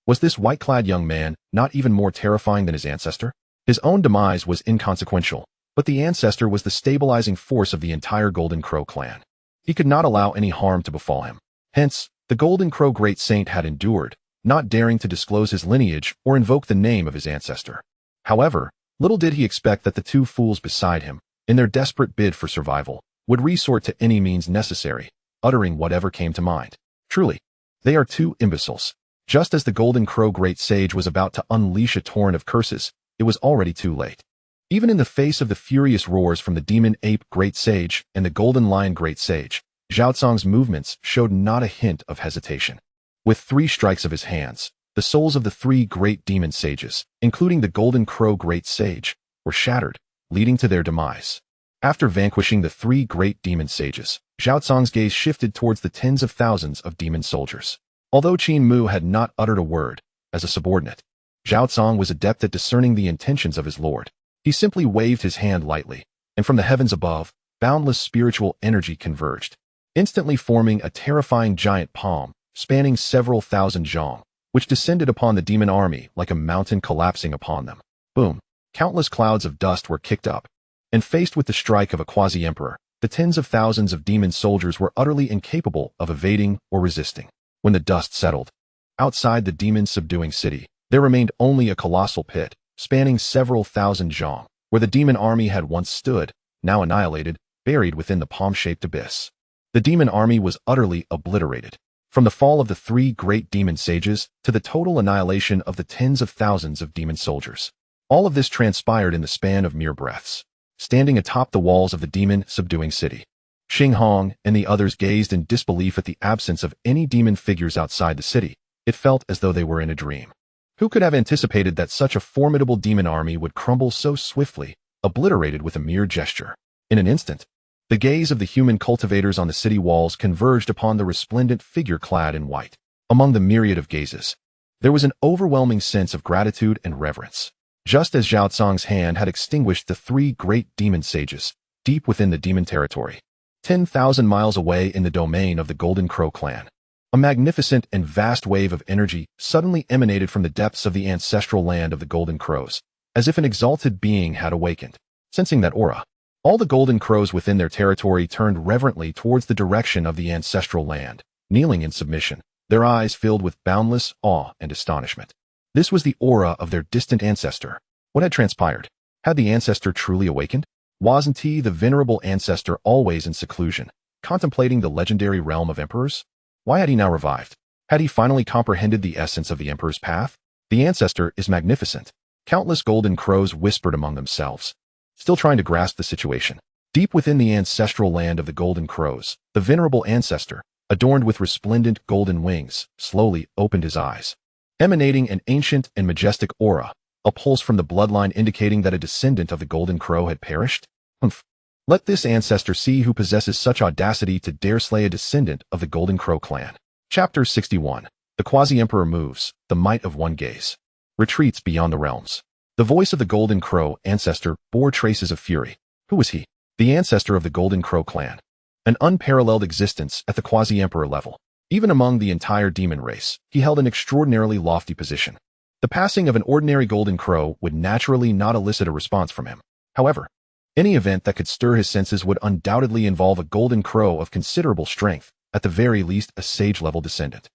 Was this white-clad young man not even more terrifying than his ancestor? His own demise was inconsequential, but the ancestor was the stabilizing force of the entire golden crow clan. He could not allow any harm to befall him. Hence, the golden crow great saint had endured, not daring to disclose his lineage or invoke the name of his ancestor. However, little did he expect that the two fools beside him, in their desperate bid for survival, would resort to any means necessary, uttering whatever came to mind. Truly, they are two imbeciles. Just as the golden crow great sage was about to unleash a torrent of curses, it was already too late. Even in the face of the furious roars from the demon ape great sage and the golden lion great sage, Zhao Cong's movements showed not a hint of hesitation. With 3 strikes of his hands, the souls of the 3 great demon sages, including the golden crow great sage, were shattered, leading to their demise. After vanquishing the 3 great demon sages, Zhao Cong's gaze shifted towards the tens of thousands of demon soldiers. Although Qin Mu had not uttered a word, as a subordinate, Zhao Cong was adept at discerning the intentions of his lord. He simply waved his hand lightly, and from the heavens above, boundless spiritual energy converged, instantly forming a terrifying giant palm, spanning several thousand zhong, which descended upon the demon army like a mountain collapsing upon them. Boom! Countless clouds of dust were kicked up, and faced with the strike of a quasi-emperor, the tens of thousands of demon soldiers were utterly incapable of evading or resisting. When the dust settled, outside the demon-subduing city, there remained only a colossal pit, spanning several thousand zhong, where the demon army had once stood, now annihilated, buried within the palm-shaped abyss. The demon army was utterly obliterated. From the fall of the 3 great demon sages to the total annihilation of the tens of thousands of demon soldiers. All of this transpired in the span of mere breaths. Standing atop the walls of the demon-subduing city, Xing Hong and the others gazed in disbelief at the absence of any demon figures outside the city. It felt as though they were in a dream. Who could have anticipated that such a formidable demon army would crumble so swiftly, obliterated with a mere gesture? In an instant, the gaze of the human cultivators on the city walls converged upon the resplendent figure clad in white. Among the myriad of gazes, there was an overwhelming sense of gratitude and reverence. Just as Zhao Cong's hand had extinguished the 3 great demon sages, deep within the demon territory, 10,000 miles away in the domain of the Golden Crow clan, a magnificent and vast wave of energy suddenly emanated from the depths of the ancestral land of the Golden Crows, as if an exalted being had awakened. Sensing that aura, All the golden crows within their territory turned reverently towards the direction of the ancestral land, kneeling in submission, their eyes filled with boundless awe and astonishment. This was the aura of their distant ancestor. What had transpired? Had the ancestor truly awakened? Wasn't he, the venerable ancestor, always in seclusion, contemplating the legendary realm of emperors? Why had he now revived? Had he finally comprehended the essence of the emperor's path? The ancestor is magnificent. Countless golden crows whispered among themselves, still trying to grasp the situation. Deep within the ancestral land of the golden crows, the venerable ancestor, adorned with resplendent golden wings, slowly opened his eyes, emanating an ancient and majestic aura, a pulse from the bloodline indicating that a descendant of the golden crow had perished. Humph. Let this ancestor see who possesses such audacity to dare slay a descendant of the golden crow clan. Chapter 61. The quasi-emperor moves, the might of one gaze. Retreats beyond the realms. The voice of the golden crow ancestor bore traces of fury. Who was he? The ancestor of the golden crow clan. An unparalleled existence at the quasi-emperor level. Even among the entire demon race, he held an extraordinarily lofty position. The passing of an ordinary golden crow would naturally not elicit a response from him. However, any event that could stir his senses would undoubtedly involve a golden crow of considerable strength, at the very least a sage-level descendant.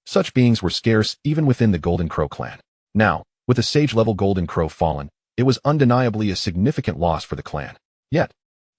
Such beings were scarce even within the golden crow clan. Now, with a sage-level golden crow fallen, it was undeniably a significant loss for the clan. Yet,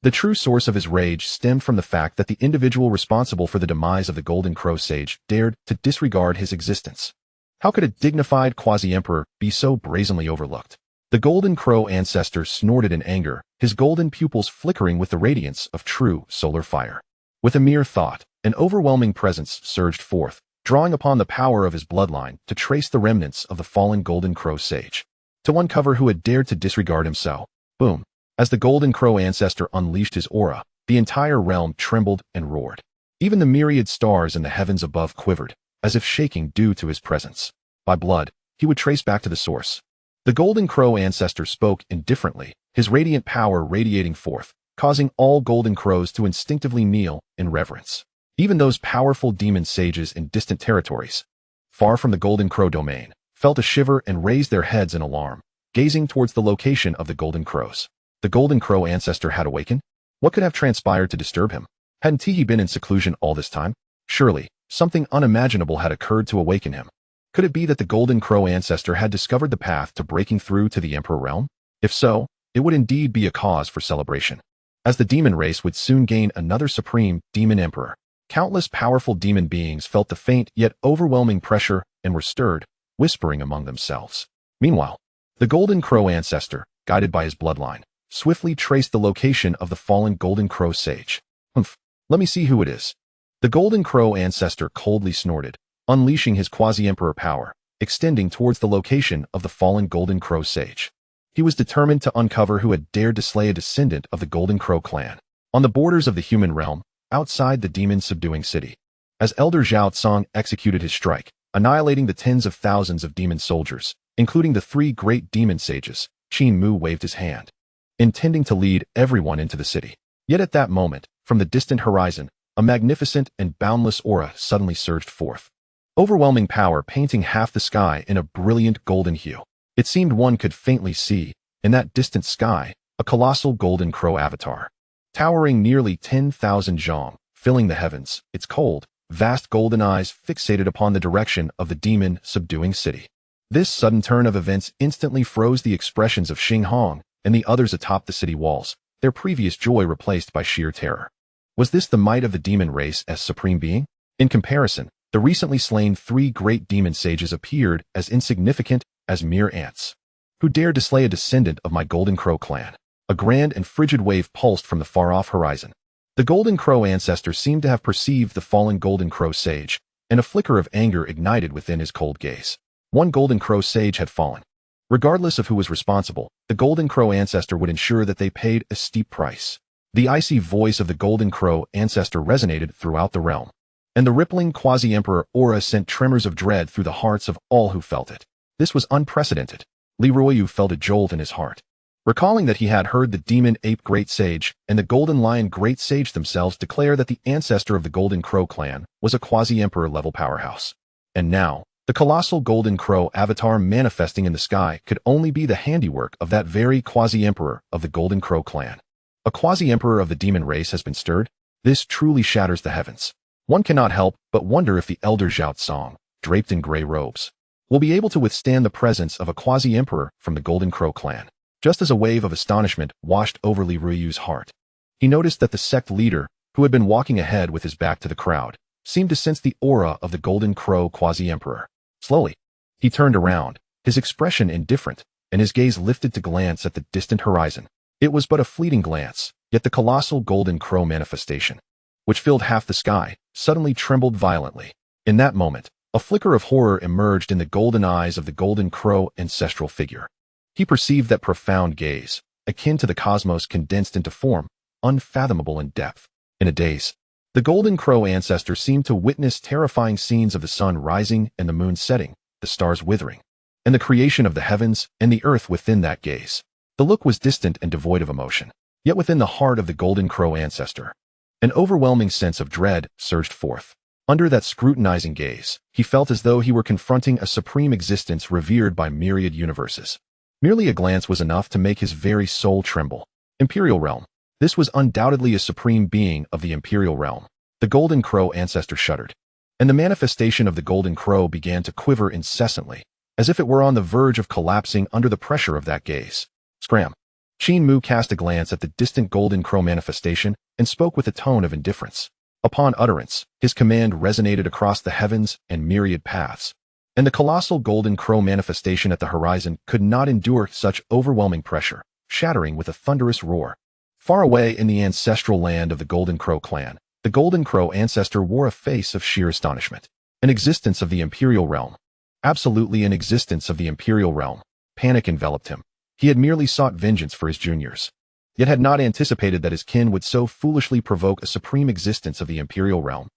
the true source of his rage stemmed from the fact that the individual responsible for the demise of the golden crow sage dared to disregard his existence. How could a dignified quasi-emperor be so brazenly overlooked? The golden crow ancestor snorted in anger, his golden pupils flickering with the radiance of true solar fire. With a mere thought, an overwhelming presence surged forth, drawing upon the power of his bloodline to trace the remnants of the fallen golden crow sage, to uncover who had dared to disregard him so. Boom. As the golden crow ancestor unleashed his aura, the entire realm trembled and roared. Even the myriad stars in the heavens above quivered, as if shaking due to his presence. By blood, he would trace back to the source. The golden crow ancestor spoke indifferently, his radiant power radiating forth, causing all golden crows to instinctively kneel in reverence. Even those powerful demon sages in distant territories, far from the golden crow domain, felt a shiver and raised their heads in alarm, gazing towards the location of the golden crows. The golden crow ancestor had awakened? What could have transpired to disturb him? Hadn't he been in seclusion all this time? Surely, something unimaginable had occurred to awaken him. Could it be that the golden crow ancestor had discovered the path to breaking through to the emperor realm? If so, it would indeed be a cause for celebration, as the demon race would soon gain another supreme demon emperor. Countless powerful demon beings felt the faint yet overwhelming pressure and were stirred, whispering among themselves. Meanwhile, the golden crow ancestor, guided by his bloodline, swiftly traced the location of the fallen golden crow sage. Humph, let me see who it is. The golden crow ancestor coldly snorted, unleashing his quasi-emperor power, extending towards the location of the fallen golden crow sage. He was determined to uncover who had dared to slay a descendant of the golden crow clan. On the borders of the human realm, outside the demon-subduing city, as Elder Zhao Tsang executed his strike, annihilating the tens of thousands of demon soldiers, including the 3 great demon sages, Qin Mu waved his hand, intending to lead everyone into the city. Yet at that moment, from the distant horizon, a magnificent and boundless aura suddenly surged forth. Overwhelming power painting half the sky in a brilliant golden hue. It seemed one could faintly see, in that distant sky, a colossal golden crow avatar. Towering nearly 10,000 zhong, filling the heavens, its cold, vast golden eyes fixated upon the direction of the demon-subduing city. This sudden turn of events instantly froze the expressions of Xing Hong and the others atop the city walls, their previous joy replaced by sheer terror. Was this the might of the demon race as supreme being? In comparison, the recently slain 3 great demon sages appeared as insignificant as mere ants. Who dared to slay a descendant of my golden crow clan? A grand and frigid wave pulsed from the far-off horizon. The golden crow ancestor seemed to have perceived the fallen golden crow sage, and a flicker of anger ignited within his cold gaze. One golden crow sage had fallen. Regardless of who was responsible, the golden crow ancestor would ensure that they paid a steep price. The icy voice of the golden crow ancestor resonated throughout the realm, and the rippling quasi-emperor aura sent tremors of dread through the hearts of all who felt it. This was unprecedented. Li Ruoyu felt a jolt in his heart, recalling that he had heard the demon ape great sage and the golden lion great sage themselves declare that the ancestor of the golden crow clan was a quasi-emperor level powerhouse. And now, the colossal golden crow avatar manifesting in the sky could only be the handiwork of that very quasi-emperor of the golden crow clan. A quasi-emperor of the demon race has been stirred? This truly shatters the heavens. One cannot help but wonder if the elder Xiao, draped in gray robes, will be able to withstand the presence of a quasi-emperor from the Golden Crow clan. Just as a wave of astonishment washed over Li Ruiyu's heart, he noticed that the sect leader, who had been walking ahead with his back to the crowd, seemed to sense the aura of the Golden Crow quasi-emperor. Slowly, he turned around, his expression indifferent, and his gaze lifted to glance at the distant horizon. It was but a fleeting glance, yet the colossal Golden Crow manifestation, which filled half the sky, suddenly trembled violently. In that moment, a flicker of horror emerged in the golden eyes of the Golden Crow ancestral figure. He perceived that profound gaze, akin to the cosmos condensed into form, unfathomable in depth. In a daze, the Golden Crow ancestor seemed to witness terrifying scenes of the sun rising and the moon setting, the stars withering, and the creation of the heavens and the earth within that gaze. The look was distant and devoid of emotion, yet within the heart of the Golden Crow ancestor, an overwhelming sense of dread surged forth. Under that scrutinizing gaze, he felt as though he were confronting a supreme existence revered by myriad universes. Merely a glance was enough to make his very soul tremble. Imperial realm. This was undoubtedly a supreme being of the Imperial realm. The Golden Crow ancestor shuddered, and the manifestation of the Golden Crow began to quiver incessantly, as if it were on the verge of collapsing under the pressure of that gaze. Scram. Qin Mu cast a glance at the distant Golden Crow manifestation and spoke with a tone of indifference. Upon utterance, his command resonated across the heavens and myriad paths, and the colossal Golden Crow manifestation at the horizon could not endure such overwhelming pressure, shattering with a thunderous roar. Far away in the ancestral land of the Golden Crow clan, the Golden Crow ancestor wore a face of sheer astonishment. An existence of the Imperial realm. Absolutely an existence of the Imperial realm. Panic enveloped him. He had merely sought vengeance for his juniors, yet had not anticipated that his kin would so foolishly provoke a supreme existence of the Imperial realm.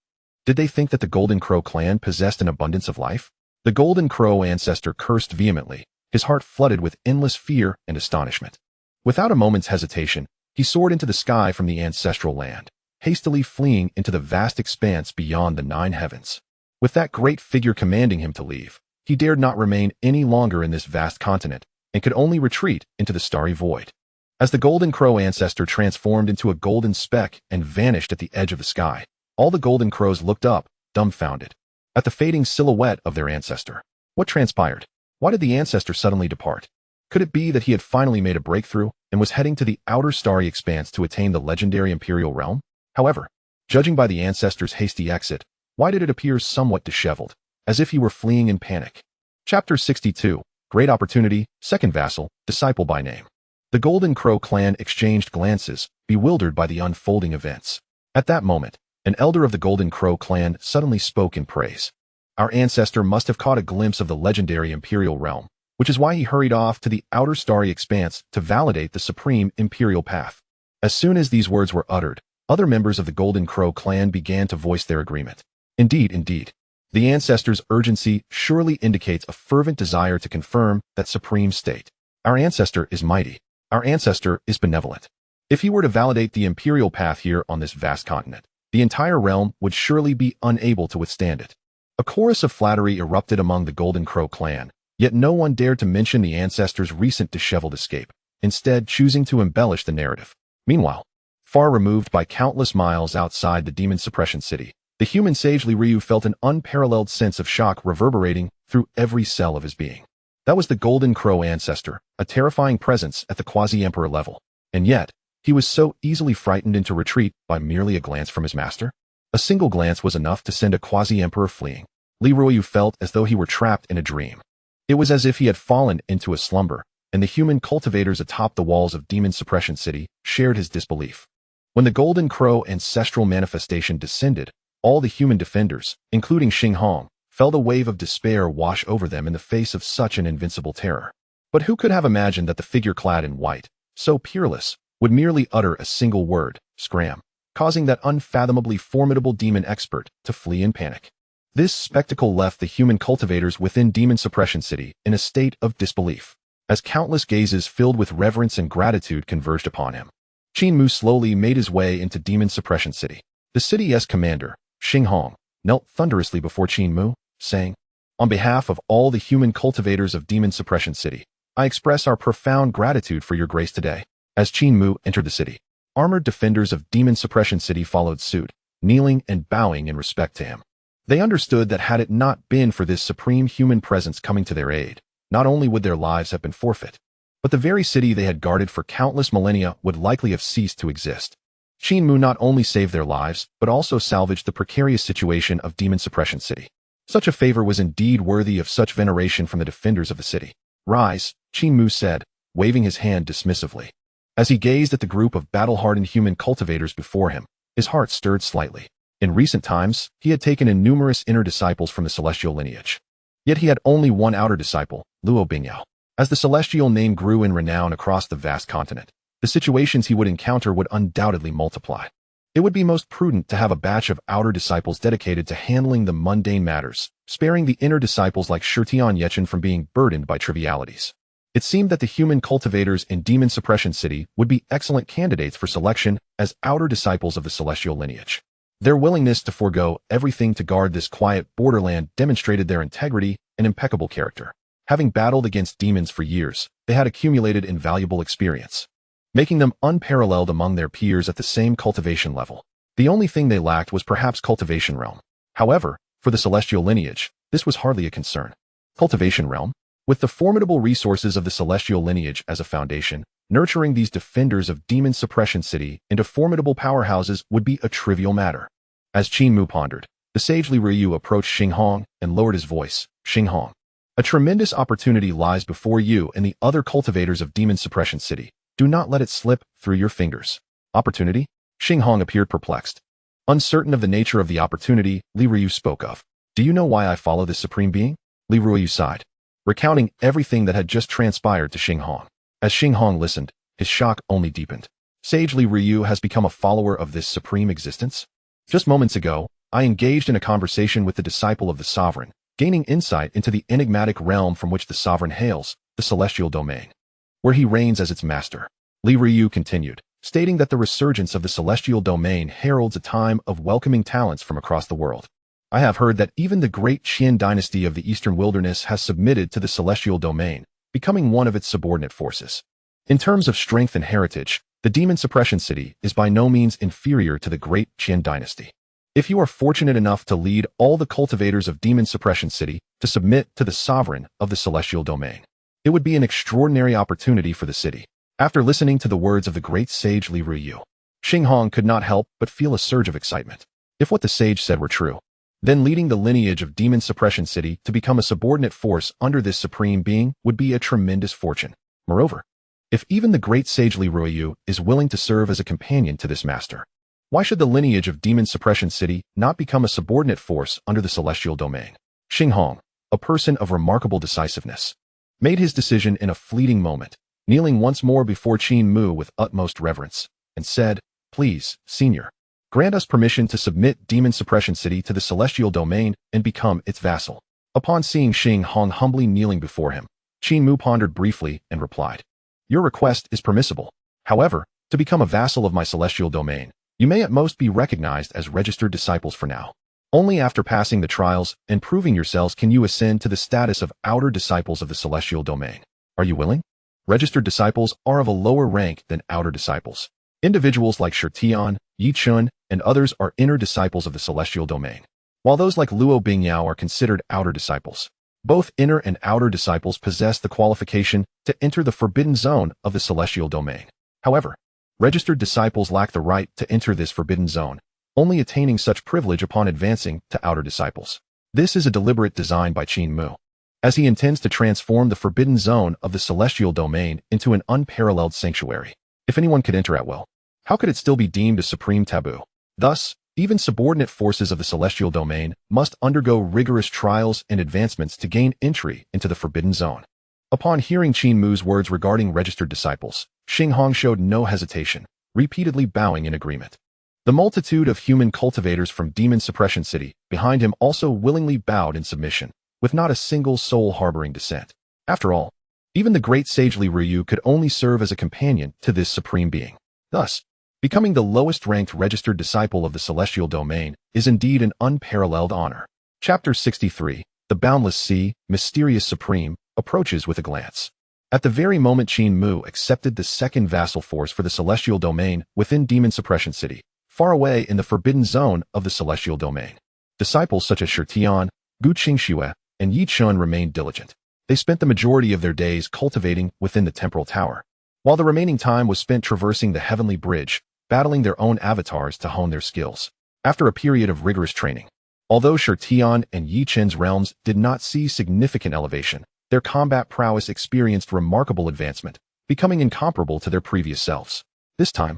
Did they think that the Golden Crow clan possessed an abundance of life? The Golden Crow ancestor cursed vehemently, his heart flooded with endless fear and astonishment. Without a moment's hesitation, he soared into the sky from the ancestral land, hastily fleeing into the vast expanse beyond the 9 heavens. With that great figure commanding him to leave, he dared not remain any longer in this vast continent, and could only retreat into the starry void. As the Golden Crow ancestor transformed into a golden speck and vanished at the edge of the sky, all the Golden Crows looked up, dumbfounded, at the fading silhouette of their ancestor. What transpired? Why did the ancestor suddenly depart? Could it be that he had finally made a breakthrough and was heading to the outer starry expanse to attain the legendary Imperial realm? However, judging by the ancestor's hasty exit, why did it appear somewhat disheveled, as if he were fleeing in panic? Chapter 62. Great Opportunity, Second Vassal, Disciple by Name. The Golden Crow clan exchanged glances, bewildered by the unfolding events. At that moment, an elder of the Golden Crow clan suddenly spoke in praise. Our ancestor must have caught a glimpse of the legendary Imperial realm, which is why he hurried off to the outer starry expanse to validate the supreme Imperial path. As soon as these words were uttered, other members of the Golden Crow clan began to voice their agreement. Indeed. The ancestor's urgency surely indicates a fervent desire to confirm that supreme state. Our ancestor is mighty. Our ancestor is benevolent. If he were to validate the imperial path here on this vast continent, the entire realm would surely be unable to withstand it. A chorus of flattery erupted among the Golden Crow clan, yet no one dared to mention the ancestor's recent disheveled escape, instead choosing to embellish the narrative. Meanwhile, far removed by countless miles outside the demon suppression city, the human sage Li Ruiyu felt an unparalleled sense of shock reverberating through every cell of his being. That was the Golden Crow ancestor, a terrifying presence at the quasi-emperor level. And yet, he was so easily frightened into retreat by merely a glance from his master. A single glance was enough to send a quasi-emperor fleeing. Li Ruiyu felt as though he were trapped in a dream. It was as if he had fallen into a slumber, and the human cultivators atop the walls of Demon Suppression City shared his disbelief. When the Golden Crow ancestral manifestation descended, all the human defenders, including Xing Hong, felt a wave of despair wash over them in the face of such an invincible terror. But who could have imagined that the figure clad in white, so peerless, would merely utter a single word, scram, causing that unfathomably formidable demon expert to flee in panic. This spectacle left the human cultivators within Demon Suppression City in a state of disbelief, as countless gazes filled with reverence and gratitude converged upon him. Qin Mu slowly made his way into Demon Suppression City. The city's commander, Xing Hong, knelt thunderously before Qin Mu, saying, "On behalf of all the human cultivators of Demon Suppression City, I express our profound gratitude for your grace today." As Qin Mu entered the city, Armored defenders of Demon Suppression City followed suit, kneeling and bowing in respect to him. They understood that had it not been for this supreme human presence coming to their aid, not only would their lives have been forfeit, but the very city they had guarded for countless millennia would likely have ceased to exist. Qin Mu not only saved their lives, but also salvaged the precarious situation of Demon Suppression City. Such a favor was indeed worthy of such veneration from the defenders of the city. Rise, Qin Mu said, waving his hand dismissively. As he gazed at the group of battle-hardened human cultivators before him, his heart stirred slightly. In recent times, he had taken in numerous inner disciples from the celestial lineage. Yet he had only one outer disciple, Luo Bingyao. As the celestial name grew in renown across the vast continent, the situations he would encounter would undoubtedly multiply. It would be most prudent to have a batch of outer disciples dedicated to handling the mundane matters, sparing the inner disciples like Xianxiaaudiobooks from being burdened by trivialities. It seemed that the human cultivators in Demon Suppression City would be excellent candidates for selection as outer disciples of the celestial lineage. Their willingness to forego everything to guard this quiet borderland demonstrated their integrity and impeccable character. Having battled against demons for years, they had accumulated invaluable experience, making them unparalleled among their peers at the same cultivation level. The only thing they lacked was perhaps cultivation realm. However, for the celestial lineage, this was hardly a concern. Cultivation realm? With the formidable resources of the celestial lineage as a foundation, nurturing these defenders of Demon Suppression City into formidable powerhouses would be a trivial matter. As Qin Mu pondered, the sage Li Ruyu approached Xinghong and lowered his voice. Xinghong, a tremendous opportunity lies before you and the other cultivators of Demon Suppression City. Do not let it slip through your fingers. Opportunity? Xinghong appeared perplexed. Uncertain of the nature of the opportunity Li Ruyu spoke of. Do you know why I follow this supreme being? Li Ruyu sighed, recounting everything that had just transpired to Xinghong. As Xinghong listened, his shock only deepened. Sage Li Ruyu has become a follower of this supreme existence? Just moments ago, I engaged in a conversation with the disciple of the sovereign, gaining insight into the enigmatic realm from which the sovereign hails, the celestial domain, where he reigns as its master. Li Ruyu continued, stating that the resurgence of the celestial domain heralds a time of welcoming talents from across the world. I have heard that even the great Qin dynasty of the Eastern Wilderness has submitted to the celestial domain, becoming one of its subordinate forces. In terms of strength and heritage, the Demon Suppression City is by no means inferior to the great Qin dynasty. If you are fortunate enough to lead all the cultivators of Demon Suppression City to submit to the sovereign of the celestial domain, it would be an extraordinary opportunity for the city. After listening to the words of the great sage Li Ruyu, Xinghong could not help but feel a surge of excitement. If what the sage said were true, then leading the lineage of Demon Suppression City to become a subordinate force under this supreme being would be a tremendous fortune. Moreover, if even the great sage Li Ruyu is willing to serve as a companion to this master, why should the lineage of Demon Suppression City not become a subordinate force under the celestial domain? Xinghong, a person of remarkable decisiveness, made his decision in a fleeting moment, kneeling once more before Qin Mu with utmost reverence, and said, "Please, Senior, grant us permission to submit Demon Suppression City to the celestial domain and become its vassal." Upon seeing Xinghong humbly kneeling before him, Qin Mu pondered briefly and replied, "Your request is permissible. However, to become a vassal of my celestial domain, you may at most be recognized as registered disciples for now. Only after passing the trials and proving yourselves can you ascend to the status of outer disciples of the celestial domain. Are you willing? Registered disciples are of a lower rank than outer disciples. Individuals like Shirtian, Yi Chun, and others are inner disciples of the celestial domain, while those like Luo Bingyao are considered outer disciples. Both inner and outer disciples possess the qualification to enter the forbidden zone of the celestial domain. However, registered disciples lack the right to enter this forbidden zone, only attaining such privilege upon advancing to outer disciples. This is a deliberate design by Qin Mu, as he intends to transform the forbidden zone of the celestial domain into an unparalleled sanctuary. If anyone could enter at will, how could it still be deemed a supreme taboo? Thus, even subordinate forces of the celestial domain must undergo rigorous trials and advancements to gain entry into the forbidden zone. Upon hearing Qin Mu's words regarding registered disciples, Xinghong showed no hesitation, repeatedly bowing in agreement. The multitude of human cultivators from Demon Suppression City behind him also willingly bowed in submission, with not a single soul harboring dissent. After all, even the great sage Li Ruyu could only serve as a companion to this supreme being. Thus, becoming the lowest-ranked registered disciple of the celestial domain is indeed an unparalleled honor. Chapter 63, The Boundless Sea, Mysterious Supreme, approaches with a glance. At the very moment Qin Mu accepted the second vassal force for the celestial domain within Demon Suppression City, far away in the forbidden zone of the celestial domain. Disciples such as Shitian, Gu Qingxue, and Yi Chun remained diligent. They spent the majority of their days cultivating within the temporal tower, while the remaining time was spent traversing the heavenly bridge, battling their own avatars to hone their skills. After a period of rigorous training, although Shitian and Yi Chen's realms did not see significant elevation, their combat prowess experienced remarkable advancement, becoming incomparable to their previous selves. This time,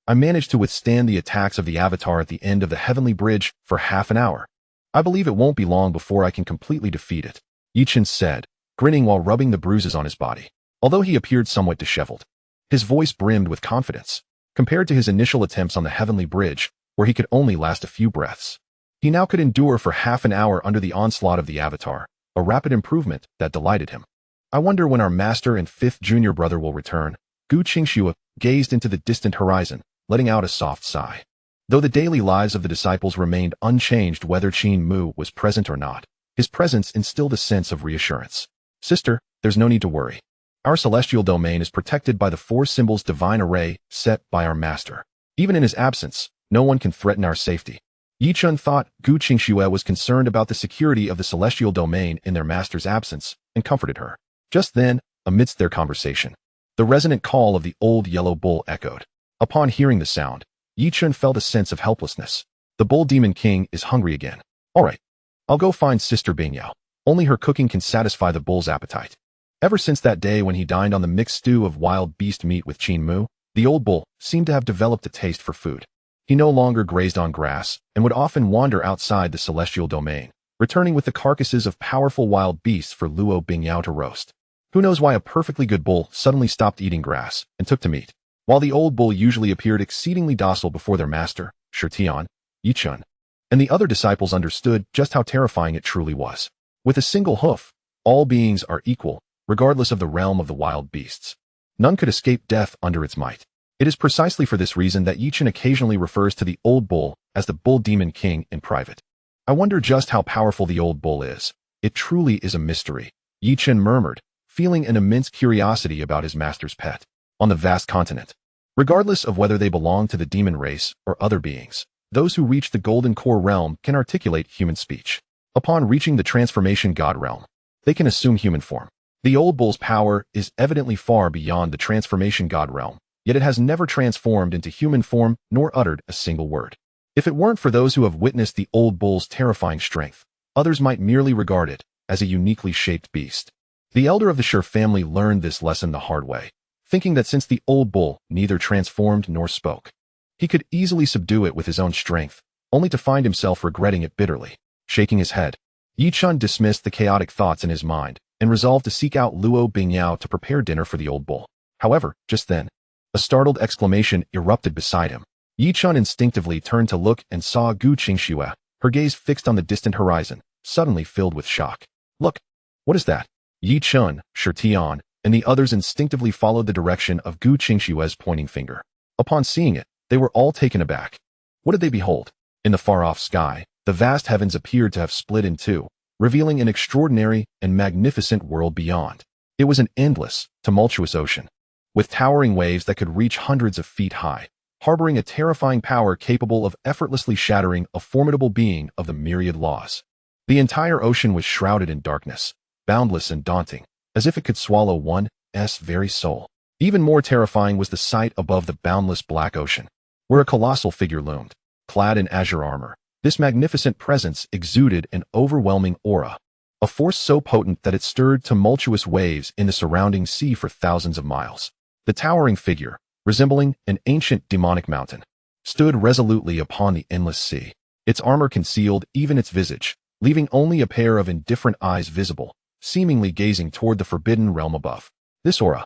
I managed to withstand the attacks of the Avatar at the end of the heavenly bridge for half an hour. I believe it won't be long before I can completely defeat it, Yi Chen said, grinning while rubbing the bruises on his body. Although he appeared somewhat disheveled, his voice brimmed with confidence, compared to his initial attempts on the heavenly bridge, where he could only last a few breaths. He now could endure for half an hour under the onslaught of the Avatar, a rapid improvement that delighted him. I wonder when our master and fifth junior brother will return. Gu Qingxue gazed into the distant horizon, letting out a soft sigh. Though the daily lives of the disciples remained unchanged whether Qin Mu was present or not, his presence instilled a sense of reassurance. Sister, there's no need to worry. Our celestial domain is protected by the 4 symbols divine array set by our master. Even in his absence, no one can threaten our safety. Yi Chun thought Gu Qingxue was concerned about the security of the celestial domain in their master's absence and comforted her. Just then, amidst their conversation, the resonant call of the old yellow bull echoed. Upon hearing the sound, Yi Chun felt a sense of helplessness. The bull demon king is hungry again. All right, I'll go find Sister Bingyao. Only her cooking can satisfy the bull's appetite. Ever since that day when he dined on the mixed stew of wild beast meat with Qin Mu, the old bull seemed to have developed a taste for food. He no longer grazed on grass and would often wander outside the celestial domain, returning with the carcasses of powerful wild beasts for Luo Bingyao to roast. Who knows why a perfectly good bull suddenly stopped eating grass and took to meat? While the old bull usually appeared exceedingly docile before their master, Shitian, Yi Chun, and the other disciples understood just how terrifying it truly was. With a single hoof, all beings are equal, regardless of the realm of the wild beasts. None could escape death under its might. It is precisely for this reason that Yi Chen occasionally refers to the old bull as the bull demon king in private. I wonder just how powerful the old bull is. It truly is a mystery, Yi Chen murmured, feeling an immense curiosity about his master's pet. On the vast continent, regardless of whether they belong to the demon race or other beings, those who reach the golden core realm can articulate human speech. Upon reaching the transformation god realm, they can assume human form. The old bull's power is evidently far beyond the transformation god realm, yet it has never transformed into human form nor uttered a single word. If it weren't for those who have witnessed the old bull's terrifying strength, others might merely regard it as a uniquely shaped beast. The elder of the Sher family learned this lesson the hard way, thinking that since the old bull neither transformed nor spoke, he could easily subdue it with his own strength, only to find himself regretting it bitterly. Shaking his head, Yi Chun dismissed the chaotic thoughts in his mind and resolved to seek out Luo Bingyao to prepare dinner for the old bull. However, just then, a startled exclamation erupted beside him. Yi Chun instinctively turned to look and saw Gu Qingxue, her gaze fixed on the distant horizon, suddenly filled with shock. Look! What is that? Yi Chun, Shitian, and the others instinctively followed the direction of Gu Qingxue's pointing finger. Upon seeing it, they were all taken aback. What did they behold? In the far-off sky, the vast heavens appeared to have split in two, revealing an extraordinary and magnificent world beyond. It was an endless, tumultuous ocean, with towering waves that could reach hundreds of feet high, harboring a terrifying power capable of effortlessly shattering a formidable being of the myriad laws. The entire ocean was shrouded in darkness, boundless and daunting, as if it could swallow one's very soul. Even more terrifying was the sight above the boundless black ocean, where a colossal figure loomed, clad in azure armor. This magnificent presence exuded an overwhelming aura, a force so potent that it stirred tumultuous waves in the surrounding sea for thousands of miles. The towering figure, resembling an ancient demonic mountain, stood resolutely upon the endless sea. Its armor concealed even its visage, leaving only a pair of indifferent eyes visible, seemingly gazing toward the forbidden realm above. This aura.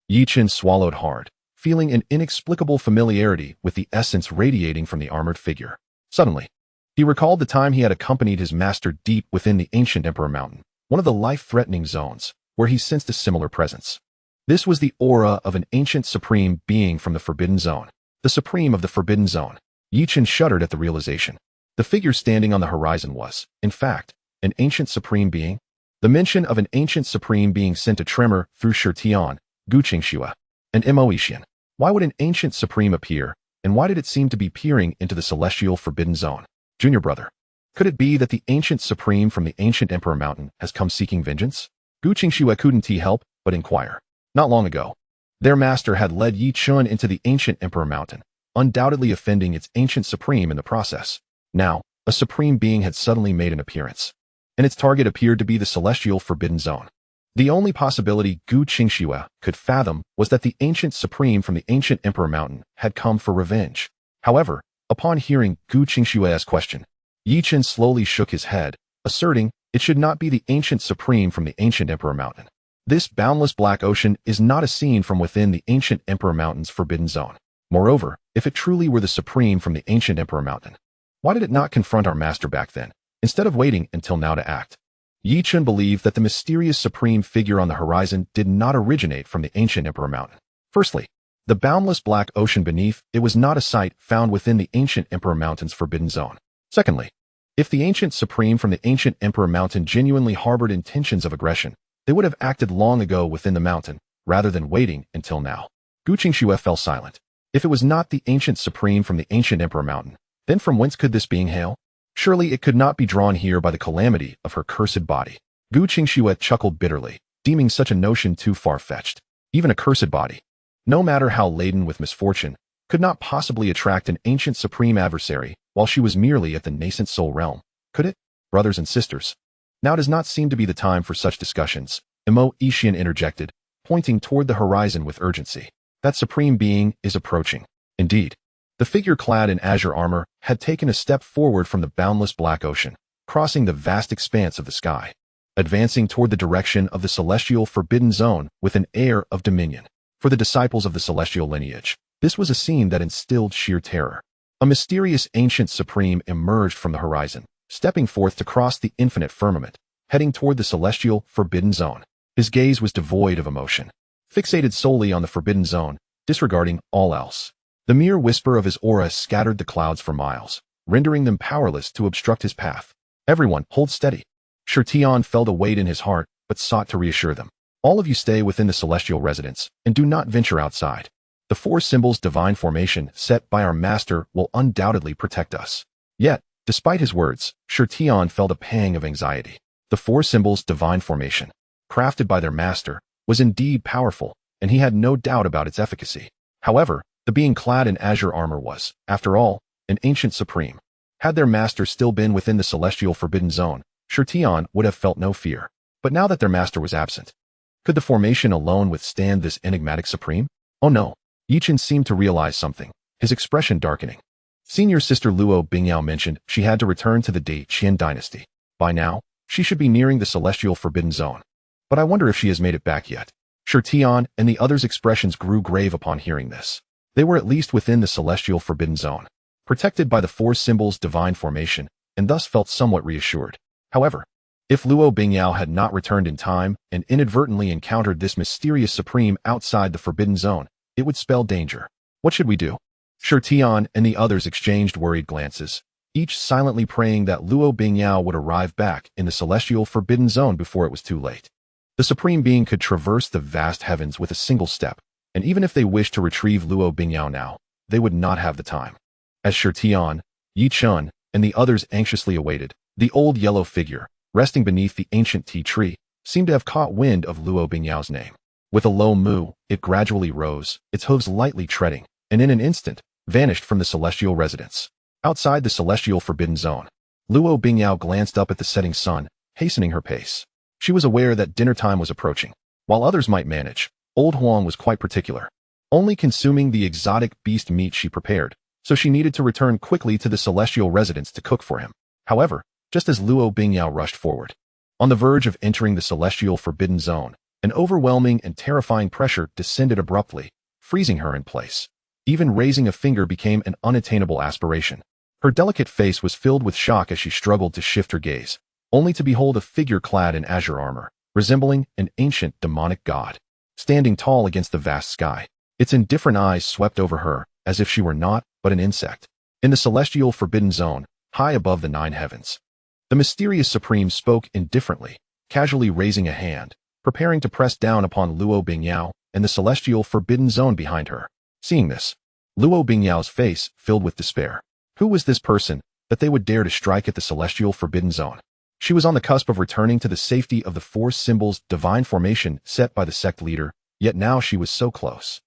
Yi Chen swallowed hard, feeling an inexplicable familiarity with the essence radiating from the armored figure. Suddenly, he recalled the time he had accompanied his master deep within the ancient Emperor Mountain, one of the life-threatening zones, where he sensed a similar presence. This was the aura of an ancient supreme being from the Forbidden Zone. The supreme of the Forbidden Zone. Yi Chen shuddered at the realization. The figure standing on the horizon was, in fact, an ancient supreme being. The mention of an ancient supreme being sent a tremor through Shirtian, Guqingxua, and Emoishian. Why would an ancient supreme appear, and why did it seem to be peering into the celestial forbidden zone? Junior brother. Could it be that the ancient supreme from the ancient Emperor Mountain has come seeking vengeance? Guqingxua couldn't help but inquire. Not long ago, their master had led Yi Chun into the ancient Emperor Mountain, undoubtedly offending its ancient supreme in the process. Now, a supreme being had suddenly made an appearance, and its target appeared to be the celestial forbidden zone. The only possibility Guqingxua could fathom was that the ancient supreme from the ancient Emperor Mountain had come for revenge. However, upon hearing Guqingxua's question, Yi Chun slowly shook his head, asserting it should not be the ancient supreme from the ancient Emperor Mountain. This boundless black ocean is not a scene from within the ancient Emperor Mountain's forbidden zone. Moreover, if it truly were the supreme from the ancient Emperor Mountain, why did it not confront our master back then, instead of waiting until now to act? Yi Chun believed that the mysterious supreme figure on the horizon did not originate from the ancient Emperor Mountain. Firstly, the boundless black ocean beneath it was not a sight found within the ancient Emperor Mountain's forbidden zone. Secondly, if the ancient supreme from the ancient Emperor Mountain genuinely harbored intentions of aggression, they would have acted long ago within the mountain, rather than waiting until now. Guqingxua fell silent. If it was not the ancient supreme from the ancient Emperor Mountain, then from whence could this being hail? Surely it could not be drawn here by the calamity of her cursed body. Guqingxua chuckled bitterly, deeming such a notion too far-fetched. Even a cursed body, no matter how laden with misfortune, could not possibly attract an ancient supreme adversary while she was merely at the nascent soul realm, could it? Brothers and sisters, now does not seem to be the time for such discussions, Emoishian interjected, pointing toward the horizon with urgency. That supreme being is approaching. Indeed, the figure clad in azure armor had taken a step forward from the boundless black ocean, crossing the vast expanse of the sky, advancing toward the direction of the celestial forbidden zone with an air of dominion. For the disciples of the celestial lineage, this was a scene that instilled sheer terror. A mysterious ancient supreme emerged from the horizon, stepping forth to cross the infinite firmament, heading toward the celestial forbidden zone. His gaze was devoid of emotion, fixated solely on the forbidden zone, disregarding all else. The mere whisper of his aura scattered the clouds for miles, rendering them powerless to obstruct his path. Everyone, hold steady. Shirtian felt a weight in his heart, but sought to reassure them. All of you stay within the celestial residence, and do not venture outside. The four symbols divine formation set by our master will undoubtedly protect us. Yet, despite his words, Shirtian felt a pang of anxiety. The four symbols divine formation, crafted by their master, was indeed powerful, and he had no doubt about its efficacy. However, the being clad in azure armor was, after all, an ancient supreme. Had their master still been within the celestial forbidden zone, Shirtian would have felt no fear. But now that their master was absent, could the formation alone withstand this enigmatic supreme? Oh no. Yi Chun seemed to realize something, his expression darkening. Senior sister Luo Bingyao mentioned she had to return to the Qin dynasty. By now, she should be nearing the celestial forbidden zone. But I wonder if she has made it back yet. Shirtian and the others' expressions grew grave upon hearing this. They were at least within the celestial forbidden zone, protected by the four symbols divine formation, and thus felt somewhat reassured. However, if Luo Bingyao had not returned in time and inadvertently encountered this mysterious supreme outside the forbidden zone, it would spell danger. What should we do? Shirtian and the others exchanged worried glances, each silently praying that Luo Bingyao would arrive back in the celestial forbidden zone before it was too late. The supreme being could traverse the vast heavens with a single step, and even if they wished to retrieve Luo Bingyao now, they would not have the time. As Shirtian, Yi Chun, and the others anxiously awaited, the old yellow figure, resting beneath the ancient tea tree, seemed to have caught wind of Luo Bingyao's name. With a low moo, it gradually rose, its hooves lightly treading, and in an instant, vanished from the celestial residence. Outside the celestial forbidden zone, Luo Bingyao glanced up at the setting sun, hastening her pace. She was aware that dinner time was approaching. While others might manage, old Huang was quite particular, only consuming the exotic beast meat she prepared, so she needed to return quickly to the celestial residence to cook for him. However, just as Luo Bingyao rushed forward, on the verge of entering the celestial forbidden zone, an overwhelming and terrifying pressure descended abruptly, freezing her in place. Even raising a finger became an unattainable aspiration. Her delicate face was filled with shock as she struggled to shift her gaze, only to behold a figure clad in azure armor, resembling an ancient demonic god, standing tall against the vast sky. Its indifferent eyes swept over her, as if she were naught but an insect. In the celestial forbidden zone, high above the 9 heavens, the mysterious supreme spoke indifferently, casually raising a hand, preparing to press down upon Luo Bingyao and the celestial forbidden zone behind her. Seeing this, Luo Bingyao's face filled with despair. Who was this person that they would dare to strike at the celestial forbidden zone? She was on the cusp of returning to the safety of the four symbols divine formation set by the sect leader, yet now she was so close.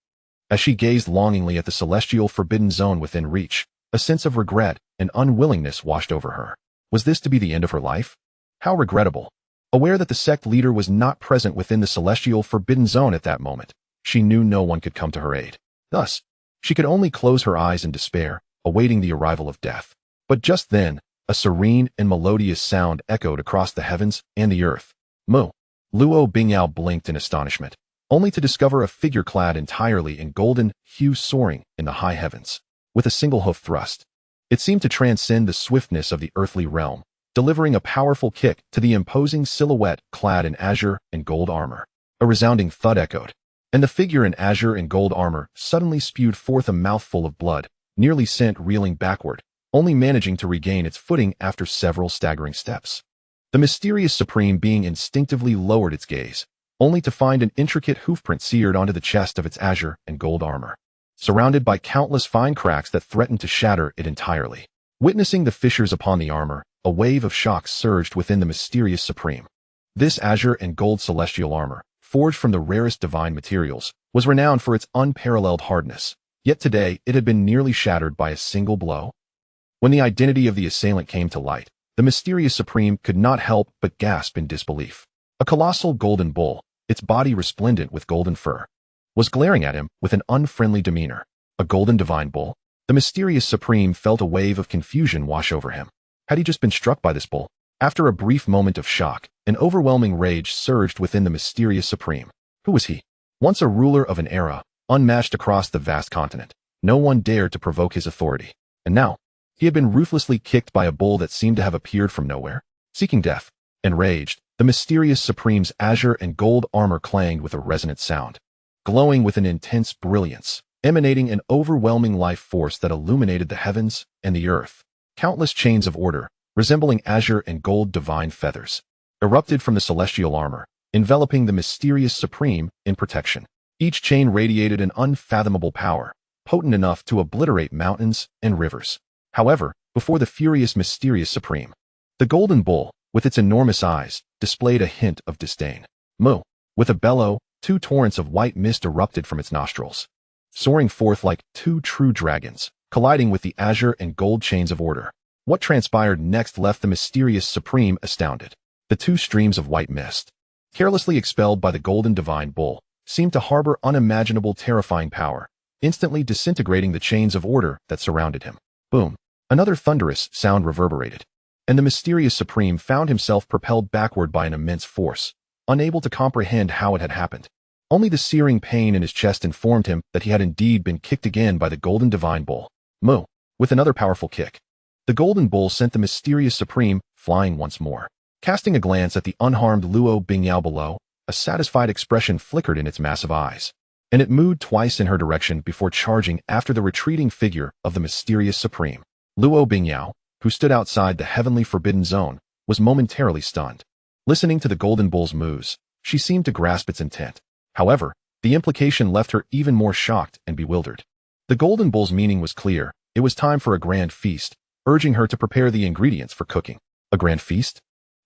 As she gazed longingly at the celestial forbidden zone within reach, a sense of regret and unwillingness washed over her. Was this to be the end of her life? How regrettable. Aware that the sect leader was not present within the celestial forbidden zone at that moment, she knew no one could come to her aid. Thus, she could only close her eyes in despair, awaiting the arrival of death. But just then, a serene and melodious sound echoed across the heavens and the earth. Mu. Luo Bingyao blinked in astonishment, only to discover a figure clad entirely in golden hue soaring in the high heavens. With a single hoof thrust, it seemed to transcend the swiftness of the earthly realm, delivering a powerful kick to the imposing silhouette clad in azure and gold armor. A resounding thud echoed, and the figure in azure and gold armor suddenly spewed forth a mouthful of blood, nearly sent reeling backward, only managing to regain its footing after several staggering steps. The mysterious supreme being instinctively lowered its gaze, only to find an intricate hoofprint seared onto the chest of its azure and gold armor, surrounded by countless fine cracks that threatened to shatter it entirely. Witnessing the fissures upon the armor, a wave of shock surged within the mysterious supreme. This azure and gold celestial armor, forged from the rarest divine materials, was renowned for its unparalleled hardness, yet today it had been nearly shattered by a single blow. When the identity of the assailant came to light, the mysterious supreme could not help but gasp in disbelief. A colossal golden bull, its body resplendent with golden fur, was glaring at him with an unfriendly demeanor. A golden divine bull? The mysterious supreme felt a wave of confusion wash over him. Had he just been struck by this bull? After a brief moment of shock, an overwhelming rage surged within the mysterious supreme. Who was he? Once a ruler of an era, unmatched across the vast continent, no one dared to provoke his authority. And now, he had been ruthlessly kicked by a bull that seemed to have appeared from nowhere. Seeking death, enraged, the mysterious supreme's azure and gold armor clanged with a resonant sound, glowing with an intense brilliance, emanating an overwhelming life force that illuminated the heavens and the earth. Countless chains of order, resembling azure and gold divine feathers, erupted from the celestial armor, enveloping the mysterious supreme in protection. Each chain radiated an unfathomable power, potent enough to obliterate mountains and rivers. However, before the furious mysterious supreme, the golden bull, with its enormous eyes, displayed a hint of disdain. Mu. With a bellow, two torrents of white mist erupted from its nostrils, soaring forth like two true dragons, colliding with the azure and gold chains of order. What transpired next left the mysterious supreme astounded. The two streams of white mist, carelessly expelled by the golden divine bull, seemed to harbor unimaginable terrifying power, instantly disintegrating the chains of order that surrounded him. Boom. Another thunderous sound reverberated, and the mysterious supreme found himself propelled backward by an immense force, unable to comprehend how it had happened. Only the searing pain in his chest informed him that he had indeed been kicked again by the golden divine bull. Mu. With another powerful kick, the golden bull sent the mysterious supreme flying once more. Casting a glance at the unharmed Luo Bingyao below, a satisfied expression flickered in its massive eyes, and it moved twice in her direction before charging after the retreating figure of the mysterious supreme. Luo Bingyao, who stood outside the heavenly forbidden zone, was momentarily stunned. Listening to the golden bull's moves, she seemed to grasp its intent. However, the implication left her even more shocked and bewildered. The golden bull's meaning was clear. It was time for a grand feast, urging her to prepare the ingredients for cooking. A grand feast?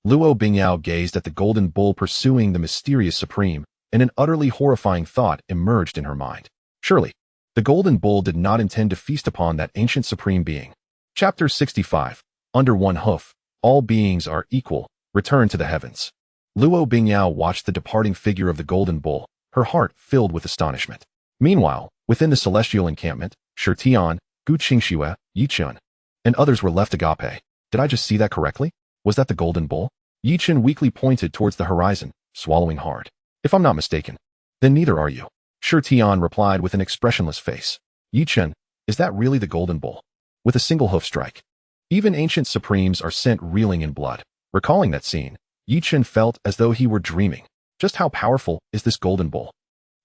Luo Bingyao gazed at the golden bull pursuing the mysterious supreme, and an utterly horrifying thought emerged in her mind. Surely, the golden bull did not intend to feast upon that ancient supreme being. Chapter 65. Under one hoof, all beings are equal. Return to the heavens. Luo Bingyao watched the departing figure of the golden bull, her heart filled with astonishment. Meanwhile, within the celestial encampment, Shi Tian, Gu Qingxue, Yi Chun, and others were left agape. Did I just see that correctly? Was that the golden bull? Yi Chun weakly pointed towards the horizon, swallowing hard. If I'm not mistaken, then neither are you. Shi Tian replied with an expressionless face. Yi Chun, is that really the golden bull? With a single hoof strike. Even ancient supremes are sent reeling in blood. Recalling that scene, Yi Chun felt as though he were dreaming. Just how powerful is this golden bull?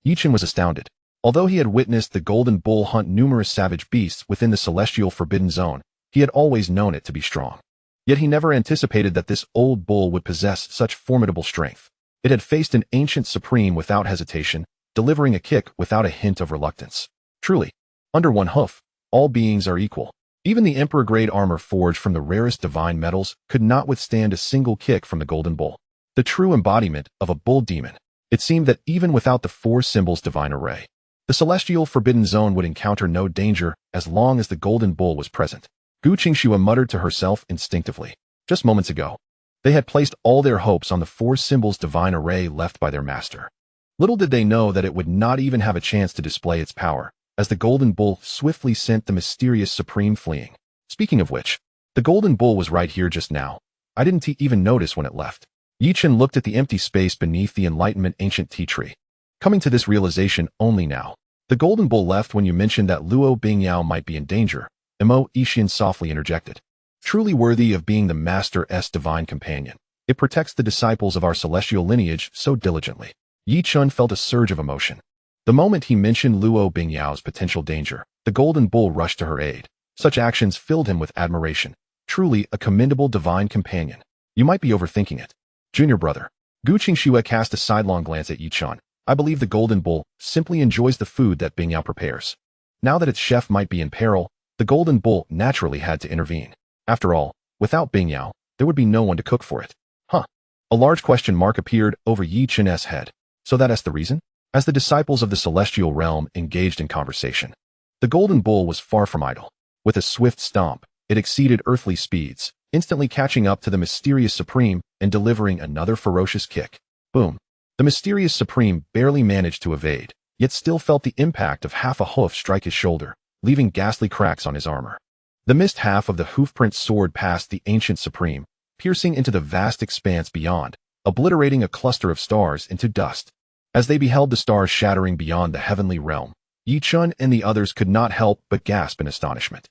Yi Chun was astounded. Although he had witnessed the golden bull hunt numerous savage beasts within the celestial forbidden zone, he had always known it to be strong. Yet he never anticipated that this old bull would possess such formidable strength. It had faced an ancient supreme without hesitation, delivering a kick without a hint of reluctance. Truly, under one hoof, all beings are equal. Even the emperor-grade armor forged from the rarest divine metals could not withstand a single kick from the golden bull. The true embodiment of a bull demon. It seemed that even without the four symbols' divine array, the celestial forbidden zone would encounter no danger as long as the golden bull was present. Xianxiaaudiobooks muttered to herself instinctively. Just moments ago, they had placed all their hopes on the four symbols' divine array left by their master. Little did they know that it would not even have a chance to display its power, as the golden bull swiftly sent the mysterious supreme fleeing. Speaking of which, the golden bull was right here just now. I didn't even notice when it left. Yichen looked at the empty space beneath the Enlightenment ancient tea tree, coming to this realization only now. The golden bull left when you mentioned that Luo Bingyao might be in danger, Mo Yixian softly interjected. Truly worthy of being the Master's divine companion. It protects the disciples of our celestial lineage so diligently. Yichen felt a surge of emotion. The moment he mentioned Luo Bingyao's potential danger, the golden bull rushed to her aid. Such actions filled him with admiration. Truly a commendable divine companion. You might be overthinking it. Junior brother. Xianxiaaudiobooks cast a sidelong glance at Yichen. I believe the golden bull simply enjoys the food that Bingyao prepares. Now that its chef might be in peril, the golden bull naturally had to intervene. After all, without Bingyao, there would be no one to cook for it. Huh. A large question mark appeared over Yichen's head. So that's the reason? As the disciples of the celestial realm engaged in conversation, the golden bull was far from idle. With a swift stomp, it exceeded earthly speeds, instantly catching up to the mysterious supreme and delivering another ferocious kick. Boom. The mysterious supreme barely managed to evade, yet still felt the impact of half a hoof strike his shoulder, leaving ghastly cracks on his armor. The missed half of the hoofprint sword passed the ancient supreme, piercing into the vast expanse beyond, obliterating a cluster of stars into dust. As they beheld the stars shattering beyond the heavenly realm, Yichen and the others could not help but gasp in astonishment.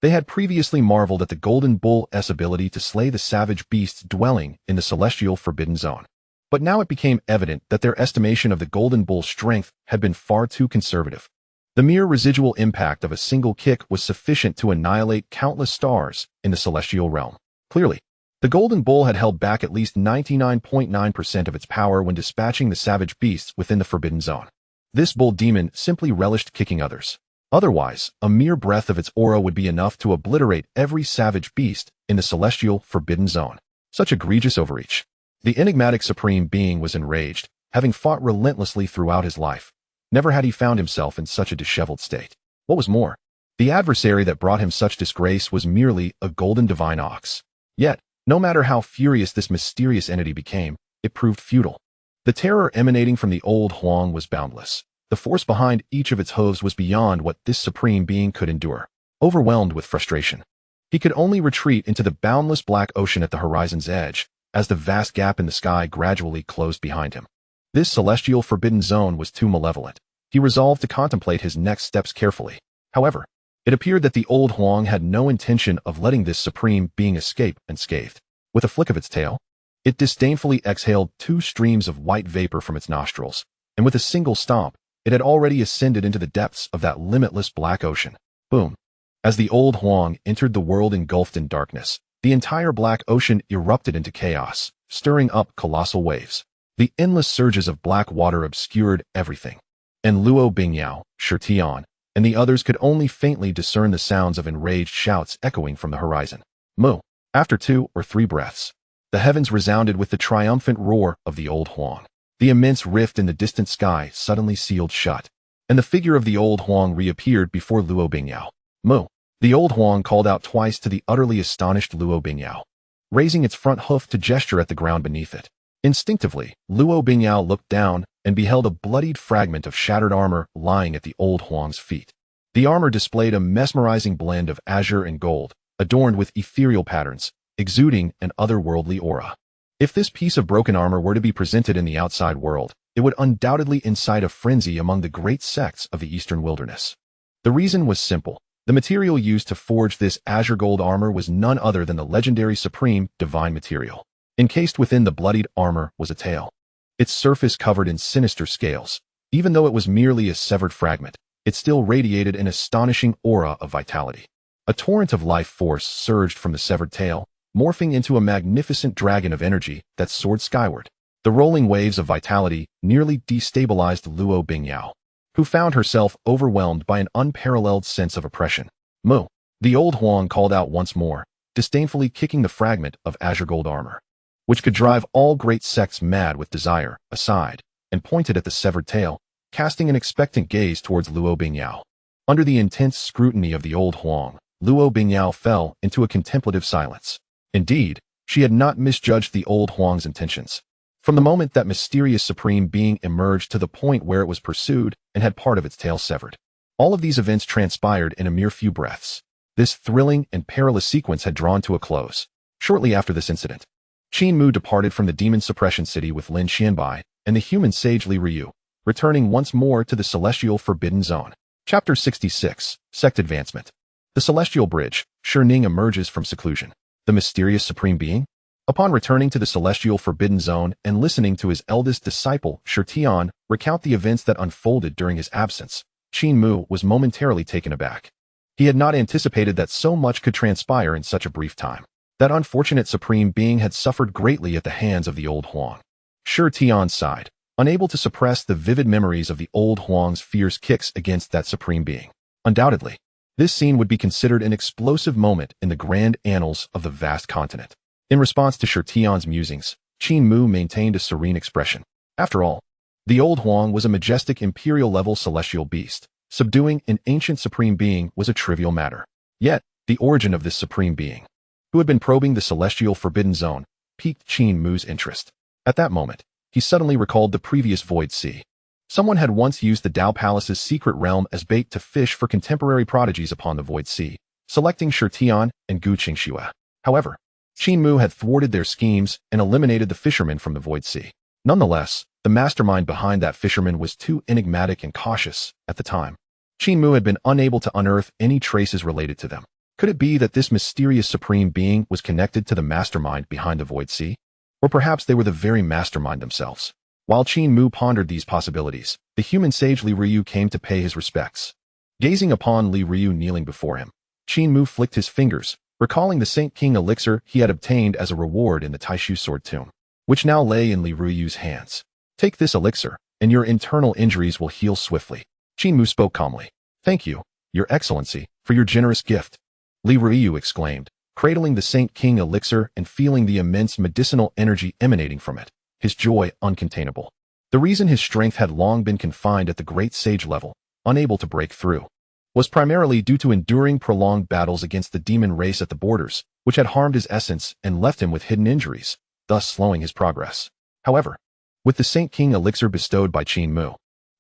They had previously marveled at the golden bull's ability to slay the savage beasts dwelling in the celestial forbidden zone. But now it became evident that their estimation of the golden bull's strength had been far too conservative. The mere residual impact of a single kick was sufficient to annihilate countless stars in the celestial realm. Clearly, the golden bull had held back at least 99.9% of its power when dispatching the savage beasts within the forbidden zone. This bull demon simply relished kicking others. Otherwise, a mere breath of its aura would be enough to obliterate every savage beast in the celestial forbidden zone. Such egregious overreach. The enigmatic supreme being was enraged, having fought relentlessly throughout his life. Never had he found himself in such a disheveled state. What was more, the adversary that brought him such disgrace was merely a golden divine ox. Yet, no matter how furious this mysterious entity became, it proved futile. The terror emanating from the old Huang was boundless. The force behind each of its hooves was beyond what this supreme being could endure. Overwhelmed with frustration, he could only retreat into the boundless black ocean at the horizon's edge, as the vast gap in the sky gradually closed behind him. This celestial forbidden zone was too malevolent. He resolved to contemplate his next steps carefully. However, it appeared that the old Huang had no intention of letting this supreme being escape unscathed. With a flick of its tail, it disdainfully exhaled 2 streams of white vapor from its nostrils, and with a single stomp, it had already ascended into the depths of that limitless black ocean. Boom. As the old Huang entered the world engulfed in darkness, the entire black ocean erupted into chaos, stirring up colossal waves. The endless surges of black water obscured everything, and Luo Bingyao, Shitian, and the others could only faintly discern the sounds of enraged shouts echoing from the horizon. Mu. After 2 or 3 breaths, the heavens resounded with the triumphant roar of the old Huang. The immense rift in the distant sky suddenly sealed shut, and the figure of the old Huang reappeared before Luo Bingyao. Mu. The old Huang called out twice to the utterly astonished Luo Bingyao, raising its front hoof to gesture at the ground beneath it. Instinctively, Luo Bingyao looked down and beheld a bloodied fragment of shattered armor lying at the old Huang's feet. The armor displayed a mesmerizing blend of azure and gold, adorned with ethereal patterns, exuding an otherworldly aura. If this piece of broken armor were to be presented in the outside world, it would undoubtedly incite a frenzy among the great sects of the eastern wilderness. The reason was simple. The material used to forge this azure gold armor was none other than the legendary supreme divine material. Encased within the bloodied armor was a tail, its surface covered in sinister scales. Even though it was merely a severed fragment, it still radiated an astonishing aura of vitality. A torrent of life force surged from the severed tail, morphing into a magnificent dragon of energy that soared skyward. The rolling waves of vitality nearly destabilized Luo Bingyao, who found herself overwhelmed by an unparalleled sense of oppression. Mu, the old Huang called out once more, disdainfully kicking the fragment of azure gold armor, which could drive all great sects mad with desire, aside, and pointed at the severed tail, casting an expectant gaze towards Luo Bingyao. Under the intense scrutiny of the old Huang, Luo Bingyao fell into a contemplative silence. Indeed, she had not misjudged the old Huang's intentions. From the moment that mysterious supreme being emerged to the point where it was pursued and had part of its tail severed, all of these events transpired in a mere few breaths. This thrilling and perilous sequence had drawn to a close. Shortly after this incident, Qin Mu departed from the demon suppression city with Lin Xianbai and the human sage Li Ryu, returning once more to the celestial forbidden zone. Chapter 66, Sect Advancement. The celestial bridge, Shining emerges from seclusion. The mysterious supreme being? Upon returning to the celestial forbidden zone and listening to his eldest disciple, Tian, recount the events that unfolded during his absence, Qin Mu was momentarily taken aback. He had not anticipated that so much could transpire in such a brief time. That unfortunate supreme being had suffered greatly at the hands of the old Huang. Tian sighed, unable to suppress the vivid memories of the old Huang's fierce kicks against that supreme being. Undoubtedly, this scene would be considered an explosive moment in the grand annals of the vast continent. In response to Tian's musings, Qin Mu maintained a serene expression. After all, the old Huang was a majestic imperial-level celestial beast. Subduing an ancient supreme being was a trivial matter. Yet, the origin of this supreme being, who had been probing the celestial forbidden zone, piqued Qin Mu's interest. At that moment, he suddenly recalled the previous Void Sea. Someone had once used the Dao Palace's secret realm as bait to fish for contemporary prodigies upon the Void Sea, selecting Tian and Gu Qingxue. However, Qin Mu had thwarted their schemes and eliminated the fishermen from the Void Sea. Nonetheless, the mastermind behind that fisherman was too enigmatic and cautious at the time. Qin Mu had been unable to unearth any traces related to them. Could it be that this mysterious supreme being was connected to the mastermind behind the Void Sea? Or perhaps they were the very mastermind themselves. While Qin Mu pondered these possibilities, the human sage Li Ryu came to pay his respects. Gazing upon Li Ryu kneeling before him, Qin Mu flicked his fingers, recalling the Saint King elixir he had obtained as a reward in the Taishu sword tomb, which now lay in Li Ryu's hands. Take this elixir, and your internal injuries will heal swiftly. Qin Mu spoke calmly. Thank you, Your Excellency, for your generous gift. Li Ryu exclaimed, cradling the Saint King elixir and feeling the immense medicinal energy emanating from it, his joy uncontainable. The reason his strength had long been confined at the great sage level, unable to break through, was primarily due to enduring prolonged battles against the demon race at the borders, which had harmed his essence and left him with hidden injuries, thus slowing his progress. However, with the Saint King elixir bestowed by Qin Mu,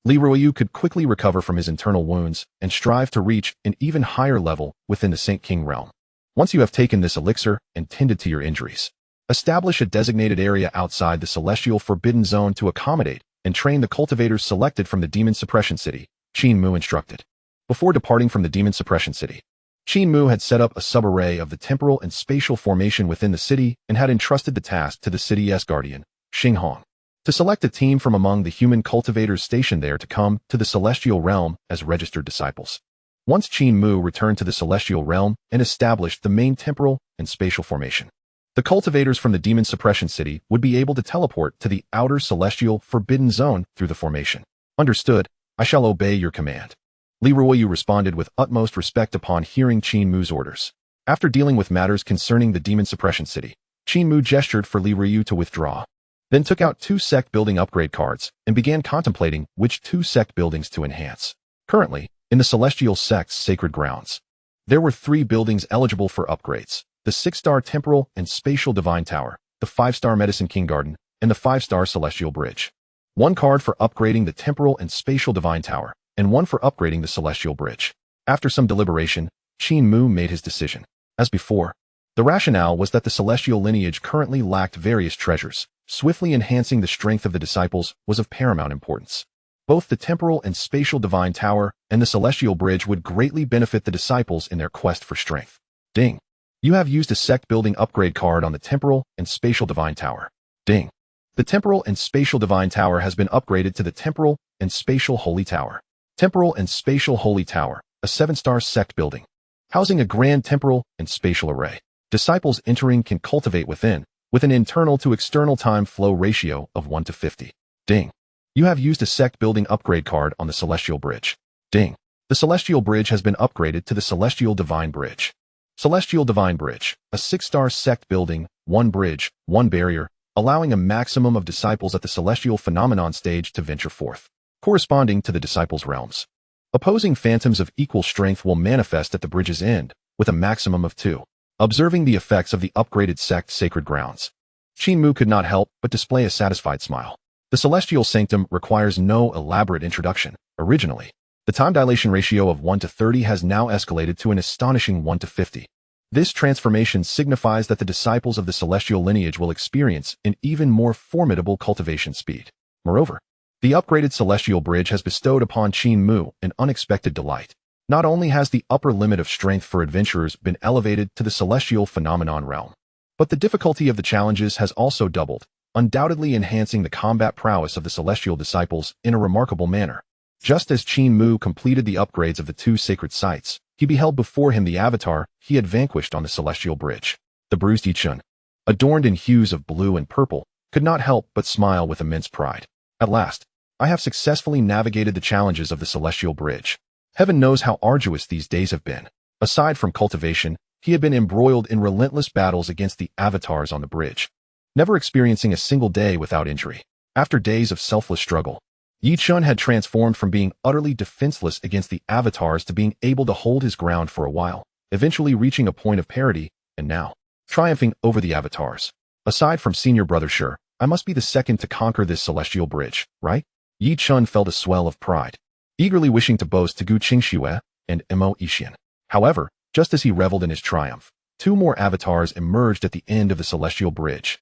Li Ryu could quickly recover from his internal wounds and strive to reach an even higher level within the Saint King realm. Once you have taken this elixir and tended to your injuries, establish a designated area outside the celestial forbidden zone to accommodate and train the cultivators selected from the demon suppression city, Qin Mu instructed. Before departing from the demon suppression city, Qin Mu had set up a subarray of the temporal and spatial formation within the city and had entrusted the task to the city's guardian, Xinghong, to select a team from among the human cultivators stationed there to come to the celestial realm as registered disciples. Once Qin Mu returned to the celestial realm and established the main temporal and spatial formation, the cultivators from the demon suppression city would be able to teleport to the outer celestial forbidden zone through the formation. Understood, I shall obey your command. Li Ryu responded with utmost respect upon hearing Qin Mu's orders. After dealing with matters concerning the demon suppression city, Qin Mu gestured for Li Ryu to withdraw, then took out 2 sect building upgrade cards and began contemplating which 2 sect buildings to enhance. Currently, in the celestial sect's sacred grounds, there were 3 buildings eligible for upgrades: the 6-star temporal and spatial divine tower, the 5-star medicine king garden, and the 5-star celestial bridge. 1 card for upgrading the temporal and spatial divine tower, and 1 for upgrading the celestial bridge. After some deliberation, Qin Mu made his decision. As before, the rationale was that the celestial lineage currently lacked various treasures. Swiftly enhancing the strength of the disciples was of paramount importance. Both the temporal and spatial divine tower and the celestial bridge would greatly benefit the disciples in their quest for strength. Ding. You have used a sect building upgrade card on the temporal and spatial divine tower. Ding. The temporal and spatial divine tower has been upgraded to the temporal and spatial holy tower. Temporal and spatial holy tower, a 7-star sect building, housing a grand temporal and spatial array. Disciples entering can cultivate within, with an internal to external time flow ratio of 1 to 50. Ding. You have used a sect building upgrade card on the Celestial Bridge. Ding. The Celestial Bridge has been upgraded to the Celestial Divine Bridge. Celestial Divine Bridge, a 6-star sect building, 1 bridge, 1 barrier, allowing a maximum of disciples at the Celestial Phenomenon stage to venture forth, corresponding to the disciples' realms. Opposing phantoms of equal strength will manifest at the bridge's end, with a maximum of 2. Observing the effects of the upgraded sect Sacred Grounds, Qin Mu could not help but display a satisfied smile. The Celestial Sanctum requires no elaborate introduction. Originally, the time dilation ratio of 1 to 30 has now escalated to an astonishing 1 to 50. This transformation signifies that the disciples of the celestial lineage will experience an even more formidable cultivation speed. Moreover, the upgraded Celestial Bridge has bestowed upon Qin Mu an unexpected delight. Not only has the upper limit of strength for adventurers been elevated to the Celestial Phenomenon realm, but the difficulty of the challenges has also doubled, undoubtedly enhancing the combat prowess of the celestial disciples in a remarkable manner. Just as Qin Mu completed the upgrades of the 2 sacred sites, he beheld before him the avatar he had vanquished on the Celestial Bridge. The bruised Yichun, adorned in hues of blue and purple, could not help but smile with immense pride. At last, I have successfully navigated the challenges of the Celestial Bridge. Heaven knows how arduous these days have been. Aside from cultivation, he had been embroiled in relentless battles against the avatars on the bridge, never experiencing a single day without injury. After days of selfless struggle, Yichun had transformed from being utterly defenseless against the avatars to being able to hold his ground for a while, eventually reaching a point of parity, and now, triumphing over the avatars. Aside from senior brother Shi, I must be the second to conquer this Celestial Bridge, right? Yichun felt a swell of pride, eagerly wishing to boast to Gu Qingxue and Mo Yixian. However, just as he reveled in his triumph, 2 more avatars emerged at the end of the Celestial Bridge.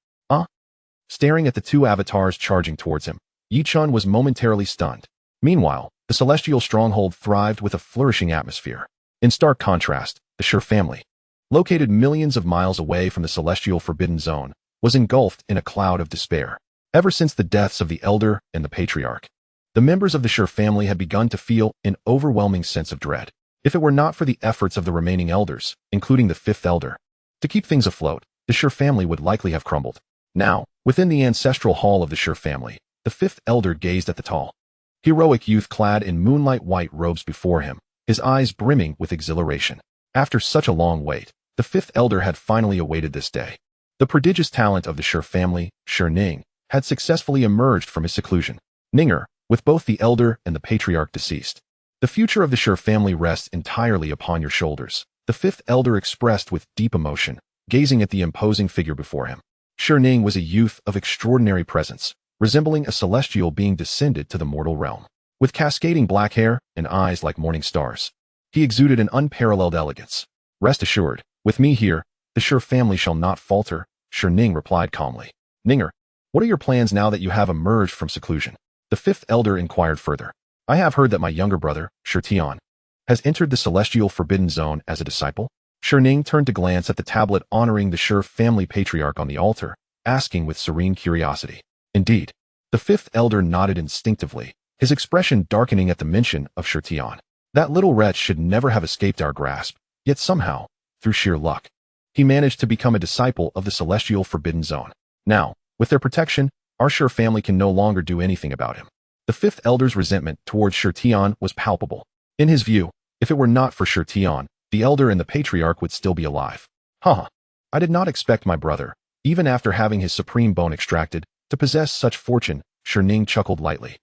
Staring at the 2 avatars charging towards him, Yichun was momentarily stunned. Meanwhile, the celestial stronghold thrived with a flourishing atmosphere. In stark contrast, the Shi family, located millions of miles away from the celestial forbidden zone, was engulfed in a cloud of despair. Ever since the deaths of the elder and the patriarch, the members of the Shi family had begun to feel an overwhelming sense of dread. If it were not for the efforts of the remaining elders, including the 5th elder, to keep things afloat, the Shi family would likely have crumbled. Now, within the ancestral hall of the Shi family, the 5th elder gazed at the tall, heroic youth clad in moonlight white robes before him, his eyes brimming with exhilaration. After such a long wait, the 5th elder had finally awaited this day. The prodigious talent of the Shi family, Shi Ning, had successfully emerged from his seclusion. Ninger, with both the elder and the patriarch deceased, the future of the Shi family rests entirely upon your shoulders, the 5th elder expressed with deep emotion, gazing at the imposing figure before him. Shi Ning was a youth of extraordinary presence, resembling a celestial being descended to the mortal realm. With cascading black hair and eyes like morning stars, he exuded an unparalleled elegance. Rest assured, with me here, the Shi family shall not falter, Shi Ning replied calmly. Ninger, what are your plans now that you have emerged from seclusion? The 5th elder inquired further. I have heard that my younger brother, Shi Tian, has entered the celestial forbidden zone as a disciple. Shi Ning turned to glance at the tablet honoring the Shi family patriarch on the altar, asking with serene curiosity. Indeed, the 5th elder nodded instinctively, his expression darkening at the mention of Shi Tian. That little wretch should never have escaped our grasp, yet somehow, through sheer luck, he managed to become a disciple of the celestial forbidden zone. Now, with their protection, our Shi family can no longer do anything about him. The 5th elder's resentment towards Shi Tian was palpable. In his view, if it were not for Shi Tian, the elder and the patriarch would still be alive. I did not expect my brother, even after having his supreme bone extracted, to possess such fortune, Shi Ning chuckled lightly,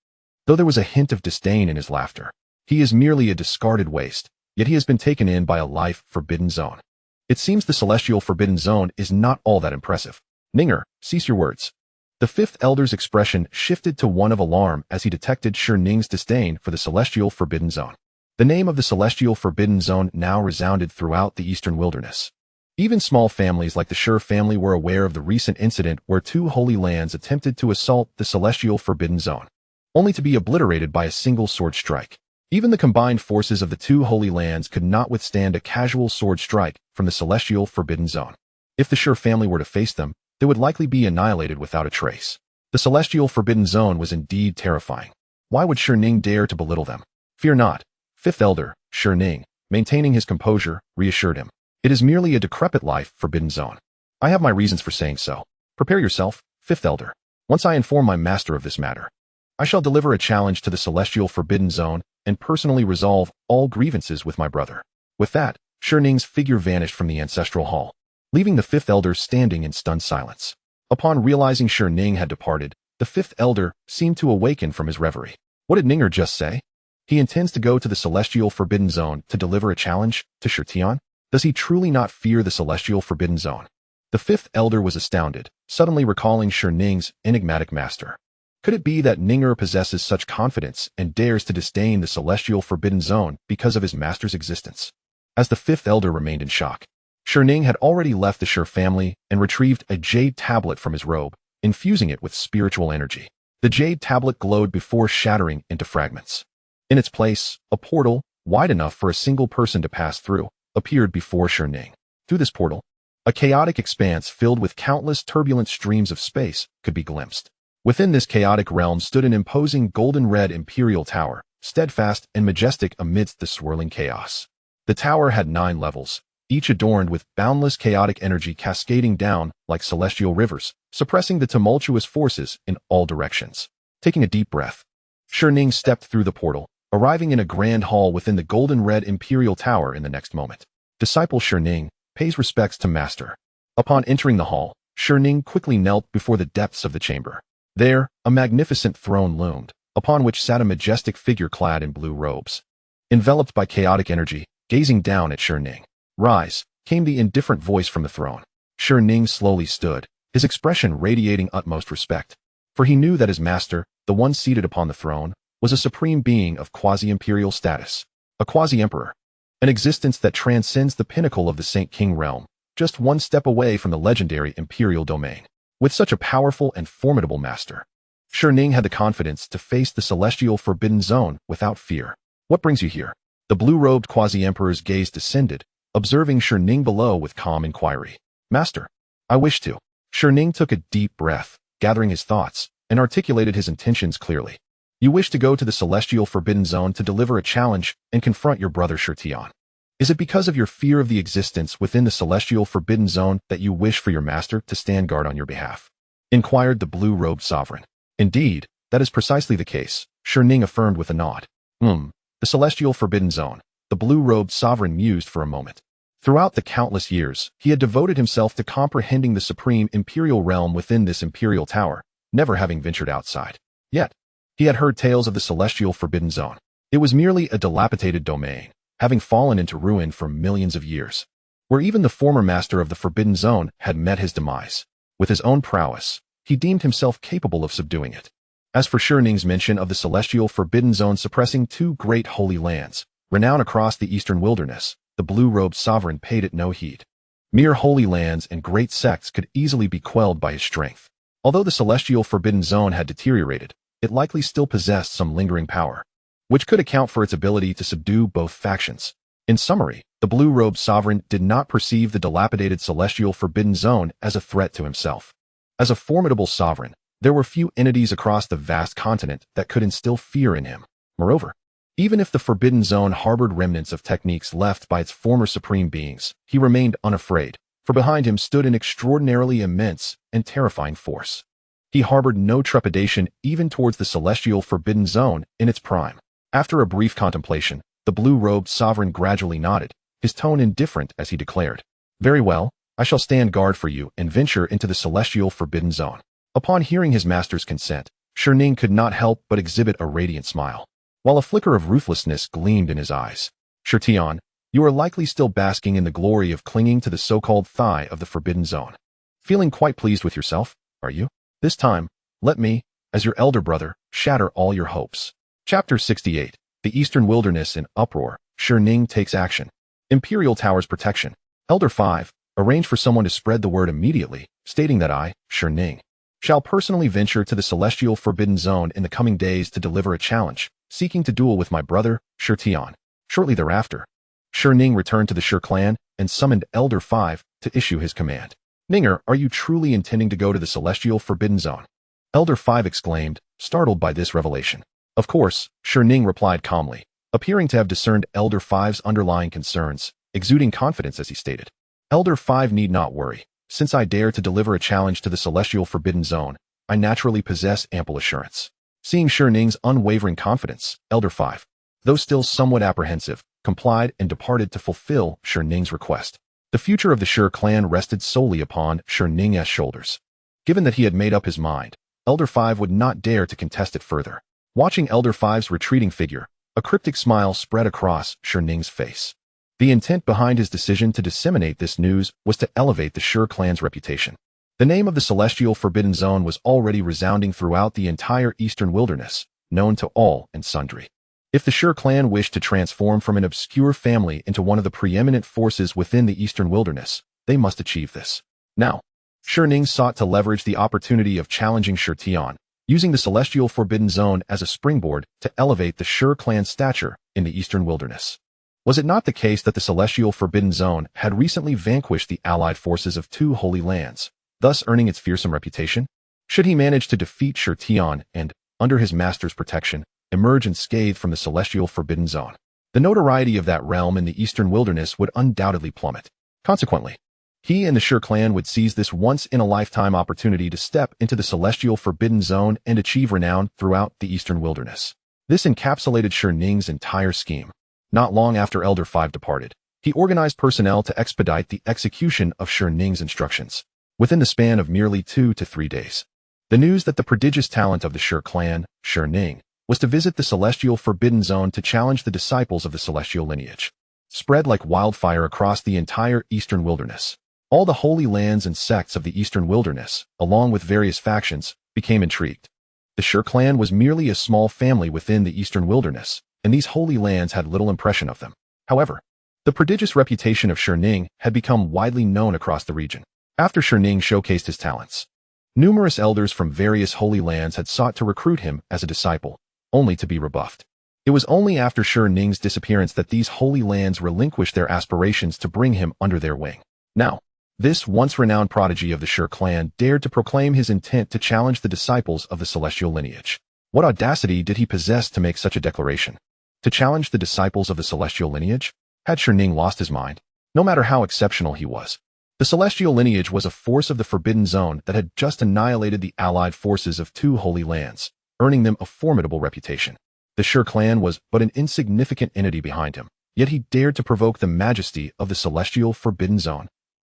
though there was a hint of disdain in his laughter. He is merely a discarded waste, yet he has been taken in by a life forbidden zone. It seems the celestial forbidden zone is not all that impressive. Ninger, cease your words. The 5th elder's expression shifted to one of alarm as he detected Shi Ning's disdain for the celestial forbidden zone. The name of the celestial forbidden zone now resounded throughout the eastern wilderness. Even small families like the Shi family were aware of the recent incident where 2 holy lands attempted to assault the celestial forbidden zone, only to be obliterated by a single sword strike. Even the combined forces of the 2 holy lands could not withstand a casual sword strike from the celestial forbidden zone. If the Shi family were to face them, they would likely be annihilated without a trace. The celestial forbidden zone was indeed terrifying. Why would Shi Ning dare to belittle them? Fear not, 5th elder, Shi Ning, maintaining his composure, reassured him. It is merely a decrepit life, Forbidden Zone. I have my reasons for saying so. Prepare yourself, Fifth Elder. Once I inform my master of this matter, I shall deliver a challenge to the celestial Forbidden Zone and personally resolve all grievances with my brother. With that, Sherning's figure vanished from the ancestral hall, leaving the Fifth Elder standing in stunned silence. Upon realizing Sherning had departed, the Fifth Elder seemed to awaken from his reverie. What did Ninger just say? He intends to go to the celestial Forbidden Zone to deliver a challenge to Shirtian? Does he truly not fear the celestial Forbidden Zone? The Fifth Elder was astounded, suddenly recalling Sherning's enigmatic master. Could it be that Ninger possesses such confidence and dares to disdain the celestial Forbidden Zone because of his master's existence? As the Fifth Elder remained in shock, Sherning had already left the Shur family and retrieved a jade tablet from his robe, infusing it with spiritual energy. The jade tablet glowed before shattering into fragments. In its place, a portal, wide enough for a single person to pass through, appeared before Sherning. Through this portal, a chaotic expanse filled with countless turbulent streams of space could be glimpsed. Within this chaotic realm stood an imposing golden-red imperial tower, steadfast and majestic amidst the swirling chaos. The tower had 9 levels, each adorned with boundless chaotic energy cascading down like celestial rivers, suppressing the tumultuous forces in all directions. Taking a deep breath, Sherning stepped through the portal, arriving in a grand hall within the golden-red imperial tower in the next moment. Disciple Sherning pays respects to master. Upon entering the hall, Sherning quickly knelt before the depths of the chamber. There, a magnificent throne loomed, upon which sat a majestic figure clad in blue robes. Enveloped by chaotic energy, gazing down at Sherning. Rise, came the indifferent voice from the throne. Sherning slowly stood, his expression radiating utmost respect. For he knew that his master, the one seated upon the throne, was a supreme being of quasi-imperial status, a quasi-emperor, an existence that transcends the pinnacle of the Saint King realm, just one step away from the legendary imperial domain. With such a powerful and formidable master, Sherning had the confidence to face the celestial Forbidden Zone without fear. What brings you here? The blue-robed quasi-emperor's gaze descended, observing Sherning below with calm inquiry. Master, I wish to. Sherning took a deep breath, gathering his thoughts, and articulated his intentions clearly. You wish to go to the celestial Forbidden Zone to deliver a challenge and confront your brother Shirtian. Is it because of your fear of the existence within the celestial Forbidden Zone that you wish for your master to stand guard on your behalf? Inquired the blue-robed sovereign. Indeed, that is precisely the case, Sherning affirmed with a nod. The celestial Forbidden Zone, the blue-robed sovereign mused for a moment. Throughout the countless years, he had devoted himself to comprehending the supreme imperial realm within this imperial tower, never having ventured outside. Yet, he had heard tales of the celestial Forbidden Zone. It was merely a dilapidated domain, having fallen into ruin for millions of years, where even the former master of the Forbidden Zone had met his demise. With his own prowess, he deemed himself capable of subduing it. As for Sherning's mention of the celestial Forbidden Zone suppressing 2 great holy lands, renowned across the eastern wilderness, the blue-robed sovereign paid it no heed. Mere holy lands and great sects could easily be quelled by his strength. Although the celestial Forbidden Zone had deteriorated, it likely still possessed some lingering power, which could account for its ability to subdue both factions. In summary, the blue-robed sovereign did not perceive the dilapidated celestial Forbidden Zone as a threat to himself. As a formidable sovereign, there were few entities across the vast continent that could instill fear in him. Moreover, even if the Forbidden Zone harbored remnants of techniques left by its former supreme beings, he remained unafraid, for behind him stood an extraordinarily immense and terrifying force. He harbored no trepidation even towards the celestial Forbidden Zone in its prime. After a brief contemplation, the blue-robed sovereign gradually nodded, his tone indifferent as he declared, "Very well, I shall stand guard for you and venture into the celestial Forbidden Zone." Upon hearing his master's consent, Sherning could not help but exhibit a radiant smile, while a flicker of ruthlessness gleamed in his eyes. Shirtian, you are likely still basking in the glory of clinging to the so-called thigh of the Forbidden Zone. Feeling quite pleased with yourself, are you? This time, let me, as your elder brother, shatter all your hopes. Chapter 68. The Eastern Wilderness in Uproar. Sherning takes action. Imperial Tower's protection. Elder 5, arrange for someone to spread the word immediately, stating that I, Sherning, shall personally venture to the celestial Forbidden Zone in the coming days to deliver a challenge, seeking to duel with my brother, Shirtian. Shortly thereafter, Sherning returned to the Shur clan and summoned Elder 5 to issue his command. Ninger, are you truly intending to go to the celestial Forbidden Zone? Elder 5 exclaimed, startled by this revelation. Of course, Sherning replied calmly, appearing to have discerned Elder 5's underlying concerns. exuding confidence as he stated. Elder 5 need not worry. Since I dare to deliver a challenge to the celestial forbidden zone, I naturally possess ample assurance. Seeing Shi Ning's unwavering confidence, Elder 5, though still somewhat apprehensive, complied and departed to fulfill Shi Ning's request. The future of the Shi clan rested solely upon Shi Ning's shoulders. Given that he had made up his mind, Elder 5 would not dare to contest it further. Watching Elder 5's retreating figure, a cryptic smile spread across Shi Ning's face. The intent behind his decision to disseminate this news was to elevate the Shi clan's reputation. The name of the celestial forbidden zone was already resounding throughout the entire eastern wilderness, known to all and sundry. If the Shi clan wished to transform from an obscure family into one of the preeminent forces within the eastern wilderness, they must achieve this. Now, Shi Ning sought to leverage the opportunity of challenging Shi Tian, using the celestial forbidden zone as a springboard to elevate the Shi clan's stature in the eastern wilderness. Was it not the case that the celestial forbidden zone had recently vanquished the allied forces of 2 holy lands, thus earning its fearsome reputation? Should he manage to defeat Shi Tian and, under his master's protection, emerge unscathed from the celestial forbidden zone, the notoriety of that realm in the eastern wilderness would undoubtedly plummet. Consequently, he and the Shi clan would seize this once-in-a-lifetime opportunity to step into the celestial forbidden zone and achieve renown throughout the eastern wilderness. This encapsulated Shi Ning's entire scheme. Not long after Elder 5 departed, he organized personnel to expedite the execution of Shi Ning's instructions. Within the span of merely 2 to 3 days, the news that the prodigious talent of the Shi clan, Shi Ning, was to visit the celestial forbidden zone to challenge the disciples of the celestial lineage, spread like wildfire across the entire eastern wilderness. All the holy lands and sects of the eastern wilderness, along with various factions, became intrigued. The Shi clan was merely a small family within the eastern wilderness, and these holy lands had little impression of them. However, the prodigious reputation of Shi Ning had become widely known across the region. After Shi Ning showcased his talents, numerous elders from various holy lands had sought to recruit him as a disciple, only to be rebuffed. It was only after Shi Ning's disappearance that these holy lands relinquished their aspirations to bring him under their wing. Now, this once-renowned prodigy of the Shi clan dared to proclaim his intent to challenge the disciples of the celestial lineage. What audacity did he possess to make such a declaration? To challenge the disciples of the celestial lineage? Had Shi Ning lost his mind? No matter how exceptional he was, the celestial lineage was a force of the forbidden zone that had just annihilated the allied forces of 2 holy lands, earning them a formidable reputation. The Shi clan was but an insignificant entity behind him, yet he dared to provoke the majesty of the celestial forbidden zone.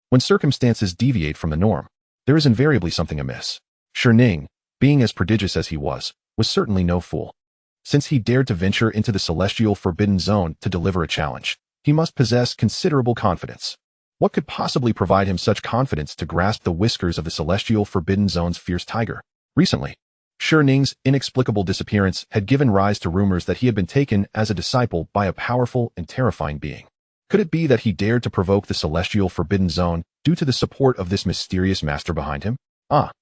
When circumstances deviate from the norm, there is invariably something amiss. Shi Ning, being as prodigious as he was certainly no fool. Since he dared to venture into the celestial forbidden zone to deliver a challenge, he must possess considerable confidence. What could possibly provide him such confidence to grasp the whiskers of the celestial forbidden zone's fierce tiger? Recently, Shi Ning's inexplicable disappearance had given rise to rumors that he had been taken as a disciple by a powerful and terrifying being. Could it be that he dared to provoke the celestial forbidden zone due to the support of this mysterious master behind him?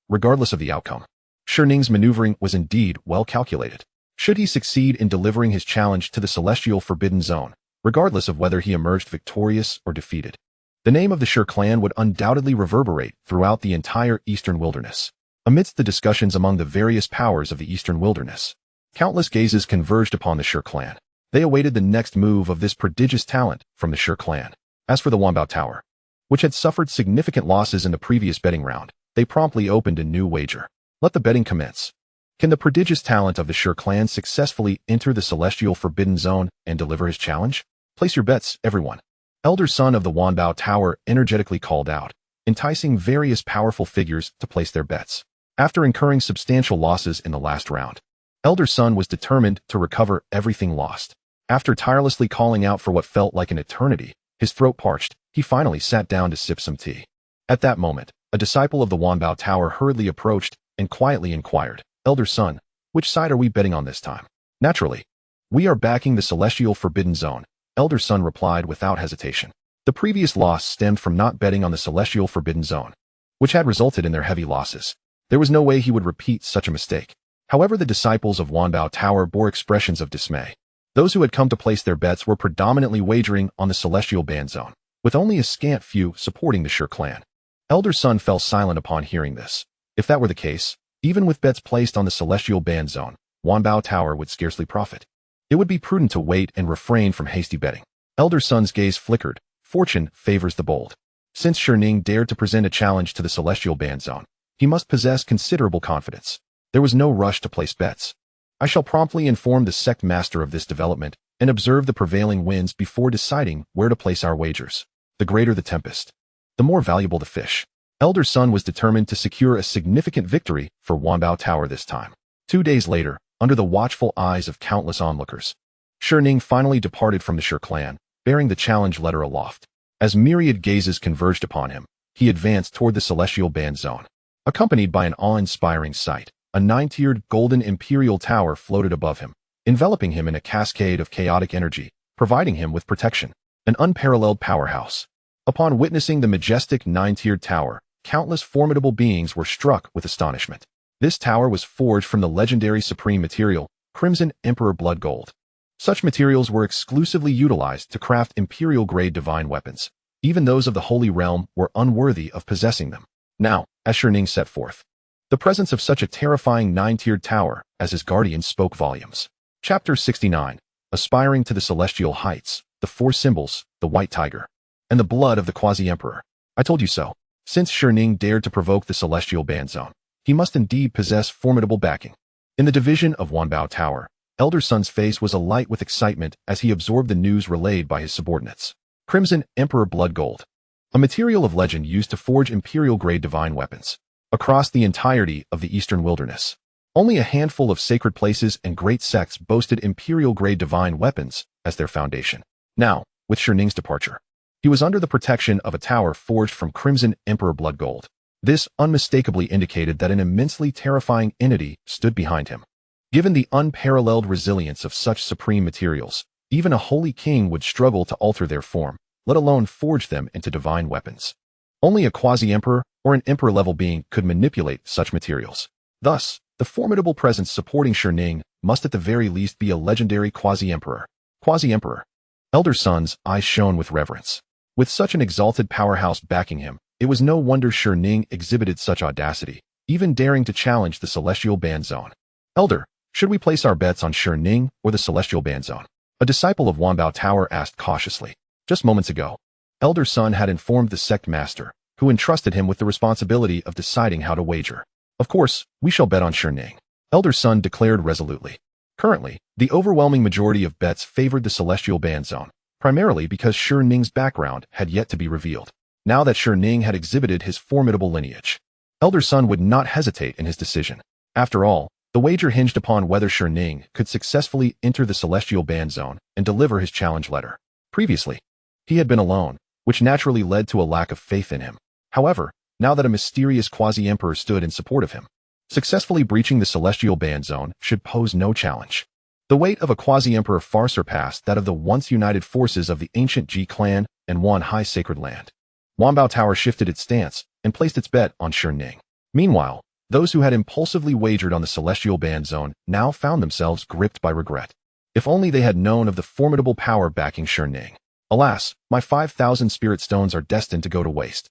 Regardless of the outcome, Shi Ning's maneuvering was indeed well calculated. Should he succeed in delivering his challenge to the celestial forbidden zone, regardless of whether he emerged victorious or defeated, the name of the Shi clan would undoubtedly reverberate throughout the entire eastern wilderness. Amidst the discussions among the various powers of the eastern wilderness, countless gazes converged upon the Shi clan. They awaited the next move of this prodigious talent from the Shi clan. As for the Wanbao Tower, which had suffered significant losses in the previous betting round, they promptly opened a new wager. Let the betting commence. Can the prodigious talent of the Shi clan successfully enter the celestial forbidden zone and deliver his challenge? Place your bets, everyone. Elder son of the Wanbao Tower energetically called out, enticing various powerful figures to place their bets. After incurring substantial losses in the last round, Elder son was determined to recover everything lost. After tirelessly calling out for what felt like an eternity, his throat parched, he finally sat down to sip some tea. At that moment, a disciple of the Wanbao Tower hurriedly approached and quietly inquired, Elder son, which side are we betting on this time? Naturally, we are backing the celestial forbidden zone, Elder son replied without hesitation. The previous loss stemmed from not betting on the celestial forbidden zone, which had resulted in their heavy losses. There was no way he would repeat such a mistake. However, the disciples of Wanbao Tower bore expressions of dismay. Those who had come to place their bets were predominantly wagering on the celestial band zone, with only a scant few supporting the Shi clan. Elder son fell silent upon hearing this. If that were the case, even with bets placed on the celestial band zone, Wanbao Tower would scarcely profit. It would be prudent to wait and refrain from hasty betting. Elder son's gaze flickered, Fortune favors the bold. Since Xianxiang dared to present a challenge to the celestial band zone, he must possess considerable confidence. There was no rush to place bets. I shall promptly inform the sect master of this development and observe the prevailing winds before deciding where to place our wagers. The greater the tempest, the more valuable the fish. Elder Sun was determined to secure a significant victory for Wanbao Tower this time. 2 days later, under the watchful eyes of countless onlookers, Xianxiang finally departed from the Shi clan, bearing the challenge letter aloft. As myriad gazes converged upon him, he advanced toward the celestial band zone. Accompanied by an awe-inspiring sight, a 9-tiered golden imperial tower floated above him, enveloping him in a cascade of chaotic energy, providing him with protection. An unparalleled powerhouse. Upon witnessing the majestic 9-tiered tower, countless formidable beings were struck with astonishment. This tower was forged from the legendary supreme material, Crimson Emperor Blood Gold. Such materials were exclusively utilized to craft imperial-grade divine weapons. Even those of the Holy Realm were unworthy of possessing them. Now, as Xianxiang set forth, the presence of such a terrifying 9-tiered tower as his guardian spoke volumes. Chapter 69. Aspiring to the celestial heights, the 4 symbols, the white tiger, and the blood of the quasi-emperor. I told you so. Since Xianxiang dared to provoke the celestial band zone, he must indeed possess formidable backing. In the division of Wanbao Tower, Elder Sun's face was alight with excitement as he absorbed the news relayed by his subordinates. Crimson Emperor Blood Gold, a material of legend used to forge imperial-grade divine weapons. Across the entirety of the eastern wilderness, only a handful of sacred places and great sects boasted imperial-grade divine weapons as their foundation. Now, with Xianxiang's departure, he was under the protection of a tower forged from Crimson Emperor Blood Gold. This unmistakably indicated that an immensely terrifying entity stood behind him. Given the unparalleled resilience of such supreme materials, even a holy king would struggle to alter their form, let alone forge them into divine weapons. Only a quasi-emperor or an emperor-level being could manipulate such materials. Thus, the formidable presence supporting Xianxiang must at the very least be a legendary quasi-emperor. Quasi-emperor. Elder Sun's eyes shone with reverence. With such an exalted powerhouse backing him, it was no wonder Xianxiang exhibited such audacity, even daring to challenge the celestial band zone. Elder, should we place our bets on Xianxiang or the celestial band zone? A disciple of Wanbao Tower asked cautiously. Just moments ago, Elder Sun had informed the sect master, who entrusted him with the responsibility of deciding how to wager. Of course, we shall bet on Xianxiang, Elder Sun declared resolutely. Currently, the overwhelming majority of bets favored the celestial band zone, primarily because Xianxiang's background had yet to be revealed. Now that Xianxiang had exhibited his formidable lineage, Elder Sun would not hesitate in his decision. After all, the wager hinged upon whether Xianxiang could successfully enter the celestial band zone and deliver his challenge letter. Previously, he had been alone, which naturally led to a lack of faith in him. However, now that a mysterious quasi-emperor stood in support of him, successfully breaching the celestial band zone should pose no challenge. The weight of a quasi-emperor far surpassed that of the once united forces of the ancient Ji clan and one high sacred land. Wanbao Tower shifted its stance and placed its bet on Xianxiang. Meanwhile, those who had impulsively wagered on the celestial band zone now found themselves gripped by regret. If only they had known of the formidable power backing Xianxiang. Alas, my 5,000 spirit stones are destined to go to waste.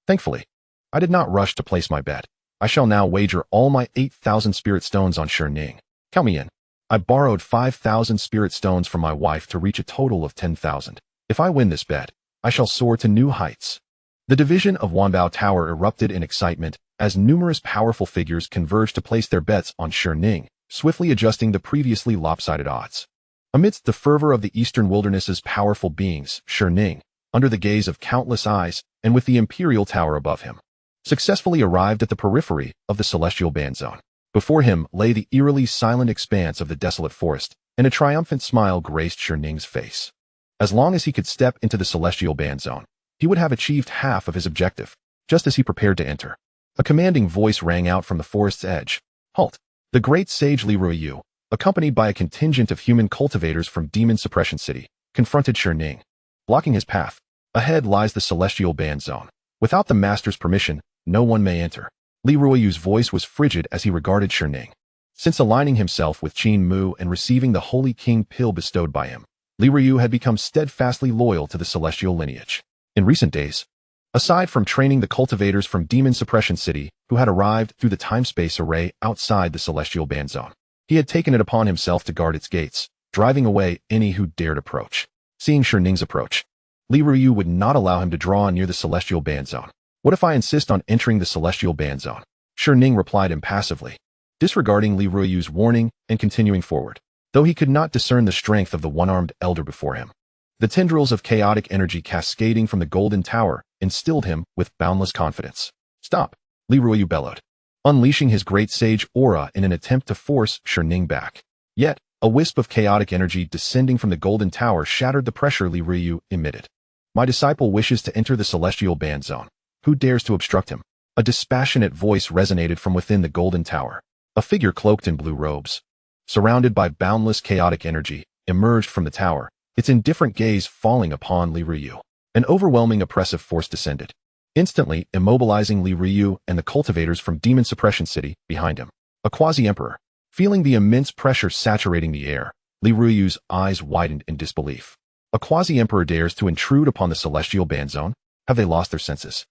Thankfully, I did not rush to place my bet. I shall now wager all my 8,000 spirit stones on Xianxiang. Count me in. I borrowed 5,000 spirit stones from my wife to reach a total of 10,000. If I win this bet, I shall soar to new heights. The division of Wanbao Tower erupted in excitement as numerous powerful figures converged to place their bets on Xianxiang, swiftly adjusting the previously lopsided odds. Amidst the fervor of the eastern wilderness's powerful beings, Xianxiang, under the gaze of countless eyes and with the imperial tower above him, successfully arrived at the periphery of the celestial band zone. Before him lay the eerily silent expanse of the desolate forest, and a triumphant smile graced Xianxiang's face. As long as he could step into the celestial band zone, he would have achieved half of his objective. Just as he prepared to enter, a commanding voice rang out from the forest's edge. Halt! The great sage Li Ruoyu, accompanied by a contingent of human cultivators from Demon Suppression City, confronted Xianxiang. Blocking his path, ahead lies the celestial band zone. Without the master's permission, no one may enter. Li Ruoyu's voice was frigid as he regarded Xianxiang. Since aligning himself with Qin Mu and receiving the Holy King pill bestowed by him, Li Ruoyu had become steadfastly loyal to the celestial lineage. In recent days, aside from training the cultivators from Demon Suppression City who had arrived through the time-space array outside the celestial band zone, he had taken it upon himself to guard its gates, driving away any who dared approach. Seeing Xianxiang's approach, Li Ruyu would not allow him to draw near the celestial band zone. What if I insist on entering the celestial band zone? Ning replied impassively, disregarding Li Ruyu's warning and continuing forward, though he could not discern the strength of the one-armed elder before him. The tendrils of chaotic energy cascading from the golden tower instilled him with boundless confidence. Stop, Li Ruyu bellowed, unleashing his great sage aura in an attempt to force Ning back. Yet, a wisp of chaotic energy descending from the golden tower shattered the pressure Li Ruyu emitted. My disciple wishes to enter the celestial band zone. Who dares to obstruct him? A dispassionate voice resonated from within the golden tower. A figure cloaked in blue robes, surrounded by boundless chaotic energy, emerged from the tower, its indifferent gaze falling upon Li Ruyu. An overwhelming oppressive force descended, instantly immobilizing Li Ruyu and the cultivators from Demon Suppression City behind him. A quasi-emperor. Feeling the immense pressure saturating the air, Li Ruyu's eyes widened in disbelief. A quasi-emperor dares to intrude upon the celestial band zone? Have they lost their senses?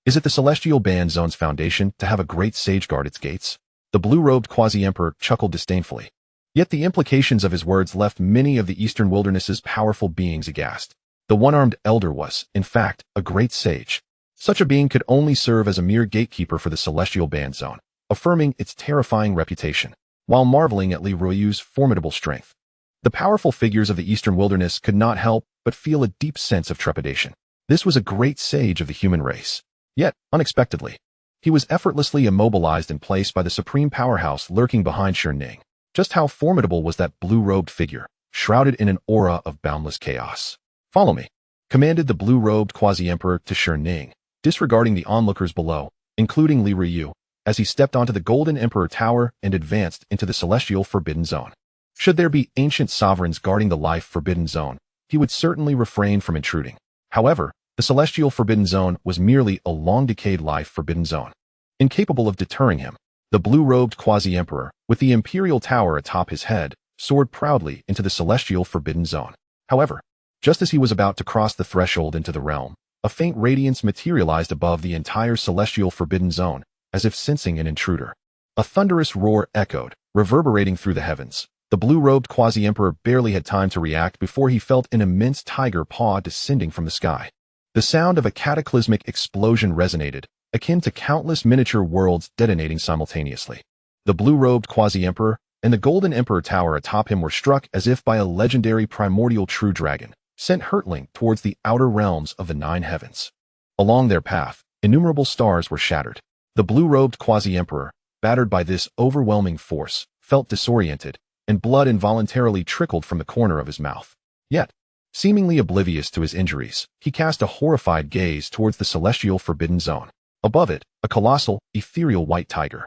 Is it the celestial band zone's foundation to have a great sage guard its gates? The blue-robed quasi-emperor chuckled disdainfully. Yet the implications of his words left many of the eastern wilderness's powerful beings aghast. The one-armed elder was, in fact, a great sage. Such a being could only serve as a mere gatekeeper for the celestial band zone, affirming its terrifying reputation, while marveling at Li Ruyu's formidable strength. The powerful figures of the eastern wilderness could not help but feel a deep sense of trepidation. This was a great sage of the human race. Yet, unexpectedly, he was effortlessly immobilized and placed by the supreme powerhouse lurking behind Ning. Just how formidable was that blue-robed figure, shrouded in an aura of boundless chaos? Follow me, commanded the blue-robed quasi-emperor to Ning, disregarding the onlookers below, including Li Ruyu, as he stepped onto the Golden Emperor Tower and advanced into the celestial forbidden zone. Should there be ancient sovereigns guarding the life forbidden zone, he would certainly refrain from intruding. However, the celestial forbidden zone was merely a long-decayed life forbidden zone, incapable of deterring him. The blue-robed quasi-emperor, with the imperial tower atop his head, soared proudly into the celestial forbidden zone. However, just as he was about to cross the threshold into the realm, a faint radiance materialized above the entire celestial forbidden zone, as if sensing an intruder. A thunderous roar echoed, reverberating through the heavens. The blue-robed quasi-emperor barely had time to react before he felt an immense tiger paw descending from the sky. The sound of a cataclysmic explosion resonated, akin to countless miniature worlds detonating simultaneously. The blue-robed quasi-emperor and the Golden Emperor Tower atop him were struck as if by a legendary primordial true dragon, sent hurtling towards the outer realms of the nine heavens. Along their path, innumerable stars were shattered. The blue-robed quasi-emperor, battered by this overwhelming force, felt disoriented, and blood involuntarily trickled from the corner of his mouth. Yet, seemingly oblivious to his injuries, he cast a horrified gaze towards the celestial forbidden zone. Above it, a colossal, ethereal white tiger,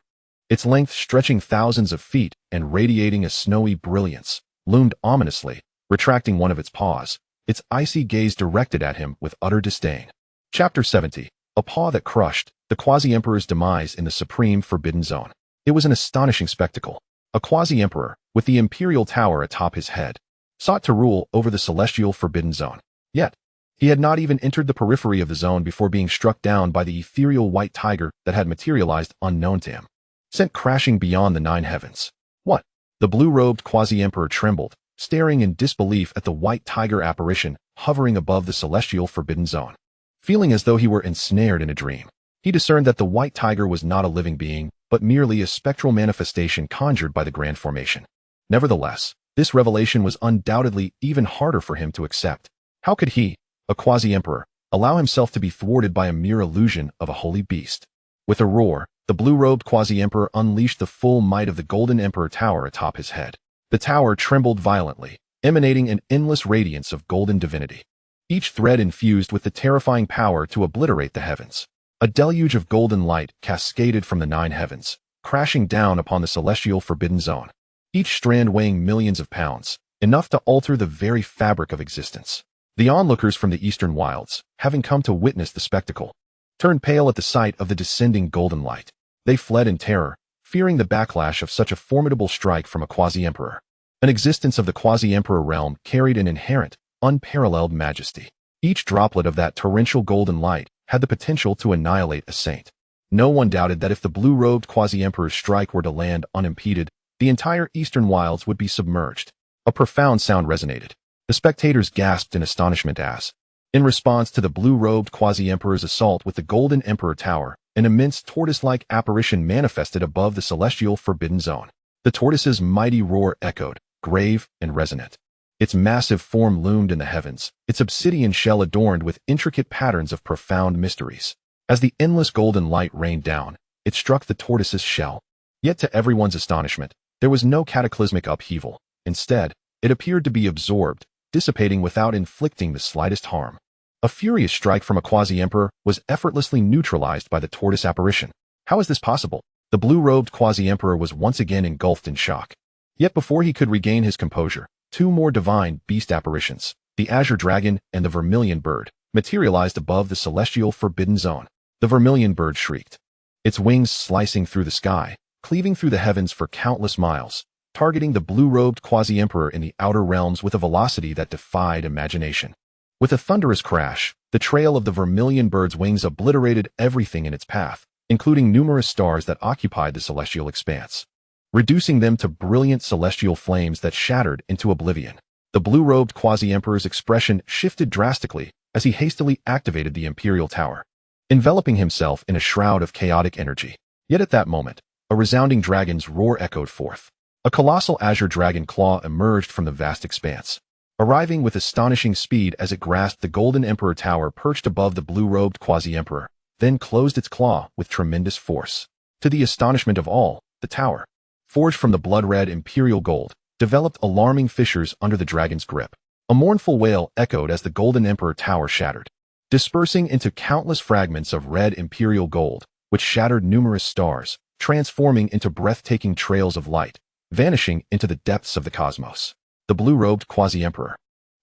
its length stretching thousands of feet and radiating a snowy brilliance, loomed ominously, retracting one of its paws, its icy gaze directed at him with utter disdain. Chapter 70. A Paw That Crushed, the Quasi-Emperor's Demise in the Supreme Forbidden Zone. It was an astonishing spectacle. A quasi-emperor, with the imperial tower atop his head, sought to rule over the celestial forbidden zone. Yet, he had not even entered the periphery of the zone before being struck down by the ethereal white tiger that had materialized unknown to him, sent crashing beyond the nine heavens. What? The blue-robed quasi-emperor trembled, staring in disbelief at the white tiger apparition hovering above the celestial forbidden zone. Feeling as though he were ensnared in a dream, he discerned that the white tiger was not a living being, but merely a spectral manifestation conjured by the Grand Formation. Nevertheless, this revelation was undoubtedly even harder for him to accept. How could he, a quasi-emperor, allow himself to be thwarted by a mere illusion of a holy beast? With a roar, the blue-robed quasi-emperor unleashed the full might of the Golden Emperor Tower atop his head. The tower trembled violently, emanating an endless radiance of golden divinity, each thread infused with the terrifying power to obliterate the heavens. A deluge of golden light cascaded from the nine heavens, crashing down upon the celestial forbidden zone, each strand weighing millions of pounds, enough to alter the very fabric of existence. The onlookers from the eastern wilds, having come to witness the spectacle, turned pale at the sight of the descending golden light. They fled in terror, fearing the backlash of such a formidable strike from a quasi-emperor. An existence of the quasi-emperor realm carried an inherent, unparalleled majesty. Each droplet of that torrential golden light had the potential to annihilate a saint. No one doubted that if the blue-robed quasi-emperor's strike were to land unimpeded, the entire eastern wilds would be submerged. A profound sound resonated. The spectators gasped in astonishment as, In response to the blue-robed quasi-emperor's assault with the Golden Emperor Tower, an immense tortoise-like apparition manifested above the celestial forbidden zone. The tortoise's mighty roar echoed, grave and resonant. Its massive form loomed in the heavens, its obsidian shell adorned with intricate patterns of profound mysteries. As the endless golden light rained down, it struck the tortoise's shell. Yet to everyone's astonishment, there was no cataclysmic upheaval. Instead, it appeared to be absorbed, dissipating without inflicting the slightest harm. A furious strike from a quasi-emperor was effortlessly neutralized by the tortoise apparition. How is this possible? The blue-robed quasi-emperor was once again engulfed in shock. Yet before he could regain his composure, two more divine beast apparitions, the azure dragon and the vermilion bird, materialized above the celestial forbidden zone. The vermilion bird shrieked, its wings slicing through the sky, cleaving through the heavens for countless miles, targeting the blue-robed quasi-emperor in the outer realms with a velocity that defied imagination. With a thunderous crash, the trail of the vermilion bird's wings obliterated everything in its path, including numerous stars that occupied the celestial expanse, reducing them to brilliant celestial flames that shattered into oblivion. The blue-robed quasi-emperor's expression shifted drastically as he hastily activated the Imperial Tower, enveloping himself in a shroud of chaotic energy. Yet at that moment, a resounding dragon's roar echoed forth. A colossal azure dragon claw emerged from the vast expanse, arriving with astonishing speed as it grasped the Golden Emperor Tower perched above the blue-robed quasi-emperor, then closed its claw with tremendous force. To the astonishment of all, the tower, forged from the blood-red imperial gold, developed alarming fissures under the dragon's grip. A mournful wail echoed as the Golden Emperor Tower shattered, dispersing into countless fragments of red imperial gold, which shattered numerous stars, transforming into breathtaking trails of light, vanishing into the depths of the cosmos. The blue-robed quasi-emperor,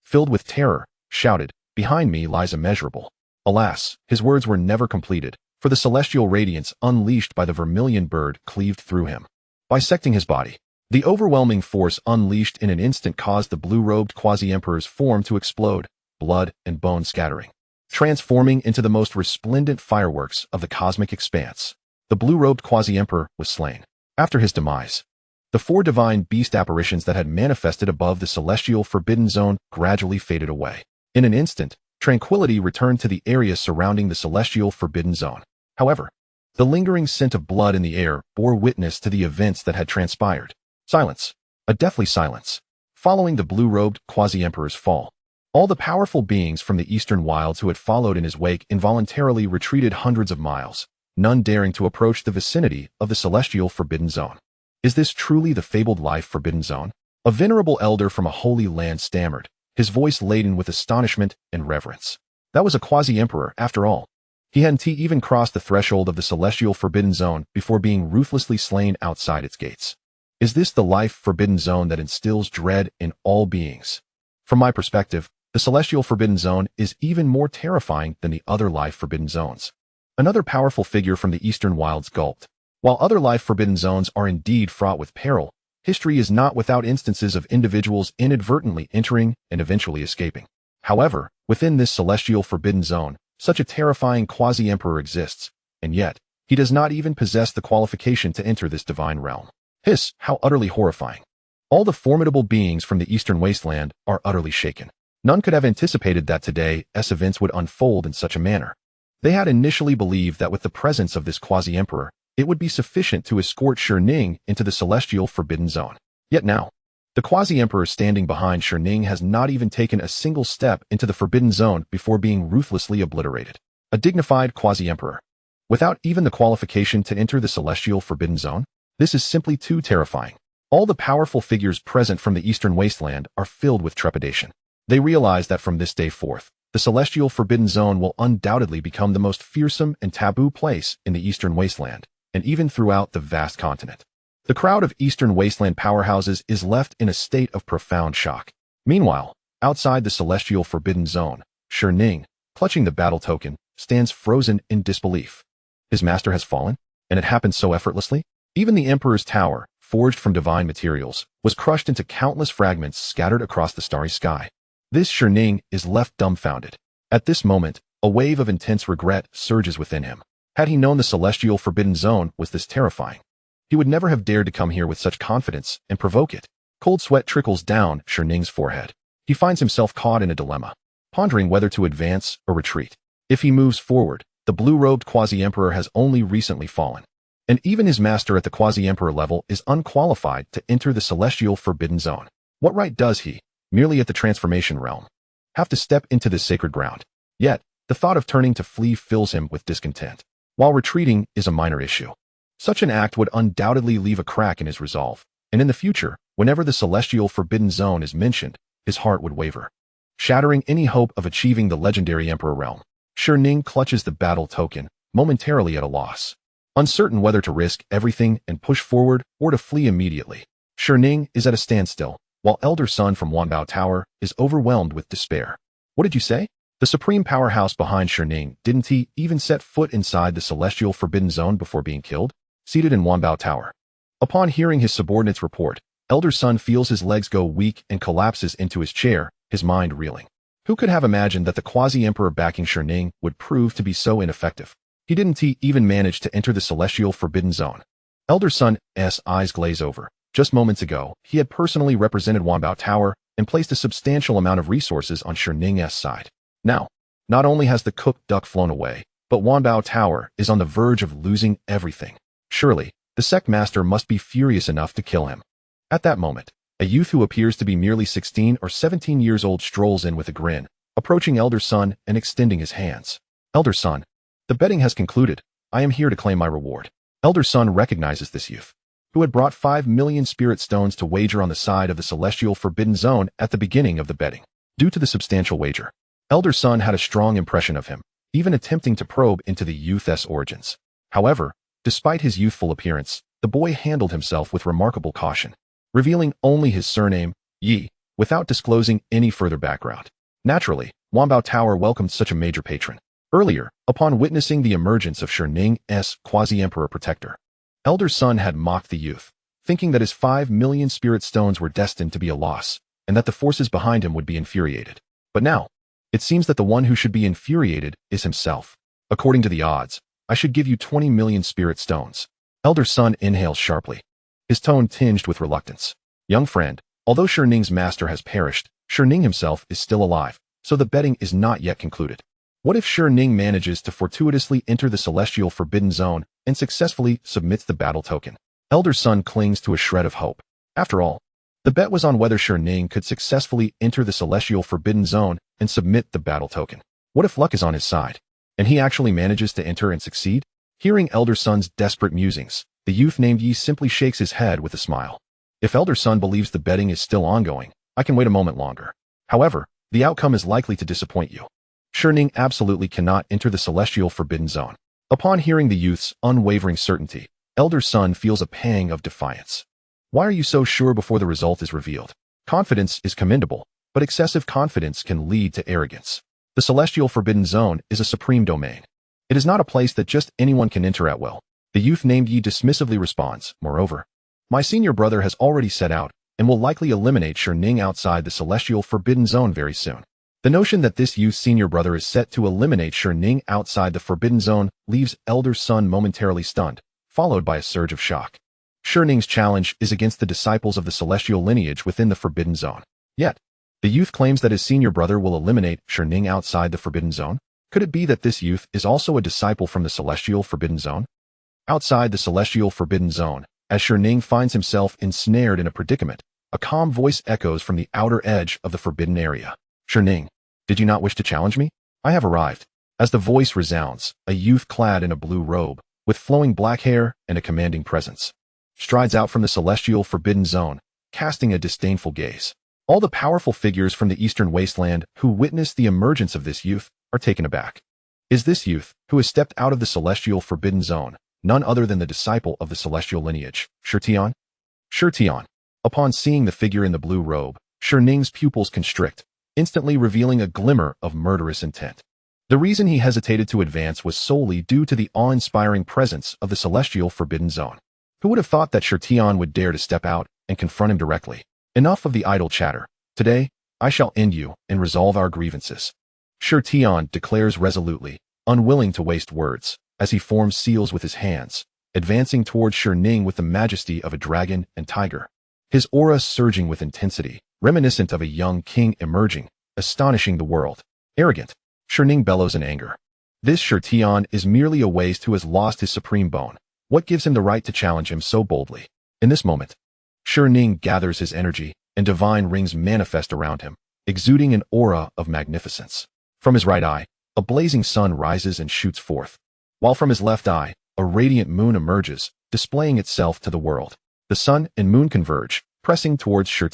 filled with terror, shouted, "Behind me lies immeasurable." Alas, his words were never completed, for the celestial radiance unleashed by the vermilion bird cleaved through him, bisecting his body. The overwhelming force unleashed in an instant caused the blue-robed quasi-emperor's form to explode, blood and bone scattering, transforming into the most resplendent fireworks of the cosmic expanse. The blue-robed quasi-emperor was slain. After his demise, the four divine beast apparitions that had manifested above the celestial forbidden zone gradually faded away. In an instant, tranquility returned to the area surrounding the celestial forbidden zone. However, the lingering scent of blood in the air bore witness to the events that had transpired. Silence. A deathly silence. Following the blue-robed quasi-emperor's fall, all the powerful beings from the eastern wilds who had followed in his wake involuntarily retreated hundreds of miles, none daring to approach the vicinity of the celestial forbidden zone. Is this truly the fabled life forbidden zone? A venerable elder from a holy land stammered, his voice laden with astonishment and reverence. That was a quasi-emperor, after all. He hadn't even crossed the threshold of the celestial forbidden zone before being ruthlessly slain outside its gates. Is this the life forbidden zone that instills dread in all beings? From my perspective, the celestial forbidden zone is even more terrifying than the other life forbidden zones. Another powerful figure from the eastern wilds gulped. While other life forbidden zones are indeed fraught with peril, history is not without instances of individuals inadvertently entering and eventually escaping. However, within this celestial forbidden zone, such a terrifying quasi-emperor exists, and yet, he does not even possess the qualification to enter this divine realm. Hiss, how utterly horrifying. All the formidable beings from the eastern wasteland are utterly shaken. None could have anticipated that today's events would unfold in such a manner. They had initially believed that with the presence of this quasi-emperor, it would be sufficient to escort Ning into the celestial forbidden zone. Yet now, the quasi-emperor standing behind Ning has not even taken a single step into the forbidden zone before being ruthlessly obliterated. A dignified quasi-emperor, without even the qualification to enter the celestial forbidden zone? This is simply too terrifying. All the powerful figures present from the eastern wasteland are filled with trepidation. They realize that from this day forth, the celestial forbidden zone will undoubtedly become the most fearsome and taboo place in the eastern wasteland, and even throughout the vast continent. The crowd of eastern wasteland powerhouses is left in a state of profound shock. Meanwhile, outside the celestial forbidden zone, Ning, clutching the battle token, stands frozen in disbelief. His master has fallen, and it happened so effortlessly? Even the Emperor's tower, forged from divine materials, was crushed into countless fragments scattered across the starry sky. This Ning is left dumbfounded. At this moment, a wave of intense regret surges within him. Had he known the celestial forbidden zone was this terrifying, he would never have dared to come here with such confidence and provoke it. Cold sweat trickles down Ning's forehead. He finds himself caught in a dilemma. pondering whether to advance or retreat. If he moves forward, the blue-robed quasi-emperor has only recently fallen, and even his master at the quasi-emperor level is unqualified to enter the celestial forbidden zone. What right does he, merely at the transformation realm, have to step into this sacred ground? Yet, the thought of turning to flee fills him with discontent, while retreating is a minor issue. Such an act would undoubtedly leave a crack in his resolve, and in the future, whenever the celestial forbidden zone is mentioned, his heart would waver, shattering any hope of achieving the legendary emperor realm. Ning clutches the battle token, momentarily at a loss, uncertain whether to risk everything and push forward or to flee immediately. Ning is at a standstill, while Elder Sun from Wanbao Tower is overwhelmed with despair. What did you say? The supreme powerhouse behind Ning, didn't he even set foot inside the celestial forbidden zone before being killed? Seated in Wanbao Tower. Upon hearing his subordinate's report, Elder Sun feels his legs go weak and collapses into his chair, his mind reeling. Who could have imagined that the quasi-emperor backing Ning would prove to be so ineffective? He didn't even manage to enter the celestial forbidden zone. Elder Sun's eyes glaze over. Just moments ago, he had personally represented Wanbao Tower and placed a substantial amount of resources on Ning's side. Now, not only has the cooked duck flown away, but Wanbao Tower is on the verge of losing everything. Surely, the sect master must be furious enough to kill him. At that moment, a youth who appears to be merely 16 or 17 years old strolls in with a grin, approaching Elder Sun and extending his hands. Elder Sun, the betting has concluded. I am here to claim my reward. Elder Sun recognizes this youth, who had brought 5 million spirit stones to wager on the side of the celestial forbidden zone at the beginning of the betting. Due to the substantial wager, Elder Sun had a strong impression of him, even attempting to probe into the youth's origins. However, despite his youthful appearance, the boy handled himself with remarkable caution, revealing only his surname, Yi, without disclosing any further background. Naturally, Wanbao Tower welcomed such a major patron. Earlier, upon witnessing the emergence of Ning's quasi-emperor protector, Elder Sun had mocked the youth, thinking that his 5 million spirit stones were destined to be a loss, and that the forces behind him would be infuriated. But now, it seems that the one who should be infuriated is himself. According to the odds, I should give you 20 million spirit stones. Elder Sun inhales sharply, his tone tinged with reluctance. Young friend, although Ning's master has perished, Ning himself is still alive, so the betting is not yet concluded. What if Ning manages to fortuitously enter the celestial forbidden zone and successfully submits the battle token? Elder Sun clings to a shred of hope. After all, the bet was on whether Ning could successfully enter the celestial forbidden zone and submit the battle token. What if luck is on his side, and he actually manages to enter and succeed? Hearing Elder Sun's desperate musings, the youth named Yi simply shakes his head with a smile. If Elder Sun believes the betting is still ongoing, I can wait a moment longer. However, the outcome is likely to disappoint you. Ning absolutely cannot enter the celestial forbidden zone. Upon hearing the youth's unwavering certainty, Elder Sun feels a pang of defiance. Why are you so sure before the result is revealed? Confidence is commendable, but excessive confidence can lead to arrogance. The celestial forbidden zone is a supreme domain. It is not a place that just anyone can enter at will. The youth named Yi dismissively responds, moreover, my senior brother has already set out and will likely eliminate Ning outside the celestial forbidden zone very soon. The notion that this youth's senior brother is set to eliminate Ning outside the forbidden zone leaves Elder Sun momentarily stunned, followed by a surge of shock. Ning's challenge is against the disciples of the celestial lineage within the forbidden zone. Yet, the youth claims that his senior brother will eliminate Ning outside the forbidden zone. Could it be that this youth is also a disciple from the celestial forbidden zone? Outside the celestial forbidden zone, as Ning finds himself ensnared in a predicament, a calm voice echoes from the outer edge of the forbidden area. Ning, did you not wish to challenge me? I have arrived. As the voice resounds, a youth clad in a blue robe, with flowing black hair and a commanding presence, strides out from the celestial forbidden zone, casting a disdainful gaze. All the powerful figures from the eastern wasteland who witness the emergence of this youth are taken aback. Is this youth, who has stepped out of the celestial forbidden zone, none other than the disciple of the celestial lineage, Shurtian? Upon seeing the figure in the blue robe, Ning's pupils constrict, instantly revealing a glimmer of murderous intent. The reason he hesitated to advance was solely due to the awe-inspiring presence of the celestial forbidden zone. Who would have thought that Shurtian would dare to step out and confront him directly? Enough of the idle chatter. Today, I shall end you and resolve our grievances. Shurtian declares resolutely, unwilling to waste words, as he forms seals with his hands, advancing towards Ning with the majesty of a dragon and tiger. His aura surging with intensity, reminiscent of a young king emerging, astonishing the world. Arrogant. Shi bellows in anger. This Shi is merely a waste who has lost his supreme bone. What gives him the right to challenge him so boldly? In this moment, Shi gathers his energy, and divine rings manifest around him, exuding an aura of magnificence. From his right eye, a blazing sun rises and shoots forth, while from his left eye, a radiant moon emerges, displaying itself to the world. The sun and moon converge, pressing towards Shi.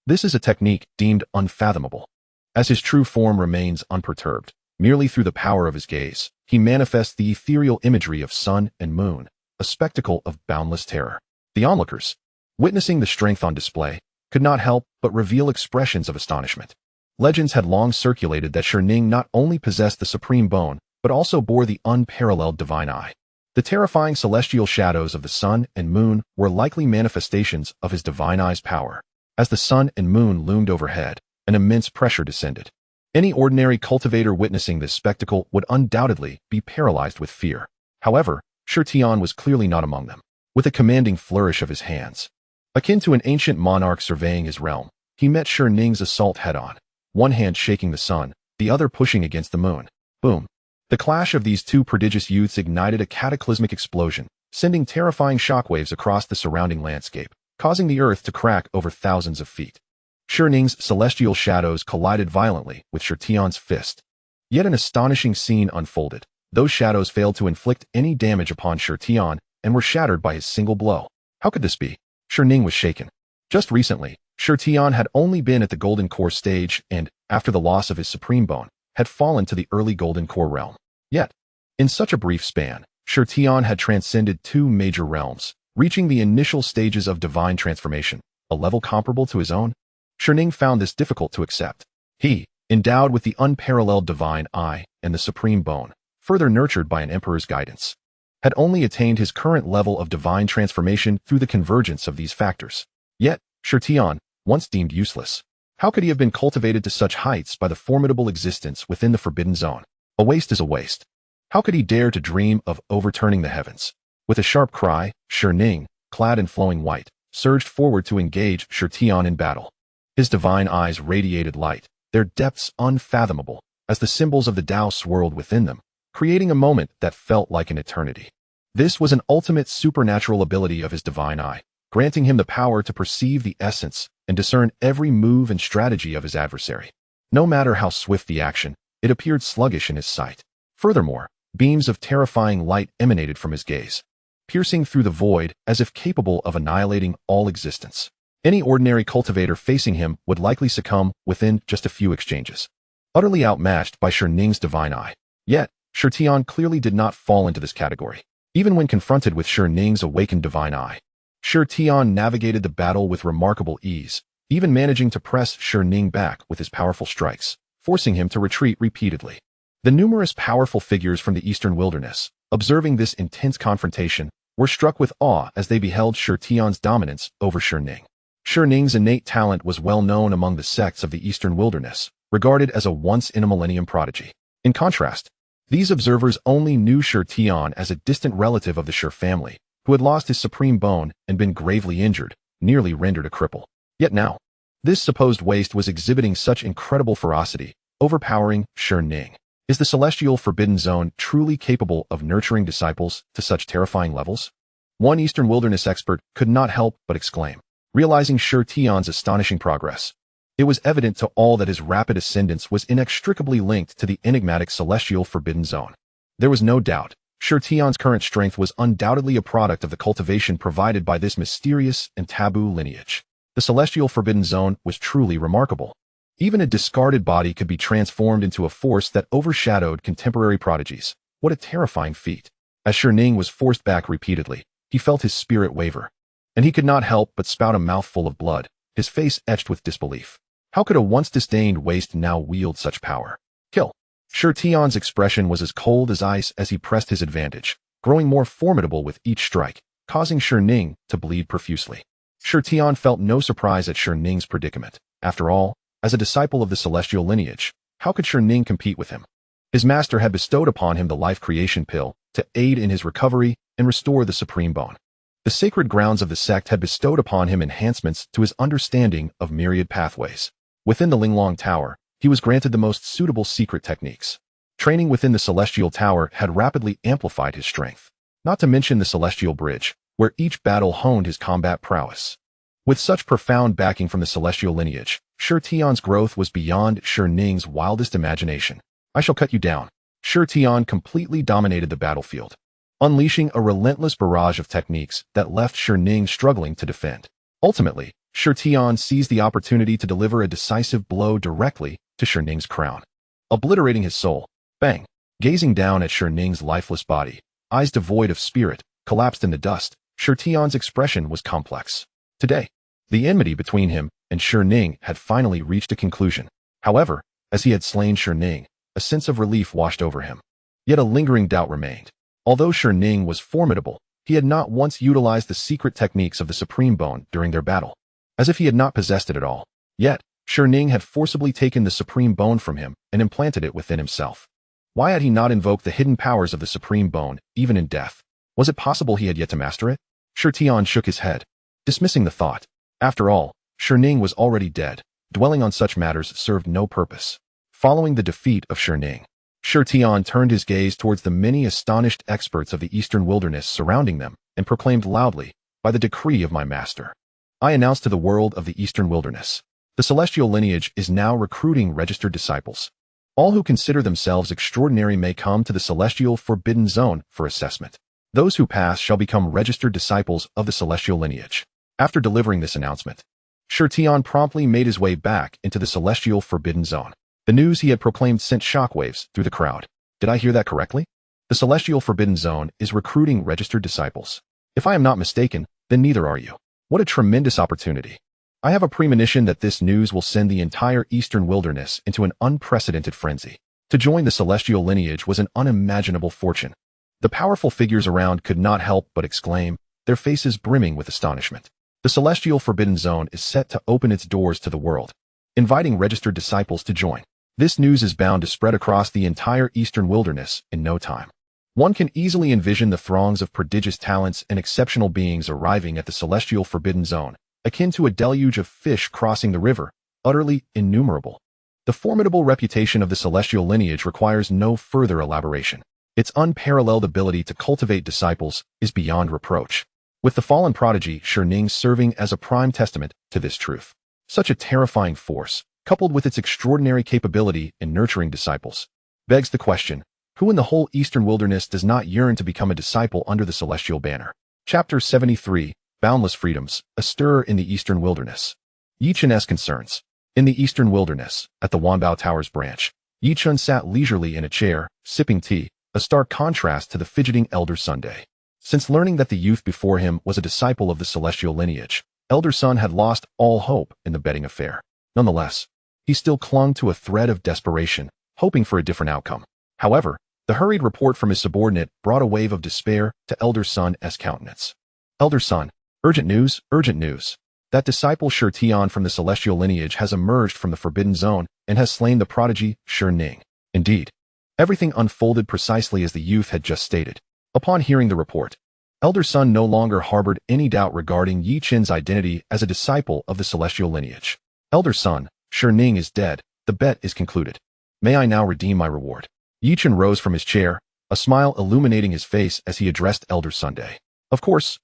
This is a technique deemed unfathomable. As his true form remains unperturbed, merely through the power of his gaze, he manifests the ethereal imagery of sun and moon, a spectacle of boundless terror. The onlookers, witnessing the strength on display, could not help but reveal expressions of astonishment. Legends had long circulated that Shi not only possessed the supreme bone, but also bore the unparalleled divine eye. The terrifying celestial shadows of the sun and moon were likely manifestations of his divine eye's power. As the sun and moon loomed overhead, an immense pressure descended. Any ordinary cultivator witnessing this spectacle would undoubtedly be paralyzed with fear. However, Shi was clearly not among them. With a commanding flourish of his hands, akin to an ancient monarch surveying his realm, he met Shi assault head-on, one hand shaking the sun, the other pushing against the moon. Boom! The clash of these two prodigious youths ignited a cataclysmic explosion, sending terrifying shockwaves across the surrounding landscape, causing the earth to crack over thousands of feet. Shi's celestial shadows collided violently with Shi's fist. Yet an astonishing scene unfolded. Those shadows failed to inflict any damage upon Shi and were shattered by his single blow. How could this be? Shi was shaken. Just recently, Shi had only been at the Golden Core stage and, after the loss of his supreme bone, had fallen to the early Golden Core realm. Yet, in such a brief span, Shi had transcended two major realms, reaching the initial stages of divine transformation, a level comparable to his own. Shi found this difficult to accept. He, endowed with the unparalleled divine eye and the supreme bone, further nurtured by an emperor's guidance, had only attained his current level of divine transformation through the convergence of these factors. Yet, Shi, once deemed useless, how could he have been cultivated to such heights by the formidable existence within the Forbidden Zone? A waste is a waste. How could he dare to dream of overturning the heavens? With a sharp cry, Shi, clad in flowing white, surged forward to engage Shi in battle. His divine eyes radiated light, their depths unfathomable, as the symbols of the Tao swirled within them, creating a moment that felt like an eternity. This was an ultimate supernatural ability of his divine eye, granting him the power to perceive the essence and discern every move and strategy of his adversary. No matter how swift the action, it appeared sluggish in his sight. Furthermore, beams of terrifying light emanated from his gaze, piercing through the void as if capable of annihilating all existence. Any ordinary cultivator facing him would likely succumb within just a few exchanges. Utterly outmatched by Shi's divine eye. Yet, Shi clearly did not fall into this category. Even when confronted with Shi's awakened divine eye, Shi navigated the battle with remarkable ease, even managing to press Shi back with his powerful strikes, forcing him to retreat repeatedly. The numerous powerful figures from the eastern wilderness, observing this intense confrontation, were struck with awe as they beheld Shi's dominance over Shi. Shi's innate talent was well known among the sects of the eastern wilderness, regarded as a once-in-a-millennium prodigy. In contrast, these observers only knew Shi as a distant relative of the Shi family, who had lost his supreme bone and been gravely injured, nearly rendered a cripple. Yet now, this supposed waste was exhibiting such incredible ferocity, overpowering Shi. Is the celestial Forbidden Zone truly capable of nurturing disciples to such terrifying levels? One Eastern Wilderness expert could not help but exclaim, realizing Shi's astonishing progress. It was evident to all that his rapid ascendance was inextricably linked to the enigmatic celestial Forbidden Zone. There was no doubt, Shi's current strength was undoubtedly a product of the cultivation provided by this mysterious and taboo lineage. The celestial Forbidden Zone was truly remarkable. Even a discarded body could be transformed into a force that overshadowed contemporary prodigies. What a terrifying feat. As Shi was forced back repeatedly, he felt his spirit waver, and he could not help but spout a mouthful of blood, his face etched with disbelief. How could a once disdained waste now wield such power? Kill. Shi's expression was as cold as ice as he pressed his advantage, growing more formidable with each strike, causing Shi to bleed profusely. Shi felt no surprise at Shi's predicament. After all, as a disciple of the celestial lineage, how could Shi compete with him? His master had bestowed upon him the life creation pill to aid in his recovery and restore the supreme bone. The sacred grounds of the sect had bestowed upon him enhancements to his understanding of myriad pathways. Within the Linglong Tower, he was granted the most suitable secret techniques. Training within the Celestial Tower had rapidly amplified his strength. Not to mention the Celestial Bridge, where each battle honed his combat prowess. With such profound backing from the Celestial lineage, Shi Tian's growth was beyond Shi Ning's wildest imagination. I shall cut you down. Shi Tian completely dominated the battlefield, unleashing a relentless barrage of techniques that left Shi Ning struggling to defend. Ultimately, Shi Tian seized the opportunity to deliver a decisive blow directly to Shi Ning's crown, obliterating his soul. Bang! Gazing down at Shi Ning's lifeless body, eyes devoid of spirit, collapsed in the dust, Shi Tian's expression was complex. Today, the enmity between him and Shi Ning had finally reached a conclusion. However, as he had slain Shi Ning, a sense of relief washed over him. Yet a lingering doubt remained. Although Shi Ning was formidable, he had not once utilized the secret techniques of the Supreme Bone during their battle, as if he had not possessed it at all. Yet, Shi Ning had forcibly taken the Supreme Bone from him and implanted it within himself. Why had he not invoked the hidden powers of the Supreme Bone, even in death? Was it possible he had yet to master it? Shi Tian shook his head, dismissing the thought. After all, Shi Ning was already dead. Dwelling on such matters served no purpose. Following the defeat of Shi Ning, Shi Tian turned his gaze towards the many astonished experts of the Eastern Wilderness surrounding them and proclaimed loudly, "By the decree of my master, I announce to the world of the Eastern Wilderness, the Celestial lineage is now recruiting registered disciples. All who consider themselves extraordinary may come to the Celestial Forbidden Zone for assessment. Those who pass shall become registered disciples of the Celestial lineage." After delivering this announcement, Shi Tian promptly made his way back into the Celestial Forbidden Zone. The news he had proclaimed sent shockwaves through the crowd. Did I hear that correctly? The Celestial Forbidden Zone is recruiting registered disciples. If I am not mistaken, then neither are you. What a tremendous opportunity. I have a premonition that this news will send the entire Eastern Wilderness into an unprecedented frenzy. To join the Celestial lineage was an unimaginable fortune. The powerful figures around could not help but exclaim, their faces brimming with astonishment. The Celestial Forbidden Zone is set to open its doors to the world, inviting registered disciples to join. This news is bound to spread across the entire Eastern Wilderness in no time. One can easily envision the throngs of prodigious talents and exceptional beings arriving at the Celestial Forbidden Zone, akin to a deluge of fish crossing the river, utterly innumerable. The formidable reputation of the Celestial lineage requires no further elaboration. Its unparalleled ability to cultivate disciples is beyond reproach, with the fallen prodigy Shi Ning serving as a prime testament to this truth. Such a terrifying force, coupled with its extraordinary capability in nurturing disciples, begs the question, who in the whole Eastern Wilderness does not yearn to become a disciple under the Celestial banner? Chapter 73, Boundless Freedoms, a Stir in the Eastern Wilderness. Yi Chun's concerns. In the Eastern Wilderness, at the Wanbao Tower's branch, Yi Chun sat leisurely in a chair, sipping tea, a stark contrast to the fidgeting Elder Sunday. Since learning that the youth before him was a disciple of the Celestial lineage, Elder Sun had lost all hope in the betting affair. Nonetheless, he still clung to a thread of desperation, hoping for a different outcome. However, the hurried report from his subordinate brought a wave of despair to Elder Sun's countenance. Elder Sun, urgent news, urgent news. That disciple Shi Tian from the Celestial lineage has emerged from the Forbidden Zone and has slain the prodigy Shi Ning. Indeed, everything unfolded precisely as the youth had just stated. Upon hearing the report, Elder Sun no longer harbored any doubt regarding Yi Chun's identity as a disciple of the Celestial lineage. Elder Sun, Shi Ning is dead. The bet is concluded. May I now redeem my reward? Yi Chun rose from his chair, a smile illuminating his face as he addressed Elder Sunday. Of course,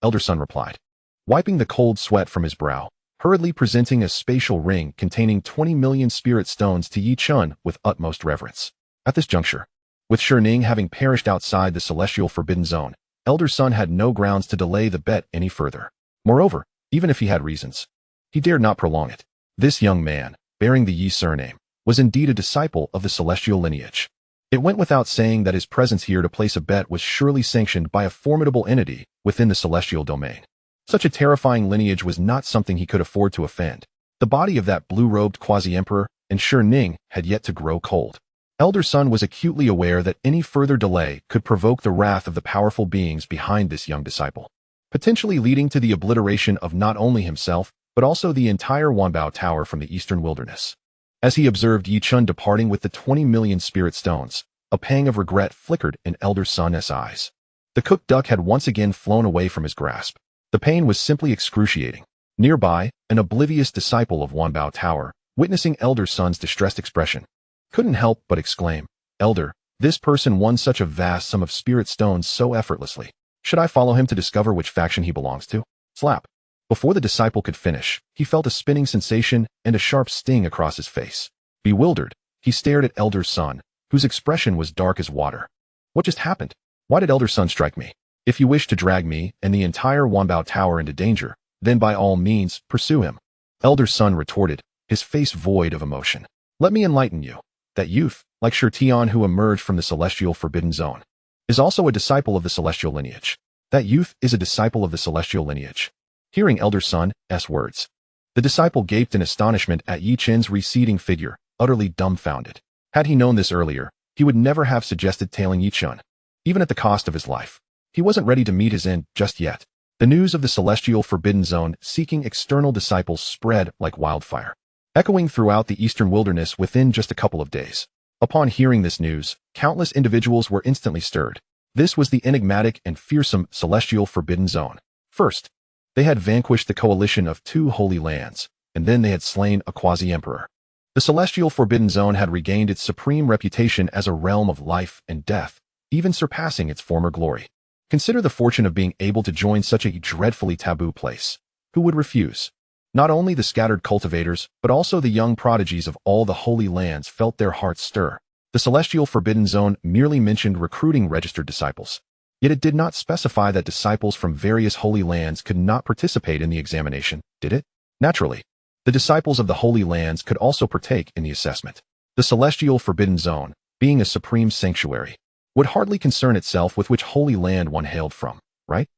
Elder Sun replied, wiping the cold sweat from his brow, hurriedly presenting a spatial ring containing 20 million spirit stones to Yi Chun with utmost reverence. At this juncture, with Shi Ning having perished outside the Celestial Forbidden Zone, Elder Sun had no grounds to delay the bet any further. Moreover, even if he had reasons, he dared not prolong it. This young man, bearing the Yi surname, was indeed a disciple of the Celestial lineage. It went without saying that his presence here to place a bet was surely sanctioned by a formidable entity within the Celestial domain. Such a terrifying lineage was not something he could afford to offend. The body of that blue-robed quasi-emperor and Shi Ning had yet to grow cold. Elder Sun was acutely aware that any further delay could provoke the wrath of the powerful beings behind this young disciple, potentially leading to the obliteration of not only himself, but also the entire Wanbao Tower from the Eastern Wilderness. As he observed Yi Chun departing with the 20 million spirit stones, a pang of regret flickered in Elder Sun's eyes. The cooked duck had once again flown away from his grasp. The pain was simply excruciating. Nearby, an oblivious disciple of Wanbao Tower witnessing Elder Sun's distressed expression, couldn't help but exclaim, "Elder, this person won such a vast sum of spirit stones so effortlessly. Should I follow him to discover which faction he belongs to?" Slap. Before the disciple could finish, he felt a spinning sensation and a sharp sting across his face. Bewildered, he stared at Elder Sun, whose expression was dark as water. What just happened? Why did Elder Sun strike me? If you wish to drag me and the entire Wanbao Tower into danger, then by all means, pursue him. Elder Sun retorted, his face void of emotion. Let me enlighten you. That youth, like Xianxian who emerged from the celestial forbidden zone, is also a disciple of the celestial lineage. That youth is a disciple of the celestial lineage. Hearing Elder Sun's words, the disciple gaped in astonishment at Yi Qin's receding figure, utterly dumbfounded. Had he known this earlier, he would never have suggested tailing Yi Qin, even at the cost of his life. He wasn't ready to meet his end just yet. The news of the celestial forbidden zone seeking external disciples spread like wildfire, echoing throughout the eastern wilderness within just a couple of days. Upon hearing this news, countless individuals were instantly stirred. This was the enigmatic and fearsome celestial forbidden zone. First, they had vanquished the coalition of 2 holy lands, and then they had slain a quasi-emperor. The celestial forbidden zone had regained its supreme reputation as a realm of life and death, even surpassing its former glory. Consider the fortune of being able to join such a dreadfully taboo place. Who would refuse? Not only the scattered cultivators, but also the young prodigies of all the holy lands felt their hearts stir. The celestial forbidden zone merely mentioned recruiting registered disciples. Yet it did not specify that disciples from various holy lands could not participate in the examination, did it? Naturally, the disciples of the holy lands could also partake in the assessment. The celestial forbidden zone, being a supreme sanctuary, would hardly concern itself with which holy land one hailed from, right?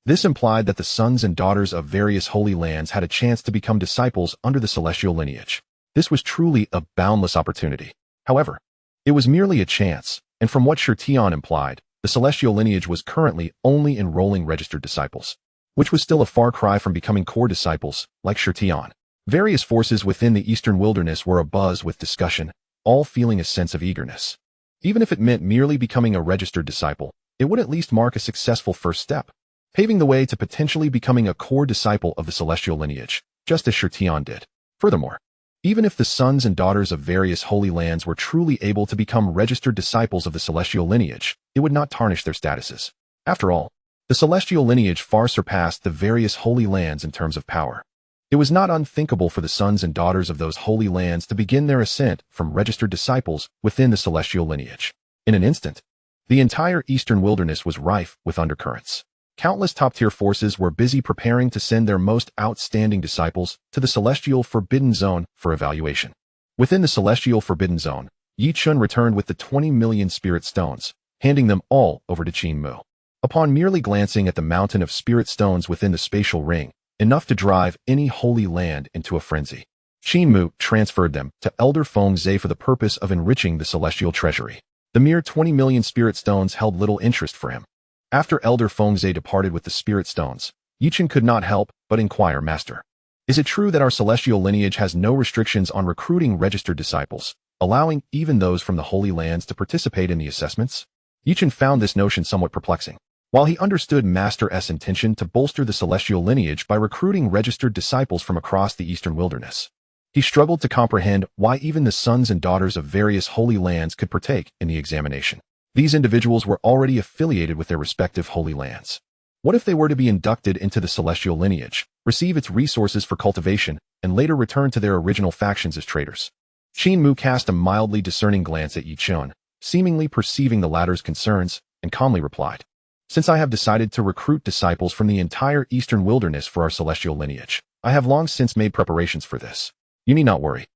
This implied that the sons and daughters of various holy lands had a chance to become disciples under the celestial lineage. This was truly a boundless opportunity. However, it was merely a chance, and from what Xianxian implied, the celestial lineage was currently only enrolling registered disciples, which was still a far cry from becoming core disciples, like Xianxian. Various forces within the eastern wilderness were abuzz with discussion, all feeling a sense of eagerness. Even if it meant merely becoming a registered disciple, it would at least mark a successful first step, paving the way to potentially becoming a core disciple of the celestial lineage, just as Xianxian did. Furthermore, even if the sons and daughters of various holy lands were truly able to become registered disciples of the celestial lineage, it would not tarnish their statuses. After all, the celestial lineage far surpassed the various holy lands in terms of power. It was not unthinkable for the sons and daughters of those holy lands to begin their ascent from registered disciples within the celestial lineage. In an instant, the entire eastern wilderness was rife with undercurrents. Countless top-tier forces were busy preparing to send their most outstanding disciples to the celestial forbidden zone for evaluation. Within the celestial forbidden zone, Yi Qin returned with the 20 million spirit stones, handing them all over to Qin Mu. Upon merely glancing at the mountain of spirit stones within the spatial ring, enough to drive any holy land into a frenzy, Qin Mu transferred them to Elder Fengzhe for the purpose of enriching the celestial treasury. The mere 20 million spirit stones held little interest for him. After Elder Fengzhe departed with the spirit stones, Yi Qin could not help but inquire, "Master, is it true that our celestial lineage has no restrictions on recruiting registered disciples, allowing even those from the holy lands to participate in the assessments?" Yi Qin found this notion somewhat perplexing. While he understood Master's intention to bolster the celestial lineage by recruiting registered disciples from across the eastern wilderness, he struggled to comprehend why even the sons and daughters of various holy lands could partake in the examination. These individuals were already affiliated with their respective holy lands. What if they were to be inducted into the celestial lineage, receive its resources for cultivation, and later return to their original factions as traitors? Qin Mu cast a mildly discerning glance at Yi Qin, seemingly perceiving the latter's concerns, and calmly replied, "Since I have decided to recruit disciples from the entire eastern wilderness for our celestial lineage, I have long since made preparations for this. You need not worry."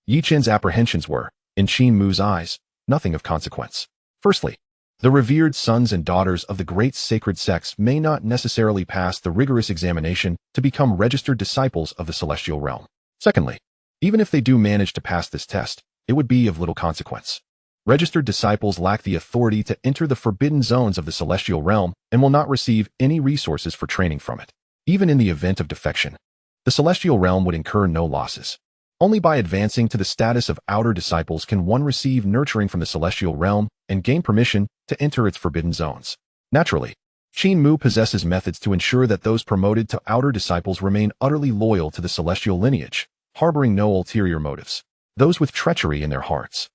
Yi Qin's apprehensions were, in Qin Mu's eyes, nothing of consequence. Firstly, the revered sons and daughters of the great sacred sects may not necessarily pass the rigorous examination to become registered disciples of the celestial realm. Secondly, even if they do manage to pass this test, it would be of little consequence. Registered disciples lack the authority to enter the forbidden zones of the celestial realm and will not receive any resources for training from it. Even in the event of defection, the celestial realm would incur no losses. Only by advancing to the status of outer disciples can one receive nurturing from the celestial realm and gain permission to enter its forbidden zones. Naturally, Qin Mu possesses methods to ensure that those promoted to outer disciples remain utterly loyal to the celestial lineage, harboring no ulterior motives. Those with treachery in their hearts,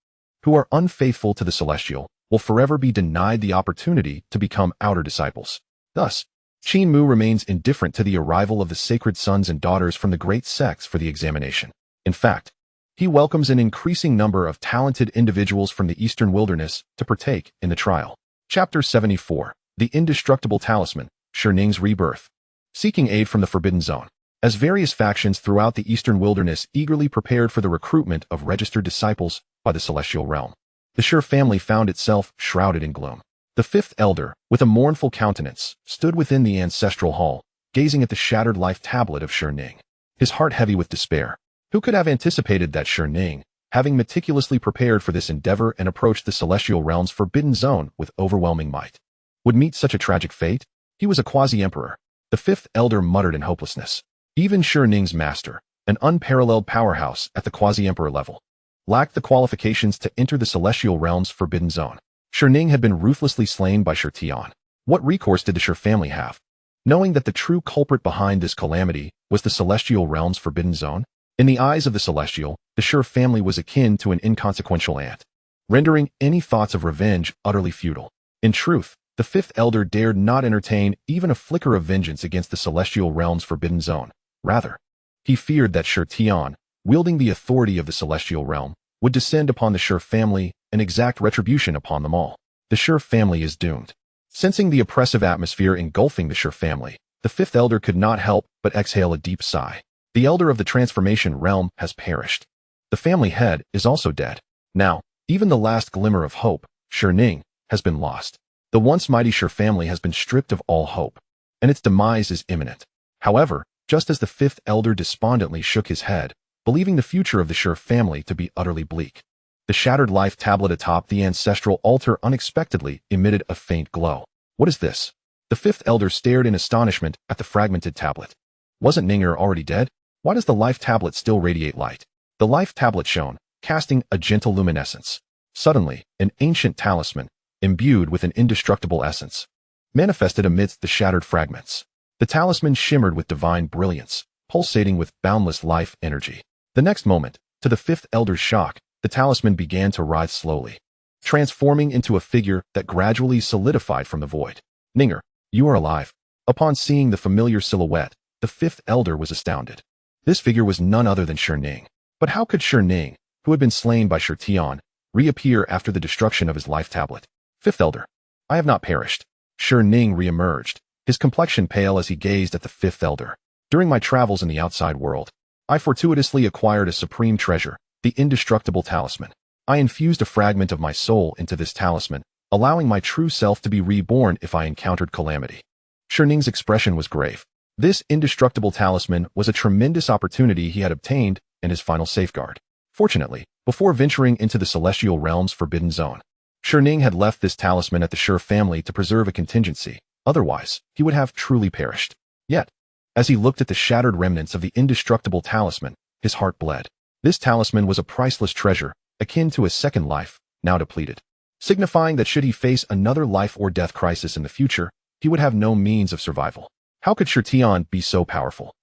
who are unfaithful to the celestial, will forever be denied the opportunity to become outer disciples. Thus, Qin Mu remains indifferent to the arrival of the sacred sons and daughters from the great sects for the examination. In fact, he welcomes an increasing number of talented individuals from the eastern wilderness to partake in the trial. Chapter 74. The Indestructible Talisman, Sherning's Rebirth. Seeking aid from the Forbidden Zone. As various factions throughout the eastern wilderness eagerly prepared for the recruitment of registered disciples by the celestial realm, the Shi family found itself shrouded in gloom. The fifth elder, with a mournful countenance, stood within the ancestral hall, gazing at the shattered life tablet of Sherning, his heart heavy with despair. Who could have anticipated that Sherning, having meticulously prepared for this endeavor and approached the celestial realm's forbidden zone with overwhelming might, would meet such a tragic fate? He was a quasi-emperor. The fifth elder muttered in hopelessness. Even Sherning's master, an unparalleled powerhouse at the quasi-emperor level, lacked the qualifications to enter the celestial realm's forbidden zone. Sherning had been ruthlessly slain by Shi Tian. What recourse did the Shi family have, knowing that the true culprit behind this calamity was the celestial realm's forbidden zone? In the eyes of the celestial, the Shi family was akin to an inconsequential ant, rendering any thoughts of revenge utterly futile. In truth, the fifth elder dared not entertain even a flicker of vengeance against the celestial realm's forbidden zone. Rather, he feared that Shi Tian, wielding the authority of the celestial realm, would descend upon the Shi family and exact retribution upon them all. The Shi family is doomed. Sensing the oppressive atmosphere engulfing the Shi family, the fifth elder could not help but exhale a deep sigh. The elder of the transformation realm has perished. The family head is also dead. Now, even the last glimmer of hope, Sherning, has been lost. The once mighty Shi family has been stripped of all hope, and its demise is imminent. However, just as the fifth elder despondently shook his head, believing the future of the Shi family to be utterly bleak, the shattered life tablet atop the ancestral altar unexpectedly emitted a faint glow. What is this? The fifth elder stared in astonishment at the fragmented tablet. Wasn't Ninger already dead? Why does the life tablet still radiate light? The life tablet shone, casting a gentle luminescence. Suddenly, an ancient talisman, imbued with an indestructible essence, manifested amidst the shattered fragments. The talisman shimmered with divine brilliance, pulsating with boundless life energy. The next moment, to the fifth elder's shock, the talisman began to rise slowly, transforming into a figure that gradually solidified from the void. Ninger, you are alive. Upon seeing the familiar silhouette, the fifth elder was astounded. This figure was none other than Sherning. But how could Sherning, who had been slain by Shi Tian, reappear after the destruction of his life tablet? Fifth elder, I have not perished. Sherning reemerged, his complexion pale as he gazed at the fifth elder. During my travels in the outside world, I fortuitously acquired a supreme treasure, the indestructible talisman. I infused a fragment of my soul into this talisman, allowing my true self to be reborn if I encountered calamity. Sherning's expression was grave. This indestructible talisman was a tremendous opportunity he had obtained and his final safeguard. Fortunately, before venturing into the celestial realm's forbidden zone, Sherning had left this talisman at the Shi family to preserve a contingency. Otherwise, he would have truly perished. Yet, as he looked at the shattered remnants of the indestructible talisman, his heart bled. This talisman was a priceless treasure, akin to a second life, now depleted, signifying that should he face another life or death crisis in the future, he would have no means of survival. How could Shi Tian be so powerful?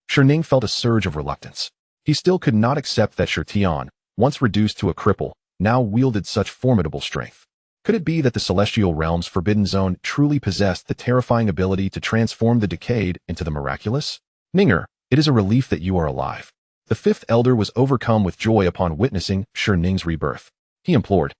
Sherning felt a surge of reluctance. He still could not accept that Shi Tian, once reduced to a cripple, now wielded such formidable strength. Could it be that the celestial realm's forbidden zone truly possessed the terrifying ability to transform the decayed into the miraculous? Ninger, it is a relief that you are alive. The fifth elder was overcome with joy upon witnessing Sherning's rebirth. He implored,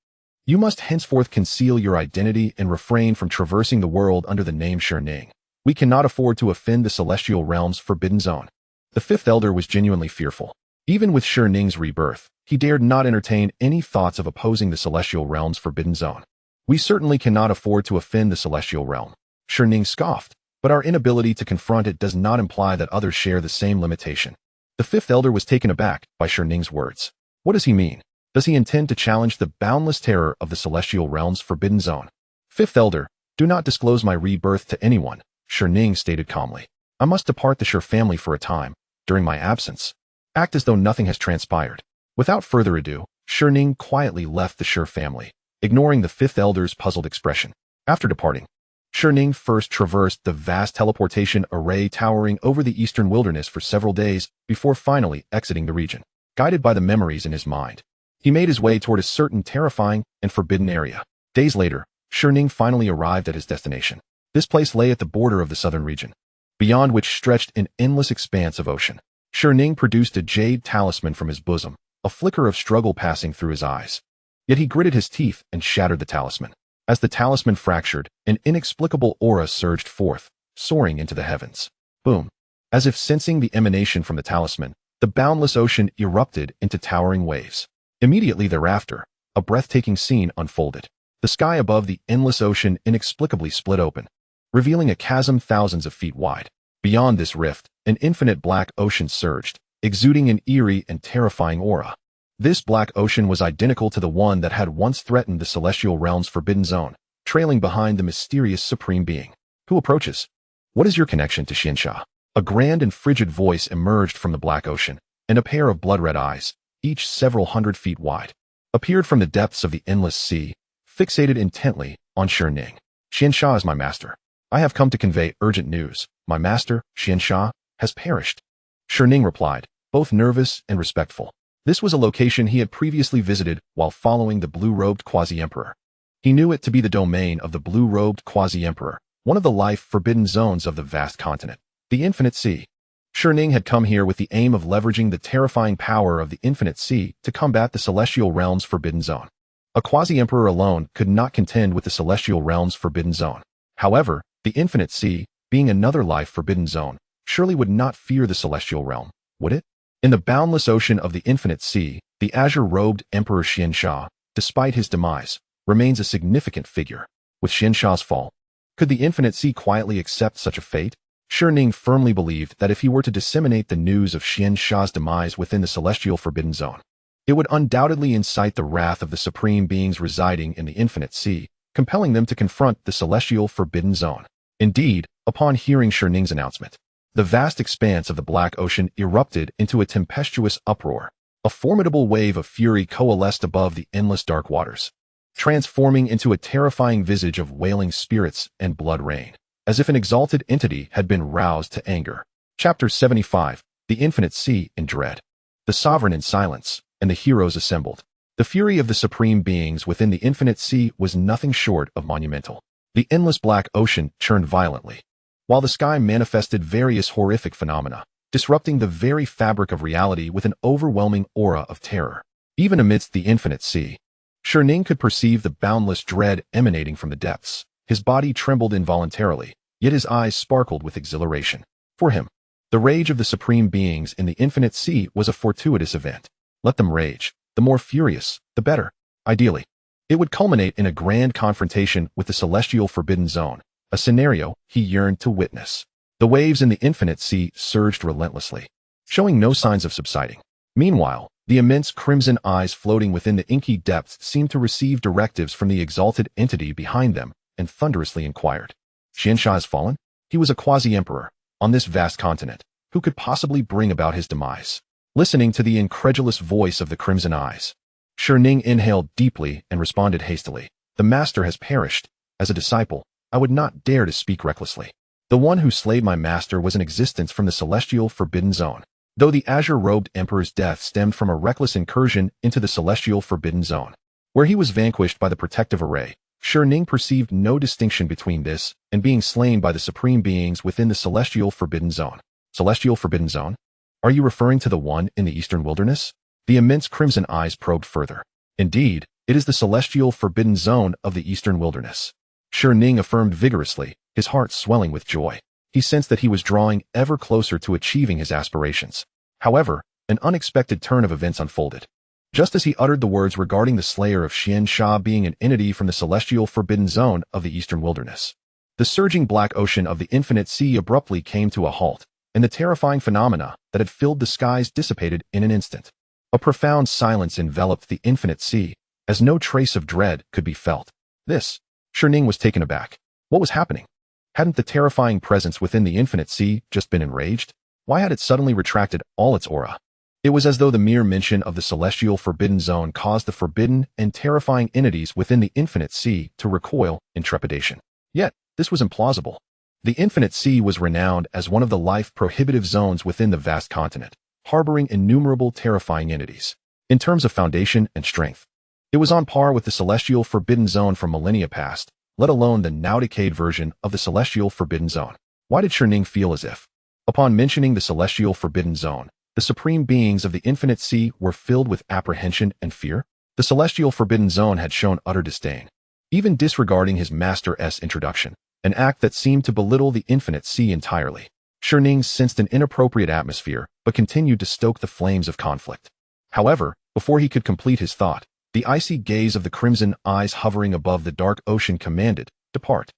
you must henceforth conceal your identity and refrain from traversing the world under the name Sherning. We cannot afford to offend the celestial realm's forbidden zone. The fifth elder was genuinely fearful. Even with Sherning's rebirth, he dared not entertain any thoughts of opposing the celestial realm's forbidden zone. We certainly cannot afford to offend the celestial realm. Sherning scoffed, but our inability to confront it does not imply that others share the same limitation. The fifth elder was taken aback by Sherning's words. What does he mean? Does he intend to challenge the boundless terror of the celestial realm's forbidden zone? Fifth elder, do not disclose my rebirth to anyone, Sherning stated calmly. I must depart the Shi family for a time. During my absence, act as though nothing has transpired. Without further ado, Sherning quietly left the Shi family, ignoring the fifth elder's puzzled expression. After departing, Ning first traversed the vast teleportation array towering over the eastern wilderness for several days before finally exiting the region. Guided by the memories in his mind, he made his way toward a certain terrifying and forbidden area. Days later, Ning finally arrived at his destination. This place lay at the border of the southern region, beyond which stretched an endless expanse of ocean. Ning produced a jade talisman from his bosom, a flicker of struggle passing through his eyes. Yet he gritted his teeth and shattered the talisman. As the talisman fractured, an inexplicable aura surged forth, soaring into the heavens. Boom! As if sensing the emanation from the talisman, the boundless ocean erupted into towering waves. Immediately thereafter, a breathtaking scene unfolded. The sky above the endless ocean inexplicably split open, revealing a chasm thousands of feet wide. Beyond this rift, an infinite black ocean surged, exuding an eerie and terrifying aura. This black ocean was identical to the one that had once threatened the celestial realm's forbidden zone, trailing behind the mysterious supreme being. Who approaches? What is your connection to Xianxia? A grand and frigid voice emerged from the black ocean, and a pair of blood-red eyes, each several hundred feet wide, appeared from the depths of the endless sea, fixated intently on Ning. Xianxia is my master. I have come to convey urgent news. My master, Xianxia, has perished. Ning replied, both nervous and respectful. This was a location he had previously visited while following the blue-robed quasi-emperor. He knew it to be the domain of the blue-robed quasi-emperor, one of the life-forbidden zones of the vast continent, the Infinite Sea. Ning had come here with the aim of leveraging the terrifying power of the Infinite Sea to combat the celestial realm's forbidden zone. A quasi-emperor alone could not contend with the celestial realm's forbidden zone. However, the Infinite Sea, being another life-forbidden zone, surely would not fear the celestial realm, would it? In the boundless ocean of the Infinite Sea, the azure-robed Emperor Xianxia, despite his demise, remains a significant figure. With Xianxia's fall, could the Infinite Sea quietly accept such a fate? Ning firmly believed that if he were to disseminate the news of Xianxia's demise within the celestial forbidden zone, it would undoubtedly incite the wrath of the supreme beings residing in the Infinite Sea, compelling them to confront the celestial forbidden zone. Indeed, upon hearing Ning's announcement, the vast expanse of the Black Ocean erupted into a tempestuous uproar. A formidable wave of fury coalesced above the endless dark waters, transforming into a terrifying visage of wailing spirits and blood rain, as if an exalted entity had been roused to anger. Chapter 75, The Infinite Sea in Dread. The Sovereign in silence, and the heroes assembled. The fury of the supreme beings within the Infinite Sea was nothing short of monumental. The endless Black Ocean churned violently, while the sky manifested various horrific phenomena, disrupting the very fabric of reality with an overwhelming aura of terror. Even amidst the Infinite Sea, Ning could perceive the boundless dread emanating from the depths. His body trembled involuntarily, yet his eyes sparkled with exhilaration. For him, the rage of the supreme beings in the Infinite Sea was a fortuitous event. Let them rage. The more furious, the better. Ideally, it would culminate in a grand confrontation with the celestial forbidden zone, a scenario he yearned to witness. The waves in the Infinite Sea surged relentlessly, showing no signs of subsiding. Meanwhile, the immense crimson eyes floating within the inky depths seemed to receive directives from the exalted entity behind them and thunderously inquired. Xianxia has fallen? He was a quasi-emperor on this vast continent. Who could possibly bring about his demise? Listening to the incredulous voice of the crimson eyes, Ning inhaled deeply and responded hastily. The master has perished. As a disciple, I would not dare to speak recklessly. The one who slayed my master was in existence from the celestial forbidden zone. Though the azure-robed emperor's death stemmed from a reckless incursion into the celestial forbidden zone, where he was vanquished by the protective array, Ning perceived no distinction between this and being slain by the supreme beings within the celestial forbidden zone. Celestial forbidden zone? Are you referring to the one in the eastern wilderness? The immense crimson eyes probed further. Indeed, it is the celestial forbidden zone of the eastern wilderness. Ning affirmed vigorously, his heart swelling with joy. He sensed that he was drawing ever closer to achieving his aspirations. However, an unexpected turn of events unfolded. Just as he uttered the words regarding the slayer of Xianxia being an entity from the celestial forbidden zone of the eastern wilderness, the surging black ocean of the Infinite Sea abruptly came to a halt, and the terrifying phenomena that had filled the skies dissipated in an instant. A profound silence enveloped the Infinite Sea, as no trace of dread could be felt. Ning was taken aback. What was happening? Hadn't the terrifying presence within the Infinite Sea just been enraged? Why had it suddenly retracted all its aura? It was as though the mere mention of the celestial forbidden zone caused the forbidden and terrifying entities within the Infinite Sea to recoil in trepidation. Yet, This was implausible. The Infinite Sea was renowned as one of the life-prohibitive zones within the vast continent, harboring innumerable terrifying entities. In terms of foundation and strength, it was on par with the Celestial Forbidden Zone from millennia past, let alone the now-decayed version of the Celestial Forbidden Zone. Why did Xianxia feel as if, upon mentioning the Celestial Forbidden Zone, the supreme beings of the Infinite Sea were filled with apprehension and fear? The Celestial Forbidden Zone had shown utter disdain, even disregarding his Master's introduction, an act that seemed to belittle the Infinite Sea entirely. Xianxia sensed an inappropriate atmosphere, but continued to stoke the flames of conflict. However, before he could complete his thought, the icy gaze of the crimson eyes hovering above the dark ocean commanded, "Depart."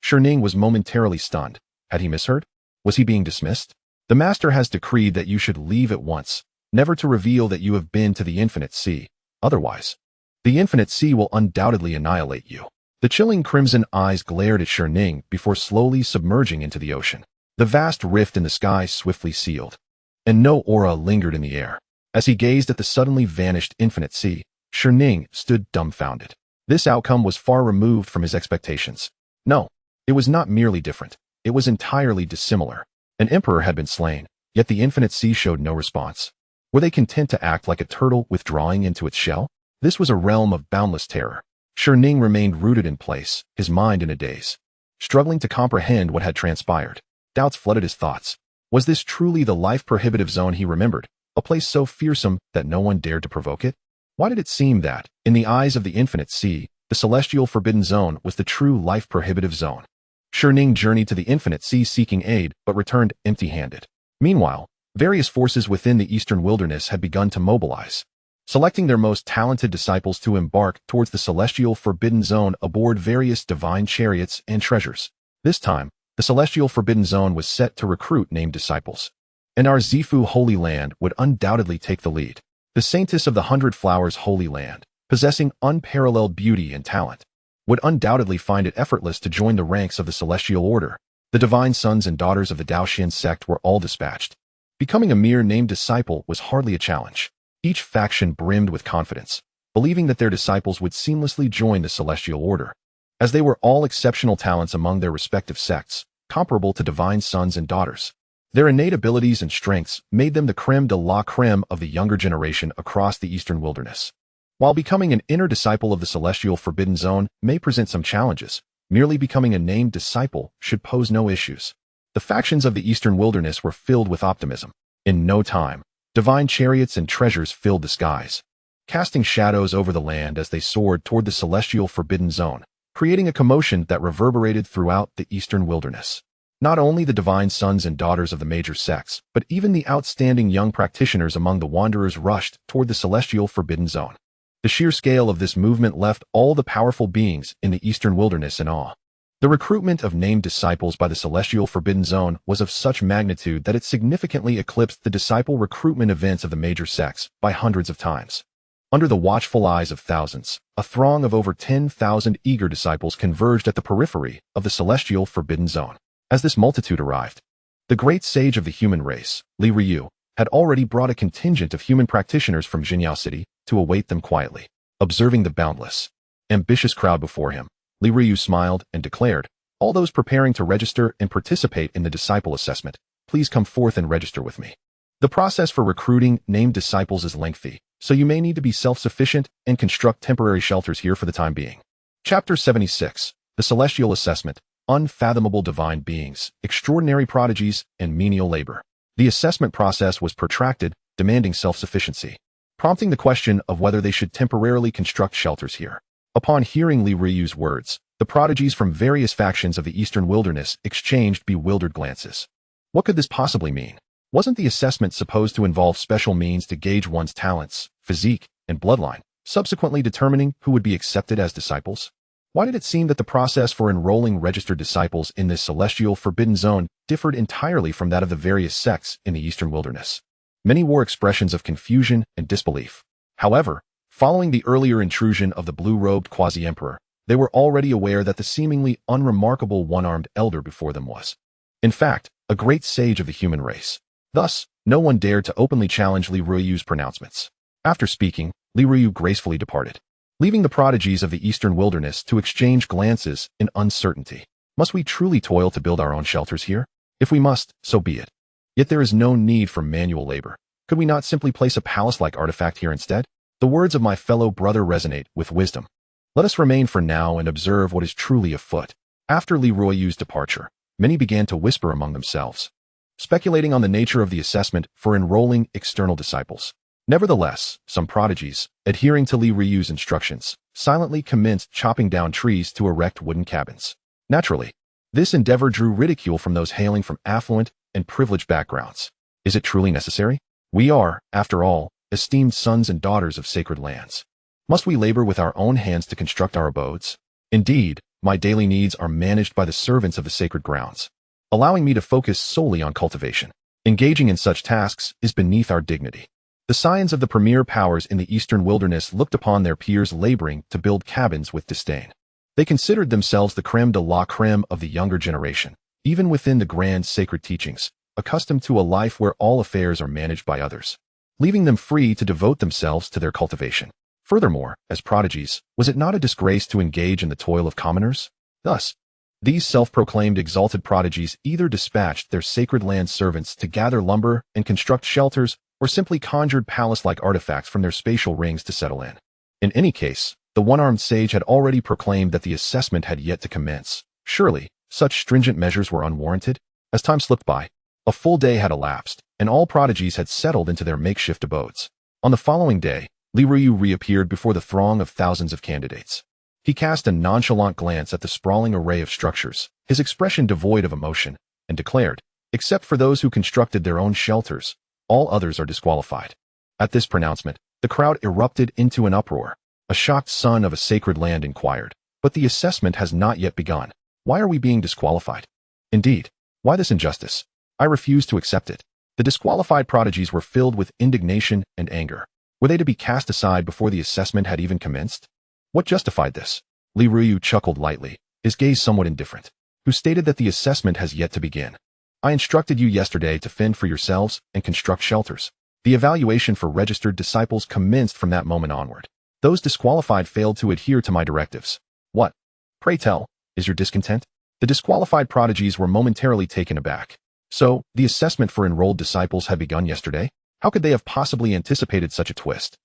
Xianxia was momentarily stunned. Had he misheard? Was he being dismissed? The Master has decreed that you should leave at once, never to reveal that you have been to the Infinite Sea. Otherwise, the Infinite Sea will undoubtedly annihilate you. The chilling crimson eyes glared at Xianxia before slowly submerging into the ocean. The vast rift in the sky swiftly sealed, and no aura lingered in the air. As he gazed at the suddenly vanished Infinite Sea, Xianxia stood dumbfounded. This outcome was far removed from his expectations. No, it was not merely different. It was entirely dissimilar. An emperor had been slain, yet the Infinite Sea showed no response. Were they content to act like a turtle withdrawing into its shell? This was a realm of boundless terror. Xianxia remained rooted in place, his mind in a daze, struggling to comprehend what had transpired. Doubts flooded his thoughts. Was this truly the life-prohibitive zone he remembered, a place so fearsome that no one dared to provoke it? Why did it seem that, in the eyes of the Infinite Sea, the Celestial Forbidden Zone was the true life-prohibitive zone? Xianxia journeyed to the Infinite Sea seeking aid, but returned empty-handed. Meanwhile, various forces within the Eastern Wilderness had begun to mobilize, selecting their most talented disciples to embark towards the Celestial Forbidden Zone aboard various divine chariots and treasures. This time, the Celestial Forbidden Zone was set to recruit named disciples, and our Zifu Holy Land would undoubtedly take the lead. The Saintess of the Hundred Flowers Holy Land, possessing unparalleled beauty and talent, would undoubtedly find it effortless to join the ranks of the Celestial Order. The divine sons and daughters of the Daoxian sect were all dispatched. Becoming a mere named disciple was hardly a challenge. Each faction brimmed with confidence, believing that their disciples would seamlessly join the Celestial Order, as they were all exceptional talents among their respective sects, comparable to divine sons and daughters. Their innate abilities and strengths made them the creme de la creme of the younger generation across the Eastern Wilderness. While becoming an inner disciple of the Celestial Forbidden Zone may present some challenges, merely becoming a named disciple should pose no issues. The factions of the Eastern Wilderness were filled with optimism. In no time, divine chariots and treasures filled the skies, casting shadows over the land as they soared toward the Celestial Forbidden Zone, creating a commotion that reverberated throughout the Eastern Wilderness. Not only the divine sons and daughters of the major sects, but even the outstanding young practitioners among the wanderers rushed toward the Celestial Forbidden Zone. The sheer scale of this movement left all the powerful beings in the Eastern Wilderness in awe. The recruitment of named disciples by the Celestial Forbidden Zone was of such magnitude that it significantly eclipsed the disciple recruitment events of the major sects by hundreds of times. Under the watchful eyes of thousands, a throng of over 10,000 eager disciples converged at the periphery of the Celestial Forbidden Zone. As this multitude arrived, the great sage of the human race, Li Ryu, had already brought a contingent of human practitioners from Jinhao City to await them quietly. Observing the boundless, ambitious crowd before him, Li Ryu smiled and declared, "All those preparing to register and participate in the disciple assessment, please come forth and register with me. The process for recruiting named disciples is lengthy, so you may need to be self-sufficient and construct temporary shelters here for the time being." Chapter 76, The Celestial Assessment, Unfathomable Divine Beings, Extraordinary Prodigies, and Menial Labor. The assessment process was protracted, demanding self-sufficiency, prompting the question of whether they should temporarily construct shelters here. Upon hearing Li Ryu's words, the prodigies from various factions of the Eastern Wilderness exchanged bewildered glances. What could this possibly mean? Wasn't the assessment supposed to involve special means to gauge one's talents, physique, and bloodline, subsequently determining who would be accepted as disciples? Why did it seem that the process for enrolling registered disciples in this Celestial Forbidden Zone differed entirely from that of the various sects in the Eastern Wilderness? Many wore expressions of confusion and disbelief. However, following the earlier intrusion of the blue-robed quasi-emperor, they were already aware that the seemingly unremarkable one-armed elder before them was, in fact, a great sage of the human race. Thus, no one dared to openly challenge Li Ryu's pronouncements. After speaking, Li Ryu gracefully departed, leaving the prodigies of the Eastern Wilderness to exchange glances in uncertainty. Must we truly toil to build our own shelters here? If we must, so be it. Yet there is no need for manual labor. Could we not simply place a palace-like artifact here instead? The words of my fellow brother resonate with wisdom. Let us remain for now and observe what is truly afoot. After Li Ruoyu's departure, many began to whisper among themselves, speculating on the nature of the assessment for enrolling external disciples. Nevertheless, some prodigies, adhering to Li Ruoyu's instructions, silently commenced chopping down trees to erect wooden cabins. Naturally, this endeavor drew ridicule from those hailing from affluent and privileged backgrounds. Is it truly necessary? We are, after all, esteemed sons and daughters of sacred lands. Must we labor with our own hands to construct our abodes? Indeed, my daily needs are managed by the servants of the sacred grounds, allowing me to focus solely on cultivation. Engaging in such tasks is beneath our dignity. The scions of the premier powers in the eastern wilderness looked upon their peers laboring to build cabins with disdain. They considered themselves the crème de la crème of the younger generation, even within the grand sacred teachings, accustomed to a life where all affairs are managed by others, leaving them free to devote themselves to their cultivation. Furthermore, as prodigies, was it not a disgrace to engage in the toil of commoners? Thus, these self-proclaimed exalted prodigies either dispatched their sacred land servants to gather lumber and construct shelters, or simply conjured palace-like artifacts from their spatial rings to settle in. In any case, the one-armed sage had already proclaimed that the assessment had yet to commence. Surely, such stringent measures were unwarranted? As time slipped by, a full day had elapsed, and all prodigies had settled into their makeshift abodes. On the following day, Li Ruoyu reappeared before the throng of thousands of candidates. He cast a nonchalant glance at the sprawling array of structures, his expression devoid of emotion, and declared, "Except for those who constructed their own shelters, all others are disqualified." At this pronouncement, the crowd erupted into an uproar. A shocked son of a sacred land inquired, "But the assessment has not yet begun. Why are we being disqualified?" "Indeed, why this injustice? I refuse to accept it." The disqualified prodigies were filled with indignation and anger. Were they to be cast aside before the assessment had even commenced? What justified this? Li Ruoyu chuckled lightly, his gaze somewhat indifferent, who stated that the assessment has yet to begin. "I instructed you yesterday to fend for yourselves and construct shelters. The evaluation for registered disciples commenced from that moment onward. Those disqualified failed to adhere to my directives. What, pray tell, is your discontent?" The disqualified prodigies were momentarily taken aback. So, the assessment for enrolled disciples had begun yesterday? How could they have possibly anticipated such a twist?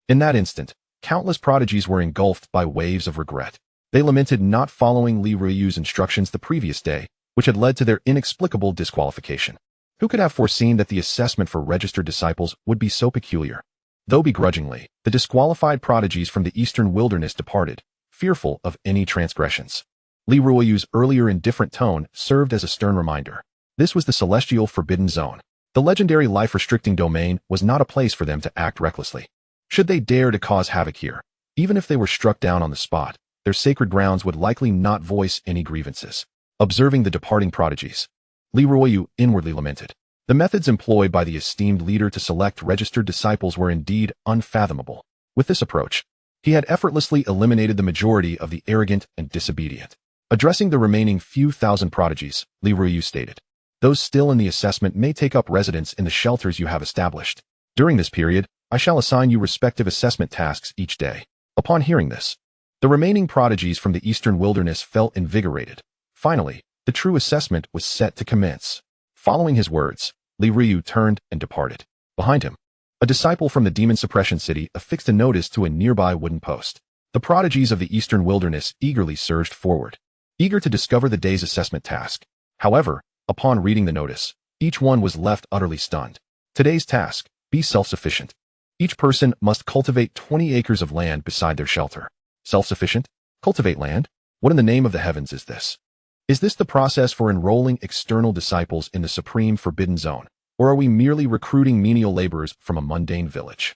In that instant, countless prodigies were engulfed by waves of regret. They lamented not following Li Ruoyu's instructions the previous day, which had led to their inexplicable disqualification. Who could have foreseen that the assessment for registered disciples would be so peculiar? Though begrudgingly, the disqualified prodigies from the eastern wilderness departed, fearful of any transgressions. Li Ruoyu's earlier indifferent tone served as a stern reminder. This was the celestial forbidden zone. The legendary life-restricting domain was not a place for them to act recklessly. Should they dare to cause havoc here, even if they were struck down on the spot, their sacred grounds would likely not voice any grievances. Observing the departing prodigies, Li Ruoyu inwardly lamented. The methods employed by the esteemed leader to select registered disciples were indeed unfathomable. With this approach, he had effortlessly eliminated the majority of the arrogant and disobedient. Addressing the remaining few thousand prodigies, Li Ruoyu stated, "Those still in the assessment may take up residence in the shelters you have established. During this period, I shall assign you respective assessment tasks each day." Upon hearing this, the remaining prodigies from the eastern wilderness felt invigorated. Finally, the true assessment was set to commence. Following his words, Li Ruoyu turned and departed. Behind him, a disciple from the demon suppression city affixed a notice to a nearby wooden post. The prodigies of the eastern wilderness eagerly surged forward, eager to discover the day's assessment task. However, upon reading the notice, each one was left utterly stunned. Today's task: be self-sufficient. Each person must cultivate 20 acres of land beside their shelter. Self-sufficient? Cultivate land? What in the name of the heavens is this? Is this the process for enrolling external disciples in the supreme forbidden zone, or are we merely recruiting menial laborers from a mundane village?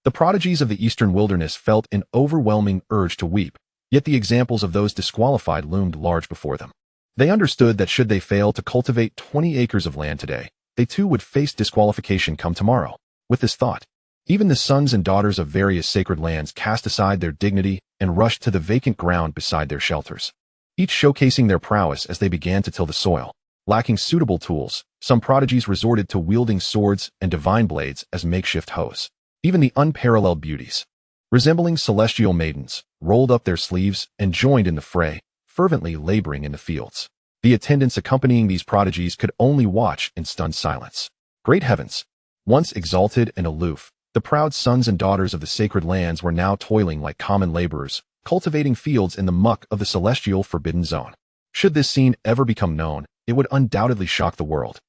The prodigies of the eastern wilderness felt an overwhelming urge to weep, yet the examples of those disqualified loomed large before them. They understood that should they fail to cultivate 20 acres of land today, they too would face disqualification come tomorrow. With this thought, even the sons and daughters of various sacred lands cast aside their dignity and rushed to the vacant ground beside their shelters, each showcasing their prowess as they began to till the soil. Lacking suitable tools, some prodigies resorted to wielding swords and divine blades as makeshift hoes. Even the unparalleled beauties, resembling celestial maidens, rolled up their sleeves and joined in the fray, fervently laboring in the fields. The attendants accompanying these prodigies could only watch in stunned silence. Great heavens! Once exalted and aloof, the proud sons and daughters of the sacred lands were now toiling like common laborers, cultivating fields in the muck of the celestial forbidden zone. Should this scene ever become known, it would undoubtedly shock the world.